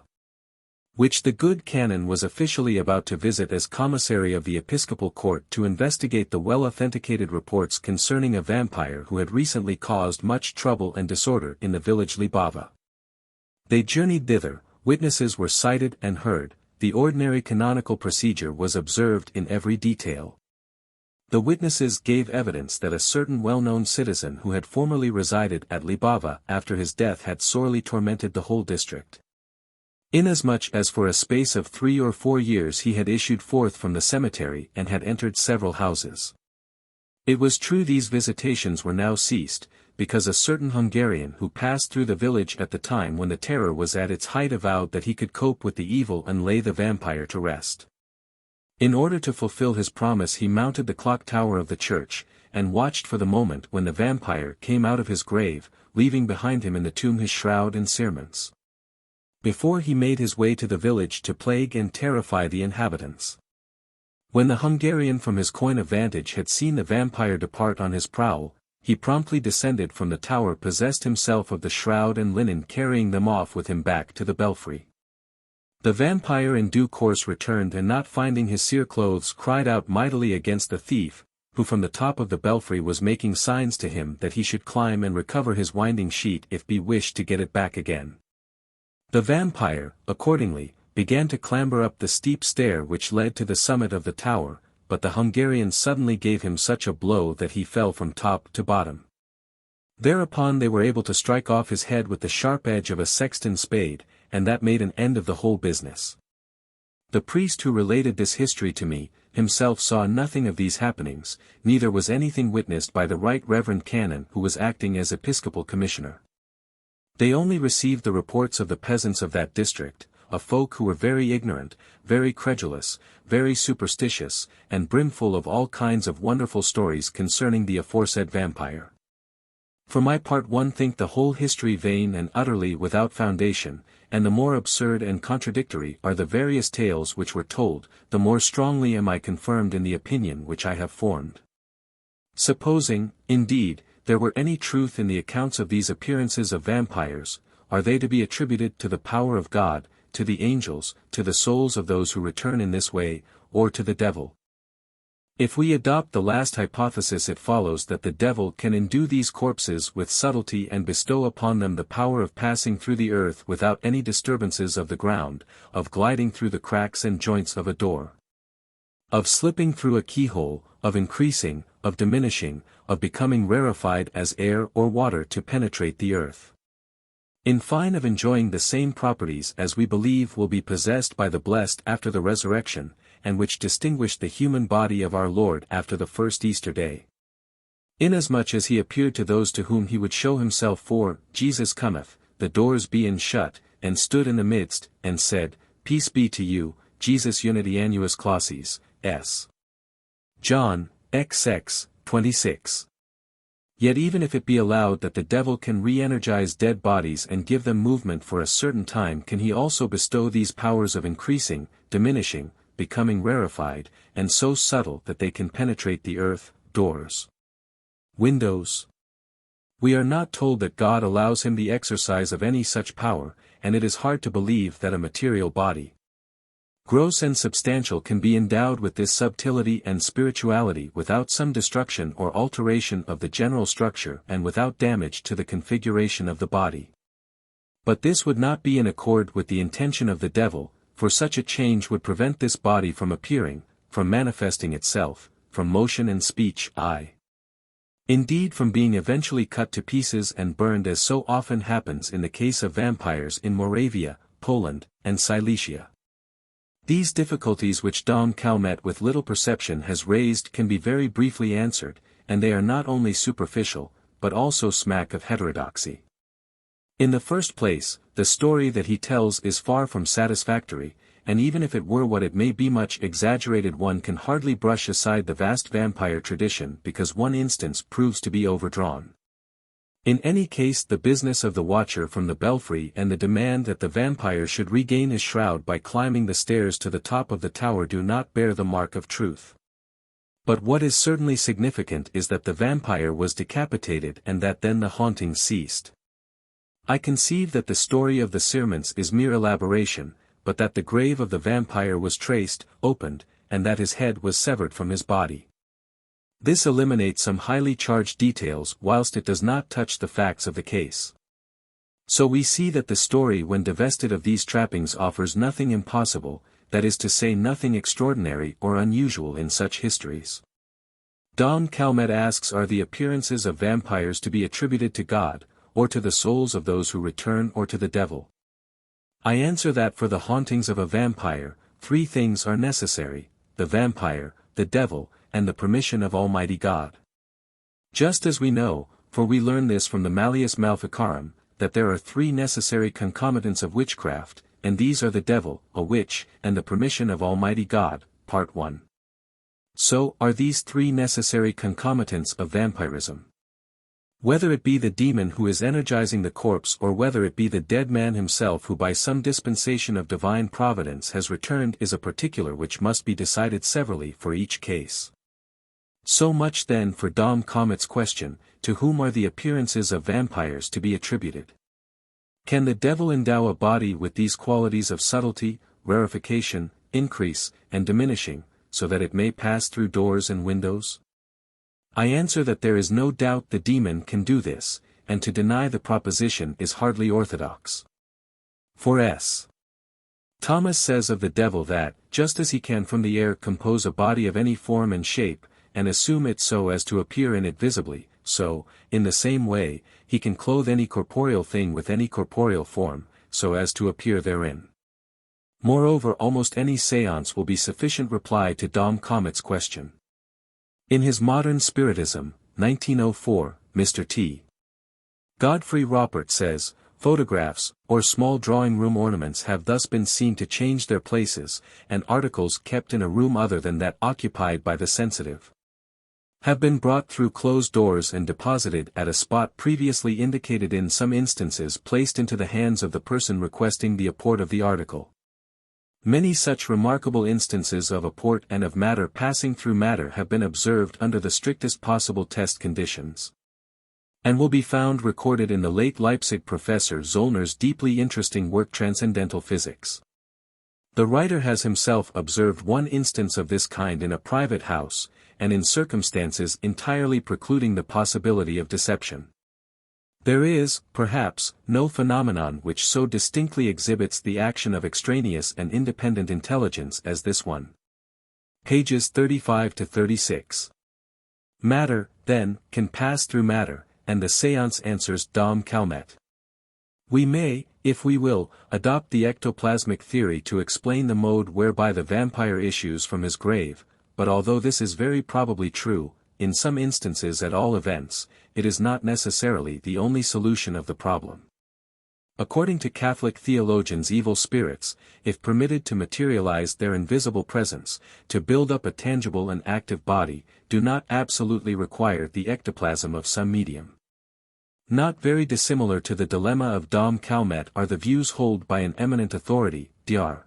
which the good canon was officially about to visit as commissary of the episcopal court to investigate the well-authenticated reports concerning a vampire who had recently caused much trouble and disorder in the village Libava. They journeyed thither, witnesses were cited and heard, the ordinary canonical procedure was observed in every detail. The witnesses gave evidence that a certain well-known citizen who had formerly resided at Libava after his death had sorely tormented the whole district, inasmuch as for a space of 3 or 4 years he had issued forth from the cemetery and had entered several houses. It was true these visitations were now ceased, because a certain Hungarian who passed through the village at the time when the terror was at its height avowed that he could cope with the evil and lay the vampire to rest. In order to fulfill his promise he mounted the clock tower of the church, and watched for the moment when the vampire came out of his grave, leaving behind him in the tomb his shroud and cerements, before he made his way to the village to plague and terrify the inhabitants. When the Hungarian from his coign of vantage had seen the vampire depart on his prowl, he promptly descended from the tower, possessed himself of the shroud and linen, carrying them off with him back to the belfry. The vampire in due course returned, and not finding his cereclothes cried out mightily against the thief, who from the top of the belfry was making signs to him that he should climb and recover his winding sheet if he wished to get it back again. The vampire, accordingly, began to clamber up the steep stair which led to the summit of the tower, but the Hungarian suddenly gave him such a blow that he fell from top to bottom. Thereupon they were able to strike off his head with the sharp edge of a sexton's spade, and that made an end of the whole business. The priest who related this history to me, himself saw nothing of these happenings, neither was anything witnessed by the right reverend canon who was acting as episcopal commissioner. They only received the reports of the peasants of that district, a folk who were very ignorant, very credulous, very superstitious, and brimful of all kinds of wonderful stories concerning the aforesaid vampire. For my part, one think the whole history vain and utterly without foundation, and the more absurd and contradictory are the various tales which were told, the more strongly am I confirmed in the opinion which I have formed. Supposing, indeed, there were any truth in the accounts of these appearances of vampires, are they to be attributed to the power of God, to the angels, to the souls of those who return in this way, or to the devil? If we adopt the last hypothesis, it follows that the devil can endue these corpses with subtlety and bestow upon them the power of passing through the earth without any disturbances of the ground, of gliding through the cracks and joints of a door, of slipping through a keyhole, of increasing, of diminishing, of becoming rarefied as air or water to penetrate the earth. In fine, of enjoying the same properties as we believe will be possessed by the blessed after the resurrection, and which distinguished the human body of our Lord after the first Easter day. Inasmuch as he appeared to those to whom he would show himself, for Jesus cometh, the doors being shut, and stood in the midst, and said, Peace be to you, Jesus unity annuus clauses, s. John, XX, 26. Yet even if it be allowed that the devil can re-energize dead bodies and give them movement for a certain time, can he also bestow these powers of increasing, diminishing, becoming rarefied, and so subtle that they can penetrate the earth, doors, windows? We are not told that God allows him the exercise of any such power, and it is hard to believe that a material body, gross and substantial, can be endowed with this subtlety and spirituality without some destruction or alteration of the general structure and without damage to the configuration of the body. But this would not be in accord with the intention of the devil, for such a change would prevent this body from appearing, from manifesting itself, from motion and speech, indeed from being eventually cut to pieces and burned, as so often happens in the case of vampires in Moravia, Poland, and Silesia. These difficulties which Dom Calmet with little perception has raised can be very briefly answered, and they are not only superficial, but also smack of heterodoxy. In the first place, the story that he tells is far from satisfactory, and even if it were what it may be much exaggerated, one can hardly brush aside the vast vampire tradition because one instance proves to be overdrawn. In any case, the business of the watcher from the belfry and the demand that the vampire should regain his shroud by climbing the stairs to the top of the tower do not bear the mark of truth. But what is certainly significant is that the vampire was decapitated and that then the haunting ceased. I conceive that the story of the cerements is mere elaboration, but that the grave of the vampire was traced, opened, and that his head was severed from his body. This eliminates some highly charged details whilst it does not touch the facts of the case. So we see that the story, when divested of these trappings, offers nothing impossible, that is to say nothing extraordinary or unusual in such histories. Dom Calmet asks, are the appearances of vampires to be attributed to God, or to the souls of those who return, or to the devil? I answer that for the hauntings of a vampire, three things are necessary: the vampire, the devil, and the permission of Almighty God. Just as we know, for we learn this from the Malleus Maleficarum, that there are three necessary concomitants of witchcraft, and these are the devil, a witch, and the permission of Almighty God, Part 1. So are these three necessary concomitants of vampirism. Whether it be the demon who is energizing the corpse, or whether it be the dead man himself who by some dispensation of divine providence has returned, is a particular which must be decided severally for each case. So much then for Dom Calmet's question, to whom are the appearances of vampires to be attributed? Can the devil endow a body with these qualities of subtlety, rarefication, increase, and diminishing, so that it may pass through doors and windows? I answer that there is no doubt the demon can do this, and to deny the proposition is hardly orthodox. For S. Thomas says of the devil that, just as he can from the air compose a body of any form and shape, and assume it so as to appear in it visibly, so, in the same way, he can clothe any corporeal thing with any corporeal form, so as to appear therein. Moreover, almost any séance will be sufficient reply to Dom Calmet's question. In his Modern Spiritism, 1904, Mr. T. Godfrey Ropert says, photographs, or small drawing-room ornaments have thus been seen to change their places, and articles kept in a room other than that occupied by the sensitive have been brought through closed doors and deposited at a spot previously indicated, in some instances placed into the hands of the person requesting the apport of the article. Many such remarkable instances of apport and of matter passing through matter have been observed under the strictest possible test conditions, and will be found recorded in the late Leipzig professor Zollner's deeply interesting work Transcendental Physics. The writer has himself observed one instance of this kind in a private house, and in circumstances entirely precluding the possibility of deception. There is, perhaps, no phenomenon which so distinctly exhibits the action of extraneous and independent intelligence as this one. Pages 35 to 36. Matter, then, can pass through matter, and the séance answers Dom Calmet. We may, if we will, adopt the ectoplasmic theory to explain the mode whereby the vampire issues from his grave, but although this is very probably true, in some instances at all events, it is not necessarily the only solution of the problem. According to Catholic theologians, evil spirits, if permitted to materialize their invisible presence, to build up a tangible and active body, do not absolutely require the ectoplasm of some medium. Not very dissimilar to the dilemma of Dom Calmet are the views held by an eminent authority, Dr.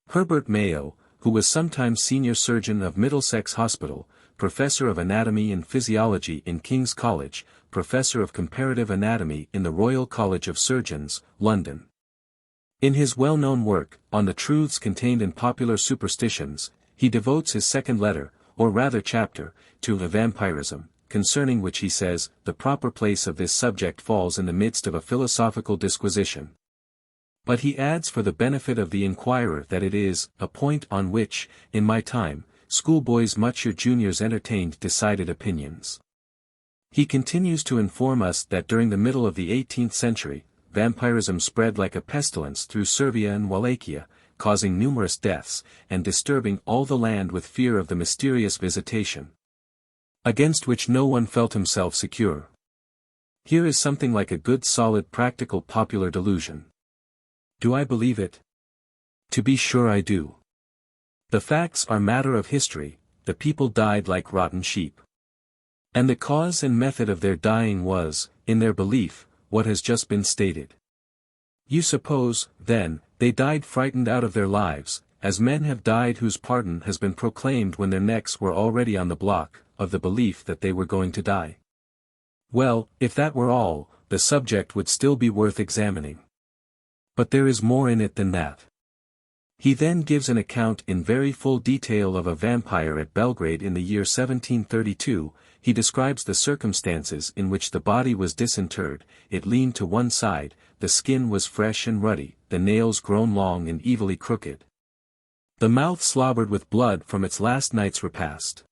Herbert Mayo, who was sometimes senior surgeon of Middlesex Hospital, professor of anatomy and physiology in King's College, professor of comparative anatomy in the Royal College of Surgeons, London. In his well-known work, On the Truths Contained in Popular Superstitions, he devotes his second letter, or rather chapter, to vampirism, concerning which he says, the proper place of this subject falls in the midst of a philosophical disquisition. But he adds for the benefit of the inquirer that it is a point on which, in my time, schoolboys much your juniors entertained decided opinions. He continues to inform us that during the middle of the 18th century, vampirism spread like a pestilence through Servia and Wallachia, causing numerous deaths, and disturbing all the land with fear of the mysterious visitation, against which no one felt himself secure. Here is something like a good solid practical popular delusion. Do I believe it? To be sure I do. The facts are matter of history, the people died like rotten sheep. And the cause and method of their dying was, in their belief, what has just been stated. You suppose, then, they died frightened out of their lives, as men have died whose pardon has been proclaimed when their necks were already on the block, of the belief that they were going to die. Well, if that were all, the subject would still be worth examining. But there is more in it than that. He then gives an account in very full detail of a vampire at Belgrade in the year 1732, he describes the circumstances in which the body was disinterred, it leaned to one side, the skin was fresh and ruddy, the nails grown long and evilly crooked. The mouth slobbered with blood from its last night's repast.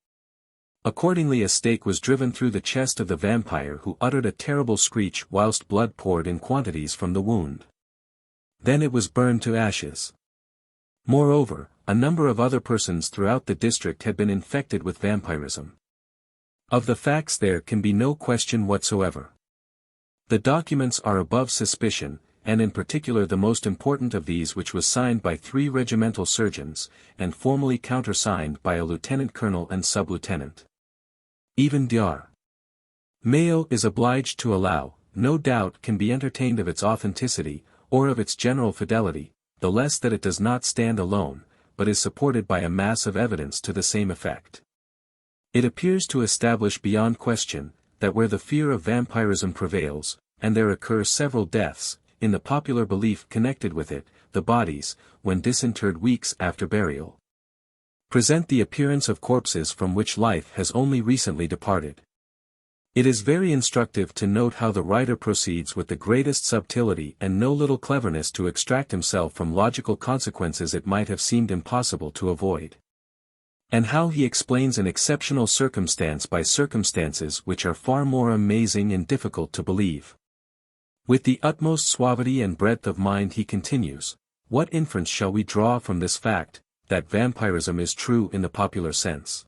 Accordingly a stake was driven through the chest of the vampire, who uttered a terrible screech whilst blood poured in quantities from the wound. Then it was burned to ashes. Moreover, a number of other persons throughout the district had been infected with vampirism. Of the facts there can be no question whatsoever. The documents are above suspicion, and in particular the most important of these, which was signed by 3 regimental surgeons, and formally countersigned by a lieutenant colonel and sub-lieutenant. Even Dr. Mayo is obliged to allow, no doubt can be entertained of its authenticity, or of its general fidelity, the less that it does not stand alone, but is supported by a mass of evidence to the same effect. It appears to establish beyond question, that where the fear of vampirism prevails, and there occur several deaths, in the popular belief connected with it, the bodies, when disinterred weeks after burial, present the appearance of corpses from which life has only recently departed. It is very instructive to note how the writer proceeds with the greatest subtlety and no little cleverness to extract himself from logical consequences it might have seemed impossible to avoid. And how he explains an exceptional circumstance by circumstances which are far more amazing and difficult to believe. With the utmost suavity and breadth of mind he continues, what inference shall we draw from this fact, that vampirism is true in the popular sense?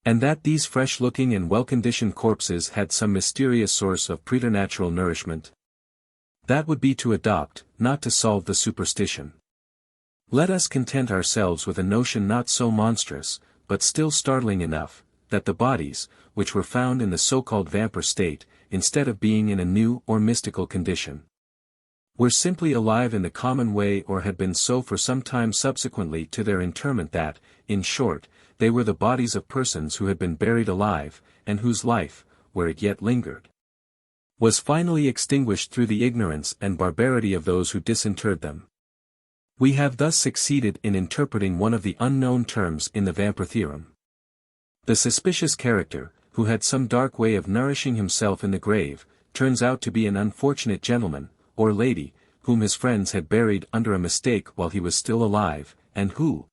And that these fresh-looking and well-conditioned corpses had some mysterious source of preternatural nourishment? That would be to adopt, not to solve the superstition. Let us content ourselves with a notion not so monstrous, but still startling enough, that the bodies, which were found in the so-called vampire state, instead of being in a new or mystical condition, were simply alive in the common way, or had been so for some time subsequently to their interment, that, in short, they were the bodies of persons who had been buried alive, and whose life, where it yet lingered, was finally extinguished through the ignorance and barbarity of those who disinterred them. We have thus succeeded in interpreting one of the unknown terms in the vampire theorem. The suspicious character, who had some dark way of nourishing himself in the grave, turns out to be an unfortunate gentleman, or lady, whom his friends had buried under a mistake while he was still alive, and who,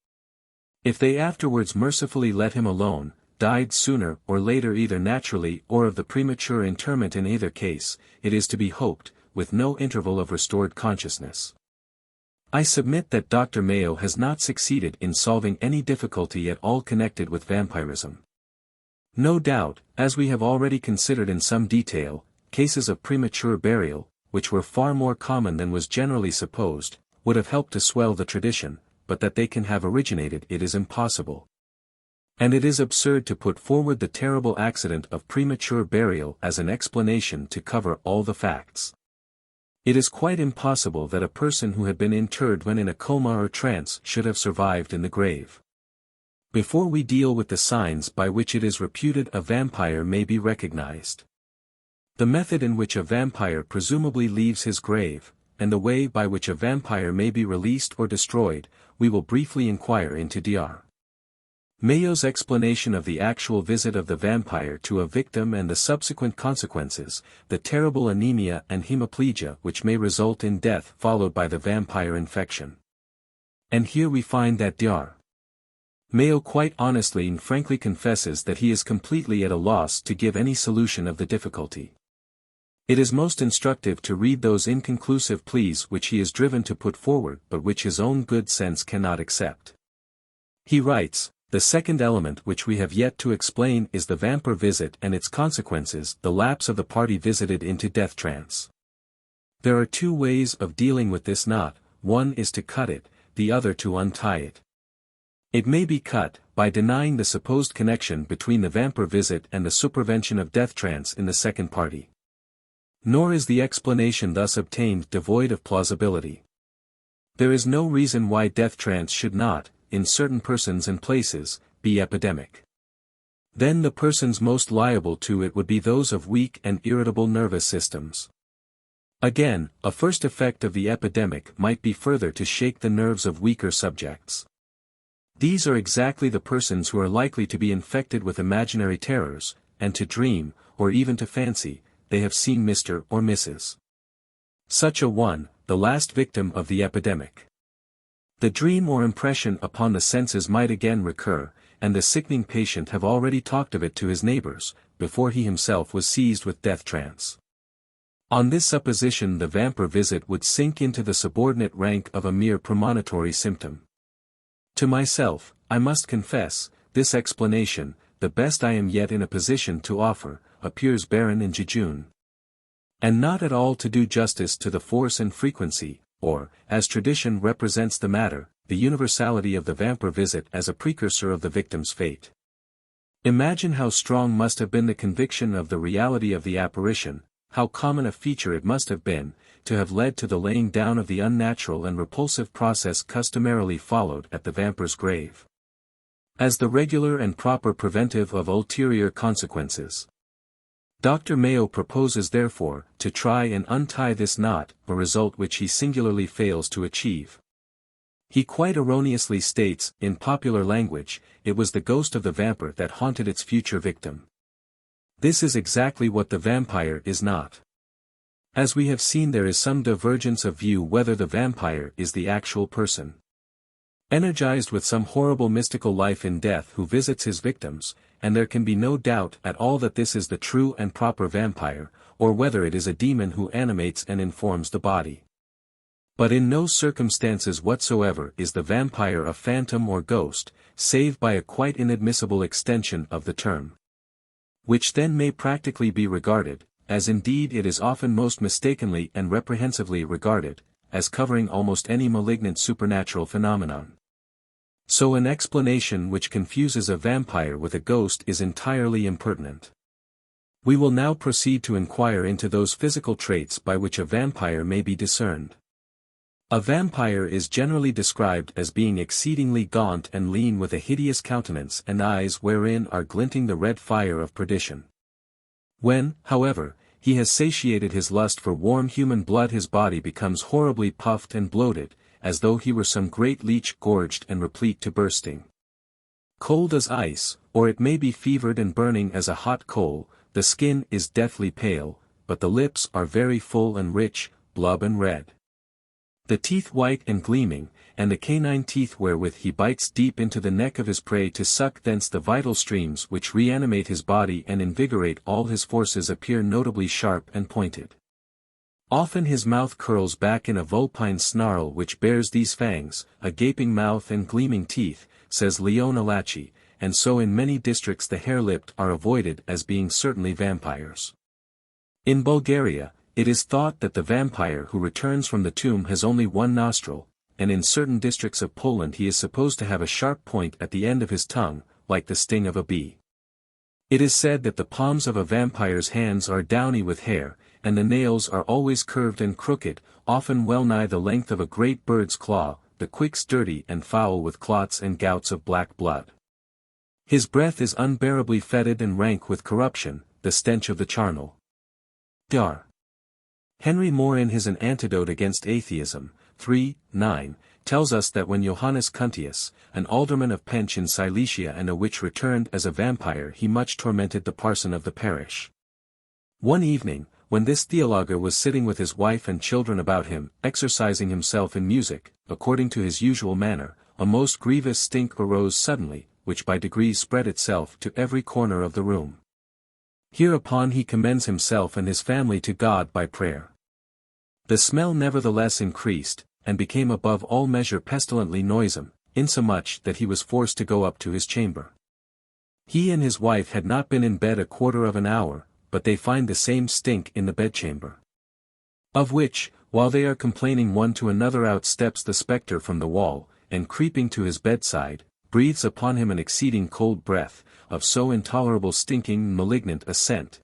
if they afterwards mercifully let him alone, died sooner or later either naturally or of the premature interment. In either case, it is to be hoped, with no interval of restored consciousness. I submit that Dr. Mayo has not succeeded in solving any difficulty at all connected with vampirism. No doubt, as we have already considered in some detail, cases of premature burial, which were far more common than was generally supposed, would have helped to swell the tradition, but that they can have originated it is impossible. And it is absurd to put forward the terrible accident of premature burial as an explanation to cover all the facts. It is quite impossible that a person who had been interred when in a coma or trance should have survived in the grave. Before we deal with the signs by which it is reputed a vampire may be recognized, the method in which a vampire presumably leaves his grave, and the way by which a vampire may be released or destroyed, we will briefly inquire into. Dr. Mayo's explanation of the actual visit of the vampire to a victim and the subsequent consequences, the terrible anemia and hemiplegia which may result in death followed by the vampire infection. And here we find that Dr. Mayo quite honestly and frankly confesses that he is completely at a loss to give any solution of the difficulty. It is most instructive to read those inconclusive pleas which he is driven to put forward but which his own good sense cannot accept. He writes, "The second element which we have yet to explain is the vampire visit and its consequences, the lapse of the party visited into death trance. There are two ways of dealing with this knot, one is to cut it, the other to untie it. It may be cut, by denying the supposed connection between the vampire visit and the supervention of death trance in the second party. Nor is the explanation thus obtained devoid of plausibility. There is no reason why death trance should not, in certain persons and places, be epidemic. Then the persons most liable to it would be those of weak and irritable nervous systems. Again, a first effect of the epidemic might be further to shake the nerves of weaker subjects. These are exactly the persons who are likely to be infected with imaginary terrors, and to dream, or even to fancy, they have seen Mr. or Mrs. Such a one, the last victim of the epidemic. The dream or impression upon the senses might again recur, and the sickening patient have already talked of it to his neighbors, before he himself was seized with death trance. On this supposition the vampire visit would sink into the subordinate rank of a mere premonitory symptom. To myself, I must confess, this explanation, the best I am yet in a position to offer, appears barren and jejune. And not at all to do justice to the force and frequency, or, as tradition represents the matter, the universality of the vampire visit as a precursor of the victim's fate. Imagine how strong must have been the conviction of the reality of the apparition, how common a feature it must have been, to have led to the laying down of the unnatural and repulsive process customarily followed at the vampire's grave, as the regular and proper preventive of ulterior consequences. Dr. Mayo proposes therefore, to try and untie this knot, a result which he singularly fails to achieve. He quite erroneously states, in popular language, it was the ghost of the vampire that haunted its future victim. This is exactly what the vampire is not. As we have seen, there is some divergence of view whether the vampire is the actual person, energized with some horrible mystical life in death, who visits his victims, and there can be no doubt at all that this is the true and proper vampire, or whether it is a demon who animates and informs the body. But in no circumstances whatsoever is the vampire a phantom or ghost, save by a quite inadmissible extension of the term, which then may practically be regarded, as indeed it is often most mistakenly and reprehensively regarded, as covering almost any malignant supernatural phenomenon. So an explanation which confuses a vampire with a ghost is entirely impertinent. We will now proceed to inquire into those physical traits by which a vampire may be discerned. A vampire is generally described as being exceedingly gaunt and lean, with a hideous countenance and eyes wherein are glinting the red fire of perdition. When, however, he has satiated his lust for warm human blood, his body becomes horribly puffed and bloated, as though he were some great leech gorged and replete to bursting. Cold as ice, or it may be fevered and burning as a hot coal, the skin is deathly pale, but the lips are very full and rich, blub and red. The teeth white and gleaming, and the canine teeth wherewith he bites deep into the neck of his prey to suck thence the vital streams which reanimate his body and invigorate all his forces appear notably sharp and pointed. Often his mouth curls back in a vulpine snarl which bears these fangs, a gaping mouth and gleaming teeth, says Leon Alachi, and so in many districts the hare-lipped are avoided as being certainly vampires. In Bulgaria, it is thought that the vampire who returns from the tomb has only one nostril, and in certain districts of Poland he is supposed to have a sharp point at the end of his tongue, like the sting of a bee. It is said that the palms of a vampire's hands are downy with hair, and the nails are always curved and crooked, often well nigh the length of a great bird's claw, the quicks dirty and foul with clots and gouts of black blood. His breath is unbearably fetid and rank with corruption, the stench of the charnel. Dar. Henry More in his An Antidote Against Atheism, 3:9, tells us that when Johannes Cuntius, an alderman of Pench in Silesia and a witch returned as a vampire he much tormented the parson of the parish. One evening, when this theologer was sitting with his wife and children about him, exercising himself in music, according to his usual manner, a most grievous stink arose suddenly, which by degrees spread itself to every corner of the room. Hereupon he commends himself and his family to God by prayer. The smell nevertheless increased, and became above all measure pestilently noisome, insomuch that he was forced to go up to his chamber. He and his wife had not been in bed a quarter of an hour, but they find the same stink in the bedchamber. Of which, while they are complaining one to another, out steps the spectre from the wall, and creeping to his bedside, breathes upon him an exceeding cold breath, of so intolerable stinking malignant a scent,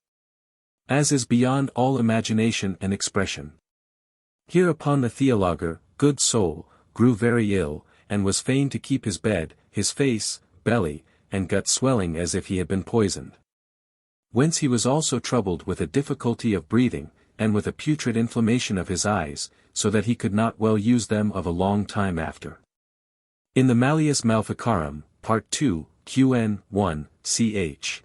as is beyond all imagination and expression. Hereupon the theologer, good soul, grew very ill, and was fain to keep his bed, his face, belly, and gut swelling as if he had been poisoned. Whence he was also troubled with a difficulty of breathing, and with a putrid inflammation of his eyes, so that he could not well use them of a long time after. In the Malleus Maleficarum, Part 2, Qn. 1, ch.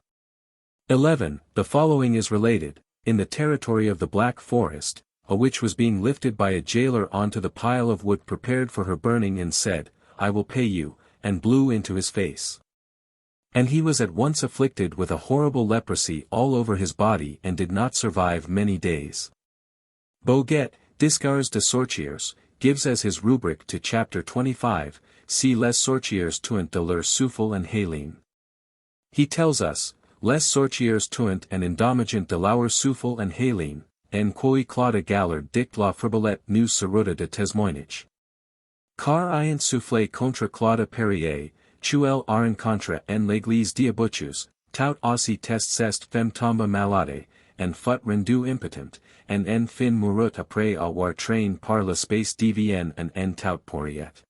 11, the following is related: in the territory of the Black Forest, a witch was being lifted by a jailer onto the pile of wood prepared for her burning and said, "I will pay you," and blew into his face. And he was at once afflicted with a horrible leprosy all over his body and did not survive many days. Boguet, Discours de Sorcières, gives as his rubric to chapter 25, see les sorcières tuent de leur souffle and haline. He tells us, les sorcières tuent and indomagent de leur souffle and haline, en quoi claude galard dict la fribolette nous saruta de témoignage. Car ayant soufflé contre Claude Perrier, Chuel en contra en l'église diabuchus, tout aussi test cest femme tomba malade, and fut rendu impotent, and en fin mourut après avoir train par l'espace divien and en tout pourriet.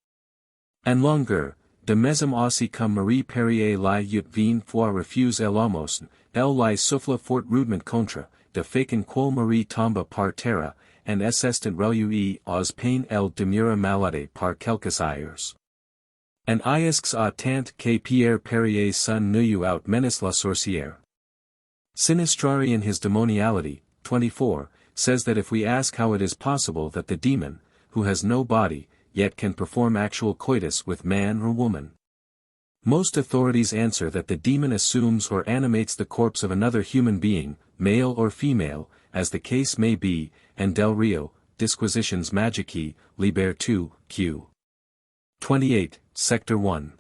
En longueur, de mesem aussi comme Marie Perrier li ut vin fois refuse el homos, el li souffle fort rudement contre, de facen quol Marie tomba par terra, and essestant relui os pain el demura malade par quelques aires. And iasques a tant que Pierre Perrier's son nuyu out menace la sorcière. Sinistrari in his Demoniality, 24, says that if we ask how it is possible that the demon, who has no body, yet can perform actual coitus with man or woman, most authorities answer that the demon assumes or animates the corpse of another human being, male or female, as the case may be, and Del Rio, Disquisitions Magici, Liber 2, q. 28, Sector 1.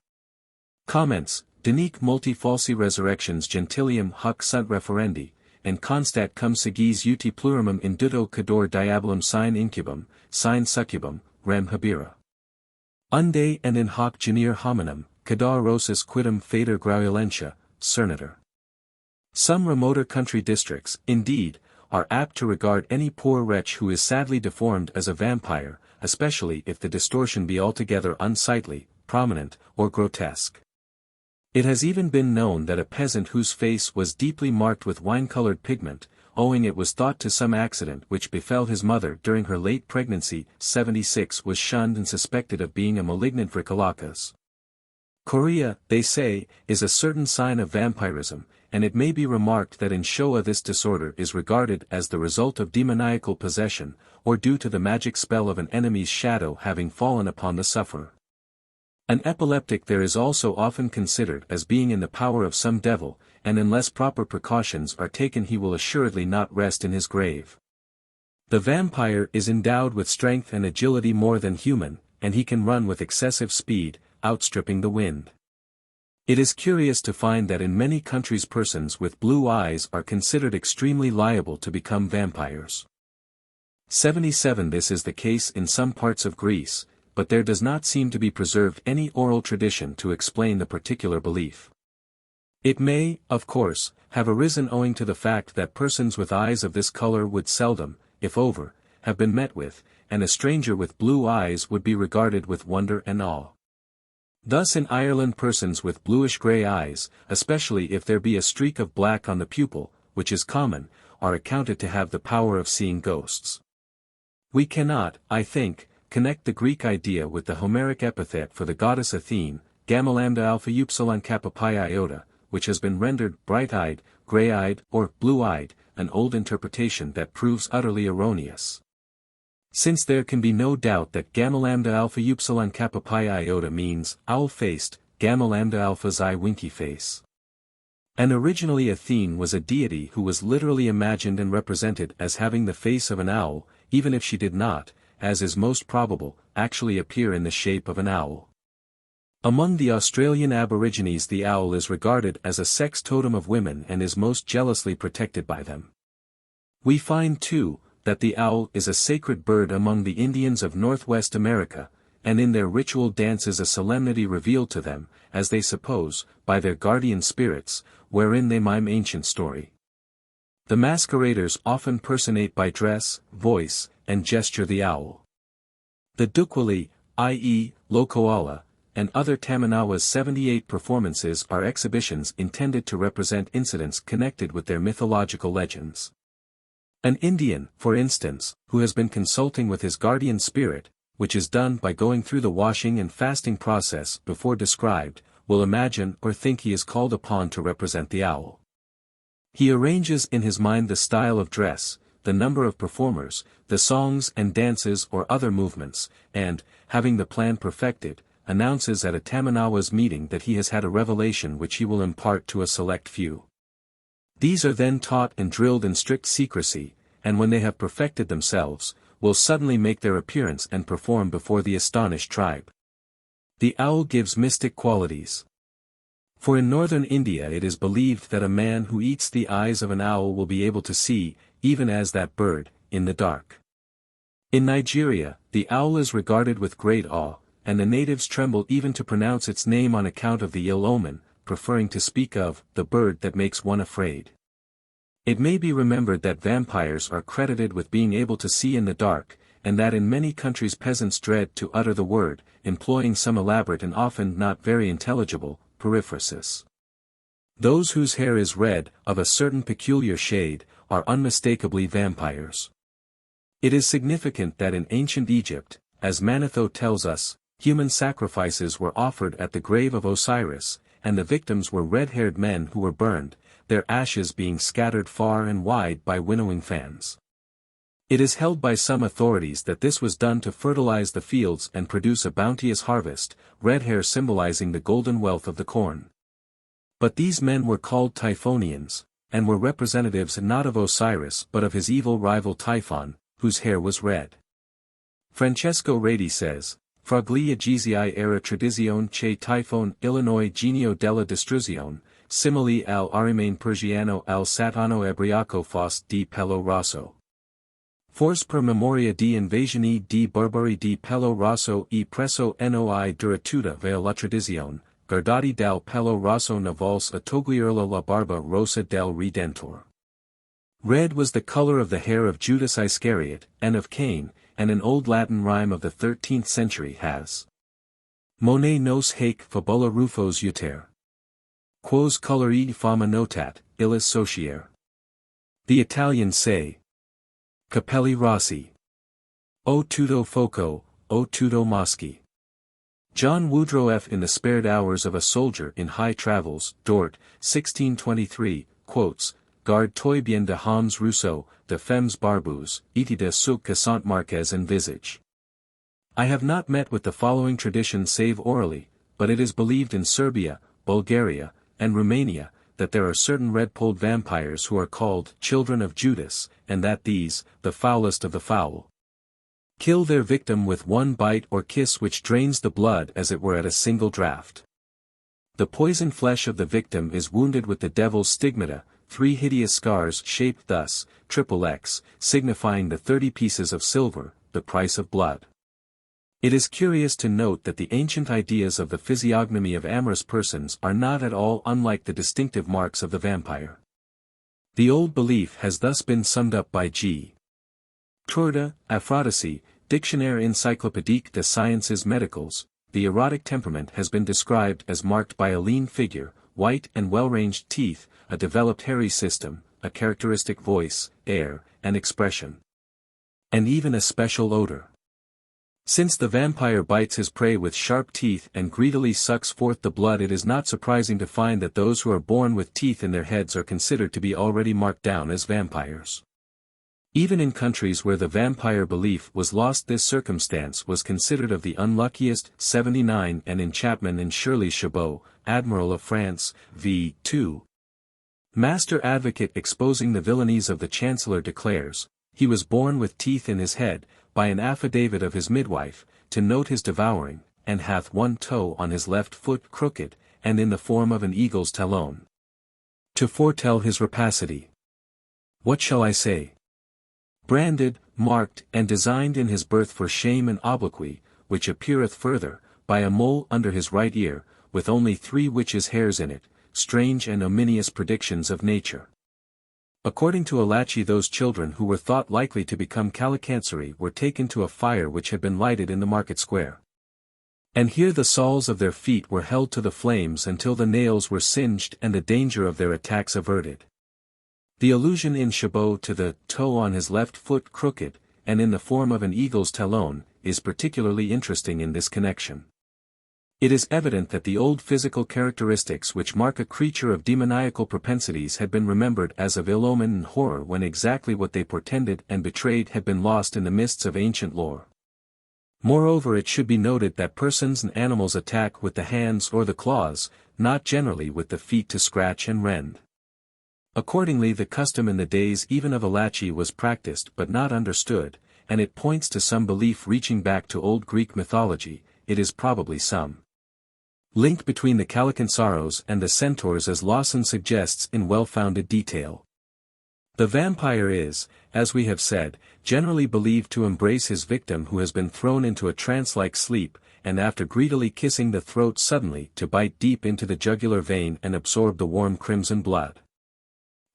Comments, Denique multi falsi resurrections gentilium huc sunt referendi, and constat cum sigis uti plurimum induto cador diabolum sine incubum, sine succubum, rem habira. Unde and in hoc genere hominum, cadar rosis quidem fader graulentia, cernator. Some remoter country districts, indeed, are apt to regard any poor wretch who is sadly deformed as a vampire, especially if the distortion be altogether unsightly, prominent, or grotesque. It has even been known that a peasant whose face was deeply marked with wine-colored pigment, owing it was thought to some accident which befell his mother during her late pregnancy. 76 was shunned and suspected of being a malignant vricolakas. Chorea, they say, is a certain sign of vampirism, and it may be remarked that in Showa this disorder is regarded as the result of demoniacal possession, or due to the magic spell of an enemy's shadow having fallen upon the sufferer. An epileptic there is also often considered as being in the power of some devil, and unless proper precautions are taken he will assuredly not rest in his grave. The vampire is endowed with strength and agility more than human, and he can run with excessive speed, outstripping the wind. It is curious to find that in many countries persons with blue eyes are considered extremely liable to become vampires. 77 This is the case in some parts of Greece, but there does not seem to be preserved any oral tradition to explain the particular belief. It may, of course, have arisen owing to the fact that persons with eyes of this color would seldom, if ever, have been met with, and a stranger with blue eyes would be regarded with wonder and awe. Thus in Ireland persons with bluish-grey eyes, especially if there be a streak of black on the pupil, which is common, are accounted to have the power of seeing ghosts. We cannot, I think, connect the Greek idea with the Homeric epithet for the goddess Athene, gamma lambda alpha upsilon kappa pi iota, which has been rendered bright-eyed, grey-eyed, or blue-eyed, an old interpretation that proves utterly erroneous. Since there can be no doubt that gamma lambda alpha upsilon kappa pi iota means owl-faced, gamma lambda alpha xi winky face. And originally Athene was a deity who was literally imagined and represented as having the face of an owl, even if she did not, as is most probable, actually appear in the shape of an owl. Among the Australian Aborigines the owl is regarded as a sex totem of women and is most jealously protected by them. We find too, that the owl is a sacred bird among the Indians of Northwest America, and in their ritual dances a solemnity revealed to them, as they suppose, by their guardian spirits, wherein they mime ancient story. The masqueraders often personate by dress, voice, and gesture the owl. The Dukwali, i.e., Lokoala, and other Tamanawa's 78 performances are exhibitions intended to represent incidents connected with their mythological legends. An Indian, for instance, who has been consulting with his guardian spirit, which is done by going through the washing and fasting process before described, will imagine or think he is called upon to represent the owl. He arranges in his mind the style of dress, the number of performers, the songs and dances or other movements, and, having the plan perfected, announces at a Tamanawa's meeting that he has had a revelation which he will impart to a select few. These are then taught and drilled in strict secrecy, and when they have perfected themselves, will suddenly make their appearance and perform before the astonished tribe. The owl gives mystic qualities. For in northern India it is believed that a man who eats the eyes of an owl will be able to see, even as that bird, in the dark. In Nigeria, the owl is regarded with great awe, and the natives tremble even to pronounce its name on account of the ill omen, preferring to speak of the bird that makes one afraid. It may be remembered that vampires are credited with being able to see in the dark, and that in many countries peasants dread to utter the word, employing some elaborate and often not very intelligible, periphrasis. Those whose hair is red, of a certain peculiar shade, are unmistakably vampires. It is significant that in ancient Egypt, as Manetho tells us, human sacrifices were offered at the grave of Osiris, and the victims were red-haired men who were burned, their ashes being scattered far and wide by winnowing fans. It is held by some authorities that this was done to fertilize the fields and produce a bounteous harvest, red hair symbolizing the golden wealth of the corn. But these men were called Typhonians, and were representatives not of Osiris but of his evil rival Typhon, whose hair was red. Francesco Redi says, Fraglia Gizii era tradizione che Typhon Illinois genio della distruzione, simili al arimane persiano al satano ebriaco fos di pelo rosso. Forse per memoria di invasioni di barbari di pelo rosso e presso noi duratuta vea la tradizione, guardati dal pelo rosso navals a toglierla la barba rossa del Redentor. Red was the color of the hair of Judas Iscariot, and of Cain, and an old Latin rhyme of the 13th century has. Monet nos haec fabula rufos uter. Quos colori fama notat, illis sociere. The Italians say, Capelli Rossi. O tutto foco, o tutto maschi. John Woodrow in The Spared Hours of a Soldier in High Travels, Dort, 1623, quotes, Garde toi bien de hommes Rousseau, de femmes barbus, et de ceux que sont marques en visage. I have not met with the following tradition save orally, but it is believed in Serbia, Bulgaria, and Romania, that there are certain red-polled vampires who are called children of Judas, and that these, the foulest of the foul, kill their victim with one bite or kiss which drains the blood as it were at a single draught. The poisoned flesh of the victim is wounded with the devil's stigmata, 3 hideous scars shaped thus, XXX, signifying the 30 pieces of silver, the price of blood. It is curious to note that the ancient ideas of the physiognomy of amorous persons are not at all unlike the distinctive marks of the vampire. The old belief has thus been summed up by G. Tourda, Aphrodisi, Dictionnaire encyclopédique des sciences médicales. The erotic temperament has been described as marked by a lean figure, white and well-ranged teeth, a developed hairy system, a characteristic voice, air, and expression, and even a special odor. Since the vampire bites his prey with sharp teeth and greedily sucks forth the blood, it is not surprising to find that those who are born with teeth in their heads are considered to be already marked down as vampires. Even in countries where the vampire belief was lost, this circumstance was considered of the unluckiest. 79 And in Chapman and Shirley Chabot, Admiral of France, v. 2. Master Advocate exposing the villainies of the Chancellor declares, he was born with teeth in his head, by an affidavit of his midwife, to note his devouring, and hath one toe on his left foot crooked, and in the form of an eagle's talon, to foretell his rapacity. What shall I say? Branded, marked, and designed in his birth for shame and obloquy, which appeareth further, by a mole under his right ear, with only 3 witches' hairs in it, strange and ominous predictions of nature. According to Alachi, those children who were thought likely to become calicancery were taken to a fire which had been lighted in the market square. And here the soles of their feet were held to the flames until the nails were singed and the danger of their attacks averted. The allusion in Chabot to the toe on his left foot crooked, and in the form of an eagle's talon, is particularly interesting in this connection. It is evident that the old physical characteristics which mark a creature of demoniacal propensities had been remembered as of ill omen and horror, when exactly what they portended and betrayed had been lost in the mists of ancient lore. Moreover, it should be noted that persons and animals attack with the hands or the claws, not generally with the feet to scratch and rend. Accordingly, the custom in the days even of Alachi was practiced but not understood, and it points to some belief reaching back to old Greek mythology. It is probably some link between the Calicansaros and the centaurs, as Lawson suggests in well-founded detail. The vampire is, as we have said, generally believed to embrace his victim who has been thrown into a trance-like sleep, and after greedily kissing the throat suddenly to bite deep into the jugular vein and absorb the warm crimson blood.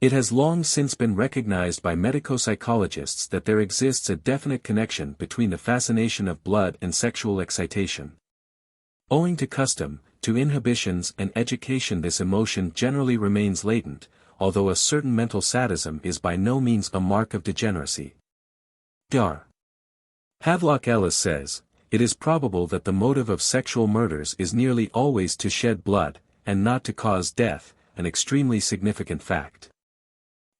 It has long since been recognized by medico-psychologists that there exists a definite connection between the fascination of blood and sexual excitation. Owing to custom, to inhibitions and education, this emotion generally remains latent, although a certain mental sadism is by no means a mark of degeneracy. Dr. Havelock Ellis says, it is probable that the motive of sexual murders is nearly always to shed blood, and not to cause death, an extremely significant fact.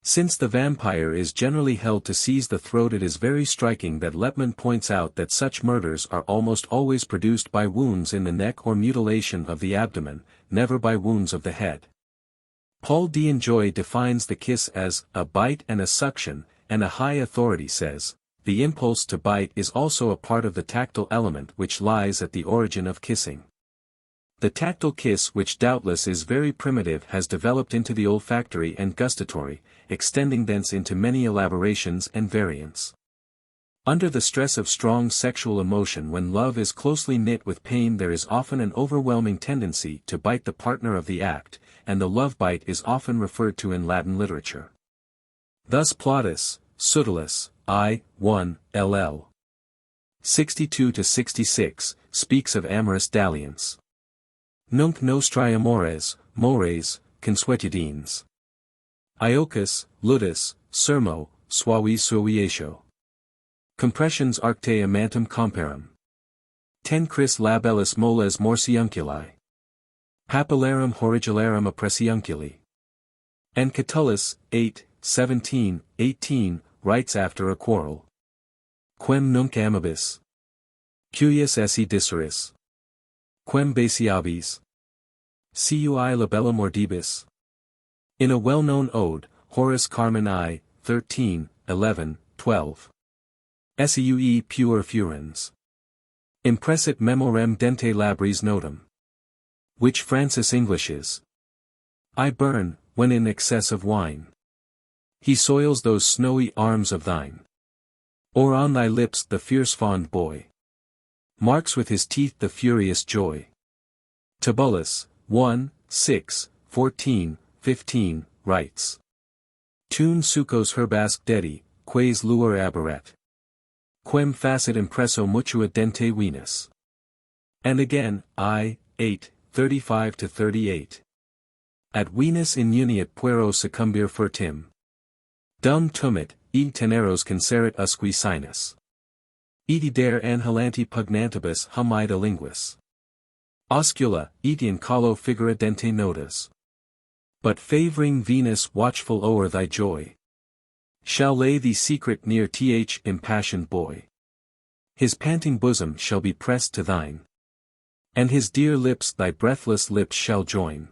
Since the vampire is generally held to seize the throat, it is very striking that Lepman points out that such murders are almost always produced by wounds in the neck or mutilation of the abdomen, never by wounds of the head. Paul d'Enjoy defines the kiss as a bite and a suction, and a high authority says, the impulse to bite is also a part of the tactile element which lies at the origin of kissing. The tactile kiss, which doubtless is very primitive, has developed into the olfactory and gustatory, extending thence into many elaborations and variants. Under the stress of strong sexual emotion, when love is closely knit with pain, there is often an overwhelming tendency to bite the partner of the act, and the love bite is often referred to in Latin literature. Thus Plautus, Subtilis, I. 1, ll. 62-66, speaks of amorous dalliance. Nunc nostrae amores, mores, consuetudines. Iocus, Ludus, sermo, suavi suaviatio. Compressions arcte amantem comperum. Ten cris labellis moles morsiunculi. Papillarum horigularum oppressiunculi. And Catullus, 8, 17, 18, writes after a quarrel. Quem nunc amabis? Cuius esse disseris? Quem basiabis? Cui labella mordibis? In a well-known ode, Horace Carmen I, 13, 11, 12. Sui pure furens. Impressit memorem dente labris notum. Which Francis Englishes. I burn, when in excess of wine. He soils those snowy arms of thine. Or on thy lips the fierce fond boy marks with his teeth the furious joy. Tibullus, 1, 6, 14, 15, writes. Tun sucos herbasque dedi, quaes luer aberret. Quem facit impresso mutua dente venus. And again, I, 8, 35-38. At Venus inuniat puero succumbir furtim. Dum tumit, id teneros concerit usque sinus. Edidere anhelanti pugnantibus humida linguis. Oscula, etian callo figura dente notas. But favouring Venus watchful o'er thy joy, shall lay thee secret near th impassioned boy. His panting bosom shall be pressed to thine. And his dear lips thy breathless lips shall join.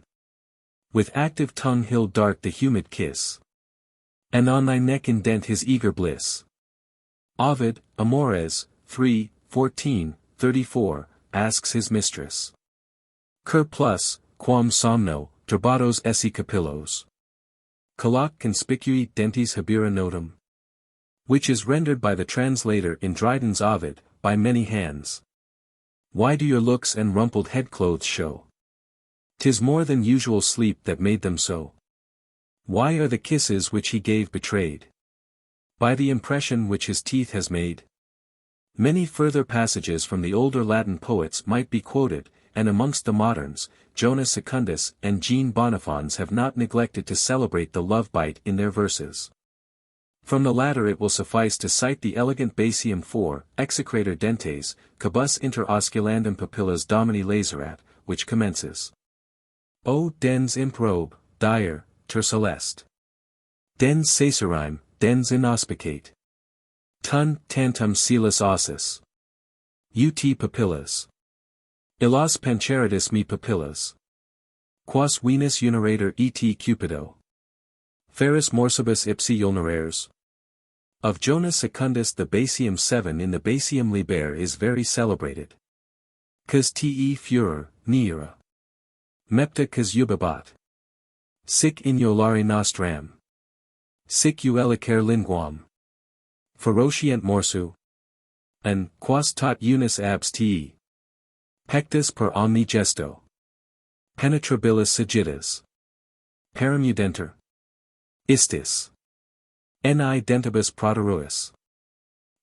With active tongue he'll dart the humid kiss. And on thy neck indent his eager bliss. Ovid, Amores, 3, 14, 34, asks his mistress. Cur plus, quam somno, turbatos esse capillos. Colac conspicui dentis habira notum. Which is rendered by the translator in Dryden's Ovid, by many hands. Why do your looks and rumpled headclothes show? 'Tis more than usual sleep that made them so. Why are the kisses which he gave betrayed? By the impression which his teeth has made. Many further passages from the older Latin poets might be quoted, and amongst the moderns, Jonas Secundus and Jean Bonifons have not neglected to celebrate the love bite in their verses. From the latter it will suffice to cite the elegant Basium 4, Execrator dentes, cabus inter osculandum papillas domini laserat, which commences. O dens improbe, dire, ter celeste. Dens sacerime, dens inauspicate. Tun tantum celis ossus. Ut papillas. Illas panceritus me papillas. Quas Venus unirator et Cupido. Ferris morsibus ipsi ulnares. Of Jonas Secundus the Basium 7 in the Basium Liber is very celebrated. Cos te furor, neira. Mepta cos ubibat. Sic inolari nostram. Sic uelicer linguam. Ferocient morsu. And, quas tot unis abs te. Pectus per omni gesto. Penetrabilis sagitas. Paramudenter. Istis. Ni dentibus proteruis.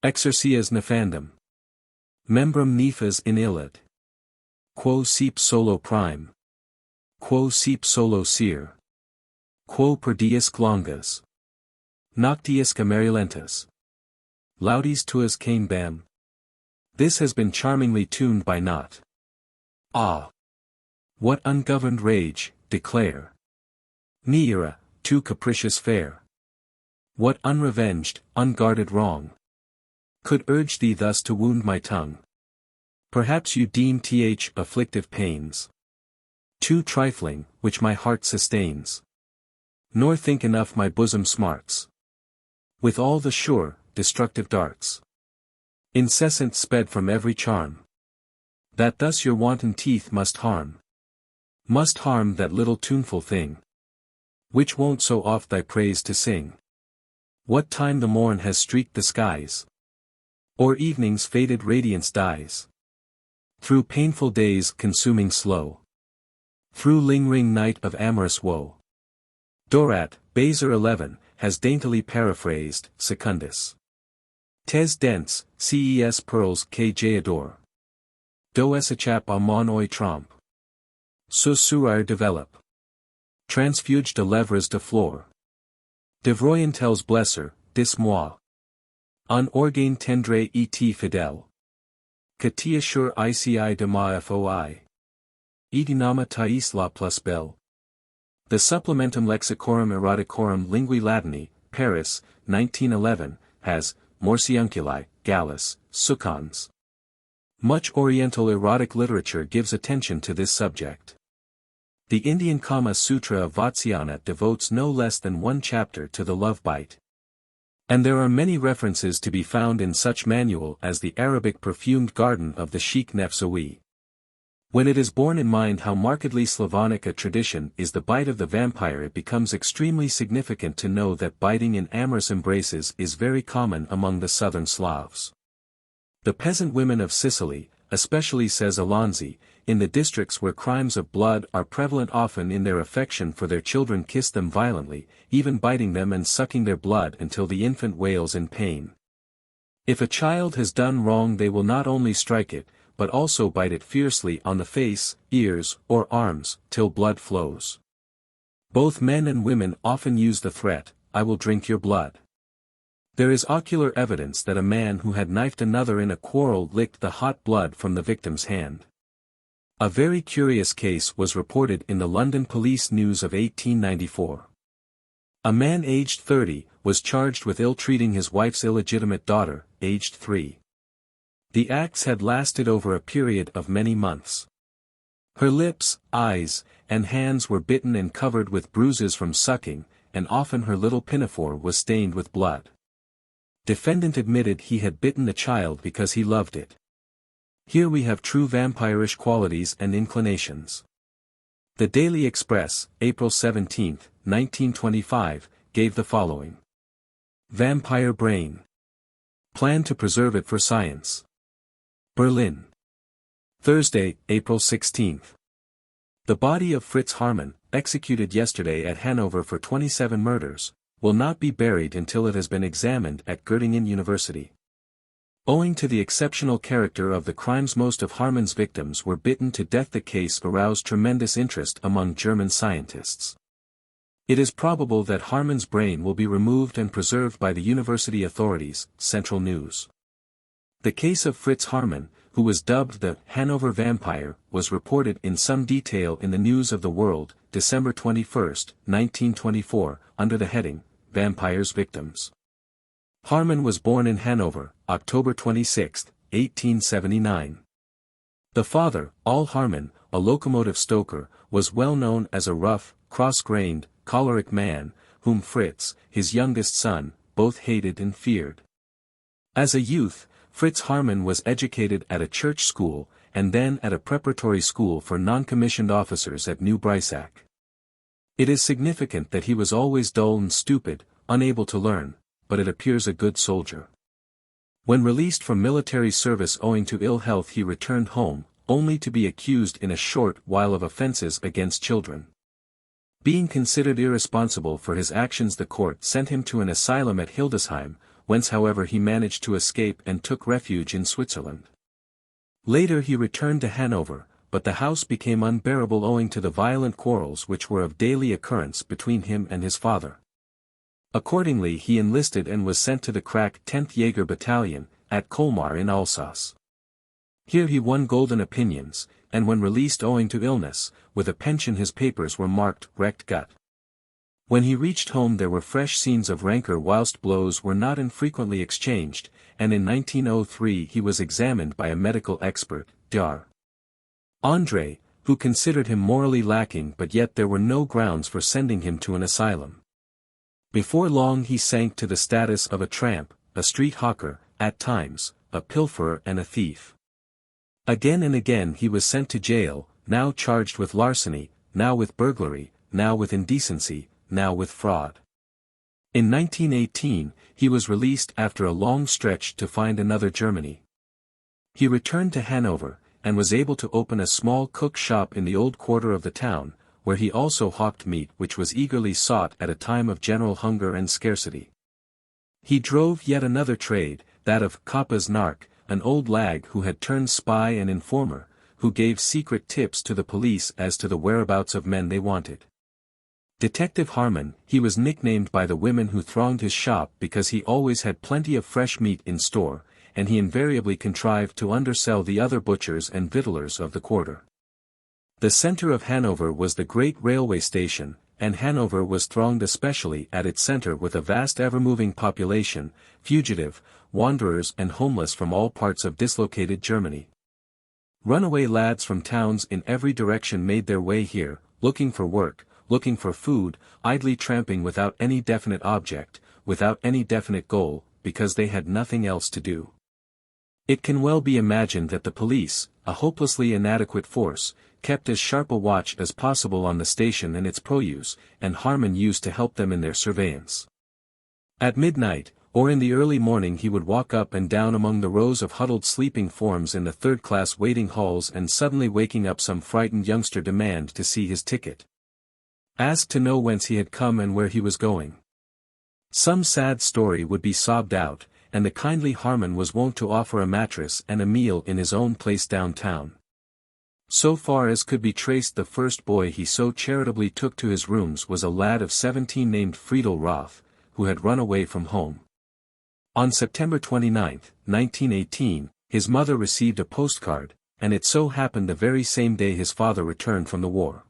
Exercias nefandum. Membrum nefas in illid. Quo sep solo prime. Quo sep solo seer. Quo per dies longas. Noctius camarilentas. Laudis tuas cane bam. This has been charmingly tuned by Knott. Ah! What ungoverned rage, declare. Neira, too capricious fair. What unrevenged, unguarded wrong could urge thee thus to wound my tongue? Perhaps you deem th afflictive pains too trifling, which my heart sustains. Nor think enough my bosom smarts with all the sure, destructive darts, incessant sped from every charm, that thus your wanton teeth must harm that little tuneful thing, which wont so oft thy praise to sing. What time the morn has streaked the skies, or evening's faded radiance dies, through painful days consuming slow, through lingering night of amorous woe. Dorat, Baser 11, has daintily paraphrased Secundus. Tes dents, ces pearls que j'adore. Do essachap à mon œil trompe. Ce sourire develop. Transfuge de lèvres de fleur. Devroyan tells Blesser, dis-moi. Un organe tendre et fidèle. Que t'assure ici de ma foi. Edinama tais la plus belle. The Supplementum Lexicorum Eroticorum Linguae Latini, Paris, 1911, has, Morsiunculi, Gallus, Sukkans. Much Oriental erotic literature gives attention to this subject. The Indian Kama Sutra of Vatsyayana devotes no less than one chapter to the love bite. And there are many references to be found in such manual as the Arabic perfumed garden of the Sheikh Nefsawi. When it is borne in mind how markedly Slavonic a tradition is the bite of the vampire, it becomes extremely significant to know that biting in amorous embraces is very common among the southern Slavs. The peasant women of Sicily, especially says Alonzi, in the districts where crimes of blood are prevalent, often in their affection for their children kiss them violently, even biting them and sucking their blood until the infant wails in pain. If a child has done wrong, they will not only strike it, but also bite it fiercely on the face, ears, or arms, till blood flows. Both men and women often use the threat, "I will drink your blood." There is ocular evidence that a man who had knifed another in a quarrel licked the hot blood from the victim's hand. A very curious case was reported in the London Police News of 1894. A man aged 30 was charged with ill-treating his wife's illegitimate daughter, aged 3. The acts had lasted over a period of many months. Her lips, eyes, and hands were bitten and covered with bruises from sucking, and often her little pinafore was stained with blood. Defendant admitted he had bitten the child because he loved it. Here we have true vampirish qualities and inclinations. The Daily Express, April 17, 1925, gave the following. Vampire brain. Plan to preserve it for science. Berlin. Thursday, April 16. The body of Fritz Harman, executed yesterday at Hanover for 27 murders, will not be buried until it has been examined at Göttingen University. Owing to the exceptional character of the crimes, most of Harman's victims were bitten to death. The case aroused tremendous interest among German scientists. It is probable that Harman's brain will be removed and preserved by the university authorities. Central News. The case of Fritz Harman, who was dubbed the Hanover Vampire, was reported in some detail in the News of the World, December 21, 1924, under the heading, Vampires Victims. Harman was born in Hanover, October 26, 1879. The father, Al Harman, a locomotive stoker, was well known as a rough, cross-grained, choleric man, whom Fritz, his youngest son, both hated and feared. As a youth, Fritz Harman was educated at a church school, and then at a preparatory school for non-commissioned officers at New Breisach. It is significant that he was always dull and stupid, unable to learn, but it appears a good soldier. When released from military service owing to ill health, he returned home, only to be accused in a short while of offenses against children. Being considered irresponsible for his actions, the court sent him to an asylum at Hildesheim, whence however he managed to escape and took refuge in Switzerland. Later he returned to Hanover, but the house became unbearable owing to the violent quarrels which were of daily occurrence between him and his father. Accordingly he enlisted and was sent to the crack 10th Jaeger Battalion, at Colmar in Alsace. Here he won golden opinions, and when released owing to illness, with a pension his papers were marked Recht Gut. When he reached home there were fresh scenes of rancor whilst blows were not infrequently exchanged, and in 1903 he was examined by a medical expert, Dr. André, who considered him morally lacking, but yet there were no grounds for sending him to an asylum. Before long he sank to the status of a tramp, a street hawker, at times, a pilferer and a thief. Again and again he was sent to jail, now charged with larceny, now with burglary, now with indecency, now with fraud. In 1918, he was released after a long stretch to find another Germany. He returned to Hanover, and was able to open a small cook shop in the old quarter of the town, where he also hawked meat which was eagerly sought at a time of general hunger and scarcity. He drove yet another trade, that of Kappa's narc, an old lag who had turned spy and informer, who gave secret tips to the police as to the whereabouts of men they wanted. Detective Harmon, he was nicknamed by the women who thronged his shop because he always had plenty of fresh meat in store, and he invariably contrived to undersell the other butchers and victuallers of the quarter. The center of Hanover was the great railway station, and Hanover was thronged especially at its center with a vast ever-moving population, fugitive, wanderers and homeless from all parts of dislocated Germany. Runaway lads from towns in every direction made their way here, looking for work, looking for food, idly tramping without any definite object, without any definite goal, because they had nothing else to do. It can well be imagined that the police, a hopelessly inadequate force, kept as sharp a watch as possible on the station and its produce, and Harmon used to help them in their surveillance. At midnight, or in the early morning, he would walk up and down among the rows of huddled sleeping forms in the third-class waiting halls, and suddenly waking up some frightened youngster demand to see his ticket. Ask to know whence he had come and where he was going. Some sad story would be sobbed out, and the kindly Harmon was wont to offer a mattress and a meal in his own place downtown. So far as could be traced, the first boy he so charitably took to his rooms was a lad of 17 named Friedel Roth, who had run away from home. On September 29, 1918, his mother received a postcard, and it so happened the very same day his father returned from the war.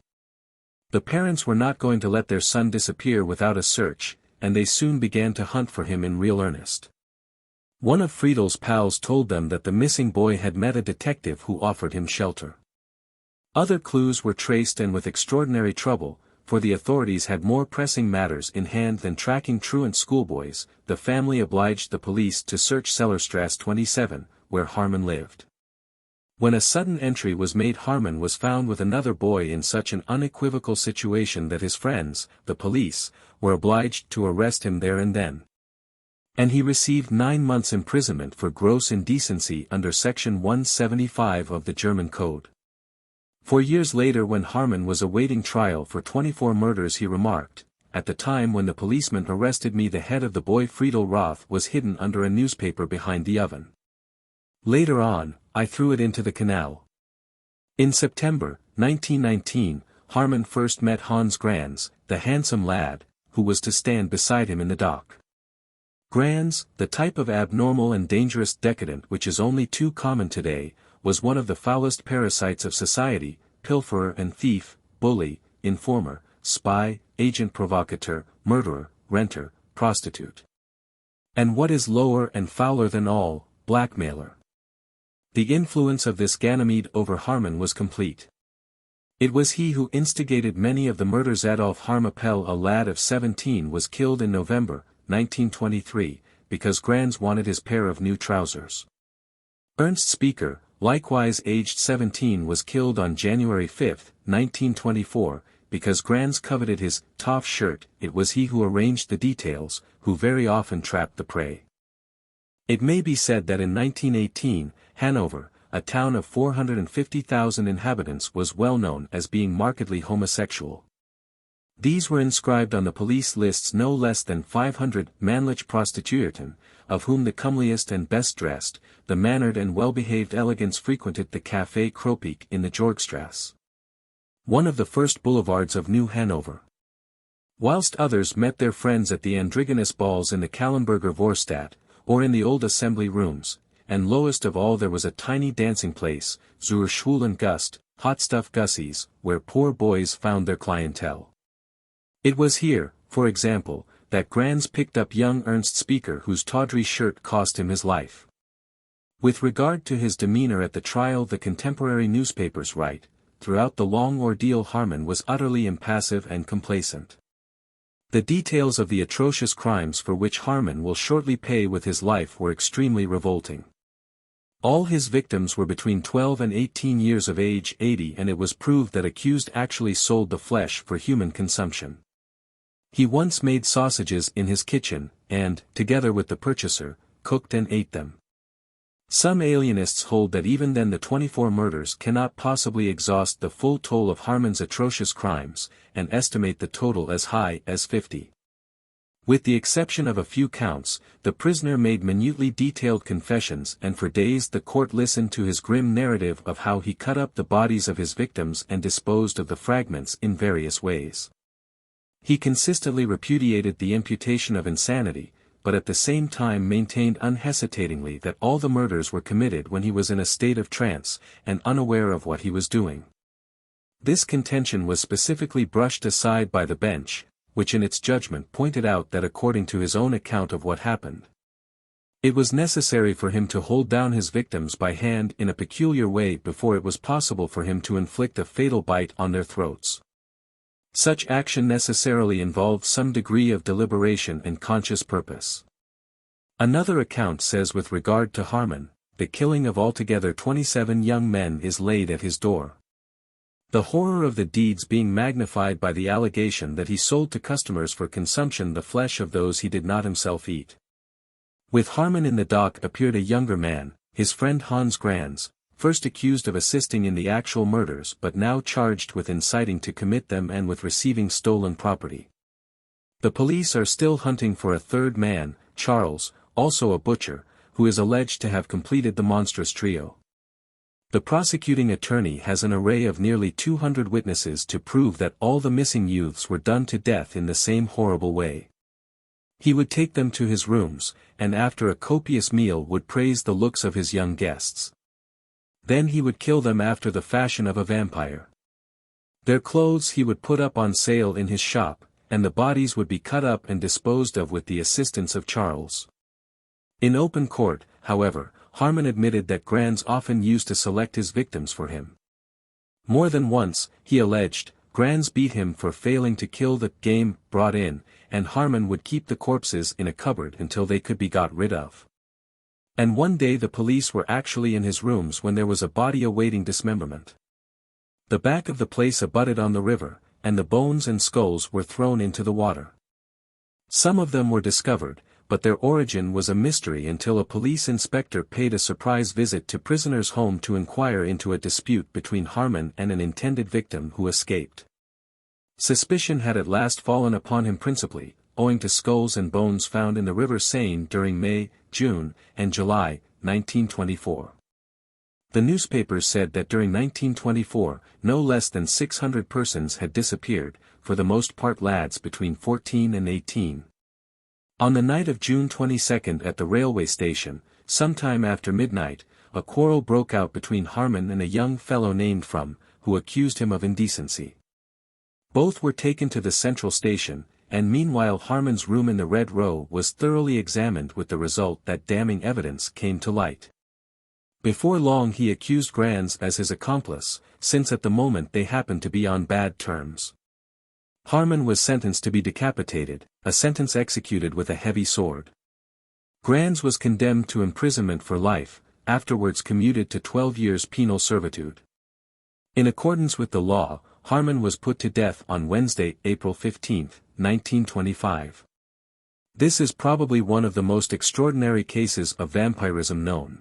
The parents were not going to let their son disappear without a search, and they soon began to hunt for him in real earnest. One of Friedel's pals told them that the missing boy had met a detective who offered him shelter. Other clues were traced, and with extraordinary trouble, for the authorities had more pressing matters in hand than tracking truant schoolboys, the family obliged the police to search Sellerstrasse 27, where Harmon lived. When a sudden entry was made, Harmon was found with another boy in such an unequivocal situation that his friends, the police, were obliged to arrest him there and then. And he received 9 months' imprisonment for gross indecency under Section 175 of the German Code. 4 years later, when Harmon was awaiting trial for 24 murders, he remarked, "At the time when the policeman arrested me, the head of the boy Friedel Roth was hidden under a newspaper behind the oven. Later on, I threw it into the canal." In September 1919, Harmon first met Hans Granz, the handsome lad, who was to stand beside him in the dock. Granz, the type of abnormal and dangerous decadent which is only too common today, was one of the foulest parasites of society, pilferer and thief, bully, informer, spy, agent provocateur, murderer, renter, prostitute. And what is lower and fouler than all, blackmailer. The influence of this Ganymede over Harmon was complete. It was he who instigated many of the murders. Adolf Harmapel, a lad of 17, was killed in November 1923, because Granz wanted his pair of new trousers. Ernst Speaker, likewise aged 17, was killed on January 5, 1924, because Granz coveted his toff shirt. It was he who arranged the details, who very often trapped the prey. It may be said that in 1918, Hanover, a town of 450,000 inhabitants, was well known as being markedly homosexual. These were inscribed on the police lists no less than 500 männliche Prostituierten, of whom the comeliest and best dressed, the mannered and well-behaved elegants frequented the Café Kroppik in the Jorgstrasse, one of the first boulevards of New Hanover. Whilst others met their friends at the androgynous balls in the Kallenberger Vorstadt, or in the old assembly rooms, and lowest of all there was a tiny dancing place, zur Schwulen Gust, Hot Stuff Gussies, where poor boys found their clientele. It was here, for example, that Granz picked up young Ernst Speaker, whose tawdry shirt cost him his life. With regard to his demeanor at the trial, the contemporary newspapers write, "Throughout the long ordeal Harmon was utterly impassive and complacent." The details of the atrocious crimes for which Harmon will shortly pay with his life were extremely revolting. All his victims were between 12 and 18 years of age, 80, and it was proved that accused actually sold the flesh for human consumption. He once made sausages in his kitchen, and, together with the purchaser, cooked and ate them. Some alienists hold that even then the 24 murders cannot possibly exhaust the full toll of Harmon's atrocious crimes, and estimate the total as high as 50. With the exception of a few counts, the prisoner made minutely detailed confessions, and for days the court listened to his grim narrative of how he cut up the bodies of his victims and disposed of the fragments in various ways. He consistently repudiated the imputation of insanity, but at the same time maintained unhesitatingly that all the murders were committed when he was in a state of trance, and unaware of what he was doing. This contention was specifically brushed aside by the bench, which in its judgment pointed out that according to his own account of what happened, it was necessary for him to hold down his victims by hand in a peculiar way before it was possible for him to inflict a fatal bite on their throats. Such action necessarily involved some degree of deliberation and conscious purpose. Another account says with regard to Harmon, the killing of altogether 27 young men is laid at his door. The horror of the deeds being magnified by the allegation that he sold to customers for consumption the flesh of those he did not himself eat. With Harmon in the dock appeared a younger man, his friend Hans Granz, first accused of assisting in the actual murders but now charged with inciting to commit them and with receiving stolen property. The police are still hunting for a third man, Charles, also a butcher, who is alleged to have completed the monstrous trio. The prosecuting attorney has an array of nearly 200 witnesses to prove that all the missing youths were done to death in the same horrible way. He would take them to his rooms, and after a copious meal would praise the looks of his young guests. Then he would kill them after the fashion of a vampire. Their clothes he would put up on sale in his shop, and the bodies would be cut up and disposed of with the assistance of Charles. In open court, however, Harmon admitted that Granz often used to select his victims for him. More than once, he alleged, Granz beat him for failing to kill the game brought in, and Harmon would keep the corpses in a cupboard until they could be got rid of. And one day the police were actually in his rooms when there was a body awaiting dismemberment. The back of the place abutted on the river, and the bones and skulls were thrown into the water. Some of them were discovered, but their origin was a mystery until a police inspector paid a surprise visit to prisoner's home to inquire into a dispute between Harmon and an intended victim who escaped. Suspicion had at last fallen upon him principally, owing to skulls and bones found in the River Seine during May, June, and July, 1924. The newspapers said that during 1924, no less than 600 persons had disappeared, for the most part lads between 14 and 18. On the night of June 22 at the railway station, sometime after midnight, a quarrel broke out between Harmon and a young fellow named From, who accused him of indecency. Both were taken to the central station, and meanwhile Harmon's room in the Red Row was thoroughly examined with the result that damning evidence came to light. Before long he accused Granz as his accomplice, since at the moment they happened to be on bad terms. Harmon was sentenced to be decapitated, a sentence executed with a heavy sword. Granz was condemned to imprisonment for life, afterwards commuted to 12 years penal servitude. In accordance with the law, Harmon was put to death on Wednesday, April 15, 1925. This is probably one of the most extraordinary cases of vampirism known.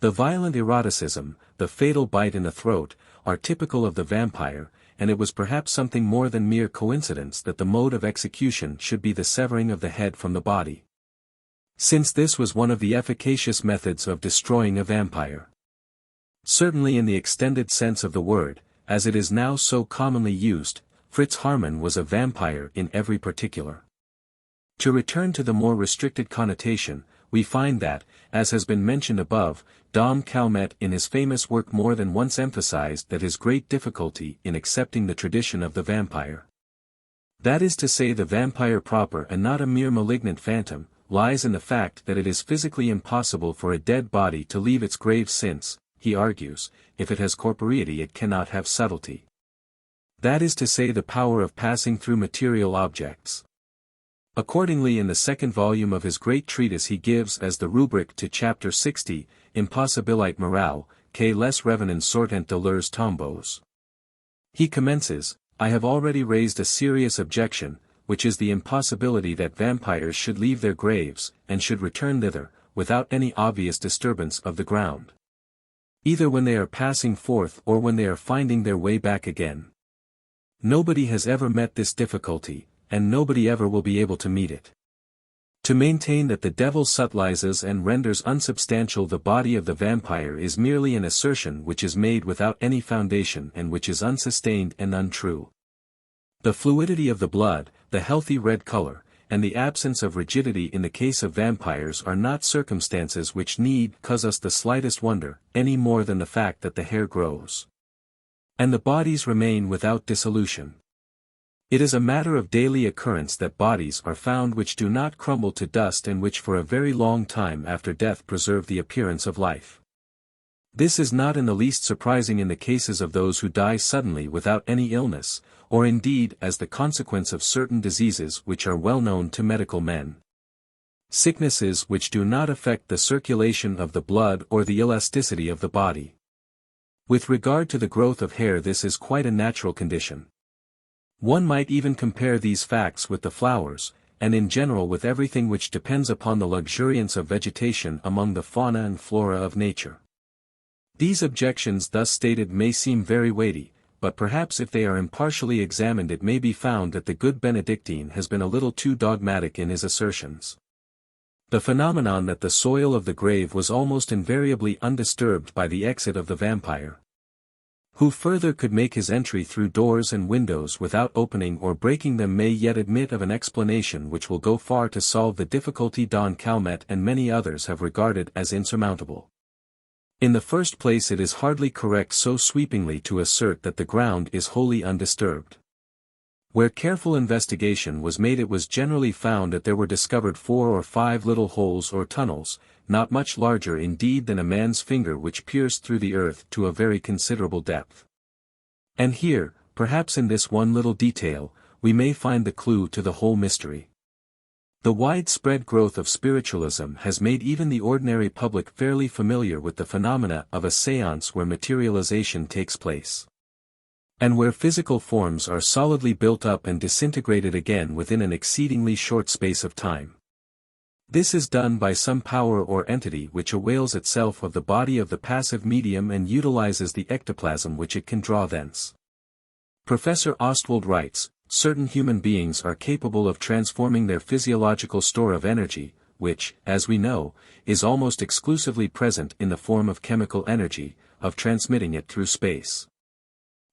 The violent eroticism, the fatal bite in the throat, are typical of the vampire, and it was perhaps something more than mere coincidence that the mode of execution should be the severing of the head from the body. Since this was one of the efficacious methods of destroying a vampire. Certainly in the extended sense of the word, as it is now so commonly used, Fritz Harmon was a vampire in every particular. To return to the more restricted connotation, we find that, as has been mentioned above, Dom Calmet in his famous work more than once emphasized that his great difficulty in accepting the tradition of the vampire. That is to say, the vampire proper and not a mere malignant phantom, lies in the fact that it is physically impossible for a dead body to leave its grave since, he argues, if it has corporeity it cannot have subtlety. That is to say, the power of passing through material objects. Accordingly, in the second volume of his great treatise he gives as the rubric to chapter 60, Impossibilite morale, que les revenants sortent de leurs tombeaux. He commences, I have already raised a serious objection, which is the impossibility that vampires should leave their graves, and should return thither, without any obvious disturbance of the ground. Either when they are passing forth or when they are finding their way back again. Nobody has ever met this difficulty, and nobody ever will be able to meet it. To maintain that the devil subtilizes and renders unsubstantial the body of the vampire is merely an assertion which is made without any foundation and which is unsustained and untrue. The fluidity of the blood, the healthy red color, and the absence of rigidity in the case of vampires are not circumstances which need cause us the slightest wonder, any more than the fact that the hair grows and the bodies remain without dissolution. It is a matter of daily occurrence that bodies are found which do not crumble to dust and which for a very long time after death preserve the appearance of life. This is not in the least surprising in the cases of those who die suddenly without any illness, or indeed as the consequence of certain diseases which are well known to medical men. Sicknesses which do not affect the circulation of the blood or the elasticity of the body. With regard to the growth of hair, this is quite a natural condition. One might even compare these facts with the flowers, and in general with everything which depends upon the luxuriance of vegetation among the fauna and flora of nature. These objections thus stated may seem very weighty, but perhaps if they are impartially examined it may be found that the good Benedictine has been a little too dogmatic in his assertions. The phenomenon that the soil of the grave was almost invariably undisturbed by the exit of the vampire, who further could make his entry through doors and windows without opening or breaking them, may yet admit of an explanation which will go far to solve the difficulty Don Calmet and many others have regarded as insurmountable. In the first place, it is hardly correct so sweepingly to assert that the ground is wholly undisturbed. Where careful investigation was made, it was generally found that there were discovered 4 or 5 little holes or tunnels, not much larger indeed than a man's finger, which pierced through the earth to a very considerable depth. And here, perhaps in this one little detail, we may find the clue to the whole mystery. The widespread growth of spiritualism has made even the ordinary public fairly familiar with the phenomena of a séance where materialization takes place, and where physical forms are solidly built up and disintegrated again within an exceedingly short space of time. This is done by some power or entity which avails itself of the body of the passive medium and utilizes the ectoplasm which it can draw thence. Professor Ostwald writes, certain human beings are capable of transforming their physiological store of energy, which, as we know, is almost exclusively present in the form of chemical energy, of transmitting it through space,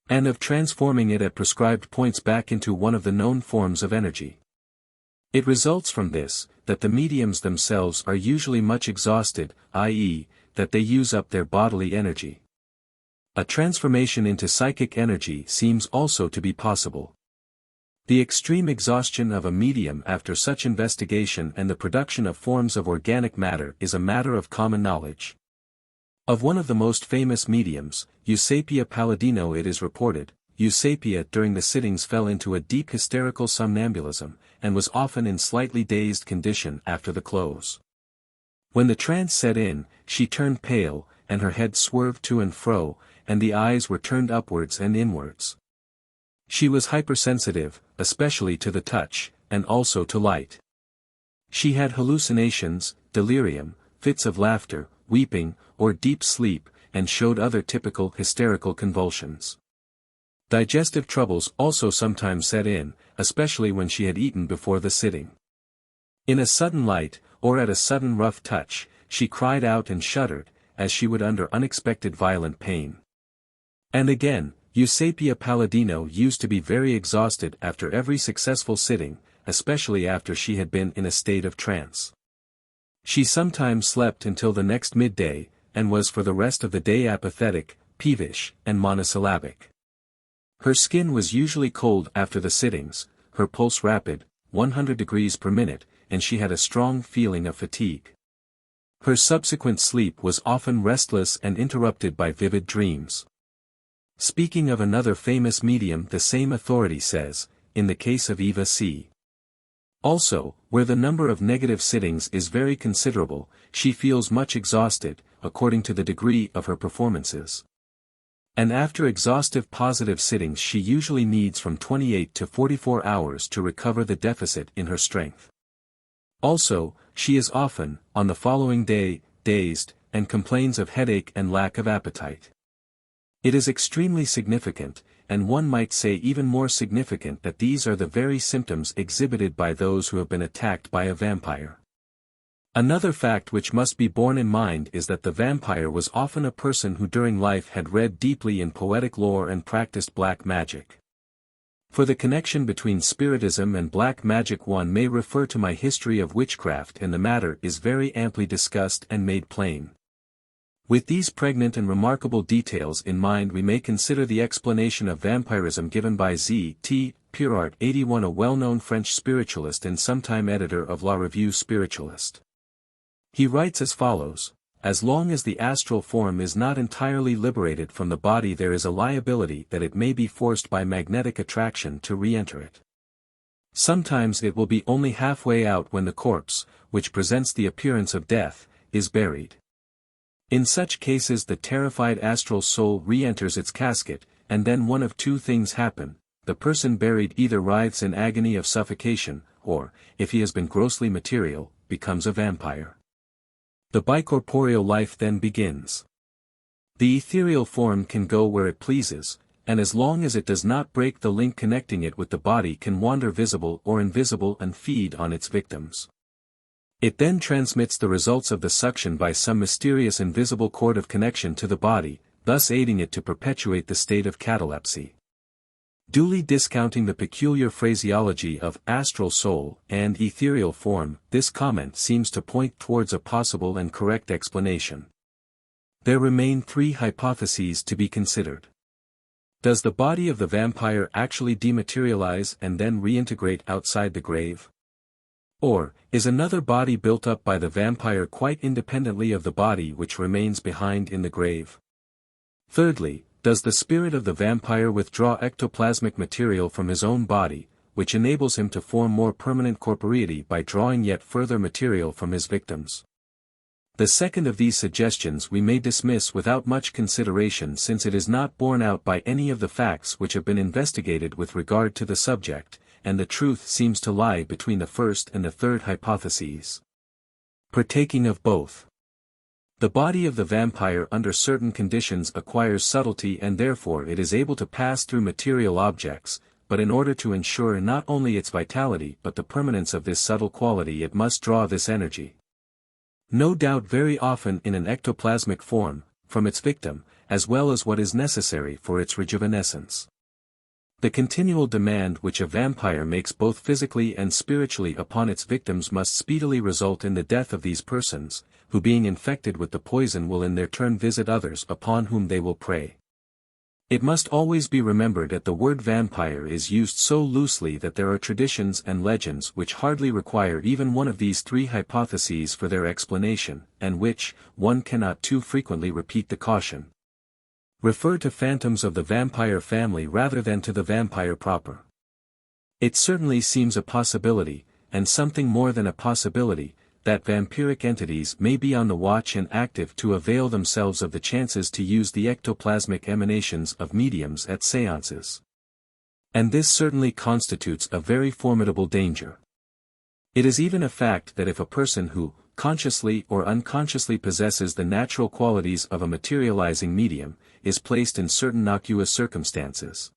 and of transforming it at prescribed points back into one of the known forms of energy. It results from this, that the mediums themselves are usually much exhausted, i.e., that they use up their bodily energy. A transformation into psychic energy seems also to be possible. The extreme exhaustion of a medium after such investigation and the production of forms of organic matter is a matter of common knowledge. Of one of the most famous mediums, Eusapia Palladino, it is reported, Eusapia during the sittings fell into a deep hysterical somnambulism, and was often in slightly dazed condition after the close. When the trance set in, she turned pale, and her head swerved to and fro, and the eyes were turned upwards and inwards. She was hypersensitive, especially to the touch, and also to light. She had hallucinations, delirium, fits of laughter, weeping, or deep sleep, and showed other typical hysterical convulsions. Digestive troubles also sometimes set in, especially when she had eaten before the sitting. In a sudden light, or at a sudden rough touch, she cried out and shuddered, as she would under unexpected violent pain. And again, Eusapia Palladino used to be very exhausted after every successful sitting, especially after she had been in a state of trance. She sometimes slept until the next midday, and was for the rest of the day apathetic, peevish, and monosyllabic. Her skin was usually cold after the sittings, her pulse rapid, 100 degrees per minute, and she had a strong feeling of fatigue. Her subsequent sleep was often restless and interrupted by vivid dreams. Speaking of another famous medium, the same authority says, in the case of Eva C. Also, where the number of negative sittings is very considerable, she feels much exhausted, according to the degree of her performances. And after exhaustive positive sittings she usually needs from 28 to 44 hours to recover the deficit in her strength. Also, she is often, on the following day, dazed, and complains of headache and lack of appetite. It is extremely significant, and one might say even more significant, that these are the very symptoms exhibited by those who have been attacked by a vampire. Another fact which must be borne in mind is that the vampire was often a person who during life had read deeply in poetic lore and practiced black magic. For the connection between spiritism and black magic one may refer to my history of witchcraft, and the matter is very amply discussed and made plain. With these pregnant and remarkable details in mind, we may consider the explanation of vampirism given by Z.T. Pirart 81, a well-known French spiritualist and sometime editor of La Revue Spiritualiste. He writes as follows: as long as the astral form is not entirely liberated from the body, there is a liability that it may be forced by magnetic attraction to re-enter it. Sometimes it will be only halfway out when the corpse, which presents the appearance of death, is buried. In such cases the terrified astral soul re-enters its casket, and then one of two things happen: the person buried either writhes in agony of suffocation, or, if he has been grossly material, becomes a vampire. The bicorporeal life then begins. The ethereal form can go where it pleases, and as long as it does not break the link connecting it with the body, can wander visible or invisible and feed on its victims. It then transmits the results of the suction by some mysterious invisible cord of connection to the body, thus aiding it to perpetuate the state of catalepsy. Duly discounting the peculiar phraseology of astral soul and ethereal form, this comment seems to point towards a possible and correct explanation. There remain three hypotheses to be considered. Does the body of the vampire actually dematerialize and then reintegrate outside the grave? Or, is another body built up by the vampire quite independently of the body which remains behind in the grave? Thirdly, does the spirit of the vampire withdraw ectoplasmic material from his own body, which enables him to form more permanent corporeity by drawing yet further material from his victims? The second of these suggestions we may dismiss without much consideration, since it is not borne out by any of the facts which have been investigated with regard to the subject, and the truth seems to lie between the first and the third hypotheses. Partaking of both. The body of the vampire under certain conditions acquires subtlety, and therefore it is able to pass through material objects, but in order to ensure not only its vitality but the permanence of this subtle quality, it must draw this energy, no doubt very often in an ectoplasmic form, from its victim, as well as what is necessary for its rejuvenescence. The continual demand which a vampire makes both physically and spiritually upon its victims must speedily result in the death of these persons, who being infected with the poison will in their turn visit others upon whom they will prey. It must always be remembered that the word vampire is used so loosely that there are traditions and legends which hardly require even one of these three hypotheses for their explanation, and which, one cannot too frequently repeat the caution: refer to phantoms of the vampire family rather than to the vampire proper. It certainly seems a possibility, and something more than a possibility, that vampiric entities may be on the watch and active to avail themselves of the chances to use the ectoplasmic emanations of mediums at séances. And this certainly constitutes a very formidable danger. It is even a fact that if a person who, consciously or unconsciously possesses the natural qualities of a materializing medium, is placed in certain innocuous circumstances.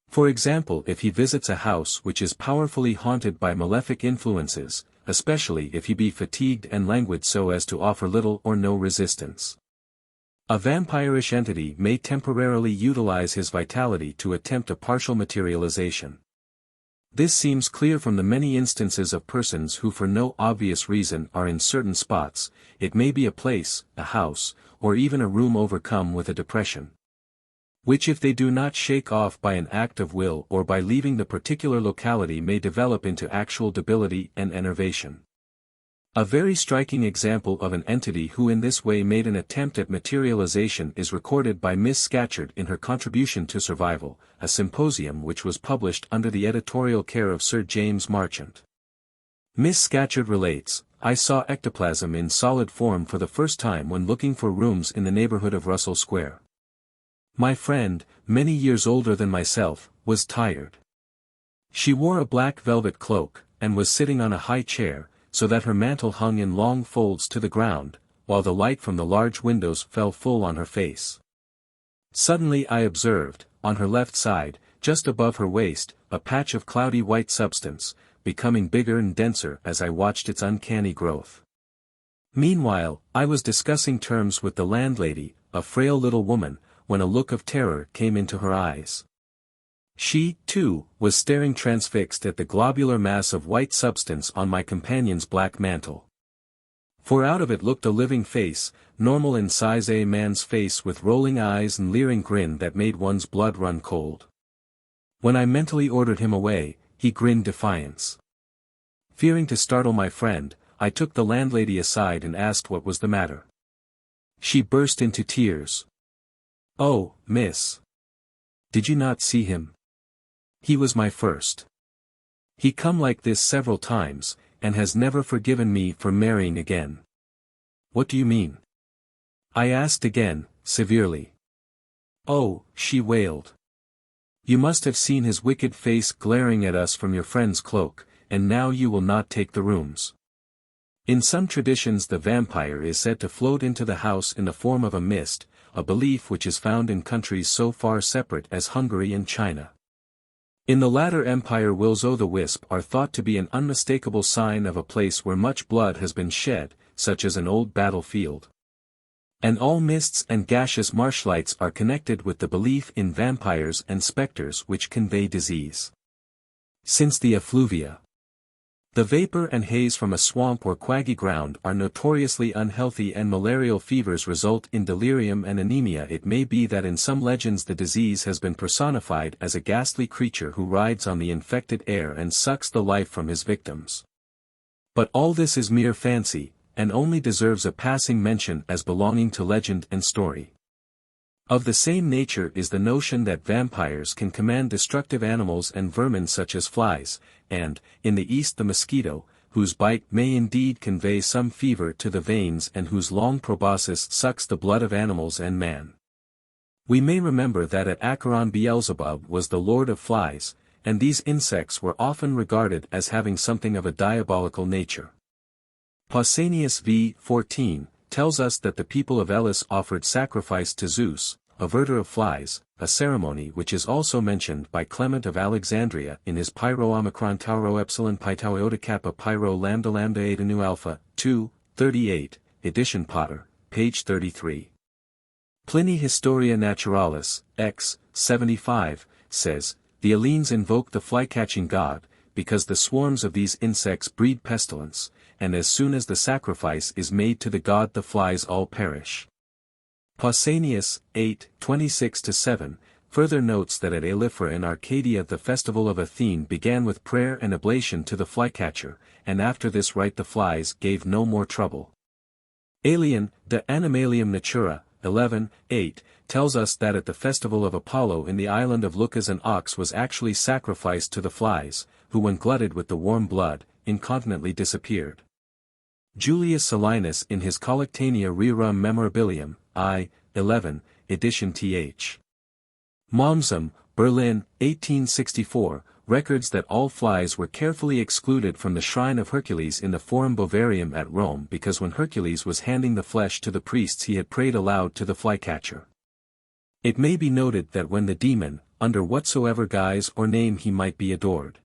For example, if he visits a house which is powerfully haunted by malefic influences, especially if he be fatigued and languid so as to offer little or no resistance. A vampirish entity may temporarily utilize his vitality to attempt a partial materialization. This seems clear from the many instances of persons who for no obvious reason are in certain spots, it may be a place, a house, or even a room, overcome with a depression, which if they do not shake off by an act of will or by leaving the particular locality may develop into actual debility and enervation. A very striking example of an entity who in this way made an attempt at materialization is recorded by Miss Scatcherd in her contribution to Survival, a symposium which was published under the editorial care of Sir James Marchant. Miss Scatcherd relates, "I saw ectoplasm in solid form for the first time when looking for rooms in the neighborhood of Russell Square. My friend, many years older than myself, was tired. She wore a black velvet cloak, and was sitting on a high chair, so that her mantle hung in long folds to the ground, while the light from the large windows fell full on her face. Suddenly I observed, on her left side, just above her waist, a patch of cloudy white substance, becoming bigger and denser as I watched its uncanny growth. Meanwhile, I was discussing terms with the landlady, a frail little woman, when a look of terror came into her eyes. She, too, was staring transfixed at the globular mass of white substance on my companion's black mantle. For out of it looked a living face, normal in size, a man's face with rolling eyes and leering grin that made one's blood run cold. When I mentally ordered him away, he grinned defiance. Fearing to startle my friend, I took the landlady aside and asked what was the matter. She burst into tears. "Oh, miss. Did you not see him? He was my first. He come like this several times, and has never forgiven me for marrying again." "What do you mean?" I asked again, severely. "Oh," she wailed. "You must have seen his wicked face glaring at us from your friend's cloak, and now you will not take the rooms." In some traditions the vampire is said to float into the house in the form of a mist, a belief which is found in countries so far separate as Hungary and China. In the latter empire will-o'-the-wisp are thought to be an unmistakable sign of a place where much blood has been shed, such as an old battlefield. And all mists and gaseous marshlights are connected with the belief in vampires and specters which convey disease. Since the effluvia, the vapor and haze from a swamp or quaggy ground are notoriously unhealthy and malarial fevers result in delirium and anemia, it may be that in some legends the disease has been personified as a ghastly creature who rides on the infected air and sucks the life from his victims. But all this is mere fancy, and only deserves a passing mention as belonging to legend and story. Of the same nature is the notion that vampires can command destructive animals and vermin such as flies, and, in the East, the mosquito, whose bite may indeed convey some fever to the veins and whose long proboscis sucks the blood of animals and man. We may remember that at Acheron Beelzebub was the lord of flies, and these insects were often regarded as having something of a diabolical nature. Pausanias v. 14, tells us that the people of Elis offered sacrifice to Zeus, averter of flies, a ceremony which is also mentioned by Clement of Alexandria in his Pyro Omicron Tauro Epsilon Pi Tau Iota Kappa Pyro Lambda Lambda Eta Nu Alpha, 2, 38, edition Potter, page 33. Pliny Historia Naturalis, X, 75, says, "The Hellenes invoke the fly-catching god, because the swarms of these insects breed pestilence, and as soon as the sacrifice is made to the god the flies all perish." Pausanias, 8, 26-7, further notes that at Alephra in Arcadia the festival of Athene began with prayer and oblation to the flycatcher, and after this rite the flies gave no more trouble. Aelian, De Animalium Natura, 11, 8, tells us that at the festival of Apollo in the island of Lucas an ox was actually sacrificed to the flies, who when glutted with the warm blood, incontinently disappeared. Julius Solinus in his Collectanea Rerum Memorabilium, I, 11, edition th. Mommsen, Berlin, 1864, records that all flies were carefully excluded from the shrine of Hercules in the Forum Bovarium at Rome because when Hercules was handing the flesh to the priests he had prayed aloud to the flycatcher. It may be noted that when the demon, under whatsoever guise or name he might be adored,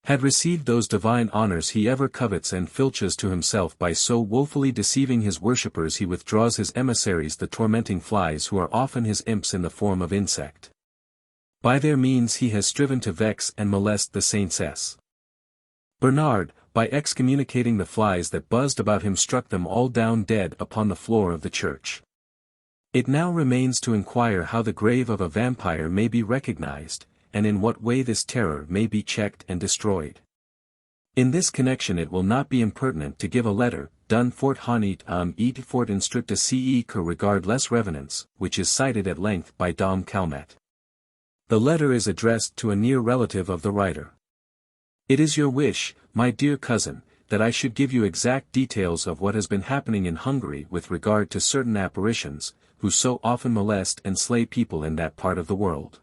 had received those divine honors he ever covets and filches to himself by so woefully deceiving his worshippers he withdraws his emissaries the tormenting flies who are often his imps in the form of insect. By their means he has striven to vex and molest the saints. Bernard, by excommunicating the flies that buzzed about him struck them all down dead upon the floor of the church. It now remains to inquire how the grave of a vampire may be recognized, and in what way this terror may be checked and destroyed. In this connection it will not be impertinent to give a letter, done fort honit et fort instructa ce que regard les revenants, which is cited at length by Dom Calmet. The letter is addressed to a near relative of the writer. "It is your wish, my dear cousin, that I should give you exact details of what has been happening in Hungary with regard to certain apparitions, who so often molest and slay people in that part of the world.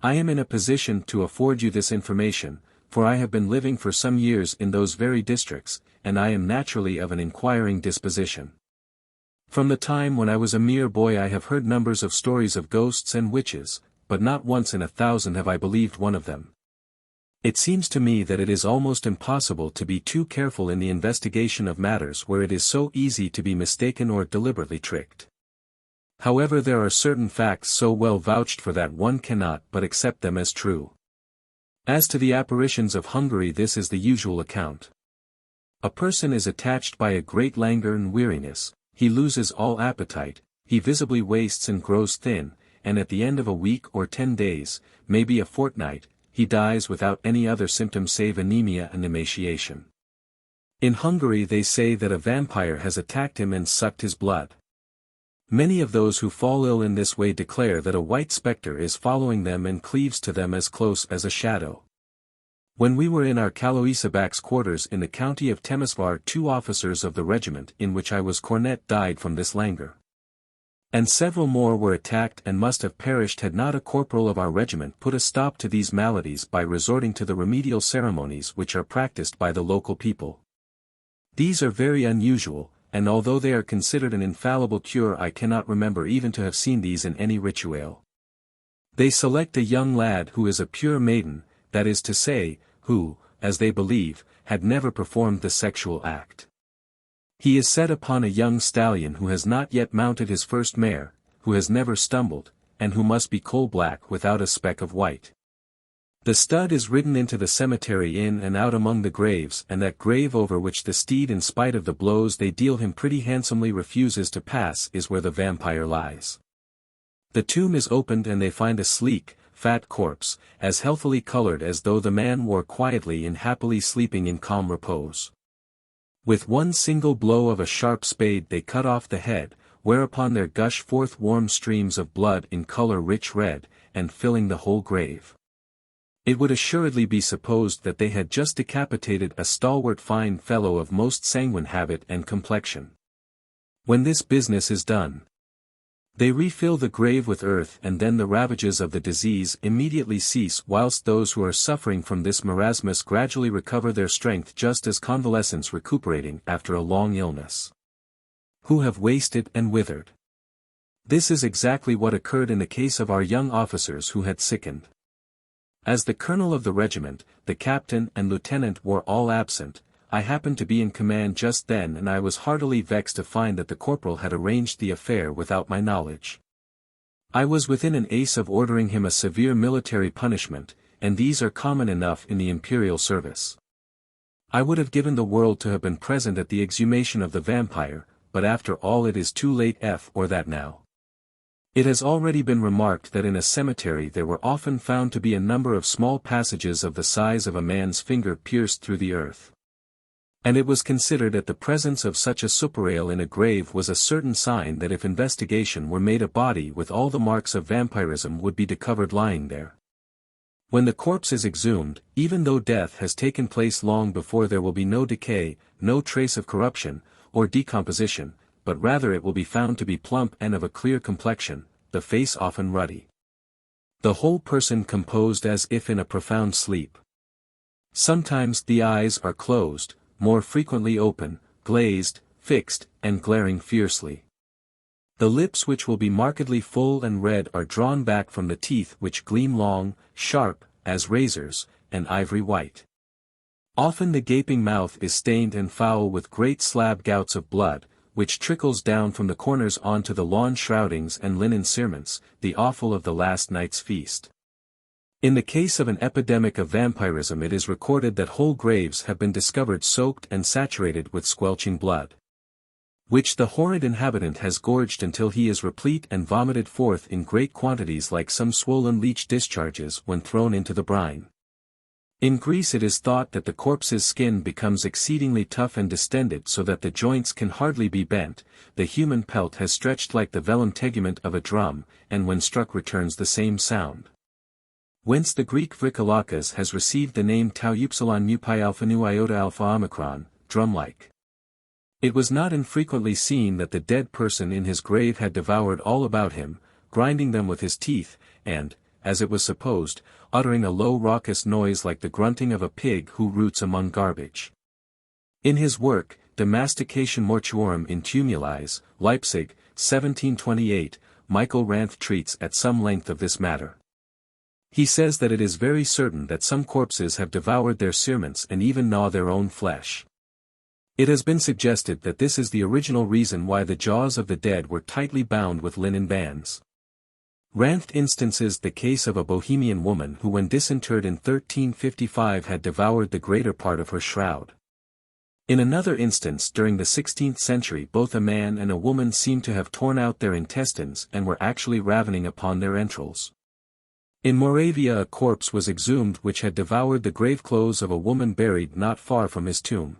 I am in a position to afford you this information, for I have been living for some years in those very districts, and I am naturally of an inquiring disposition. From the time when I was a mere boy I have heard numbers of stories of ghosts and witches, but not once in 1,000 have I believed one of them. It seems to me that it is almost impossible to be too careful in the investigation of matters where it is so easy to be mistaken or deliberately tricked. However, there are certain facts so well vouched for that one cannot but accept them as true. As to the apparitions of Hungary, this is the usual account. A person is attached by a great languor and weariness, he loses all appetite, he visibly wastes and grows thin, and at the end of a week or 10 days, maybe a fortnight, he dies without any other symptom save anemia and emaciation. In Hungary they say that a vampire has attacked him and sucked his blood. Many of those who fall ill in this way declare that a white spectre is following them and cleaves to them as close as a shadow. When we were in our Kaloisabak's quarters in the county of Temesvar, 2 officers of the regiment in which I was cornet died from this languor. And several more were attacked and must have perished had not a corporal of our regiment put a stop to these maladies by resorting to the remedial ceremonies which are practiced by the local people. These are very unusual, and although they are considered an infallible cure, I cannot remember even to have seen these in any ritual. They select a young lad who is a pure maiden, that is to say, who, as they believe, had never performed the sexual act. He is set upon a young stallion who has not yet mounted his first mare, who has never stumbled, and who must be coal-black without a speck of white. The stud is ridden into the cemetery in and out among the graves, and that grave over which the steed, in spite of the blows they deal him pretty handsomely, refuses to pass, is where the vampire lies. The tomb is opened and they find a sleek, fat corpse, as healthily colored as though the man were quietly and happily sleeping in calm repose. With one single blow of a sharp spade they cut off the head, whereupon there gush forth warm streams of blood in color rich red, and filling the whole grave. It would assuredly be supposed that they had just decapitated a stalwart fine fellow of most sanguine habit and complexion. When this business is done, they refill the grave with earth, and then the ravages of the disease immediately cease, whilst those who are suffering from this marasmus gradually recover their strength, just as convalescents recuperating after a long illness, who have wasted and withered. This is exactly what occurred in the case of our young officers who had sickened. As the colonel of the regiment, the captain and lieutenant were all absent, I happened to be in command just then, and I was heartily vexed to find that the corporal had arranged the affair without my knowledge. I was within an ace of ordering him a severe military punishment, and these are common enough in the imperial service. I would have given the world to have been present at the exhumation of the vampire, but after all it is too late for that now. It has already been remarked that in a cemetery there were often found to be a number of small passages of the size of a man's finger pierced through the earth. And it was considered that the presence of such a superale in a grave was a certain sign that if investigation were made a body with all the marks of vampirism would be discovered lying there. When the corpse is exhumed, even though death has taken place long before, there will be no decay, no trace of corruption, or decomposition, but rather it will be found to be plump and of a clear complexion, the face often ruddy. The whole person composed as if in a profound sleep. Sometimes the eyes are closed, more frequently open, glazed, fixed, and glaring fiercely. The lips, which will be markedly full and red, are drawn back from the teeth, which gleam long, sharp, as razors, and ivory white. Often the gaping mouth is stained and foul with great slab gouts of blood, which trickles down from the corners onto the lawn shroudings and linen cerements, the offal of the last night's feast. In the case of an epidemic of vampirism it is recorded that whole graves have been discovered soaked and saturated with squelching blood, which the horrid inhabitant has gorged until he is replete and vomited forth in great quantities like some swollen leech discharges when thrown into the brine. In Greece it is thought that the corpse's skin becomes exceedingly tough and distended so that the joints can hardly be bent, the human pelt has stretched like the vellum tegument of a drum, and when struck returns the same sound. Whence the Greek vrikalakas has received the name tau upsilon mu pi alpha nu iota alpha omicron, drum-like. It was not infrequently seen that the dead person in his grave had devoured all about him, grinding them with his teeth, and, as it was supposed, uttering a low raucous noise like the grunting of a pig who roots among garbage. In his work, De Masticatio Mortuorum in Tumulis, Leipzig, 1728, Michael Ranth treats at some length of this matter. He says that it is very certain that some corpses have devoured their cerements and even gnaw their own flesh. It has been suggested that this is the original reason why the jaws of the dead were tightly bound with linen bands. Ranft instances the case of a Bohemian woman who when disinterred in 1355 had devoured the greater part of her shroud. In another instance during the 16th century both a man and a woman seem to have torn out their intestines and were actually ravening upon their entrails. In Moravia a corpse was exhumed which had devoured the graveclothes of a woman buried not far from his tomb.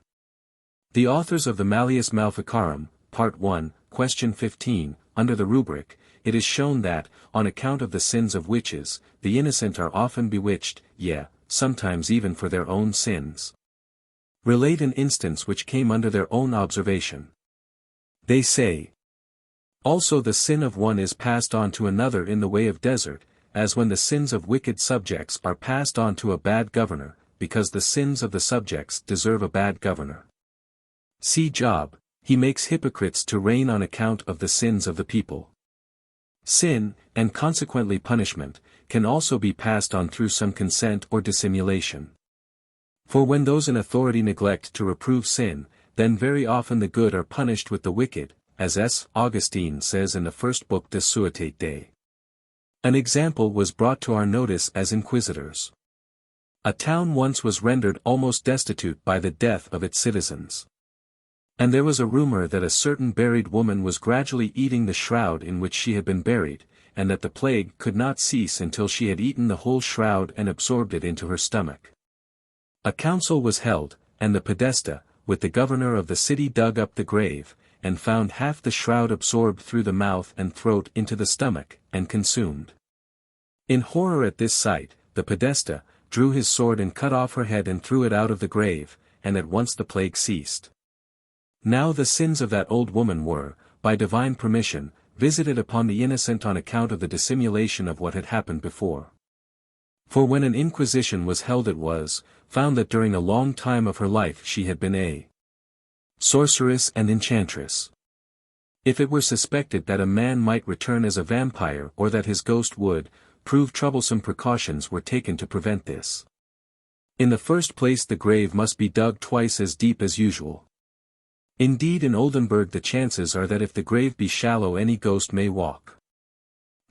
The authors of the Malleus Maleficarum, Part 1, Question 15, under the rubric, it is shown that, on account of the sins of witches, the innocent are often bewitched, yea, sometimes even for their own sins. Relate an instance which came under their own observation. They say, also the sin of one is passed on to another in the way of desert, as when the sins of wicked subjects are passed on to a bad governor, because the sins of the subjects deserve a bad governor. See Job, he makes hypocrites to reign on account of the sins of the people. Sin, and consequently punishment, can also be passed on through some consent or dissimulation. For when those in authority neglect to reprove sin, then very often the good are punished with the wicked, as S. Augustine says in the first book De Suetate Dei. An example was brought to our notice as inquisitors. A town once was rendered almost destitute by the death of its citizens. And there was a rumor that a certain buried woman was gradually eating the shroud in which she had been buried, and that the plague could not cease until she had eaten the whole shroud and absorbed it into her stomach. A council was held, and the podesta, with the governor of the city dug up the grave, and found half the shroud absorbed through the mouth and throat into the stomach, and consumed. In horror at this sight, the podesta drew his sword and cut off her head and threw it out of the grave, and at once the plague ceased. Now the sins of that old woman were, by divine permission, visited upon the innocent on account of the dissimulation of what had happened before. For when an inquisition was held it was, found that during a long time of her life she had been a sorceress and enchantress. If it were suspected that a man might return as a vampire or that his ghost would prove troublesome, precautions were taken to prevent this. In the first place the grave must be dug twice as deep as usual. Indeed in Oldenburg the chances are that if the grave be shallow any ghost may walk.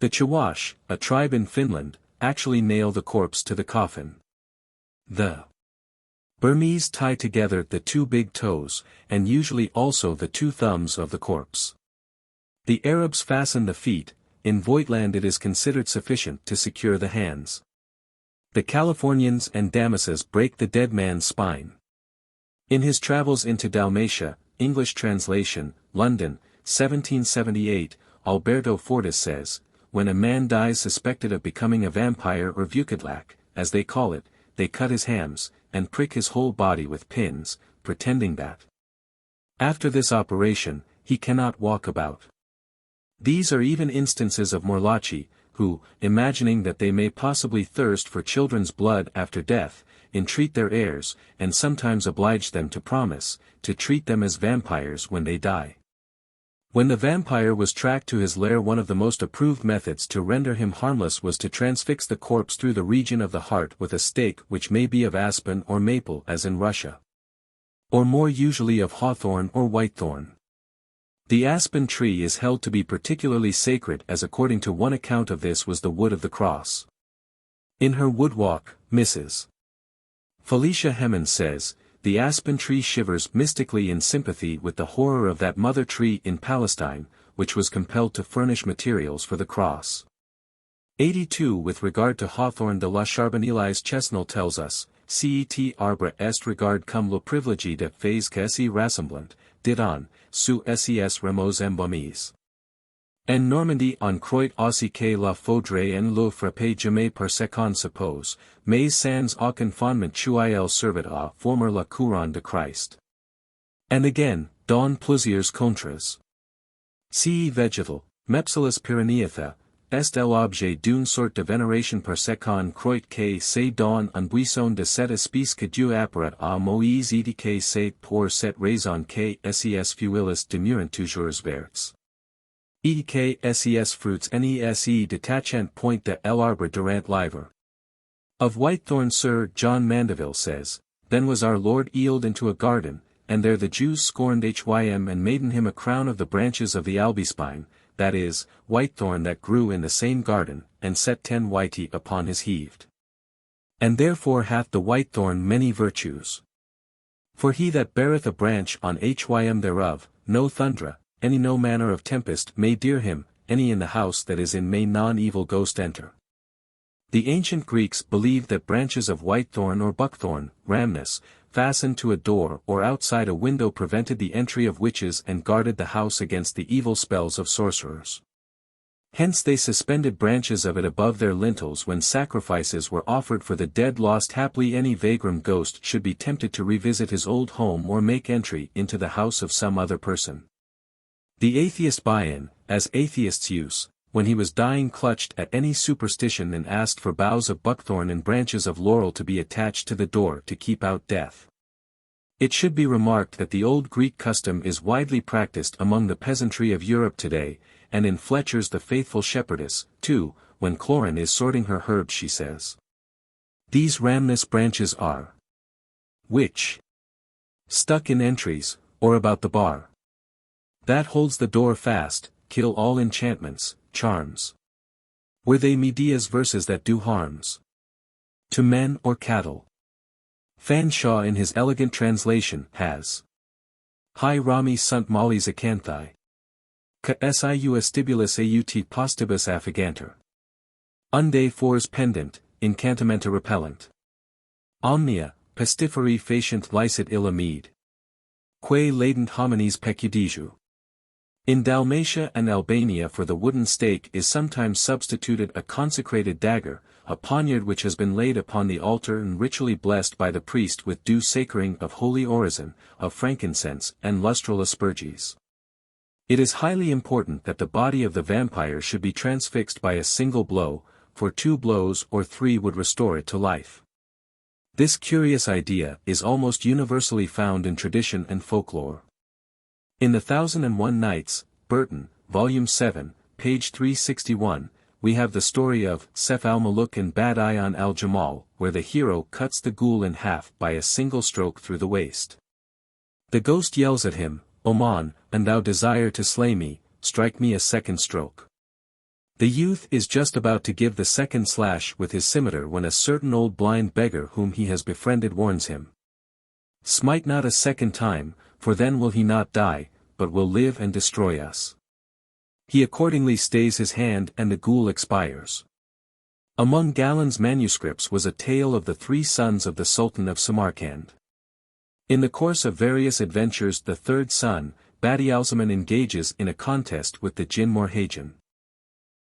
The Chewash, a tribe in Finland, actually nail the corpse to the coffin. The Burmese tie together the two big toes, and usually also the two thumbs of the corpse. The Arabs fasten the feet, in Voigtland it is considered sufficient to secure the hands. The Californians and Damasas break the dead man's spine. In his travels into Dalmatia, English translation, London, 1778, Alberto Fortis says, when a man dies suspected of becoming a vampire or vukodlak, as they call it, they cut his hams, and prick his whole body with pins, pretending that after this operation, he cannot walk about. These are even instances of Morlacci, who, imagining that they may possibly thirst for children's blood after death, entreat their heirs, and sometimes oblige them to promise, to treat them as vampires when they die. When the vampire was tracked to his lair one of the most approved methods to render him harmless was to transfix the corpse through the region of the heart with a stake which may be of aspen or maple as in Russia. Or more usually of hawthorn or whitethorn. The aspen tree is held to be particularly sacred as according to one account of this was the wood of the cross. In her Woodwalk, Mrs. Felicia Hemans says, the aspen tree shivers mystically in sympathy with the horror of that mother tree in Palestine, which was compelled to furnish materials for the cross. 82 With regard to hawthorn de la Charbonnelais Chesnel tells us, cet arbre est regard comme le privilégié de phase que s'y rassemblant, dit on, sous ses ramos embaumes. En Normandie on croit aussi que la faudrait en le frapper jamais par seconde suppose, mais sans aucun fondement chuil servait à former la couronne de Christ. And again, don plusieurs contras. Ce vegetal, Mepsilus pyreneatha, est l'objet d'une sorte de vénération par seconde croit que c'est dans un buisson de cette espèce que Dieu apparait à Moïse et que c'est pour cette raison que ses fuilis demeurent toujours verts. Et que ses fruits ne detachant point de l'arbre durant l'hiver. Of Whitethorn Sir John Mandeville says, then was our Lord healed into a garden, and there the Jews scorned him and made him a crown of the branches of the albispine, that is, whitethorn that grew in the same garden, and set 10 whitey upon his heaved. And therefore hath the whitethorn many virtues. For he that beareth a branch on hym thereof, no thundra, any no manner of tempest may dear him, any in the house that is in may non-evil ghost enter. The ancient Greeks believed that branches of whitethorn or buckthorn, rhamnus, fastened to a door or outside a window prevented the entry of witches and guarded the house against the evil spells of sorcerers. Hence they suspended branches of it above their lintels when sacrifices were offered for the dead lost haply any vagrom ghost should be tempted to revisit his old home or make entry into the house of some other person. The atheist buy-in, as atheists use, when he was dying clutched at any superstition and asked for boughs of buckthorn and branches of laurel to be attached to the door to keep out death. It should be remarked that the old Greek custom is widely practiced among the peasantry of Europe today, and in Fletcher's The Faithful Shepherdess, too, when Clorin is sorting her herbs she says. These rhamnus branches are which stuck in entries, or about the bar. That holds the door fast, kill all enchantments, charms. Were they Medea's verses that do harms to men or cattle? Fanshawe in his elegant translation has Hi Rami sunt mollis acanthi. Ca siu estibulus aut postibus affiganter. Unde fors pendent, incantamenta repellent. Omnia, pestiferi facient licet illa mead. Quae ladent homines pecudiju. In Dalmatia and Albania for the wooden stake is sometimes substituted a consecrated dagger, a poniard which has been laid upon the altar and ritually blessed by the priest with due sacring of holy orison, of frankincense, and lustral asperges. It is highly important that the body of the vampire should be transfixed by a single blow, for 2 blows or 3 would restore it to life. This curious idea is almost universally found in tradition and folklore. In The 1001 Nights, Burton, Volume 7, page 361, we have the story of Sef al-Muluk and Badi'an al-Jamal, where the hero cuts the ghoul in half by a single stroke through the waist. The ghost yells at him, Oman, and thou desire to slay me, strike me a second stroke. The youth is just about to give the second slash with his scimitar when a certain old blind beggar whom he has befriended warns him. Smite not a second time, for then will he not die, but will live and destroy us. He accordingly stays his hand and the ghoul expires. Among Galen's manuscripts was a tale of the 3 sons of the Sultan of Samarkand. In the course of various adventures the 3rd son, Badialzaman engages in a contest with the Jinn Morhajan.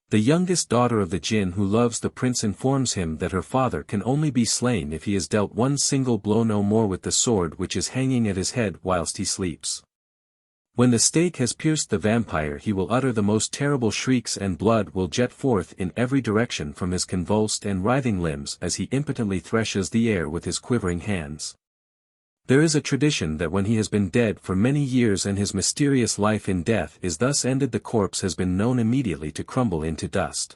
The youngest daughter of the Jinn who loves the prince informs him that her father can only be slain if he is dealt one single blow no more with the sword which is hanging at his head whilst he sleeps. When the stake has pierced the vampire he will utter the most terrible shrieks and blood will jet forth in every direction from his convulsed and writhing limbs as he impotently threshes the air with his quivering hands. There is a tradition that when he has been dead for many years and his mysterious life in death is thus ended the corpse has been known immediately to crumble into dust.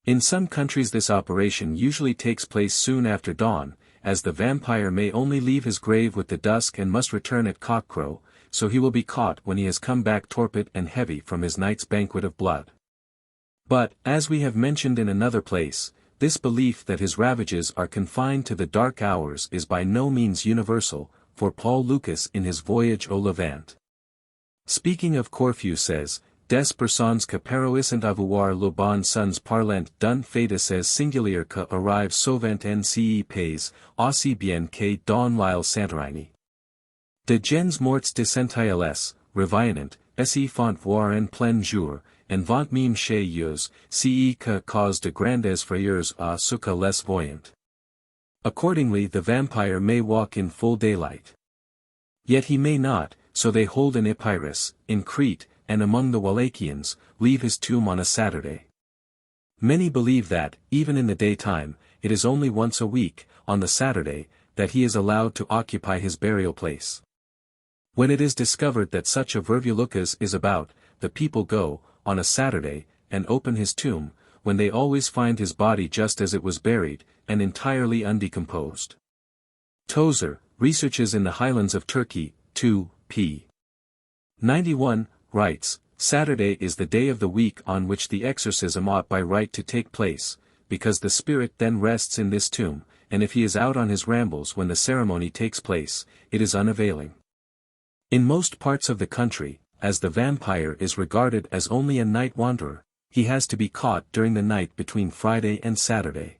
In some countries this operation usually takes place soon after dawn, as the vampire may only leave his grave with the dusk and must return at cockcrow, so he will be caught when he has come back torpid and heavy from his night's banquet of blood. But, as we have mentioned in another place, this belief that his ravages are confined to the dark hours is by no means universal, for Paul Lucas in his Voyage au Levant, speaking of Corfu says, Des personnes que paroissent avoir le bon sens parlant d'un fait assez singulier que arrive souvent en ce pays, aussi bien que dans l'île Santorini. De gens morts de Saint-Iles, reviennent, se font voir en plein jour, en vont même chez eux, ce que cause de grandes frayeurs à ceux que les voyant. Accordingly the vampire may walk in full daylight. Yet he may not, so they hold in Epirus, in Crete, and among the Wallachians, leave his tomb on a Saturday. Many believe that, even in the daytime, it is only once a week, on the Saturday, that he is allowed to occupy his burial place. When it is discovered that such a Vervulucas is about, the people go, on a Saturday, and open his tomb, when they always find his body just as it was buried, and entirely undecomposed. Tozer, Researches in the Highlands of Turkey, 2, p. 91, writes, Saturday is the day of the week on which the exorcism ought by right to take place, because the spirit then rests in this tomb, and if he is out on his rambles when the ceremony takes place, it is unavailing. In most parts of the country, as the vampire is regarded as only a night wanderer, he has to be caught during the night between Friday and Saturday.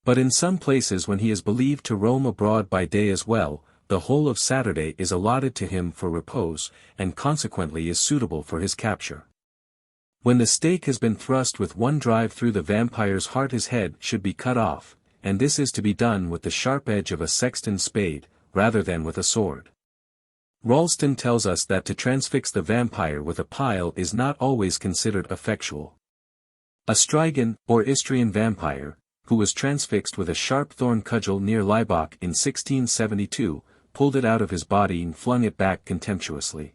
But in some places when he is believed to roam abroad by day as well, the whole of Saturday is allotted to him for repose, and consequently is suitable for his capture. When the stake has been thrust with one drive through the vampire's heart, his head should be cut off, and this is to be done with the sharp edge of a sexton's spade, rather than with a sword. Ralston tells us that to transfix the vampire with a pile is not always considered effectual. A Strigan, or Istrian vampire, who was transfixed with a sharp thorn cudgel near Laibach in 1672, pulled it out of his body and flung it back contemptuously.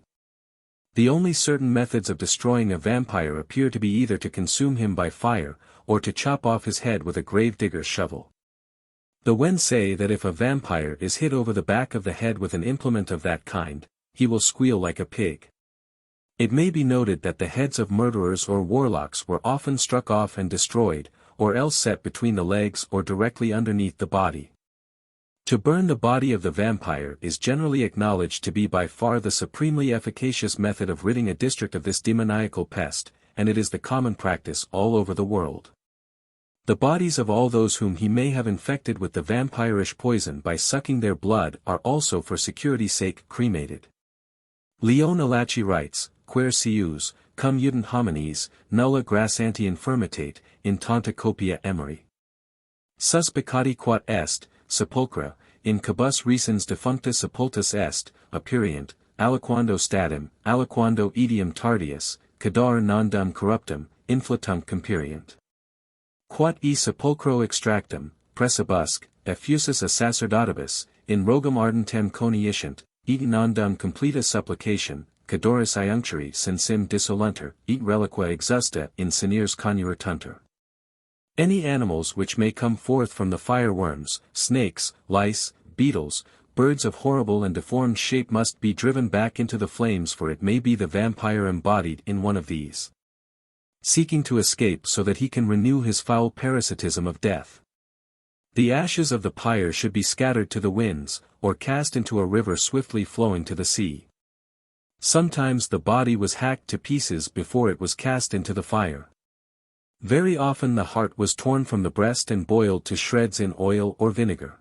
The only certain methods of destroying a vampire appear to be either to consume him by fire, or to chop off his head with a gravedigger's shovel. The Wen say that if a vampire is hit over the back of the head with an implement of that kind, he will squeal like a pig. It may be noted that the heads of murderers or warlocks were often struck off and destroyed, or else set between the legs or directly underneath the body. To burn the body of the vampire is generally acknowledged to be by far the supremely efficacious method of ridding a district of this demoniacal pest, and it is the common practice all over the world. The bodies of all those whom he may have infected with the vampirish poison by sucking their blood are also for security's sake cremated. Leon Alachi writes, Quer sius, cum iudent homines, nulla grassanti infirmitate, in tanta copia emery. Suspicati quat est, sepulchra, in cabus recens defunctus sepultus est, aperiant, aliquando statim, aliquando etiam tardius, cadar nondum corruptum, inflatum comperient. Quat e sepulchro extractum, precibusque, effusus a sacerdotibus, in rogum ardentem coniiscent, et nondum completa supplication, cadoris iuncturi sensim dissolunter, et reliqua exusta in seniors coniuratunter. Any animals which may come forth from the fireworms, snakes, lice, beetles, birds of horrible and deformed shape must be driven back into the flames, for it may be the vampire embodied in one of these, seeking to escape so that he can renew his foul parasitism of death. The ashes of the pyre should be scattered to the winds, or cast into a river swiftly flowing to the sea. Sometimes the body was hacked to pieces before it was cast into the fire. Very often the heart was torn from the breast and boiled to shreds in oil or vinegar.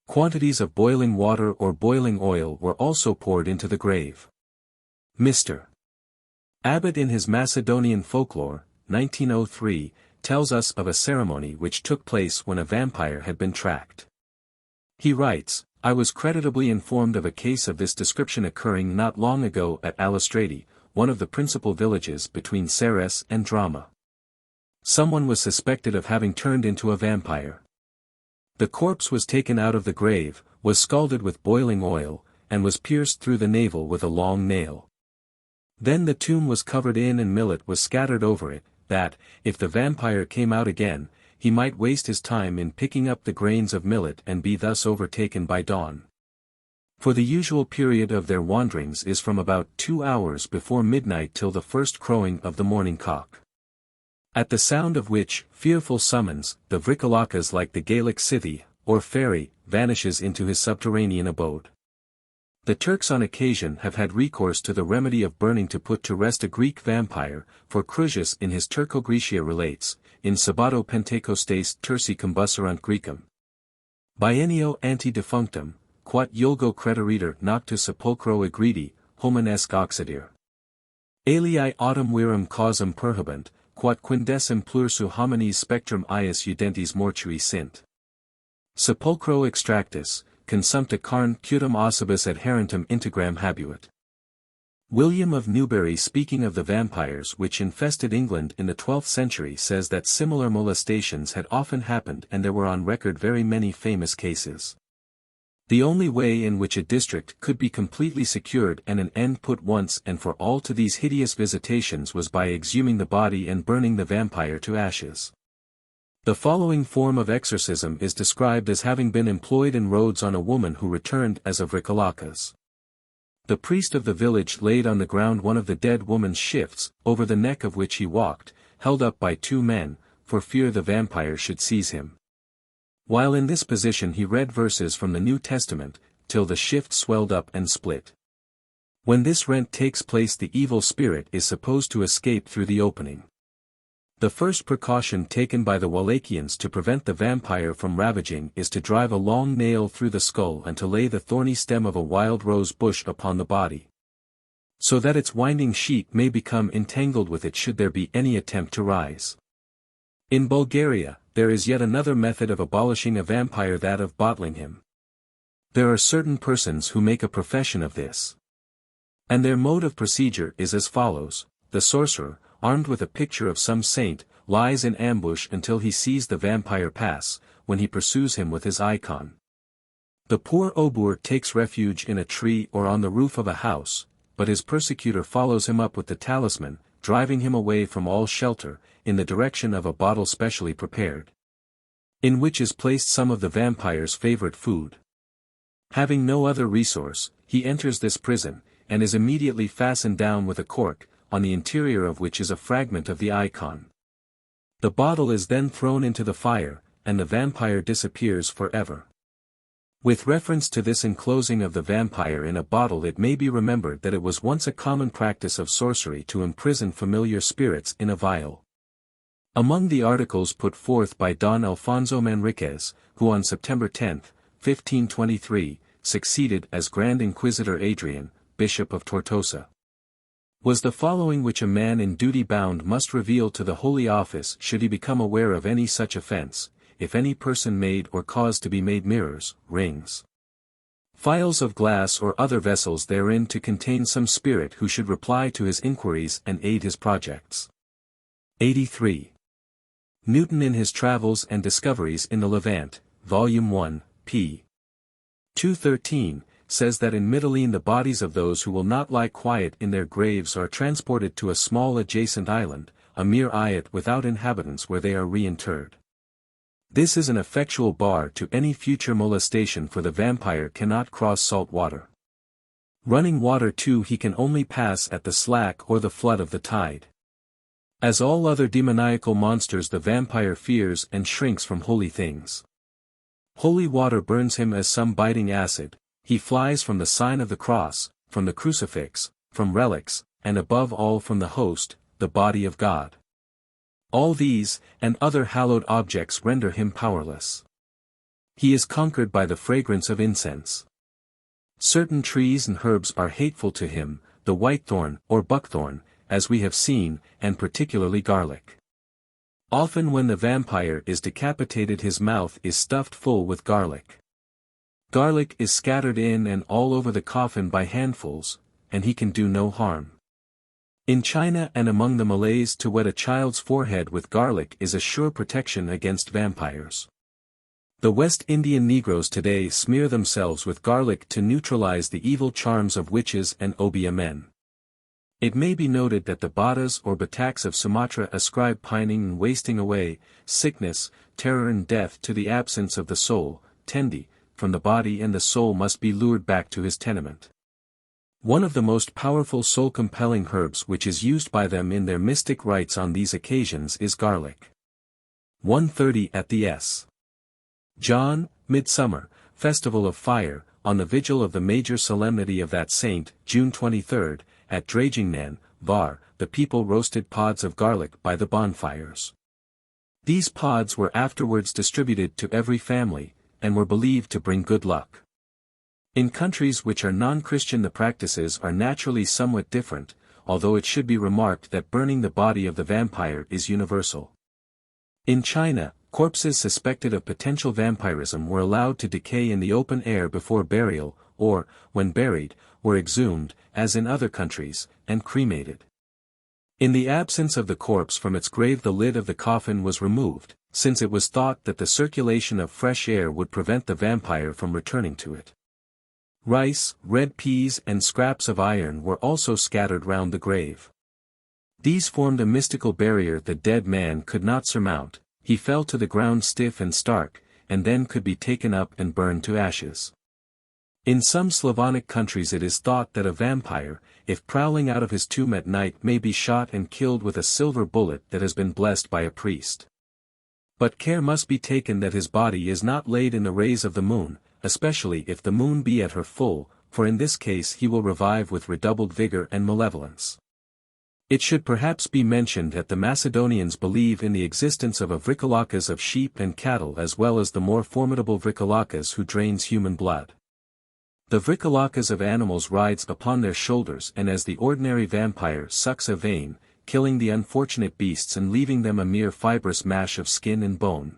Quantities of boiling water or boiling oil were also poured into the grave. Mr. Abbott in his Macedonian Folklore, 1903, tells us of a ceremony which took place when a vampire had been tracked. He writes, I was creditably informed of a case of this description occurring not long ago at Alistrati, one of the principal villages between Ceres and Drama. Someone was suspected of having turned into a vampire. The corpse was taken out of the grave, was scalded with boiling oil, and was pierced through the navel with a long nail. Then the tomb was covered in and millet was scattered over it, that, if the vampire came out again, he might waste his time in picking up the grains of millet and be thus overtaken by dawn. For the usual period of their wanderings is from about 2 hours before midnight till the first crowing of the morning cock. At the sound of which fearful summons, the Vrikalakas like the Gaelic Scythe, or fairy, vanishes into his subterranean abode. The Turks on occasion have had recourse to the remedy of burning to put to rest a Greek vampire, for Crusius in his Turco-Grecia relates, in Sabbato Pentecostes terci combusserant Grecum. Biennio ante defunctum, quat iulgo crederiter noctus sepulchro egredi, homen esc oxidir. Aliae autem virum causam perhabent, quat quindecim plursu homines spectrum ius udentes mortui sint. Sepulchro extractus, consumpta carn cutum ossibus adherentum integram habuit. William of Newbury, speaking of the vampires which infested England in the 12th century, says that similar molestations had often happened and there were on record very many famous cases. The only way in which a district could be completely secured and an end put once and for all to these hideous visitations was by exhuming the body and burning the vampire to ashes. The following form of exorcism is described as having been employed in Rhodes on a woman who returned as a Vrikalakas. The priest of the village laid on the ground one of the dead woman's shifts, over the neck of which he walked, held up by two men, for fear the vampire should seize him. While in this position he read verses from the New Testament, till the shift swelled up and split. When this rent takes place, the evil spirit is supposed to escape through the opening. The first precaution taken by the Wallachians to prevent the vampire from ravaging is to drive a long nail through the skull and to lay the thorny stem of a wild rose bush upon the body, so that its winding sheet may become entangled with it should there be any attempt to rise. In Bulgaria, there is yet another method of abolishing a vampire, that of bottling him. There are certain persons who make a profession of this, and their mode of procedure is as follows: the sorcerer, armed with a picture of some saint, lies in ambush until he sees the vampire pass, when he pursues him with his icon. The poor obur takes refuge in a tree or on the roof of a house, but his persecutor follows him up with the talisman, driving him away from all shelter, in the direction of a bottle specially prepared, in which is placed some of the vampire's favorite food. Having no other resource, he enters this prison, and is immediately fastened down with a cork, on the interior of which is a fragment of the icon. The bottle is then thrown into the fire, and the vampire disappears forever. With reference to this enclosing of the vampire in a bottle, it may be remembered that it was once a common practice of sorcery to imprison familiar spirits in a vial. Among the articles put forth by Don Alfonso Manriquez, who on September 10, 1523, succeeded as Grand Inquisitor Adrian, Bishop of Tortosa, was the following, which a man in duty bound must reveal to the Holy Office should he become aware of any such offense: if any person made or caused to be made mirrors, rings, phials of glass or other vessels therein to contain some spirit who should reply to his inquiries and aid his projects. 83. Newton in his Travels and Discoveries in the Levant, Volume 1, p. 213, says that in Mitylene the bodies of those who will not lie quiet in their graves are transported to a small adjacent island, a mere ayat without inhabitants, where they are reinterred. This is an effectual bar to any future molestation, for the vampire cannot cross salt water. Running water too he can only pass at the slack or the flood of the tide. As all other demoniacal monsters, the vampire fears and shrinks from holy things. Holy water burns him as some biting acid. He flies from the sign of the cross, from the crucifix, from relics, and above all from the host, the body of God. All these, and other hallowed objects, render him powerless. He is conquered by the fragrance of incense. Certain trees and herbs are hateful to him, the whitethorn or buckthorn, as we have seen, and particularly garlic. Often when the vampire is decapitated, his mouth is stuffed full with garlic. Garlic is scattered in and all over the coffin by handfuls, and he can do no harm. In China and among the Malays, to wet a child's forehead with garlic is a sure protection against vampires. The West Indian Negroes today smear themselves with garlic to neutralize the evil charms of witches and obeah men. It may be noted that the Batas or Bataks of Sumatra ascribe pining and wasting away, sickness, terror and death to the absence of the soul, tendi, from the body, and the soul must be lured back to his tenement. One of the most powerful soul-compelling herbs which is used by them in their mystic rites on these occasions is garlic. 130 at the S. John, Midsummer, Festival of Fire, on the vigil of the major solemnity of that saint, June 23, at Dragingnan, Var, the people roasted pods of garlic by the bonfires. These pods were afterwards distributed to every family, and were believed to bring good luck. In countries which are non-Christian the practices are naturally somewhat different, although it should be remarked that burning the body of the vampire is universal. In China, corpses suspected of potential vampirism were allowed to decay in the open air before burial, or, when buried, were exhumed, as in other countries, and cremated. In the absence of the corpse from its grave, the lid of the coffin was removed, since it was thought that the circulation of fresh air would prevent the vampire from returning to it. Rice, red peas and scraps of iron were also scattered round the grave. These formed a mystical barrier the dead man could not surmount. He fell to the ground stiff and stark, and then could be taken up and burned to ashes. In some Slavonic countries it is thought that a vampire, if prowling out of his tomb at night, may be shot and killed with a silver bullet that has been blessed by a priest. But care must be taken that his body is not laid in the rays of the moon, especially if the moon be at her full, for in this case he will revive with redoubled vigor and malevolence. It should perhaps be mentioned that the Macedonians believe in the existence of a vrikolakas of sheep and cattle as well as the more formidable vrikolakas who drains human blood. The vrikolakas of animals rides upon their shoulders, and as the ordinary vampire sucks a vein, killing the unfortunate beasts and leaving them a mere fibrous mash of skin and bone.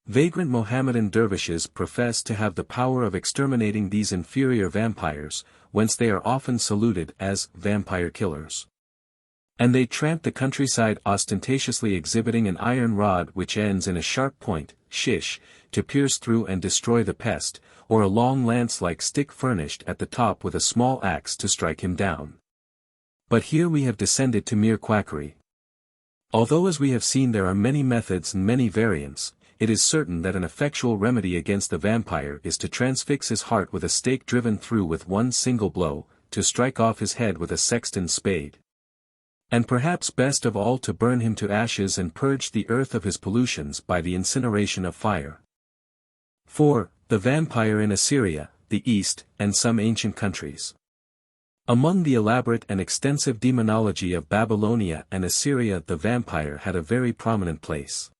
Vagrant Mohammedan dervishes profess to have the power of exterminating these inferior vampires, whence they are often saluted as vampire killers. And they tramp the countryside ostentatiously exhibiting an iron rod which ends in a sharp point, shish, to pierce through and destroy the pest, or a long lance-like stick furnished at the top with a small axe to strike him down. But here we have descended to mere quackery. Although as we have seen there are many methods and many variants, it is certain that an effectual remedy against the vampire is to transfix his heart with a stake driven through with one single blow, to strike off his head with a sexton's spade. And perhaps best of all to burn him to ashes and purge the earth of his pollutions by the incineration of fire. 4. The vampire in Assyria, the East, and some ancient countries. Among the elaborate and extensive demonology of Babylonia and Assyria, the vampire had a very prominent place.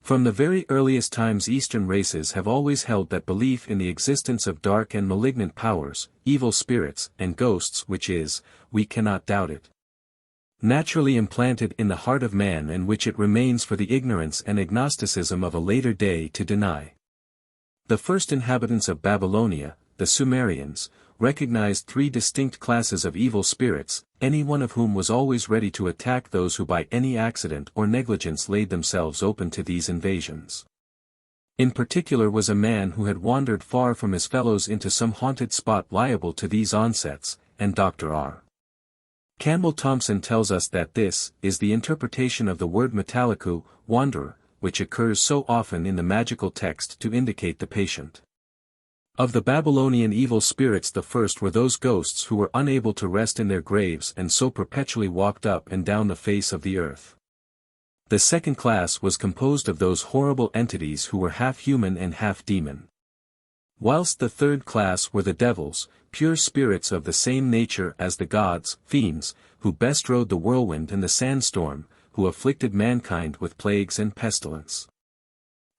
From the very earliest times Eastern races have always held that belief in the existence of dark and malignant powers, evil spirits, and ghosts, which is, we cannot doubt it, naturally implanted in the heart of man, and which it remains for the ignorance and agnosticism of a later day to deny. The first inhabitants of Babylonia, the Sumerians, recognized three distinct classes of evil spirits, any one of whom was always ready to attack those who by any accident or negligence laid themselves open to these invasions. In particular was a man who had wandered far from his fellows into some haunted spot liable to these onsets, and Dr. R. Campbell Thompson tells us that this is the interpretation of the word metalliku, wanderer, which occurs so often in the magical text to indicate the patient. Of the Babylonian evil spirits, the first were those ghosts who were unable to rest in their graves and so perpetually walked up and down the face of the earth. The second class was composed of those horrible entities who were half human and half demon. Whilst the third class were the devils, pure spirits of the same nature as the gods, fiends, who bestrode the whirlwind and the sandstorm, who afflicted mankind with plagues and pestilence.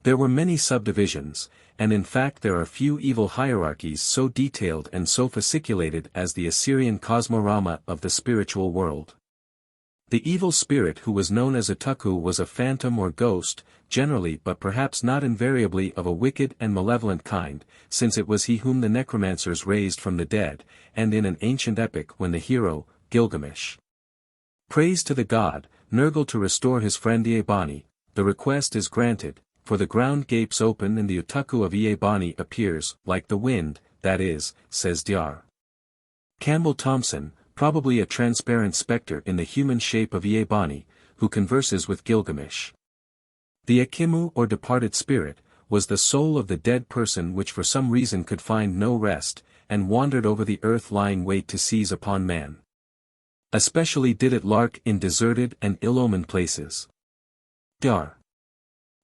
There were many subdivisions, and in fact there are few evil hierarchies so detailed and so fasciculated as the Assyrian cosmorama of the spiritual world. The evil spirit who was known as a tuku was a phantom or ghost, generally but perhaps not invariably of a wicked and malevolent kind, since it was he whom the necromancers raised from the dead, and in an ancient epic when the hero, Gilgamesh, prays to the god, Nergal to restore his friend Eabani, the request is granted, for the ground gapes open and the Utuku of Eabani appears, like the wind, that is, says Dr. Campbell Thompson, probably a transparent spectre in the human shape of Eabani, who converses with Gilgamesh. The Akimu or departed spirit, was the soul of the dead person which for some reason could find no rest, and wandered over the earth lying wait to seize upon man. Especially did it lurk in deserted and ill-omened places. Dr.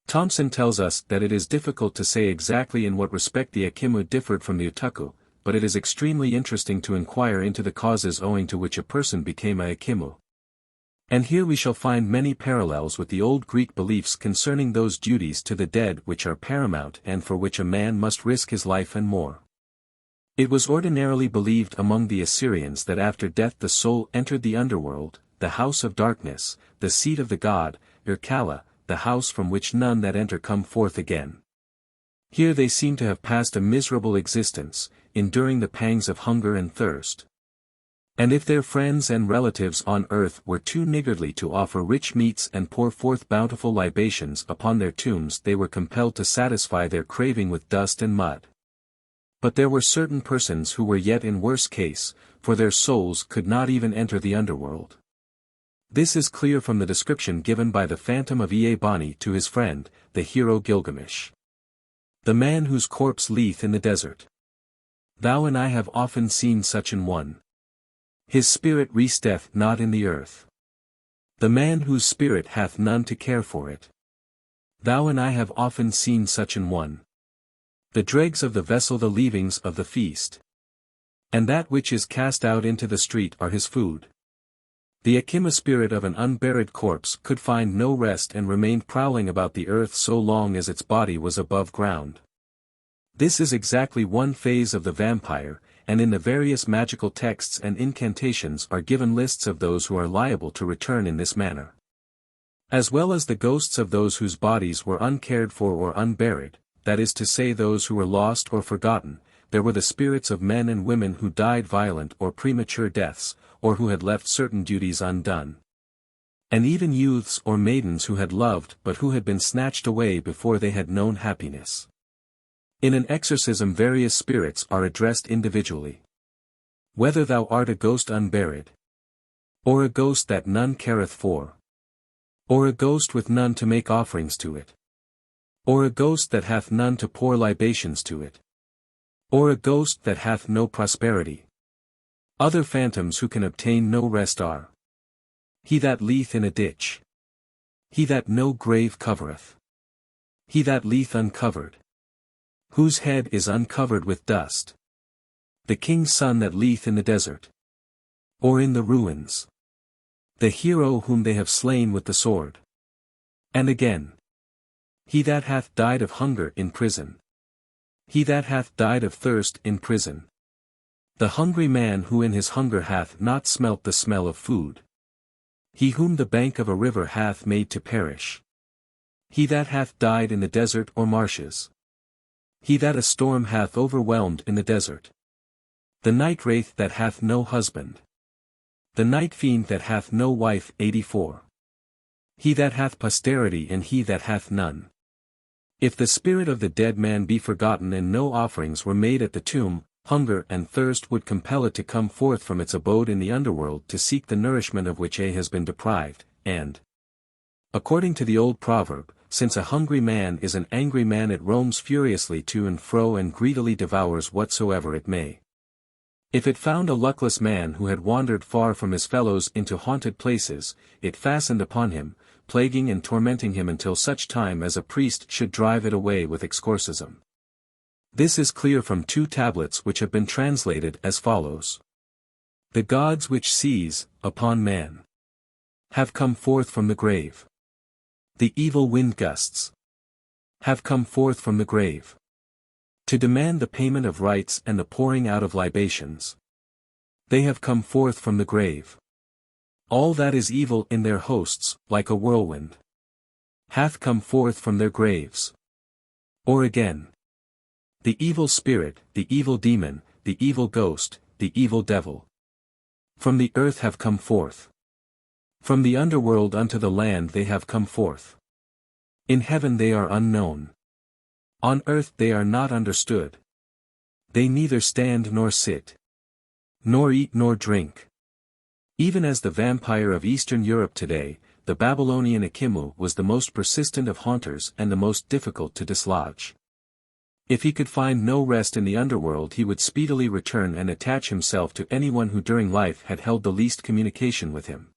Thompson tells us that it is difficult to say exactly in what respect the Akimu differed from the Utuku, but it is extremely interesting to inquire into the causes owing to which a person became a Akimu. And here we shall find many parallels with the old Greek beliefs concerning those duties to the dead which are paramount and for which a man must risk his life and more. It was ordinarily believed among the Assyrians that after death the soul entered the underworld, the house of darkness, the seat of the god, Irkalla, the house from which none that enter come forth again. Here they seem to have passed a miserable existence, enduring the pangs of hunger and thirst. And if their friends and relatives on earth were too niggardly to offer rich meats and pour forth bountiful libations upon their tombs, they were compelled to satisfy their craving with dust and mud. But there were certain persons who were yet in worse case, for their souls could not even enter the underworld. This is clear from the description given by the phantom of Eabani to his friend, the hero Gilgamesh. The man whose corpse lieth in the desert. Thou and I have often seen such an one. His spirit resteth not in the earth. The man whose spirit hath none to care for it. Thou and I have often seen such an one. The dregs of the vessel, the leavings of the feast. And that which is cast out into the street are his food. The Akima spirit of an unburied corpse could find no rest and remained prowling about the earth so long as its body was above ground. This is exactly one phase of the vampire, and in the various magical texts and incantations are given lists of those who are liable to return in this manner. As well as the ghosts of those whose bodies were uncared for or unburied, that is to say those who were lost or forgotten, there were the spirits of men and women who died violent or premature deaths, or who had left certain duties undone. And even youths or maidens who had loved but who had been snatched away before they had known happiness. In an exorcism various spirits are addressed individually. Whether thou art a ghost unburied, or a ghost that none careth for, or a ghost with none to make offerings to it, or a ghost that hath none to pour libations to it, or a ghost that hath no prosperity. Other phantoms who can obtain no rest are: he that lieth in a ditch, he that no grave covereth, he that lieth uncovered, whose head is uncovered with dust, the king's son that lieth in the desert, or in the ruins, the hero whom they have slain with the sword. And again, he that hath died of hunger in prison, he that hath died of thirst in prison, the hungry man who in his hunger hath not smelt the smell of food, he whom the bank of a river hath made to perish, he that hath died in the desert or marshes, he that a storm hath overwhelmed in the desert, the night wraith that hath no husband, the night fiend that hath no wife. 84. He that hath posterity and he that hath none. If the spirit of the dead man be forgotten and no offerings were made at the tomb, hunger and thirst would compel it to come forth from its abode in the underworld to seek the nourishment of which it has been deprived, and, according to the old proverb, since a hungry man is an angry man, it roams furiously to and fro and greedily devours whatsoever it may. If it found a luckless man who had wandered far from his fellows into haunted places, it fastened upon him, plaguing and tormenting him until such time as a priest should drive it away with exorcism. This is clear from 2 tablets which have been translated as follows. The gods which seize upon man have come forth from the grave. The evil wind gusts have come forth from the grave to demand the payment of rights and the pouring out of libations. They have come forth from the grave. All that is evil in their hosts, like a whirlwind, hath come forth from their graves. Or again, the evil spirit, the evil demon, the evil ghost, the evil devil, from the earth have come forth. From the underworld unto the land they have come forth. In heaven they are unknown. On earth they are not understood. They neither stand nor sit, nor eat nor drink. Even as the vampire of Eastern Europe today, the Babylonian Akimu was the most persistent of haunters and the most difficult to dislodge. If he could find no rest in the underworld, he would speedily return and attach himself to anyone who during life had held the least communication with him.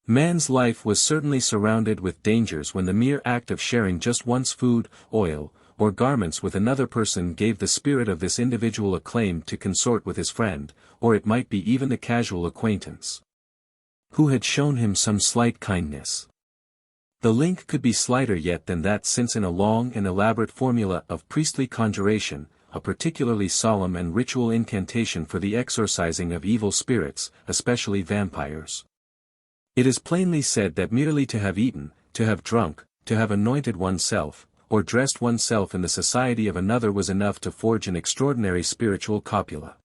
Man's life was certainly surrounded with dangers when the mere act of sharing just one's food, oil, or garments with another person gave the spirit of this individual a claim to consort with his friend, or it might be even the casual acquaintance who had shown him some slight kindness. The link could be slighter yet than that, since in a long and elaborate formula of priestly conjuration, a particularly solemn and ritual incantation for the exorcising of evil spirits, especially vampires, it is plainly said that merely to have eaten, to have drunk, to have anointed oneself, or dressed oneself in the society of another was enough to forge an extraordinary spiritual copula.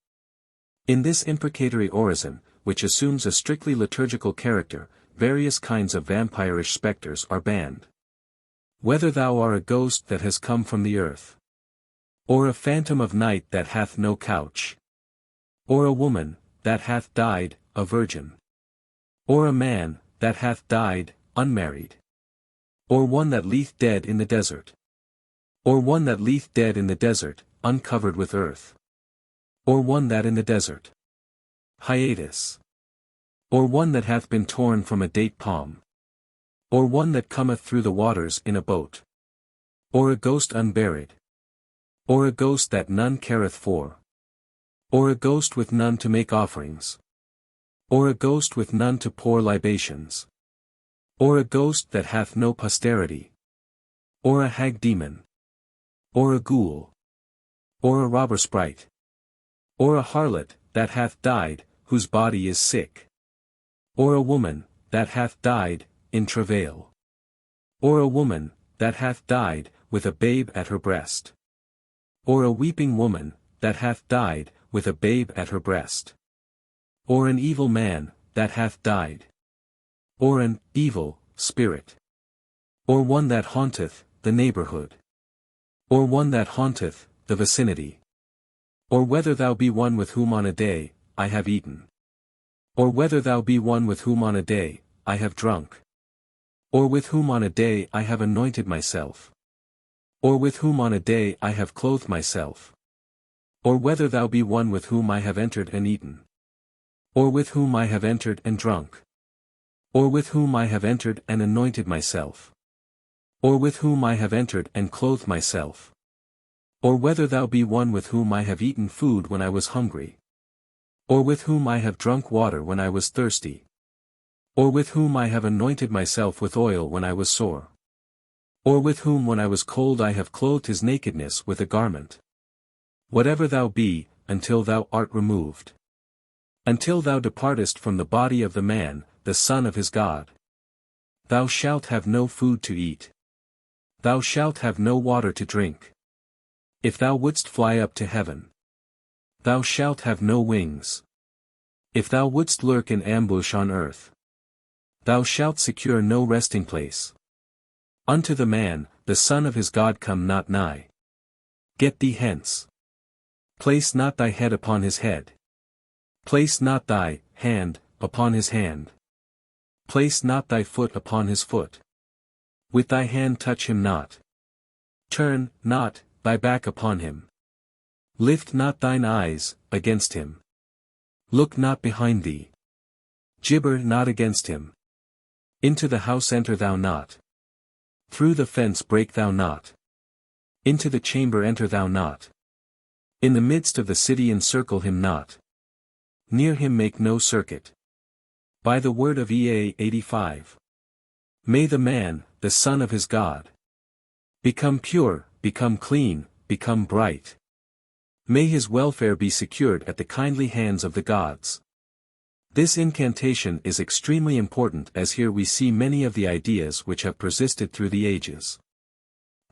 In this imprecatory orison, which assumes a strictly liturgical character, various kinds of vampirish specters are banned. Whether thou art a ghost that has come from the earth, or a phantom of night that hath no couch, or a woman that hath died a virgin, or a man that hath died unmarried, or one that lieth dead in the desert, or one that lieth dead in the desert, uncovered with earth, Or one that in the desert. Hiatus. Or one that hath been torn from a date palm. Or one that cometh through the waters in a boat. Or a ghost unburied. Or a ghost that none careth for. Or a ghost with none to make offerings. Or a ghost with none to pour libations. Or a ghost that hath no posterity. Or a hag demon. Or a ghoul. Or a robber sprite. Or a harlot, that hath died, whose body is sick. Or a woman, that hath died, in travail. Or a woman, that hath died, with a babe at her breast. Or a weeping woman, that hath died, with a babe at her breast. Or an evil man, that hath died. Or an evil spirit. Or one that haunteth the neighborhood. Or one that haunteth the vicinity. Or whether thou be one with whom on a day I have eaten. Or whether thou be one with whom on a day I have drunk. Or with whom on a day I have anointed myself. Or with whom on a day I have clothed myself. Or whether thou be one with whom I have entered and eaten. Or with whom I have entered and drunk. Or with whom I have entered and anointed myself. Or with whom I have entered and clothed myself. Or whether thou be one with whom I have eaten food when I was hungry. Or with whom I have drunk water when I was thirsty. Or with whom I have anointed myself with oil when I was sore. Or with whom when I was cold I have clothed his nakedness with a garment. Whatever thou be, until thou art removed. Until thou departest from the body of the man, the son of his God. Thou shalt have no food to eat. Thou shalt have no water to drink. If thou wouldst fly up to heaven. Thou shalt have no wings. If thou wouldst lurk in ambush on earth. Thou shalt secure no resting place. Unto the man, the son of his God come not nigh. Get thee hence. Place not thy head upon his head. Place not thy hand upon his hand. Place not thy foot upon his foot. With thy hand touch him not. Turn not thy back upon him. Lift not thine eyes against him. Look not behind thee. Gibber not against him. Into the house enter thou not. Through the fence break thou not. Into the chamber enter thou not. In the midst of the city encircle him not. Near him make no circuit. By the word of Ea 85. May the man, the son of his God, become pure, become clean, become bright. May his welfare be secured at the kindly hands of the gods. This incantation is extremely important as here we see many of the ideas which have persisted through the ages.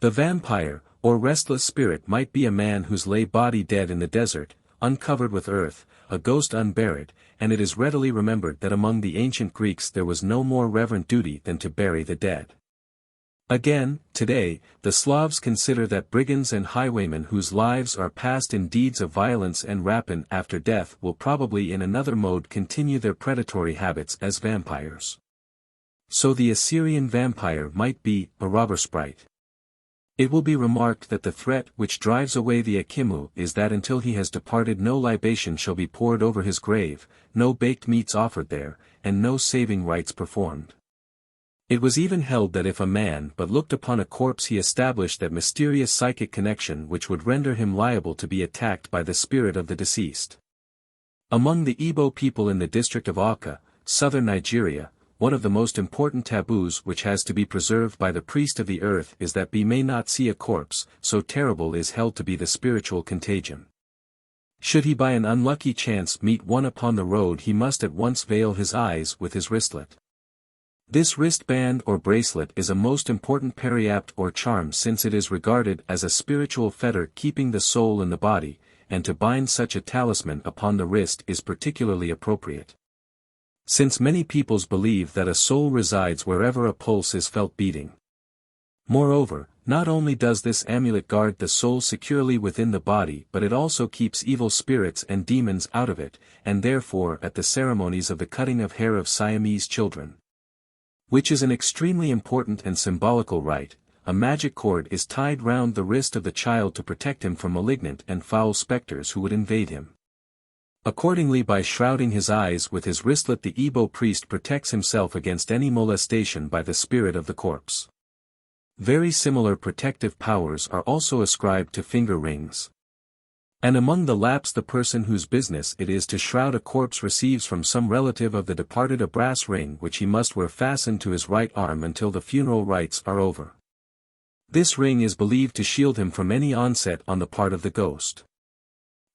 The vampire, or restless spirit might be a man whose lay body dead in the desert, uncovered with earth, a ghost unburied, and it is readily remembered that among the ancient Greeks there was no more reverent duty than to bury the dead. Again, today, the Slavs consider that brigands and highwaymen whose lives are passed in deeds of violence and rapine after death will probably in another mode continue their predatory habits as vampires. So the Assyrian vampire might be a robber sprite. It will be remarked that the threat which drives away the Akimu is that until he has departed no libation shall be poured over his grave, no baked meats offered there, and no saving rites performed. It was even held that if a man but looked upon a corpse he established that mysterious psychic connection which would render him liable to be attacked by the spirit of the deceased. Among the Igbo people in the district of Awka, southern Nigeria, one of the most important taboos which has to be preserved by the priest of the earth is that he may not see a corpse, so terrible is held to be the spiritual contagion. Should he by an unlucky chance meet one upon the road he must at once veil his eyes with his wristlet. This wristband or bracelet is a most important periapt or charm since it is regarded as a spiritual fetter keeping the soul in the body, and to bind such a talisman upon the wrist is particularly appropriate. Since many peoples believe that a soul resides wherever a pulse is felt beating. Moreover, not only does this amulet guard the soul securely within the body but it also keeps evil spirits and demons out of it, and therefore at the ceremonies of the cutting of hair of Siamese children, which is an extremely important and symbolical rite, a magic cord is tied round the wrist of the child to protect him from malignant and foul specters who would invade him. Accordingly, by shrouding his eyes with his wristlet, the Igbo priest protects himself against any molestation by the spirit of the corpse. Very similar protective powers are also ascribed to finger rings. And among the Lapps, the person whose business it is to shroud a corpse receives from some relative of the departed a brass ring which he must wear fastened to his right arm until the funeral rites are over. This ring is believed to shield him from any onset on the part of the ghost.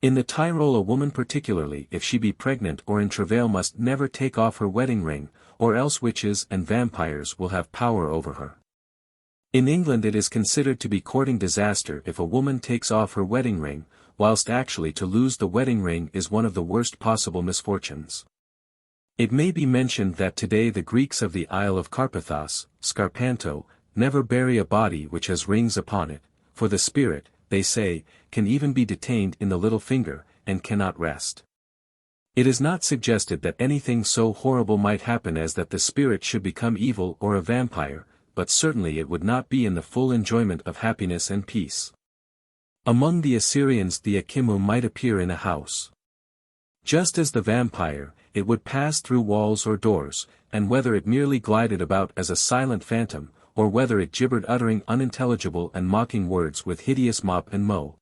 In the Tyrol, a woman, particularly if she be pregnant or in travail, must never take off her wedding ring, or else witches and vampires will have power over her. In England it is considered to be courting disaster if a woman takes off her wedding ring, whilst actually to lose the wedding ring is one of the worst possible misfortunes. It may be mentioned that today the Greeks of the Isle of Carpathos, Scarpanto, never bury a body which has rings upon it, for the spirit, they say, can even be detained in the little finger, and cannot rest. It is not suggested that anything so horrible might happen as that the spirit should become evil or a vampire, but certainly it would not be in the full enjoyment of happiness and peace. Among the Assyrians the Akimu might appear in a house. Just as the vampire, it would pass through walls or doors, and whether it merely glided about as a silent phantom, or whether it gibbered uttering unintelligible and mocking words with hideous mop and mo,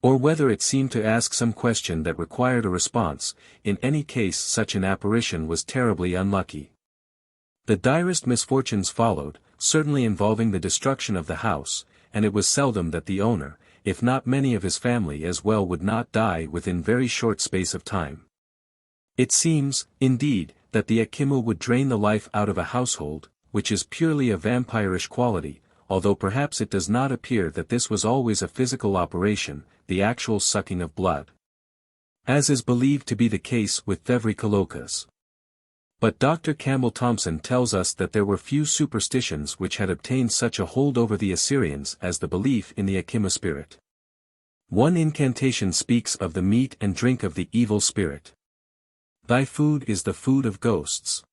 or whether it seemed to ask some question that required a response, in any case such an apparition was terribly unlucky. The direst misfortunes followed, certainly involving the destruction of the house, and it was seldom that the owner, if not many of his family as well, would not die within very short space of time. It seems, indeed, that the Akimu would drain the life out of a household, which is purely a vampirish quality, although perhaps it does not appear that this was always a physical operation, the actual sucking of blood, as is believed to be the case with Thevrikalokas. But Dr. Campbell Thompson tells us that there were few superstitions which had obtained such a hold over the Assyrians as the belief in the Akimu spirit. One incantation speaks of the meat and drink of the evil spirit. Thy food is the food of ghosts.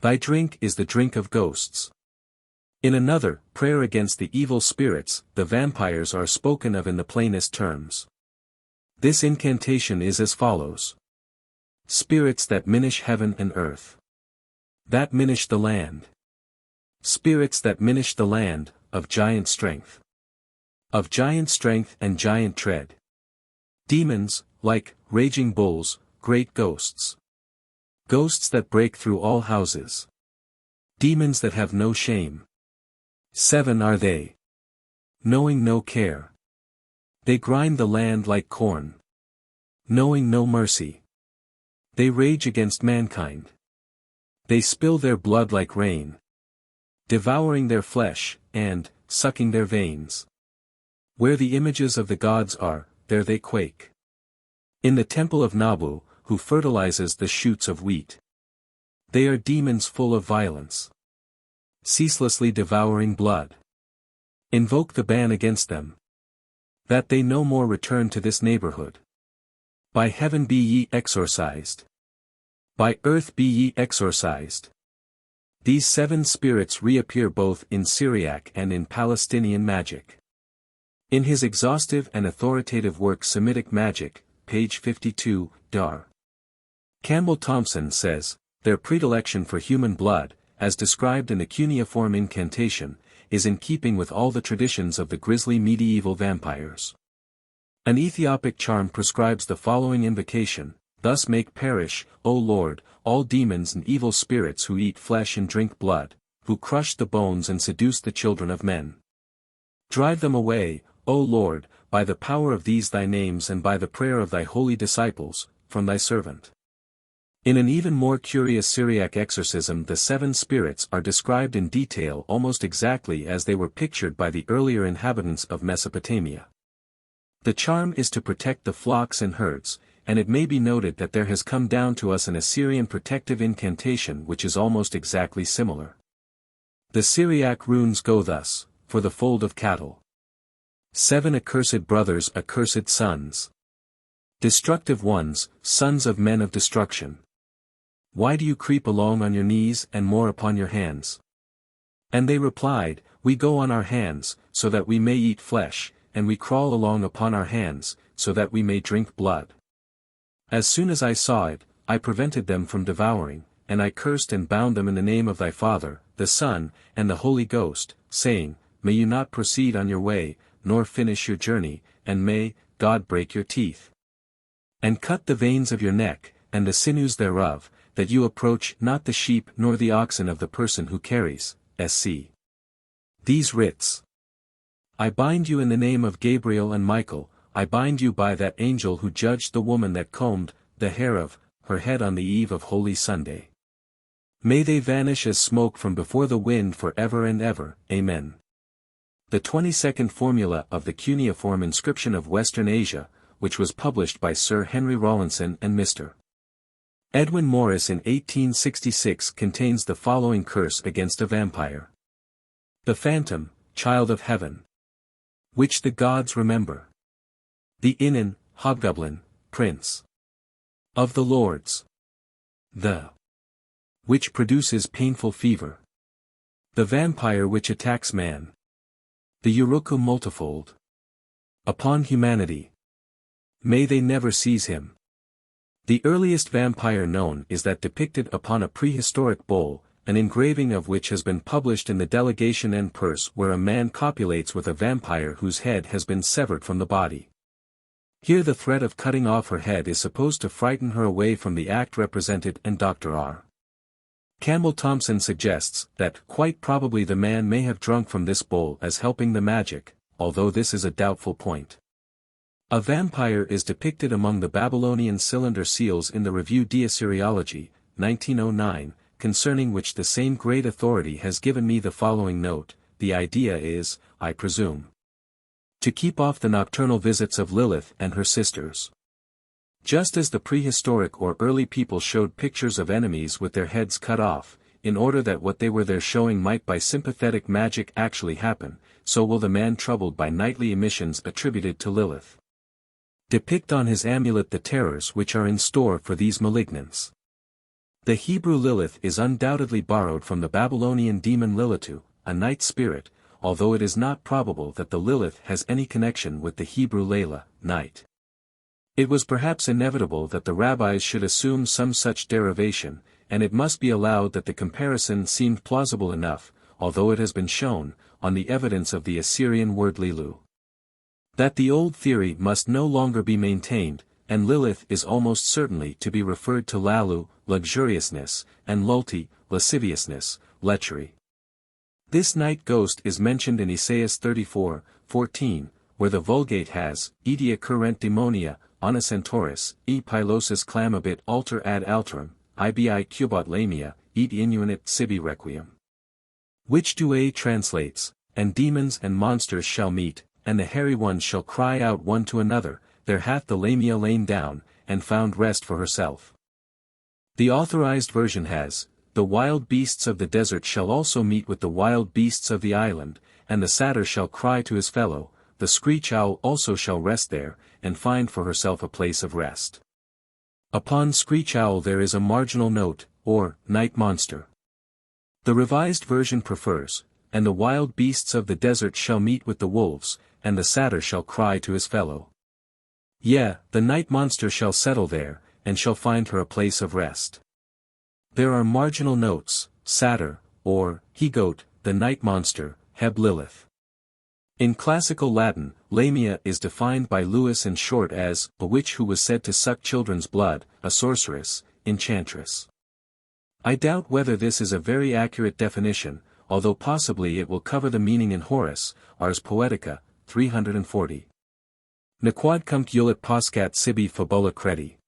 Thy drink is the drink of ghosts. In another, prayer against the evil spirits, the vampires are spoken of in the plainest terms. This incantation is as follows. Spirits that minish heaven and earth, that minish the land. Spirits that minish the land, of giant strength. Of giant strength and giant tread. Demons, like raging bulls, great ghosts. Ghosts that break through all houses. Demons that have no shame. 7 are they. Knowing no care. They grind the land like corn. Knowing no mercy. They rage against mankind. They spill their blood like rain. Devouring their flesh, and, sucking their veins. Where the images of the gods are, there they quake. In the temple of Nabu, who fertilizes the shoots of wheat. They are demons full of violence. Ceaselessly devouring blood. Invoke the ban against them. That they no more return to this neighborhood. By heaven be ye exorcised. By earth be ye exorcised. These 7 spirits reappear both in Syriac and in Palestinian magic. In his exhaustive and authoritative work Semitic Magic, page 52, Dar. Campbell Thompson says, their predilection for human blood, as described in the cuneiform incantation, is in keeping with all the traditions of the grisly medieval vampires. An Ethiopic charm prescribes the following invocation, thus make perish, O Lord, all demons and evil spirits who eat flesh and drink blood, who crush the bones and seduce the children of men. Drive them away, O Lord, by the power of these thy names and by the prayer of thy holy disciples, from thy servant. In an even more curious Syriac exorcism the 7 spirits are described in detail almost exactly as they were pictured by the earlier inhabitants of Mesopotamia. The charm is to protect the flocks and herds, and it may be noted that there has come down to us an Assyrian protective incantation which is almost exactly similar. The Syriac runes go thus, for the fold of cattle. 7 accursed brothers, accursed sons. Destructive ones, sons of men of destruction. Why do you creep along on your knees and more upon your hands? And they replied, we go on our hands, so that we may eat flesh, and we crawl along upon our hands, so that we may drink blood. As soon as I saw it, I prevented them from devouring, and I cursed and bound them in the name of thy Father, the Son, and the Holy Ghost, saying, May you not proceed on your way, nor finish your journey, and may God break your teeth, and cut the veins of your neck, and the sinews thereof, that you approach not the sheep nor the oxen of the person who carries, sc. these writs. I bind you in the name of Gabriel and Michael, I bind you by that angel who judged the woman that combed the hair of her head on the eve of Holy Sunday. May they vanish as smoke from before the wind for ever and ever, Amen. The 22nd formula of the cuneiform inscription of Western Asia, which was published by Sir Henry Rawlinson and Mr. Edwin Morris in 1866, contains the following curse against a vampire. The phantom, child of heaven, which the gods remember. The Innan, hobgoblin, prince of the lords. The which produces painful fever. The vampire which attacks man. The Uruku multifold upon humanity. May they never seize him. The earliest vampire known is that depicted upon a prehistoric bowl, an engraving of which has been published in the Delegation and Purse, where a man copulates with a vampire whose head has been severed from the body. Here the threat of cutting off her head is supposed to frighten her away from the act represented, and Dr. R. Campbell Thompson suggests that quite probably the man may have drunk from this bowl as helping the magic, although this is a doubtful point. A vampire is depicted among the Babylonian cylinder seals in the Revue d'Assyriology, 1909, concerning which the same great authority has given me the following note. The idea is, I presume, to keep off the nocturnal visits of Lilith and her sisters. Just as the prehistoric or early people showed pictures of enemies with their heads cut off, in order that what they were there showing might by sympathetic magic actually happen, so will the man troubled by nightly emissions attributed to Lilith depict on his amulet the terrors which are in store for these malignants. The Hebrew Lilith is undoubtedly borrowed from the Babylonian demon Lilitu, a night spirit, although it is not probable that the Lilith has any connection with the Hebrew Layla, night. It was perhaps inevitable that the rabbis should assume some such derivation, and it must be allowed that the comparison seemed plausible enough, although it has been shown, on the evidence of the Assyrian word Lilu, that the old theory must no longer be maintained, and Lilith is almost certainly to be referred to Lalu, luxuriousness, and Lulti, lasciviousness, lechery. This night ghost is mentioned in Isaias 34:14, where the Vulgate has, Idia current demonia, onacentauris, e pilosis clamabit alter ad alterum, ibi cubat lamia, et inuinit sibi requiem. Which Douay translates, and demons and monsters shall meet, and the hairy ones shall cry out one to another, there hath the Lamia lain down, and found rest for herself. The authorized version has, the wild beasts of the desert shall also meet with the wild beasts of the island, and the satyr shall cry to his fellow, the screech owl also shall rest there, and find for herself a place of rest. Upon screech owl there is a marginal note, or, night monster. The revised version prefers, and the wild beasts of the desert shall meet with the wolves, and the satyr shall cry to his fellow. Yea, the night monster shall settle there, and shall find her a place of rest. There are marginal notes, satyr, or, he-goat, the night monster, heb Lilith. In classical Latin, Lamia is defined by Lewis and Short as, a witch who was said to suck children's blood, a sorceress, enchantress. I doubt whether this is a very accurate definition, although possibly it will cover the meaning in Horace, Ars Poetica, 340. Nequadcum ulit poscat sibi fabula credi.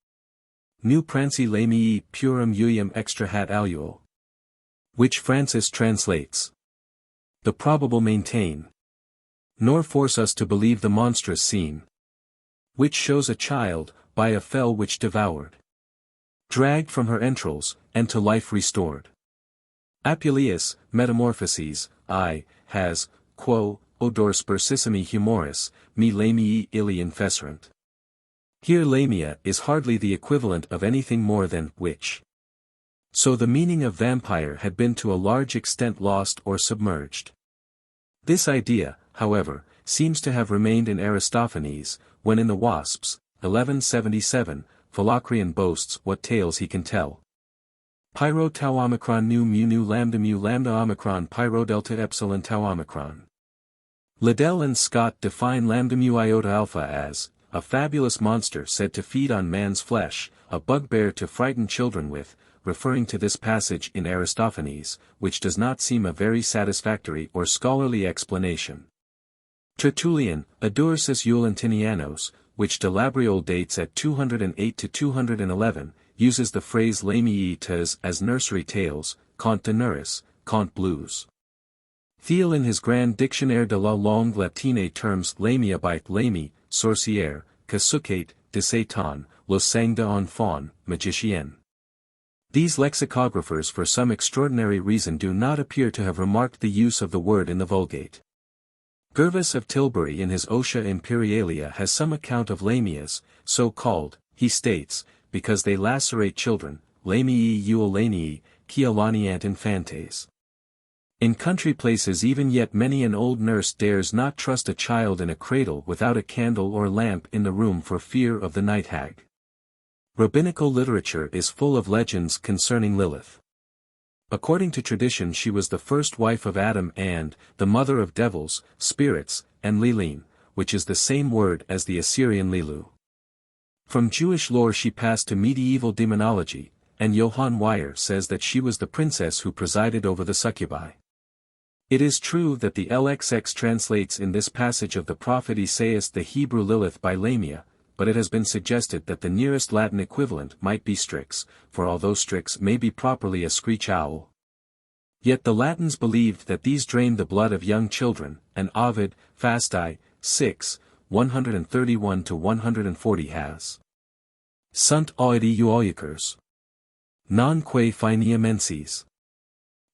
Nu pranci lamii purum uium extra hat aluo. Which Francis translates. The probable maintain. Nor force us to believe the monstrous scene. Which shows a child, by a fell which devoured. Dragged from her entrails, and to life restored. Apuleius, Metamorphoses, I, has, quo, odor spursissimi humoris, me lamii illi infesserant. Here Lamia is hardly the equivalent of anything more than witch. So the meaning of vampire had been to a large extent lost or submerged. This idea, however, seems to have remained in Aristophanes, when in the Wasps, 1177, Philocrian boasts what tales he can tell. Pyro tau omicron nu lambda omicron pyro delta epsilon tau omicron. Liddell and Scott define lambda mu iota alpha as a fabulous monster said to feed on man's flesh, a bugbear to frighten children with, referring to this passage in Aristophanes, which does not seem a very satisfactory or scholarly explanation. Tertullian, Adursus Eulentinianos, which de Labriole dates at 208 to 211, uses the phrase lamiitas as nursery tales, conte de nurris, conte blues. Thiel in his Grand Dictionnaire de la langue latine terms lamia by lami, sorcière, casucate, de Satan, le sang d'enfant, magicien. These lexicographers for some extraordinary reason do not appear to have remarked the use of the word in the Vulgate. Gervas of Tilbury in his Otia Imperialia has some account of lamias, so called, he states, because they lacerate children, lamii eulanii, ciolaniant infantes. In country places even yet many an old nurse dares not trust a child in a cradle without a candle or lamp in the room for fear of the night hag. Rabbinical literature is full of legends concerning Lilith. According to tradition she was the first wife of Adam and the mother of devils, spirits, and Lilin, which is the same word as the Assyrian Lilu. From Jewish lore she passed to medieval demonology, and Johann Weyer says that she was the princess who presided over the succubi. It is true that the LXX translates in this passage of the prophet Isaias the Hebrew Lilith by Lamia, but it has been suggested that the nearest Latin equivalent might be Strix, for although Strix may be properly a screech owl. Yet the Latins believed that these drained the blood of young children, and Ovid, Fasti, 6, 131-140 has. Sunt oidi uoiacers. Non quae finia menses.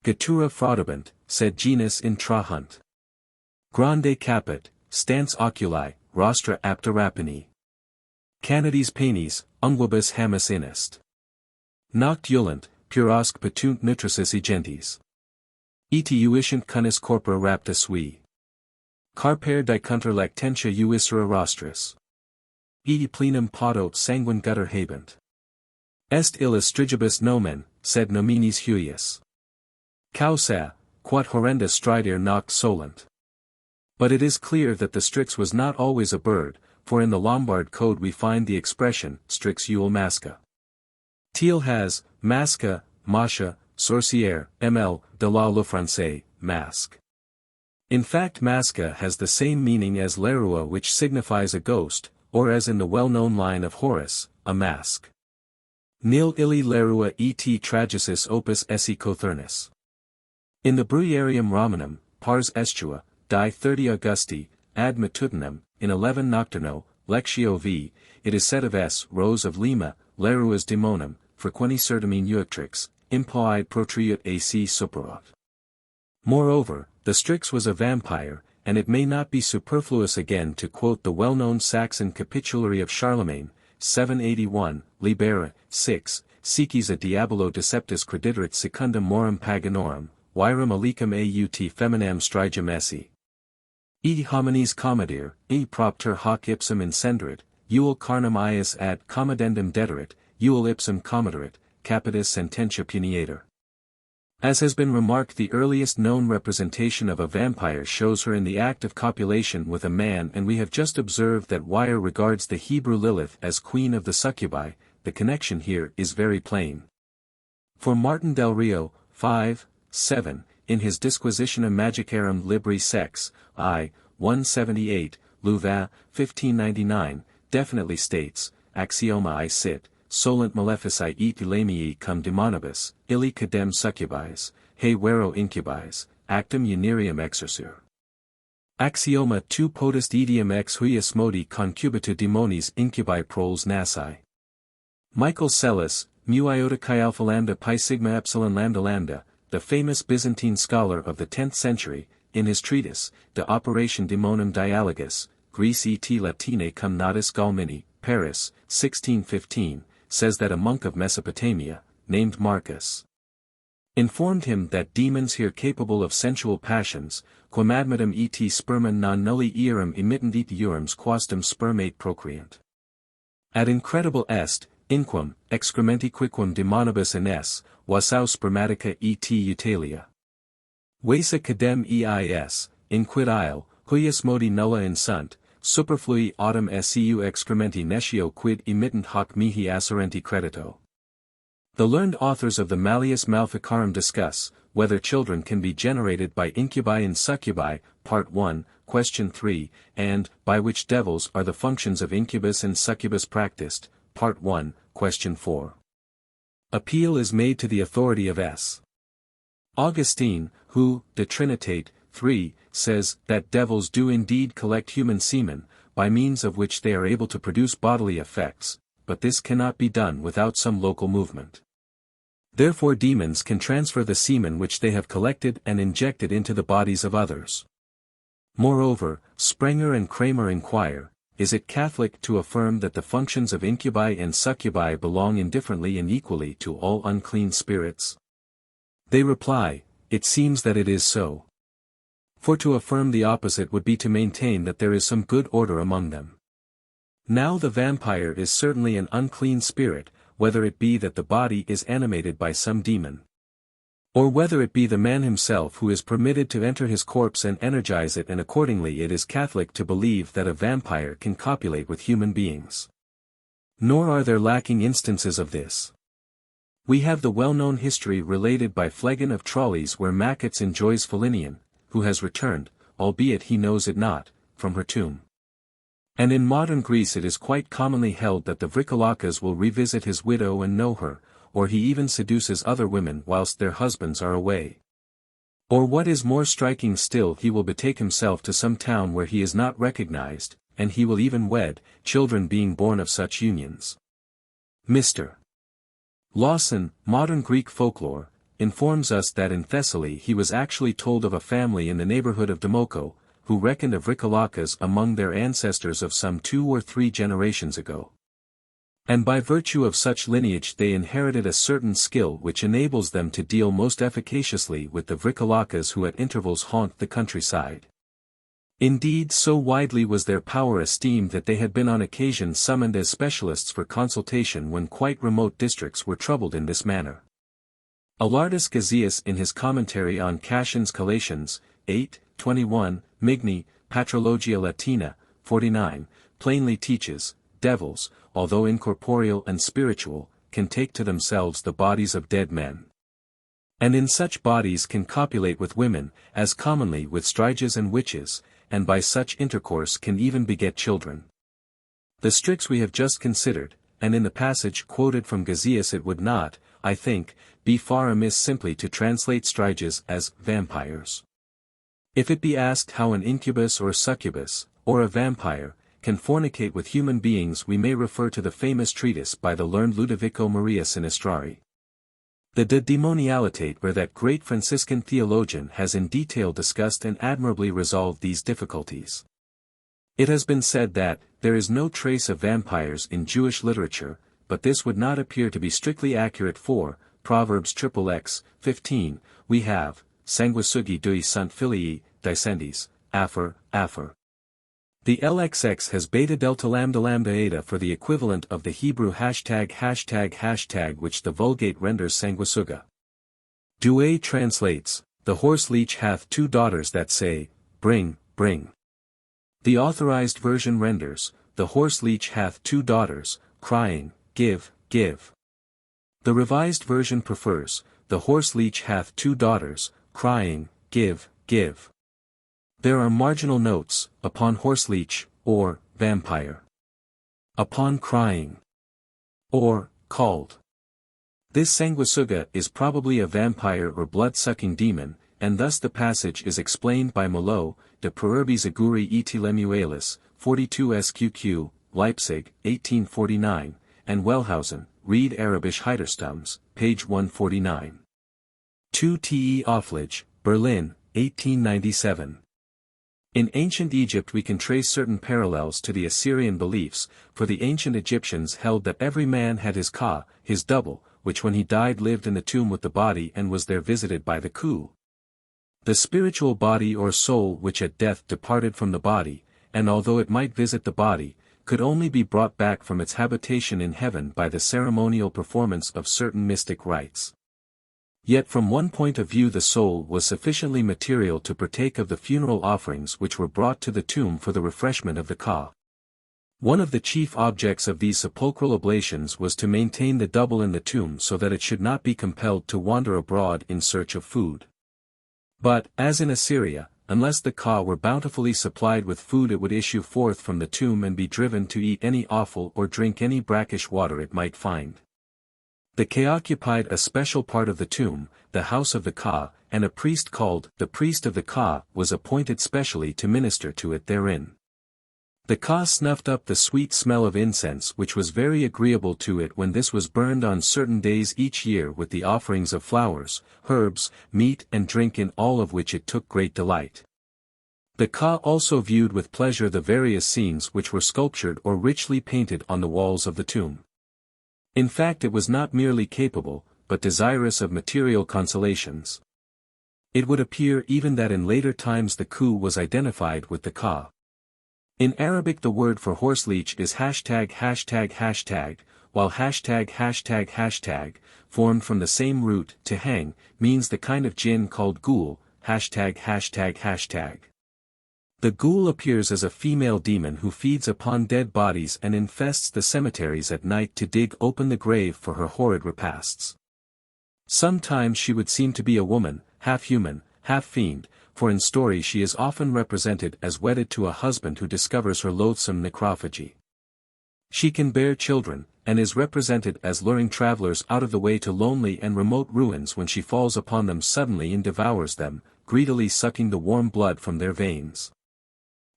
Gatura fraudabant, sed genus intrahunt. Grande caput, stans oculi, rostra apta rapini. Canides penis, unguibus hamus inest. Noct ulant, purosque petunt nutricis egentis. Eti uiscent cunis corpora rapta sui. Carper dicunter lactentia uisera rostris. Eti plenum podot sanguine gutter habent. Est illis strigibus nomen, sed nominis huius. Causa, quod horrenda stridere noct solent. But it is clear that the Strix was not always a bird, for in the Lombard code we find the expression, Strix eul masca. Thiel has, masca, masha, sorcière, ml, de la le français, masque. In fact masca has the same meaning as lerua which signifies a ghost, or as in the well-known line of Horace, a mask. Nil illi lerua et tragicis opus esse cothurnus. In the Breviarium Romanum, pars estua, die 30 Augusti, ad matutinum, in 11 Nocturno, Lectio V, it is said of S. Rose of Lima, Leruas demonum, frequenti certamine uectrix, impoi protriut ac superot. Moreover, the Strix was a vampire, and it may not be superfluous again to quote the well-known Saxon capitulary of Charlemagne, 781, Libera, 6, Sicis a diabolo deceptus crediterit secundum morum paganorum, virum alicum aut feminam strigem esse. E homines commodir, e propter hoc ipsum incenderit, uel carnum ius ad commodendum dederit, uel ipsum commoderit, capitis sententia punietur. As has been remarked, the earliest known representation of a vampire shows her in the act of copulation with a man, and we have just observed that Weyer regards the Hebrew Lilith as queen of the succubi. The connection here is very plain. For Martin del Rio, 5, 7, in his Disquisitionum Magicarum Libri Sex, I, 178, Louvain, 1599, definitely states, axioma I sit, solent malefici et lamii cum demonibus, illi cadem succubis, he vero incubis, actum unirium exercere. Axioma tu potest idiom ex huius modi concubitu demonis incubi proles nasi. Michael Sellis, mu iota chi alpha lambda pi sigma epsilon lambda lambda, the famous Byzantine scholar of the 10th century, in his treatise, De Operation Demonum Dialogus, Greece et Latine cum natis Galmini, Paris, 1615, says that a monk of Mesopotamia, named Marcus, informed him that demons here capable of sensual passions, quamadmatum et sperma non nulli earum emittent et urums quastum spermate procreant. Ad incredible est, inquam, excrementi quicquam demonibus ines, wasau spermatica et utalia. Vesa cadem eis, in quid isle, huius modi nulla in sunt, superflui autem seu excrementi nescio quid emittent hoc mihi asserenti credito. The learned authors of the Malleus Maleficarum discuss, whether children can be generated by incubi and succubi, Part 1, Question 3, and, by which devils are the functions of incubus and succubus practiced, Part 1, Question 4. Appeal is made to the authority of S. Augustine, who, De Trinitate, 3, says that devils do indeed collect human semen, by means of which they are able to produce bodily effects, but this cannot be done without some local movement. Therefore demons can transfer the semen which they have collected and inject it into the bodies of others. Moreover, Sprenger and Kramer inquire, is it Catholic to affirm that the functions of incubi and succubi belong indifferently and equally to all unclean spirits? They reply, it seems that it is so. For to affirm the opposite would be to maintain that there is some good order among them. Now the vampire is certainly an unclean spirit, whether it be that the body is animated by some demon, or whether it be the man himself who is permitted to enter his corpse and energize it, and accordingly it is Catholic to believe that a vampire can copulate with human beings. Nor are there lacking instances of this. We have the well-known history related by Phlegon of Tralles where Machates enjoys Philinian, who has returned, albeit he knows it not, from her tomb. And in modern Greece it is quite commonly held that the Vrikolakas will revisit his widow and know her, or he even seduces other women whilst their husbands are away. Or what is more striking still, he will betake himself to some town where he is not recognized, and he will even wed, children being born of such unions. Mr. Lawson, Modern Greek Folklore, informs us that in Thessaly he was actually told of a family in the neighborhood of Demoko, who reckoned of Vrikolakas among their ancestors of some 2 or 3 generations ago. And by virtue of such lineage they inherited a certain skill which enables them to deal most efficaciously with the Vrikolakas who at intervals haunt the countryside. Indeed, so widely was their power esteemed that they had been on occasion summoned as specialists for consultation when quite remote districts were troubled in this manner. Alardus Gazius in his commentary on Cassian's Collations, 8:21, Migni, Patrologia Latina, 49, plainly teaches, devils, although incorporeal and spiritual, can take to themselves the bodies of dead men. And in such bodies can copulate with women, as commonly with striges and witches, and by such intercourse can even beget children. The Strix we have just considered, and in the passage quoted from Gazius it would not, I think, be far amiss simply to translate striges as vampires. If it be asked how an incubus or succubus, or a vampire, can fornicate with human beings, we may refer to the famous treatise by the learned Ludovico Maria Sinistrari. The De Demonialitate, where that great Franciscan theologian has in detail discussed and admirably resolved these difficulties. It has been said that, there is no trace of vampires in Jewish literature, but this would not appear to be strictly accurate for, Proverbs XXX, 15, we have, sanguisugi dui sunt filii, discendis, afer. The LXX has beta delta lambda eta for the equivalent of the Hebrew ###, which the Vulgate renders sanguisuga. Douay translates, the horse leech hath 2 daughters that say, bring, bring. The Authorized Version renders, the horse leech hath 2 daughters, crying, give, give. The Revised Version prefers, the horse leech hath 2 daughters, crying, give, give. There are marginal notes, upon horseleech, or, vampire. Upon crying. Or, called. This sanguisuga is probably a vampire or blood-sucking demon, and thus the passage is explained by Malot, De Proerbis Aguri et Lemuelis, 42 SQQ, Leipzig, 1849, and Wellhausen, Read Arabisch Heiderstums, page 149. 2 Te Offlige, Berlin, 1897. In ancient Egypt we can trace certain parallels to the Assyrian beliefs, for the ancient Egyptians held that every man had his ka, his double, which when he died lived in the tomb with the body and was there visited by the khu. The spiritual body or soul which at death departed from the body, and although it might visit the body, could only be brought back from its habitation in heaven by the ceremonial performance of certain mystic rites. Yet from one point of view the soul was sufficiently material to partake of the funeral offerings which were brought to the tomb for the refreshment of the ka. One of the chief objects of these sepulchral oblations was to maintain the double in the tomb so that it should not be compelled to wander abroad in search of food. But, as in Assyria, unless the ka were bountifully supplied with food it would issue forth from the tomb and be driven to eat any offal or drink any brackish water it might find. The ka occupied a special part of the tomb, the house of the ka, and a priest called the priest of the ka was appointed specially to minister to it therein. The ka snuffed up the sweet smell of incense which was very agreeable to it when this was burned on certain days each year with the offerings of flowers, herbs, meat and drink in all of which it took great delight. The ka also viewed with pleasure the various scenes which were sculptured or richly painted on the walls of the tomb. In fact it was not merely capable, but desirous of material consolations. It would appear even that in later times the ku was identified with the ka. In Arabic the word for horseleech is ####, while ####, formed from the same root, to hang, means the kind of jinn called ghoul, ####. The ghoul appears as a female demon who feeds upon dead bodies and infests the cemeteries at night to dig open the grave for her horrid repasts. Sometimes she would seem to be a woman, half human, half fiend, for in story she is often represented as wedded to a husband who discovers her loathsome necrophagy. She can bear children, and is represented as luring travelers out of the way to lonely and remote ruins when she falls upon them suddenly and devours them, greedily sucking the warm blood from their veins.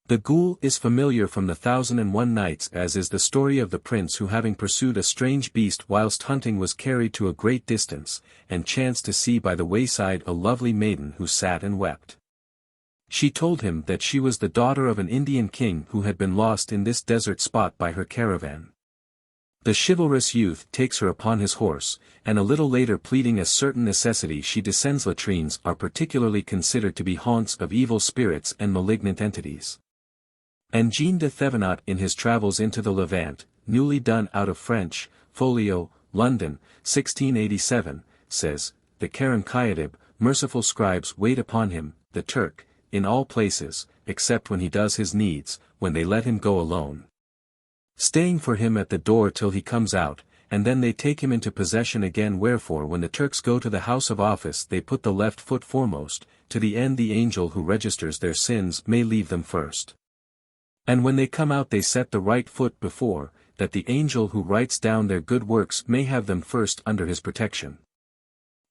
The ghoul is familiar from the 1001 Nights, as is the story of the prince who, having pursued a strange beast whilst hunting, was carried to a great distance, and chanced to see by the wayside a lovely maiden who sat and wept. She told him that she was the daughter of an Indian king who had been lost in this desert spot by her caravan. The chivalrous youth takes her upon his horse, and a little later, pleading a certain necessity, she descends. Latrines are particularly considered to be haunts of evil spirits and malignant entities. And Jean de Thevenot in his Travels into the Levant, newly done out of French, folio, London, 1687, says, the Karen Kayadib, merciful scribes wait upon him, the Turk, in all places, except when he does his needs, when they let him go alone, staying for him at the door till he comes out, and then they take him into possession again. Wherefore when the Turks go to the house of office they put the left foot foremost, to the end the angel who registers their sins may leave them first. And when they come out they set the right foot before, that the angel who writes down their good works may have them first under his protection.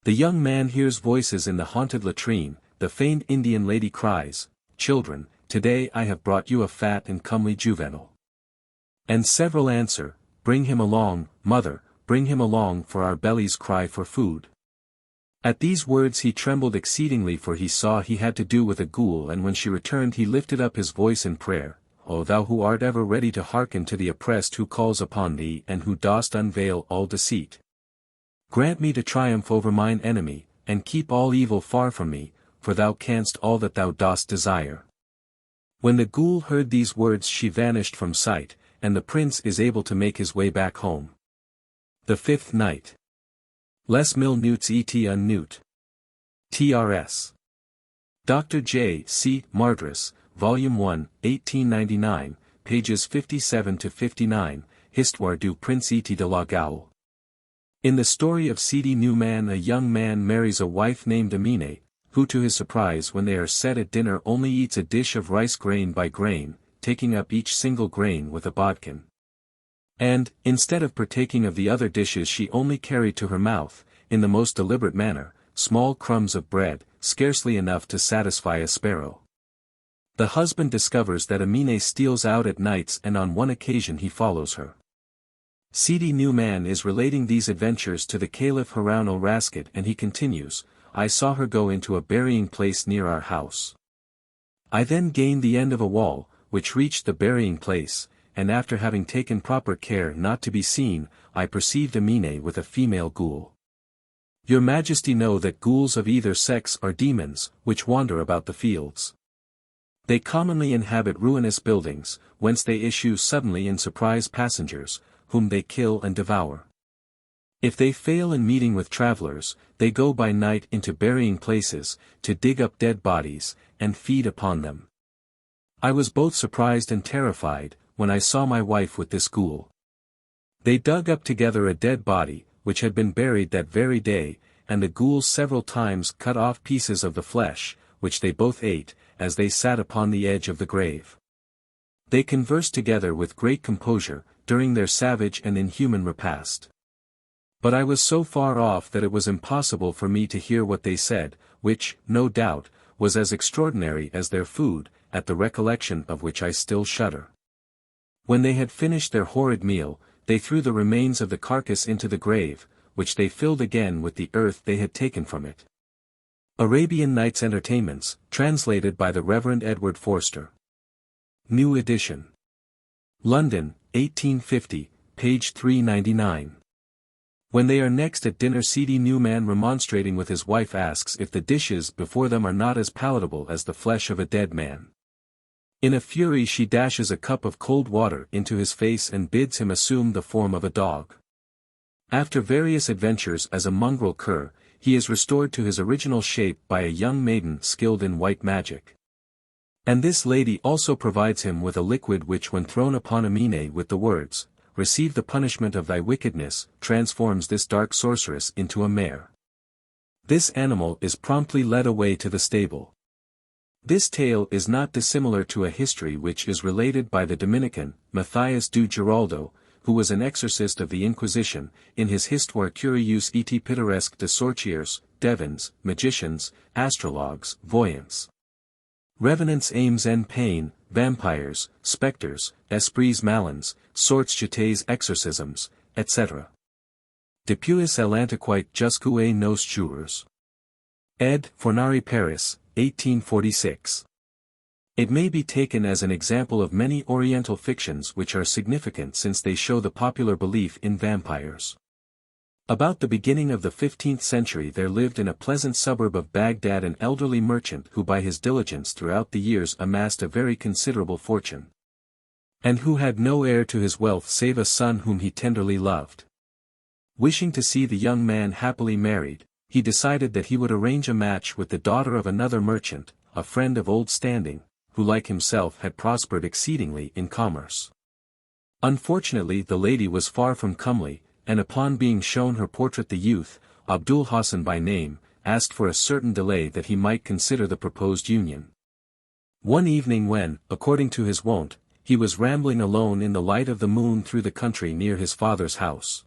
The young man hears voices in the haunted latrine, the feigned Indian lady cries, "Children, today I have brought you a fat and comely juvenile." And several answer, "Bring him along, mother, bring him along, for our bellies cry for food." At these words he trembled exceedingly, for he saw he had to do with a ghoul, and when she returned he lifted up his voice in prayer, "O thou who art ever ready to hearken to the oppressed who calls upon thee and who dost unveil all deceit, grant me to triumph over mine enemy, and keep all evil far from me, for thou canst all that thou dost desire." When the ghoul heard these words she vanished from sight, and the prince is able to make his way back home. The Fifth Night. Les mille nuits et une nuit. Trs. Dr. J. C. Mardras, Volume 1, 1899, pages 57-59, Histoire du Prince et de la Gaule. In the story of Sidi Numan, a young man marries a wife named Amine, who to his surprise when they are set at dinner only eats a dish of rice grain by grain, taking up each single grain with a bodkin. And, instead of partaking of the other dishes she only carried to her mouth, in the most deliberate manner, small crumbs of bread, scarcely enough to satisfy a sparrow. The husband discovers that Amine steals out at nights, and on one occasion he follows her. Sidi Numan is relating these adventures to the Caliph Harun al-Rashid, and he continues, "I saw her go into a burying place near our house. I then gained the end of a wall, which reached the burying place, and after having taken proper care not to be seen, I perceived Amine with a female ghoul. Your Majesty know that ghouls of either sex are demons, which wander about the fields. They commonly inhabit ruinous buildings, whence they issue suddenly and surprise passengers, whom they kill and devour. If they fail in meeting with travelers, they go by night into burying places, to dig up dead bodies, and feed upon them. I was both surprised and terrified, when I saw my wife with this ghoul. They dug up together a dead body, which had been buried that very day, and the ghouls several times cut off pieces of the flesh, which they both ate, as they sat upon the edge of the grave. They conversed together with great composure, during their savage and inhuman repast. But I was so far off that it was impossible for me to hear what they said, which, no doubt, was as extraordinary as their food, at the recollection of which I still shudder. When they had finished their horrid meal, they threw the remains of the carcass into the grave, which they filled again with the earth they had taken from it. Arabian Nights Entertainments, translated by the Reverend Edward Forster. New edition. London, 1850, page 399. When they are next at dinner, seedy new man remonstrating with his wife asks if the dishes before them are not as palatable as the flesh of a dead man. In a fury she dashes a cup of cold water into his face and bids him assume the form of a dog. After various adventures as a mongrel cur, he is restored to his original shape by a young maiden skilled in white magic. And this lady also provides him with a liquid which when thrown upon a mine with the words, "Receive the punishment of thy wickedness," transforms this dark sorceress into a mare. This animal is promptly led away to the stable. This tale is not dissimilar to a history which is related by the Dominican, Matthias du Giraldo, who was an exorcist of the Inquisition, in his Histoire curieuse et pittoresque de sorciers, devins, magicians, astrologues, voyants, revenants âmes en peine, vampires, spectres, esprits malins, sorts jetés exorcisms, etc. Depuis l'antiquité jusqu'à nos jours. Ed. Fornari Paris, 1846. It may be taken as an example of many Oriental fictions which are significant since they show the popular belief in vampires. About the beginning of the 15th century there lived in a pleasant suburb of Baghdad an elderly merchant who by his diligence throughout the years amassed a very considerable fortune, and who had no heir to his wealth save a son whom he tenderly loved. Wishing to see the young man happily married, he decided that he would arrange a match with the daughter of another merchant, a friend of old standing, who like himself had prospered exceedingly in commerce. Unfortunately the lady was far from comely, and upon being shown her portrait the youth, Abdul Hassan by name, asked for a certain delay that he might consider the proposed union. One evening when, according to his wont, he was rambling alone in the light of the moon through the country near his father's house,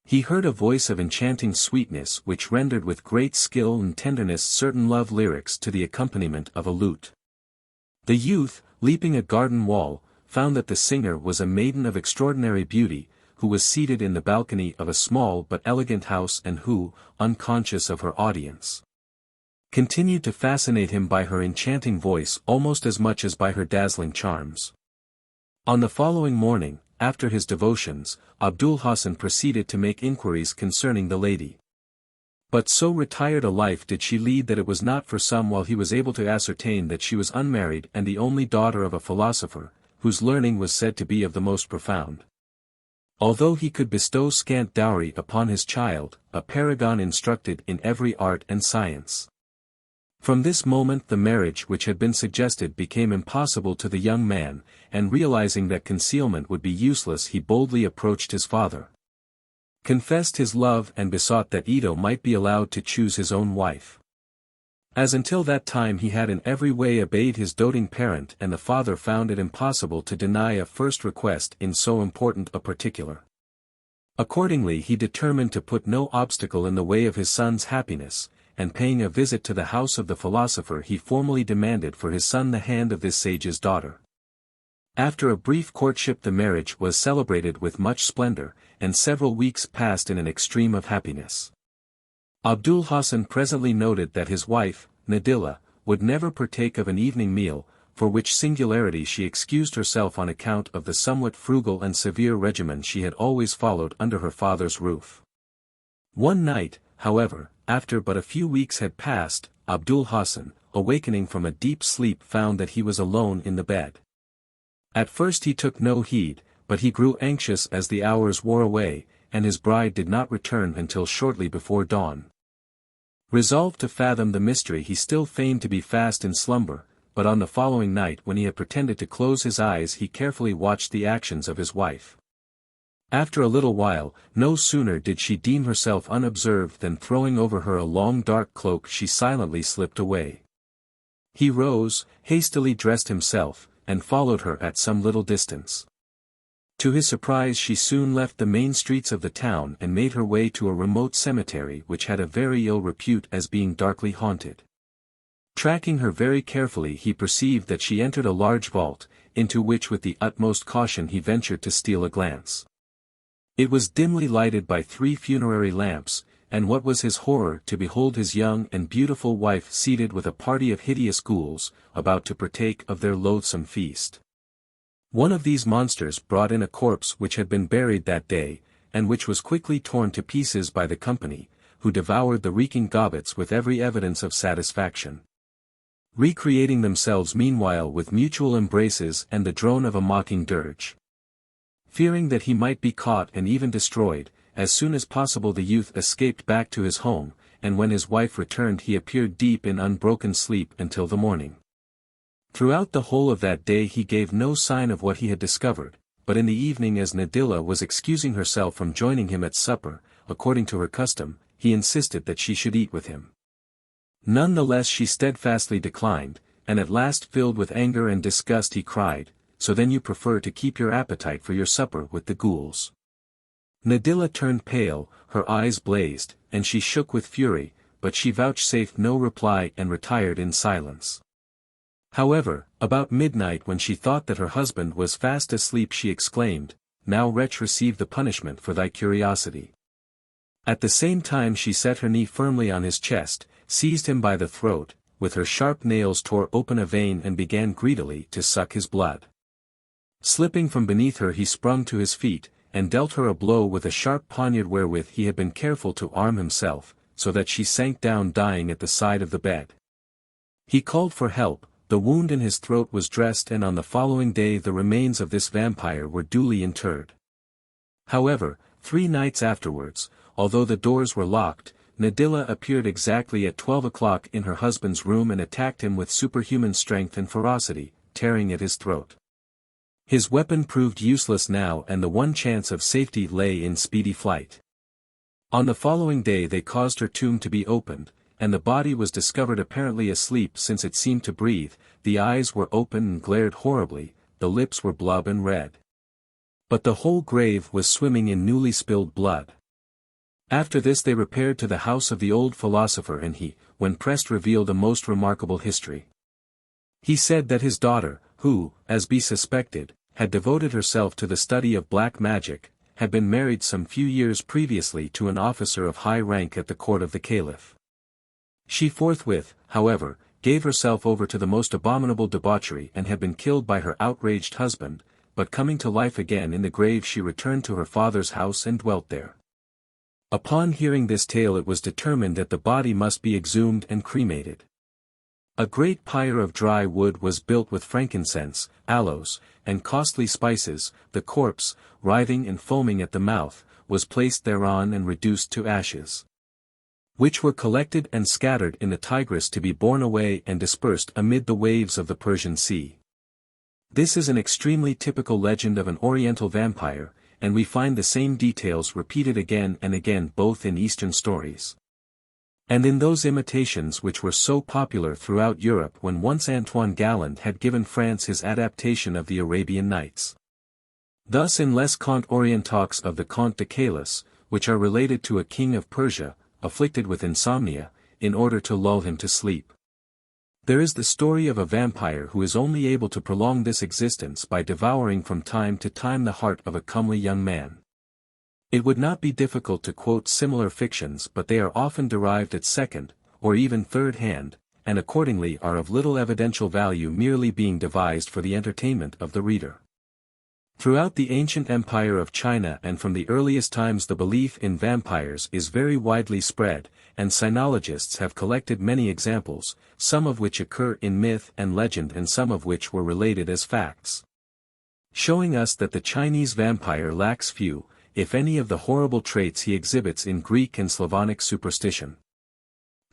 he heard a voice of enchanting sweetness which rendered with great skill and tenderness certain love lyrics to the accompaniment of a lute. The youth, leaping a garden wall, found that the singer was a maiden of extraordinary beauty, who was seated in the balcony of a small but elegant house and who, unconscious of her audience, continued to fascinate him by her enchanting voice almost as much as by her dazzling charms. On the following morning, after his devotions, Abdul Hassan proceeded to make inquiries concerning the lady. But so retired a life did she lead that it was not for some while he was able to ascertain that she was unmarried and the only daughter of a philosopher, whose learning was said to be of the most profound. Although he could bestow scant dowry upon his child, a paragon instructed in every art and science. From this moment the marriage which had been suggested became impossible to the young man, and realizing that concealment would be useless he boldly approached his father, confessed his love and besought that Ito might be allowed to choose his own wife. As until that time he had in every way obeyed his doting parent and the father found it impossible to deny a first request in so important a particular. Accordingly he determined to put no obstacle in the way of his son's happiness, and paying a visit to the house of the philosopher he formally demanded for his son the hand of this sage's daughter. After a brief courtship the marriage was celebrated with much splendor, and several weeks passed in an extreme of happiness. Abdul Hassan presently noted that his wife, Nadilla, would never partake of an evening meal, for which singularity she excused herself on account of the somewhat frugal and severe regimen she had always followed under her father's roof. One night, however, after but a few weeks had passed, Abdul Hassan, awakening from a deep sleep found that he was alone in the bed. At first he took no heed, but he grew anxious as the hours wore away, and his bride did not return until shortly before dawn. Resolved to fathom the mystery, he still feigned to be fast in slumber, but on the following night when he had pretended to close his eyes he carefully watched the actions of his wife. After a little while, no sooner did she deem herself unobserved than throwing over her a long dark cloak she silently slipped away. He rose, hastily dressed himself, and followed her at some little distance. To his surprise she soon left the main streets of the town and made her way to a remote cemetery which had a very ill repute as being darkly haunted. Tracking her very carefully he perceived that she entered a large vault, into which with the utmost caution he ventured to steal a glance. It was dimly lighted by 3 funerary lamps, and what was his horror to behold his young and beautiful wife seated with a party of hideous ghouls, about to partake of their loathsome feast. One of these monsters brought in a corpse which had been buried that day, and which was quickly torn to pieces by the company, who devoured the reeking gobbets with every evidence of satisfaction, recreating themselves meanwhile with mutual embraces and the drone of a mocking dirge. Fearing that he might be caught and even destroyed, as soon as possible the youth escaped back to his home, and when his wife returned he appeared deep in unbroken sleep until the morning. Throughout the whole of that day he gave no sign of what he had discovered, but in the evening as Nadilla was excusing herself from joining him at supper, according to her custom, he insisted that she should eat with him. None the less she steadfastly declined, and at last filled with anger and disgust he cried, "So then you prefer to keep your appetite for your supper with the ghouls?" Nadilla turned pale, her eyes blazed, and she shook with fury, but she vouchsafed no reply and retired in silence. However, about midnight when she thought that her husband was fast asleep she exclaimed, "Now wretch, receive the punishment for thy curiosity." At the same time she set her knee firmly on his chest, seized him by the throat, with her sharp nails tore open a vein and began greedily to suck his blood. Slipping from beneath her he sprung to his feet, and dealt her a blow with a sharp poniard wherewith he had been careful to arm himself, so that she sank down dying at the side of the bed. He called for help. The wound in his throat was dressed, and on the following day the remains of this vampire were duly interred. However, 3 nights afterwards, although the doors were locked, Nadilla appeared exactly at 12 o'clock in her husband's room and attacked him with superhuman strength and ferocity, tearing at his throat. His weapon proved useless now, and the one chance of safety lay in speedy flight. On the following day they caused her tomb to be opened, and the body was discovered apparently asleep since it seemed to breathe, the eyes were open and glared horribly, the lips were blood and red. But the whole grave was swimming in newly spilled blood. After this they repaired to the house of the old philosopher, and he, when pressed, revealed a most remarkable history. He said that his daughter, who, as be suspected, had devoted herself to the study of black magic, had been married some few years previously to an officer of high rank at the court of the Caliph. She forthwith, however, gave herself over to the most abominable debauchery and had been killed by her outraged husband, but coming to life again in the grave she returned to her father's house and dwelt there. Upon hearing this tale it was determined that the body must be exhumed and cremated. A great pyre of dry wood was built with frankincense, aloes, and costly spices. The corpse, writhing and foaming at the mouth, was placed thereon and reduced to ashes, which were collected and scattered in the Tigris to be borne away and dispersed amid the waves of the Persian Sea. This is an extremely typical legend of an Oriental vampire, and we find the same details repeated again and again both in Eastern stories and in those imitations which were so popular throughout Europe when once Antoine Galland had given France his adaptation of the Arabian Nights. Thus in Les Contes Orientaux of the Comte de Caylus, which are related to a king of Persia, afflicted with insomnia, in order to lull him to sleep. There is the story of a vampire who is only able to prolong this existence by devouring from time to time the heart of a comely young man. It would not be difficult to quote similar fictions, but they are often derived at second, or even third hand, and accordingly are of little evidential value, merely being devised for the entertainment of the reader. Throughout the ancient empire of China and from the earliest times the belief in vampires is very widely spread, and sinologists have collected many examples, some of which occur in myth and legend and some of which were related as facts. Showing us that the Chinese vampire lacks few, if any of the horrible traits he exhibits in Greek and Slavonic superstition.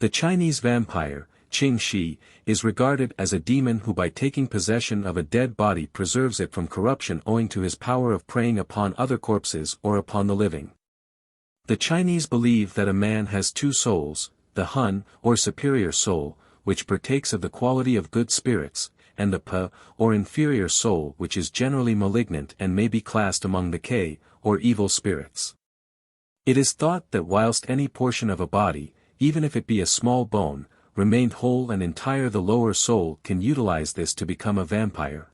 The Chinese vampire, Qing Shi, is regarded as a demon who by taking possession of a dead body preserves it from corruption owing to his power of preying upon other corpses or upon the living. The Chinese believe that a man has two souls, the Hun, or superior soul, which partakes of the quality of good spirits, and the Pa, or inferior soul which is generally malignant and may be classed among the Ke, or evil spirits. It is thought that whilst any portion of a body, even if it be a small bone, remained whole and entire, the lower soul can utilize this to become a vampire.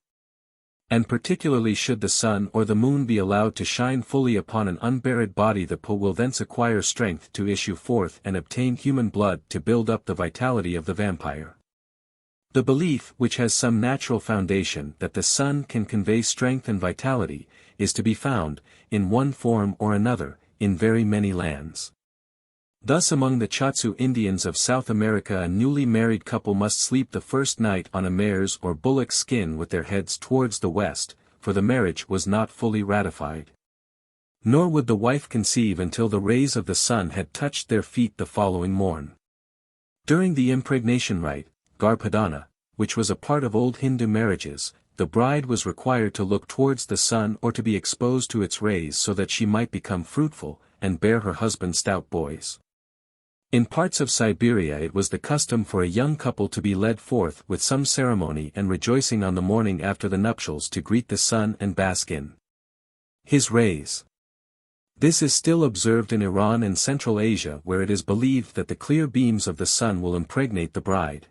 And particularly should the sun or the moon be allowed to shine fully upon an unburied body, the Pa will thence acquire strength to issue forth and obtain human blood to build up the vitality of the vampire. The belief, which has some natural foundation, that the sun can convey strength and vitality, is to be found, in one form or another, in very many lands. Thus among the Chatsu Indians of South America, a newly married couple must sleep the first night on a mare's or bullock's skin with their heads towards the west, for the marriage was not fully ratified. Nor would the wife conceive until the rays of the sun had touched their feet the following morn. During the impregnation rite, Garbhadana, which was a part of old Hindu marriages, the bride was required to look towards the sun or to be exposed to its rays so that she might become fruitful, and bear her husband stout boys. In parts of Siberia it was the custom for a young couple to be led forth with some ceremony and rejoicing on the morning after the nuptials to greet the sun and bask in his rays. This is still observed in Iran and Central Asia, where it is believed that the clear beams of the sun will impregnate the bride.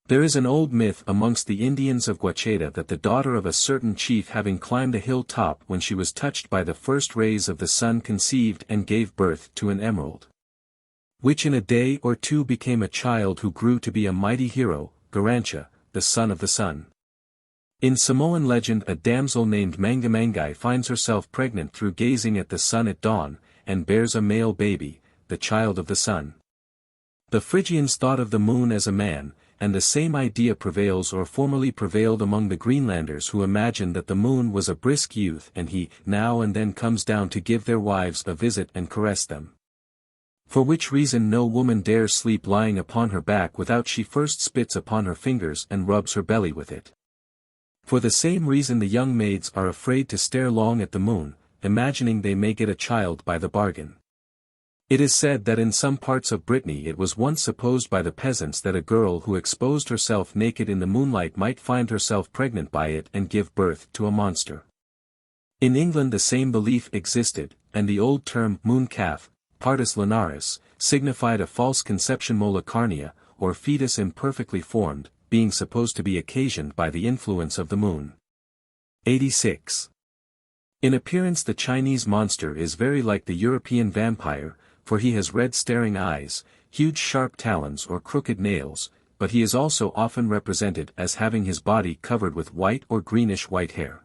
There is an old myth amongst the Indians of Guacheta that the daughter of a certain chief, having climbed a hill top when she was touched by the first rays of the sun, conceived and gave birth to an emerald, which in a day or two became a child who grew to be a mighty hero, Garantia, the son of the sun. In Samoan legend, a damsel named Mangamangai finds herself pregnant through gazing at the sun at dawn, and bears a male baby, the child of the sun. The Phrygians thought of the moon as a man, and the same idea prevails or formerly prevailed among the Greenlanders, who imagined that the moon was a brisk youth and he now and then comes down to give their wives a visit and caress them. For which reason no woman dares sleep lying upon her back without she first spits upon her fingers and rubs her belly with it. For the same reason the young maids are afraid to stare long at the moon, imagining they may get a child by the bargain. It is said that in some parts of Brittany it was once supposed by the peasants that a girl who exposed herself naked in the moonlight might find herself pregnant by it and give birth to a monster. In England the same belief existed, and the old term moon calf, partus lunaris, signified a false conception mola carnea, or fetus imperfectly formed, being supposed to be occasioned by the influence of the moon. 86. In appearance the Chinese monster is very like the European vampire, for he has red staring eyes, huge sharp talons or crooked nails, but he is also often represented as having his body covered with white or greenish-white hair.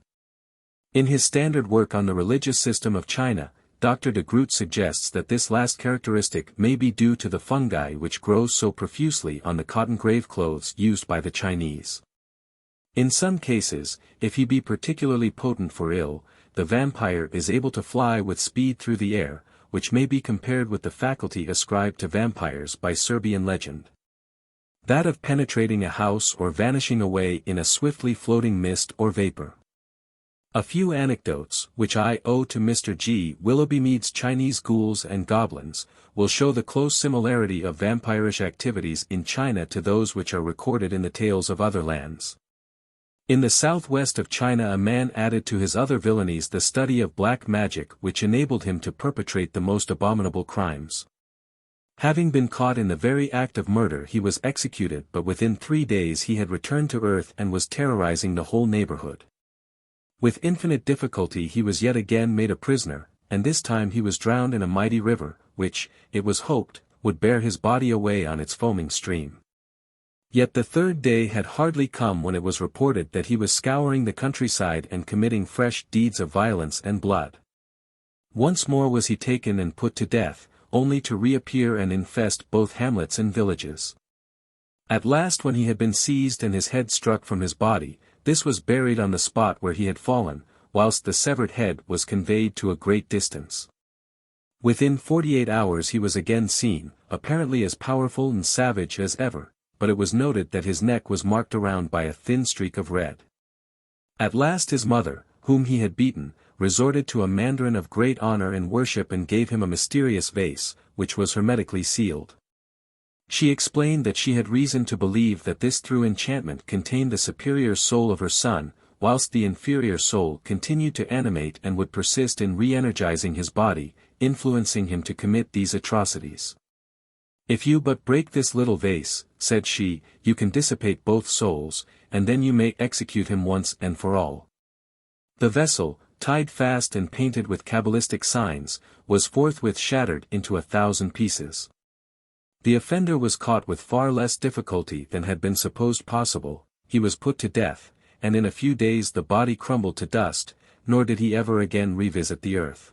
In his standard work on the religious system of China, Dr. de Groot suggests that this last characteristic may be due to the fungi which grows so profusely on the cotton grave clothes used by the Chinese. In some cases, if he be particularly potent for ill, the vampire is able to fly with speed through the air, which may be compared with the faculty ascribed to vampires by Serbian legend. That of penetrating a house or vanishing away in a swiftly floating mist or vapor. A few anecdotes, which I owe to Mr. G. Willoughby Mead's Chinese Ghouls and Goblins, will show the close similarity of vampirish activities in China to those which are recorded in the tales of other lands. In the southwest of China a man added to his other villainies the study of black magic, which enabled him to perpetrate the most abominable crimes. Having been caught in the very act of murder he was executed, but within 3 days he had returned to earth and was terrorizing the whole neighborhood. With infinite difficulty he was yet again made a prisoner, and this time he was drowned in a mighty river, which, it was hoped, would bear his body away on its foaming stream. Yet the third day had hardly come when it was reported that he was scouring the countryside and committing fresh deeds of violence and blood. Once more was he taken and put to death, only to reappear and infest both hamlets and villages. At last, when he had been seized and his head struck from his body, this was buried on the spot where he had fallen, whilst the severed head was conveyed to a great distance. Within 48 hours he was again seen, apparently as powerful and savage as ever, but it was noted that his neck was marked around by a thin streak of red. At last his mother, whom he had beaten, resorted to a mandarin of great honor and worship and gave him a mysterious vase, which was hermetically sealed. She explained that she had reason to believe that this through enchantment contained the superior soul of her son, whilst the inferior soul continued to animate and would persist in re-energizing his body, influencing him to commit these atrocities. "If you but break this little vase," said she, "you can dissipate both souls, and then you may execute him once and for all." The vessel, tied fast and painted with cabalistic signs, was forthwith shattered into 1,000 pieces. The offender was caught with far less difficulty than had been supposed possible, he was put to death, and in a few days the body crumbled to dust, nor did he ever again revisit the earth.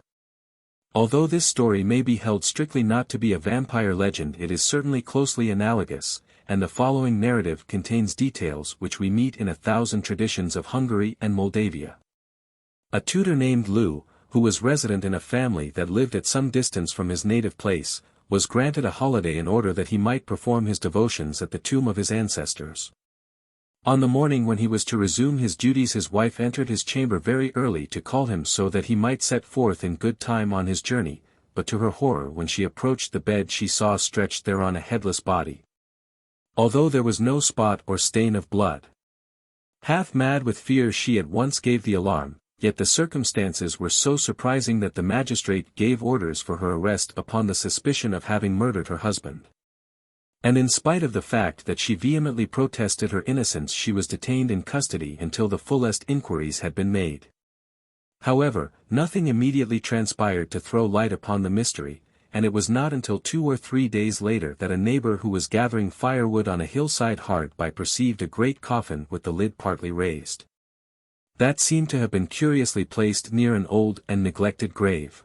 Although this story may be held strictly not to be a vampire legend, it is certainly closely analogous, and the following narrative contains details which we meet in 1,000 traditions of Hungary and Moldavia. A tutor named Lou, who was resident in a family that lived at some distance from his native place, was granted a holiday in order that he might perform his devotions at the tomb of his ancestors. On the morning when he was to resume his duties, his wife entered his chamber very early to call him so that he might set forth in good time on his journey, but to her horror when she approached the bed she saw stretched thereon a headless body. Although there was no spot or stain of blood. Half mad with fear, she at once gave the alarm, yet the circumstances were so surprising that the magistrate gave orders for her arrest upon the suspicion of having murdered her husband. And in spite of the fact that she vehemently protested her innocence, she was detained in custody until the fullest inquiries had been made. However, nothing immediately transpired to throw light upon the mystery, and it was not until 2 or 3 days later that a neighbor who was gathering firewood on a hillside hard by perceived a great coffin with the lid partly raised. That seemed to have been curiously placed near an old and neglected grave.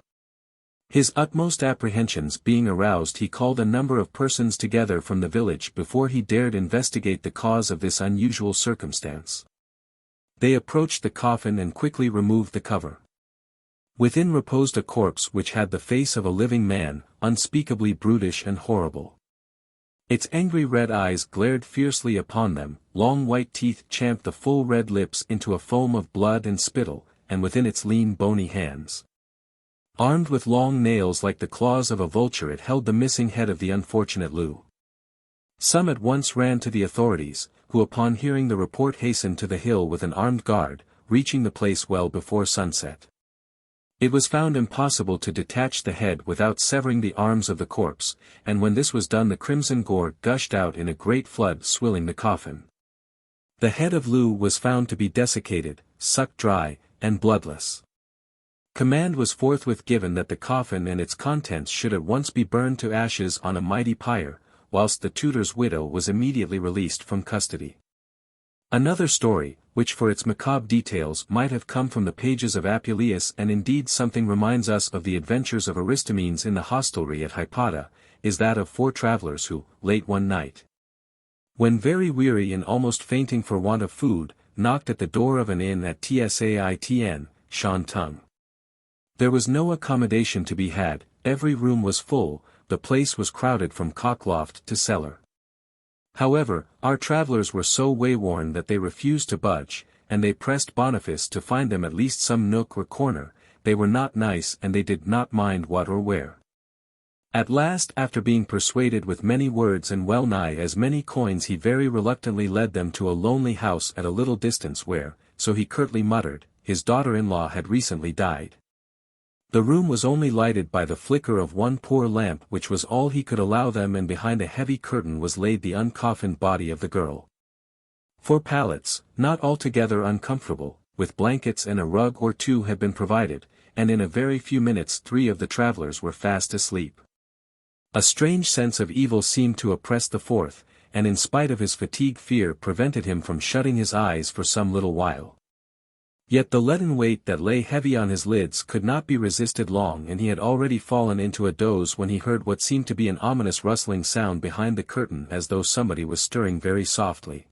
His utmost apprehensions being aroused, he called a number of persons together from the village before he dared investigate the cause of this unusual circumstance. They approached the coffin and quickly removed the cover. Within reposed a corpse which had the face of a living man, unspeakably brutish and horrible. Its angry red eyes glared fiercely upon them, long white teeth champed the full red lips into a foam of blood and spittle, and within its lean bony hands, armed with long nails like the claws of a vulture, it held the missing head of the unfortunate Lou. Some at once ran to the authorities, who upon hearing the report hastened to the hill with an armed guard, reaching the place well before sunset. It was found impossible to detach the head without severing the arms of the corpse, and when this was done the crimson gore gushed out in a great flood, swilling the coffin. The head of Lou was found to be desiccated, sucked dry, and bloodless. Command was forthwith given that the coffin and its contents should at once be burned to ashes on a mighty pyre, whilst the tutor's widow was immediately released from custody. Another story, which for its macabre details might have come from the pages of Apuleius, and indeed something reminds us of the adventures of Aristomenes in the hostelry at Hypata, is that of 4 travelers who, late one night, when very weary and almost fainting for want of food, knocked at the door of an inn at Tsaitn, Shantung. There was no accommodation to be had, every room was full, the place was crowded from cockloft to cellar. However, our travelers were so wayworn that they refused to budge, and they pressed Boniface to find them at least some nook or corner. They were not nice and they did not mind what or where. At last, after being persuaded with many words and well nigh as many coins, he very reluctantly led them to a lonely house at a little distance where, so he curtly muttered, his daughter-in-law had recently died. The room was only lighted by the flicker of one poor lamp, which was all he could allow them, and behind a heavy curtain was laid the uncoffined body of the girl. 4 pallets, not altogether uncomfortable, with blankets and a rug or 2 had been provided, and in a very few minutes 3 of the travelers were fast asleep. A strange sense of evil seemed to oppress the 4th, and in spite of his fatigue fear prevented him from shutting his eyes for some little while. Yet the leaden weight that lay heavy on his lids could not be resisted long, and he had already fallen into a doze when he heard what seemed to be an ominous rustling sound behind the curtain, as though somebody was stirring very softly.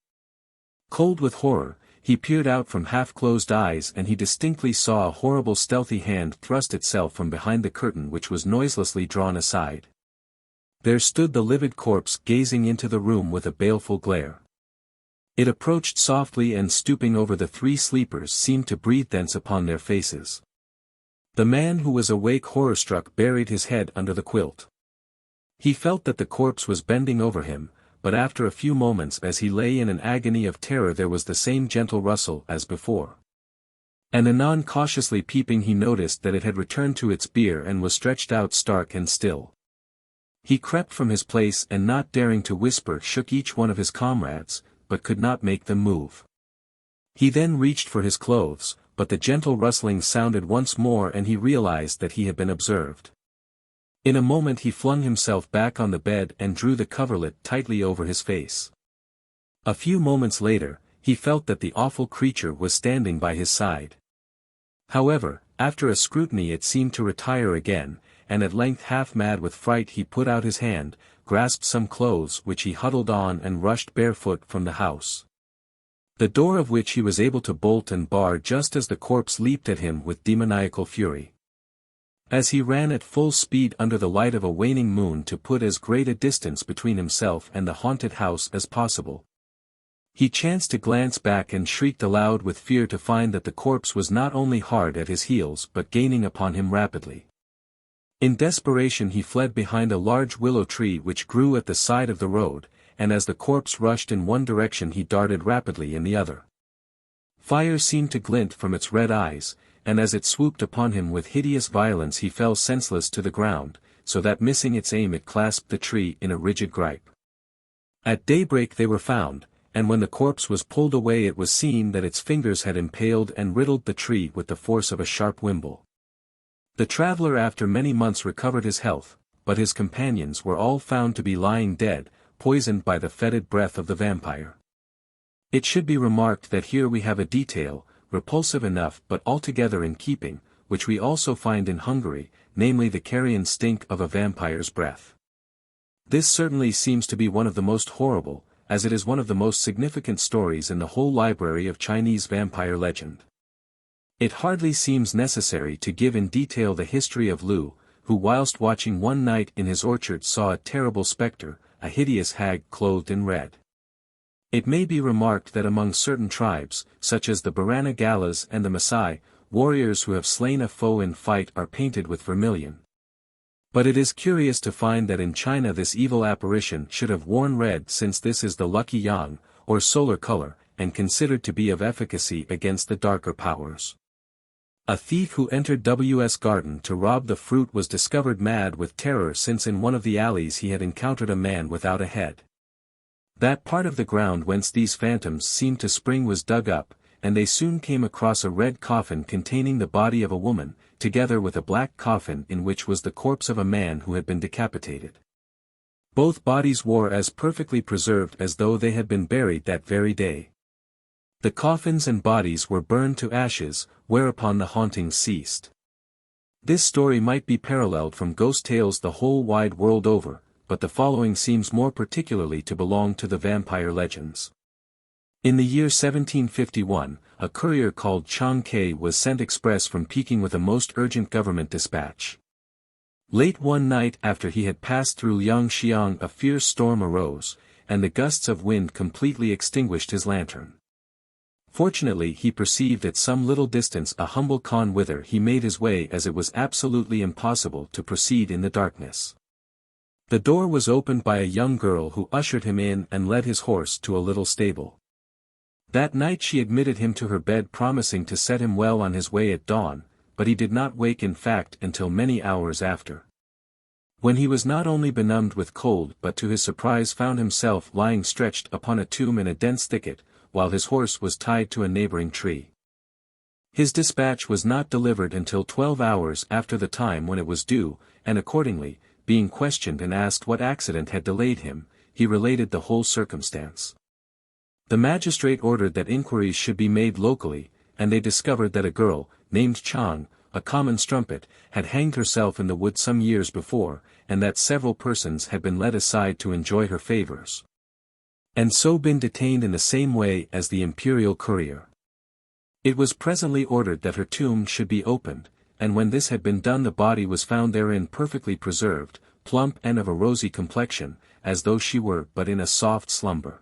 Cold with horror, he peered out from half-closed eyes, and he distinctly saw a horrible stealthy hand thrust itself from behind the curtain, which was noiselessly drawn aside. There stood the livid corpse gazing into the room with a baleful glare. It approached softly, and stooping over the three sleepers seemed to breathe thence upon their faces. The man who was awake horror-struck buried his head under the quilt. He felt that the corpse was bending over him, but after a few moments, as he lay in an agony of terror, there was the same gentle rustle as before. And anon, cautiously peeping, he noticed that it had returned to its bier and was stretched out stark and still. He crept from his place, and not daring to whisper, shook each one of his comrades, but could not make them move. He then reached for his clothes, but the gentle rustling sounded once more, and he realized that he had been observed. In a moment he flung himself back on the bed and drew the coverlet tightly over his face. A few moments later, he felt that the awful creature was standing by his side. However, after a scrutiny it seemed to retire again, and at length, half mad with fright, he put out his hand, grasped some clothes which he huddled on, and rushed barefoot from the house. The door of which he was able to bolt and bar just as the corpse leaped at him with demoniacal fury. As he ran at full speed under the light of a waning moon to put as great a distance between himself and the haunted house as possible, he chanced to glance back and shrieked aloud with fear to find that the corpse was not only hard at his heels but gaining upon him rapidly. In desperation he fled behind a large willow tree which grew at the side of the road, and as the corpse rushed in one direction he darted rapidly in the other. Fire seemed to glint from its red eyes, and as it swooped upon him with hideous violence he fell senseless to the ground, so that missing its aim it clasped the tree in a rigid gripe. At daybreak they were found, and when the corpse was pulled away it was seen that its fingers had impaled and riddled the tree with the force of a sharp wimble. The traveler after many months recovered his health, but his companions were all found to be lying dead, poisoned by the fetid breath of the vampire. It should be remarked that here we have a detail, repulsive enough but altogether in keeping, which we also find in Hungary, namely the carrion stink of a vampire's breath. This certainly seems to be one of the most horrible, as it is one of the most significant stories in the whole library of Chinese vampire legend. It hardly seems necessary to give in detail the history of Lu, who whilst watching one night in his orchard saw a terrible spectre, a hideous hag clothed in red. It may be remarked that among certain tribes, such as the Barana Galas and the Maasai, warriors who have slain a foe in fight are painted with vermilion. But it is curious to find that in China this evil apparition should have worn red, since this is the lucky yang, or solar color, and considered to be of efficacy against the darker powers. A thief who entered W.'s garden to rob the fruit was discovered mad with terror, since in one of the alleys he had encountered a man without a head. That part of the ground whence these phantoms seemed to spring was dug up, and they soon came across a red coffin containing the body of a woman, together with a black coffin in which was the corpse of a man who had been decapitated. Both bodies were as perfectly preserved as though they had been buried that very day. The coffins and bodies were burned to ashes, whereupon the hauntings ceased. This story might be paralleled from ghost tales the whole wide world over, but the following seems more particularly to belong to the vampire legends. In the year 1751, a courier called Chang Kai was sent express from Peking with a most urgent government dispatch. Late one night after he had passed through Yangxiang, a fierce storm arose, and the gusts of wind completely extinguished his lantern. Fortunately he perceived at some little distance a humble khan whither he made his way, as it was absolutely impossible to proceed in the darkness. The door was opened by a young girl who ushered him in and led his horse to a little stable. That night she admitted him to her bed, promising to set him well on his way at dawn, but he did not wake in fact until many hours after. When he was not only benumbed with cold but to his surprise found himself lying stretched upon a tomb in a dense thicket, while his horse was tied to a neighboring tree. His dispatch was not delivered until 12 hours after the time when it was due, and accordingly, being questioned and asked what accident had delayed him, he related the whole circumstance. The magistrate ordered that inquiries should be made locally, and they discovered that a girl, named Chang, a common strumpet, had hanged herself in the wood some years before, and that several persons had been led aside to enjoy her favors, and so been detained in the same way as the imperial courier. It was presently ordered that her tomb should be opened, and when this had been done the body was found therein perfectly preserved, plump and of a rosy complexion, as though she were but in a soft slumber.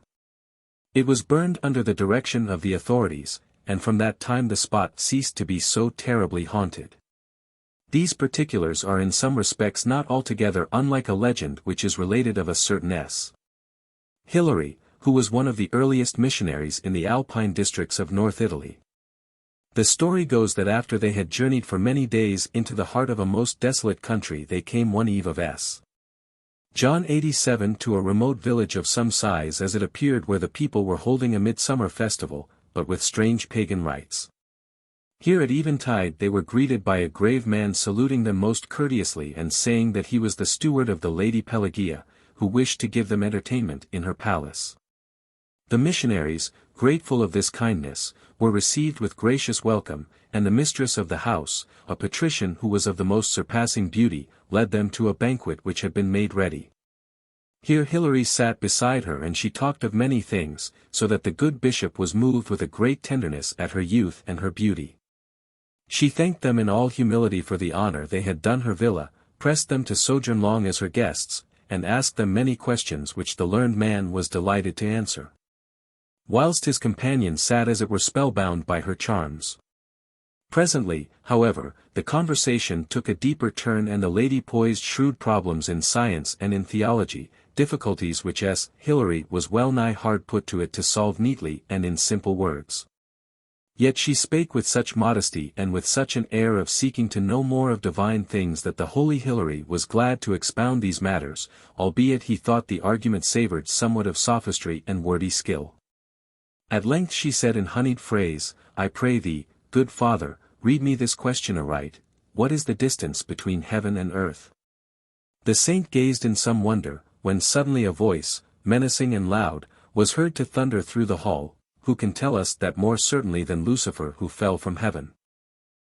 It was burned under the direction of the authorities, and from that time the spot ceased to be so terribly haunted. These particulars are in some respects not altogether unlike a legend which is related of a certain S. Hilary, who was one of the earliest missionaries in the Alpine districts of North Italy. The story goes that after they had journeyed for many days into the heart of a most desolate country they came one eve of S. John 87 to a remote village of some size as it appeared where the people were holding a midsummer festival, but with strange pagan rites. Here at eventide they were greeted by a grave man saluting them most courteously and saying that he was the steward of the Lady Pelagia, who wished to give them entertainment in her palace. The missionaries, grateful of this kindness, were received with gracious welcome, and the mistress of the house, a patrician who was of the most surpassing beauty, led them to a banquet which had been made ready. Here Hilary sat beside her and she talked of many things, so that the good bishop was moved with a great tenderness at her youth and her beauty. She thanked them in all humility for the honor they had done her villa, pressed them to sojourn long as her guests, and asked them many questions which the learned man was delighted to answer, whilst his companion sat as it were spellbound by her charms. Presently, however, the conversation took a deeper turn and the lady poised shrewd problems in science and in theology, difficulties which S. Hilary was well nigh hard put to it to solve neatly and in simple words. Yet she spake with such modesty and with such an air of seeking to know more of divine things that the holy Hilary was glad to expound these matters, albeit he thought the argument savoured somewhat of sophistry and wordy skill. At length she said in honeyed phrase, I pray thee, good father, read me this question aright, what is the distance between heaven and earth? The saint gazed in some wonder, when suddenly a voice, menacing and loud, was heard to thunder through the hall, who can tell us that more certainly than Lucifer who fell from heaven?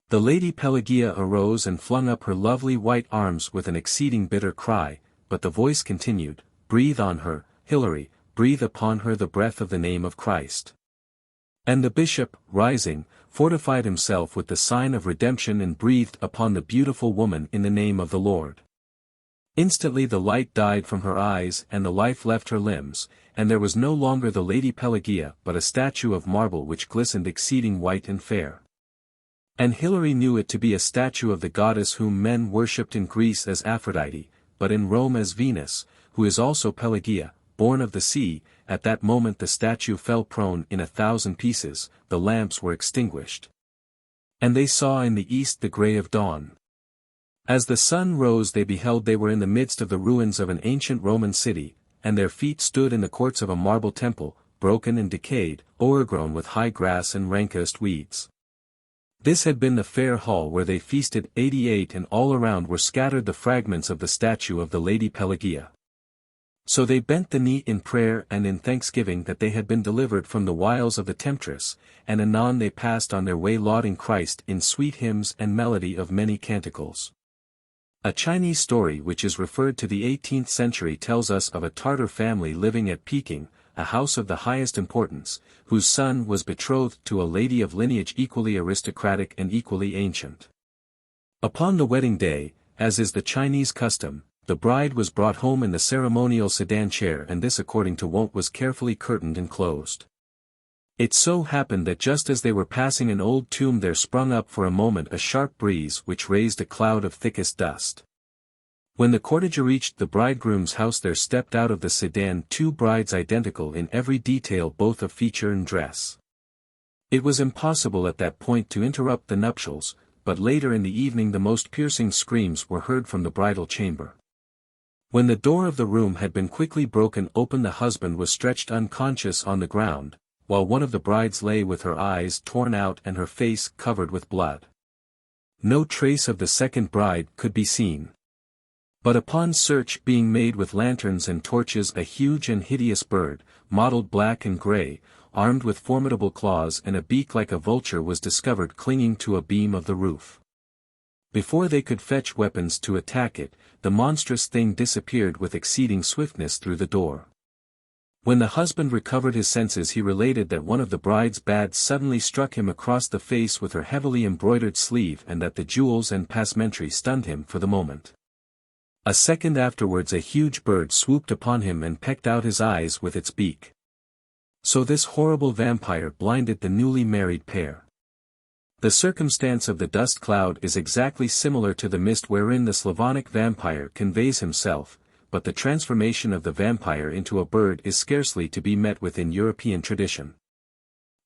The Lady Pelagia arose and flung up her lovely white arms with an exceeding bitter cry, but the voice continued, breathe on her, Hilary, breathe upon her the breath of the name of Christ. And the bishop, rising, fortified himself with the sign of redemption and breathed upon the beautiful woman in the name of the Lord. Instantly the light died from her eyes and the life left her limbs, and there was no longer the Lady Pelagia but a statue of marble which glistened exceeding white and fair. And Hilary knew it to be a statue of the goddess whom men worshipped in Greece as Aphrodite, but in Rome as Venus, who is also Pelagia, born of the sea. At that moment the statue fell prone in 1,000 pieces, the lamps were extinguished. And they saw in the east the grey of dawn. As the sun rose they beheld they were in the midst of the ruins of an ancient Roman city, and their feet stood in the courts of a marble temple, broken and decayed, o'ergrown with high grass and rankest weeds. This had been the fair hall where they feasted 88 and all around were scattered the fragments of the statue of the Lady Pelagia. So they bent the knee in prayer and in thanksgiving that they had been delivered from the wiles of the temptress, and anon they passed on their way lauding Christ in sweet hymns and melody of many canticles. A Chinese story which is referred to the 18th century tells us of a Tartar family living at Peking, a house of the highest importance, whose son was betrothed to a lady of lineage equally aristocratic and equally ancient. Upon the wedding day, as is the Chinese custom, the bride was brought home in the ceremonial sedan chair, and this according to wont was carefully curtained and closed. It so happened that just as they were passing an old tomb there sprung up for a moment a sharp breeze which raised a cloud of thickest dust. When the cortege reached the bridegroom's house there stepped out of the sedan 2 brides identical in every detail both of feature and dress. It was impossible at that point to interrupt the nuptials, but later in the evening the most piercing screams were heard from the bridal chamber. When the door of the room had been quickly broken open the husband was stretched unconscious on the ground, while one of the brides lay with her eyes torn out and her face covered with blood. No trace of the second bride could be seen. But upon search being made with lanterns and torches, a huge and hideous bird, mottled black and grey, armed with formidable claws and a beak like a vulture, was discovered clinging to a beam of the roof. Before they could fetch weapons to attack it, the monstrous thing disappeared with exceeding swiftness through the door. When the husband recovered his senses, he related that one of the bride's bads suddenly struck him across the face with her heavily embroidered sleeve, and that the jewels and passementerie stunned him for the moment. A second afterwards a huge bird swooped upon him and pecked out his eyes with its beak. So this horrible vampire blinded the newly married pair. The circumstance of the dust cloud is exactly similar to the mist wherein the Slavonic vampire conveys himself, but the transformation of the vampire into a bird is scarcely to be met with in European tradition.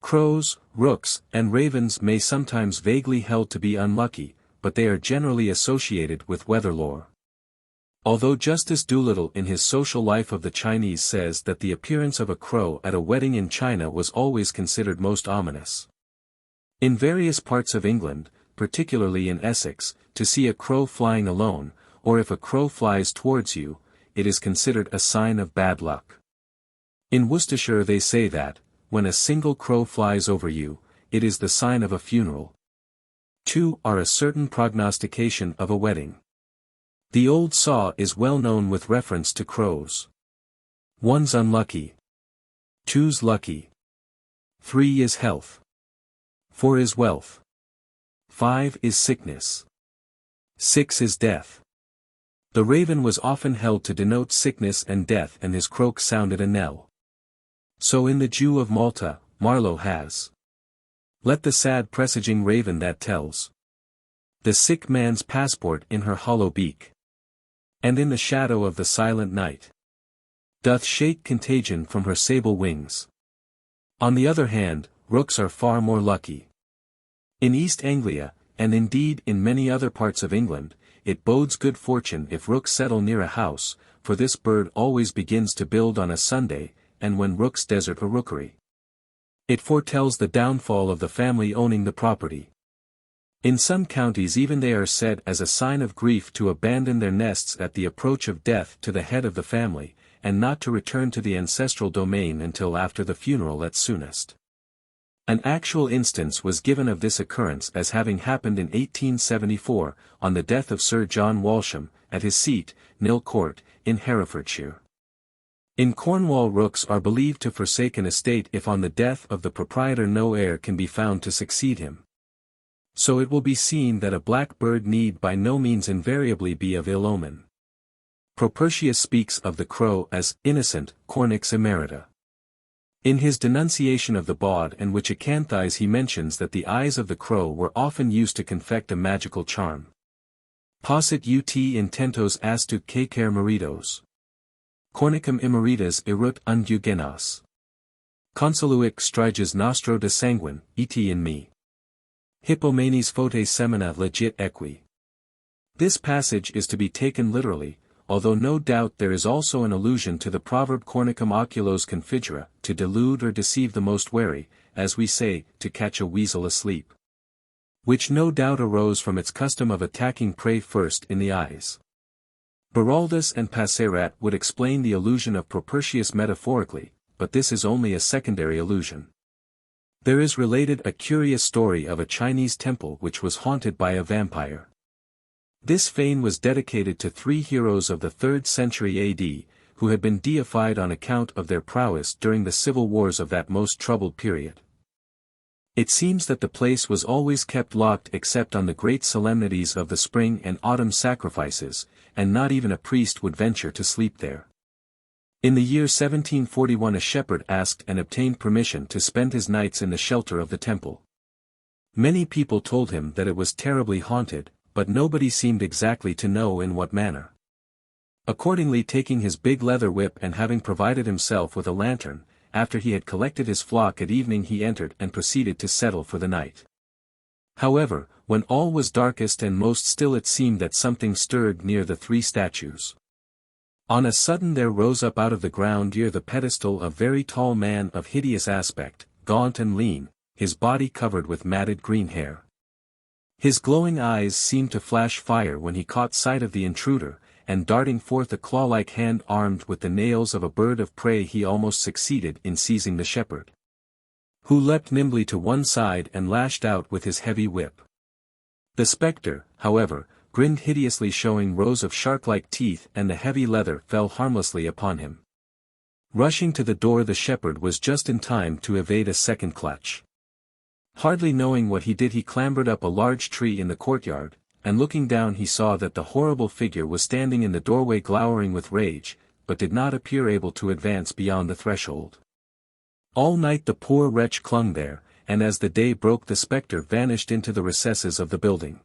Crows, rooks, and ravens may sometimes vaguely held to be unlucky, but they are generally associated with weather lore. Although Justice Doolittle in his Social Life of the Chinese says that the appearance of a crow at a wedding in China was always considered most ominous. In various parts of England, particularly in Essex, to see a crow flying alone, or if a crow flies towards you, it is considered a sign of bad luck. In Worcestershire they say that, when a single crow flies over you, it is the sign of a funeral. 2 are a certain prognostication of a wedding. The old saw is well known with reference to crows. 1's unlucky. 2's lucky. 3 is health. 4 is wealth. 5 is sickness. 6 is death. The raven was often held to denote sickness and death, and his croak sounded a knell. So in the Jew of Malta, Marlowe has, "Let the sad presaging raven that tells the sick man's passport in her hollow beak, and in the shadow of the silent night doth shake contagion from her sable wings." On the other hand, rooks are far more lucky. In East Anglia, and indeed in many other parts of England, it bodes good fortune if rooks settle near a house, for this bird always begins to build on a Sunday, and when rooks desert a rookery, it foretells the downfall of the family owning the property. In some counties even they are said as a sign of grief to abandon their nests at the approach of death to the head of the family, and not to return to the ancestral domain until after the funeral at soonest. An actual instance was given of this occurrence as having happened in 1874, on the death of Sir John Walsham, at his seat, Nill Court, in Herefordshire. In Cornwall rooks are believed to forsake an estate if on the death of the proprietor no heir can be found to succeed him. So it will be seen that a black bird need by no means invariably be of ill omen. Propertius speaks of the crow as innocent, cornix emerita. In his denunciation of the bawd and witch acanthies he mentions that the eyes of the crow were often used to confect a magical charm. Possit ut intentos astu caecere maridos. Cornicum immeritas erut ungugenas. Consoluic striges nostro de sanguine, et in me. Hippomenes phote semina legit equi. This passage is to be taken literally, although no doubt there is also an allusion to the proverb cornicum oculos configura, to delude or deceive the most wary, as we say, to catch a weasel asleep, which no doubt arose from its custom of attacking prey first in the eyes. Baraldus and Passerat would explain the allusion of Propertius metaphorically, but this is only a secondary allusion. There is related a curious story of a Chinese temple which was haunted by a vampire. This fane was dedicated to 3 heroes of the 3rd century AD, who had been deified on account of their prowess during the civil wars of that most troubled period. It seems that the place was always kept locked except on the great solemnities of the spring and autumn sacrifices, and not even a priest would venture to sleep there. In the year 1741 a shepherd asked and obtained permission to spend his nights in the shelter of the temple. Many people told him that it was terribly haunted, but nobody seemed exactly to know in what manner. Accordingly, taking his big leather whip and having provided himself with a lantern, after he had collected his flock at evening he entered and proceeded to settle for the night. However, when all was darkest and most still it seemed that something stirred near the 3 statues. On a sudden there rose up out of the ground near the pedestal a very tall man of hideous aspect, gaunt and lean, his body covered with matted green hair. His glowing eyes seemed to flash fire when he caught sight of the intruder, and darting forth a claw-like hand armed with the nails of a bird of prey he almost succeeded in seizing the shepherd, who leapt nimbly to one side and lashed out with his heavy whip. The spectre, however, grinned hideously, showing rows of shark-like teeth, and the heavy leather fell harmlessly upon him. Rushing to the door, the shepherd was just in time to evade a second clutch. Hardly knowing what he did, he clambered up a large tree in the courtyard, and looking down he saw that the horrible figure was standing in the doorway glowering with rage, but did not appear able to advance beyond the threshold. All night the poor wretch clung there, and as the day broke the spectre vanished into the recesses of the building.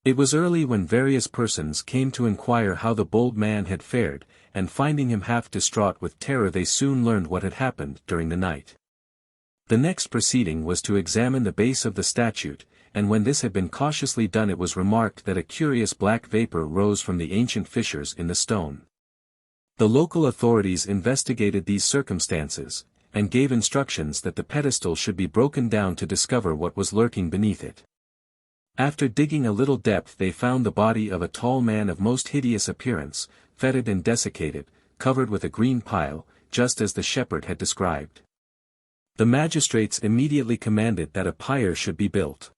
It was early when various persons came to inquire how the bold man had fared, and finding him half distraught with terror, they soon learned what had happened during the night. The next proceeding was to examine the base of the statue, and when this had been cautiously done it was remarked that a curious black vapor rose from the ancient fissures in the stone. The local authorities investigated these circumstances, and gave instructions that the pedestal should be broken down to discover what was lurking beneath it. After digging a little depth they found the body of a tall man of most hideous appearance, fetid and desiccated, covered with a green pile, just as the shepherd had described. The magistrates immediately commanded that a pyre should be built.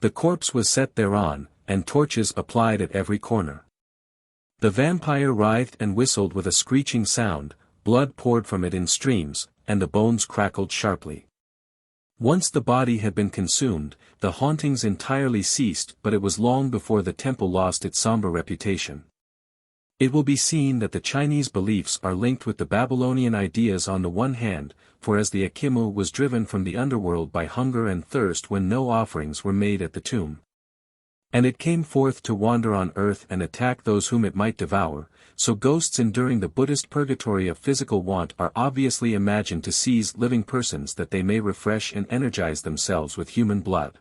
The corpse was set thereon, and torches applied at every corner. The vampire writhed and whistled with a screeching sound, blood poured from it in streams, and the bones crackled sharply. Once the body had been consumed, the hauntings entirely ceased, but it was long before the temple lost its somber reputation. It will be seen that the Chinese beliefs are linked with the Babylonian ideas on the one hand, for as the Akimu was driven from the underworld by hunger and thirst when no offerings were made at the tomb, and it came forth to wander on earth and attack those whom it might devour, so ghosts enduring the Buddhist purgatory of physical want are obviously imagined to seize living persons that they may refresh and energize themselves with human blood.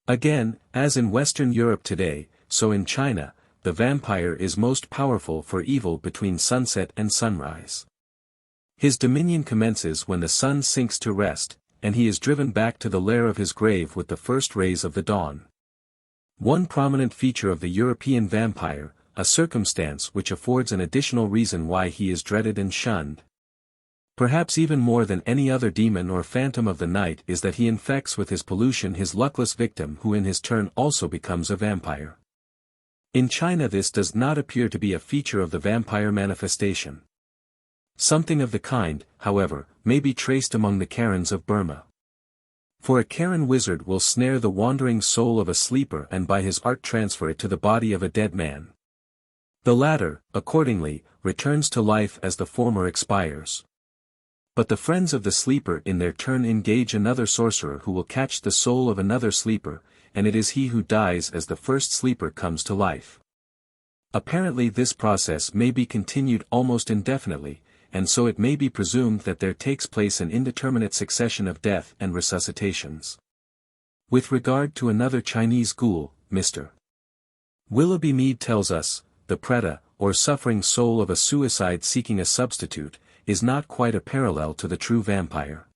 Again, as in Western Europe today, so in China, the vampire is most powerful for evil between sunset and sunrise. His dominion commences when the sun sinks to rest, and he is driven back to the lair of his grave with the first rays of the dawn. One prominent feature of the European vampire, a circumstance which affords an additional reason why he is dreaded and shunned, perhaps even more than any other demon or phantom of the night, is that he infects with his pollution his luckless victim, who in his turn also becomes a vampire. In China this does not appear to be a feature of the vampire manifestation. Something of the kind, however, may be traced among the Karens of Burma. For a Karen wizard will snare the wandering soul of a sleeper and by his art transfer it to the body of a dead man. The latter, accordingly, returns to life as the former expires. But the friends of the sleeper in their turn engage another sorcerer who will catch the soul of another sleeper, and it is he who dies as the first sleeper comes to life. Apparently this process may be continued almost indefinitely, and so it may be presumed that there takes place an indeterminate succession of death and resuscitations. With regard to another Chinese ghoul, Mr. Willoughby Mead tells us, the preta, or suffering soul of a suicide seeking a substitute, is not quite a parallel to the true vampire.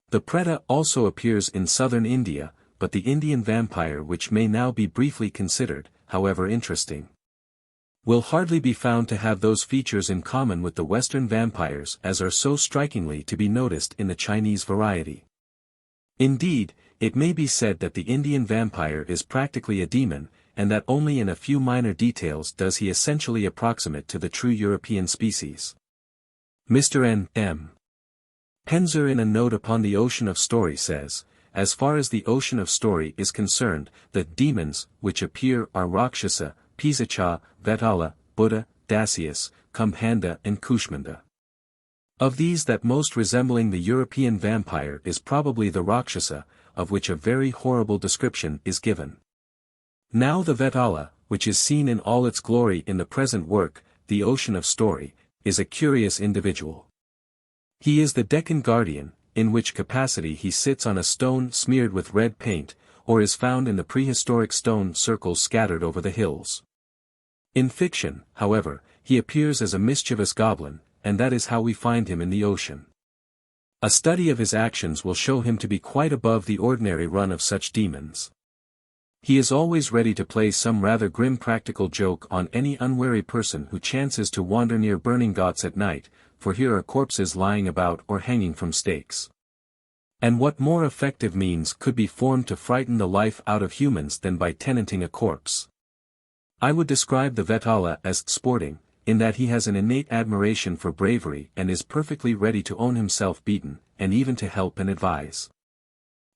The preta also appears in southern India, but the Indian vampire, which may now be briefly considered, however interesting, will hardly be found to have those features in common with the Western vampires as are so strikingly to be noticed in the Chinese variety. Indeed, it may be said that the Indian vampire is practically a demon, and that only in a few minor details does he essentially approximate to the true European species. Mr. N. M. Penzer in a note upon the Ocean of Story says, as far as the Ocean of Story is concerned, the demons which appear are Rakshasa, Pisacha, Vetala, Buddha, Dacius, Kumbhanda and Kushmanda. Of these that most resembling the European vampire is probably the Rakshasa, of which a very horrible description is given. Now the Vetala, which is seen in all its glory in the present work, The Ocean of Story, is a curious individual. He is the Deccan guardian, in which capacity he sits on a stone smeared with red paint, or is found in the prehistoric stone circles scattered over the hills. In fiction, however, he appears as a mischievous goblin, and that is how we find him in the ocean. A study of his actions will show him to be quite above the ordinary run of such demons. He is always ready to play some rather grim practical joke on any unwary person who chances to wander near burning ghats at night, for here are corpses lying about or hanging from stakes. And what more effective means could be formed to frighten the life out of humans than by tenanting a corpse? I would describe the Vetala as sporting, in that he has an innate admiration for bravery and is perfectly ready to own himself beaten, and even to help and advise.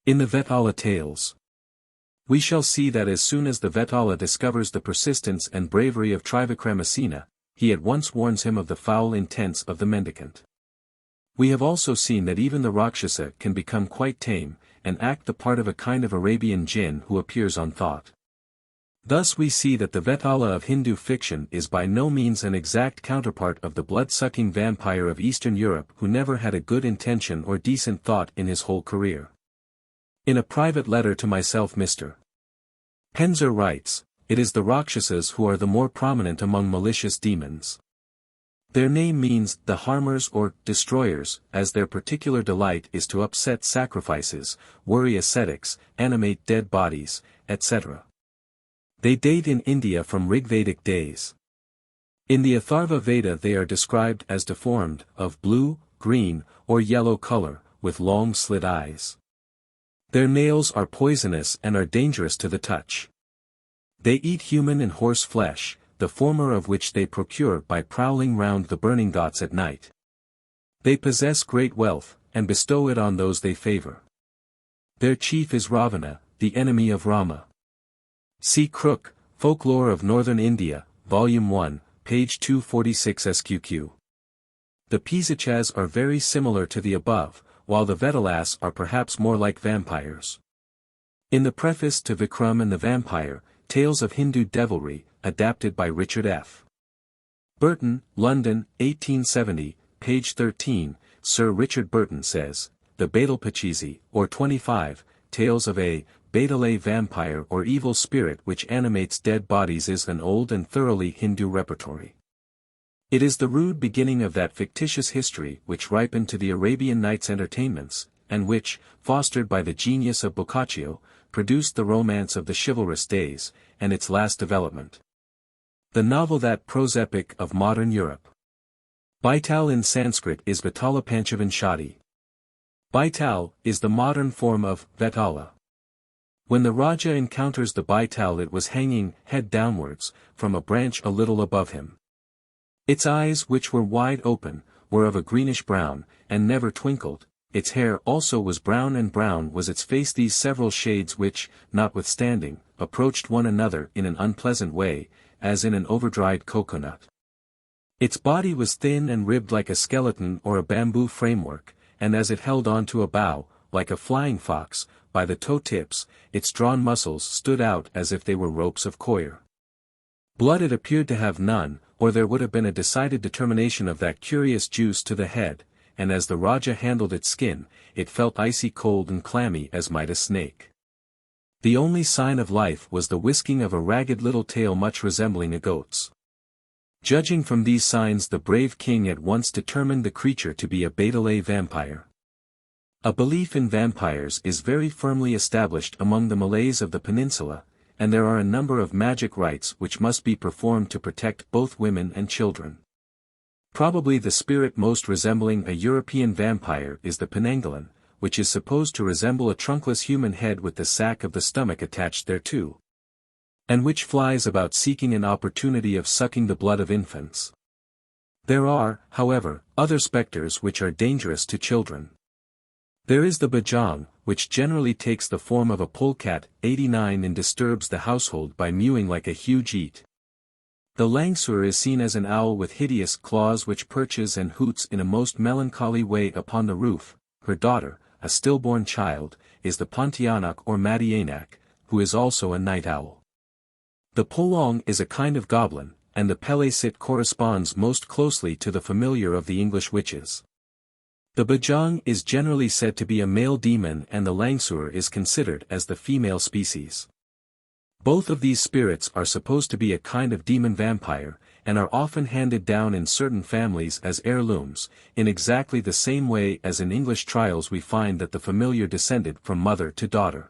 In the Vetala tales, we shall see that as soon as the Vetala discovers the persistence and bravery of Trivikramasena, he at once warns him of the foul intents of the mendicant. We have also seen that even the Rakshasa can become quite tame, and act the part of a kind of Arabian jinn who appears on thought. Thus we see that the Vetala of Hindu fiction is by no means an exact counterpart of the blood-sucking vampire of Eastern Europe who never had a good intention or decent thought in his whole career. In a private letter to myself Mr. Penzer writes, "It is the Rakshasas who are the more prominent among malicious demons. Their name means the harmers or destroyers, as their particular delight is to upset sacrifices, worry ascetics, animate dead bodies, etc. They date in India from Rigvedic days. In the Atharva Veda they are described as deformed, of blue, green, or yellow color, with long slit eyes. Their nails are poisonous and are dangerous to the touch. They eat human and horse flesh, the former of which they procure by prowling round the burning ghats at night. They possess great wealth, and bestow it on those they favor. Their chief is Ravana, the enemy of Rama." See Crook, Folklore of Northern India, Volume 1, page 246 SQQ. The Pisachas are very similar to the above, while the Vetalas are perhaps more like vampires. In the preface to Vikram and the Vampire, Tales of Hindu Devilry, adapted by Richard F. Burton, London, 1870, page 13, Sir Richard Burton says, "The Betelpachisi, or 25, Tales of a Betale vampire or evil spirit which animates dead bodies is an old and thoroughly Hindu repertory. It is the rude beginning of that fictitious history which ripened to the Arabian Nights entertainments, and which, fostered by the genius of Boccaccio, produced the romance of the chivalrous days, and its last development. The novel that prose epic of modern Europe. Baital in Sanskrit is Vitala Panchavanshati. Baital is the modern form of Vetala. When the Raja encounters the Baital it was hanging, head downwards, from a branch a little above him. Its eyes which were wide open, were of a greenish brown, and never twinkled, its hair also was brown and brown was its face these several shades which, notwithstanding, approached one another in an unpleasant way, as in an overdried coconut. Its body was thin and ribbed like a skeleton or a bamboo framework, and as it held on to a bough, like a flying fox, by the toe tips, its drawn muscles stood out as if they were ropes of coir. Blood it appeared to have none, or there would have been a decided determination of that curious juice to the head, and as the Raja handled its skin, it felt icy cold and clammy as might a snake. The only sign of life was the whisking of a ragged little tail much resembling a goat's. Judging from these signs the brave king at once determined the creature to be a Betale vampire. A belief in vampires is very firmly established among the Malays of the peninsula, and there are a number of magic rites which must be performed to protect both women and children. Probably the spirit most resembling a European vampire is the Penanggalan, which is supposed to resemble a trunkless human head with the sac of the stomach attached thereto, and which flies about seeking an opportunity of sucking the blood of infants. There are, however, other spectres which are dangerous to children. There is the Bajang, which generally takes the form of a polecat, 89 and disturbs the household by mewing like a huge eat. The Langsur is seen as an owl with hideous claws which perches and hoots in a most melancholy way upon the roof. Her daughter, a stillborn child, is the Pontianak or Madianak, who is also a night owl. The Polong is a kind of goblin, and the Pelesit corresponds most closely to the familiar of the English witches. The Bajang is generally said to be a male demon and the Langsur is considered as the female species. Both of these spirits are supposed to be a kind of demon vampire, and are often handed down in certain families as heirlooms, in exactly the same way as in English trials we find that the familiar descended from mother to daughter.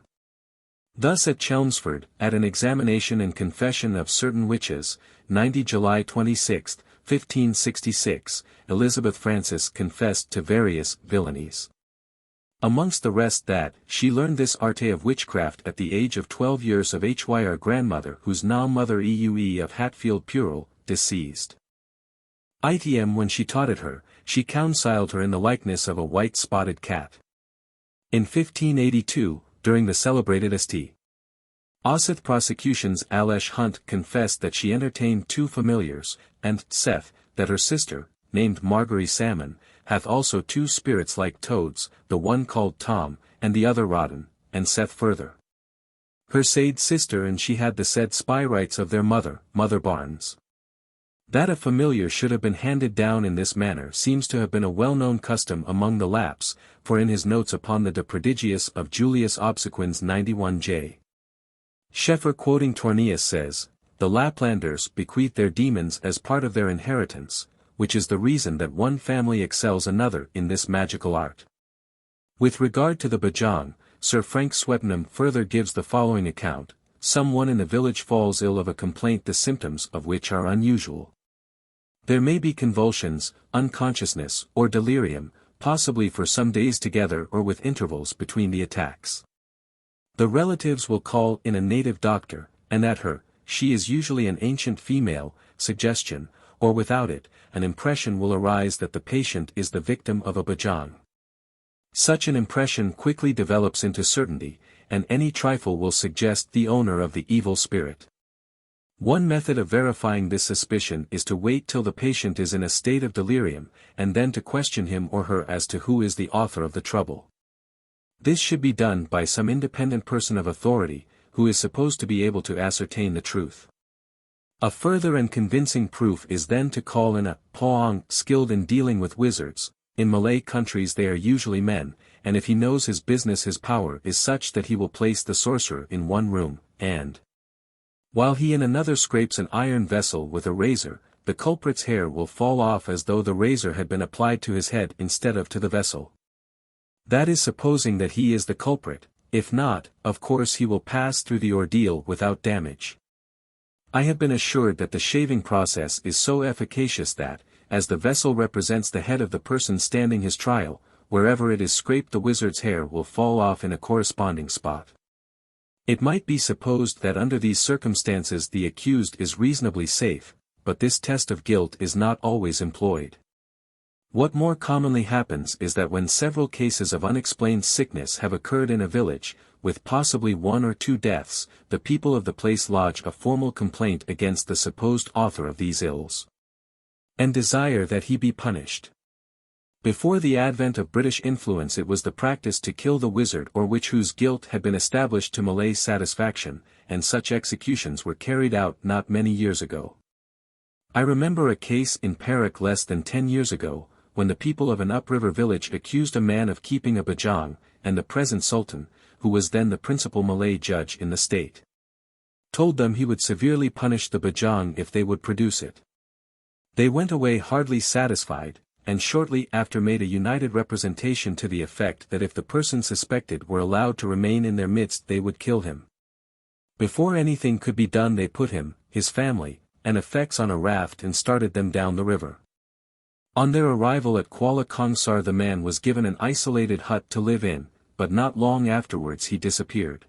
Thus at Chelmsford, at an examination and confession of certain witches, 90 July 26, 1566, Elizabeth Frances confessed to various villainies. Amongst the rest that, she learned this arte of witchcraft at the age of 12 years of Hyr grandmother whose now mother Eue of Hatfield Purell, deceased. Itm when she taught it her, she counselled her in the likeness of a white spotted cat. In 1582, during the celebrated St. Osyth prosecutions Alesh Hunt confessed that she entertained two familiars, and saith, that her sister, named Margery Salmon, hath also two spirits like toads, the one called Tom, and the other Rodden, and saith further. Her said sister and she had the said spy rights of their mother, Mother Barnes. That a familiar should have been handed down in this manner seems to have been a well-known custom among the Lapps, for in his notes upon the De Prodigiis of Julius Obsequens 91 Scheffer quoting Tornius says, the Laplanders bequeath their demons as part of their inheritance, which is the reason that one family excels another in this magical art. With regard to the Bajang, Sir Frank Swettenham further gives the following account, someone in the village falls ill of a complaint the symptoms of which are unusual. There may be convulsions, unconsciousness, or delirium, possibly for some days together or with intervals between the attacks. The relatives will call in a native doctor, and at her, she is usually an ancient female, suggestion, or without it, an impression will arise that the patient is the victim of a Bajang. Such an impression quickly develops into certainty, and any trifle will suggest the owner of the evil spirit. One method of verifying this suspicion is to wait till the patient is in a state of delirium, and then to question him or her as to who is the author of the trouble. This should be done by some independent person of authority, who is supposed to be able to ascertain the truth. A further and convincing proof is then to call in a poang skilled in dealing with wizards. In Malay countries they are usually men, and if he knows his business his power is such that he will place the sorcerer in one room, and while he in another scrapes an iron vessel with a razor, the culprit's hair will fall off as though the razor had been applied to his head instead of to the vessel. That is supposing that he is the culprit, if not, of course he will pass through the ordeal without damage. I have been assured that the shaving process is so efficacious that, as the vessel represents the head of the person standing his trial, wherever it is scraped the wizard's hair will fall off in a corresponding spot. It might be supposed that under these circumstances the accused is reasonably safe, but this test of guilt is not always employed. What more commonly happens is that when several cases of unexplained sickness have occurred in a village, with possibly one or two deaths, the people of the place lodge a formal complaint against the supposed author of these ills, and desire that he be punished. Before the advent of British influence it was the practice to kill the wizard or witch whose guilt had been established to Malay satisfaction, and such executions were carried out not many years ago. I remember a case in Perak less than 10 years ago, when the people of an upriver village accused a man of keeping a Bajang, and the present Sultan, who was then the principal Malay judge in the state, told them he would severely punish the Bajang if they would produce it. They went away hardly satisfied, and shortly after made a united representation to the effect that if the person suspected were allowed to remain in their midst they would kill him. Before anything could be done they put him, his family, and effects on a raft and started them down the river. On their arrival at Kuala Kangsar the man was given an isolated hut to live in, but not long afterwards he disappeared.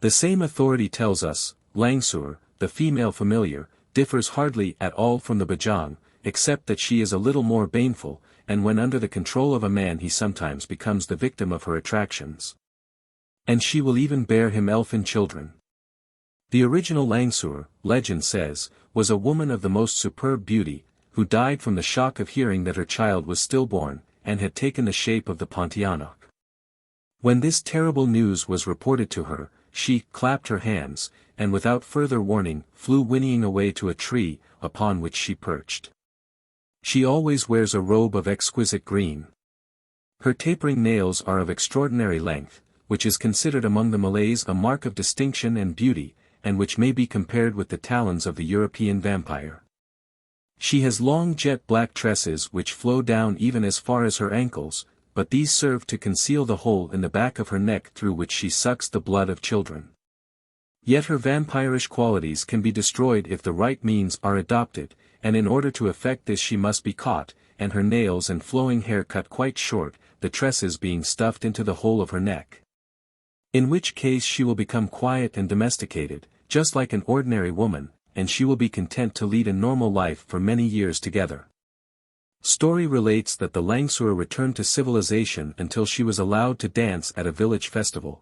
The same authority tells us, Langsur, the female familiar, differs hardly at all from the Bajang, except that she is a little more baneful, and when under the control of a man he sometimes becomes the victim of her attractions. And she will even bear him elfin children. The original Langsur, legend says, was a woman of the most superb beauty, who died from the shock of hearing that her child was stillborn, and had taken the shape of the Pontianak. When this terrible news was reported to her, she clapped her hands, and without further warning flew whinnying away to a tree, upon which she perched. She always wears a robe of exquisite green. Her tapering nails are of extraordinary length, which is considered among the Malays a mark of distinction and beauty, and which may be compared with the talons of the European vampire. She has long jet black tresses which flow down even as far as her ankles, but these serve to conceal the hole in the back of her neck through which she sucks the blood of children. Yet her vampirish qualities can be destroyed if the right means are adopted, and in order to effect this she must be caught, and her nails and flowing hair cut quite short, the tresses being stuffed into the hole of her neck. In which case she will become quiet and domesticated, just like an ordinary woman, and she will be content to lead a normal life for many years together. Story relates that the Langsur returned to civilization until she was allowed to dance at a village festival.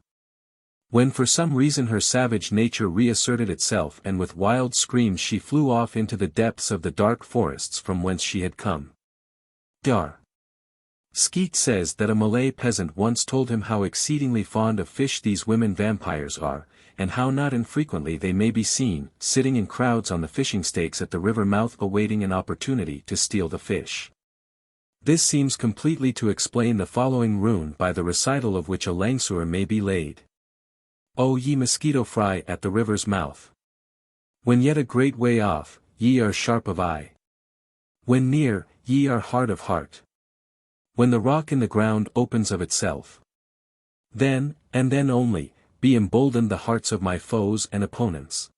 When for some reason her savage nature reasserted itself and with wild screams she flew off into the depths of the dark forests from whence she had come. Dar. Skeet says that a Malay peasant once told him how exceedingly fond of fish these women vampires are, and how not infrequently they may be seen, sitting in crowds on the fishing stakes at the river mouth awaiting an opportunity to steal the fish. This seems completely to explain the following rune by the recital of which a Langsur may be laid. O ye mosquito fry at the river's mouth. When yet a great way off, ye are sharp of eye. When near, ye are hard of heart. When the rock in the ground opens of itself. Then, and then only, be emboldened the hearts of my foes and opponents.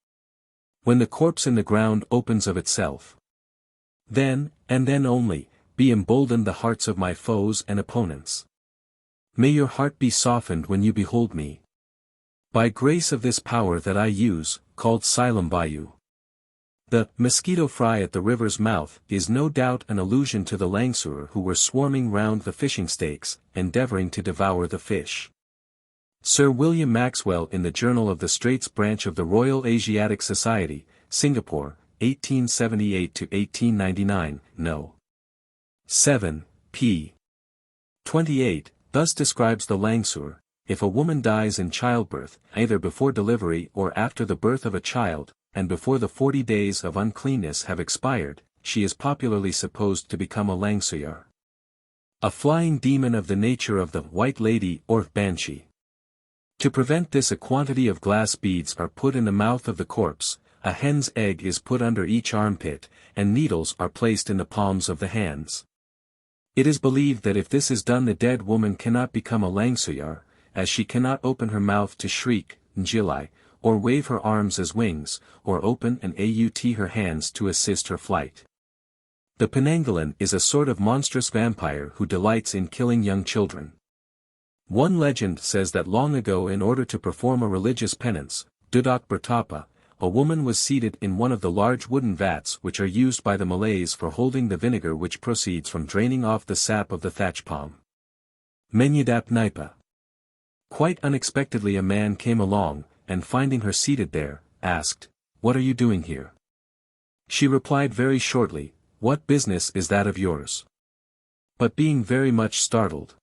When the corpse in the ground opens of itself. Then, and then only, be emboldened the hearts of my foes and opponents. May your heart be softened when you behold me. By grace of this power that I use, called Silam by you. The mosquito fry at the river's mouth is no doubt an allusion to the Langsur who were swarming round the fishing stakes, endeavoring to devour the fish. Sir William Maxwell in the Journal of the Straits branch of the Royal Asiatic Society, Singapore, 1878–1899, No. 7, p. 28, thus describes the Langsur. If a woman dies in childbirth, either before delivery or after the birth of a child, and before the 40 days of uncleanness have expired, she is popularly supposed to become a Langsuyar. A flying demon of the nature of the White Lady or Banshee. To prevent this a quantity of glass beads are put in the mouth of the corpse, a hen's egg is put under each armpit, and needles are placed in the palms of the hands. It is believed that if this is done the dead woman cannot become a Langsuyar, as she cannot open her mouth to shriek, njilai, or wave her arms as wings, or open and out her hands to assist her flight. The Penanggalan is a sort of monstrous vampire who delights in killing young children. One legend says that long ago in order to perform a religious penance, Dudok Bertapa, a woman was seated in one of the large wooden vats which are used by the Malays for holding the vinegar which proceeds from draining off the sap of the thatch palm. Menyadap Nipa. Quite unexpectedly a man came along, and finding her seated there, asked, "What are you doing here?" She replied very shortly, "What business is that of yours?" But being very much startled,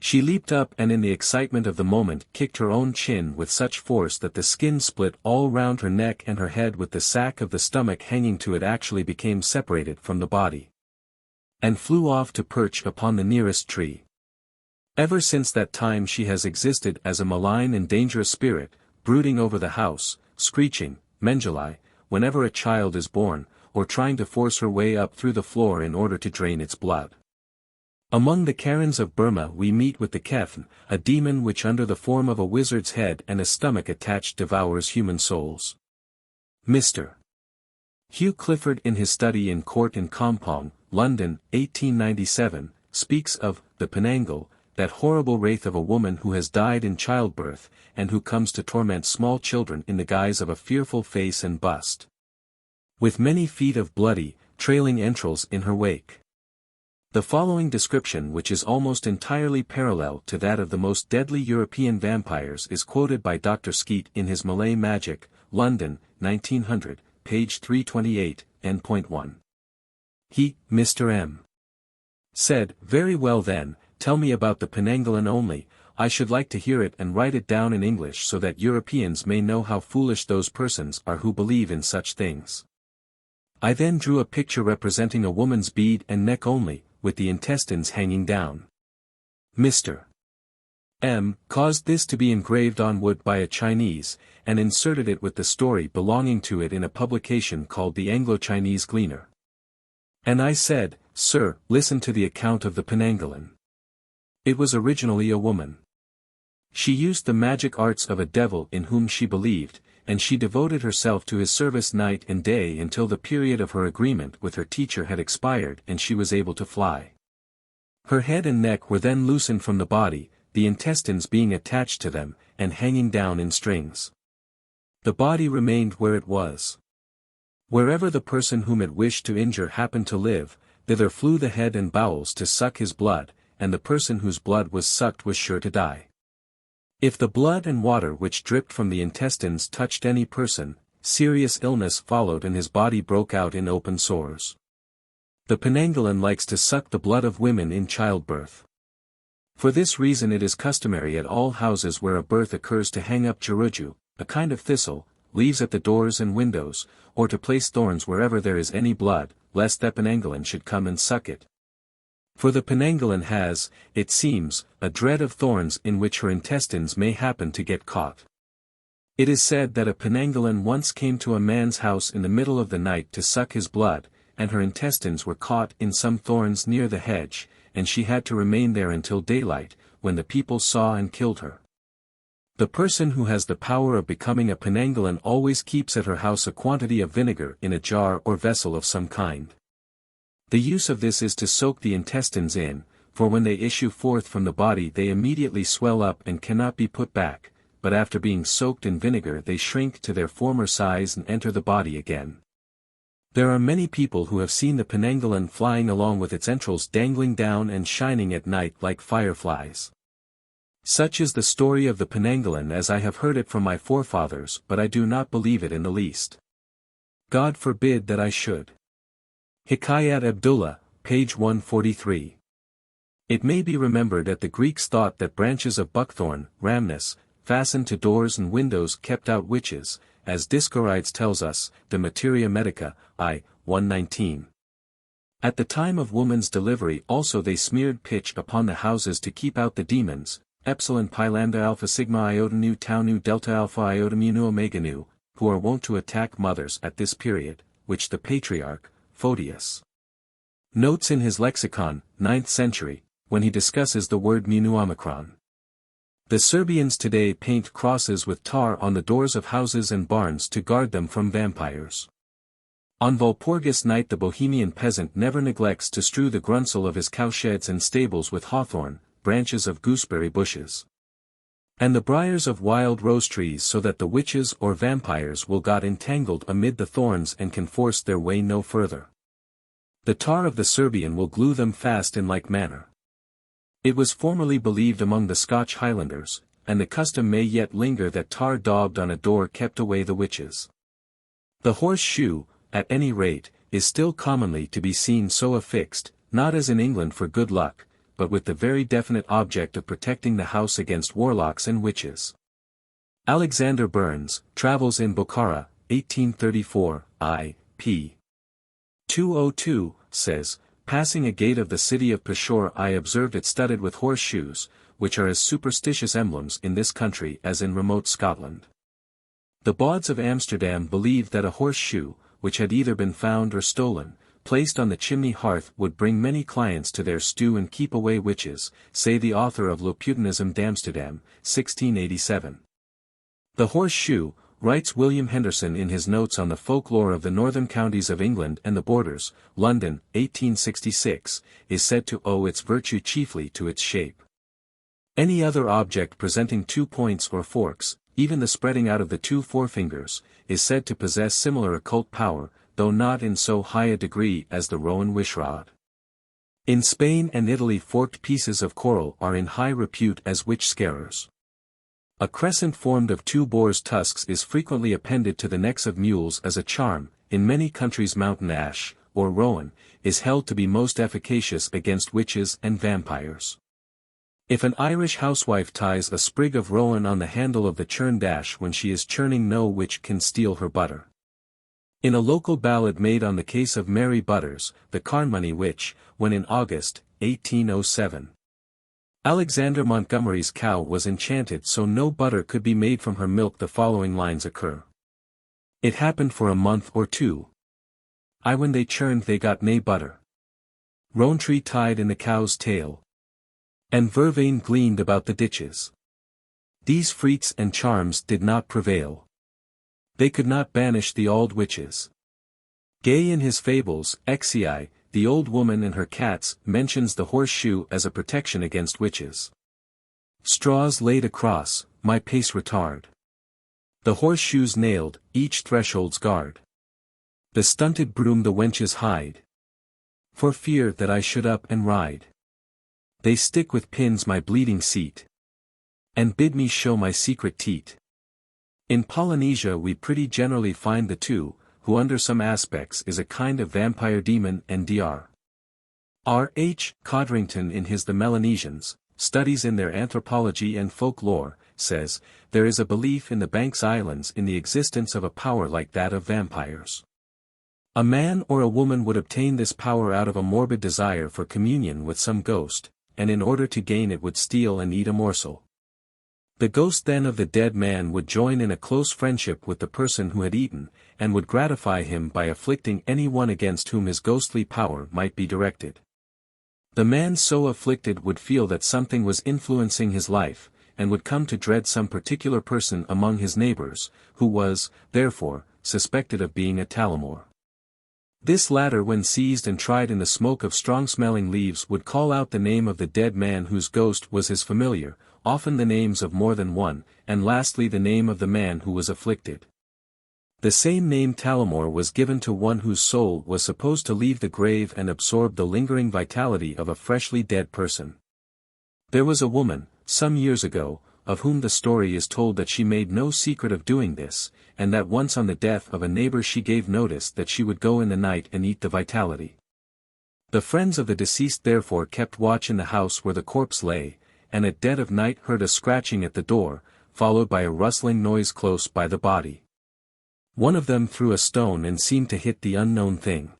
she leaped up and in the excitement of the moment kicked her own chin with such force that the skin split all round her neck and her head with the sack of the stomach hanging to it actually became separated from the body. And flew off to perch upon the nearest tree. Ever since that time she has existed as a malign and dangerous spirit, brooding over the house, screeching, Menjalai, whenever a child is born, or trying to force her way up through the floor in order to drain its blood. Among the Karens of Burma we meet with the Keth, a demon which under the form of a wizard's head and a stomach attached devours human souls. Mr. Hugh Clifford in his study in Court in Kompong, London, 1897, speaks of the Penanggal, that horrible wraith of a woman who has died in childbirth, and who comes to torment small children in the guise of a fearful face and bust, with many feet of bloody, trailing entrails in her wake. The following description, which is almost entirely parallel to that of the most deadly European vampires, is quoted by Dr. Skeet in his Malay Magic, London, 1900, page 328, n.1. He, Mr. M. said, "Very well then, tell me about the Penanggalan only, I should like to hear it and write it down in English so that Europeans may know how foolish those persons are who believe in such things." I then drew a picture representing a woman's bead and neck only, with the intestines hanging down. Mr. M. caused this to be engraved on wood by a Chinese, and inserted it with the story belonging to it in a publication called the Anglo-Chinese Gleaner. And I said, "Sir, listen to the account of the Penanggalan." It was originally a woman. She used the magic arts of a devil in whom she believed, and she devoted herself to his service night and day until the period of her agreement with her teacher had expired and she was able to fly. Her head and neck were then loosened from the body, the intestines being attached to them, and hanging down in strings. The body remained where it was. Wherever the person whom it wished to injure happened to live, thither flew the head and bowels to suck his blood, and the person whose blood was sucked was sure to die. If the blood and water which dripped from the intestines touched any person, serious illness followed and his body broke out in open sores. The Penanggalan likes to suck the blood of women in childbirth. For this reason it is customary at all houses where a birth occurs to hang up jeruju, a kind of thistle, leaves at the doors and windows, or to place thorns wherever there is any blood, lest the Penanggalan should come and suck it. For the Penanggalan has, it seems, a dread of thorns in which her intestines may happen to get caught. It is said that a Penanggalan once came to a man's house in the middle of the night to suck his blood, and her intestines were caught in some thorns near the hedge, and she had to remain there until daylight, when the people saw and killed her. The person who has the power of becoming a Penanggalan always keeps at her house a quantity of vinegar in a jar or vessel of some kind. The use of this is to soak the intestines in, for when they issue forth from the body they immediately swell up and cannot be put back, but after being soaked in vinegar they shrink to their former size and enter the body again. There are many people who have seen the Penanggalan flying along with its entrails dangling down and shining at night like fireflies. Such is the story of the Penanggalan as I have heard it from my forefathers, but I do not believe it in the least. God forbid that I should. Hikayat Abdullah, page 143. It may be remembered that the Greeks thought that branches of buckthorn, rhamnus, fastened to doors and windows kept out witches, as Dioscorides tells us, De Materia Medica, I. 119. At the time of woman's delivery also they smeared pitch upon the houses to keep out the demons, epsilon pi lambda alpha sigma iota nu tau nu delta alpha iota mu nu omega nu, who are wont to attack mothers at this period, which the patriarch, Photius, notes in his lexicon, 9th century, when he discusses the word mu nu omicron. The Serbians today paint crosses with tar on the doors of houses and barns to guard them from vampires. On Walpurgis night the Bohemian peasant never neglects to strew the grunsel of his cowsheds and stables with hawthorn, branches of gooseberry bushes, and the briars of wild rose trees so that the witches or vampires will got entangled amid the thorns and can force their way no further. The tar of the Serbian will glue them fast in like manner. It was formerly believed among the Scotch Highlanders, and the custom may yet linger that tar daubed on a door kept away the witches. The horseshoe, at any rate, is still commonly to be seen so affixed, not as in England for good luck, but with the very definite object of protecting the house against warlocks and witches. Alexander Burns, Travels in Bokhara, 1834, I. p. 202, says, passing a gate of the city of Peshawar I observed it studded with horseshoes, which are as superstitious emblems in this country as in remote Scotland. The bawds of Amsterdam believed that a horseshoe, which had either been found or stolen, placed on the chimney hearth would bring many clients to their stew and keep away witches, say the author of Loputinism d'Amsterdam, 1687. The horseshoe, writes William Henderson in his notes on the folklore of the northern counties of England and the borders, London, 1866, is said to owe its virtue chiefly to its shape. Any other object presenting 2 points or forks, even the spreading out of the 2 forefingers, is said to possess similar occult power, though not in so high a degree as the Rowan wishrod. In Spain and Italy forked pieces of coral are in high repute as witch scarers. A crescent formed of 2 boars' tusks is frequently appended to the necks of mules as a charm. In many countries mountain ash, or rowan, is held to be most efficacious against witches and vampires. If an Irish housewife ties a sprig of rowan on the handle of the churn dash when she is churning, no witch can steal her butter. In a local ballad made on the case of Mary Butters, the Carnmoney witch, when in August, 1807, Alexander Montgomery's cow was enchanted so no butter could be made from her milk, the following lines occur. It happened for a month or 2. When they churned they got nae butter. Rowan tree tied in the cow's tail. and vervain gleamed about the ditches. These freaks and charms did not prevail. They could not banish the old witches. Gay in his fables, Exii, the old woman and her cats, mentions the horseshoe as a protection against witches. Straws laid across, my pace retard. The horseshoes nailed, each threshold's guard. The stunted broom the wenches hide, for fear that I should up and ride. They stick with pins my bleeding seat, and bid me show my secret teat. In Polynesia we pretty generally find the two, who under some aspects is a kind of vampire demon, and Dr. R. H. Codrington in his The Melanesians, Studies in Their Anthropology and Folklore, says, there is a belief in the Banks Islands in the existence of a power like that of vampires. A man or a woman would obtain this power out of a morbid desire for communion with some ghost, and in order to gain it would steal and eat a morsel. The ghost then of the dead man would join in a close friendship with the person who had eaten, and would gratify him by afflicting any one against whom his ghostly power might be directed. The man so afflicted would feel that something was influencing his life, and would come to dread some particular person among his neighbors, who was, therefore, suspected of being a Talamor. This latter when seized and tried in the smoke of strong-smelling leaves would call out the name of the dead man whose ghost was his familiar, often the names of more than one, and lastly the name of the man who was afflicted. The same name Talamor was given to one whose soul was supposed to leave the grave and absorb the lingering vitality of a freshly dead person. There was a woman, some years ago, of whom the story is told that she made no secret of doing this, and that once on the death of a neighbor she gave notice that she would go in the night and eat the vitality. The friends of the deceased therefore kept watch in the house where the corpse lay, and at dead of night heard a scratching at the door, followed by a rustling noise close by the body. One of them threw a stone and seemed to hit the unknown thing.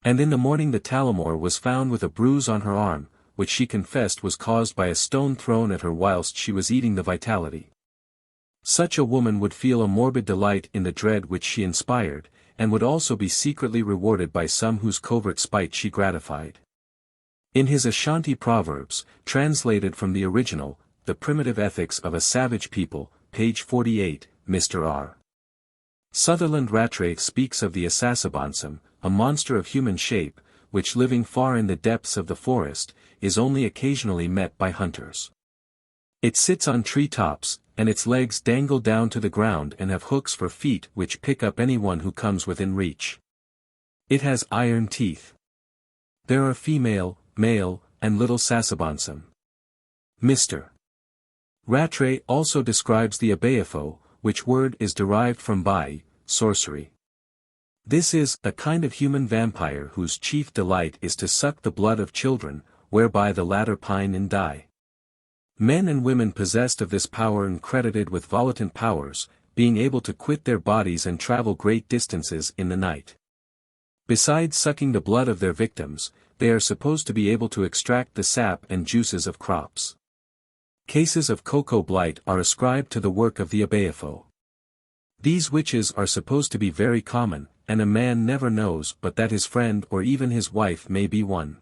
And in the morning the Talamor was found with a bruise on her arm, which she confessed was caused by a stone thrown at her whilst she was eating the vitality. Such a woman would feel a morbid delight in the dread which she inspired, and would also be secretly rewarded by some whose covert spite she gratified. In his Ashanti Proverbs, translated from the original, The Primitive Ethics of a Savage People, page 48, Mr. R. Sutherland Rattray speaks of the Assassinbonsum, a monster of human shape, which living far in the depths of the forest, is only occasionally met by hunters. It sits on tree tops, and its legs dangle down to the ground and have hooks for feet which pick up anyone who comes within reach. It has iron teeth. There are female, male, and little Sassabonsum. Mr. Rattray also describes the Abeafo, which word is derived from bai, sorcery. This is a kind of human vampire whose chief delight is to suck the blood of children, whereby the latter pine and die. Men and women possessed of this power and credited with volitant powers, being able to quit their bodies and travel great distances in the night. Besides sucking the blood of their victims, they are supposed to be able to extract the sap and juices of crops. Cases of cocoa blight are ascribed to the work of the Abeafo. These witches are supposed to be very common, and a man never knows but that his friend or even his wife may be one.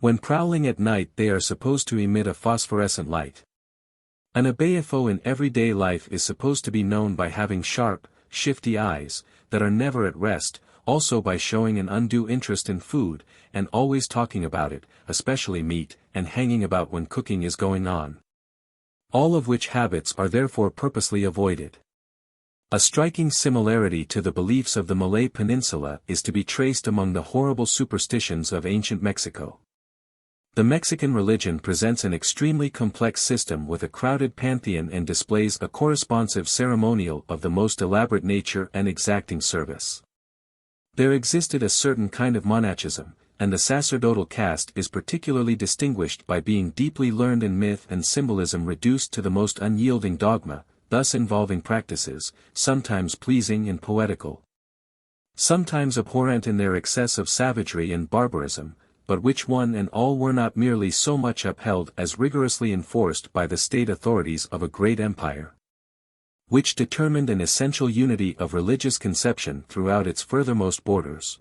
When prowling at night they are supposed to emit a phosphorescent light. An Abeafo in everyday life is supposed to be known by having sharp, shifty eyes, that are never at rest, also by showing an undue interest in food, and always talking about it, especially meat, and hanging about when cooking is going on. All of which habits are therefore purposely avoided. A striking similarity to the beliefs of the Malay Peninsula is to be traced among the horrible superstitions of ancient Mexico. The Mexican religion presents an extremely complex system with a crowded pantheon and displays a corresponsive ceremonial of the most elaborate nature and exacting service. There existed a certain kind of monachism, and the sacerdotal caste is particularly distinguished by being deeply learned in myth and symbolism reduced to the most unyielding dogma, thus involving practices, sometimes pleasing and poetical, sometimes abhorrent in their excess of savagery and barbarism, but which one and all were not merely so much upheld as rigorously enforced by the state authorities of a great empire, which determined an essential unity of religious conception throughout its furthermost borders.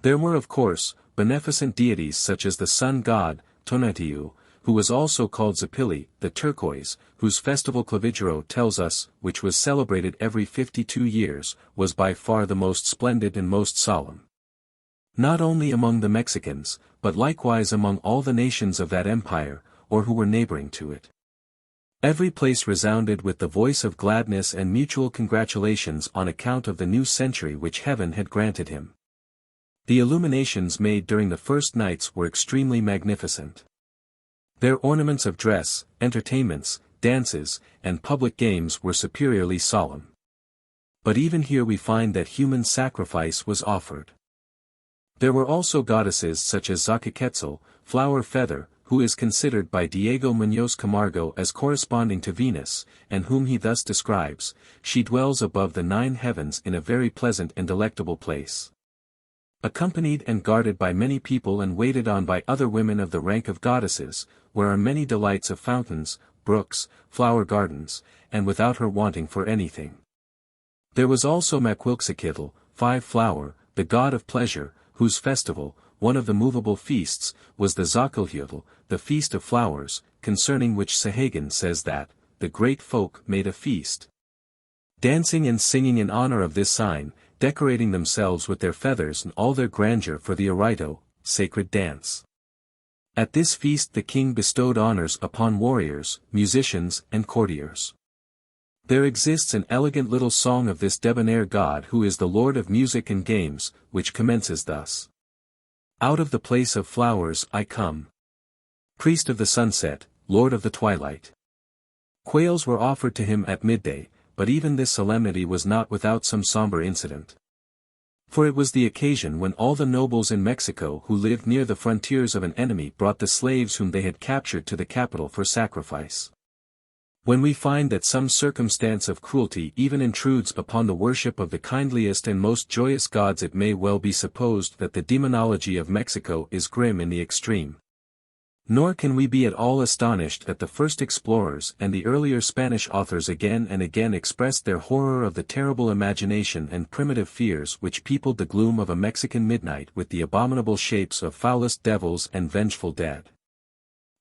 There were of course, beneficent deities such as the sun god, Tonatiuh, who was also called Zapili, the turquoise, whose festival Clavigero tells us, which was celebrated every 52 years, was by far the most splendid and most solemn. Not only among the Mexicans, but likewise among all the nations of that empire, or who were neighboring to it. Every place resounded with the voice of gladness and mutual congratulations on account of the new century which heaven had granted him. The illuminations made during the first nights were extremely magnificent. Their ornaments of dress, entertainments, dances, and public games were superiorly solemn. But even here we find that human sacrifice was offered. There were also goddesses such as Xochiquetzal, Flower Feather, who is considered by Diego Muñoz Camargo as corresponding to Venus, and whom he thus describes: "She dwells above the 9 heavens in a very pleasant and delectable place. Accompanied and guarded by many people and waited on by other women of the rank of goddesses, where are many delights of fountains, brooks, flower gardens, and without her wanting for anything." There was also Maquilxochitl, 5 Flower, the god of pleasure, whose festival, one of the movable feasts, was the Xochitl, the feast of flowers, concerning which Sahagan says that, "the great folk made a feast, dancing and singing in honor of this sign, decorating themselves with their feathers and all their grandeur for the Arito, sacred dance." At this feast the king bestowed honors upon warriors, musicians, and courtiers. There exists an elegant little song of this debonair god who is the lord of music and games, which commences thus: "Out of the place of flowers I come, priest of the sunset, lord of the twilight." Quails were offered to him at midday, but even this solemnity was not without some somber incident. For it was the occasion when all the nobles in Mexico who lived near the frontiers of an enemy brought the slaves whom they had captured to the capital for sacrifice. When we find that some circumstance of cruelty even intrudes upon the worship of the kindliest and most joyous gods, it may well be supposed that the demonology of Mexico is grim in the extreme. Nor can we be at all astonished that the first explorers and the earlier Spanish authors again and again expressed their horror of the terrible imagination and primitive fears which peopled the gloom of a Mexican midnight with the abominable shapes of foulest devils and vengeful dead.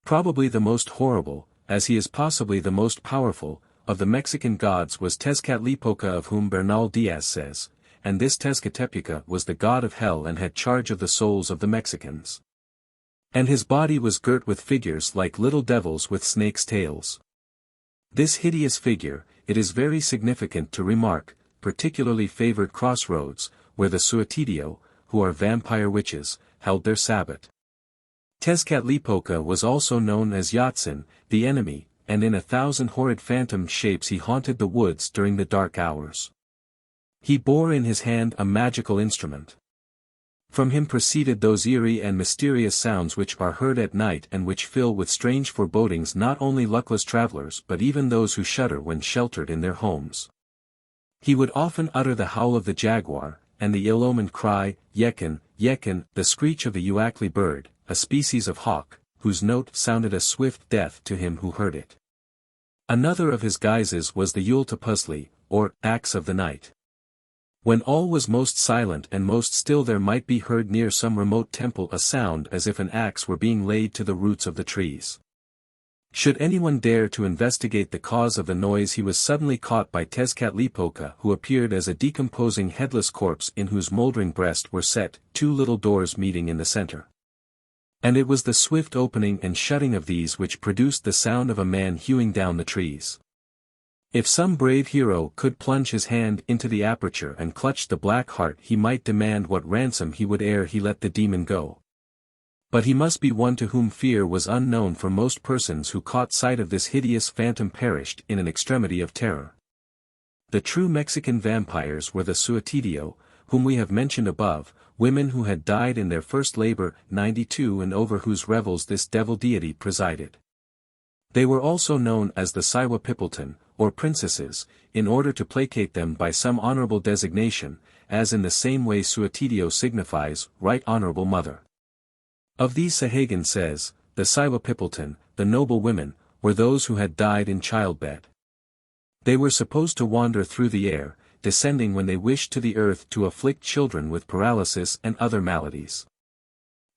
Probably the most horrible, as he is possibly the most powerful, of the Mexican gods was Tezcatlipoca, of whom Bernal Diaz says, "And this Tezcatepuca was the god of hell and had charge of the souls of the Mexicans. And his body was girt with figures like little devils with snakes' tails." This hideous figure, it is very significant to remark, particularly favored crossroads, where the Suatidio, who are vampire witches, held their sabbat. Tezcatlipoca was also known as Yatzin, the enemy, and in 1,000 horrid phantom shapes he haunted the woods during the dark hours. He bore in his hand a magical instrument. From him proceeded those eerie and mysterious sounds which are heard at night and which fill with strange forebodings not only luckless travelers but even those who shudder when sheltered in their homes. He would often utter the howl of the jaguar, and the ill-omened cry, "Yekin, yekin," the screech of the uakli bird, a species of hawk, whose note sounded a swift death to him who heard it. Another of his guises was the Yultapuzli, or axe of the night. When all was most silent and most still, there might be heard near some remote temple a sound as if an axe were being laid to the roots of the trees. Should anyone dare to investigate the cause of the noise, he was suddenly caught by Tezcatlipoca, who appeared as a decomposing headless corpse in whose mouldering breast were set 2 little doors meeting in the center. And it was the swift opening and shutting of these which produced the sound of a man hewing down the trees. If some brave hero could plunge his hand into the aperture and clutch the black heart, he might demand what ransom he would ere he let the demon go. But he must be one to whom fear was unknown, for most persons who caught sight of this hideous phantom perished in an extremity of terror. The true Mexican vampires were the Suatidio, whom we have mentioned above, women who had died in their first labor, 92, and over whose revels this devil deity presided. They were also known as the Siwapipilton, or princesses, in order to placate them by some honorable designation, as in the same way Suatidio signifies, right honorable mother. Of these Sahagan says, the Siwapipilton, the noble women, were those who had died in childbed. They were supposed to wander through the air, descending when they wished to the earth to afflict children with paralysis and other maladies.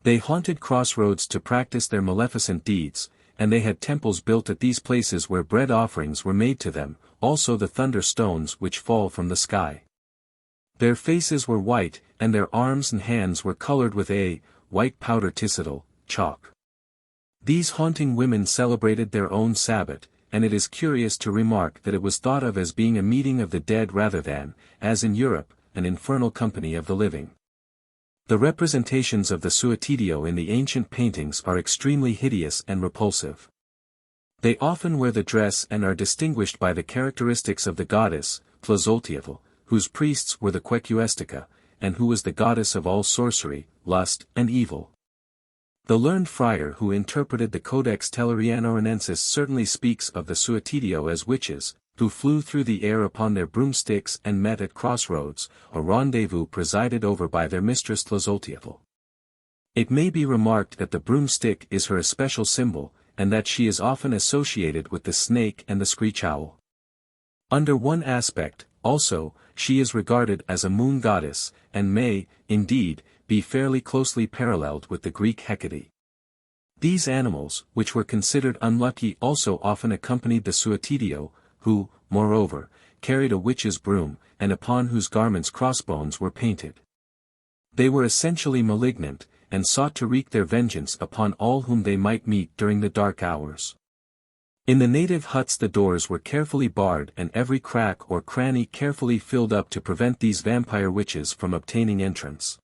They haunted crossroads to practice their maleficent deeds, and they had temples built at these places where bread offerings were made to them, also the thunder stones which fall from the sky. Their faces were white, and their arms and hands were colored with a white powder ticidal, chalk. These haunting women celebrated their own Sabbath, and it is curious to remark that it was thought of as being a meeting of the dead rather than, as in Europe, an infernal company of the living. The representations of the suicidio in the ancient paintings are extremely hideous and repulsive. They often wear the dress and are distinguished by the characteristics of the goddess, Tlazolteotl, whose priests were the Quecuestica, and who was the goddess of all sorcery, lust, and evil. The learned friar who interpreted the Codex Telluriano-Renensis certainly speaks of the suicidio as witches, who flew through the air upon their broomsticks and met at crossroads, a rendezvous presided over by their mistress Tlazolteotl. It may be remarked that the broomstick is her especial symbol, and that she is often associated with the snake and the screech owl. Under one aspect, also, she is regarded as a moon goddess, and may, indeed, be fairly closely paralleled with the Greek Hecate. These animals, which were considered unlucky, also often accompanied the suicidio, who, moreover, carried a witch's broom, and upon whose garments crossbones were painted. They were essentially malignant, and sought to wreak their vengeance upon all whom they might meet during the dark hours. In the native huts the doors were carefully barred and every crack or cranny carefully filled up to prevent these vampire witches from obtaining entrance.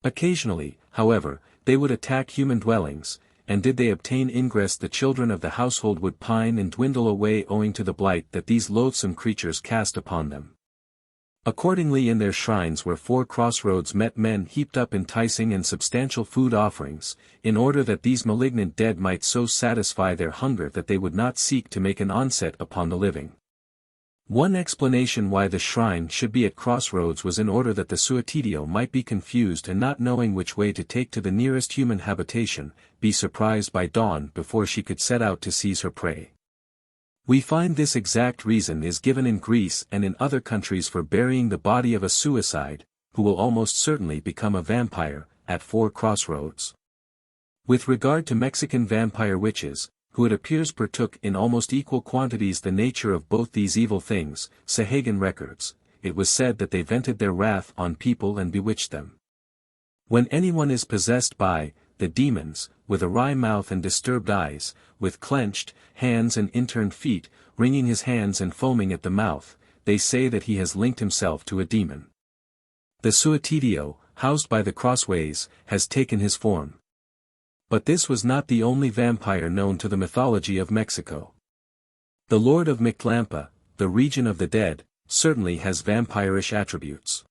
Occasionally, however, they would attack human dwellings, and did they obtain ingress the children of the household would pine and dwindle away owing to the blight that these loathsome creatures cast upon them. Accordingly in their shrines where 4 crossroads met men heaped up enticing and substantial food offerings, in order that these malignant dead might so satisfy their hunger that they would not seek to make an onset upon the living. One explanation why the shrine should be at crossroads was in order that the suicidio might be confused and not knowing which way to take to the nearest human habitation, be surprised by dawn before she could set out to seize her prey. We find this exact reason is given in Greece and in other countries for burying the body of a suicide, who will almost certainly become a vampire, at 4 crossroads. With regard to Mexican vampire witches, who it appears partook in almost equal quantities the nature of both these evil things, Sahagan records, it was said that they vented their wrath on people and bewitched them. When anyone is possessed by the demons, with a wry mouth and disturbed eyes, with clenched hands and inturned feet, wringing his hands and foaming at the mouth, they say that he has linked himself to a demon. The suicidio, housed by the crossways, has taken his form. But this was not the only vampire known to the mythology of Mexico. The Lord of Mictlampa, the region of the dead, certainly has vampirish attributes.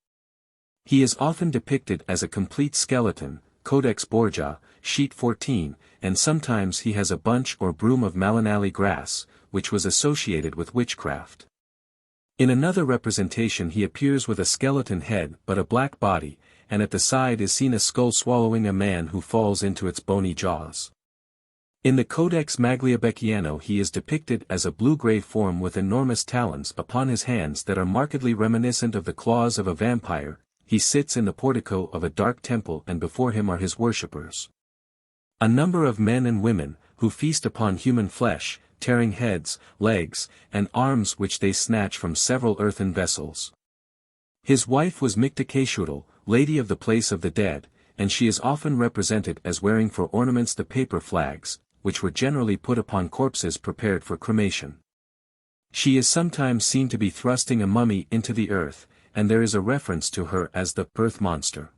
He is often depicted as a complete skeleton, Codex Borgia, sheet 14, and sometimes he has a bunch or broom of Malinali grass, which was associated with witchcraft. In another representation he appears with a skeleton head but a black body, and at the side is seen a skull swallowing a man who falls into its bony jaws. In the Codex Magliabecchiano he is depicted as a blue-gray form with enormous talons upon his hands that are markedly reminiscent of the claws of a vampire. He sits in the portico of a dark temple and before him are his worshippers. A number of men and women, who feast upon human flesh, tearing heads, legs, and arms which they snatch from several earthen vessels. His wife was Mictacashutl, lady of the place of the dead, and she is often represented as wearing for ornaments the paper flags, which were generally put upon corpses prepared for cremation. She is sometimes seen to be thrusting a mummy into the earth, and there is a reference to her as the earth monster.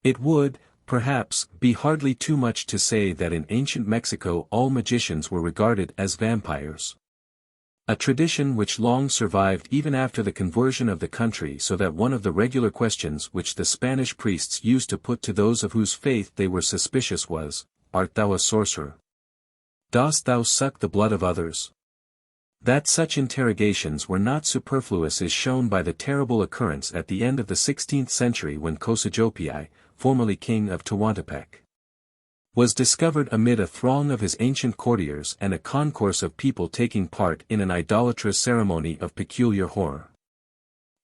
It would, perhaps, be hardly too much to say that in ancient Mexico all magicians were regarded as vampires. A tradition which long survived even after the conversion of the country, so that one of the regular questions which the Spanish priests used to put to those of whose faith they were suspicious was, "Art thou a sorcerer? Dost thou suck the blood of others?" That such interrogations were not superfluous is shown by the terrible occurrence at the end of the 16th century when Cosajopi, formerly king of Tehuantepec, was discovered amid a throng of his ancient courtiers and a concourse of people taking part in an idolatrous ceremony of peculiar horror.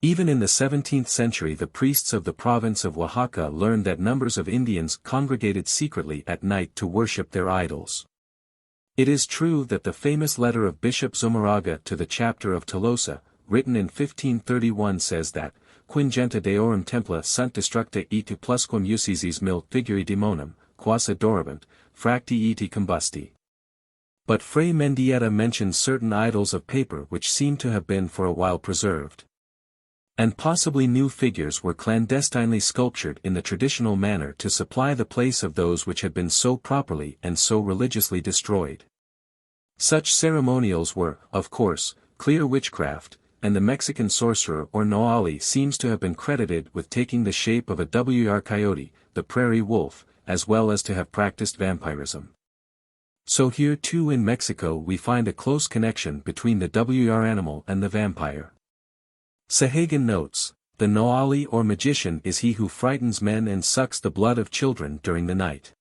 Even in the 17th century the priests of the province of Oaxaca learned that numbers of Indians congregated secretly at night to worship their idols. It is true that the famous letter of Bishop Zumarraga to the chapter of Tolosa, written in 1531 says that, Quingenta deorum templa sunt destructa et plusquam usisis mil figuri demonum, quas adorabant, fracti et combusti. But Fray Mendieta mentions certain idols of paper which seem to have been for a while preserved. And possibly new figures were clandestinely sculptured in the traditional manner to supply the place of those which had been so properly and so religiously destroyed. Such ceremonials were, of course, clear witchcraft, and the Mexican sorcerer or Noali seems to have been credited with taking the shape of a WR coyote, the prairie wolf, as well as to have practiced vampirism. So here too in Mexico we find a close connection between the WR animal and the vampire. Sahagan notes, the Noali or magician is he who frightens men and sucks the blood of children during the night.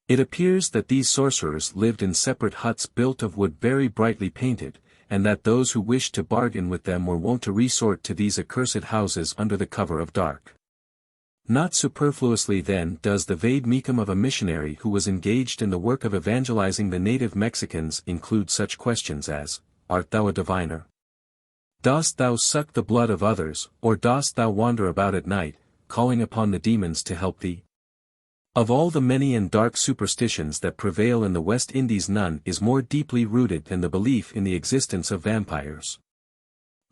It appears that these sorcerers lived in separate huts built of wood very brightly painted, and that those who wished to bargain with them were wont to resort to these accursed houses under the cover of dark. Not superfluously then does the vade mecum of a missionary who was engaged in the work of evangelizing the native Mexicans include such questions as, art thou a diviner? Dost thou suck the blood of others, or dost thou wander about at night, calling upon the demons to help thee? Of all the many and dark superstitions that prevail in the West Indies none is more deeply rooted than the belief in the existence of vampires.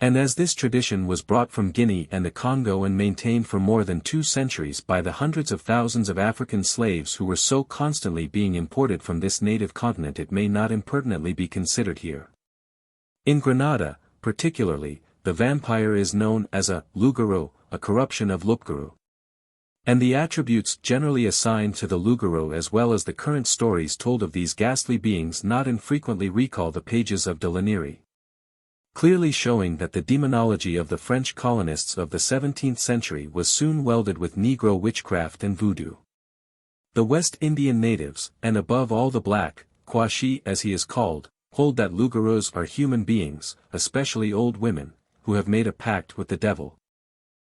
And as this tradition was brought from Guinea and the Congo and maintained for more than 2 centuries by the hundreds of thousands of African slaves who were so constantly being imported from this native continent, it may not impertinently be considered here. In Granada, particularly, the vampire is known as a lugaro, a corruption of lupguru. And the attributes generally assigned to the lugaro as well as the current stories told of these ghastly beings not infrequently recall the pages of de Laniri. Clearly showing that the demonology of the French colonists of the 17th century was soon welded with Negro witchcraft and voodoo. The West Indian natives, and above all the black, Quashi as he is called, hold that lugaros are human beings, especially old women, who have made a pact with the devil,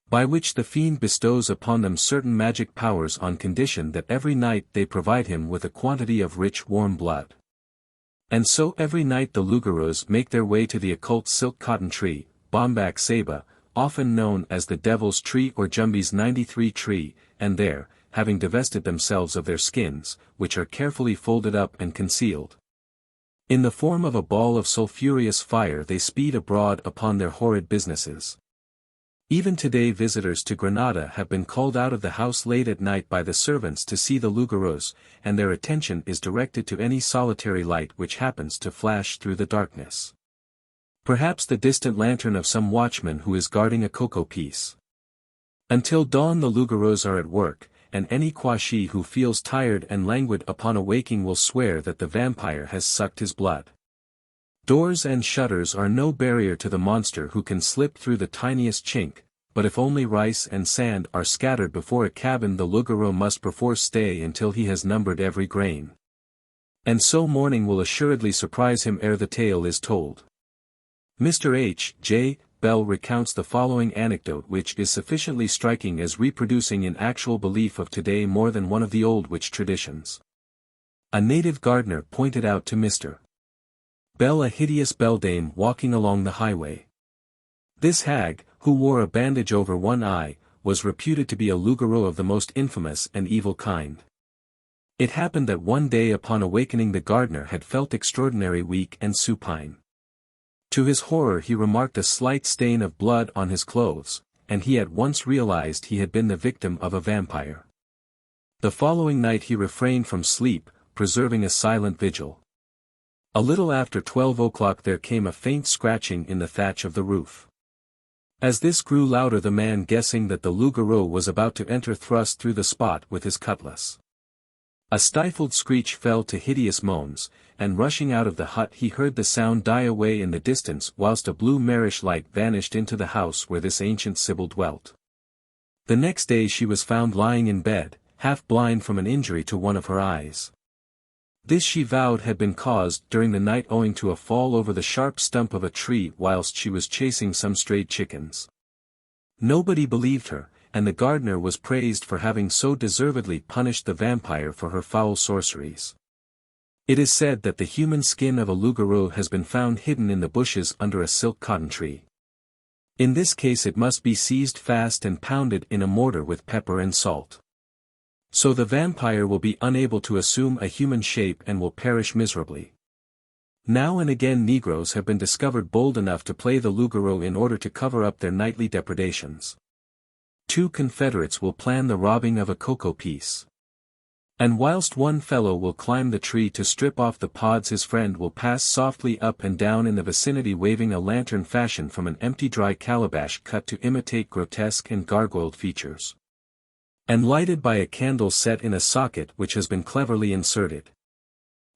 by which the fiend bestows upon them certain magic powers on condition that every night they provide him with a quantity of rich warm blood. And so every night the lugaros make their way to the occult silk cotton tree, Bombak Saba, often known as the Devil's Tree or Jumbi's 93 tree, and there, having divested themselves of their skins, which are carefully folded up and concealed in the form of a ball of sulphurous fire, they speed abroad upon their horrid businesses. Even today visitors to Granada have been called out of the house late at night by the servants to see the lugaros, and their attention is directed to any solitary light which happens to flash through the darkness. Perhaps the distant lantern of some watchman who is guarding a cocoa piece. Until dawn the lugaros are at work, and any Quashi who feels tired and languid upon awaking will swear that the vampire has sucked his blood. Doors and shutters are no barrier to the monster who can slip through the tiniest chink, but if only rice and sand are scattered before a cabin the lugaro must perforce stay until he has numbered every grain. And so morning will assuredly surprise him ere the tale is told. Mr. H. J. Bell recounts the following anecdote which is sufficiently striking as reproducing in actual belief of today more than one of the old witch traditions. A native gardener pointed out to Mr. Bell a hideous beldame walking along the highway. This hag, who wore a bandage over one eye, was reputed to be a lugaro of the most infamous and evil kind. It happened that one day upon awakening the gardener had felt extraordinary weak and supine. To his horror he remarked a slight stain of blood on his clothes, and he at once realized he had been the victim of a vampire. The following night he refrained from sleep, preserving a silent vigil. A little after 12 o'clock there came a faint scratching in the thatch of the roof. As this grew louder the man guessing that the lugaro was about to enter thrust through the spot with his cutlass. A stifled screech fell to hideous moans, and rushing out of the hut he heard the sound die away in the distance whilst a blue marish light vanished into the house where this ancient sibyl dwelt. The next day she was found lying in bed, half blind from an injury to one of her eyes. This she vowed had been caused during the night owing to a fall over the sharp stump of a tree whilst she was chasing some strayed chickens. Nobody believed her, and the gardener was praised for having so deservedly punished the vampire for her foul sorceries. It is said that the human skin of a loup-garou has been found hidden in the bushes under a silk cotton tree. In this case it must be seized fast and pounded in a mortar with pepper and salt. So the vampire will be unable to assume a human shape and will perish miserably. Now and again Negroes have been discovered bold enough to play the loup-garou in order to cover up their nightly depredations. Two confederates will plan the robbing of a cocoa piece. And whilst one fellow will climb the tree to strip off the pods, his friend will pass softly up and down in the vicinity waving a lantern fashioned from an empty dry calabash cut to imitate grotesque and gargoyled features. And lighted by a candle set in a socket which has been cleverly inserted.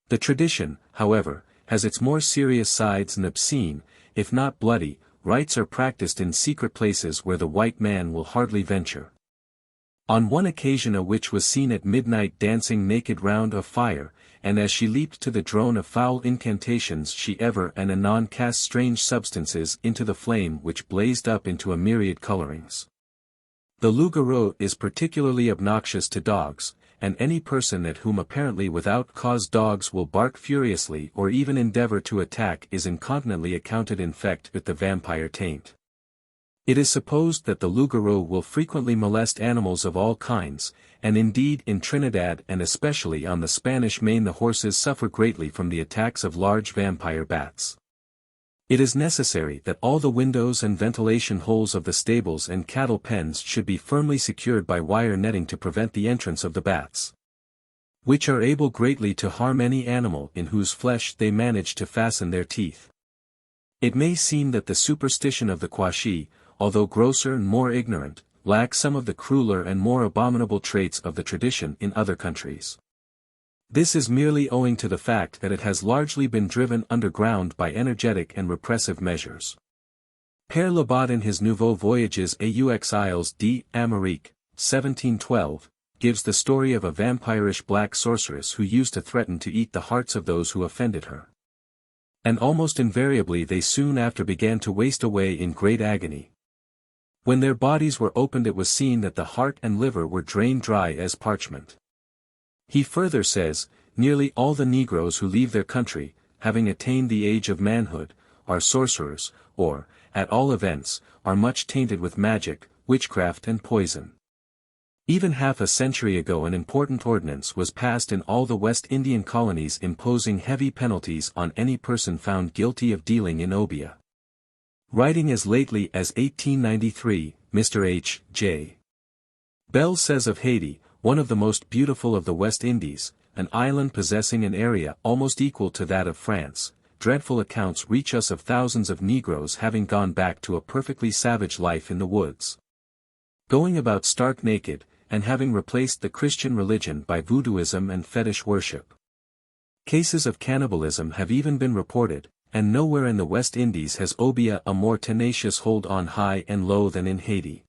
The tradition, however, has its more serious sides, and obscene, if not bloody, rites are practiced in secret places where the white man will hardly venture. On one occasion a witch was seen at midnight dancing naked round a fire, and as she leaped to the drone of foul incantations she ever and anon cast strange substances into the flame which blazed up into a myriad colorings. The loup-garou is particularly obnoxious to dogs, and any person at whom apparently without cause dogs will bark furiously or even endeavor to attack is incontinently accounted infected with the vampire taint. It is supposed that the loup-garou will frequently molest animals of all kinds, and indeed in Trinidad and especially on the Spanish Main the horses suffer greatly from the attacks of large vampire bats. It is necessary that all the windows and ventilation holes of the stables and cattle pens should be firmly secured by wire netting to prevent the entrance of the bats, which are able greatly to harm any animal in whose flesh they manage to fasten their teeth. It may seem that the superstition of the Quashi, although grosser and more ignorant, lacks some of the crueler and more abominable traits of the tradition in other countries. This is merely owing to the fact that it has largely been driven underground by energetic and repressive measures. Père Labat in his Nouveaux Voyages aux Isles d'Amérique, 1712, gives the story of a vampirish black sorceress who used to threaten to eat the hearts of those who offended her. And almost invariably they soon after began to waste away in great agony. When their bodies were opened it was seen that the heart and liver were drained dry as parchment. He further says, nearly all the Negroes who leave their country, having attained the age of manhood, are sorcerers, or, at all events, are much tainted with magic, witchcraft and poison. Even half a century ago an important ordinance was passed in all the West Indian colonies imposing heavy penalties on any person found guilty of dealing in obeah. Writing as lately as 1893, Mr. H. J. Bell says of Haiti, one of the most beautiful of the West Indies, an island possessing an area almost equal to that of France, dreadful accounts reach us of thousands of Negroes having gone back to a perfectly savage life in the woods, going about stark naked, and having replaced the Christian religion by voodooism and fetish worship. Cases of cannibalism have even been reported, and nowhere in the West Indies has obeah a more tenacious hold on high and low than in Haiti.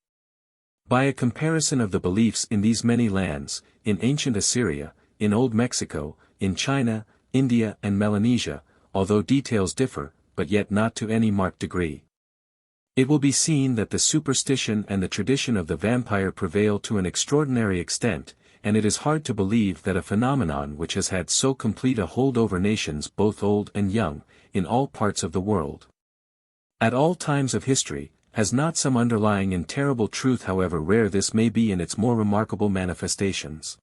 By a comparison of the beliefs in these many lands, in ancient Assyria, in Old Mexico, in China, India and Melanesia, although details differ, but yet not to any marked degree, it will be seen that the superstition and the tradition of the vampire prevail to an extraordinary extent, and it is hard to believe that a phenomenon which has had so complete a hold over nations both old and young, in all parts of the world, at all times of history, has not some underlying and terrible truth, however rare this may be in its more remarkable manifestations.